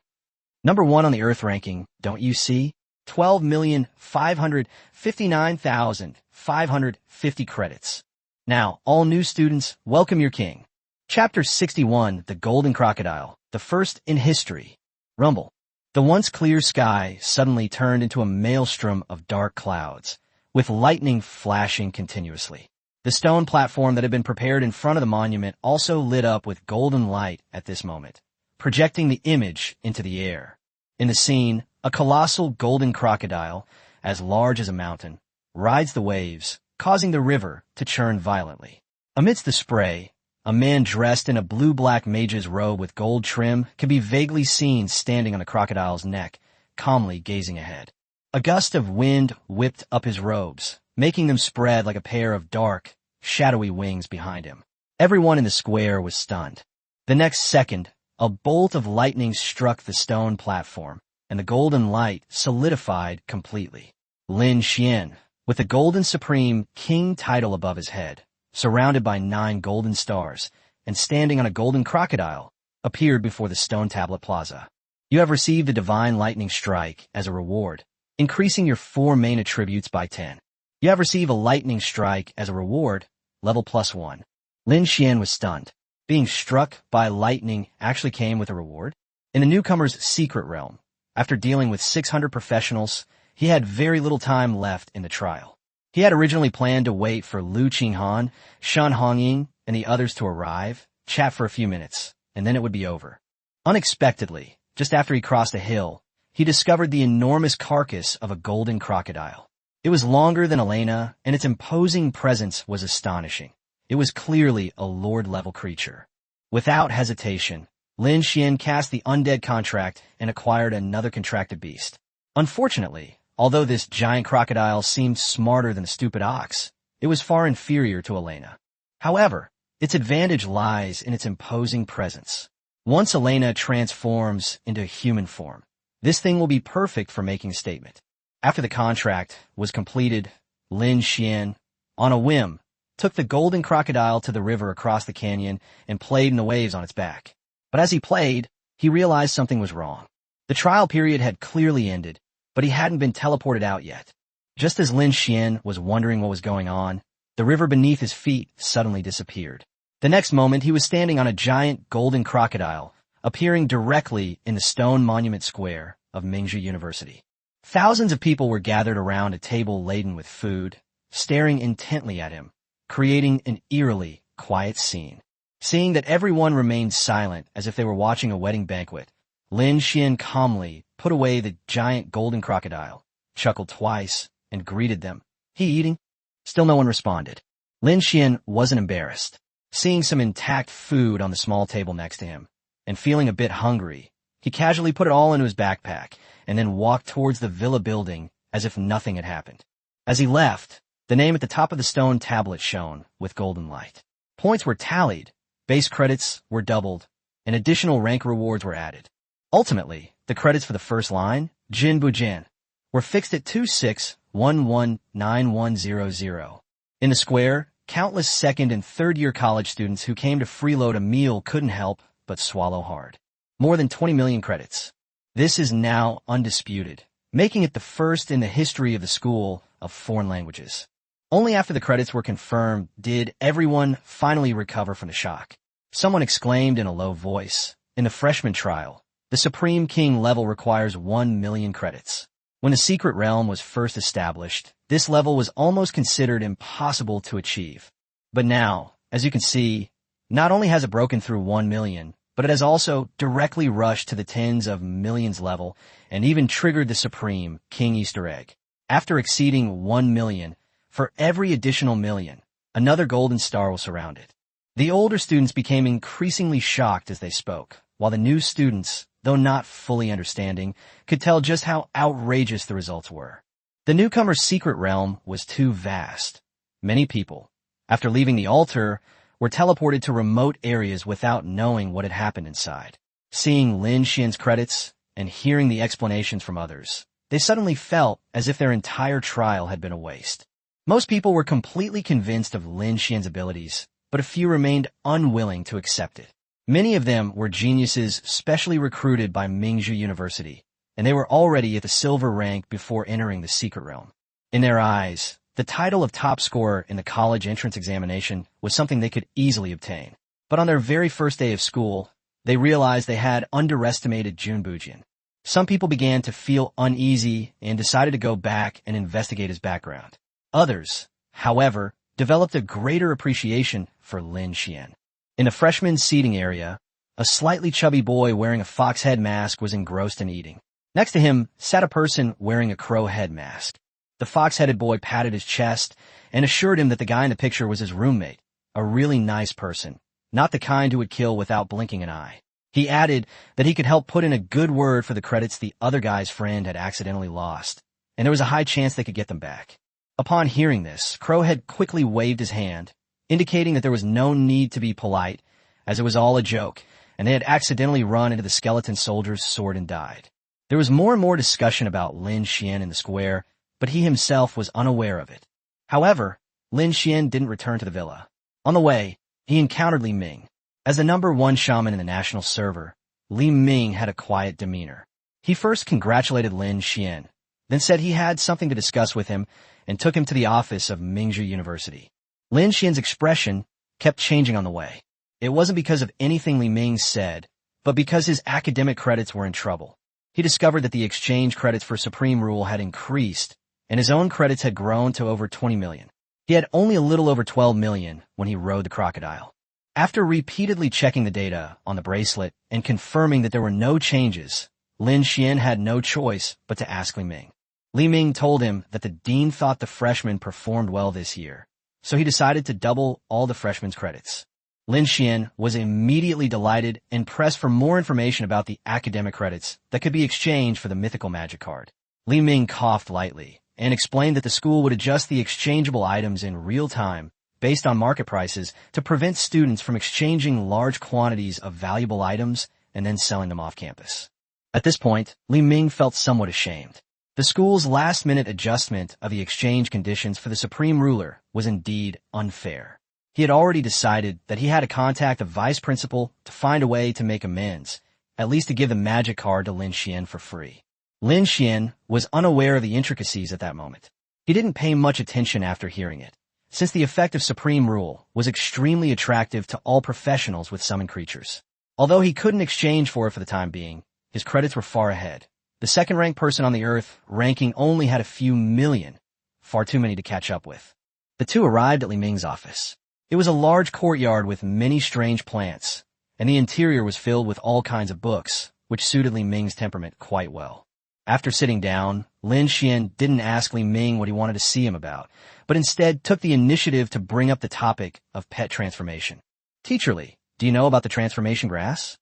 [SPEAKER 1] Number 1 on the Earth ranking, don't you see? 12,559,550 credits. Now, all new students, welcome your king." Chapter 61, The Golden Crocodile, the first in history. Rumble. The once clear sky suddenly turned into a maelstrom of dark clouds, with lightning flashing continuously. The stone platform that had been prepared in front of the monument also lit up with golden light at this moment, projecting the image into the air. In the scene, a colossal golden crocodile, as large as a mountain, rides the waves, causing the river to churn violently. Amidst the spray, a man dressed in a blue-black mage's robe with gold trim can be vaguely seen standing on the crocodile's neck, calmly gazing ahead. A gust of wind whipped up his robes, making them spread like a pair of dark, shadowy wings behind him. Everyone in the square was stunned. The next second, a bolt of lightning struck the stone platform, and the golden light solidified completely. Lin Xuan, with the Golden Supreme King title above his head, surrounded by 9 golden stars, and standing on a golden crocodile, appeared before the stone tablet plaza. "You have received a divine lightning strike as a reward, increasing your 4 main attributes by 10. You have received a lightning strike as a reward, level +1. Lin Xuan was stunned. Being struck by lightning actually came with a reward? In the newcomer's secret realm, after dealing with 600 professionals, he had very little time left in the trial. He had originally planned to wait for Lu Qinghan, Shan Hongying, and the others to arrive, chat for a few minutes, and then it would be over. Unexpectedly, just after he crossed a hill, he discovered the enormous carcass of a golden crocodile. It was longer than Elena, and its imposing presence was astonishing. It was clearly a lord-level creature. Without hesitation, Lin Xuan cast the undead contract and acquired another contracted beast. Unfortunately, although this giant crocodile seemed smarter than a stupid ox, it was far inferior to Elena. However, Its advantage lies in its imposing presence. Once Elena transforms into human form, this thing will be perfect for making a statement. After the contract was completed, Lin Xuan, on a whim, took the golden crocodile to the river across the canyon and played in the waves on its back. But as he played, he realized something was wrong. The trial period had clearly ended, but he hadn't been teleported out yet. Just as Lin Xuan was wondering what was going on, the river beneath his feet suddenly disappeared. The next moment, he was standing on a giant golden crocodile, appearing directly in the stone monument square of Manga University. Thousands of people were gathered around a table laden with food, staring intently at him, creating an eerily quiet scene. Seeing that everyone remained silent as if they were watching a wedding banquet, Lin Xuan calmly put away the giant golden crocodile, chuckled twice, and greeted them. "He eating?" Still no one responded. Lin Xuan wasn't embarrassed. Seeing some intact food on the small table next to him, and feeling a bit hungry, he casually put it all into his backpack and then walked towards the villa building as if nothing had happened. As he left, the name at the top of the stone tablet shone with golden light. Points were tallied, base credits were doubled, and additional rank rewards were added. Ultimately, the credits for the first line, Jin Bujin, were fixed at 26119100. In the square, countless second and third-year college students who came to freeload a meal couldn't help but swallow hard. More than 20 million credits. This is now undisputed, making it the first in the history of the School of Foreign Languages. Only after the credits were confirmed did everyone finally recover from the shock. Someone exclaimed in a low voice, "In the freshman trial, the Supreme King level requires 1 million credits." When the secret realm was first established, this level was almost considered impossible to achieve. But now, as you can see, not only has it broken through 1 million, but it has also directly rushed to the tens of millions level and even triggered the Supreme King Easter egg. After exceeding 1 million, for every additional million, another golden star will surround it. The older students became increasingly shocked as they spoke, while the new students, though not fully understanding, could tell just how outrageous the results were. The newcomer's secret realm was too vast. Many people, after leaving the altar, were teleported to remote areas without knowing what had happened inside. Seeing Lin Xuan's credits and hearing the explanations from others, they suddenly felt as if their entire trial had been a waste. Most people were completely convinced of Lin Xuan's abilities, but a few remained unwilling to accept it. Many of them were geniuses specially recruited by Manga University, and they were already at the silver rank before entering the secret realm. In their eyes, the title of top scorer in the college entrance examination was something they could easily obtain. But on their very first day of school, they realized they had underestimated Jun Bujin. Some people began to feel uneasy and decided to go back and investigate his background. Others, however, developed a greater appreciation for Lin Xuan. In the freshman seating area, a slightly chubby boy wearing a fox head mask was engrossed in eating. Next to him sat a person wearing a crow head mask. The fox-headed boy patted his chest and assured him that the guy in the picture was his roommate, a really nice person, not the kind who would kill without blinking an eye. He added that he could help put in a good word for the credits the other guy's friend had accidentally lost, and there was a high chance they could get them back. Upon hearing this, Crowhead quickly waved his hand, indicating that there was no need to be polite, as it was all a joke, and they had accidentally run into the skeleton soldier's sword and died. There was more and more discussion about Lin Xuan in the square, but he himself was unaware of it. However, Lin Xuan didn't return to the villa. On the way, he encountered Li Ming. As the #1 shaman in the national server, Li Ming had a quiet demeanor. He first congratulated Lin Xuan, then said he had something to discuss with him and took him to the office of Mingzhu University. Lin Xuan's expression kept changing on the way. It wasn't because of anything Li Ming said, but because his academic credits were in trouble. He discovered that the exchange credits for Supreme Rule had increased, and his own credits had grown to over 20 million. He had only a little over 12 million when he rode the crocodile. After repeatedly checking the data on the bracelet and confirming that there were no changes, Lin Xuan had no choice but to ask Li Ming. Li Ming told him that the dean thought the freshmen performed well this year, so he decided to double all the freshmen's credits. Lin Xuan was immediately delighted and pressed for more information about the academic credits that could be exchanged for the mythical magic card. Li Ming coughed lightly and explained that the school would adjust the exchangeable items in real time based on market prices, to prevent students from exchanging large quantities of valuable items and then selling them off campus. At this point, Li Ming felt somewhat ashamed. The school's last-minute adjustment of the exchange conditions for the supreme ruler was indeed unfair. He had already decided that he had to contact the vice principal to find a way to make amends, at least to give the magic card to Lin Xuan for free. Lin Xuan was unaware of the intricacies at that moment. He didn't pay much attention after hearing it, since the effect of supreme rule was extremely attractive to all professionals with summoned creatures. Although he couldn't exchange for it for the time being, his credits were far ahead. The second-ranked person on the Earth ranking only had a few million, far too many to catch up with. The two arrived at Li Ming's office. It was a large courtyard with many strange plants, and the interior was filled with all kinds of books, which suited Li Ming's temperament quite well. After sitting down, Lin Xuan didn't ask Li Ming what he wanted to see him about, but instead took the initiative to bring up the topic of pet transformation. "Teacher Li, do you know about the transformation grass?"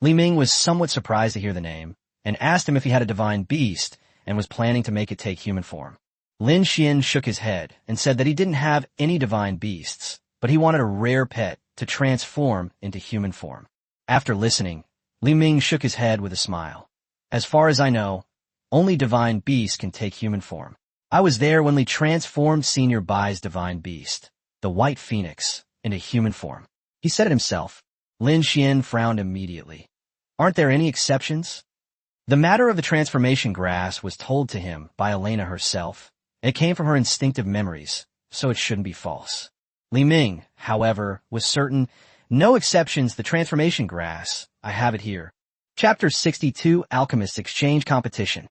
[SPEAKER 1] Li Ming was somewhat surprised to hear the name, and asked him if he had a divine beast and was planning to make it take human form. Lin Xuan shook his head and said that he didn't have any divine beasts, but he wanted a rare pet to transform into human form. After listening, Li Ming shook his head with a smile. "As far as I know, only divine beasts can take human form. I was there when Li transformed Senior Bai's divine beast, the white phoenix, into human form." He said it himself. Lin Xuan frowned immediately. "Aren't there any exceptions?" The matter of the transformation grass was told to him by Elena herself. It came from her instinctive memories, so it shouldn't be false. Li Ming, however, was certain. "No exceptions, the transformation grass. I have it here." Chapter 62, Alchemist's Exchange Competition.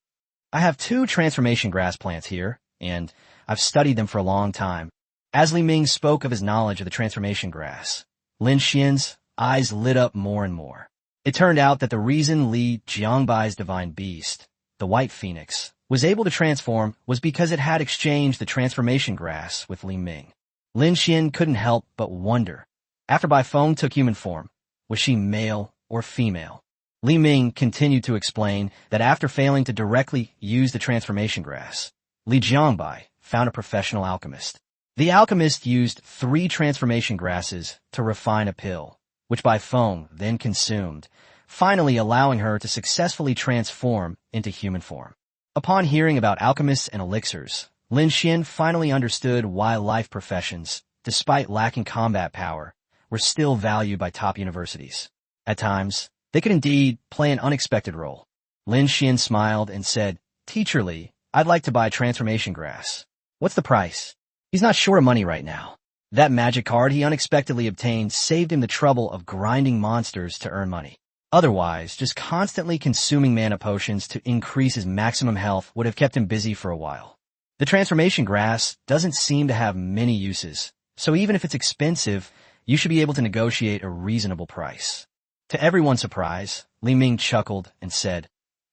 [SPEAKER 1] "I have 2 transformation grass plants here, and I've studied them for a long time." As Li Ming spoke of his knowledge of the transformation grass, Lin Xian's eyes lit up more and more. It turned out that the reason Li Jiangbai's divine beast, the white phoenix, was able to transform was because it had exchanged the transformation grass with Li Ming. Lin Xuan couldn't help but wonder. After Bai Feng took human form, was she male or female? Li Ming continued to explain that after failing to directly use the transformation grass, Li Jiangbai found a professional alchemist. The alchemist used 3 transformation grasses to refine a pill, which Bai Feng then consumed, finally allowing her to successfully transform into human form. Upon hearing about alchemists and elixirs, Lin Xuan finally understood why life professions, despite lacking combat power, were still valued by top universities. At times, they could indeed play an unexpected role. Lin Xuan smiled and said, "Teacher Li, I'd like to buy transformation grass. What's the price?" He's not short of money right now. That magic card he unexpectedly obtained saved him the trouble of grinding monsters to earn money. Otherwise, just constantly consuming mana potions to increase his maximum health would have kept him busy for a while. The transformation grass doesn't seem to have many uses, so even if it's expensive, you should be able to negotiate a reasonable price. To everyone's surprise, Li Ming chuckled and said,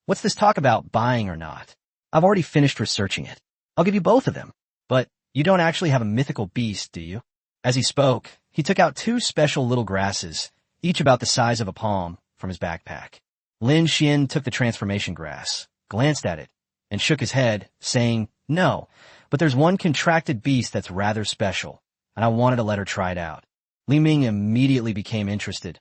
[SPEAKER 1] "What's this talk about buying or not? I've already finished researching it. I'll give you both of them. But you don't actually have a mythical beast, do you?" As he spoke, he took out 2 special little grasses, each about the size of a palm, from his backpack. Lin Xuan took the transformation grass, glanced at it, and shook his head, saying, "No, but there's one contracted beast that's rather special, and I wanted to let her try it out." Li Ming immediately became interested.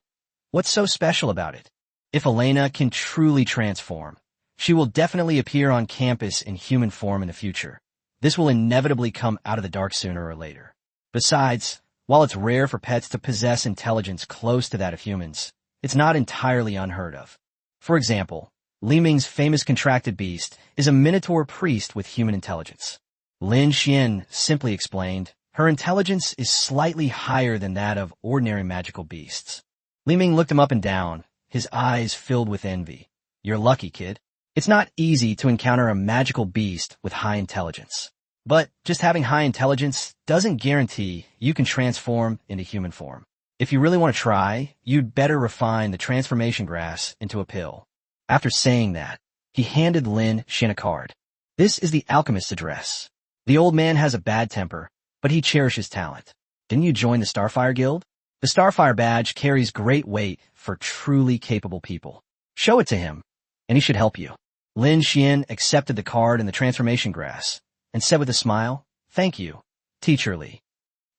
[SPEAKER 1] What's so special about it? If Elena can truly transform, she will definitely appear on campus in human form in the future. This will inevitably come out of the dark sooner or later. Besides, while it's rare for pets to possess intelligence close to that of humans, it's not entirely unheard of. For example, Li Ming's famous contracted beast is a minotaur priest with human intelligence. Lin Xuan simply explained, her intelligence is slightly higher than that of ordinary magical beasts. Li Ming looked him up and down, his eyes filled with envy. "You're lucky, kid. It's not easy to encounter a magical beast with high intelligence. But just having high intelligence doesn't guarantee you can transform into human form. If you really want to try, you'd better refine the transformation grass into a pill." After saying that, he handed Lin Xuan a card. "This is the alchemist's address. The old man has a bad temper, but he cherishes talent. Didn't you join the Starfire Guild? The Starfire badge carries great weight for truly capable people. Show it to him, and he should help you." Lin Xuan accepted the card and the transformation grass, and said with a smile, "Thank you, Teacher Li."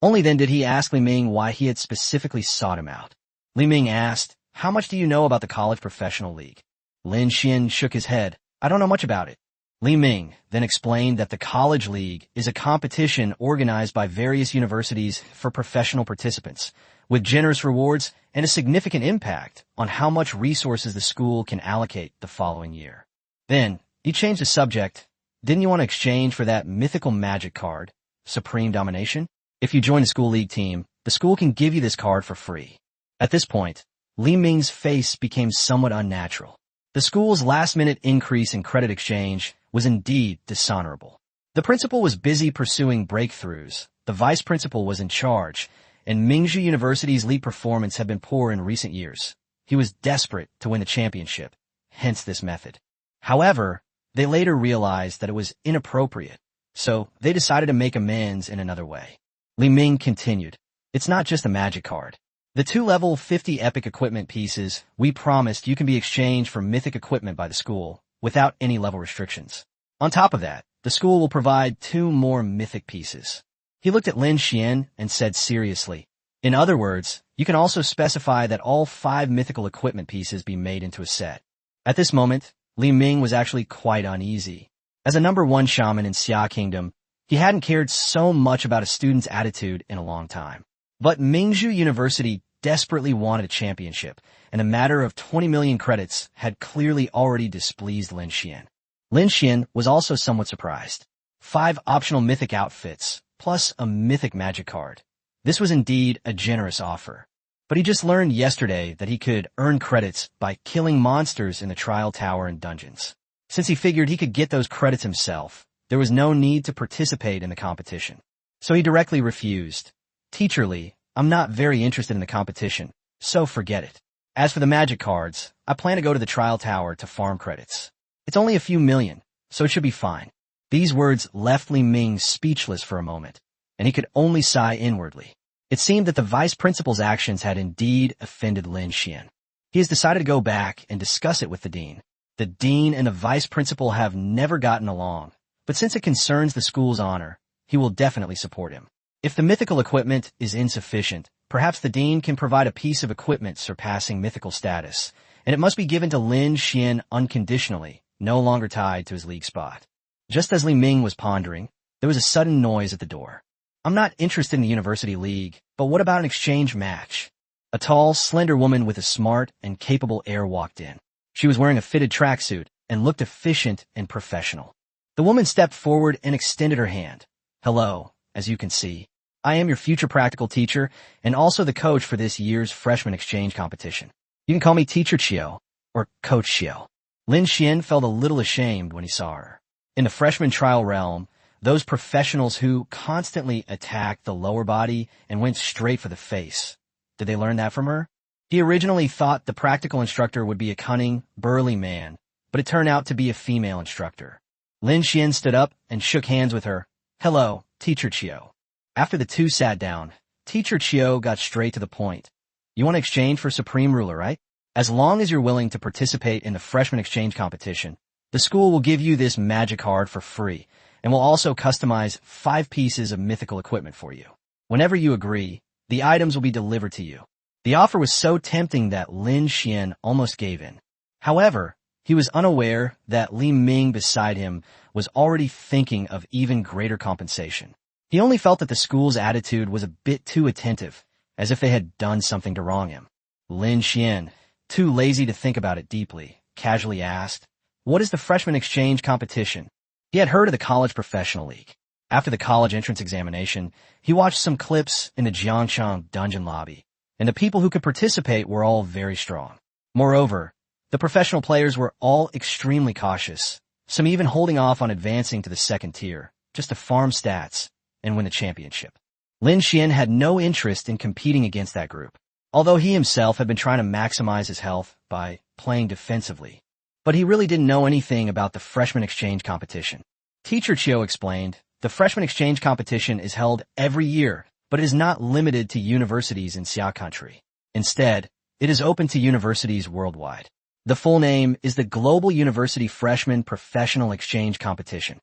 [SPEAKER 1] Only then did he ask Li Ming why he had specifically sought him out. Li Ming asked, "How much do you know about the college professional league?" Lin Xuan shook his head. "I don't know much about it." Li Ming then explained that the college league is a competition organized by various universities for professional participants, with generous rewards and a significant impact on how much resources the school can allocate the following year. Then, he changed the subject. "Didn't you want to exchange for that mythical magic card, Supreme Domination? If you join the school league team, the school can give you this card for free." At this point, Li Ming's face became somewhat unnatural. The school's last-minute increase in credit exchange was indeed dishonorable. The principal was busy pursuing breakthroughs, the vice principal was in charge, and Mingzhu University's league performance had been poor in recent years. He was desperate to win the championship, hence this method. However, they later realized that it was inappropriate, so they decided to make amends in another way. Li Ming continued, "It's not just a magic card. The 2-level 50 epic equipment pieces we promised you can be exchanged for mythic equipment by the school, without any level restrictions. On top of that, the school will provide 2 more mythic pieces." He looked at Lin Xuan and said seriously, "In other words, you can also specify that all 5 mythical equipment pieces be made into a set." At this moment, Li Ming was actually quite uneasy. As a #1 shaman in Xia Kingdom, he hadn't cared so much about a student's attitude in a long time. But Mingzhu University desperately wanted a championship, and a matter of 20 million credits had clearly already displeased Lin Xuan. Lin Xuan was also somewhat surprised. 5 optional mythic outfits, plus a mythic magic card. This was indeed a generous offer. But he just learned yesterday that he could earn credits by killing monsters in the trial tower and dungeons. Since he figured he could get those credits himself, there was no need to participate in the competition. So he directly refused. "Teacher Li, I'm not very interested in the competition, so forget it. As for the magic cards, I plan to go to the trial tower to farm credits. It's only a few million, so it should be fine." These words left Li Ming speechless for a moment, and he could only sigh inwardly. It seemed that the vice principal's actions had indeed offended Lin Xuan. He has decided to go back and discuss it with the dean. The dean and the vice principal have never gotten along, but since it concerns the school's honor, he will definitely support him. If the mythical equipment is insufficient, perhaps the dean can provide a piece of equipment surpassing mythical status, and it must be given to Lin Xuan unconditionally, no longer tied to his league spot. Just as Li Ming was pondering, there was a sudden noise at the door. "I'm not interested in the university league, but what about an exchange match?" A tall, slender woman with a smart and capable air walked in. She was wearing a fitted tracksuit and looked efficient and professional. The woman stepped forward and extended her hand. "Hello, as you can see, I am your future practical teacher and also the coach for this year's freshman exchange competition. You can call me Teacher Chiu or Coach Chiu." Lin Xuan felt a little ashamed when he saw her. In the freshman trial realm, those professionals who constantly attacked the lower body and went straight for the face. Did they learn that from her? He originally thought the practical instructor would be a cunning, burly man, but it turned out to be a female instructor. Lin Xuan stood up and shook hands with her. "Hello, Teacher Chiu." After the two sat down, Teacher Chiu got straight to the point. "You want to exchange for Supreme Ruler, right? As long as you're willing to participate in the freshman exchange competition, the school will give you this magic card for free, and will also customize 5 pieces of mythical equipment for you. Whenever you agree, the items will be delivered to you." The offer was so tempting that Lin Xuan almost gave in. However, he was unaware that Li Ming beside him was already thinking of even greater compensation. He only felt that the school's attitude was a bit too attentive, as if they had done something to wrong him. Lin Xuan, too lazy to think about it deeply, casually asked, "What is the freshman exchange competition?" He had heard of the college professional league. After the college entrance examination, he watched some clips in the Jiangchang dungeon lobby, and the people who could participate were all very strong. Moreover, the professional players were all extremely cautious, some even holding off on advancing to the second tier, just to farm stats and win the championship. Lin Xuan had no interest in competing against that group, although he himself had been trying to maximize his health by playing defensively. But he really didn't know anything about the freshman exchange competition. Teacher Chiu explained, "The freshman exchange competition is held every year, but it is not limited to universities in Xia country. Instead, it is open to universities worldwide. The full name is the Global University Freshman Professional Exchange Competition."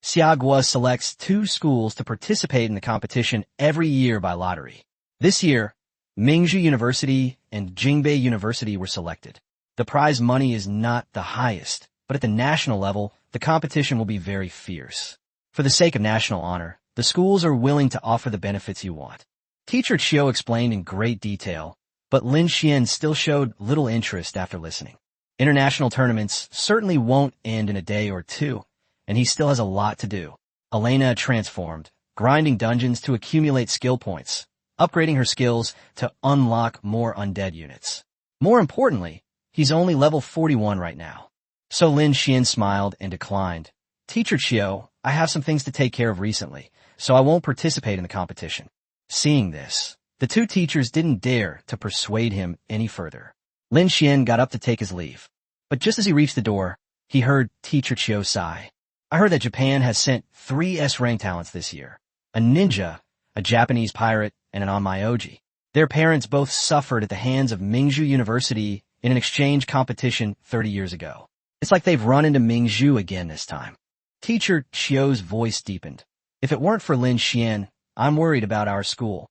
[SPEAKER 1] Xiagua selects 2 schools to participate in the competition every year by lottery. This year, Mingzhu University and Jingbei University were selected. The prize money is not the highest, but at the national level, the competition will be very fierce. For the sake of national honor, the schools are willing to offer the benefits you want. Teacher Chiu explained in great detail, but Lin Xuan still showed little interest after listening. International tournaments certainly won't end in a day or two, and he still has a lot to do. Elena transformed, grinding dungeons to accumulate skill points, upgrading her skills to unlock more undead units. More importantly, he's only level 41 right now. So Lin Xuan smiled and declined. Teacher Chiu, I have some things to take care of recently, so I won't participate in the competition. Seeing this, the 2 teachers didn't dare to persuade him any further. Lin Xuan got up to take his leave. But just as he reached the door, he heard Teacher Chiu sigh. I heard that Japan has sent 3 S-rank talents this year. A ninja, a Japanese pirate, and an onmyoji. Their parents both suffered at the hands of Mingzhu University in an exchange competition 30 years ago. It's like they've run into Mingzhu again this time. Teacher Chiu's voice deepened. If it weren't for Lin Xuan, I'm worried about our school.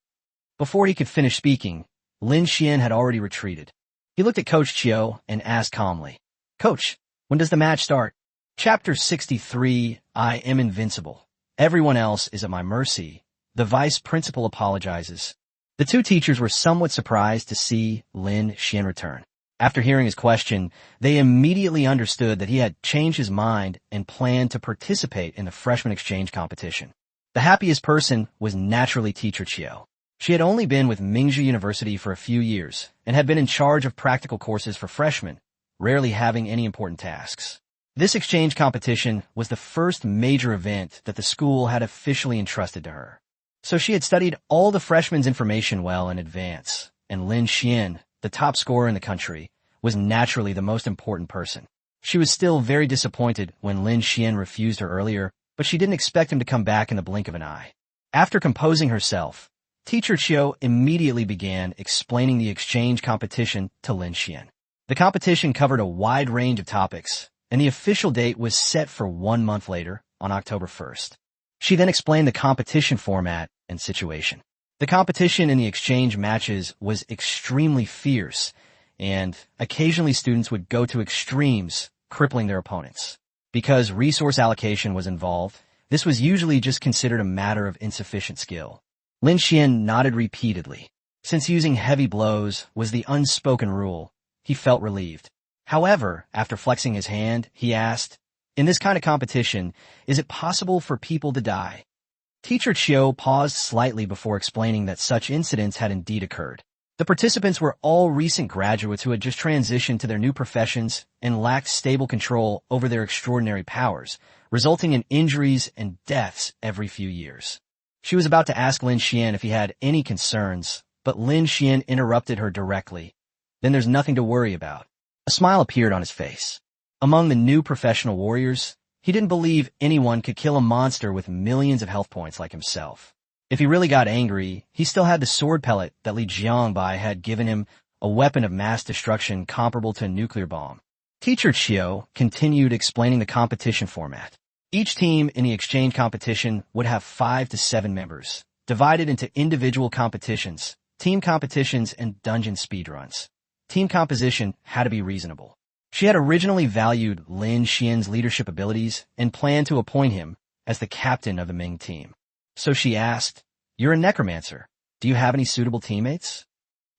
[SPEAKER 1] Before he could finish speaking, Lin Xuan had already retreated. He looked at Coach Chiu and asked calmly, Coach, when does the match start? Chapter 63, I am invincible. Everyone else is at my mercy. The vice principal apologizes. The 2 teachers were somewhat surprised to see Lin Xuan return. After hearing his question, they immediately understood that he had changed his mind and planned to participate in the freshman exchange competition. The happiest person was naturally Teacher Chiu. She had only been with Mingzhu University for a few years and had been in charge of practical courses for freshmen, rarely having any important tasks. This exchange competition was the first major event that the school had officially entrusted to her. So she had studied all the freshmen's information well in advance, and Lin Xuan, the top scorer in the country, was naturally the most important person. She was still very disappointed when Lin Xuan refused her earlier, but she didn't expect him to come back in the blink of an eye. After composing herself, Teacher Chiu immediately began explaining the exchange competition to Lin Xuan. The competition covered a wide range of topics, and the official date was set for 1 month later, on October 1st. She then explained the competition format and situation. The competition in the exchange matches was extremely fierce, and occasionally students would go to extremes, crippling their opponents. Because resource allocation was involved, this was usually just considered a matter of insufficient skill. Lin Xuan nodded repeatedly. Since using heavy blows was the unspoken rule, he felt relieved. However, after flexing his hand, he asked, in this kind of competition, is it possible for people to die? Teacher Chiu paused slightly before explaining that such incidents had indeed occurred. The participants were all recent graduates who had just transitioned to their new professions and lacked stable control over their extraordinary powers, resulting in injuries and deaths every few years. She was about to ask Lin Xuan if he had any concerns, but Lin Xuan interrupted her directly. Then there's nothing to worry about. A smile appeared on his face. Among the new professional warriors, he didn't believe anyone could kill a monster with millions of health points like himself. If he really got angry, he still had the sword pellet that Li Jiangbai had given him, a weapon of mass destruction comparable to a nuclear bomb. Teacher Chiu continued explaining the competition format. Each team in the exchange competition would have 5 to 7 members, divided into individual competitions, team competitions, and dungeon speedruns. Team composition had to be reasonable. She had originally valued Lin Xuan's leadership abilities and planned to appoint him as the captain of the Ming team. So she asked, "You're a necromancer. Do you have any suitable teammates?"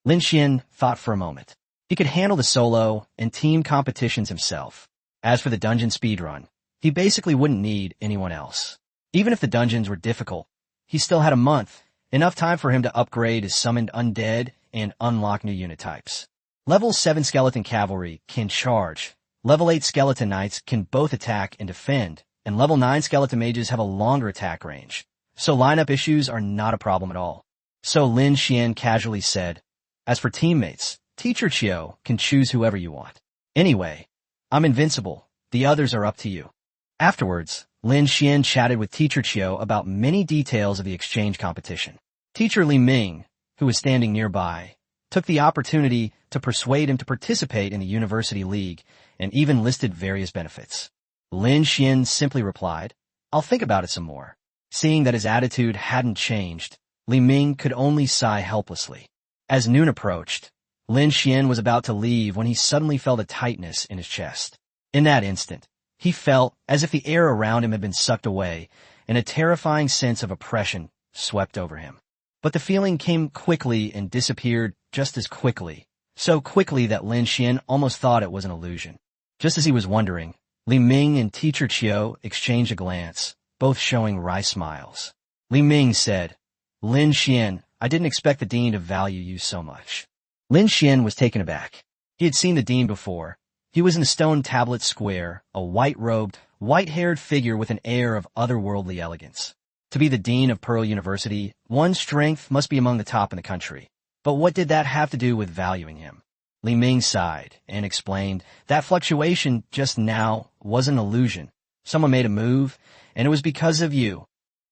[SPEAKER 1] Lin Xuan thought for a moment. He could handle the solo and team competitions himself. As for the dungeon speedrun, he basically wouldn't need anyone else. Even if the dungeons were difficult, he still had a month, enough time for him to upgrade his summoned undead and unlock new unit types. Level 7 skeleton cavalry can charge, level 8 skeleton knights can both attack and defend, and level 9 skeleton mages have a longer attack range. So lineup issues are not a problem at all. So Lin Xuan casually said, "As for teammates, Teacher Chiu can choose whoever you want. Anyway, I'm invincible. The others are up to you." Afterwards, Lin Xuan chatted with Teacher Chiu about many details of the exchange competition. Teacher Li Ming, who was standing nearby, took the opportunity to persuade him to participate in the university league and even listed various benefits. Lin Xuan simply replied, I'll think about it some more. Seeing that his attitude hadn't changed, Li Ming could only sigh helplessly. As noon approached, Lin Xuan was about to leave when he suddenly felt a tightness in his chest. In that instant, he felt as if the air around him had been sucked away, and a terrifying sense of oppression swept over him. But the feeling came quickly and disappeared just as quickly, so quickly that Lin Xuan almost thought it was an illusion. Just as he was wondering, Li Ming and Teacher Chiu exchanged a glance, both showing wry smiles. Li Ming said, "Lin Xuan, I didn't expect the dean to value you so much." Lin Xuan was taken aback. He had seen the dean before. He was in a stone tablet square, a white-robed, white-haired figure with an air of otherworldly elegance. To be the dean of Pearl University, one's strength must be among the top in the country. But what did that have to do with valuing him? Li Ming sighed and explained that fluctuation just now was an illusion. Someone made a move, and it was because of you.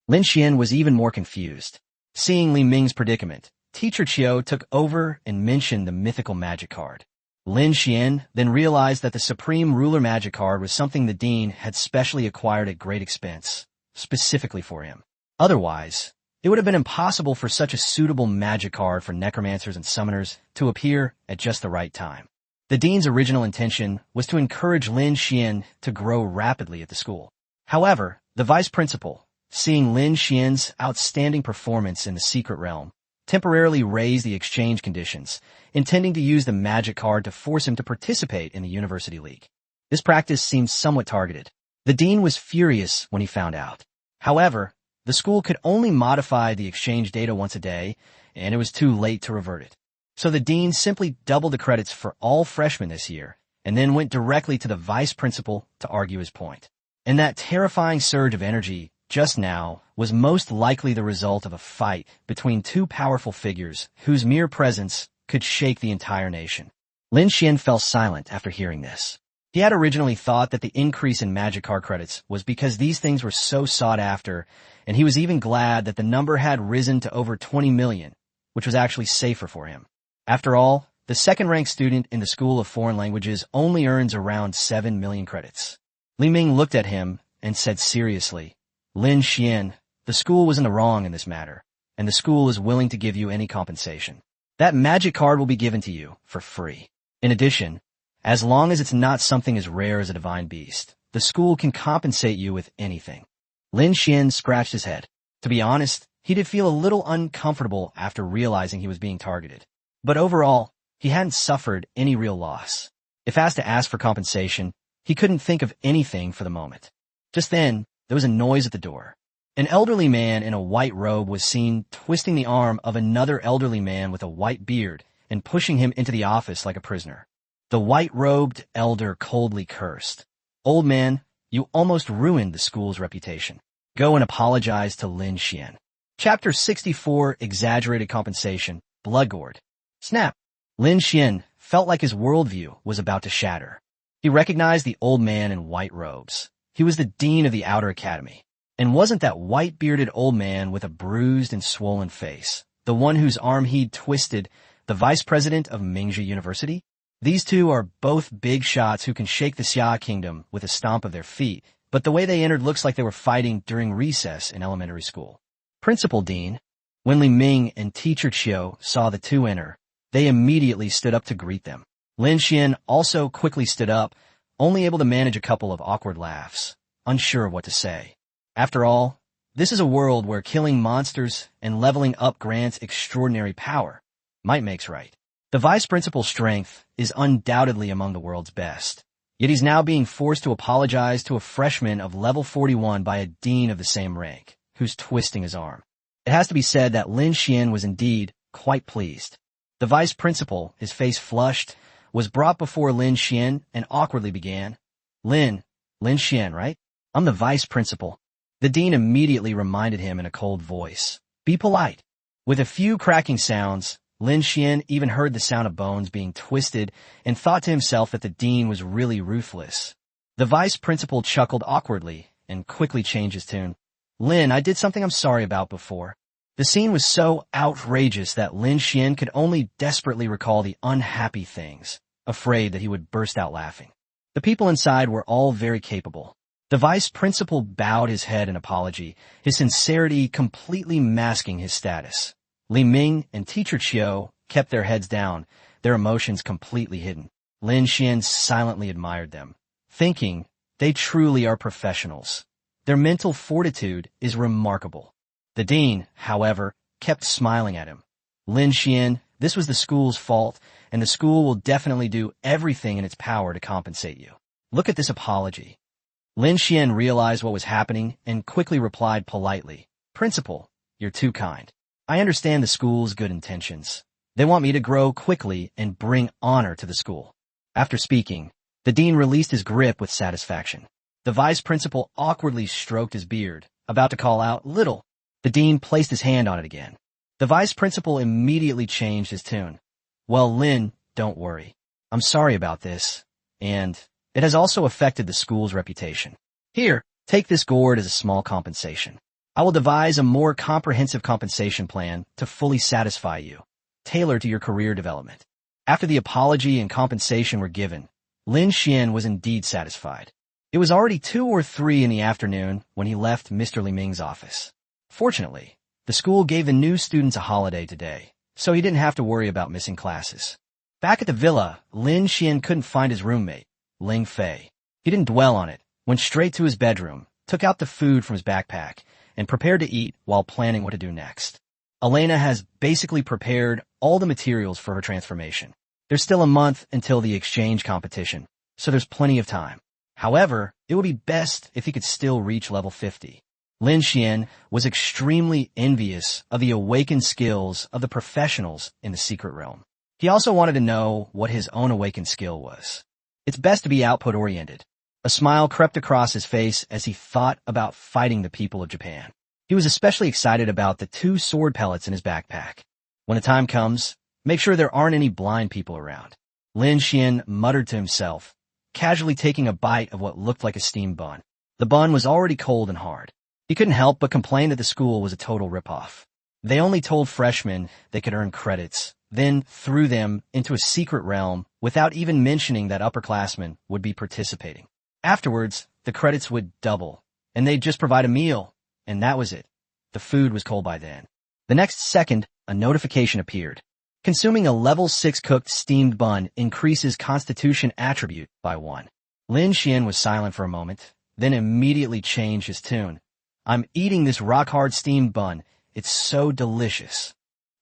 [SPEAKER 1] Lin Xuan was even more confused. Seeing Li Ming's predicament, Teacher Chiu took over and mentioned the mythical magic card. Lin Xuan then realized that the Supreme Ruler magic card was something the dean had specially acquired at great expense, specifically for him. Otherwise, it would have been impossible for such a suitable magic card for necromancers and summoners to appear at just the right time. The dean's original intention was to encourage Lin Xuan to grow rapidly at the school. However, the vice principal, seeing Lin Xuan's outstanding performance in the secret realm, temporarily raised the exchange conditions, intending to use the magic card to force him to participate in the University League. This practice seemed somewhat targeted. The dean was furious when he found out. However, the school could only modify the exchange data once a day, and it was too late to revert it. So the dean simply doubled the credits for all freshmen this year, and then went directly to the vice principal to argue his point. And that terrifying surge of energy just now was most likely the result of a fight between two powerful figures whose mere presence could shake the entire nation. Lin Xuan fell silent after hearing this. He had originally thought that the increase in magic card credits was because these things were so sought after, and he was even glad that the number had risen to over 20 million, which was actually safer for him. After all, the second-ranked student in the School of Foreign Languages only earns around 7 million credits. Li Ming looked at him and said seriously, "Lin Xuan, the school was in the wrong in this matter, and the school is willing to give you any compensation. That magic card will be given to you for free. In addition, as long as it's not something as rare as a divine beast, the school can compensate you with anything." Lin Xuan scratched his head. To be honest, he did feel a little uncomfortable after realizing he was being targeted. But overall, he hadn't suffered any real loss. If asked to ask for compensation, he couldn't think of anything for the moment. Just then, there was a noise at the door. An elderly man in a white robe was seen twisting the arm of another elderly man with a white beard and pushing him into the office like a prisoner. The white-robed elder coldly cursed. "Old man, you almost ruined the school's reputation. Go and apologize to Lin Xuan." Chapter 64, Exaggerated Compensation, Bloodgourd. Snap! Lin Xuan felt like his worldview was about to shatter. He recognized the old man in white robes. He was the dean of the Outer Academy. And wasn't that white-bearded old man with a bruised and swollen face, the one whose arm he'd twisted, the vice president of Manga University? These two are both big shots who can shake the Xia Kingdom with a stomp of their feet, but the way they entered looks like they were fighting during recess in elementary school. Principal Dean. When Li Ming and Teacher Chiu saw the two enter, they immediately stood up to greet them. Lin Xuan also quickly stood up, only able to manage a couple of awkward laughs, unsure of what to say. After all, this is a world where killing monsters and leveling up grants extraordinary power. Might makes right. The vice principal's strength is undoubtedly among the world's best. Yet he's now being forced to apologize to a freshman of level 41 by a dean of the same rank, who's twisting his arm. It has to be said that Lin Xuan was indeed quite pleased. The vice principal, his face flushed, was brought before Lin Xuan and awkwardly began, Lin Xuan, right? I'm the vice principal." The dean immediately reminded him in a cold voice, "Be polite." With a few cracking sounds, Lin Xuan even heard the sound of bones being twisted and thought to himself that the dean was really ruthless. The vice principal chuckled awkwardly and quickly changed his tune. "Lin, I did something I'm sorry about before." The scene was so outrageous that Lin Xuan could only desperately recall the unhappy things, afraid that he would burst out laughing. The people inside were all very capable. The vice principal bowed his head in apology, his sincerity completely masking his status. Li Ming and teacher Chiu kept their heads down, their emotions completely hidden. Lin Xuan silently admired them, thinking, they truly are professionals. Their mental fortitude is remarkable. The dean, however, kept smiling at him. Lin Xuan, this was the school's fault, and the school will definitely do everything in its power to compensate you. Look at this apology. Lin Xuan realized what was happening and quickly replied politely, Principal, you're too kind. I understand the school's good intentions. They want me to grow quickly and bring honor to the school. After speaking, the dean released his grip with satisfaction. The vice principal awkwardly stroked his beard, about to call out, Little. The dean placed his hand on it again. The vice principal immediately changed his tune. Well, Lin, don't worry. I'm sorry about this, and it has also affected the school's reputation. Here, take this gourd as a small compensation. I will devise a more comprehensive compensation plan to fully satisfy you, tailored to your career development. After the apology and compensation were given, Lin Xuan was indeed satisfied. It was already 2 or 3 in the afternoon when he left Mr. Li Ming's office. Fortunately, the school gave the new students a holiday today, so he didn't have to worry about missing classes. Back at the villa, Lin Xuan couldn't find his roommate, Ling Fei. He didn't dwell on it, went straight to his bedroom, took out the food from his backpack, and prepared to eat while planning what to do next. Elena has basically prepared all the materials for her transformation. There's still a month until the exchange competition, so there's plenty of time. However, it would be best if he could still reach level 50. Lin Xuan was extremely envious of the awakened skills of the professionals in the secret realm. He also wanted to know what his own awakened skill was. It's best to be output-oriented. A smile crept across his face as he thought about fighting the people of Japan. He was especially excited about the 2 sword pellets in his backpack. When the time comes, make sure there aren't any blind people around. Lin Xuan muttered to himself, casually taking a bite of what looked like a steamed bun. The bun was already cold and hard. He couldn't help but complain that the school was a total ripoff. They only told freshmen they could earn credits, then threw them into a secret realm without even mentioning that upperclassmen would be participating. Afterwards, the credits would double, and they'd just provide a meal, and that was it. The food was cold by then. The next second, a notification appeared. Consuming a level 6 cooked steamed bun increases constitution attribute by 1. Lin Xuan was silent for a moment, then immediately changed his tune. I'm eating this rock-hard steamed bun. It's so delicious.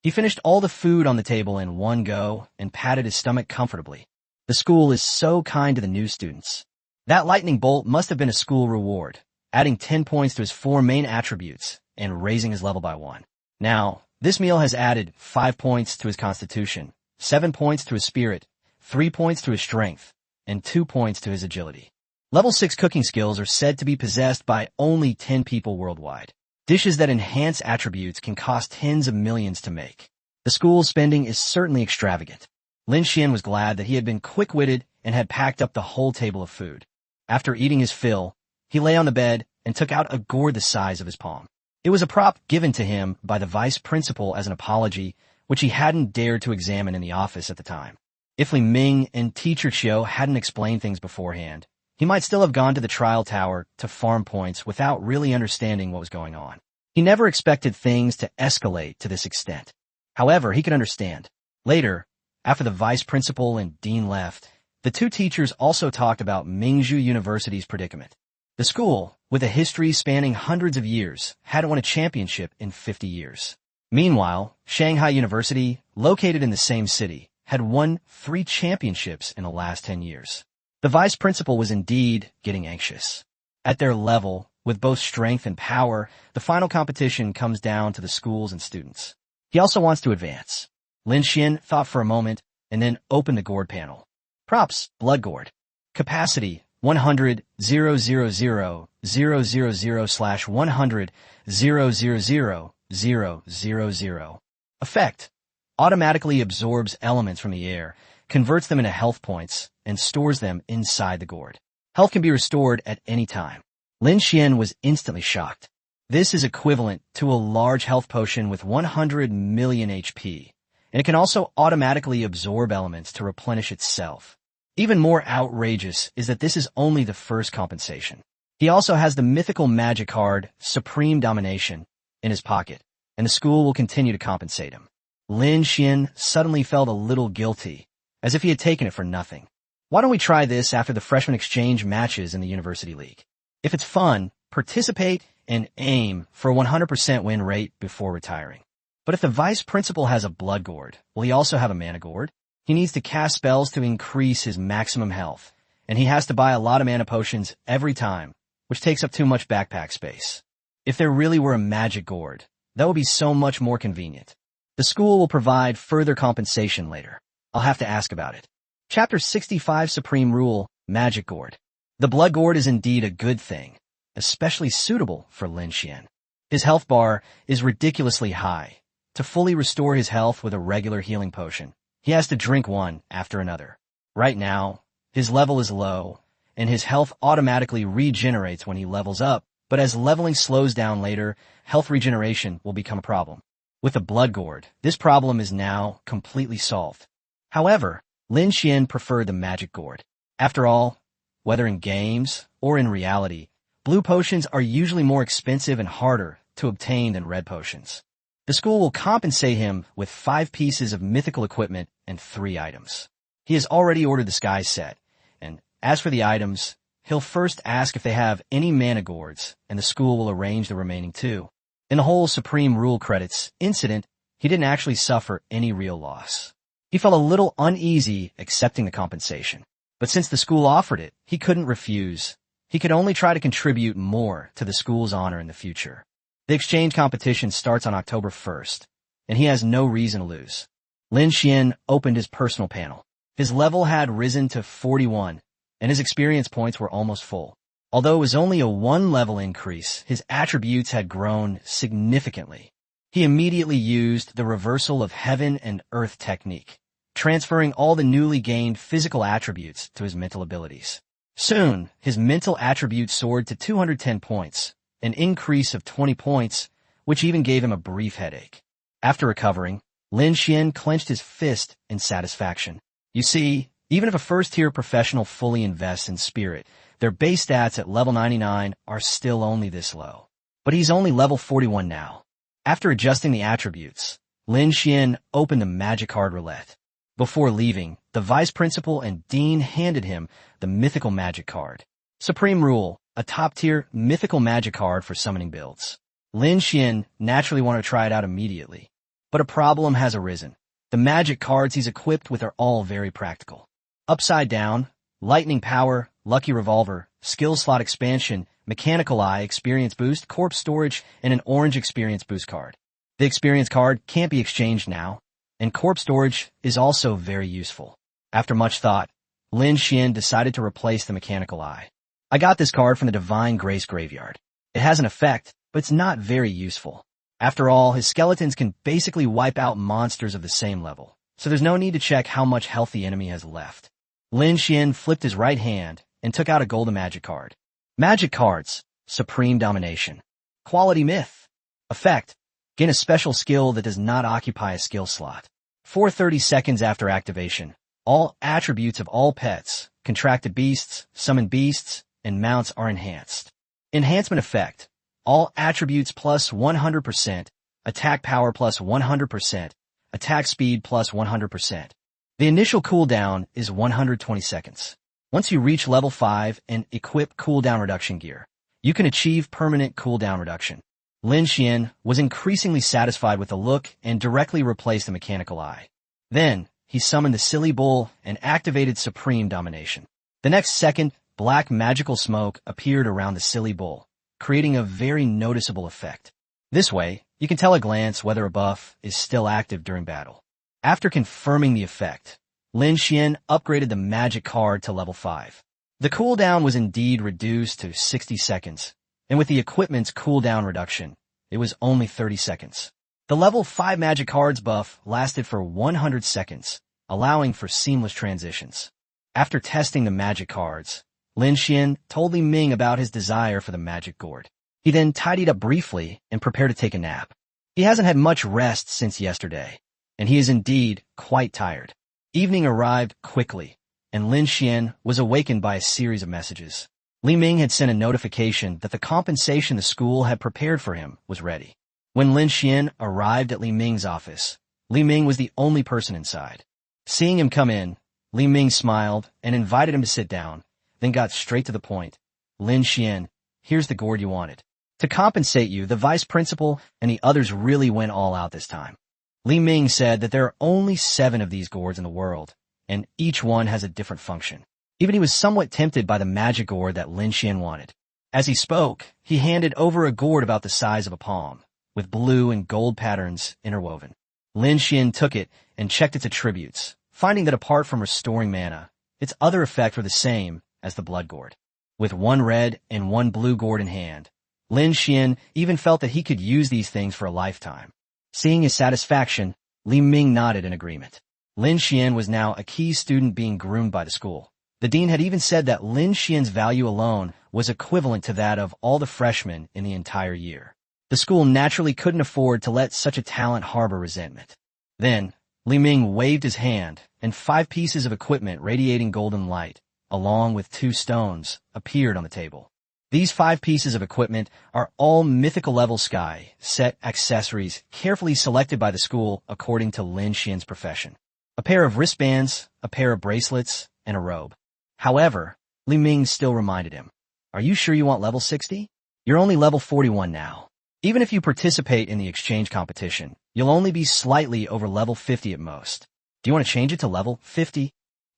[SPEAKER 1] He finished all the food on the table in one go and patted his stomach comfortably. The school is so kind to the new students. That lightning bolt must have been a school reward, adding 10 points to his 4 main attributes and raising his level by 1. Now, this meal has added 5 points to his constitution, 7 points to his spirit, 3 points to his strength, and 2 points to his agility. Level 6 cooking skills are said to be possessed by only 10 people worldwide. Dishes that enhance attributes can cost tens of millions to make. The school's spending is certainly extravagant. Lin Xuan was glad that he had been quick-witted and had packed up the whole table of food. After eating his fill, he lay on the bed and took out a gourd the size of his palm. It was a prop given to him by the vice principal as an apology, which he hadn't dared to examine in the office at the time. If Li Ming and teacher Chiu hadn't explained things beforehand, he might still have gone to the trial tower to farm points without really understanding what was going on. He never expected things to escalate to this extent. However, he could understand. Later, after the vice principal and dean left, the 2 teachers also talked about Mingzhu University's predicament. The school, with a history spanning hundreds of years, hadn't won a championship in 50 years. Meanwhile, Shanghai University, located in the same city, had won 3 championships in the last 10 years. The vice principal was indeed getting anxious. At their level, with both strength and power, the final competition comes down to the schools and students. He also wants to advance. Lin Xuan thought for a moment and then opened the gourd panel. Props, blood gourd. Capacity, 100,000/100,000,000. Effect, automatically absorbs elements from the air, converts them into health points, and stores them inside the gourd. Health can be restored at any time. Lin Xuan was instantly shocked. This is equivalent to a large health potion with 100 million HP, and it can also automatically absorb elements to replenish itself. Even more outrageous is that this is only the first compensation. He also has the mythical magic card, Supreme Domination, in his pocket, and the school will continue to compensate him. Lin Xuan suddenly felt a little guilty, as if he had taken it for nothing. Why don't we try this after the freshman exchange matches in the University League? If it's fun, participate and aim for a 100% win rate before retiring. But if the vice principal has a blood gourd, will he also have a mana gourd? He needs to cast spells to increase his maximum health, and he has to buy a lot of mana potions every time, which takes up too much backpack space. If there really were a magic gourd, that would be so much more convenient. The school will provide further compensation later. I'll have to ask about it. Chapter 65 Supreme Rule, Magic Gourd. The blood gourd is indeed a good thing, especially suitable for Lin Xuan. His health bar is ridiculously high. To fully restore his health with a regular healing potion, he has to drink one after another. Right now, his level is low, and his health automatically regenerates when he levels up, but as leveling slows down later, health regeneration will become a problem. With the blood gourd, this problem is now completely solved. However, Lin Xuan preferred the magic gourd. After all, whether in games or in reality, blue potions are usually more expensive and harder to obtain than red potions. The school will compensate him with 5 pieces of mythical equipment and 3 items. He has already ordered the Sky set, and as for the items, he'll first ask if they have any mana gourds, and the school will arrange the remaining 2. In the whole Supreme Rule credits incident, he didn't actually suffer any real loss. He felt a little uneasy accepting the compensation, but since the school offered it, he couldn't refuse. He could only try to contribute more to the school's honor in the future. The exchange competition starts on October 1st, and he has no reason to lose. Lin Xuan opened his personal panel. His level had risen to 41, and his experience points were almost full. Although it was only a 1-level increase, his attributes had grown significantly. He immediately used the reversal of heaven and earth technique, transferring all the newly gained physical attributes to his mental abilities. Soon, his mental attributes soared to 210 points, an increase of 20 points, which even gave him a brief headache. After recovering, Lin Xuan clenched his fist in satisfaction. You see, even if a first-tier professional fully invests in spirit, their base stats at level 99 are still only this low. But he's only level 41 now. After adjusting the attributes, Lin Xuan opened the magic card roulette. Before leaving, the vice principal and dean handed him the mythical magic card. Supreme Rule, a top-tier mythical magic card for summoning builds. Lin Xuan naturally wanted to try it out immediately, but a problem has arisen. The magic cards he's equipped with are all very practical. Upside Down, Lightning Power, Lucky Revolver, Skill Slot Expansion, Mechanical Eye, Experience Boost, Corpse Storage, and an orange Experience Boost card. The Experience card can't be exchanged now, and Corpse Storage is also very useful. After much thought, Lin Xuan decided to replace the Mechanical Eye. I got this card from the Divine Grace Graveyard. It has an effect, but it's not very useful. After all, his skeletons can basically wipe out monsters of the same level, so there's no need to check how much health the enemy has left. Lin Xuan flipped his right hand and took out a golden magic card. Magic cards, Supreme Domination. Quality Myth. Effect, gain a special skill that does not occupy a skill slot. For 30 seconds after activation, all attributes of all pets, contracted beasts, summoned beasts, and mounts are enhanced. Enhancement effect, all attributes plus 100%, attack power plus 100%, attack speed plus 100%. The initial cooldown is 120 seconds. Once you reach level 5 and equip cooldown reduction gear, you can achieve permanent cooldown reduction. Lin Xuan was increasingly satisfied with the look and directly replaced the Mechanical Eye. Then, he summoned the Silly Bull and activated Supreme Domination. The next second, black magical smoke appeared around the Silly Bull, creating a very noticeable effect. This way, you can tell at a glance whether a buff is still active during battle. After confirming the effect, Lin Xuan upgraded the magic card to level 5. The cooldown was indeed reduced to 60 seconds, and with the equipment's cooldown reduction, it was only 30 seconds. The level 5 magic cards buff lasted for 100 seconds, allowing for seamless transitions. After testing the magic cards, Lin Xuan told Li Ming about his desire for the magic gourd. He then tidied up briefly and prepared to take a nap. He hasn't had much rest since yesterday, and he is indeed quite tired. Evening arrived quickly, and Lin Xuan was awakened by a series of messages. Li Ming had sent a notification that the compensation the school had prepared for him was ready. When Lin Xuan arrived at Li Ming's office, Li Ming was the only person inside. Seeing him come in, Li Ming smiled and invited him to sit down, then got straight to the point. Lin Xuan, here's the gourd you wanted. To compensate you, the vice principal and the others really went all out this time. Li Ming said that there are only 7 of these gourds in the world, and each one has a different function. Even he was somewhat tempted by the magic gourd that Lin Xuan wanted. As he spoke, he handed over a gourd about the size of a palm, with blue and gold patterns interwoven. Lin Xuan took it and checked its attributes, finding that apart from restoring mana, its other effects were the same as the blood gourd. With 1 red and 1 blue gourd in hand, Lin Xuan even felt that he could use these things for a lifetime. Seeing his satisfaction, Li Ming nodded in agreement. Lin Xuan was now a key student being groomed by the school. The dean had even said that Lin Xuan's value alone was equivalent to that of all the freshmen in the entire year. The school naturally couldn't afford to let such a talent harbor resentment. Then, Li Ming waved his hand, and 5 pieces of equipment radiating golden light, along with 2 stones, appeared on the table. These 5 pieces of equipment are all mythical level sky set accessories carefully selected by the school according to Lin Xuan's profession. A pair of wristbands, a pair of bracelets, and a robe. However, Li Ming still reminded him, "Are you sure you want level 60? You're only level 41 now. Even if you participate in the exchange competition, you'll only be slightly over level 50 at most. Do you want to change it to level 50?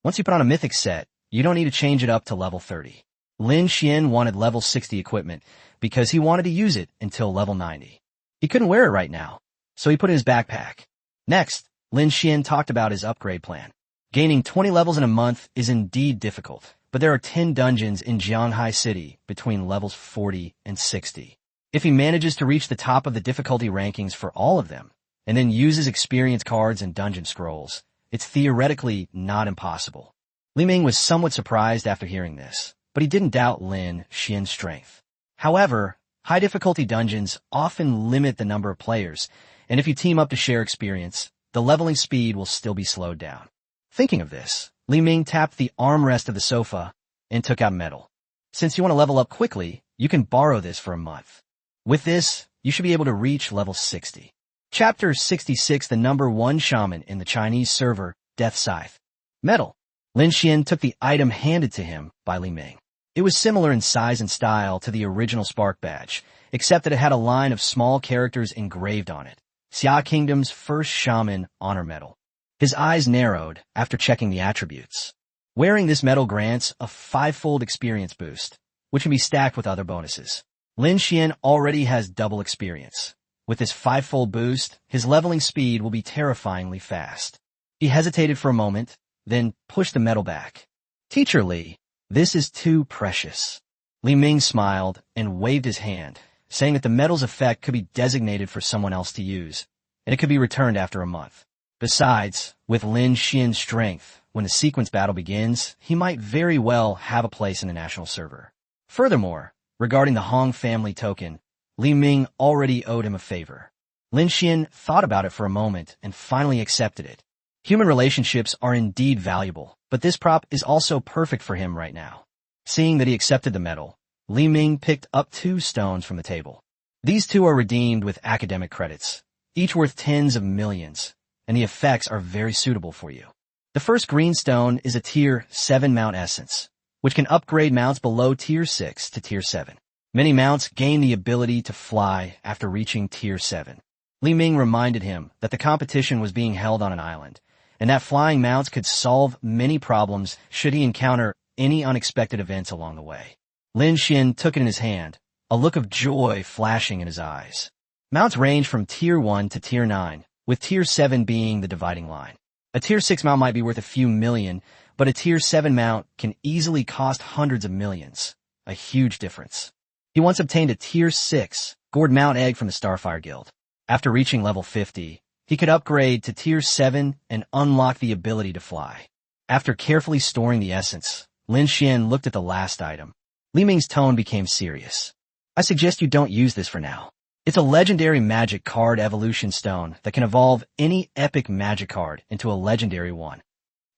[SPEAKER 1] Once you put on a mythic set, you don't need to change it up to level 30. Lin Xuan wanted level 60 equipment because he wanted to use it until level 90. He couldn't wear it right now, so he put it in his backpack. Next, Lin Xuan talked about his upgrade plan. Gaining 20 levels in a month is indeed difficult, but there are 10 dungeons in Jianghai City between levels 40 and 60. If he manages to reach the top of the difficulty rankings for all of them, and then uses experience cards and dungeon scrolls, it's theoretically not impossible. Li Ming was somewhat surprised after hearing this, but he didn't doubt Lin Xuan's strength. However, high difficulty dungeons often limit the number of players, and if you team up to share experience, the leveling speed will still be slowed down. Thinking of this, Li Ming tapped the armrest of the sofa and took out metal. Since you want to level up quickly, you can borrow this for a month. With this, you should be able to reach level 60. Chapter 66, the number 1 shaman in the Chinese server, Death Scythe. Metal. Lin Xuan took the item handed to him by Li Ming. It was similar in size and style to the original Spark badge, except that it had a line of small characters engraved on it. Xia Kingdom's first shaman honor medal. His eyes narrowed after checking the attributes. Wearing this medal grants a 5-fold experience boost, which can be stacked with other bonuses. Lin Xuan already has double experience. With this 5-fold boost, his leveling speed will be terrifyingly fast. He hesitated for a moment, then pushed the medal back. Teacher Li, this is too precious. Li Ming smiled and waved his hand, saying that the medal's effect could be designated for someone else to use, and it could be returned after a month. Besides, with Lin Xuan's strength, when the sequence battle begins, he might very well have a place in the national server. Furthermore, regarding the Hong family token, Li Ming already owed him a favor. Lin Xuan thought about it for a moment and finally accepted it. Human relationships are indeed valuable, but this prop is also perfect for him right now. Seeing that he accepted the medal, Li Ming picked up 2 stones from the table. These 2 are redeemed with academic credits, each worth tens of millions, and the effects are very suitable for you. The first green stone is a Tier 7 mount essence, which can upgrade mounts below Tier 6 to Tier 7. Many mounts gain the ability to fly after reaching Tier 7. Li Ming reminded him that the competition was being held on an island, and that flying mounts could solve many problems should he encounter any unexpected events along the way. Lin Xuan took it in his hand, a look of joy flashing in his eyes. Mounts range from Tier 1 to Tier 9, with Tier 7 being the dividing line. A Tier 6 mount might be worth a few million, but a Tier 7 mount can easily cost hundreds of millions. A huge difference. He once obtained a Tier 6 gourd mount egg from the Starfire Guild. After reaching level 50, he could upgrade to Tier 7 and unlock the ability to fly. After carefully storing the essence, Lin Xuan looked at the last item. Li Ming's tone became serious. I suggest you don't use this for now. It's a legendary magic card evolution stone that can evolve any epic magic card into a legendary one.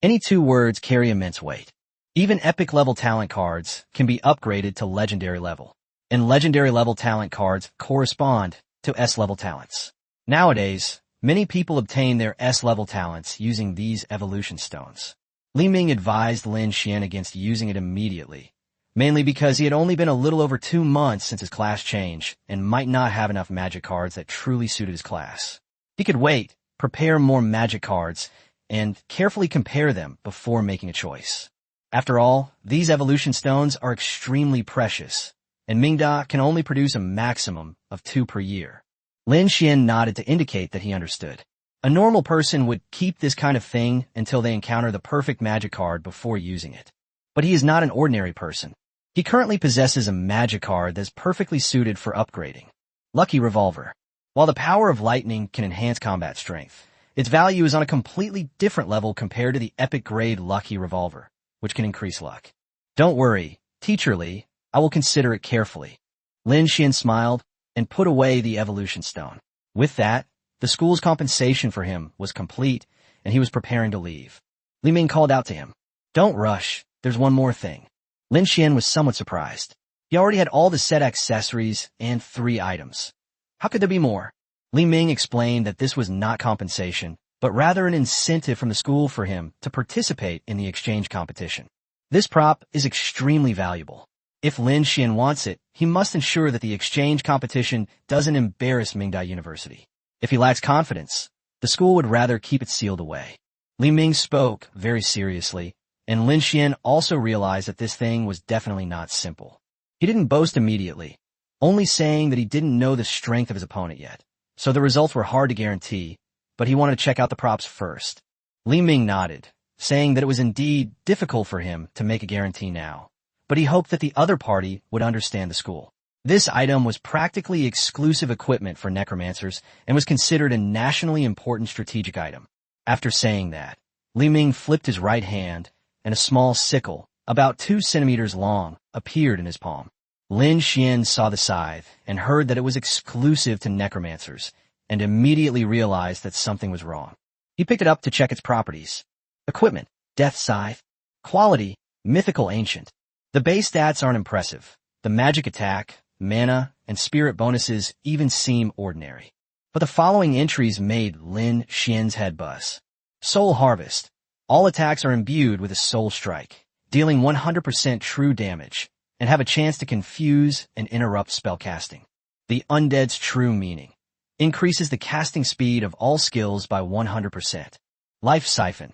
[SPEAKER 1] Any 2 words carry immense weight. Even epic level talent cards can be upgraded to legendary level, and legendary level talent cards correspond to S level talents. Nowadays, many people obtain their S level talents using these evolution stones. Li Ming advised Lin Xuan against using it immediately, mainly because he had only been a little over 2 months since his class change and might not have enough magic cards that truly suited his class. He could wait, prepare more magic cards, and carefully compare them before making a choice. After all, these evolution stones are extremely precious, and Manga can only produce a maximum of 2 per year. Lin Xuan nodded to indicate that he understood. A normal person would keep this kind of thing until they encounter the perfect magic card before using it. But he is not an ordinary person. He currently possesses a magic card that's perfectly suited for upgrading. Lucky Revolver. While the power of lightning can enhance combat strength, its value is on a completely different level compared to the epic grade Lucky Revolver, which can increase luck. Don't worry, Teacher Li, I will consider it carefully. Lin Xuan smiled and put away the evolution stone. With that, the school's compensation for him was complete, and he was preparing to leave. Li Ming called out to him, "Don't rush, there's one more thing." Lin Xuan was somewhat surprised. He already had all the set accessories and 3 items. How could there be more? Li Ming explained that this was not compensation, but rather an incentive from the school for him to participate in the exchange competition. This prop is extremely valuable. If Lin Xuan wants it, he must ensure that the exchange competition doesn't embarrass Mingda University. If he lacks confidence, the school would rather keep it sealed away. Li Ming spoke very seriously, and Lin Xuan also realized that this thing was definitely not simple. He didn't boast immediately, only saying that he didn't know the strength of his opponent yet, so the results were hard to guarantee, but he wanted to check out the props first. Li Ming nodded, saying that it was indeed difficult for him to make a guarantee now, but he hoped that the other party would understand the school. This item was practically exclusive equipment for necromancers and was considered a nationally important strategic item. After saying that, Li Ming flipped his right hand, and a small sickle, about 2 centimeters long, appeared in his palm. Lin Xuan saw the scythe and heard that it was exclusive to necromancers, and immediately realized that something was wrong. He picked it up to check its properties. Equipment, Death Scythe. Quality, Mythical Ancient. The base stats aren't impressive. The magic attack, mana, and spirit bonuses even seem ordinary. But the following entries made Lin Xuan's head buzz. Soul Harvest. All attacks are imbued with a soul strike, dealing 100% true damage, and have a chance to confuse and interrupt spellcasting. The Undead's true meaning. Increases the casting speed of all skills by 100%. Life Siphon.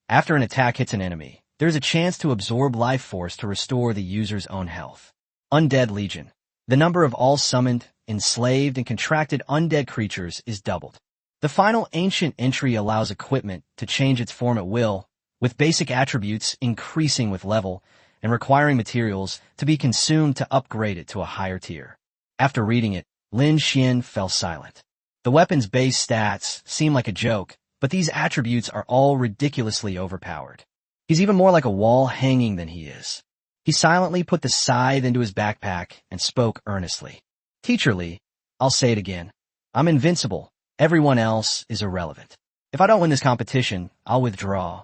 [SPEAKER 1] After an attack hits an enemy, there's a chance to absorb life force to restore the user's own health. Undead Legion. The number of all summoned, enslaved, and contracted undead creatures is doubled. The final ancient entry allows equipment to change its form at will, with basic attributes increasing with level and requiring materials to be consumed to upgrade it to a higher tier. After reading it, Lin Xuan fell silent. The weapon's base stats seem like a joke, but these attributes are all ridiculously overpowered. He's even more like a wall hanging than he is. He silently put the scythe into his backpack and spoke earnestly. Teacher Li, I'll say it again. I'm invincible. Everyone else is irrelevant. If I don't win this competition, I'll withdraw.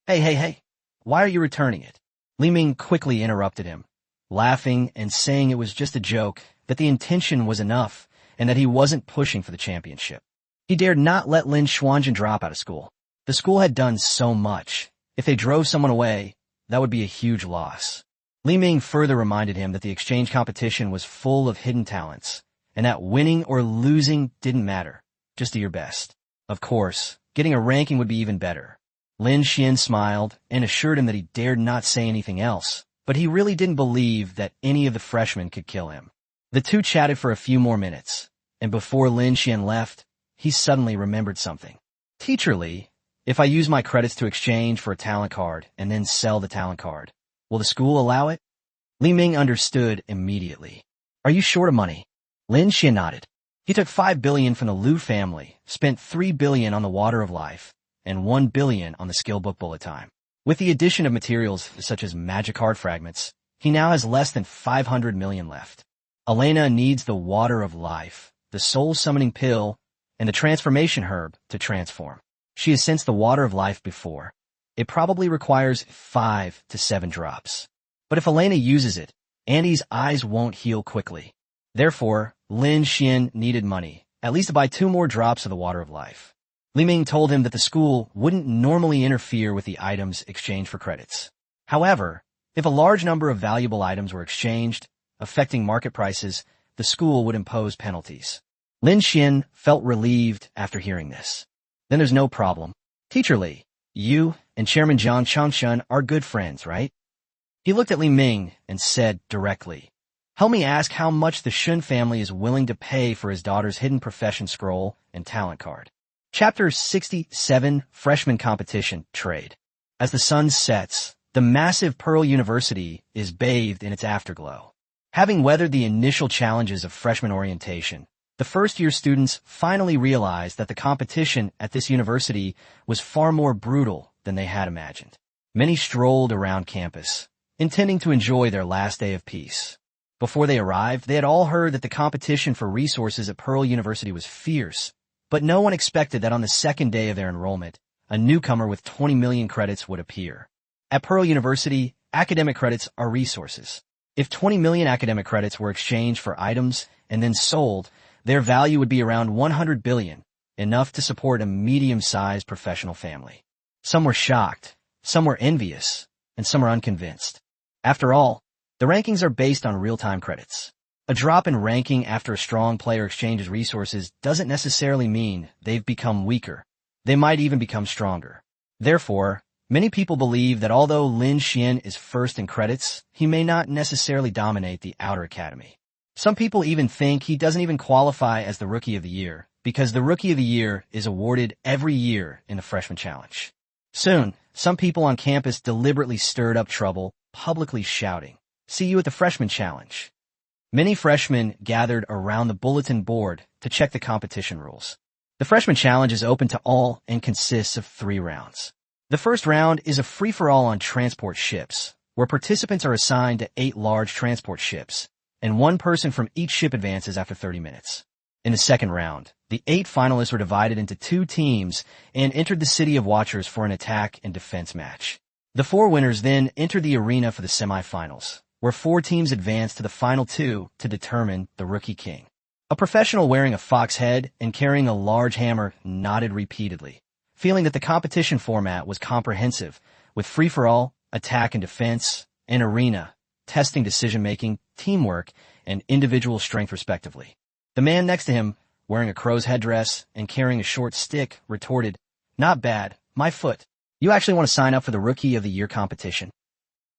[SPEAKER 1] Hey. Why are you returning it? Li Ming quickly interrupted him, laughing and saying it was just a joke, that the intention was enough, and that he wasn't pushing for the championship. He dared not let Lin Xuan drop out of school. The school had done so much. If they drove someone away, that would be a huge loss. Li Ming further reminded him that the exchange competition was full of hidden talents, and that winning or losing didn't matter. Just do your best. Of course, getting a ranking would be even better. Lin Xuan smiled and assured him that he dared not say anything else, but he really didn't believe that any of the freshmen could kill him. The two chatted for a few more minutes, and before Lin Xuan left, he suddenly remembered something. Teacher Li, if I use my credits to exchange for a talent card and then sell the talent card, will the school allow it? Li Ming understood immediately. Are you short of money? Lin Xuan nodded. He took 5 billion from the Liu family, spent 3 billion on the Water of Life, and 1 billion on the skill book bullet time. With the addition of materials such as magic card fragments, he now has less than 500 million left. Elena needs the Water of Life, the soul summoning pill, and the transformation herb to transform. She has sensed the Water of Life before, It probably requires 5 to 7 drops. But if Elena uses it, Andy's eyes won't heal quickly. Therefore, Lin Xuan needed money, at least to buy 2 more drops of the water of life. Li Ming told him that the school wouldn't normally interfere with the items exchanged for credits. However, if a large number of valuable items were exchanged, affecting market prices, the school would impose penalties. Lin Xuan felt relieved after hearing this. Then there's no problem. Teacher Li, you and Chairman Zhang Changshun are good friends, right? He looked at Li Ming and said directly, help me ask how much the Shun family is willing to pay for his daughter's hidden profession scroll and talent card. Chapter 67, Freshman Competition, Trade. As the sun sets, the massive Pearl University is bathed in its afterglow. Having weathered the initial challenges of freshman orientation, the first-year students finally realized that the competition at this university was far more brutal than they had imagined. Many strolled around campus, intending to enjoy their last day of peace. Before they arrived, they had all heard that the competition for resources at Pearl University was fierce, but no one expected that on the second day of their enrollment, a newcomer with 20 million credits would appear. At Pearl University, academic credits are resources. If 20 million academic credits were exchanged for items and then sold, their value would be around 100 billion, enough to support a medium-sized professional family. Some were shocked, some were envious, and some were unconvinced. After all, the rankings are based on real-time credits. A drop in ranking after a strong player exchanges resources doesn't necessarily mean they've become weaker. They might even become stronger. Therefore, many people believe that although Lin Xuan is first in credits, he may not necessarily dominate the outer academy. Some people even think he doesn't even qualify as the Rookie of the Year, because the Rookie of the Year is awarded every year in the Freshman Challenge. Soon, some people on campus deliberately stirred up trouble, publicly shouting, "See you at the Freshman Challenge." Many freshmen gathered around the bulletin board to check the competition rules. The Freshman Challenge is open to all and consists of 3 rounds. The first round is a free-for-all on transport ships, where participants are assigned to 8 large transport ships, and 1 person from each ship advances after 30 minutes. In the second round, the 8 finalists were divided into 2 teams and entered the City of Watchers for an attack and defense match. The 4 winners then entered the arena for the semifinals, where 4 teams advanced to the final 2 to determine the Rookie King. A professional wearing a fox head and carrying a large hammer nodded repeatedly, feeling that the competition format was comprehensive, with free-for-all, attack and defense, and arena, testing decision-making, teamwork, and individual strength respectively. The man next to him, wearing a crow's headdress and carrying a short stick, retorted, "Not bad, my foot. You actually want to sign up for the Rookie of the Year competition?"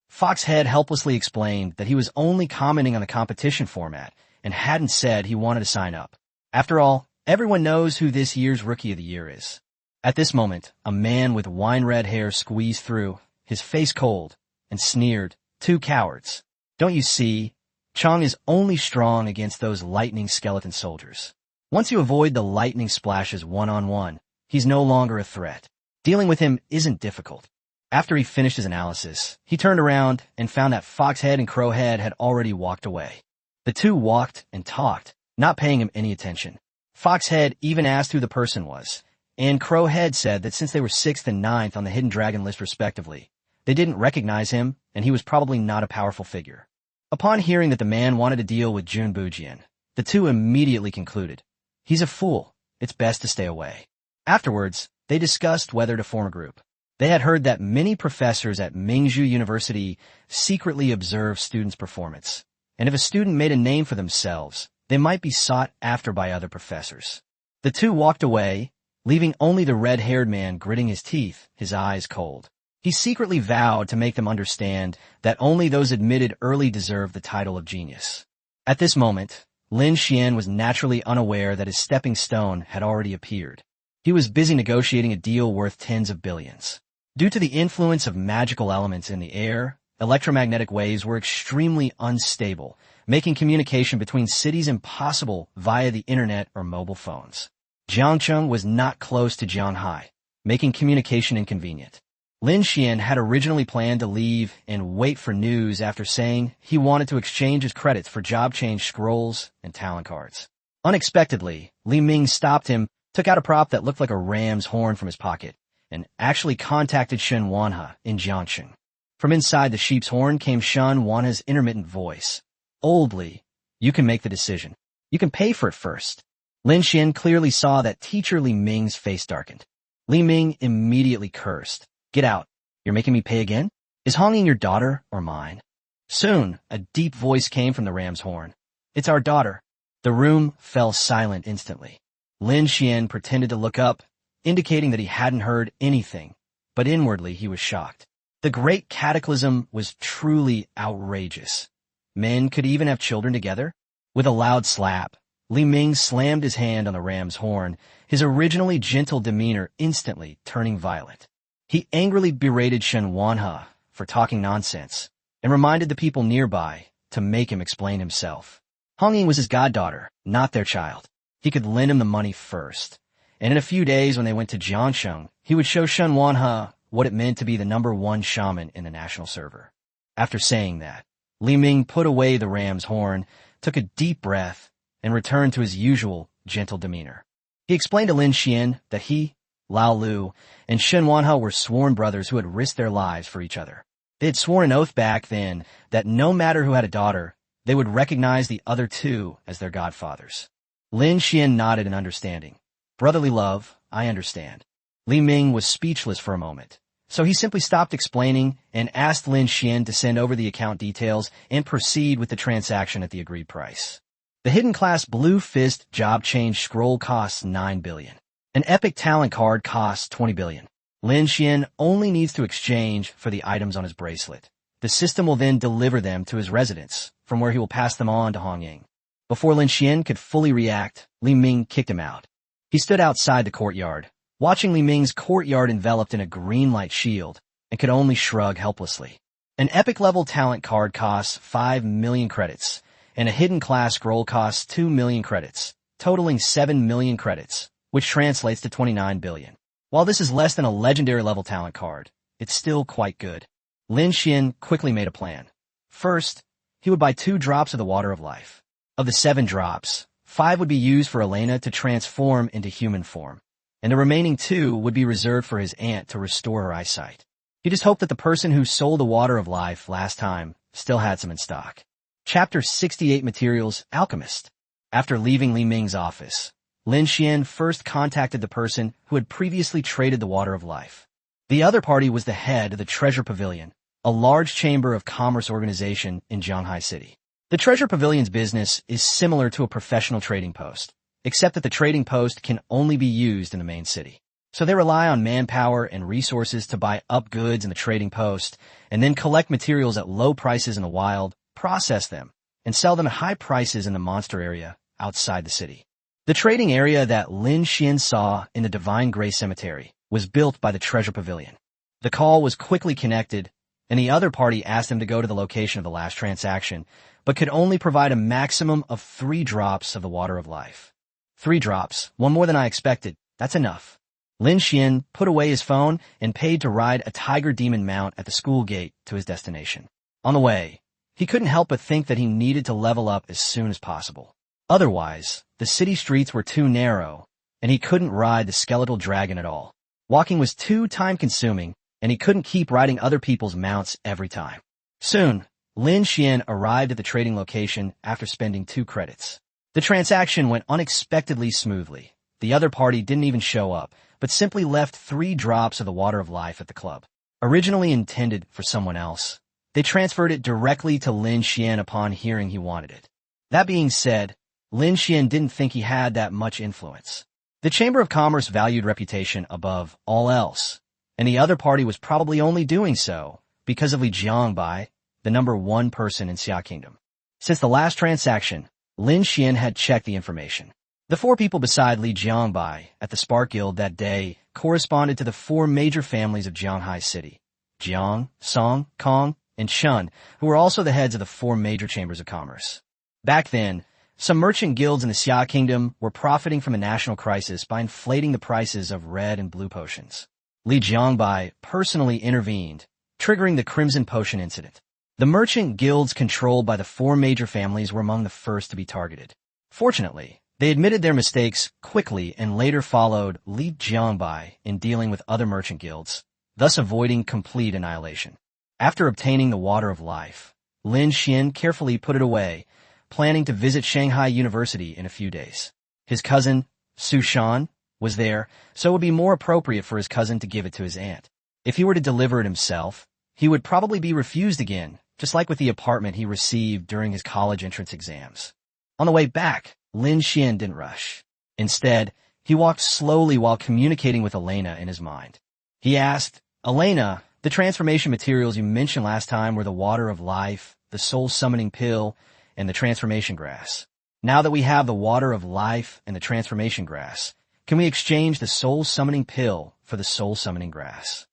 [SPEAKER 1] Foxhead helplessly explained that he was only commenting on the competition format and hadn't said he wanted to sign up. After all, everyone knows who this year's Rookie of the Year is. At this moment, a man with wine-red hair squeezed through, his face cold, and sneered, "2 cowards. Don't you see? Chang is only strong against those lightning skeleton soldiers. Once you avoid the lightning splashes one-on-one, he's no longer a threat. Dealing with him isn't difficult." After he finished his analysis, he turned around and found that Foxhead and Crowhead had already walked away. The 2 walked and talked, not paying him any attention. Foxhead even asked who the person was, and Crowhead said that since they were 6th and 9th on the Hidden Dragon list respectively, they didn't recognize him, and he was probably not a powerful figure. Upon hearing that the man wanted to deal with Jun Bujian, the 2 immediately concluded, "He's a fool. It's best to stay away." Afterwards, they discussed whether to form a group. They had heard that many professors at Mingzhu University secretly observe students' performance, and if a student made a name for themselves, they might be sought after by other professors. The 2 walked away, leaving only the red-haired man gritting his teeth, his eyes cold. He secretly vowed to make them understand that only those admitted early deserve the title of genius. At this moment, Lin Xuan was naturally unaware that his stepping stone had already appeared. He was busy negotiating a deal worth tens of billions. Due to the influence of magical elements in the air, electromagnetic waves were extremely unstable, making communication between cities impossible via the internet or mobile phones. Jiangcheng was not close to Jianghai, making communication inconvenient. Lin Xuan had originally planned to leave and wait for news after saying he wanted to exchange his credits for job change scrolls and talent cards. Unexpectedly, Li Ming stopped him, took out a prop that looked like a ram's horn from his pocket, and actually contacted Shen Wanhe in Jiangcheng. From inside the sheep's horn came Shen Wanhe's intermittent voice. "Old Li, you can make the decision. You can pay for it first." Lin Xuan clearly saw that teacher Li Ming's face darkened. Li Ming immediately cursed. "Get out. You're making me pay again? Is Hongying your daughter or mine?" Soon, a deep voice came from the ram's horn. "It's our daughter." The room fell silent instantly. Lin Xuan pretended to look up, indicating that he hadn't heard anything, but inwardly he was shocked. The great cataclysm was truly outrageous. Men could even have children together? With a loud slap, Li Ming slammed his hand on the ram's horn, his originally gentle demeanor instantly turning violent. He angrily berated Shen Wanhe for talking nonsense, and reminded the people nearby to make him explain himself. Hongying was his goddaughter, not their child. He could lend him the money first, and in a few days when they went to Jiangcheng, he would show Shen Wanhe what it meant to be the #1 shaman in the national server. After saying that, Li Ming put away the ram's horn, took a deep breath, and returned to his usual gentle demeanor. He explained to Lin Xuan that he, Lao Lu, and Shen Wanhe were sworn brothers who had risked their lives for each other. They had sworn an oath back then that no matter who had a daughter, they would recognize the other two as their godfathers. Lin Xuan nodded in understanding. "Brotherly love, I understand." Li Ming was speechless for a moment, so he simply stopped explaining and asked Lin Xuan to send over the account details and proceed with the transaction at the agreed price. The hidden class Blue Fist job change scroll costs 9 billion. An epic talent card costs 20 billion. Lin Xuan only needs to exchange for the items on his bracelet. The system will then deliver them to his residence, from where he will pass them on to Hongying. Before Lin Xuan could fully react, Li Ming kicked him out. He stood outside the courtyard, watching Li Ming's courtyard enveloped in a green light shield, and could only shrug helplessly. An epic level talent card costs 5 million credits, and a hidden class scroll costs 2 million credits, totaling 7 million credits, which translates to 29 billion. While this is less than a legendary level talent card, it's still quite good. Lin Xuan quickly made a plan. First, he would buy 2 drops of the Water of Life. Of the 7 drops, 5 would be used for Elena to transform into human form, and the remaining 2 would be reserved for his aunt to restore her eyesight. He just hoped that the person who sold the Water of Life last time still had some in stock. Chapter 68 Materials Alchemist. After leaving Li Ming's office, Lin Xuan first contacted the person who had previously traded the Water of Life. The other party was the head of the Treasure Pavilion, a large chamber of commerce organization in Zhanghai City. The Treasure Pavilion's business is similar to a professional trading post, except that the trading post can only be used in the main city. So they rely on manpower and resources to buy up goods in the trading post, and then collect materials at low prices in the wild, process them, and sell them at high prices in the monster area outside the city. The trading area that Lin Xuan saw in the Divine Gray Cemetery was built by the Treasure Pavilion. The call was quickly connected, and the other party asked him to go to the location of the last transaction, but could only provide a maximum of 3 drops of the Water of Life. 3 drops, one more than I expected. That's enough. Lin Xuan put away his phone and paid to ride a tiger demon mount at the school gate to his destination. On the way, he couldn't help but think that he needed to level up as soon as possible. Otherwise, the city streets were too narrow, and he couldn't ride the skeletal dragon at all. Walking was too time-consuming, and he couldn't keep riding other people's mounts every time. Soon, Lin Xuan arrived at the trading location after spending 2 credits. The transaction went unexpectedly smoothly. The other party didn't even show up, but simply left 3 drops of the Water of Life at the club. Originally intended for someone else, they transferred it directly to Lin Xuan upon hearing he wanted it. That being said, Lin Xuan didn't think he had that much influence. The Chamber of Commerce valued reputation above all else, and the other party was probably only doing so because of Li Jiangbai, the #1 person in Xia Kingdom. Since the last transaction, Lin Xuan had checked the information. The 4 people beside Li Jiangbai at the Spark Guild that day corresponded to the 4 major families of Zhanghai City: Jiang, Song, Kong, and Shun, who were also the heads of the 4 major chambers of commerce. Back then, some merchant guilds in the Xia Kingdom were profiting from a national crisis by inflating the prices of red and blue potions. Li Jiangbai personally intervened, triggering the Crimson Potion incident. The merchant guilds controlled by the 4 major families were among the first to be targeted. Fortunately, They admitted their mistakes quickly and later followed Li Jiangbai in dealing with other merchant guilds, thus avoiding complete annihilation. After obtaining the Water of Life, Lin Xuan carefully put it away, planning to visit Shanghai University in a few days. His cousin, Su Shan, was there, so it would be more appropriate for his cousin to give it to his aunt. If he were to deliver it himself, he would probably be refused again, just like with the apartment he received during his college entrance exams. On the way back, Lin Xuan didn't rush. Instead, he walked slowly while communicating with Elena in his mind. He asked, "Elena, the transformation materials you mentioned last time were the Water of Life, the Soul Summoning Pill, and the Transformation Grass. Now that we have the Water of Life and the Transformation Grass, can we exchange the Soul Summoning Pill for the Soul Summoning Grass?"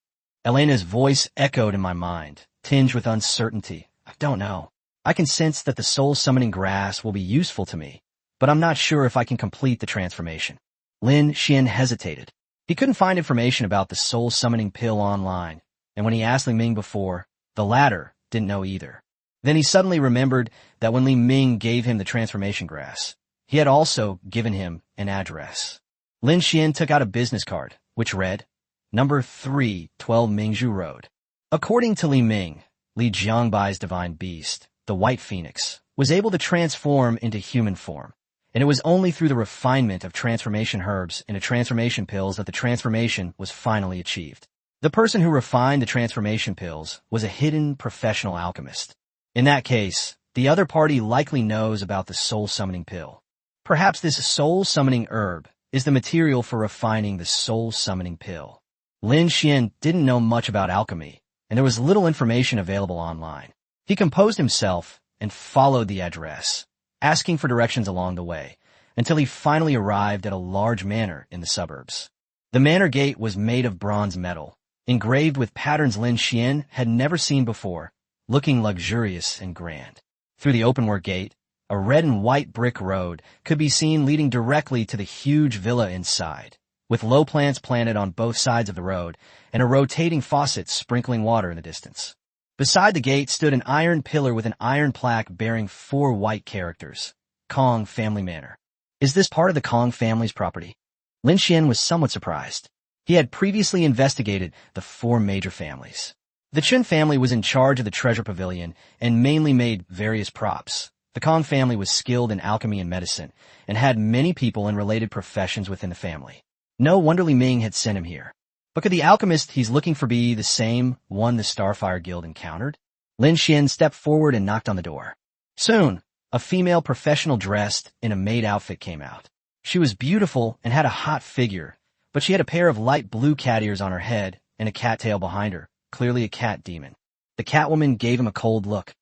[SPEAKER 1] Elena's voice echoed in my mind, tinged with uncertainty. "I don't know. I can sense that the Soul Summoning Grass will be useful to me, but I'm not sure if I can complete the transformation." Lin Xuan hesitated. He couldn't find information about the Soul Summoning Pill online, and when he asked Li Ming before, the latter didn't know either. Then he suddenly remembered that when Li Ming gave him the transformation grass, he had also given him an address. Lin Xuan took out a business card, which read, Number 3, 12 Mingzhu Road. According to Li Ming, Li Jiangbai's divine beast, the White Phoenix, was able to transform into human form, and it was only through the refinement of transformation herbs into transformation pills that the transformation was finally achieved. The person who refined the transformation pills was a hidden professional alchemist. In that case, the other party likely knows about the soul-summoning pill. Perhaps this soul-summoning herb is the material for refining the soul-summoning pill. Lin Xuan didn't know much about alchemy, and there was little information available online. He composed himself and followed the address, asking for directions along the way, until he finally arrived at a large manor in the suburbs. The manor gate was made of bronze metal, engraved with patterns Lin Xuan had never seen before, looking luxurious and grand. Through the openwork gate, a red and white brick road could be seen leading directly to the huge villa inside, with low plants planted on both sides of the road and a rotating faucet sprinkling water in the distance. Beside the gate stood an iron pillar with an iron plaque bearing 4 white characters, Kong Family Manor. Is this part of the Kong family's property? Lin Xuan was somewhat surprised. He had previously investigated the 4 major families. The Chen family was in charge of the treasure pavilion and mainly made various props. The Kong family was skilled in alchemy and medicine and had many people in related professions within the family. No wonder Li Ming had sent him here. But could the alchemist he's looking for be the same one the Starfire Guild encountered? Lin Xuan stepped forward and knocked on the door. Soon, a female professional dressed in a maid outfit came out. She was beautiful and had a hot figure, but she had a pair of light blue cat ears on her head and a cat tail behind her, clearly a cat demon. The catwoman gave him a cold look.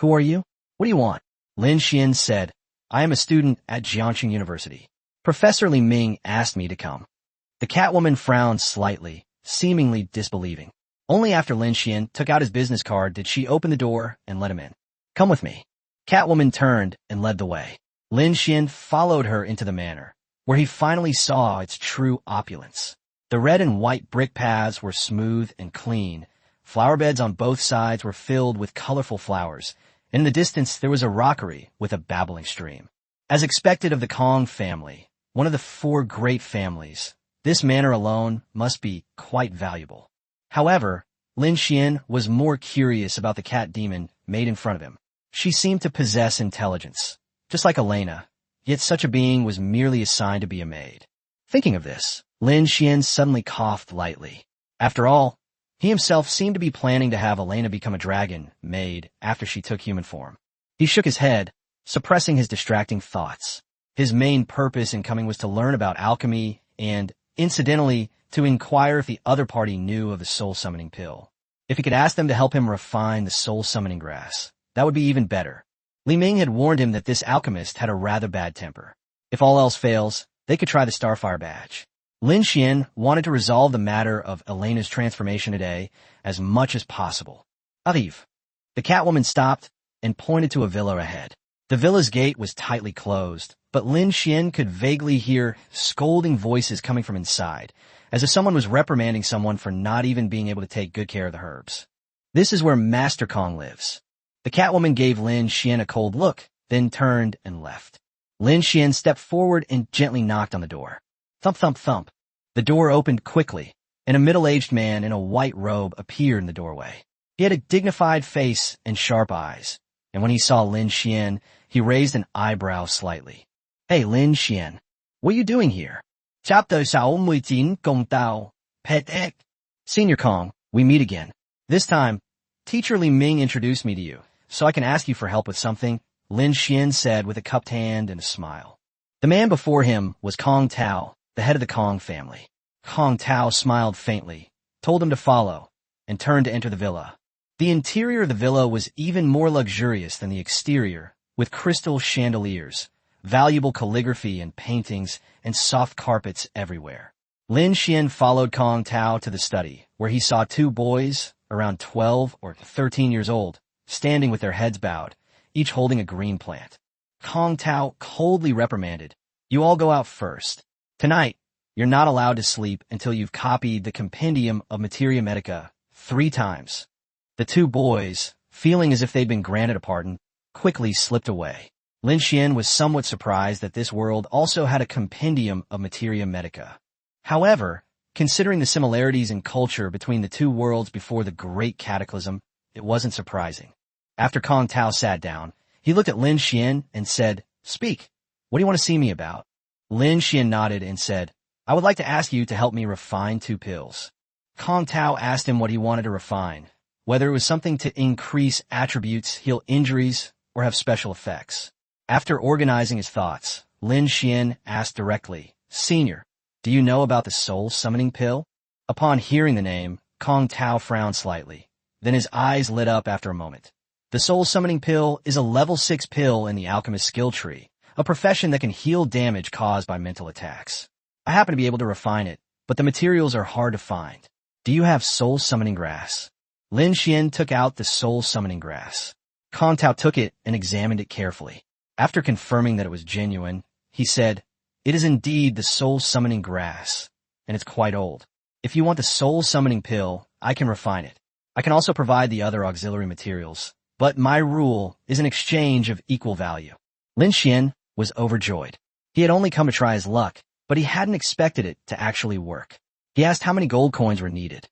[SPEAKER 1] "Who are you? What do you want?" Lin Xuan said, "I am a student at Jiangxing University. Professor Li Ming asked me to come." The catwoman frowned slightly, seemingly disbelieving. Only after Lin Xuan took out his business card did she open the door and let him in. "Come with me." Catwoman turned and led the way. Lin Xuan followed her into the manor, where he finally saw its true opulence. The red and white brick paths were smooth and clean. Flower beds on both sides were filled with colorful flowers. In the distance, there was a rockery with a babbling stream. As expected of the Kong family, one of the 4 great families, this manor alone must be quite valuable. However, Lin Xuan was more curious about the cat demon made in front of him. She seemed to possess intelligence, just like Elena, yet such a being was merely assigned to be a maid. Thinking of this, Lin Xuan suddenly coughed lightly. After all, he himself seemed to be planning to have Elena become a dragon maid after she took human form. He shook his head, suppressing his distracting thoughts. His main purpose in coming was to learn about alchemy and, incidentally, to inquire if the other party knew of the soul-summoning pill. If he could ask them to help him refine the soul-summoning grass, that would be even better. Li Ming had warned him that this alchemist had a rather bad temper. If all else fails, they could try the Starfire badge. Lin Xuan wanted to resolve the matter of Elena's transformation today as much as possible. Arrive. The catwoman stopped and pointed to a villa ahead. The villa's gate was tightly closed, but Lin Xuan could vaguely hear scolding voices coming from inside, as if someone was reprimanding someone for not even being able to take good care of the herbs. This is where Master Kong lives. The catwoman gave Lin Xuan a cold look, then turned and left. Lin Xuan stepped forward and gently knocked on the door. Thump, thump, thump. The door opened quickly, and a middle-aged man in a white robe appeared in the doorway. He had a dignified face and sharp eyes, and when he saw Lin Xuan, he raised an eyebrow slightly. Hey, Lin Xuan, what are you doing here? Chapter 69 Gong Dao, Pet Egg. Senior Kong, we meet again. This time, Teacher Li Ming introduced me to you, so I can ask you for help with something, Lin Xuan said with a cupped hand and a smile. The man before him was Kong Tao, the head of the Kong family. Kong Tao smiled faintly, told him to follow, and turned to enter the villa. The interior of the villa was even more luxurious than the exterior, with crystal chandeliers, valuable calligraphy and paintings, and soft carpets everywhere. Lin Xuan followed Kong Tao to the study, where he saw two boys, around 12 or 13 years old, standing with their heads bowed, each holding a green plant. Kong Tao coldly reprimanded, "You all go out first. Tonight, you're not allowed to sleep until you've copied the Compendium of Materia Medica 3 times. The two boys, feeling as if they'd been granted a pardon, quickly slipped away. Lin Xuan was somewhat surprised that this world also had a Compendium of Materia Medica. However, considering the similarities in culture between the two worlds before the Great Cataclysm, it wasn't surprising. After Kong Tao sat down, he looked at Lin Xuan and said, "Speak. What do you want to see me about?" Lin Xuan nodded and said, "I would like to ask you to help me refine 2 pills." Kong Tao asked him what he wanted to refine, whether it was something to increase attributes, heal injuries, or have special effects. After organizing his thoughts, Lin Xuan asked directly, "Senior, do you know about the soul summoning pill?" Upon hearing the name, Kong Tao frowned slightly. Then his eyes lit up after a moment. The soul summoning pill is a level 6 pill in the alchemist skill tree, a profession that can heal damage caused by mental attacks. I happen to be able to refine it, but the materials are hard to find. Do you have soul summoning grass? Lin Xuan took out the soul summoning grass. Kong Tao took it and examined it carefully. After confirming that it was genuine, he said, "It is indeed the soul summoning grass, and it's quite old. If you want the soul summoning pill, I can refine it. I can also provide the other auxiliary materials, but my rule is an exchange of equal value." Lin Xuan was overjoyed. He had only come to try his luck, but he hadn't expected it to actually work. He asked how many gold coins were needed.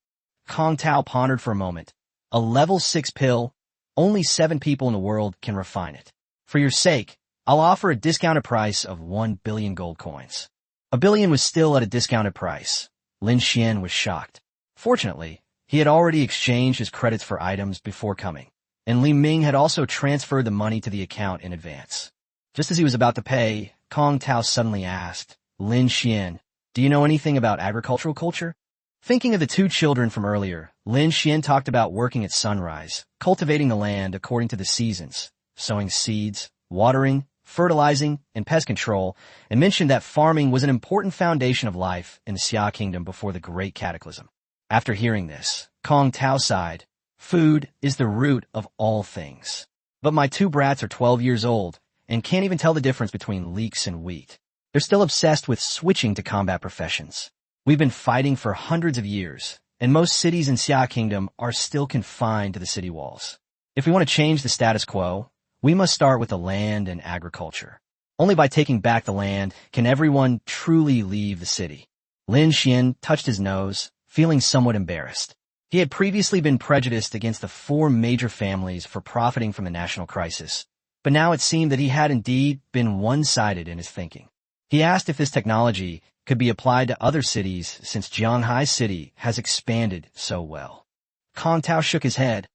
[SPEAKER 1] Kong Tao pondered for a moment. A level 6 pill, only 7 people in the world can refine it. For your sake, I'll offer a discounted price of 1 billion gold coins. 1 billion was still at a discounted price. Lin Xuan was shocked. Fortunately, he had already exchanged his credits for items before coming, and Li Ming had also transferred the money to the account in advance. Just as he was about to pay, Kong Tao suddenly asked, "Lin Xuan, do you know anything about agricultural culture?" Thinking of the 2 children from earlier, Lin Xuan talked about working at sunrise, cultivating the land according to the seasons, sowing seeds, watering, fertilizing, and pest control, and mentioned that farming was an important foundation of life in the Xia Kingdom before the Great Cataclysm. After hearing this, Kong Tao sighed, "Food is the root of all things. But my 2 brats are 12 years old and can't even tell the difference between leeks and wheat. They're still obsessed with switching to combat professions. We've been fighting for hundreds of years, and most cities in Xia Kingdom are still confined to the city walls. If we want to change the status quo, we must start with the land and agriculture. Only by taking back the land can everyone truly leave the city." Lin Xuan touched his nose, feeling somewhat embarrassed. He had previously been prejudiced against the 4 major families for profiting from the national crisis, but now it seemed that he had indeed been one-sided in his thinking. He asked if this technology could be applied to other cities since Jianghai City has expanded so well. Kong Tao shook his head.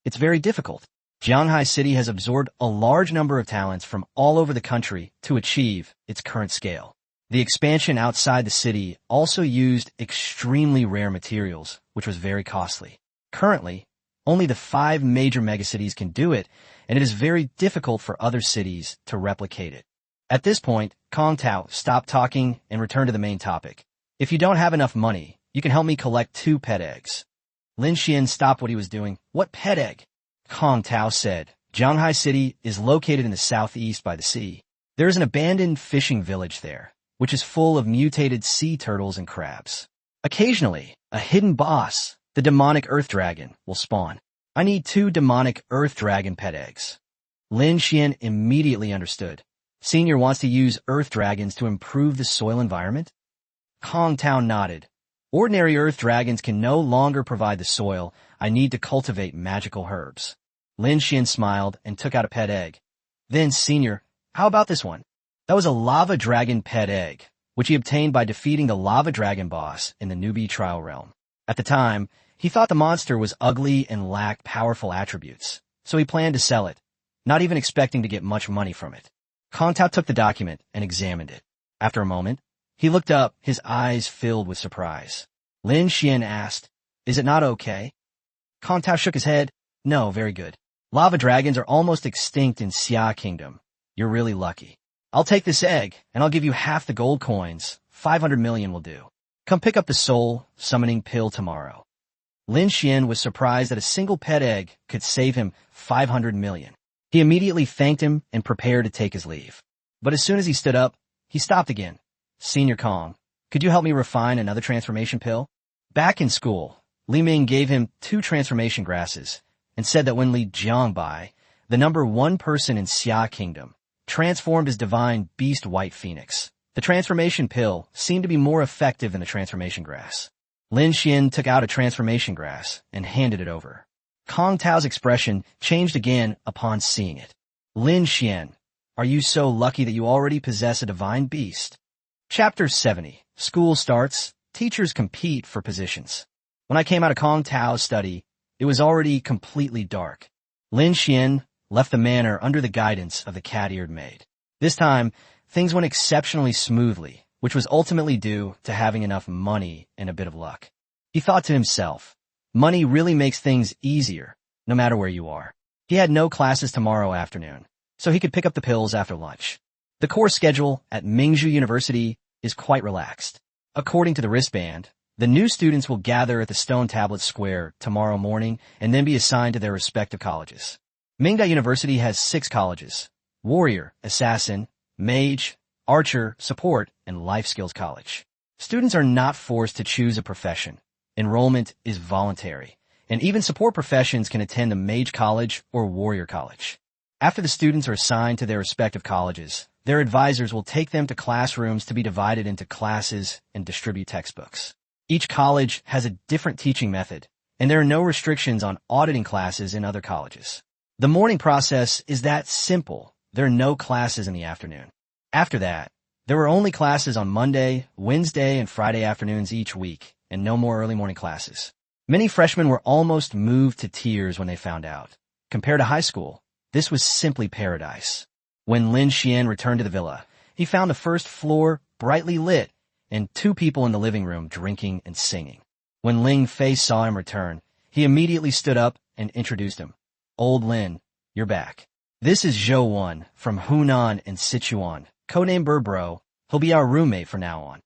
[SPEAKER 1] "It's very difficult. Jianghai City has absorbed a large number of talents from all over the country to achieve its current scale. The expansion outside the city also used extremely rare materials, which was very costly. Currently, only the 5 major megacities can do it, and it is very difficult for other cities to replicate it." At this point, Kong Tao stopped talking and returned to the main topic. "If you don't have enough money, you can help me collect 2 pet eggs." Lin Xuan stopped what he was doing. "What pet egg?" Kong Tao said, "Jianghai City is located in the southeast by the sea. There is an abandoned fishing village there, which is full of mutated sea turtles and crabs. Occasionally, a hidden boss, the demonic earth dragon, will spawn. I need 2 demonic earth dragon pet eggs." Lin Xuan immediately understood. Senior wants to use earth dragons to improve the soil environment? Kong Tao nodded. Ordinary earth dragons can no longer provide the soil. I need to cultivate magical herbs. Lin Xuan smiled and took out a pet egg. Then, Senior, how about this one? That was a lava dragon pet egg, which he obtained by defeating the lava dragon boss in the newbie trial realm. At the time, he thought the monster was ugly and lacked powerful attributes, so he planned to sell it, not even expecting to get much money from it. Kong Tao took the document and examined it. After a moment, he looked up, his eyes filled with surprise. Lin Xuan asked, "Is it not okay?" Kong Tao shook his head. "No, very good. Lava dragons are almost extinct in Xia Kingdom. You're really lucky. I'll take this egg, and I'll give you half the gold coins. 500 million will do. Come pick up the soul summoning pill tomorrow." Lin Xuan was surprised that a single pet egg could save him 500 million. He immediately thanked him and prepared to take his leave. But as soon as he stood up, he stopped again. "Senior Kong, could you help me refine another transformation pill?" Back in school, Li Ming gave him 2 transformation grasses and said that when Li Jiangbai, the number 1 person in Xia Kingdom, transformed his divine beast white phoenix, the transformation pill seemed to be more effective than the transformation grass. Lin Xuan took out a transformation grass and handed it over. Kong Tao's expression changed again upon seeing it. "Lin Xuan, are you so lucky that you already possess a divine beast?" Chapter 70. School starts. Teachers compete for positions. When I came out of Kong Tao's study, it was already completely dark. Lin Xuan left the manor under the guidance of the cat-eared maid. This time, things went exceptionally smoothly, which was ultimately due to having enough money and a bit of luck. He thought to himself, money really makes things easier, no matter where you are. He had no classes tomorrow afternoon, so he could pick up the pills after lunch. The course schedule at Mingzhu University is quite relaxed. According to the wristband, the new students will gather at the Stone Tablet Square tomorrow morning and then be assigned to their respective colleges. Manga University has 6 colleges: Warrior, Assassin, Mage, Archer, Support, and Life Skills College. Students are not forced to choose a profession. Enrollment is voluntary, and even support professions can attend the Mage College or Warrior College. After the students are assigned to their respective colleges, their advisors will take them to classrooms to be divided into classes and distribute textbooks. Each college has a different teaching method, and there are no restrictions on auditing classes in other colleges. The morning process is that simple. There are no classes in the afternoon. After that, there were only classes on Monday, Wednesday, and Friday afternoons each week, and no more early morning classes. Many freshmen were almost moved to tears when they found out. Compared to high school, this was simply paradise. When Lin Xuan returned to the villa, he found the first floor brightly lit and 2 people in the living room drinking and singing. When Ling Fei saw him return, he immediately stood up and introduced him. "Old Lin, you're back. This is Zhou Wan from Hunan and Sichuan, codenamed Burbro. He'll be our roommate from now on."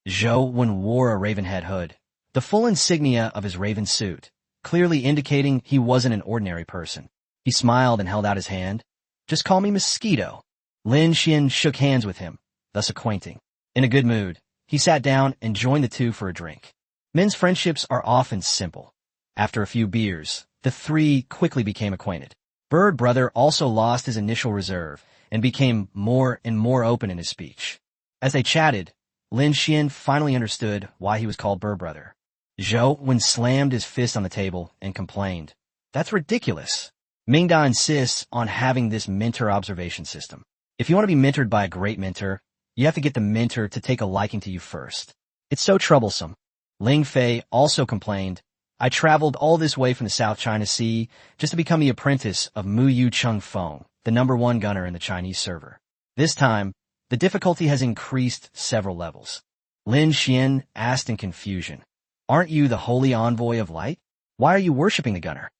[SPEAKER 1] Zhou Wan wore a raven head hood, the full insignia of his raven suit, clearly indicating he wasn't an ordinary person. He smiled and held out his hand. "Just call me Mosquito." Lin Xuan shook hands with him, thus acquainting. In a good mood, he sat down and joined the 2 for a drink. Men's friendships are often simple. After a few beers, the 3 quickly became acquainted. Bird Brother also lost his initial reserve and became more and more open in his speech. As they chatted, Lin Xuan finally understood why he was called Bird Brother. Zhou Wan slammed his fist on the table and complained, "That's ridiculous. Mingda insists on having this mentor observation system. If you want to be mentored by a great mentor, you have to get the mentor to take a liking to you first. It's so troublesome." Ling Fei also complained, "I traveled all this way from the South China Sea just to become the apprentice of Mu Yu Chung Feng, the number 1 gunner in the Chinese server. This time, the difficulty has increased several levels." Lin Xuan asked in confusion, "Aren't you the holy envoy of light? Why are you worshipping the gunner?"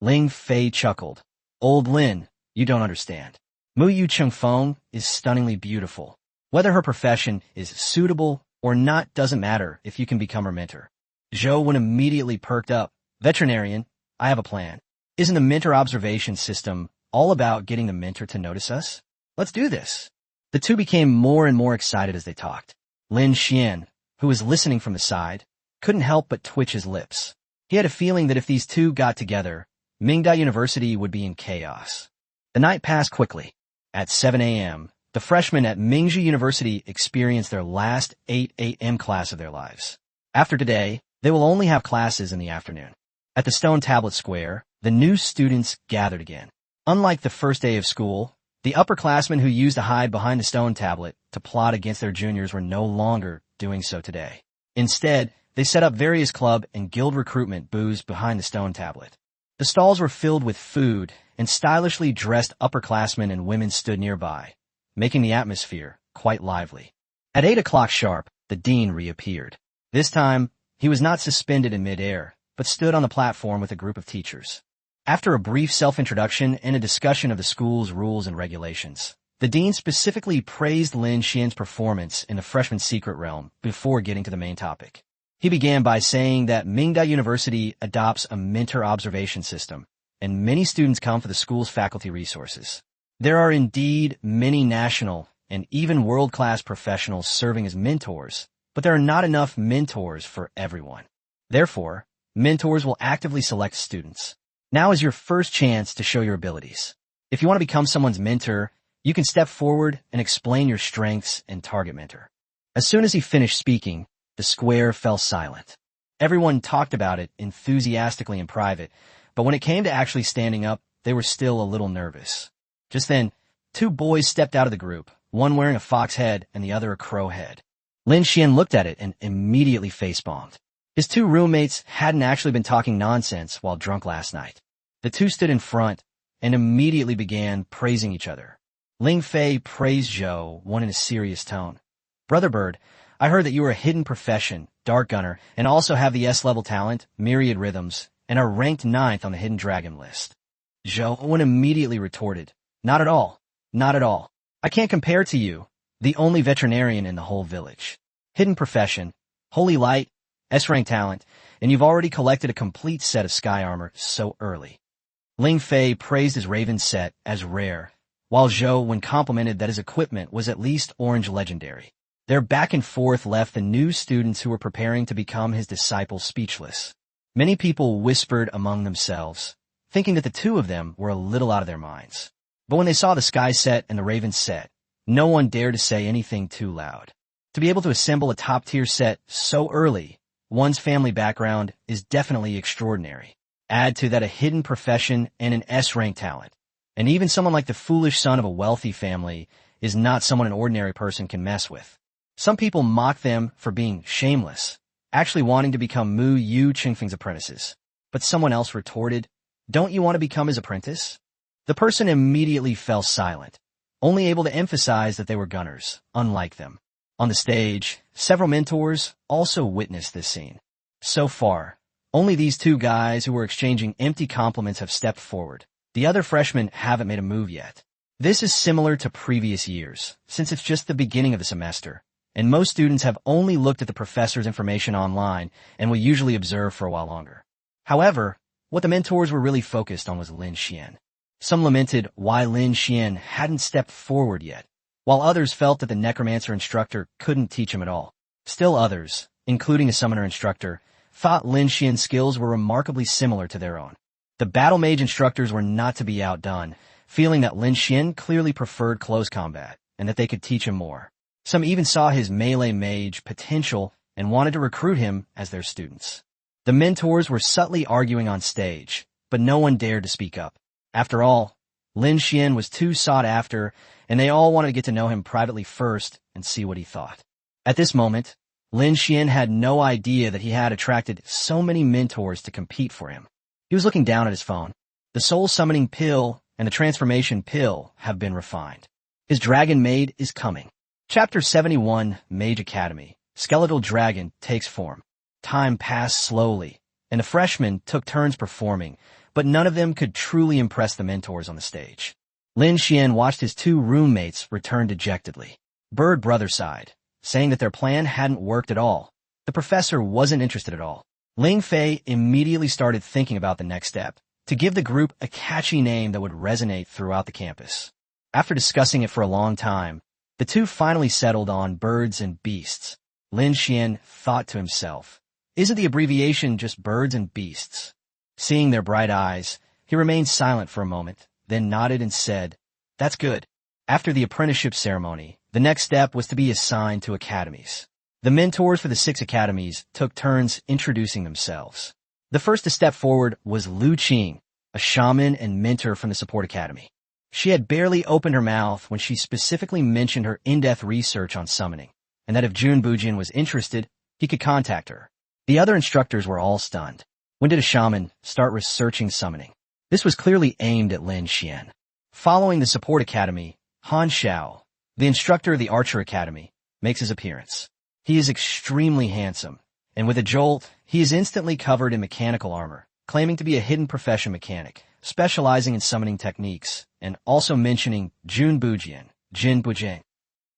[SPEAKER 1] Ling Fei chuckled. "Old Lin, you don't understand. Mu Yu Chung Feng is stunningly beautiful. Whether her profession is suitable or not doesn't matter if you can become her mentor." Zhou Wan immediately perked up. "Veterinarian, I have a plan. Isn't the mentor observation system all about getting the mentor to notice us? Let's do this." The 2 became more and more excited as they talked. Lin Xuan, who was listening from the side, couldn't help but twitch his lips. He had a feeling that if these 2 got together, Mingda University would be in chaos. The night passed quickly. At 7 a.m., The freshmen at Manga University experienced their last 8 a.m. class of their lives. After today, they will only have classes in the afternoon. At the stone tablet square, the new students gathered again. Unlike the first day of school, the upperclassmen who used to hide behind the stone tablet to plot against their juniors were no longer doing so today. Instead, they set up various club and guild recruitment booths behind the stone tablet. The stalls were filled with food, and stylishly dressed upperclassmen and women stood nearby, making the atmosphere quite lively. At 8 o'clock sharp, the dean reappeared. This time, he was not suspended in midair, but stood on the platform with a group of teachers. After a brief self-introduction and a discussion of the school's rules and regulations, the dean specifically praised Lin Xuan's performance in the freshman secret realm before getting to the main topic. He began by saying that Manga University adopts a mentor observation system, and many students come for the school's faculty resources. There are indeed many national and even world-class professionals serving as mentors, but there are not enough mentors for everyone. Therefore, mentors will actively select students. Now is your first chance to show your abilities. If you want to become someone's mentor, you can step forward and explain your strengths and target mentor. As soon as he finished speaking, the square fell silent. Everyone talked about it enthusiastically in private, but when it came to actually standing up, they were still a little nervous. Just then, 2 boys stepped out of the group, one wearing a fox head and the other a crow head. Lin Xuan looked at it and immediately face-bombed. His 2 roommates hadn't actually been talking nonsense while drunk last night. The 2 stood in front and immediately began praising each other. Ling Fei praised Zhou, one in a serious tone. Brother Bird, I heard that you are a hidden profession, Dark Gunner, and also have the S-level talent, Myriad Rhythms, and are ranked 9th on the Hidden Dragon list. Zhou immediately retorted, Not at all. Not at all. I can't compare to you, the only veterinarian in the whole village. Hidden profession, Holy Light, S-rank talent, and you've already collected a complete set of sky armor so early. Ling Fei praised his Raven set as rare, while Zhou, when complimented that his equipment was at least Orange Legendary. Their back and forth left the new students who were preparing to become his disciples speechless. Many people whispered among themselves, thinking that the 2 of them were a little out of their minds. But when they saw the Sky set and the Raven set, no one dared to say anything too loud. To be able to assemble a top-tier set so early, one's family background is definitely extraordinary. Add to that a hidden profession and an S-rank talent. And even someone like the foolish son of a wealthy family is not someone an ordinary person can mess with. Some people mock them for being shameless, actually wanting to become Mu Yu Qingfeng's apprentices. But someone else retorted, Don't you want to become his apprentice? The person immediately fell silent, only able to emphasize that they were gunners, unlike them. On the stage, several mentors also witnessed this scene. So far, only these 2 guys who were exchanging empty compliments have stepped forward. The other freshmen haven't made a move yet. This is similar to previous years, since it's just the beginning of the semester, and most students have only looked at the professor's information online and will usually observe for a while longer. However, what the mentors were really focused on was Lin Xuan. Some lamented why Lin Xuan hadn't stepped forward yet, while others felt that the necromancer instructor couldn't teach him at all. Still others, including a summoner instructor, thought Lin Xuan's skills were remarkably similar to their own. The battle mage instructors were not to be outdone, feeling that Lin Xuan clearly preferred close combat, and that they could teach him more. Some even saw his melee mage potential and wanted to recruit him as their students. The mentors were subtly arguing on stage, but no one dared to speak up. After all, Lin Xuan was too sought after, and they all wanted to get to know him privately first and see what he thought. At this moment, Lin Xuan had no idea that he had attracted so many mentors to compete for him. He was looking down at his phone. The soul summoning pill and the transformation pill have been refined. His dragon maid is coming. Chapter 71, Mage Academy. Skeletal Dragon takes form. Time passed slowly, and the freshmen took turns performing, but none of them could truly impress the mentors on the stage. Lin Xuan watched his 2 roommates return dejectedly. Bird Brother sighed, saying that their plan hadn't worked at all. The professor wasn't interested at all. Ling Fei immediately started thinking about the next step, to give the group a catchy name that would resonate throughout the campus. After discussing it for a long time, the 2 finally settled on Birds and Beasts. Lin Xuan thought to himself, Isn't the abbreviation just Birds and Beasts? Seeing their bright eyes, he remained silent for a moment, then nodded and said, That's good. After the apprenticeship ceremony, the next step was to be assigned to academies. The mentors for the 6 academies took turns introducing themselves. The first to step forward was Lu Qing, a shaman and mentor from the support academy. She had barely opened her mouth when she specifically mentioned her in-depth research on summoning, and that if Jun Bujin was interested, he could contact her. The other instructors were all stunned. When did a shaman start researching summoning? This was clearly aimed at Lin Xuan. Following the support academy, Han Xiao, the instructor of the archer academy, makes his appearance. He is extremely handsome, and with a jolt, he is instantly covered in mechanical armor, claiming to be a hidden profession mechanic, specializing in summoning techniques, and also mentioning Jun Bujin, Jin Bujing.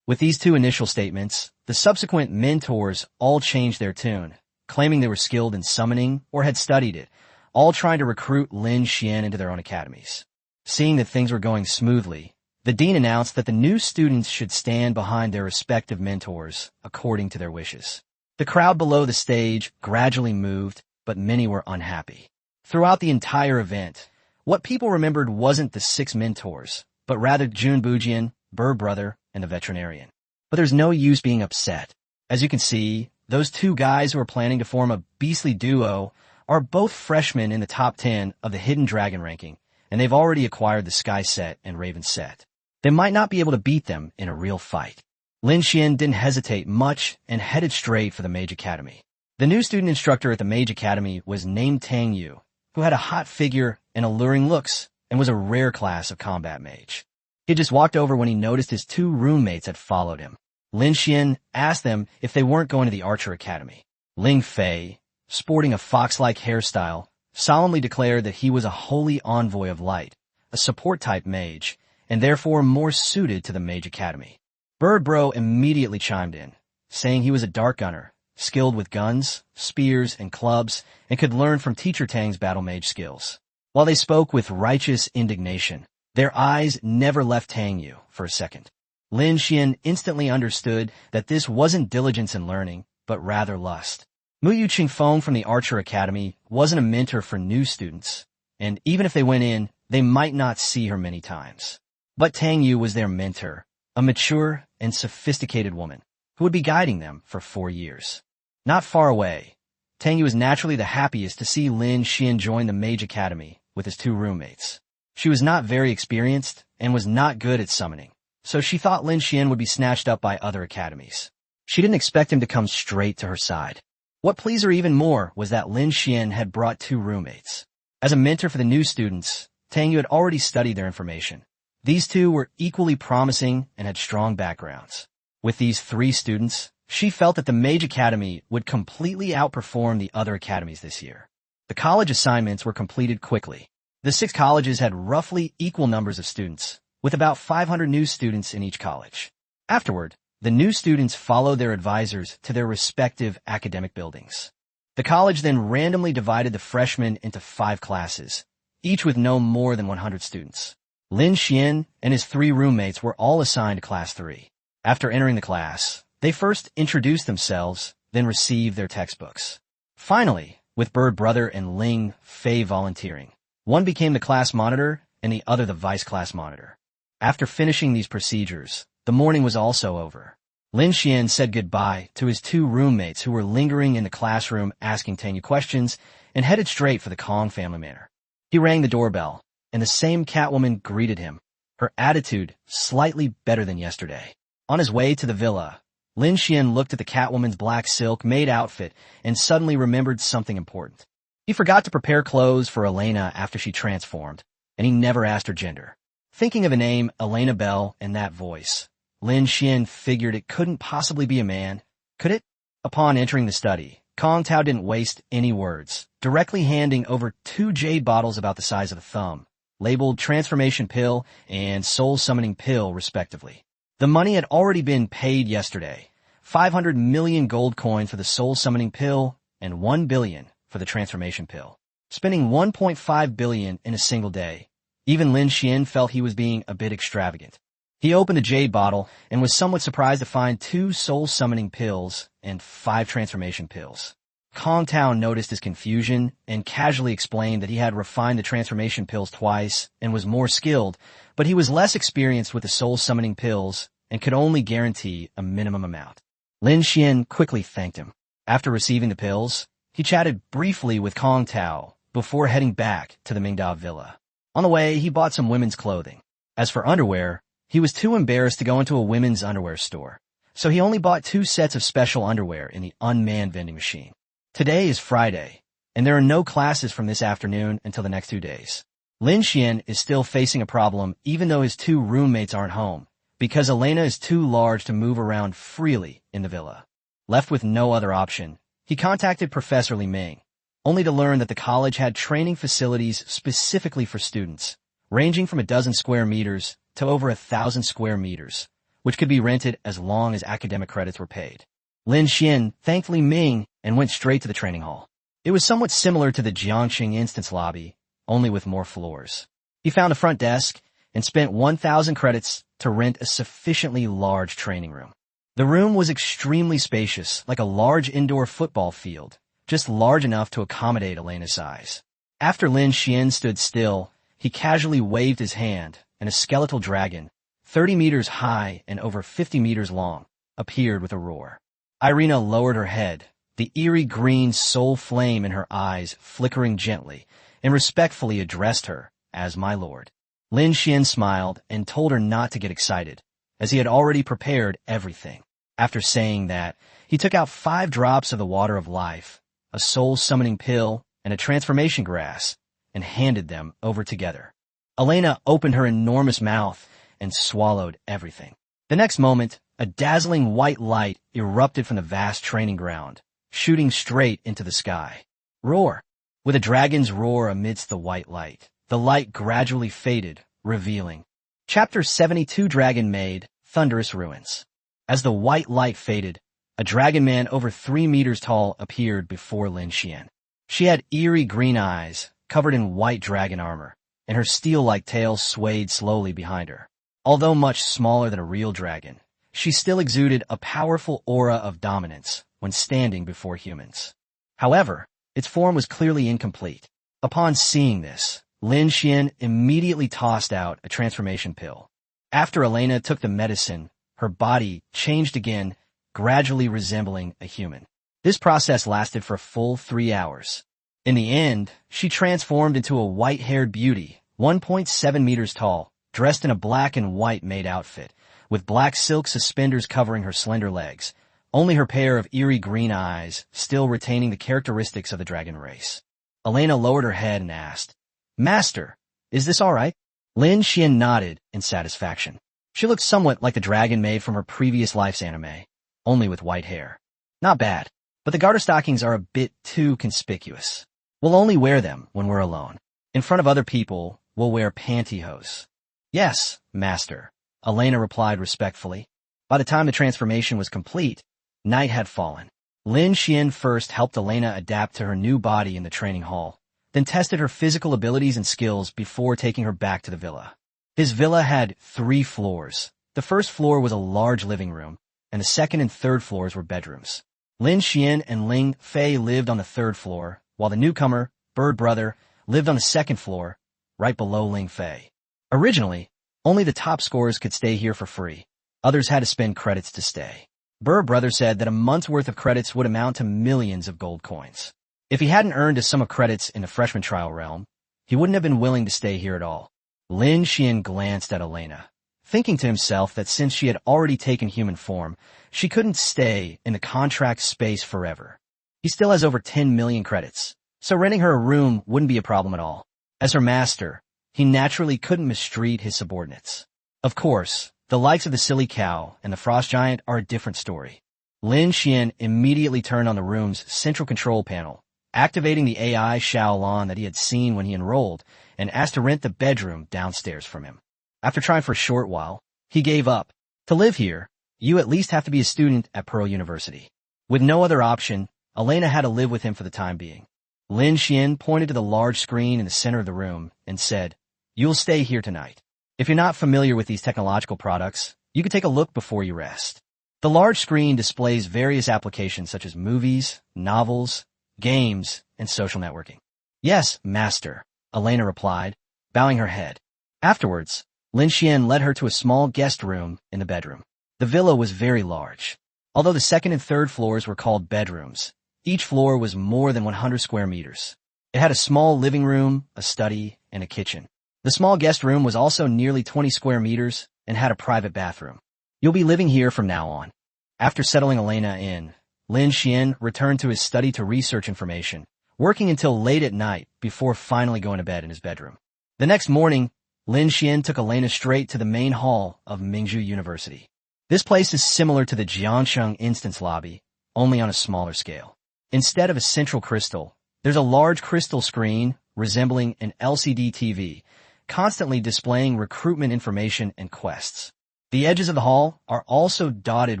[SPEAKER 1] With these 2 initial statements, the subsequent mentors all changed their tune, claiming they were skilled in summoning or had studied it, all trying to recruit Lin Xuan into their own academies. Seeing that things were going smoothly, the dean announced that the new students should stand behind their respective mentors according to their wishes. The crowd below the stage gradually moved, but many were unhappy. Throughout the entire event, what people remembered wasn't the 6 mentors, but rather Jun Bujin, Bird Brother, and the veterinarian. But there's no use being upset. As you can see, those 2 guys who are planning to form a beastly duo are both freshmen in the top 10 of the Hidden Dragon ranking, and they've already acquired the Sky set and Raven set. They might not be able to beat them in a real fight. Lin Xuan didn't hesitate much and headed straight for the Mage Academy. The new student instructor at the Mage Academy was named Tang Yu, who had a hot figure and alluring looks and was a rare class of combat mage. He had just walked over when he noticed his 2 roommates had followed him. Lin Xuan asked them if they weren't going to the Archer Academy. Ling Fei, sporting a fox-like hairstyle, solemnly declared that he was a holy envoy of light, a support-type mage, and therefore more suited to the Mage Academy. Bird Bro immediately chimed in, saying he was a dark gunner, skilled with guns, spears, and clubs, and could learn from Teacher Tang's battle mage skills. While they spoke with righteous indignation, their eyes never left Tang Yu for a second. Lin Xuan instantly understood that this wasn't diligence in learning, but rather lust. Muyu Qingfeng from the Archer Academy wasn't a mentor for new students, and even if they went in, they might not see her many times. But Tang Yu was their mentor, a mature and sophisticated woman who would be guiding them for 4 years. Not far away, Tang Yu was naturally the happiest to see Lin Xuan join the Mage Academy with his 2 roommates. She was not very experienced and was not good at summoning, so she thought Lin Xuan would be snatched up by other academies. She didn't expect him to come straight to her side. What pleased her even more was that Lin Xuan had brought 2 roommates. As a mentor for the new students, Tang Yu had already studied their information. These 2 were equally promising and had strong backgrounds. With these 3 students, she felt that the Mage Academy would completely outperform the other academies this year. The college assignments were completed quickly. The 6 colleges had roughly equal numbers of students, with about 500 new students in each college. Afterward, the new students followed their advisors to their respective academic buildings. The college then randomly divided the freshmen into 5 classes, each with no more than 100 students. Lin Xuan and his 3 roommates were all assigned to Class 3. After entering the class, they first introduced themselves, then received their textbooks. Finally, with Bird Brother and Ling Fei volunteering, one became the class monitor and the other the vice class monitor. After finishing these procedures, the morning was also over. Lin Xuan said goodbye to his 2 roommates who were lingering in the classroom asking Tang Yu questions and headed straight for the Kong family manor. He rang the doorbell, and the same Catwoman greeted him, her attitude slightly better than yesterday. On his way to the villa, Lin Xuan looked at the Catwoman's black silk maid outfit and suddenly remembered something important. He forgot to prepare clothes for Elena after she transformed, and he never asked her gender. Thinking of a name, Elena Bell, and that voice, Lin Xuan figured it couldn't possibly be a man, could it? Upon entering the study, Kong Tao didn't waste any words, directly handing over 2 jade bottles about the size of a thumb, labeled Transformation Pill and Soul Summoning Pill, respectively. The money had already been paid yesterday, 500 million gold coins for the Soul Summoning Pill and 1 billion for the Transformation Pill. Spending 1.5 billion in a single day, even Lin Xuan felt he was being a bit extravagant. He opened the jade bottle and was somewhat surprised to find 2 Soul Summoning Pills and 5 Transformation Pills. Kong Tao noticed his confusion and casually explained that he had refined the transformation pills twice and was more skilled, but he was less experienced with the soul-summoning pills and could only guarantee a minimum amount. Lin Xuan quickly thanked him. After receiving the pills, he chatted briefly with Kong Tao before heading back to the Mingda villa. On the way, he bought some women's clothing. As for underwear, he was too embarrassed to go into a women's underwear store, so he only bought 2 sets of special underwear in the unmanned vending machine. Today is Friday, and there are no classes from this afternoon until the next 2 days. Lin Xuan is still facing a problem even though his 2 roommates aren't home, because Elena is too large to move around freely in the villa. Left with no other option, he contacted Professor Li Ming, only to learn that the college had training facilities specifically for students, ranging from 12 square meters to over 1,000 square meters, which could be rented as long as academic credits were paid. Lin Xuan thanked Li Ming and went straight to the training hall. It was somewhat similar to the Jiangxing instance lobby, only with more floors. He found a front desk and spent 1,000 credits to rent a sufficiently large training room. The room was extremely spacious, like a large indoor football field, just large enough to accommodate Elena's size. After Lin Xuan stood still, he casually waved his hand, and a skeletal dragon, 30 meters high and over 50 meters long, appeared with a roar. Irina lowered her head, the eerie green soul flame in her eyes flickering gently, and respectfully addressed her as my lord. Lin Xuan smiled and told her not to get excited, as he had already prepared everything. After saying that, he took out 5 drops of the water of life, a soul-summoning pill, and a transformation grass, and handed them over together. Elena opened her enormous mouth and swallowed everything. The next moment, a dazzling white light erupted from the vast training ground, shooting straight into the sky. Roar! With a dragon's roar amidst the white light, the light gradually faded, revealing Chapter 72 Dragon Maid, Thunderous Ruins. As the white light faded, a dragon man over 3 meters tall appeared before Lin Xuan. She had eerie green eyes, covered in white dragon armor, and her steel-like tail swayed slowly behind her. Although much smaller than a real dragon, she still exuded a powerful aura of dominance when standing before humans. However, its form was clearly incomplete. Upon seeing this, Lin Xuan immediately tossed out a transformation pill. After Elena took the medicine, her body changed again, gradually resembling a human. This process lasted for a full 3 hours. In the end, she transformed into a white-haired beauty, 1.7 meters tall, dressed in a black and white maid outfit, with black silk suspenders covering her slender legs, only her pair of eerie green eyes still retaining the characteristics of the dragon race. Elena lowered her head and asked, "Master, is this all right?" Lin Xuan nodded in satisfaction. She looked somewhat like the dragon maid from her previous life's anime, only with white hair. Not bad, but the garter stockings are a bit too conspicuous. We'll only wear them when we're alone. In front of other people, we'll wear pantyhose. Yes, master, Elena replied respectfully. By the time the transformation was complete, night had fallen. Lin Xuan first helped Elena adapt to her new body in the training hall, then tested her physical abilities and skills before taking her back to the villa. His villa had 3 floors. The first floor was a large living room, and the second and third floors were bedrooms. Lin Xuan and Ling Fei lived on the 3rd floor, while the newcomer, Bird Brother, lived on the 2nd floor, right below Ling Fei. Originally, only the top scorers could stay here for free. Others had to spend credits to stay. Bird Brother said that a month's worth of credits would amount to millions of gold coins. If he hadn't earned a sum of credits in the freshman trial realm, he wouldn't have been willing to stay here at all. Lin Xuan glanced at Elena, thinking to himself that since she had already taken human form, she couldn't stay in the contract space forever. He still has over 10 million credits, so renting her a room wouldn't be a problem at all. As her master, he naturally couldn't mistreat his subordinates. Of course, the likes of the silly cow and the frost giant are a different story. Lin Xuan immediately turned on the room's central control panel, activating the AI Shaolin that he had seen when he enrolled, and asked to rent the bedroom downstairs from him. After trying for a short while, he gave up. To live here, you at least have to be a student at Pearl University. With no other option, Elena had to live with him for the time being. Lin Xuan pointed to the large screen in the center of the room and said, "You'll stay here tonight. If you're not familiar with these technological products, you can take a look before you rest." The large screen displays various applications such as movies, novels, games, and social networking. Yes, master, Elena replied, bowing her head. Afterwards, Lin Xuan led her to a small guest room in the bedroom. The villa was very large. Although the second and third floors were called bedrooms, each floor was more than 100 square meters. It had a small living room, a study, and a kitchen. The small guest room was also nearly 20 square meters and had a private bathroom. You'll be living here from now on. After settling Elena in, Lin Xuan returned to his study to research information, working until late at night before finally going to bed in his bedroom. The next morning, Lin Xuan took Elena straight to the main hall of Mingzhu University. This place is similar to the Jiangsheng Instance Lobby, only on a smaller scale. Instead of a central crystal, there's a large crystal screen resembling an LCD TV, constantly displaying recruitment information and quests. The edges of the hall are also dotted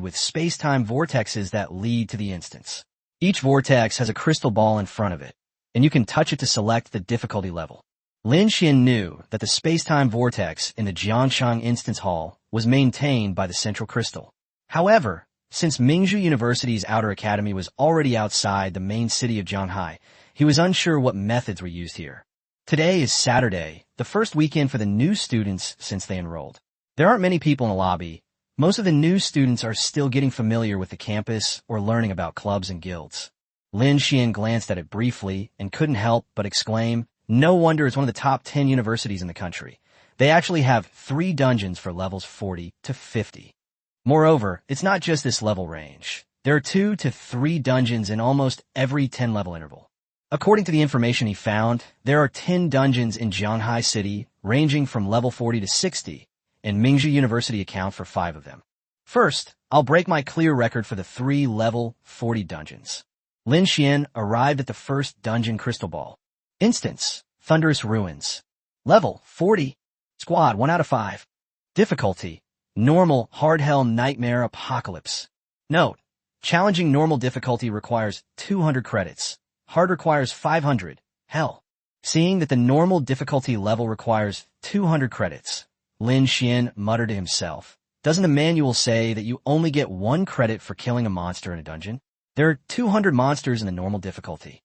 [SPEAKER 1] with space-time vortexes that lead to the instance. Each vortex has a crystal ball in front of it, and you can touch it to select the difficulty level. Lin Xuan knew that the space-time vortex in the Jiangsheng Instance Hall was maintained by the central crystal. However, since Mingzhu University's outer academy was already outside the main city of Shanghai, he was unsure what methods were used here. Today is Saturday, the first weekend for the new students since they enrolled. There aren't many people in the lobby. Most of the new students are still getting familiar with the campus or learning about clubs and guilds. Lin Xuan glanced at it briefly and couldn't help but exclaim, "No wonder it's one of the top 10 universities in the country. They actually have 3 dungeons for levels 40 to 50. Moreover, it's not just this level range. There are 2 to 3 dungeons in almost every 10-level interval. According to the information he found, there are 10 dungeons in Shanghai City ranging from level 40 to 60, and Mingzhu University account for 5 of them. First, I'll break my clear record for the 3 level 40 dungeons." Lin Xuan arrived at the first dungeon crystal ball. Instance, Thunderous Ruins. Level, 40. Squad, 1 out of 5. Difficulty, Normal Hard Hell Nightmare Apocalypse. Note, challenging normal difficulty requires 200 credits. Hard requires 500. Hell. Seeing that the normal difficulty level requires 200 credits, Lin Xuan muttered to himself, "Doesn't the manual say that you only get 1 credit for killing a monster in a dungeon? There are 200 monsters in the normal difficulty."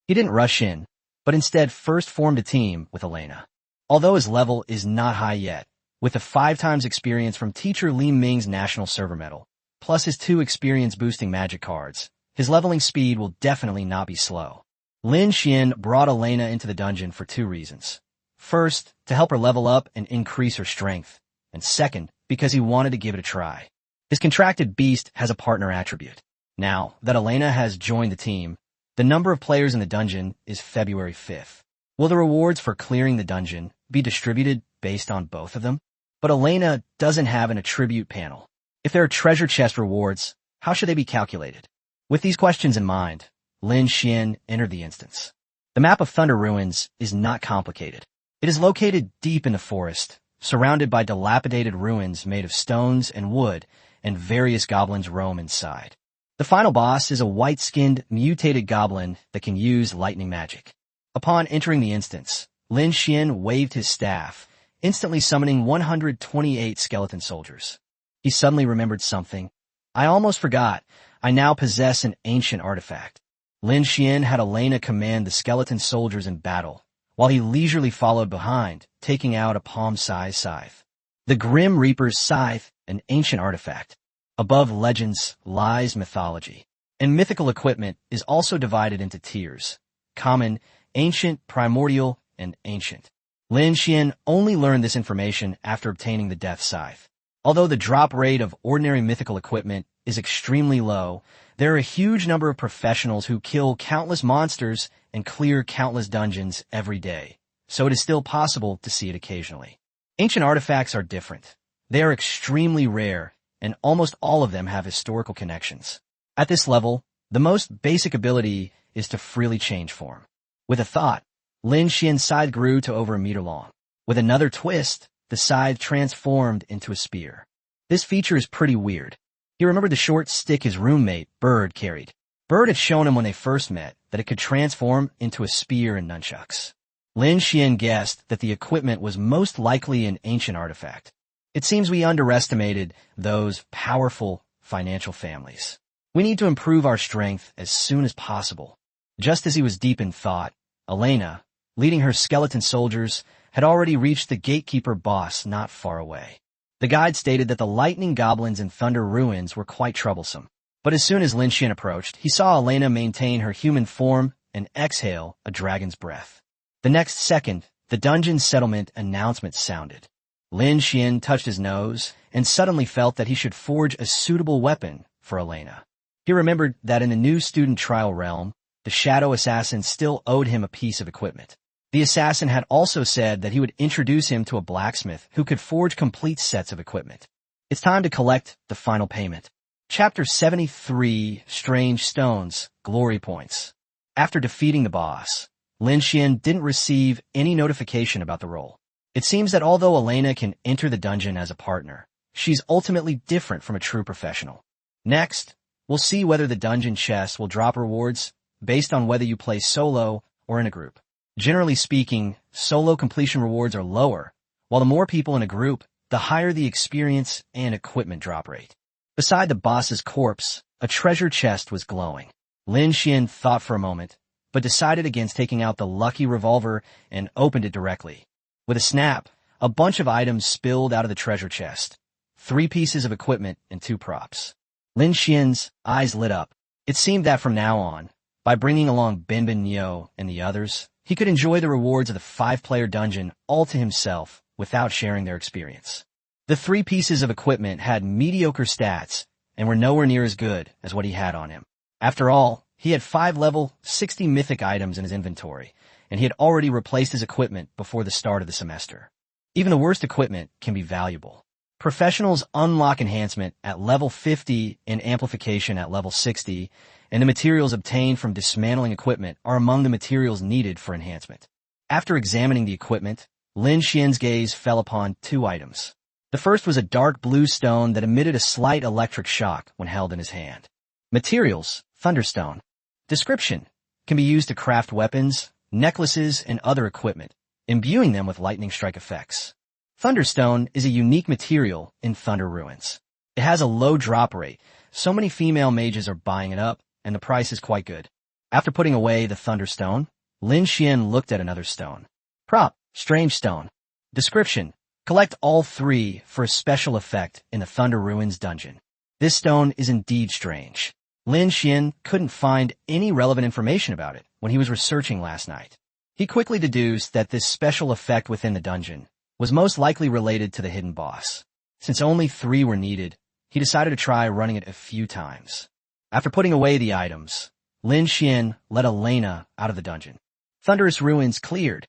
[SPEAKER 1] He didn't rush in, but instead first formed a team with Elena. Although his level is not high yet, with the 5 times experience from teacher Li Ming's National Server Medal, plus his 2 experience-boosting magic cards, his leveling speed will definitely not be slow. Lin Xuan brought Elena into the dungeon for 2 reasons. First, to help her level up and increase her strength, and second, because he wanted to give it a try. His contracted beast has a partner attribute. Now that Elena has joined the team, the number of players in the dungeon is February 5th. Will the rewards for clearing the dungeon be distributed based on both of them? But Elena doesn't have an attribute panel. If there are treasure chest rewards, how should they be calculated? With these questions in mind, Lin Xuan entered the instance. The map of Thunder Ruins is not complicated. It is located deep in the forest, surrounded by dilapidated ruins made of stones and wood, and various goblins roam inside. The final boss is a white-skinned, mutated goblin that can use lightning magic. Upon entering the instance, Lin Xuan waved his staff, instantly summoning 128 skeleton soldiers. He suddenly remembered something. "I almost forgot. I now possess an ancient artifact." Lin Xuan had Elena command the skeleton soldiers in battle, while he leisurely followed behind, taking out a palm-sized scythe. The Grim Reaper's Scythe, an ancient artifact. Above legends lies mythology, and mythical equipment is also divided into tiers: common, ancient, primordial, and ancient. Lin Xuan only learned this information after obtaining the Death Scythe. Although the drop rate of ordinary mythical equipment is extremely low, there are a huge number of professionals who kill countless monsters and clear countless dungeons every day, so it is still possible to see it occasionally. Ancient artifacts are different. They are extremely rare, and almost all of them have historical connections. At this level, the most basic ability is to freely change form. With a thought, Lin Xuan's scythe grew to over a meter long. With another twist, the scythe transformed into a spear. This feature is pretty weird. He remembered the short stick his roommate, Bird, carried. Bird had shown him when they first met that it could transform into a spear and nunchucks. Lin Xuan guessed that the equipment was most likely an ancient artifact. It seems we underestimated those powerful financial families. We need to improve our strength as soon as possible. Just as he was deep in thought, Elena, leading her skeleton soldiers, had already reached the gatekeeper boss not far away. The guide stated that the lightning goblins in Thunder Ruins were quite troublesome. But as soon as Lin Xuan approached, he saw Elena maintain her human form and exhale a dragon's breath. The next second, the dungeon settlement announcement sounded. Lin Xuan touched his nose and suddenly felt that he should forge a suitable weapon for Elena. He remembered that in the new student trial realm, the shadow assassin still owed him a piece of equipment. The assassin had also said that he would introduce him to a blacksmith who could forge complete sets of equipment. It's time to collect the final payment. Chapter 73, Strange Stones, Glory Points. After defeating the boss, Lin Xuan didn't receive any notification about the role. It seems that although Elena can enter the dungeon as a partner, she's ultimately different from a true professional. Next, we'll see whether the dungeon chest will drop rewards based on whether you play solo or in a group. Generally speaking, solo completion rewards are lower, while the more people in a group, the higher the experience and equipment drop rate. Beside the boss's corpse, a treasure chest was glowing. Lin Xuan thought for a moment, but decided against taking out the lucky revolver and opened it directly. With a snap, a bunch of items spilled out of the treasure chest. 3 pieces of equipment and 2 props. Lin Xian's eyes lit up. It seemed that from now on, by bringing along Bin Nyo and the others, he could enjoy the rewards of the 5-player dungeon all to himself without sharing their experience. The 3 pieces of equipment had mediocre stats and were nowhere near as good as what he had on him. After all, he had 5 level 60 mythic items in his inventory, and he had already replaced his equipment before the start of the semester. Even the worst equipment can be valuable. Professionals unlock enhancement at level 50 and amplification at level 60, and the materials obtained from dismantling equipment are among the materials needed for enhancement. After examining the equipment, Lin Xian's gaze fell upon 2 items. The first was a dark blue stone that emitted a slight electric shock when held in his hand. Materials, Thunderstone. Description: can be used to craft weapons, necklaces, and other equipment, imbuing them with lightning strike effects. Thunderstone is a unique material in Thunder Ruins. It has a low drop rate, so many female mages are buying it up, and the price is quite good. After putting away the Thunderstone, Lin Xuan looked at another stone. Prop: Strange Stone. Description: collect all 3 for a special effect in the Thunder Ruins dungeon. This stone is indeed strange. Lin Xuan couldn't find any relevant information about it when he was researching last night. He quickly deduced that this special effect within the dungeon was most likely related to the hidden boss. Since only 3 were needed, he decided to try running it a few times. After putting away the items, Lin Xuan let Elena out of the dungeon. Thunderous Ruins cleared.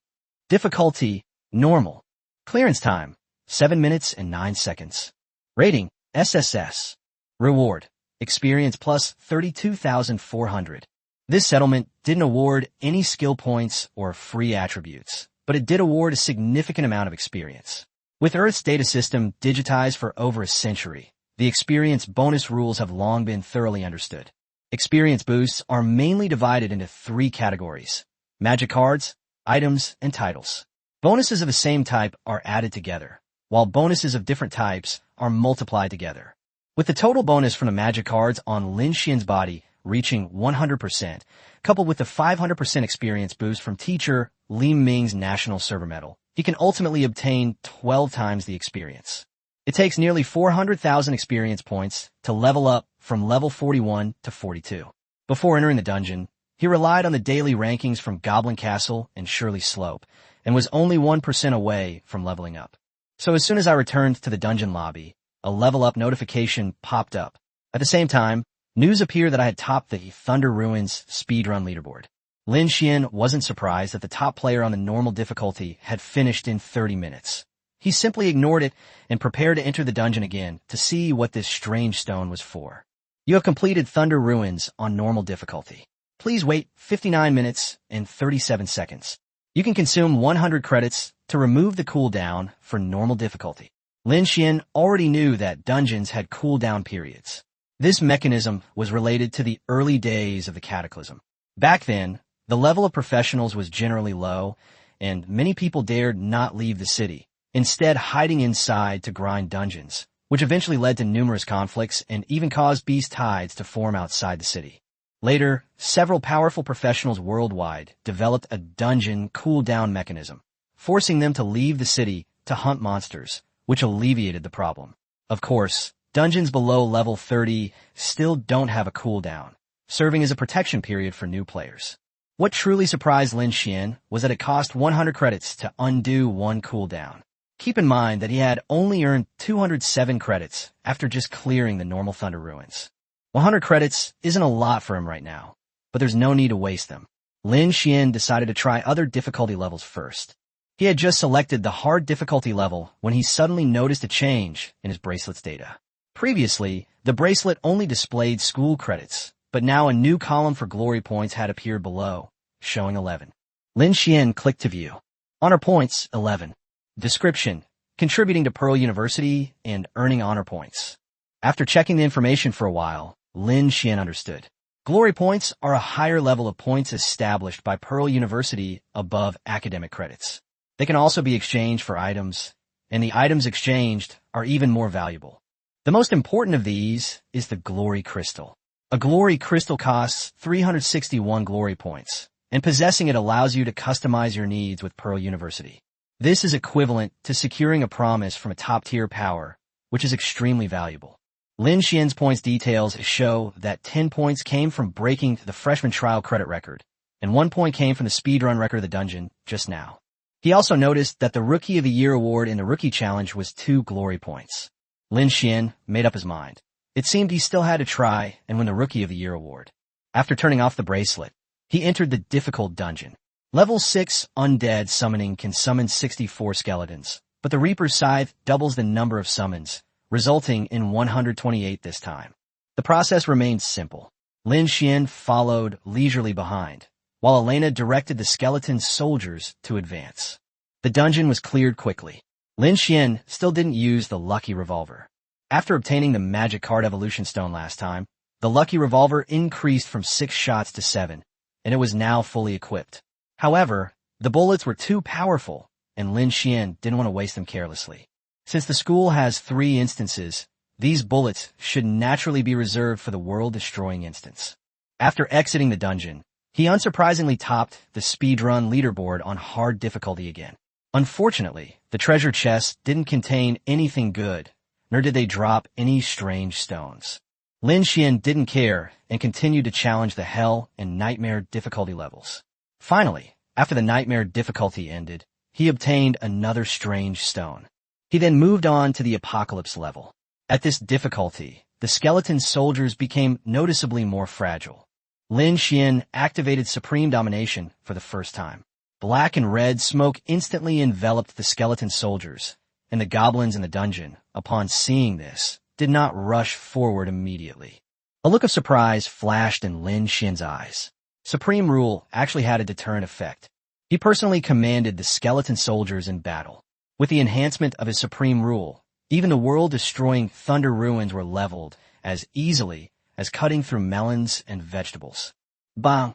[SPEAKER 1] Difficulty: normal. Clearance time: 7 minutes and 9 seconds. Rating: SSS. Reward: experience plus 32,400. This settlement didn't award any skill points or free attributes, but it did award a significant amount of experience. With Earth's data system digitized for over a century, the experience bonus rules have long been thoroughly understood. Experience boosts are mainly divided into 3 categories: magic cards, items, and titles. Bonuses of the same type are added together, while bonuses of different types are multiplied together. With the total bonus from the magic cards on Lin Xian's body reaching 100%, coupled with the 500% experience boost from teacher Li Ming's National Server Medal, he can ultimately obtain 12 times the experience. It takes nearly 400,000 experience points to level up from level 41 to 42. Before entering the dungeon, he relied on the daily rankings from Goblin Castle and Shirley Slope, and was only 1% away from leveling up. So as soon as I returned to the dungeon lobby, a level up notification popped up. At the same time, news appeared that I had topped the Thunder Ruins speedrun leaderboard. Lin Xuan wasn't surprised that the top player on the normal difficulty had finished in 30 minutes. He simply ignored it and prepared to enter the dungeon again to see what this strange stone was for. You have completed Thunder Ruins on normal difficulty. Please wait 59 minutes and 37 seconds. You can consume 100 credits to remove the cooldown for normal difficulty. Lin Xuan already knew that dungeons had cooldown periods. This mechanism was related to the early days of the Cataclysm. Back then, the level of professionals was generally low, and many people dared not leave the city, instead hiding inside to grind dungeons, which eventually led to numerous conflicts and even caused beast tides to form outside the city. Later, several powerful professionals worldwide developed a dungeon cool-down mechanism, forcing them to leave the city to hunt monsters, which alleviated the problem. Of course, dungeons below level 30 still don't have a cooldown, serving as a protection period for new players. What truly surprised Lin Xuan was that it cost 100 credits to undo one cooldown. Keep in mind that he had only earned 207 credits after just clearing the normal Thunder Ruins. 100 credits isn't a lot for him right now, but there's no need to waste them. Lin Xuan decided to try other difficulty levels first. He had just selected the hard difficulty level when he suddenly noticed a change in his bracelet's data. Previously, the bracelet only displayed school credits, but now a new column for glory points had appeared below, showing 11. Lin Xuan clicked to view. Honor points, 11. Description: contributing to Pearl University and earning honor points. After checking the information for a while, Lin Xuan understood. Glory points are a higher level of points established by Pearl University above academic credits. They can also be exchanged for items, and the items exchanged are even more valuable. The most important of these is the Glory Crystal. A Glory Crystal costs 361 glory points, and possessing it allows you to customize your needs with Pearl University. This is equivalent to securing a promise from a top-tier power, which is extremely valuable. Lin Xuan's points details show that 10 points came from breaking the freshman trial credit record, and 1 point came from the speedrun record of the dungeon just now. He also noticed that the Rookie of the Year award in the Rookie Challenge was 2 glory points. Lin Xuan made up his mind. It seemed he still had to try and win the Rookie of the Year award. After turning off the bracelet, he entered the difficult dungeon. Level 6 Undead Summoning can summon 64 skeletons, but the Reaper's Scythe doubles the number of summons, resulting in 128 this time. The process remained simple. Lin Xuan followed leisurely behind, while Elena directed the skeleton soldiers to advance. The dungeon was cleared quickly. Lin Xuan still didn't use the Lucky Revolver. After obtaining the Magic Card Evolution Stone last time, the Lucky Revolver increased from 6 shots to 7, and it was now fully equipped. However, the bullets were too powerful, and Lin Xuan didn't want to waste them carelessly. Since the school has 3 instances, these bullets should naturally be reserved for the world-destroying instance. After exiting the dungeon, he unsurprisingly topped the speedrun leaderboard on hard difficulty again. Unfortunately, the treasure chests didn't contain anything good, nor did they drop any strange stones. Lin Xuan didn't care and continued to challenge the Hell and Nightmare difficulty levels. Finally, after the Nightmare difficulty ended, he obtained another strange stone. He then moved on to the Apocalypse level. At this difficulty, the skeleton soldiers became noticeably more fragile. Lin Xuan activated Supreme Domination for the first time. Black and red smoke instantly enveloped the skeleton soldiers, and the goblins in the dungeon, upon seeing this, did not rush forward immediately. A look of surprise flashed in Lin Xuan's eyes. Supreme Rule actually had a deterrent effect. He personally commanded the skeleton soldiers in battle. With the enhancement of his Supreme Rule, even the world-destroying Thunder Ruins were leveled as easily as cutting through melons and vegetables. Bang!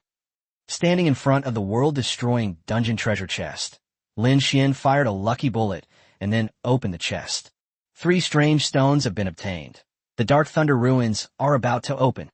[SPEAKER 1] Standing in front of the world-destroying dungeon treasure chest, Lin Xuan fired a lucky bullet and then opened the chest. 3 strange stones have been obtained. The Dark Thunder Ruins are about to open.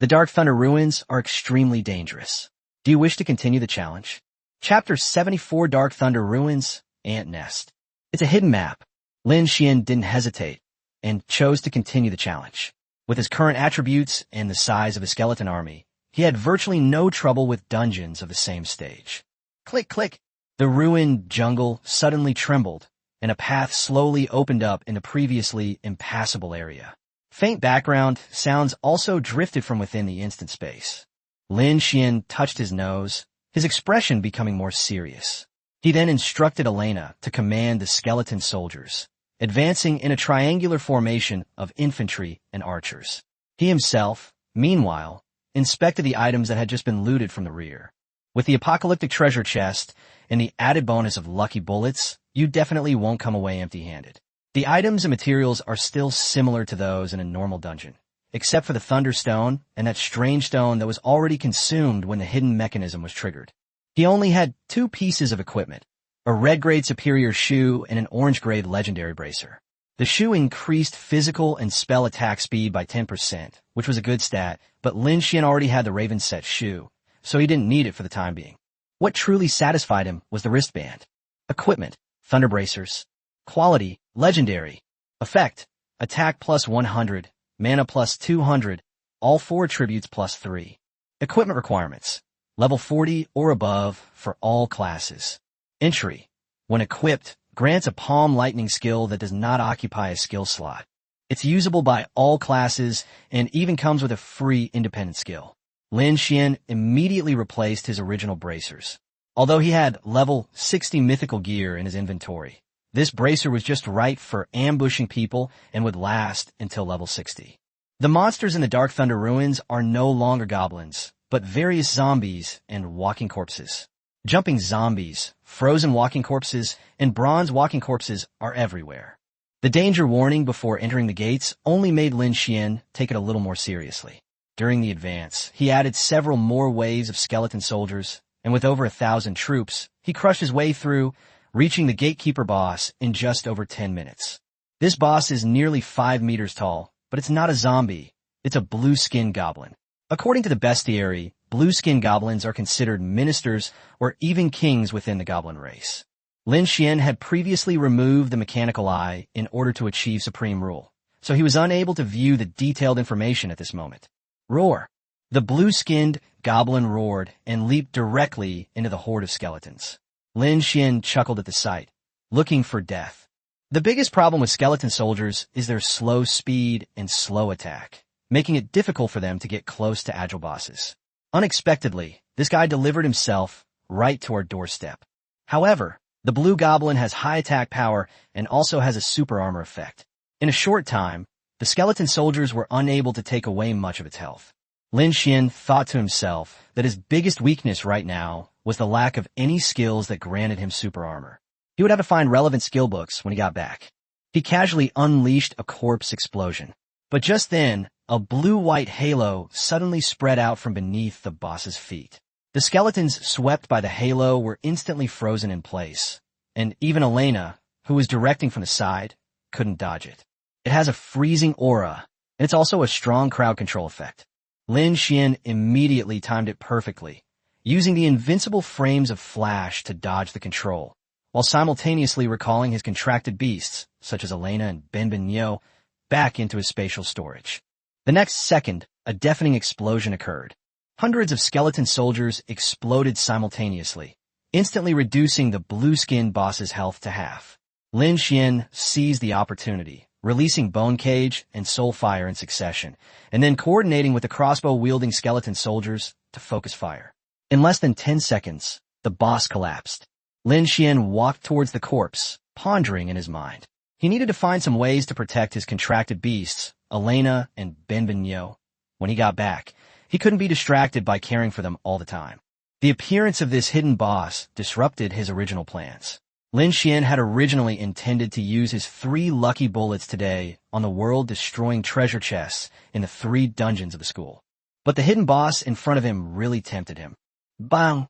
[SPEAKER 1] The Dark Thunder Ruins are extremely dangerous. Do you wish to continue the challenge? Chapter 74 Dark Thunder Ruins, Ant Nest. It's a hidden map. Lin Xuan didn't hesitate and chose to continue the challenge. With his current attributes and the size of his skeleton army, he had virtually no trouble with dungeons of the same stage. Click, click. The ruined jungle suddenly trembled, and a path slowly opened up in a previously impassable area. Faint background sounds also drifted from within the instant space. Lin Xuan touched his nose, his expression becoming more serious. He then instructed Elena to command the skeleton soldiers, advancing in a triangular formation of infantry and archers. He himself, meanwhile, inspected the items that had just been looted from the rear. With the apocalyptic treasure chest and the added bonus of lucky bullets, you definitely won't come away empty-handed. The items and materials are still similar to those in a normal dungeon, except for the Thunderstone and that strange stone that was already consumed when the hidden mechanism was triggered. He only had 2 pieces of equipment, a red-grade superior shoe and an orange-grade legendary bracer. The shoe increased physical and spell attack speed by 10%, which was a good stat, but Lin Xuan already had the Raven set shoe, so he didn't need it for the time being. What truly satisfied him was the wristband. Equipment, thunder bracers. Quality, legendary. Effect, attack plus 100, mana plus 200, all 4 attributes plus 3. Equipment requirements, level 40 or above for all classes. Entry, when equipped, grants a palm lightning skill that does not occupy a skill slot. It's usable by all classes and even comes with a free independent skill. Lin Xuan immediately replaced his original bracers. Although he had level 60 mythical gear in his inventory, this bracer was just right for ambushing people and would last until level 60. The monsters in the Dark Thunder Ruins are no longer goblins, but various zombies and walking corpses. Jumping zombies, frozen walking corpses, and bronze walking corpses are everywhere. The danger warning before entering the gates only made Lin Xuan take it a little more seriously. During the advance, he added several more waves of skeleton soldiers, and with over 1,000 troops, he crushed his way through, reaching the gatekeeper boss in just over 10 minutes. This boss is nearly 5 meters tall, but it's not a zombie, it's a blue-skinned goblin. According to the bestiary, blue-skinned goblins are considered ministers or even kings within the goblin race. Lin Xuan had previously removed the mechanical eye in order to achieve supreme rule, so he was unable to view the detailed information at this moment. Roar! The blue-skinned goblin roared and leaped directly into the horde of skeletons. Lin Xuan chuckled at the sight, looking for death. The biggest problem with skeleton soldiers is their slow speed and slow attack, making it difficult for them to get close to agile bosses. Unexpectedly, this guy delivered himself right to our doorstep. However, the blue goblin has high attack power and also has a super armor effect. In a short time, the skeleton soldiers were unable to take away much of its health. Lin Xuan thought to himself that his biggest weakness right now was the lack of any skills that granted him super armor. He would have to find relevant skill books when he got back. He casually unleashed a corpse explosion. But just then, a blue-white halo suddenly spread out from beneath the boss's feet. The skeletons swept by the halo were instantly frozen in place, and even Elena, who was directing from the side, couldn't dodge it. It has a freezing aura, and it's also a strong crowd control effect. Lin Xuan immediately timed it perfectly, using the invincible frames of flash to dodge the control, while simultaneously recalling his contracted beasts, such as Elena and Benbenyo, back into his spatial storage. The next second, a deafening explosion occurred. Hundreds of skeleton soldiers exploded simultaneously, instantly reducing the blue-skinned boss's health to half. Lin Xuan seized the opportunity, releasing Bone Cage and Soul Fire in succession, and then coordinating with the crossbow-wielding skeleton soldiers to focus fire. In less than 10 seconds, the boss collapsed. Lin Xuan walked towards the corpse, pondering in his mind. He needed to find some ways to protect his contracted beasts, Elena and Benbenyo. When he got back, he couldn't be distracted by caring for them all the time. The appearance of this hidden boss disrupted his original plans. Lin Xuan had originally intended to use his 3 lucky bullets today on the world-destroying treasure chests in the 3 dungeons of the school. But the hidden boss in front of him really tempted him. Bang!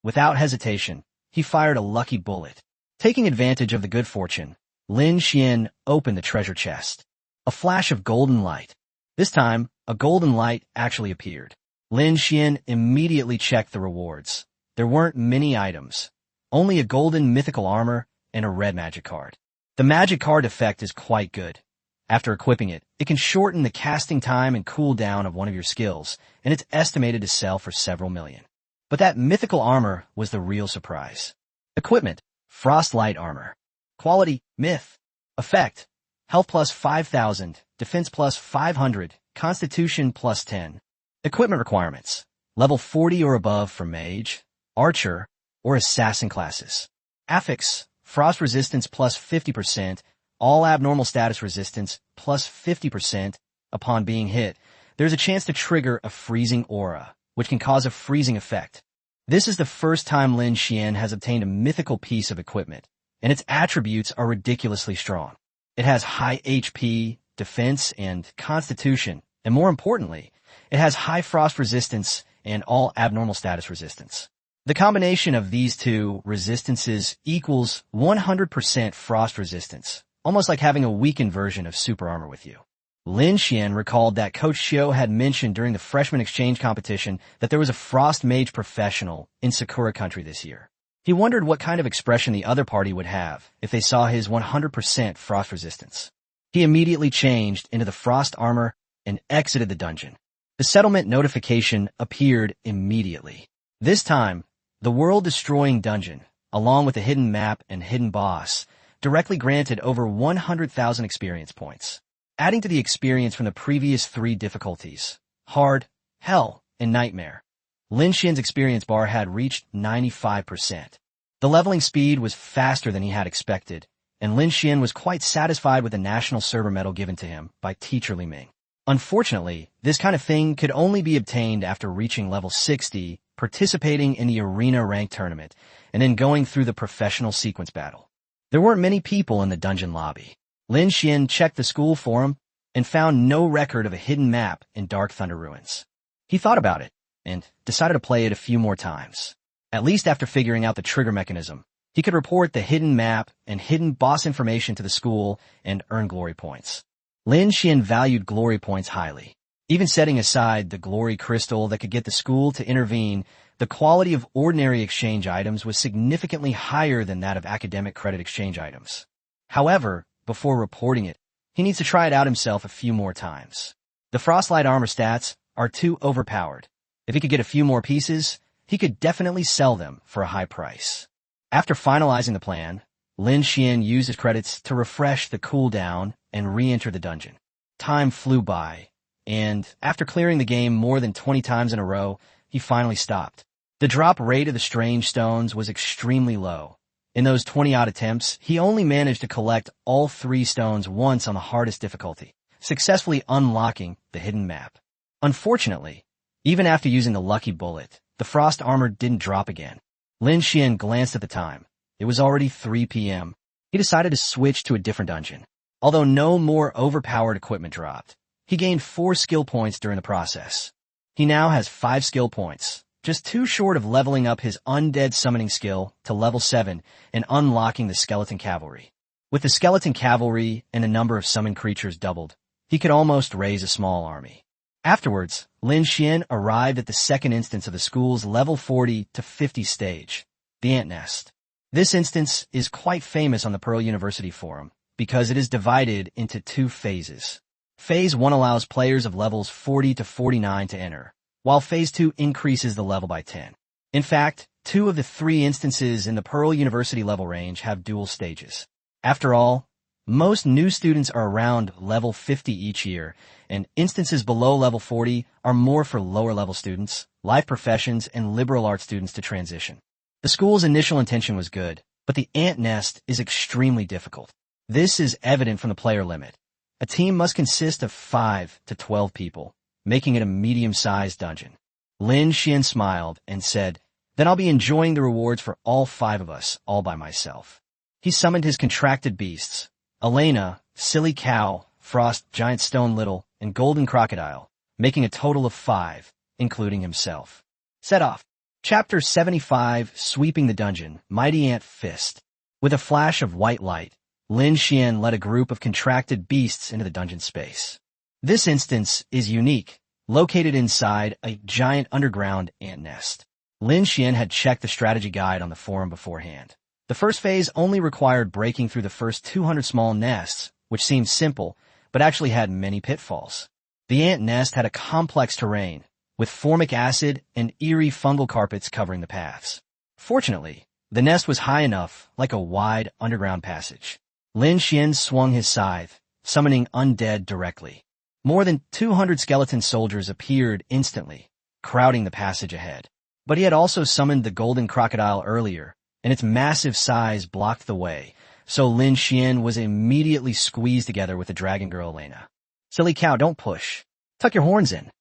[SPEAKER 1] Without hesitation, he fired a lucky bullet. Taking advantage of the good fortune, Lin Xuan opened the treasure chest. A flash of golden light. This time, a golden light actually appeared. Lin Xuan immediately checked the rewards. There weren't many items. Only a golden mythical armor and a red magic card. The magic card effect is quite good. After equipping it, it can shorten the casting time and cooldown of one of your skills, and it's estimated to sell for several million. But that mythical armor was the real surprise. Equipment, Frostlight Armor. Quality, Myth. Effect, Health plus 5,000, Defense plus 500, Constitution plus 10. Equipment requirements, level 40 or above for Mage, Archer, or Assassin classes. Affix, Frost Resistance plus 50%, all abnormal status resistance plus 50% upon being hit. There's a chance to trigger a freezing aura, which can cause a freezing effect. This is the first time Lin Xuan has obtained a mythical piece of equipment, and its attributes are ridiculously strong. It has high HP, defense, and constitution, and more importantly, it has high frost resistance and all abnormal status resistance. The combination of these two resistances equals 100% frost resistance, almost like having a weakened version of super armor with you. Lin Xuan recalled that Coach Xiu had mentioned during the freshman exchange competition that there was a frost mage professional in Sakura country this year. He wondered what kind of expression the other party would have if they saw his 100% frost resistance. He immediately changed into the frost armor and exited the dungeon. The settlement notification appeared immediately. This time, the world-destroying dungeon, along with a hidden map and hidden boss, directly granted over 100,000 experience points. Adding to the experience from the previous 3 difficulties, Hard, Hell, and Nightmare, Lin Xuan's experience bar had reached 95%. The leveling speed was faster than he had expected, and Lin Xuan was quite satisfied with the National Server Medal given to him by Teacher Li Ming. Unfortunately, this kind of thing could only be obtained after reaching level 60, participating in the Arena Rank Tournament, and then going through the professional sequence battle. There weren't many people in the dungeon lobby. Lin Xuan checked the school forum and found no record of a hidden map in Dark Thunder Ruins. He thought about it and decided to play it a few more times. At least after figuring out the trigger mechanism, he could report the hidden map and hidden boss information to the school and earn glory points. Lin Xuan valued glory points highly. Even setting aside the glory crystal that could get the school to intervene, the quality of ordinary exchange items was significantly higher than that of academic credit exchange items. However, before reporting it, he needs to try it out himself a few more times. The Frostlight armor stats are too overpowered. If he could get a few more pieces, he could definitely sell them for a high price. After finalizing the plan, Lin Xuan used his credits to refresh the cooldown and re-enter the dungeon. Time flew by, and after clearing the game more than 20 times in a row, he finally stopped. The drop rate of the strange stones was extremely low. In those 20-odd attempts, he only managed to collect all 3 stones once on the hardest difficulty, successfully unlocking the hidden map. Unfortunately, even after using the lucky bullet, the frost armor didn't drop again. Lin Xuan glanced at the time. It was already 3 p.m. He decided to switch to a different dungeon. Although no more overpowered equipment dropped, he gained 4 skill points during the process. He now has 5 skill points, just 2 short of leveling up his undead summoning skill to level 7 and unlocking the skeleton cavalry. With the skeleton cavalry and the number of summoned creatures doubled, he could almost raise a small army. Afterwards, Lin Xuan arrived at the second instance of the school's level 40 to 50 stage, the Ant Nest. This instance is quite famous on the Pearl University forum because it is divided into 2 phases. Phase 1 allows players of levels 40 to 49 to enter, while Phase 2 increases the level by 10. In fact, 2 of the 3 instances in the Pearl University level range have dual stages. After all, most new students are around level 50 each year, and instances below level 40 are more for lower-level students, life professions, and liberal arts students to transition. The school's initial intention was good, but the Ant Nest is extremely difficult. This is evident from the player limit. A team must consist of 5 to 12 people, making it a medium-sized dungeon. Lin Xuan smiled and said, "Then I'll be enjoying the rewards for all 5 of us, all by myself." He summoned his contracted beasts, Elena, Silly Cow, Frost, Giant Stone Little, and Golden Crocodile, making a total of 5, including himself. Set off. Chapter 75, Sweeping the Dungeon, Mighty Ant Fist. With a flash of white light, Lin Xuan led a group of contracted beasts into the dungeon space. This instance is unique, located inside a giant underground ant nest. Lin Xuan had checked the strategy guide on the forum beforehand. The first phase only required breaking through the first 200 small nests, which seemed simple, but actually had many pitfalls. The ant nest had a complex terrain, with formic acid and eerie fungal carpets covering the paths. Fortunately, the nest was high enough, like a wide underground passage. Lin Xuan swung his scythe, summoning undead directly. More than 200 skeleton soldiers appeared instantly, crowding the passage ahead. But he had also summoned the golden crocodile earlier, and its massive size blocked the way, so Lin Xuan was immediately squeezed together with the dragon girl Elena. "Silly Cow, don't push. Tuck your horns in."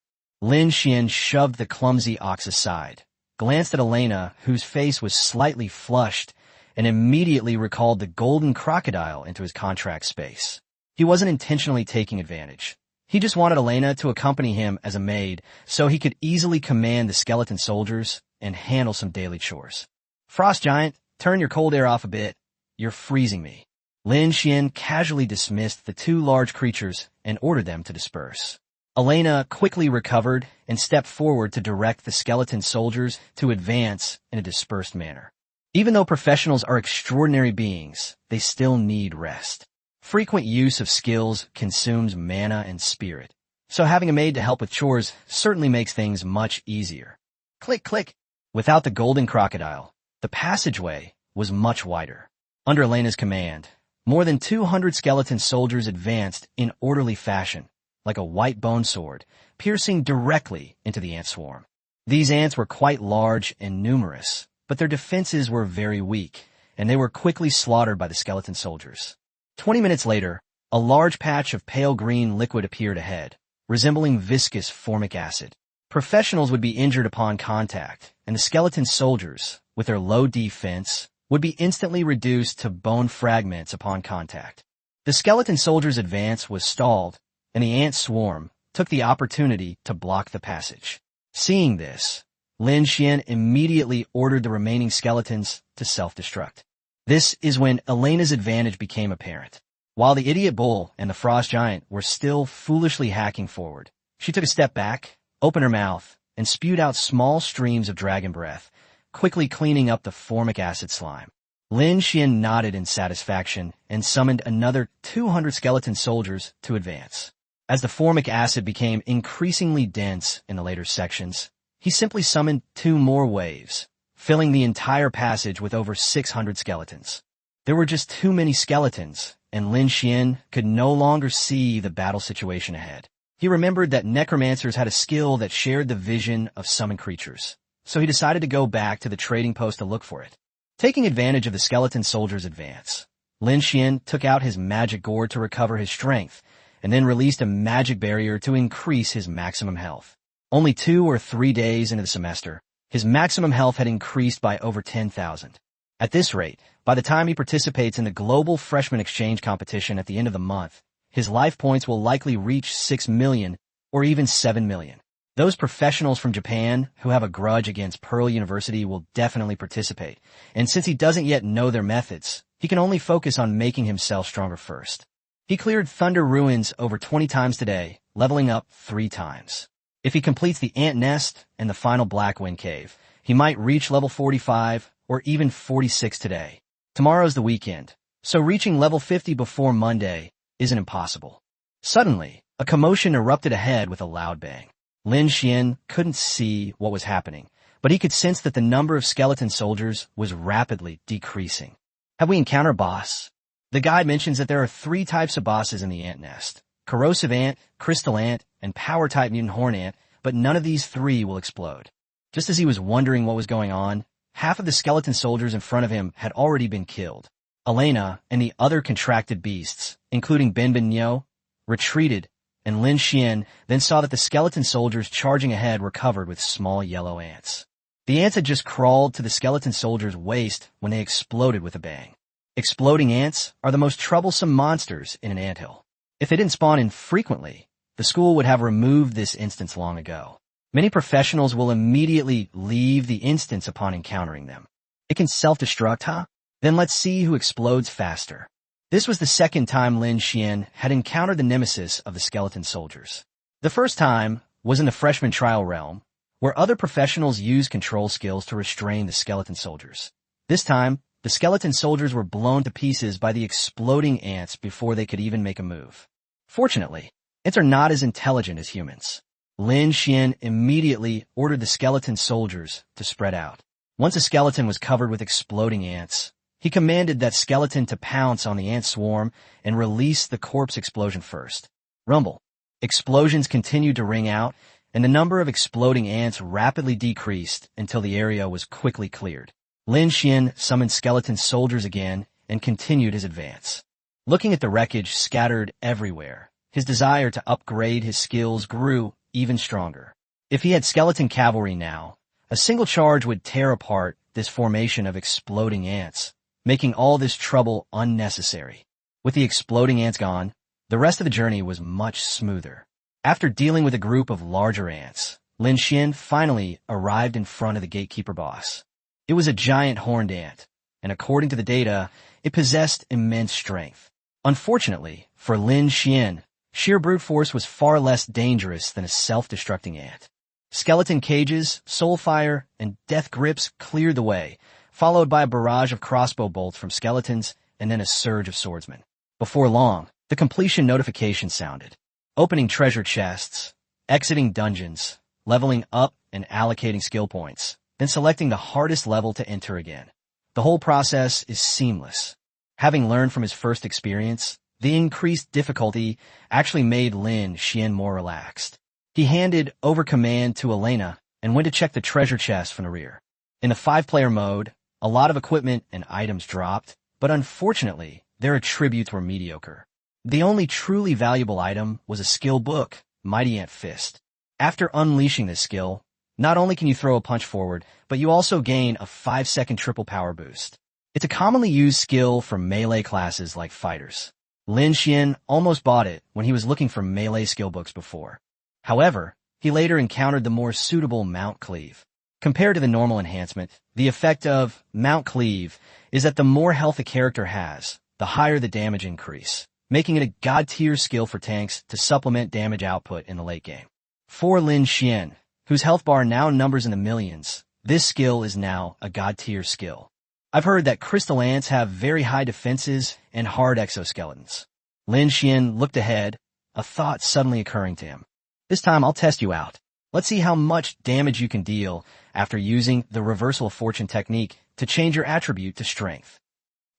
[SPEAKER 1] Lin Xuan shoved the clumsy ox aside, glanced at Elena, whose face was slightly flushed, and immediately recalled the golden crocodile into his contract space. He wasn't intentionally taking advantage. He just wanted Elena to accompany him as a maid so he could easily command the skeleton soldiers and handle some daily chores. "Frost Giant, turn your cold air off a bit. You're freezing me." Lin Xuan casually dismissed the two large creatures and ordered them to disperse. Elena quickly recovered and stepped forward to direct the skeleton soldiers to advance in a dispersed manner. Even though professionals are extraordinary beings, they still need rest. Frequent use of skills consumes mana and spirit, so having a maid to help with chores certainly makes things much easier. Click, click. Without the golden crocodile, the passageway was much wider. Under Elena's command, more than 200 skeleton soldiers advanced in orderly fashion, like a white bone sword, piercing directly into the ant swarm. These ants were quite large and numerous, but their defenses were very weak, and they were quickly slaughtered by the skeleton soldiers. 20 minutes later, a large patch of pale green liquid appeared ahead, resembling viscous formic acid. Professionals would be injured upon contact, and the skeleton soldiers, with their low defense, would be instantly reduced to bone fragments upon contact. The skeleton soldiers' advance was stalled, and the ant swarm took the opportunity to block the passage. Seeing this, Lin Xuan immediately ordered the remaining skeletons to self-destruct. This is when Elena's advantage became apparent. While the idiot bull and the frost giant were still foolishly hacking forward, she took a step back, opened her mouth, and spewed out small streams of dragon breath, quickly cleaning up the formic acid slime. Lin Xuan nodded in satisfaction and summoned another 200 skeleton soldiers to advance. As the formic acid became increasingly dense in the later sections, he simply summoned 2 more waves, filling the entire passage with over 600 skeletons. There were just too many skeletons, and Lin Xuan could no longer see the battle situation ahead. He remembered that necromancers had a skill that shared the vision of summoned creatures, so he decided to go back to the trading post to look for it. Taking advantage of the skeleton soldiers' advance, Lin Xuan took out his magic gourd to recover his strength, and then released a magic barrier to increase his maximum health. Only 2 or 3 days into the semester, his maximum health had increased by over 10,000. At this rate, by the time he participates in the global freshman exchange competition at the end of the month, his life points will likely reach 6 million or even 7 million. Those professionals from Japan who have a grudge against Pearl University will definitely participate, and since he doesn't yet know their methods, he can only focus on making himself stronger first. He cleared Thunder Ruins over 20 times today, leveling up 3 times. If he completes the Ant Nest and the final Black Wind Cave, he might reach level 45 or even 46 today. Tomorrow's the weekend, so reaching level 50 before Monday isn't impossible. Suddenly, a commotion erupted ahead with a loud bang. Lin Xuan couldn't see what was happening, but he could sense that the number of skeleton soldiers was rapidly decreasing. Have we encountered a boss? The guide mentions that there are 3 types of bosses in the ant nest: corrosive ant, crystal ant, and power-type mutant horn ant, but none of these 3 will explode. Just as he was wondering what was going on, half of the skeleton soldiers in front of him had already been killed. Elena and the other contracted beasts, including Benben Nyo, retreated, and Lin Xuan then saw that the skeleton soldiers charging ahead were covered with small yellow ants. The ants had just crawled to the skeleton soldiers' waist when they exploded with a bang. Exploding ants are the most troublesome monsters in an anthill. If they didn't spawn infrequently, the school would have removed this instance long ago. Many professionals will immediately leave the instance upon encountering them. It can self-destruct, huh? Then let's see who explodes faster. This was the second time Lin Xuan had encountered the nemesis of the skeleton soldiers. The first time was in the freshman trial realm, where other professionals used control skills to restrain the skeleton soldiers. This time, the skeleton soldiers were blown to pieces by the exploding ants before they could even make a move. Fortunately, ants are not as intelligent as humans. Lin Xuan immediately ordered the skeleton soldiers to spread out. Once a skeleton was covered with exploding ants, he commanded that skeleton to pounce on the ant swarm and release the corpse explosion first. Rumble. Explosions continued to ring out, and the number of exploding ants rapidly decreased until the area was quickly cleared. Lin Xuan summoned skeleton soldiers again and continued his advance. Looking at the wreckage scattered everywhere, his desire to upgrade his skills grew even stronger. If he had skeleton cavalry now, a single charge would tear apart this formation of exploding ants, making all this trouble unnecessary. With the exploding ants gone, the rest of the journey was much smoother. After dealing with a group of larger ants, Lin Xuan finally arrived in front of the gatekeeper boss. It was a giant horned ant, and according to the data, it possessed immense strength. Unfortunately, for Lin Xuan, sheer brute force was far less dangerous than a self-destructing ant. Skeleton cages, soul fire, and death grips cleared the way, followed by a barrage of crossbow bolts from skeletons and then a surge of swordsmen. Before long, the completion notification sounded. Opening treasure chests, exiting dungeons, leveling up and allocating skill points, then selecting the hardest level to enter again. The whole process is seamless. Having learned from his first experience, the increased difficulty actually made Lin Xuan more relaxed. He handed over command to Elena and went to check the treasure chest from the rear. In the 5-player mode, a lot of equipment and items dropped, but unfortunately, their attributes were mediocre. The only truly valuable item was a skill book, Mighty Ant Fist. After unleashing this skill, not only can you throw a punch forward, but you also gain a 5-second triple power boost. It's a commonly used skill for melee classes like fighters. Lin Xuan almost bought it when he was looking for melee skill books before. However, he later encountered the more suitable Mount Cleave. Compared to the normal enhancement, the effect of Mount Cleave is that the more health a character has, the higher the damage increase, making it a god-tier skill for tanks to supplement damage output in the late game. For Lin Xuan, whose health bar now numbers in the millions, this skill is now a god-tier skill. I've heard that crystal ants have very high defenses and hard exoskeletons. Lin Xuan looked ahead, a thought suddenly occurring to him. This time I'll test you out. Let's see how much damage you can deal after using the reversal of fortune technique to change your attribute to strength.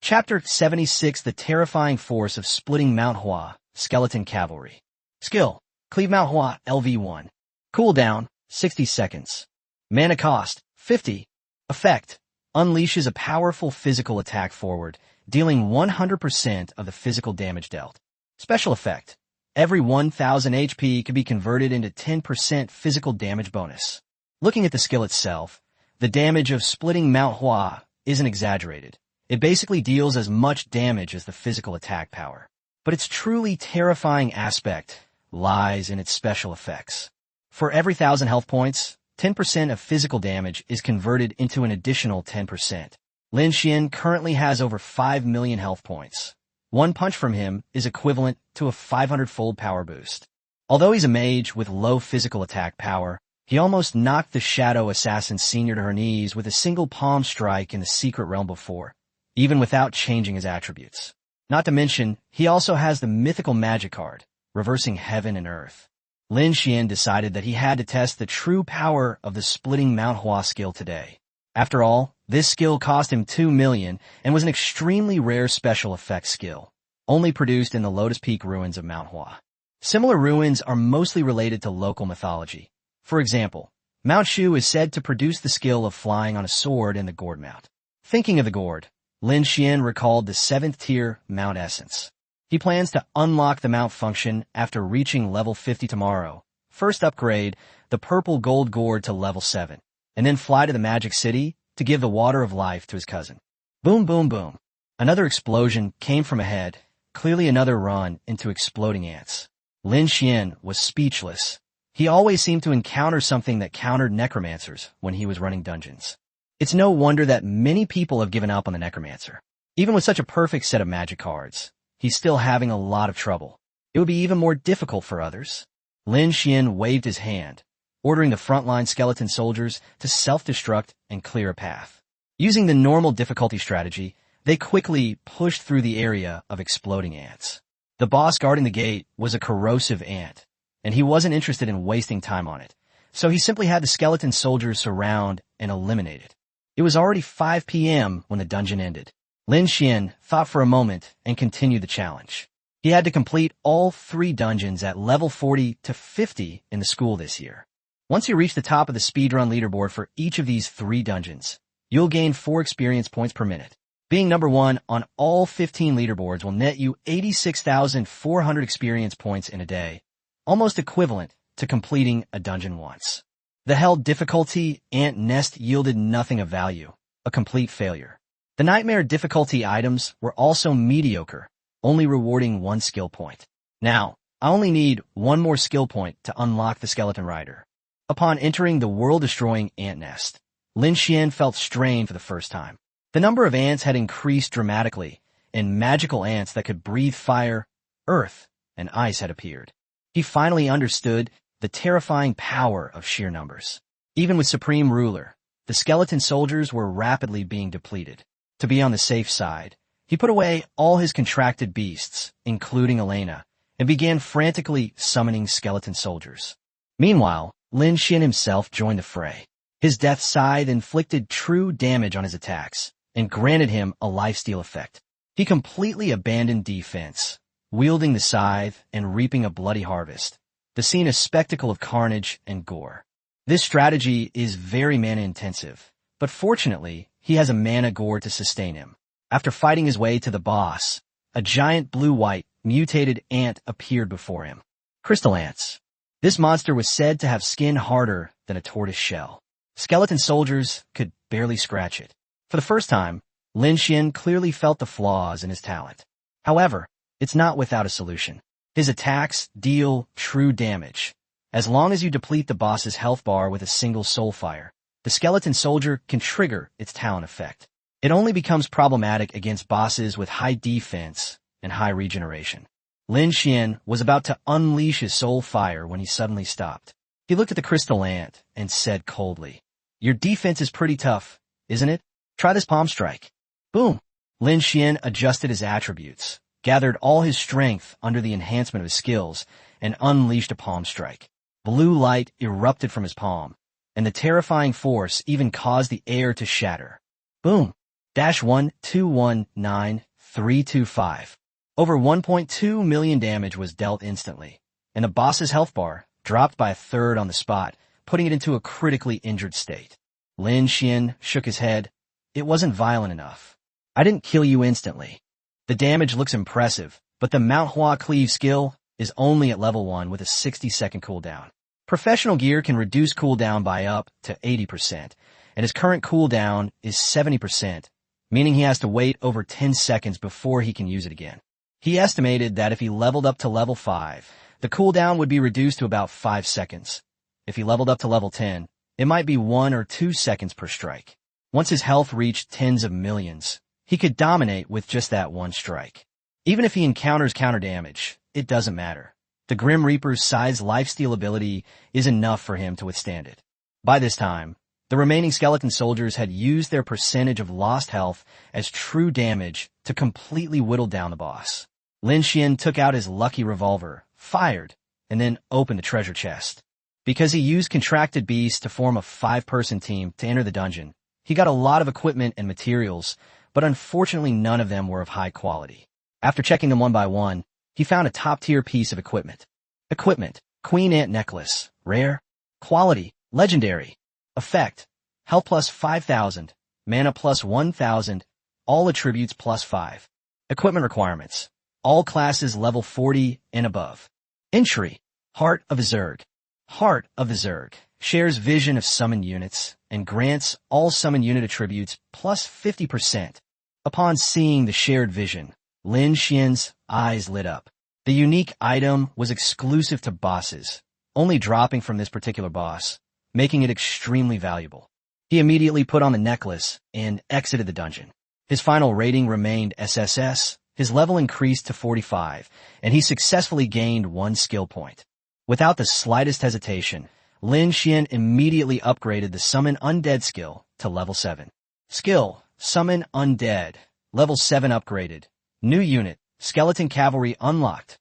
[SPEAKER 1] Chapter 76, The Terrifying Force of Splitting manhwa, Skeleton Cavalry. Skill, Cleave manhwa LV1. Cooldown, 60 seconds. Mana cost, 50. Effect, unleashes a powerful physical attack forward, dealing 100% of the physical damage dealt. Special effect, every 1000 HP can be converted into 10% physical damage bonus. Looking at the skill itself, the damage of splitting manhwa isn't exaggerated. It basically deals as much damage as the physical attack power. But its truly terrifying aspect lies in its special effects. For every 1000 health points, 10% of physical damage is converted into an additional 10%. Lin Xuan currently has over 5 million health points. One punch from him is equivalent to a 500-fold power boost. Although he's a mage with low physical attack power, he almost knocked the Shadow Assassin Senior to her knees with a single palm strike in the Secret Realm before, even without changing his attributes. Not to mention, he also has the mythical magic card, reversing heaven and earth. Lin Xuan decided that he had to test the true power of the splitting manhwa skill today. After all, this skill cost him 2 million and was an extremely rare special effects skill, only produced in the Lotus Peak ruins of manhwa. Similar ruins are mostly related to local mythology. For example, Mount Shu is said to produce the skill of flying on a sword in the Gourd Mount. Thinking of the Gourd, Lin Xuan recalled the 7th tier Mount Essence. He plans to unlock the Mount function after reaching level 50 tomorrow. First upgrade the purple gold gourd to level 7, and then fly to the Magic City to give the Water of Life to his cousin. Boom, boom, boom. Another explosion came from ahead, clearly another run into exploding ants. Lin Xuan was speechless. He always seemed to encounter something that countered necromancers when he was running dungeons. It's no wonder that many people have given up on the necromancer. Even with such a perfect set of magic cards, he's still having a lot of trouble. It would be even more difficult for others. Lin Xuan waved his hand, ordering the frontline skeleton soldiers to self-destruct and clear a path. Using the normal difficulty strategy, they quickly pushed through the area of exploding ants. The boss guarding the gate was a corrosive ant, and he wasn't interested in wasting time on it, so he simply had the skeleton soldiers surround and eliminate it. It was already 5 p.m. when the dungeon ended. Lin Xuan thought for a moment and continued the challenge. He had to complete all 3 dungeons at level 40 to 50 in the school this year. Once you reach the top of the speedrun leaderboard for each of these 3 dungeons, you'll gain 4 experience points per minute. Being number 1 on all 15 leaderboards will net you 86,400 experience points in a day, almost equivalent to completing a dungeon once. The hell difficulty ant nest yielded nothing of value, a complete failure. The nightmare difficulty items were also mediocre, only rewarding 1 skill point. Now, I only need 1 more skill point to unlock the skeleton rider. Upon entering the world-destroying ant nest, Lin Xuan felt strained for the first time. The number of ants had increased dramatically, and magical ants that could breathe fire, earth, and ice had appeared. He finally understood the terrifying power of sheer numbers. Even with Supreme Ruler, the skeleton soldiers were rapidly being depleted. To be on the safe side, he put away all his contracted beasts, including Elena, and began frantically summoning skeleton soldiers. Meanwhile, Lin Xuan himself joined the fray. His death scythe inflicted true damage on his attacks, and granted him a lifesteal effect. He completely abandoned defense, wielding the scythe and reaping a bloody harvest, the scene a spectacle of carnage and gore. This strategy is very mana-intensive, but fortunately, he has a mana gore to sustain him. After fighting his way to the boss, a giant blue-white, mutated ant appeared before him. Crystal ants. This monster was said to have skin harder than a tortoise shell. Skeleton soldiers could barely scratch it. For the first time, Lin Xuan clearly felt the flaws in his talent. However, it's not without a solution. His attacks deal true damage. As long as you deplete the boss's health bar with a single soul fire, the skeleton soldier can trigger its talent effect. It only becomes problematic against bosses with high defense and high regeneration. Lin Xuan was about to unleash his soul fire when he suddenly stopped. He looked at the crystal ant and said coldly, "Your defense is pretty tough, isn't it? Try this palm strike." Boom! Lin Xuan adjusted his attributes, gathered all his strength under the enhancement of his skills, and unleashed a palm strike. Blue light erupted from his palm, and the terrifying force even caused the air to shatter. Boom! -1219325. Over 1.2 million damage was dealt instantly, and the boss's health bar dropped by a third on the spot, putting it into a critically injured state. Lin Xuan shook his head. "It wasn't violent enough. I didn't kill you instantly. The damage looks impressive, but the manhwa cleave skill is only at level 1 with a 60-second cooldown. Professional gear can reduce cooldown by up to 80%, and his current cooldown is 70%, meaning he has to wait over 10 seconds before he can use it again. He estimated that if he leveled up to level 5, the cooldown would be reduced to about 5 seconds. If he leveled up to level 10, it might be 1 or 2 seconds per strike. Once his health reached tens of millions, he could dominate with just that one strike. Even if he encounters counter damage, it doesn't matter. The Grim Reaper's size lifesteal ability is enough for him to withstand it. By this time, the remaining skeleton soldiers had used their percentage of lost health as true damage to completely whittle down the boss. Lin Xuan took out his lucky revolver, fired, and then opened the treasure chest. Because he used contracted beasts to form a 5-person team to enter the dungeon, he got a lot of equipment and materials, but unfortunately none of them were of high quality. After checking them one by one, he found a top-tier piece of equipment. Equipment: Queen Ant Necklace, rare. Quality: legendary. Effect: health plus 5,000, mana plus 1,000, all attributes plus 5. Equipment requirements: all classes level 40 and above. Entry: Heart of the Zerg. Heart of the Zerg shares vision of summon units and grants all summon unit attributes plus 50%. Upon seeing the shared vision, Lin Xuan's eyes lit up. The unique item was exclusive to bosses, only dropping from this particular boss, making it extremely valuable. He immediately put on the necklace and exited the dungeon. His final rating remained SSS, his level increased to 45, and he successfully gained 1 skill point. Without the slightest hesitation, Lin Xuan immediately upgraded the Summon Undead skill to level 7. Skill: Summon Undead, level 7 upgraded. New unit: Skeleton Cavalry unlocked.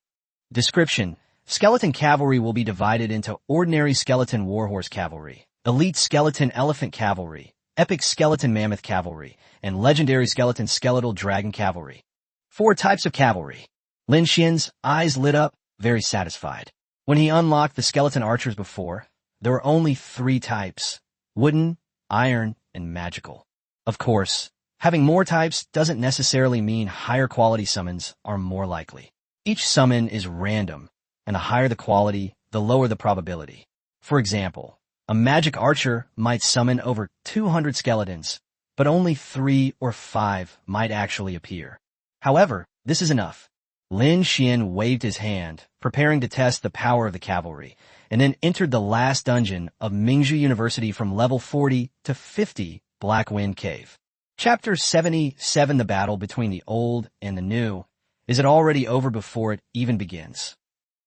[SPEAKER 1] Description: Skeleton Cavalry will be divided into Ordinary Skeleton Warhorse Cavalry, Elite Skeleton Elephant Cavalry, Epic Skeleton Mammoth Cavalry, and Legendary Skeleton Skeletal Dragon Cavalry. 4 types of cavalry. Lin Xuan's eyes lit up, very satisfied. When he unlocked the skeleton archers before, there were only 3 types: wooden, iron, and magical. Of course, having more types doesn't necessarily mean higher quality summons are more likely. Each summon is random, and the higher the quality, the lower the probability. For example, a magic archer might summon over 200 skeletons, but only 3 or 5 might actually appear. However, this is enough. Lin Xuan waved his hand, preparing to test the power of the cavalry, and then entered the last dungeon of Mingzhu University from level 40 to 50 Black Wind Cave. Chapter 77, the battle between the old and the new. Is it already over before it even begins?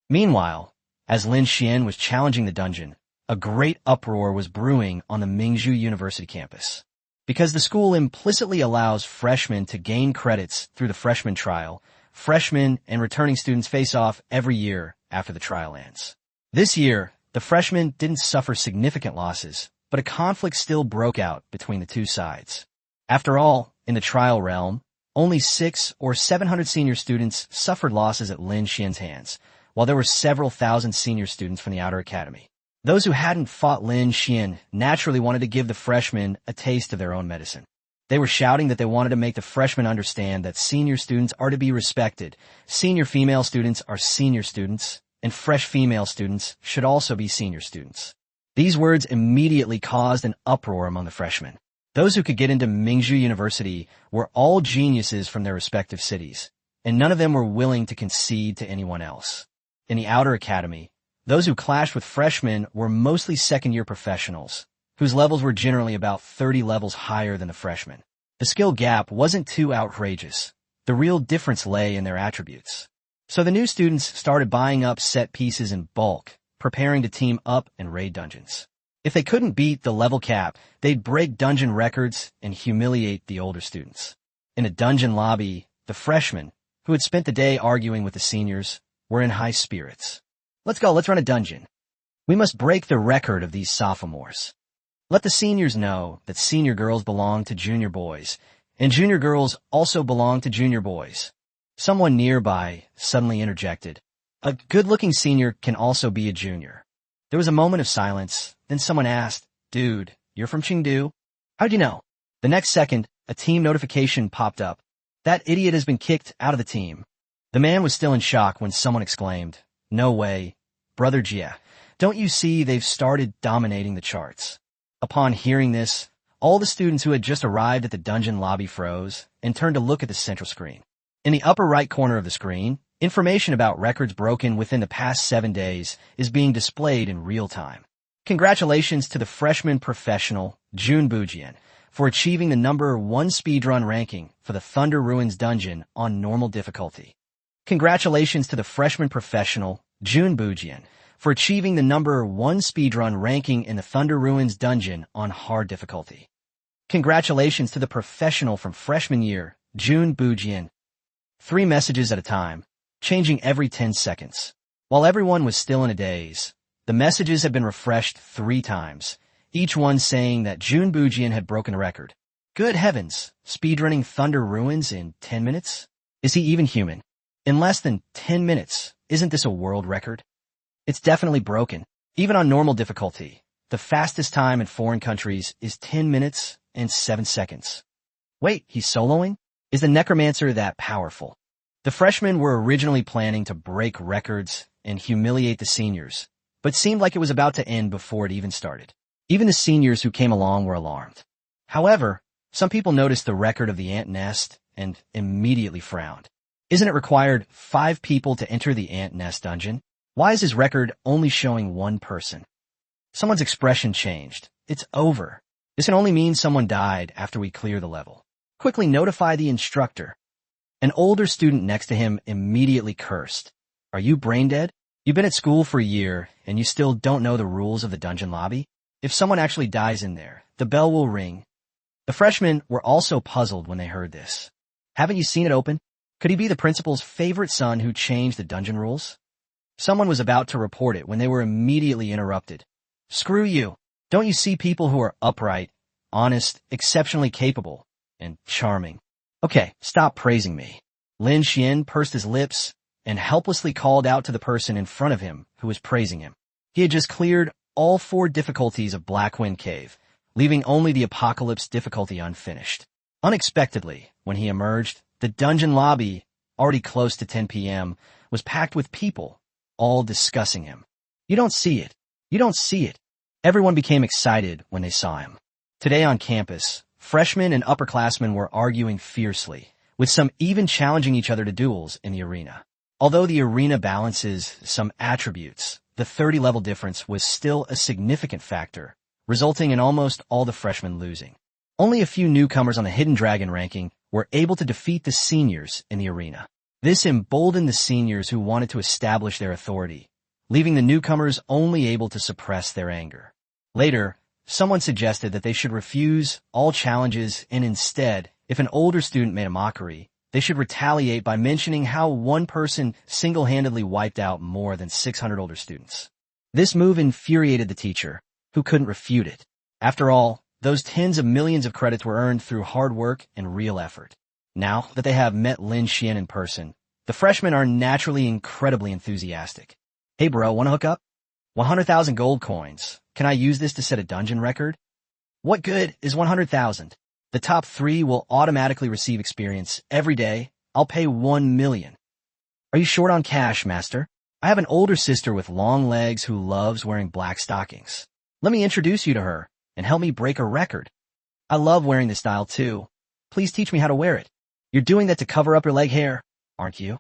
[SPEAKER 1] Meanwhile, as Lin Xuan was challenging the dungeon, a great uproar was brewing on the Mingzhu University campus. Because the school implicitly allows freshmen to gain credits through the freshman trial, freshmen and returning students face off every year after the trial ends. This year, the freshmen didn't suffer significant losses, but a conflict still broke out between the two sides. After all, in the trial realm, only 600 or 700 senior students suffered losses at Lin Xuan's hands, while there were several thousand senior students from the outer academy. Those who hadn't fought Lin Xuan naturally wanted to give the freshmen a taste of their own medicine. They were shouting that they wanted to make the freshmen understand that senior students are to be respected, senior female students are senior students, and fresh female students should also be senior students. These words immediately caused an uproar among the freshmen. Those who could get into Mingzhu University were all geniuses from their respective cities, and none of them were willing to concede to anyone else. In the outer academy, those who clashed with freshmen were mostly second-year professionals, whose levels were generally about 30 levels higher than the freshmen. The skill gap wasn't too outrageous. The real difference lay in their attributes. So the new students started buying up set pieces in bulk, preparing to team up and raid dungeons. If they couldn't beat the level cap, they'd break dungeon records and humiliate the older students. In a dungeon lobby, the freshmen, who had spent the day arguing with the seniors, were in high spirits. Let's go, let's run a dungeon. We must break the record of these sophomores. Let the seniors know that senior girls belong to junior boys, and junior girls also belong to junior boys. Someone nearby suddenly interjected. A good-looking senior can also be a junior. There was a moment of silence, then someone asked, "Dude, you're from Chengdu? How'd you know?" The next second, a team notification popped up. That idiot has been kicked out of the team. The man was still in shock when someone exclaimed, "No way. Brother Jia, don't you see they've started dominating the charts?" Upon hearing this, all the students who had just arrived at the dungeon lobby froze and turned to look at the central screen. In the upper right corner of the screen, information about records broken within the past 7 days is being displayed in real time. Congratulations to the freshman professional, Jun Bujian, for achieving the #1 speedrun ranking for the Thunder Ruins dungeon on normal difficulty. Congratulations to the freshman professional, Jun Bujian, for achieving the #1 speedrun ranking in the Thunder Ruins dungeon on hard difficulty. Congratulations to the professional from freshman year, Jun Bujian. 3 messages at a time, changing every 10 seconds. While everyone was still in a daze, the messages had been refreshed 3 times, each one saying that Jun Bujian had broken a record. Good heavens, speedrunning Thunder Ruins in 10 minutes? Is he even human? In less than 10 minutes, isn't this a world record? It's definitely broken. Even on normal difficulty, the fastest time in foreign countries is 10 minutes and 7 seconds. Wait, he's soloing? Is the necromancer that powerful? The freshmen were originally planning to break records and humiliate the seniors, but seemed like it was about to end before it even started. Even the seniors who came along were alarmed. However, some people noticed the record of the ant nest and immediately frowned. Isn't it required 5 people to enter the ant nest dungeon? Why is his record only showing 1 person? Someone's expression changed. It's over. This can only mean someone died after we clear the level. Quickly notify the instructor. An older student next to him immediately cursed. Are you brain dead? You've been at school for a year, and you still don't know the rules of the dungeon lobby? If someone actually dies in there, the bell will ring. The freshmen were also puzzled when they heard this. Haven't you seen it open? Could he be the principal's favorite son who changed the dungeon rules? Someone was about to report it when they were immediately interrupted. Screw you. Don't you see people who are upright, honest, exceptionally capable, and charming? Okay, stop praising me. Lin Xuan pursed his lips and helplessly called out to the person in front of him who was praising him. He had just cleared all 4 difficulties of Blackwind Cave, leaving only the Apocalypse difficulty unfinished. Unexpectedly, when he emerged, the dungeon lobby, already close to 10 p.m., was packed with people, all discussing him. You don't see it. You don't see it. Everyone became excited when they saw him. Today on campus, freshmen and upperclassmen were arguing fiercely, with some even challenging each other to duels in the arena. Although the arena balances some attributes, the 30-level difference was still a significant factor, resulting in almost all the freshmen losing. Only a few newcomers on the Hidden Dragon ranking were able to defeat the seniors in the arena. This emboldened the seniors who wanted to establish their authority, leaving the newcomers only able to suppress their anger. Later, someone suggested that they should refuse all challenges and instead, if an older student made a mockery, they should retaliate by mentioning how one person single-handedly wiped out more than 600 older students. This move infuriated the teacher, who couldn't refute it. After all, those tens of millions of credits were earned through hard work and real effort. Now that they have met Lin Xuan in person, the freshmen are naturally incredibly enthusiastic. Hey bro, wanna hook up? 100,000 gold coins. Can I use this to set a dungeon record? What good is 100,000? The top 3 will automatically receive experience every day. I'll pay 1 million. Are you short on cash, master? I have an older sister with long legs who loves wearing black stockings. Let me introduce you to her and help me break a record. I love wearing this style too. Please teach me how to wear it. You're doing that to cover up your leg hair, aren't you?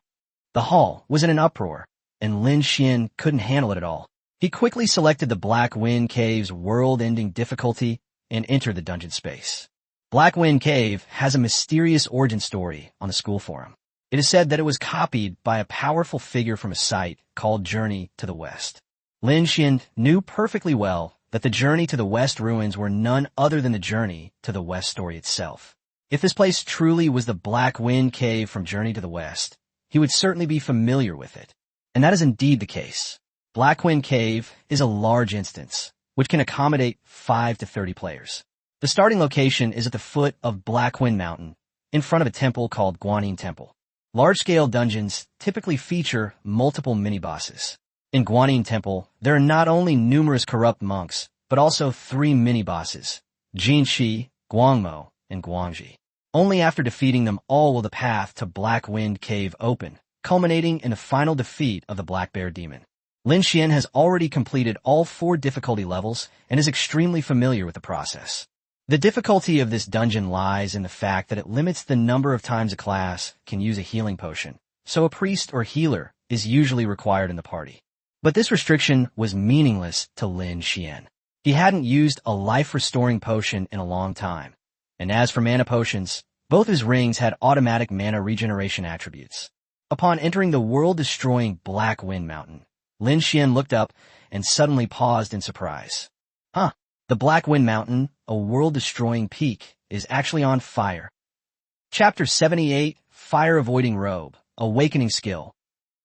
[SPEAKER 1] The hall was in an uproar, and Lin Xuan couldn't handle it at all. He quickly selected the Black Wind Cave's world-ending difficulty and entered the dungeon space. Black Wind Cave has a mysterious origin story on the school forum. It is said that it was copied by a powerful figure from a site called Journey to the West. Lin Xuan knew perfectly well that the Journey to the West ruins were none other than the Journey to the West story itself. If this place truly was the Black Wind Cave from Journey to the West, he would certainly be familiar with it. And that is indeed the case. Black Wind Cave is a large instance, which can accommodate 5 to 30 players. The starting location is at the foot of Black Wind Mountain, in front of a temple called Guanyin Temple. Large-scale dungeons typically feature multiple mini-bosses. In Guanyin Temple, there are not only numerous corrupt monks, but also 3 mini-bosses, Jinshi, Guangmo, and Guangji. Only after defeating them all will the path to Black Wind Cave open, culminating in the final defeat of the Black Bear Demon. Lin Xuan has already completed all 4 difficulty levels and is extremely familiar with the process. The difficulty of this dungeon lies in the fact that it limits the number of times a class can use a healing potion, so a priest or healer is usually required in the party. But this restriction was meaningless to Lin Xuan. He hadn't used a life-restoring potion in a long time. And as for mana potions, both his rings had automatic mana regeneration attributes. Upon entering the world-destroying Black Wind Mountain, Lin Xuan looked up and suddenly paused in surprise. The Black Wind Mountain, a world-destroying peak, is actually on fire. Chapter 78, Fire-Avoiding Robe, Awakening Skill.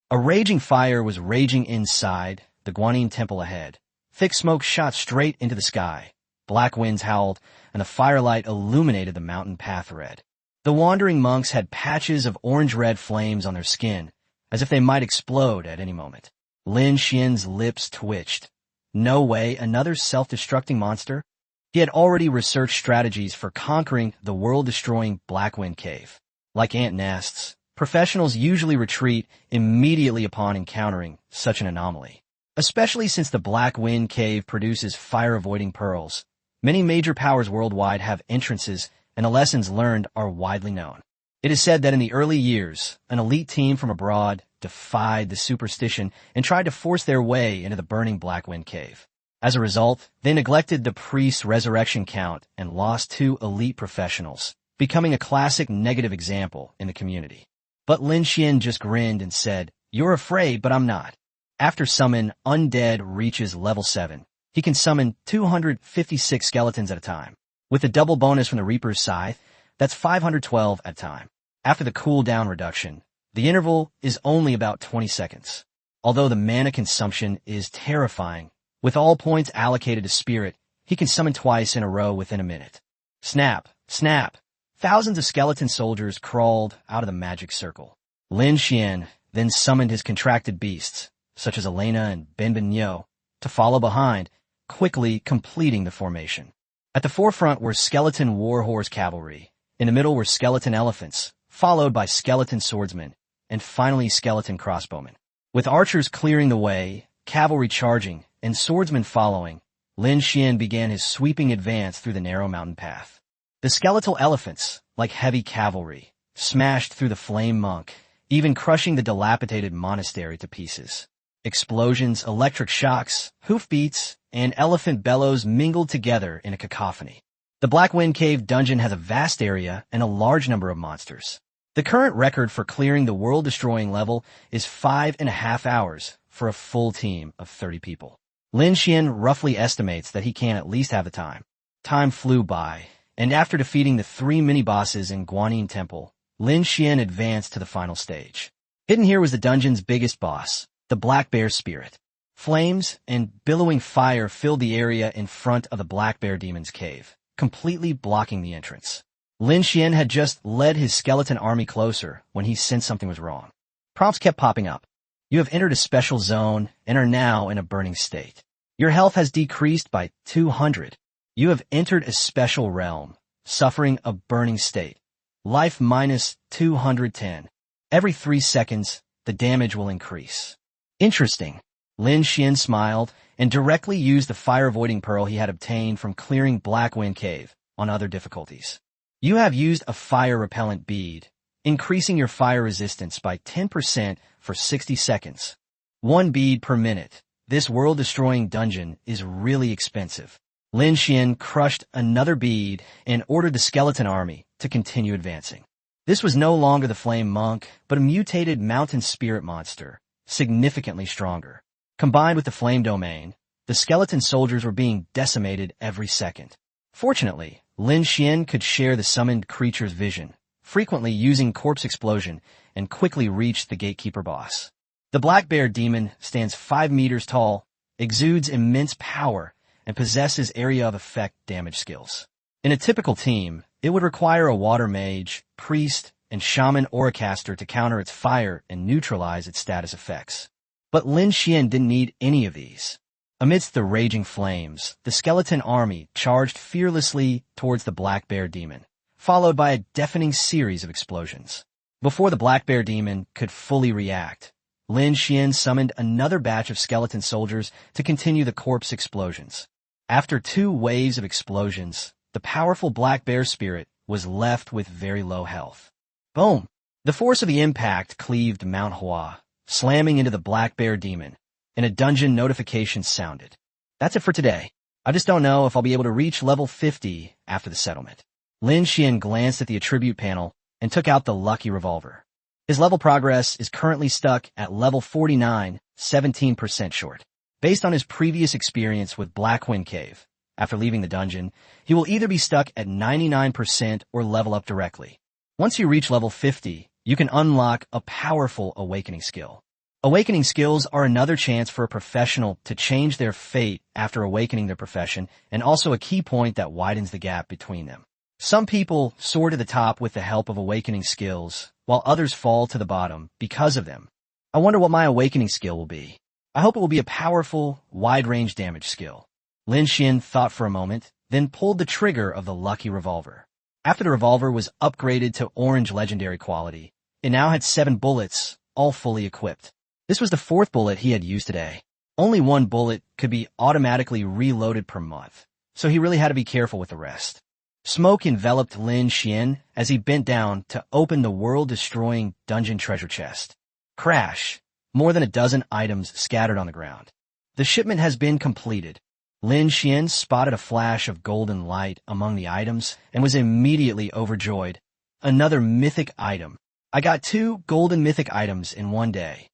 [SPEAKER 1] A raging fire was raging inside the Guanyin Temple ahead. Thick smoke shot straight into the sky. Black winds howled, and the firelight illuminated the mountain path red. The wandering monks had patches of orange-red flames on their skin, as if they might explode at any moment. Lin Xuan's lips twitched. No way, another self-destructing monster? He had already researched strategies for conquering the world-destroying Black Wind Cave. Like ant nests, professionals usually retreat immediately upon encountering such an anomaly. Especially since the Black Wind Cave produces fire-avoiding pearls, many major powers worldwide have entrances, and the lessons learned are widely known. It is said that in the early years, an elite team from abroad defied the superstition and tried to force their way into the burning Black Wind Cave. As a result, they neglected the priest's resurrection count and lost 2 elite professionals, becoming a classic negative example in the community. But Lin Xuan just grinned and said, "You're afraid, but I'm not." After summon Undead reaches level 7, he can summon 256 skeletons at a time. With the double bonus from the Reaper's Scythe, that's 512 at a time. After the cooldown reduction, the interval is only about 20 seconds. Although the mana consumption is terrifying, with all points allocated to Spirit, he can summon twice in a row within a minute. Snap, snap. Thousands of skeleton soldiers crawled out of the magic circle. Lin Xuan then summoned his contracted beasts, such as Elena and Benbenyo, to follow behind, quickly completing the formation. At the forefront were skeleton warhorse cavalry. In the middle were skeleton elephants, followed by skeleton swordsmen, and finally skeleton crossbowmen. With archers clearing the way, cavalry charging, and swordsmen following, Lin Xuan began his sweeping advance through the narrow mountain path. The skeletal elephants, like heavy cavalry, smashed through the flame monk, even crushing the dilapidated monastery to pieces. Explosions, electric shocks, hoofbeats, and elephant bellows mingled together in a cacophony. The Black Wind Cave dungeon has a vast area and a large number of monsters. The current record for clearing the world-destroying level is 5.5 hours for a full team of 30 people. Lin Xuan roughly estimates that he can at least have the time. Time flew by, and after defeating the 3 mini-bosses in Guanyin Temple, Lin Xuan advanced to the final stage. Hidden here was the dungeon's biggest boss, the Black Bear Spirit. Flames and billowing fire filled the area in front of the Black Bear Demon's cave, completely blocking the entrance. Lin Xuan had just led his skeleton army closer when he sensed something was wrong. Prompts kept popping up. You have entered a special zone and are now in a burning state. Your health has decreased by 200. You have entered a special realm, suffering a burning state. Life minus 210. Every 3 seconds, the damage will increase. Interesting. Lin Xuan smiled and directly used the fire-avoiding pearl he had obtained from clearing Black Wind Cave on other difficulties. You have used a fire-repellent bead, increasing your fire resistance by 10% for 60 seconds. 1 bead per minute. This world-destroying dungeon is really expensive. Lin Xuan crushed another bead and ordered the skeleton army to continue advancing. This was no longer the flame monk, but a mutated mountain spirit monster, significantly stronger. Combined with the flame domain, the skeleton soldiers were being decimated every second. Fortunately, Lin Xuan could share the summoned creature's vision, frequently using corpse explosion, and quickly reached the gatekeeper boss. The Black Bear Demon stands 5 meters tall, exudes immense power, and possesses area of effect damage skills. In a typical team, it would require a water mage, priest, and shaman auracaster to counter its fire and neutralize its status effects. But Lin Xuan didn't need any of these. Amidst the raging flames, the skeleton army charged fearlessly towards the Black Bear Demon, followed by a deafening series of explosions. Before the Black Bear Demon could fully react, Lin Xuan summoned another batch of skeleton soldiers to continue the corpse explosions. After 2 waves of explosions, the powerful Black Bear Spirit was left with very low health. Boom! The force of the impact cleaved manhwa, slamming into the Black Bear Demon, and a dungeon notification sounded. That's it for today. I just don't know if I'll be able to reach level 50 after the settlement. Lin Xuan glanced at the attribute panel and took out the lucky revolver. His level progress is currently stuck at level 49, 17% short. Based on his previous experience with Black Wind Cave, after leaving the dungeon, he will either be stuck at 99% or level up directly. Once you reach level 50, you can unlock a powerful awakening skill. Awakening skills are another chance for a professional to change their fate after awakening their profession, and also a key point that widens the gap between them. Some people soar to the top with the help of awakening skills, while others fall to the bottom because of them. I wonder what my awakening skill will be. I hope it will be a powerful, wide-range damage skill. Lin Xuan thought for a moment, then pulled the trigger of the lucky revolver. After the revolver was upgraded to orange legendary quality, it now had 7 bullets, all fully equipped. This was the 4th bullet he had used today. Only 1 bullet could be automatically reloaded per month, so he really had to be careful with the rest. Smoke enveloped Lin Xuan as he bent down to open the world-destroying dungeon treasure chest. Crash! More than a dozen items scattered on the ground. The shipment has been completed. Lin Xuan spotted a flash of golden light among the items and was immediately overjoyed. Another mythic item. I got 2 golden mythic items in one day.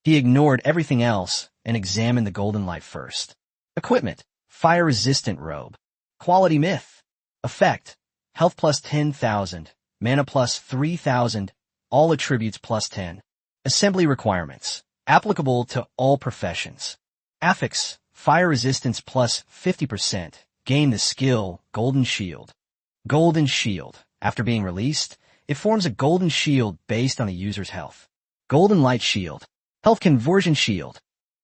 [SPEAKER 1] He ignored everything else and examined the golden light first. Equipment. Fire-resistant robe. Quality myth. Effect. Health plus 10,000. Mana plus 3,000. All attributes plus 10. Assembly requirements. Applicable to all professions. Affix. Fire resistance plus 50%. Gain the skill Golden Shield. Golden Shield. After being released, it forms a golden shield based on the user's health. Golden Light Shield. Health Conversion Shield.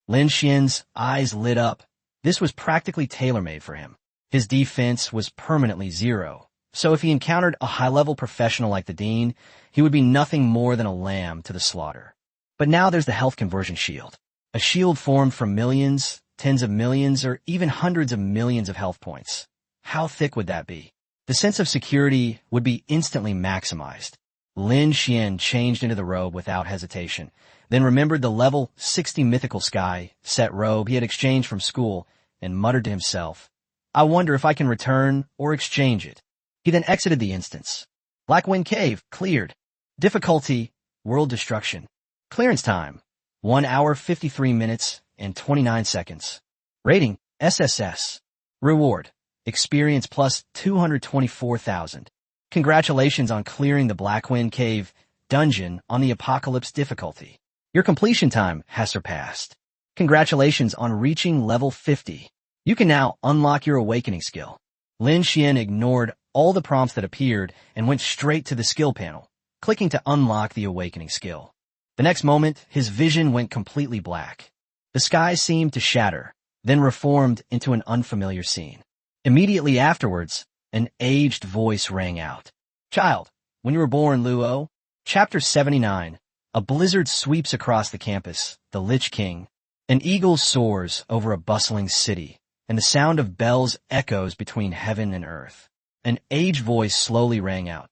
[SPEAKER 1] Lin Xuan's eyes lit up. This was practically tailor-made for him. His defense was permanently 0, so if he encountered a high-level professional like the Dean, he would be nothing more than a lamb to the slaughter. But now there's the Health Conversion Shield. A shield formed from millions, tens of millions, or even hundreds of millions of health points. How thick would that be? The sense of security would be instantly maximized. Lin Xuan changed into the robe without hesitation, then remembered the level 60 mythical sky set robe he had exchanged from school and muttered to himself, I wonder if I can return or exchange it. He then exited the instance. Black Wind Cave, cleared. Difficulty, world destruction. Clearance time, 1 hour 53 minutes and 29 seconds. Rating, SSS. Reward, experience plus 224,000. Congratulations on clearing the Black Wind Cave dungeon on the Apocalypse difficulty. Your completion time has surpassed. Congratulations on reaching level 50. You can now unlock your awakening skill. Lin Xuan ignored all the prompts that appeared and went straight to the skill panel, clicking to unlock the awakening skill. The next moment, his vision went completely black. The sky seemed to shatter, then reformed into an unfamiliar scene. Immediately afterwards, an aged voice rang out. Child, when you were born, Luo. Chapter 79. A blizzard sweeps across the campus, the Lich King. An eagle soars over a bustling city, and the sound of bells echoes between heaven and earth. An aged voice slowly rang out.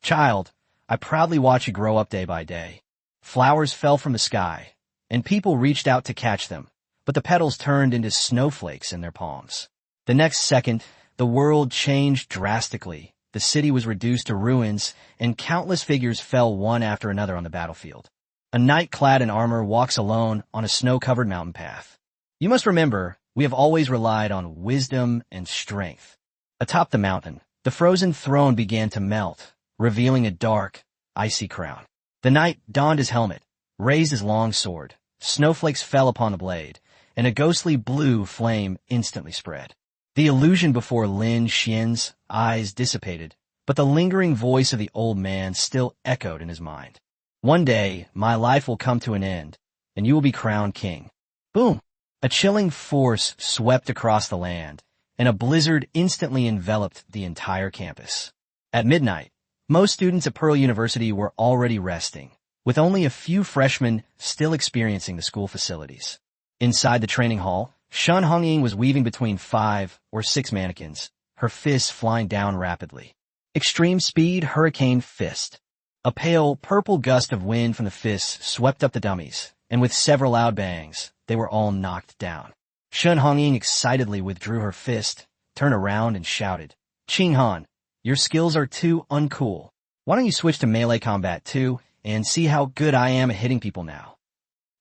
[SPEAKER 1] Child, I proudly watch you grow up day by day. Flowers fell from the sky, and people reached out to catch them, but the petals turned into snowflakes in their palms. The next second, the world changed drastically. The city was reduced to ruins, and countless figures fell one after another on the battlefield. A knight clad in armor walks alone on a snow-covered mountain path. You must remember, we have always relied on wisdom and strength. Atop the mountain, the frozen throne began to melt, revealing a dark, icy crown. The knight donned his helmet, raised his long sword. Snowflakes fell upon the blade, and a ghostly blue flame instantly spread. The illusion before Lin Xuan's eyes dissipated, but the lingering voice of the old man still echoed in his mind. One day, my life will come to an end, and you will be crowned king. Boom! A chilling force swept across the land, and a blizzard instantly enveloped the entire campus. At midnight, most students at Pearl University were already resting, with only a few freshmen still experiencing the school facilities. Inside the training hall, Shun Hongying was weaving between 5 or 6 mannequins, her fists flying down rapidly. Extreme speed hurricane fist. A pale, purple gust of wind from the fists swept up the dummies, and with several loud bangs, they were all knocked down. Shun Hongying excitedly withdrew her fist, turned around and shouted, Qing Han, your skills are too uncool. Why don't you switch to melee combat too, and see how good I am at hitting people now?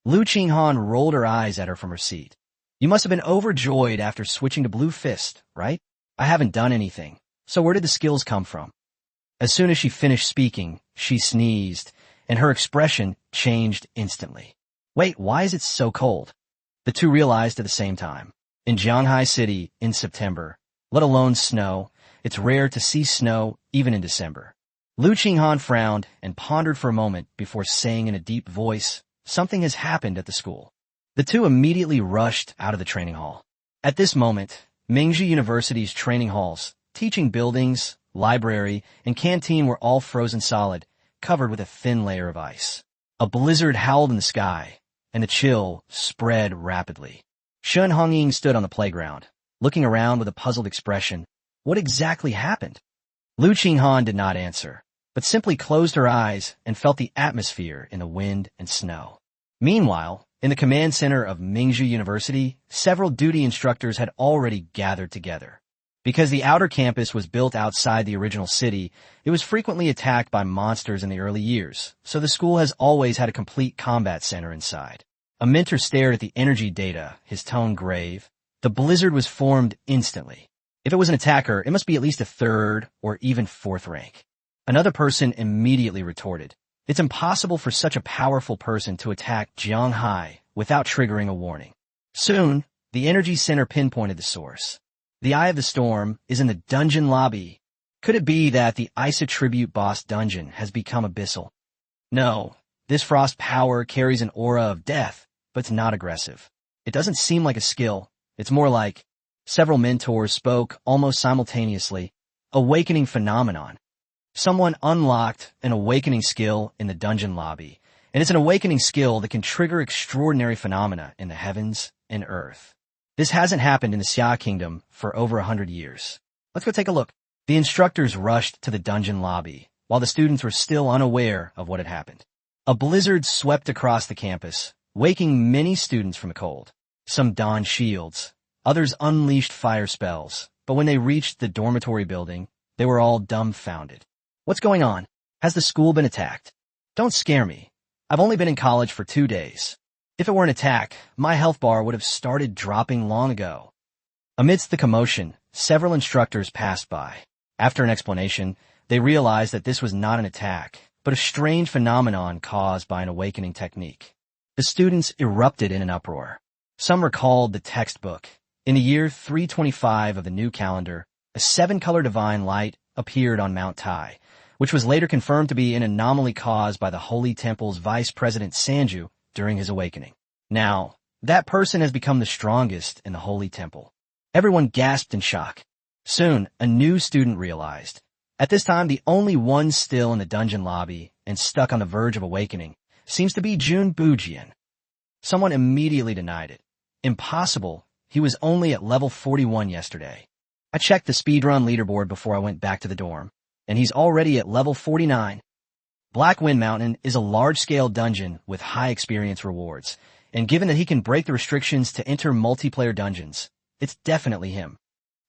[SPEAKER 1] Lu Qinghan rolled her eyes at her from her seat. You must have been overjoyed after switching to Blue Fist, right? I haven't done anything, so where did the skills come from? As soon as she finished speaking, she sneezed, and her expression changed instantly. Wait, why is it so cold? The two realized at the same time. In Jianghai City, in September, let alone snow, it's rare to see snow even in December. Lu Qinghan frowned and pondered for a moment before saying in a deep voice, something has happened at the school. The two immediately rushed out of the training hall. At this moment, Mingzhi University's training halls, teaching buildings, library, and canteen were all frozen solid, covered with a thin layer of ice. A blizzard howled in the sky, and the chill spread rapidly. Shun Hongying stood on the playground, looking around with a puzzled expression. What exactly happened? Lu Qinghan did not answer, but simply closed her eyes and felt the atmosphere in the wind and snow. Meanwhile, in the command center of Mingzhi University, several duty instructors had already gathered together. Because the outer campus was built outside the original city, it was frequently attacked by monsters in the early years, so the school has always had a complete combat center inside. A mentor stared at the energy data, his tone grave. The blizzard was formed instantly. If it was an attacker, it must be at least a 3rd or even 4th rank. Another person immediately retorted, it's impossible for such a powerful person to attack Jianghai without triggering a warning. Soon, the energy center pinpointed the source. The Eye of the Storm is in the dungeon lobby. Could it be that the Ice Attribute boss dungeon has become abyssal? No, this frost power carries an aura of death, but it's not aggressive. It doesn't seem like a skill. It's more like... Several mentors spoke almost simultaneously. Awakening phenomenon. Someone unlocked an awakening skill in the dungeon lobby, and it's an awakening skill that can trigger extraordinary phenomena in the heavens and earth. This hasn't happened in the Xia Kingdom for over 100 years. Let's go take a look. The instructors rushed to the dungeon lobby, while the students were still unaware of what had happened. A blizzard swept across the campus, waking many students from the cold. Some donned shields, others unleashed fire spells, but when they reached the dormitory building, they were all dumbfounded. What's going on? Has the school been attacked? Don't scare me. I've only been in college for 2 days. If it were an attack, my health bar would have started dropping long ago. Amidst the commotion, several instructors passed by. After an explanation, they realized that this was not an attack, but a strange phenomenon caused by an awakening technique. The students erupted in an uproar. Some recalled the textbook. In the year 325 of the new calendar, a 7-color divine light appeared on Mount Tai, which was later confirmed to be an anomaly caused by the Holy Temple's Vice President Sanju during his awakening. Now, that person has become the strongest in the Holy Temple. Everyone gasped in shock. Soon, a new student realized. At this time, the only one still in the dungeon lobby and stuck on the verge of awakening seems to be Jun Bujian. Someone immediately denied it. Impossible. He was only at level 41 yesterday. I checked the speedrun leaderboard before I went back to the dorm, and he's already at level 49. Black Wind Mountain is a large-scale dungeon with high experience rewards, and given that he can break the restrictions to enter multiplayer dungeons, it's definitely him.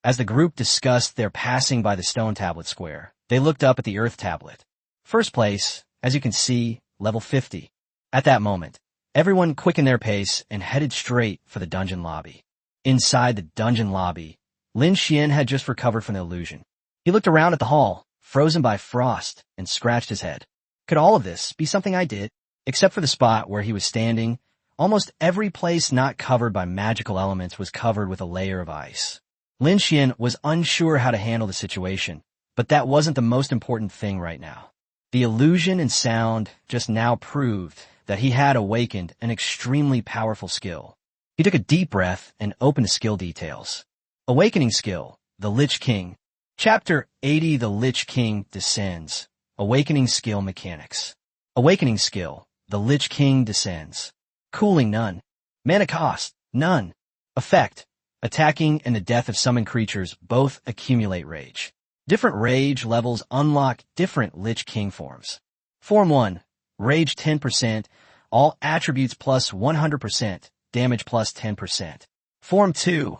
[SPEAKER 1] As the group discussed their passing by the stone tablet square, they looked up at the earth tablet. First place, as you can see, level 50. At that moment, everyone quickened their pace and headed straight for the dungeon lobby. Inside the dungeon lobby, Lin Xuan had just recovered from the illusion. He looked around at the hall, frozen by frost, and scratched his head. Could all of this be something I did? Except for the spot where he was standing, almost every place not covered by magical elements was covered with a layer of ice. Lin Xuan was unsure how to handle the situation, but that wasn't the most important thing right now. The illusion and sound just now proved that he had awakened an extremely powerful skill. He took a deep breath and opened the skill details. Awakening skill, the Lich King. Chapter 80, the Lich King descends. Awakening skill mechanics. Awakening skill, the Lich King descends. Cooling none. Mana cost, none. Effect. Attacking and the death of summoned creatures both accumulate rage. Different rage levels unlock different Lich King forms. Form 1. Rage 10%, all attributes plus 100%, damage plus 10%. Form 2.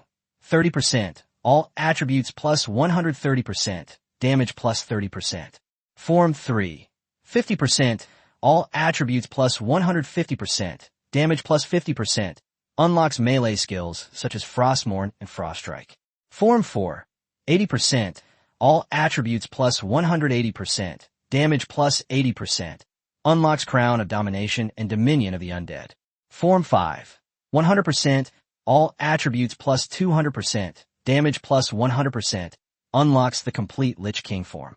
[SPEAKER 1] 30%, all attributes plus 130%, damage plus 30%. Form 3. 50%, all attributes plus 150%, damage plus 50%. Unlocks melee skills such as Frostmourne and Froststrike. Form 4. 80%, all attributes plus 180%, damage plus 80%. Unlocks Crown of Domination and Dominion of the Undead. Form 5. 100%, all attributes plus 200%, damage plus 100%. Unlocks the complete Lich King form.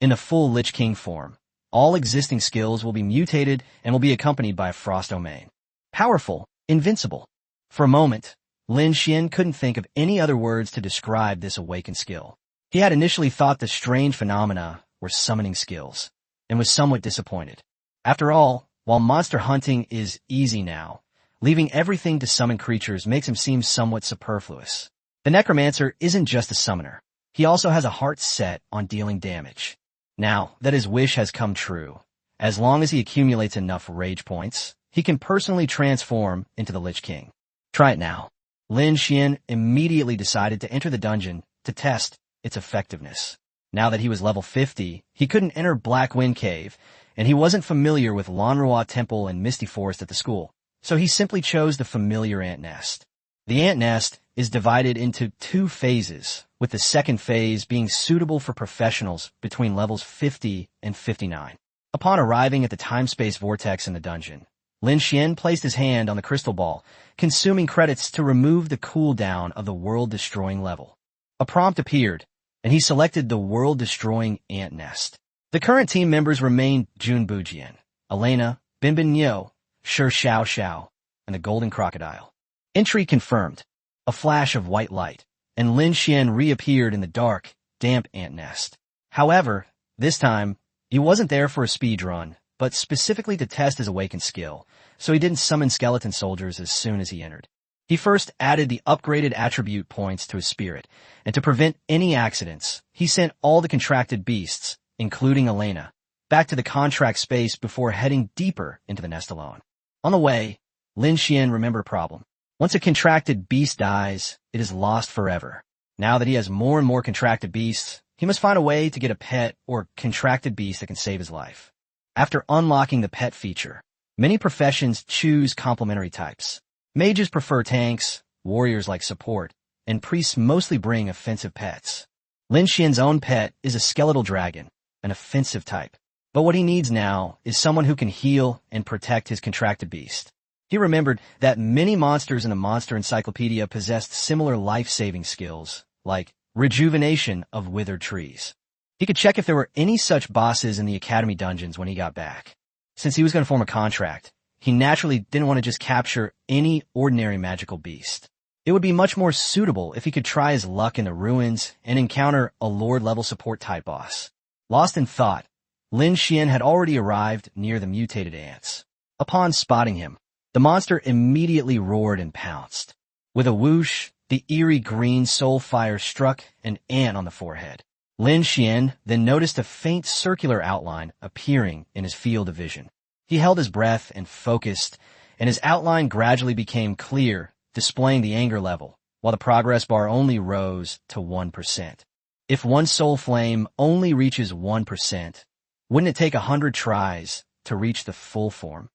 [SPEAKER 1] In the full Lich King form, all existing skills will be mutated and will be accompanied by a Frost Domain. Powerful, invincible. For a moment, Lin Xuan couldn't think of any other words to describe this awakened skill. He had initially thought the strange phenomena were summoning skills, and was somewhat disappointed. After all, while monster hunting is easy now, leaving everything to summon creatures makes him seem somewhat superfluous. The Necromancer isn't just a summoner. He also has a heart set on dealing damage. Now that his wish has come true, as long as he accumulates enough rage points, he can personally transform into the Lich King. Try it now. Lin Xuan immediately decided to enter the dungeon to test its effectiveness. Now that he was level 50, he couldn't enter Black Wind Cave, and he wasn't familiar with Lanrua Temple and Misty Forest at the school, so he simply chose the familiar ant nest. The ant nest is divided into 2 phases, with the second phase being suitable for professionals between levels 50 and 59. Upon arriving at the time-space vortex in the dungeon, Lin Xuan placed his hand on the crystal ball, consuming credits to remove the cooldown of the world-destroying level. A prompt appeared, and he selected the world-destroying ant nest. The current team members remained Jun Bujian, Elena, Binbin Nyo, Shi Xiao Xiao, and the Golden Crocodile. Entry confirmed. A flash of white light, and Lin Xuan reappeared in the dark, damp ant nest. However, this time, he wasn't there for a speed run, but specifically to test his awakened skill, so he didn't summon skeleton soldiers as soon as he entered. He first added the upgraded attribute points to his spirit, and to prevent any accidents, he sent all the contracted beasts, including Elena, back to the contract space before heading deeper into the nest alone. On the way, Lin Xuan remembered a problem. Once a contracted beast dies, it is lost forever. Now that he has more and more contracted beasts, he must find a way to get a pet or contracted beast that can save his life. After unlocking the pet feature, many professions choose complementary types. Mages prefer tanks, warriors like support, and priests mostly bring offensive pets. Lin Xuan's own pet is a skeletal dragon, an offensive type. But what he needs now is someone who can heal and protect his contracted beast. He remembered that many monsters in the Monster Encyclopedia possessed similar life-saving skills, like rejuvenation of withered trees. He could check if there were any such bosses in the Academy dungeons when he got back. Since he was going to form a contract, he naturally didn't want to just capture any ordinary magical beast. It would be much more suitable if he could try his luck in the ruins and encounter a Lord-level support-type boss. Lost in thought, Lin Xuan had already arrived near the mutated ants. Upon spotting him, the monster immediately roared and pounced. With a whoosh, the eerie green soul fire struck an ant on the forehead. Lin Xuan then noticed a faint circular outline appearing in his field of vision. He held his breath and focused, and his outline gradually became clear, displaying the anger level, while the progress bar only rose to 1%. If one soul flame only reaches 1%, wouldn't it take 100 tries to reach the full form?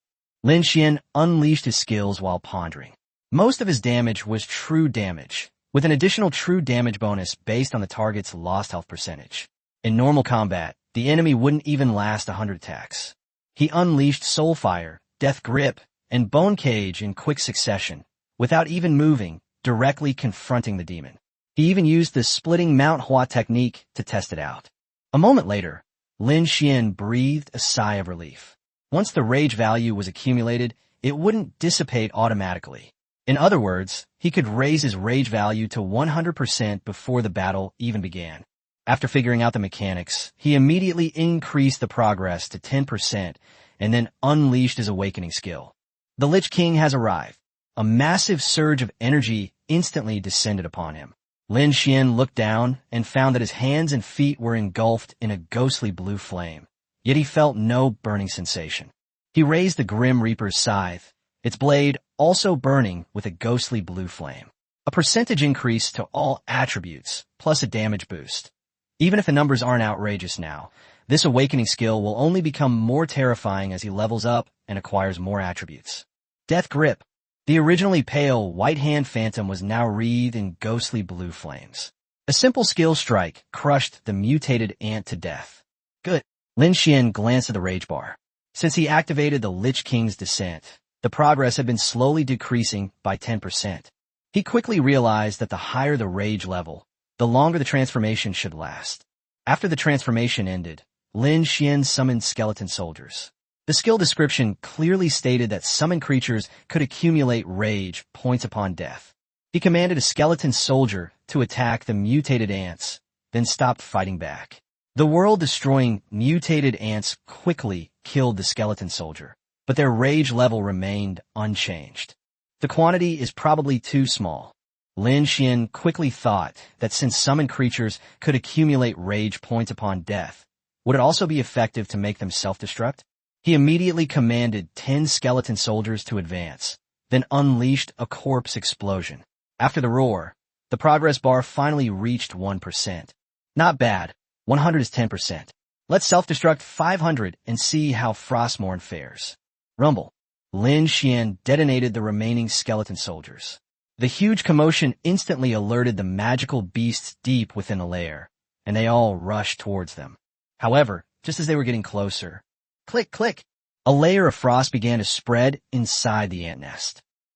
[SPEAKER 1] Lin Xuan unleashed his skills while pondering. Most of his damage was true damage, with an additional true damage bonus based on the target's lost health percentage. In normal combat, the enemy wouldn't even last 100 attacks. He unleashed Soul Fire, Death Grip, and Bone Cage in quick succession, without even moving, directly confronting the demon. He even used the splitting manhwa technique to test it out. A moment later, Lin Xuan breathed a sigh of relief. Once the rage value was accumulated, it wouldn't dissipate automatically. In other words, he could raise his rage value to 100% before the battle even began. After figuring out the mechanics, he immediately increased the progress to 10% and then unleashed his awakening skill. The Lich King has arrived. A massive surge of energy instantly descended upon him. Lin Xuan looked down and found that his hands and feet were engulfed in a ghostly blue flame, yet he felt no burning sensation. He raised the Grim Reaper's scythe, its blade also burning with a ghostly blue flame. A percentage increase to all attributes, plus a damage boost. Even if the numbers aren't outrageous now, this awakening skill will only become more terrifying as he levels up and acquires more attributes. Death Grip. The originally pale, white hand phantom was now wreathed in ghostly blue flames. A simple skill strike crushed the mutated ant to death. Good. Lin Xuan glanced at the rage bar. Since he activated the Lich King's descent, the progress had been slowly decreasing by 10%. He quickly realized that the higher the rage level, the longer the transformation should last. After the transformation ended, Lin Xuan summoned skeleton soldiers. The skill description clearly stated that summoned creatures could accumulate rage points upon death. He commanded a skeleton soldier to attack the mutated ants, then stopped fighting back. The world-destroying mutated ants quickly killed the skeleton soldier, but their rage level remained unchanged. The quantity is probably too small. Lin Xuan quickly thought that since summoned creatures could accumulate rage points upon death, would it also be effective to make them self-destruct? He immediately commanded 10 skeleton soldiers to advance, then unleashed a corpse explosion. After the roar, the progress bar finally reached 1%. Not bad. 100 is 10%. Let's self-destruct 500 and see how Frostmourne fares. Rumble. Lin Xuan detonated the remaining skeleton soldiers. The huge commotion instantly alerted the magical beasts deep within the lair, and they all rushed towards them. However, just as they were getting closer, click, click, a layer of frost began to spread inside the ant nest.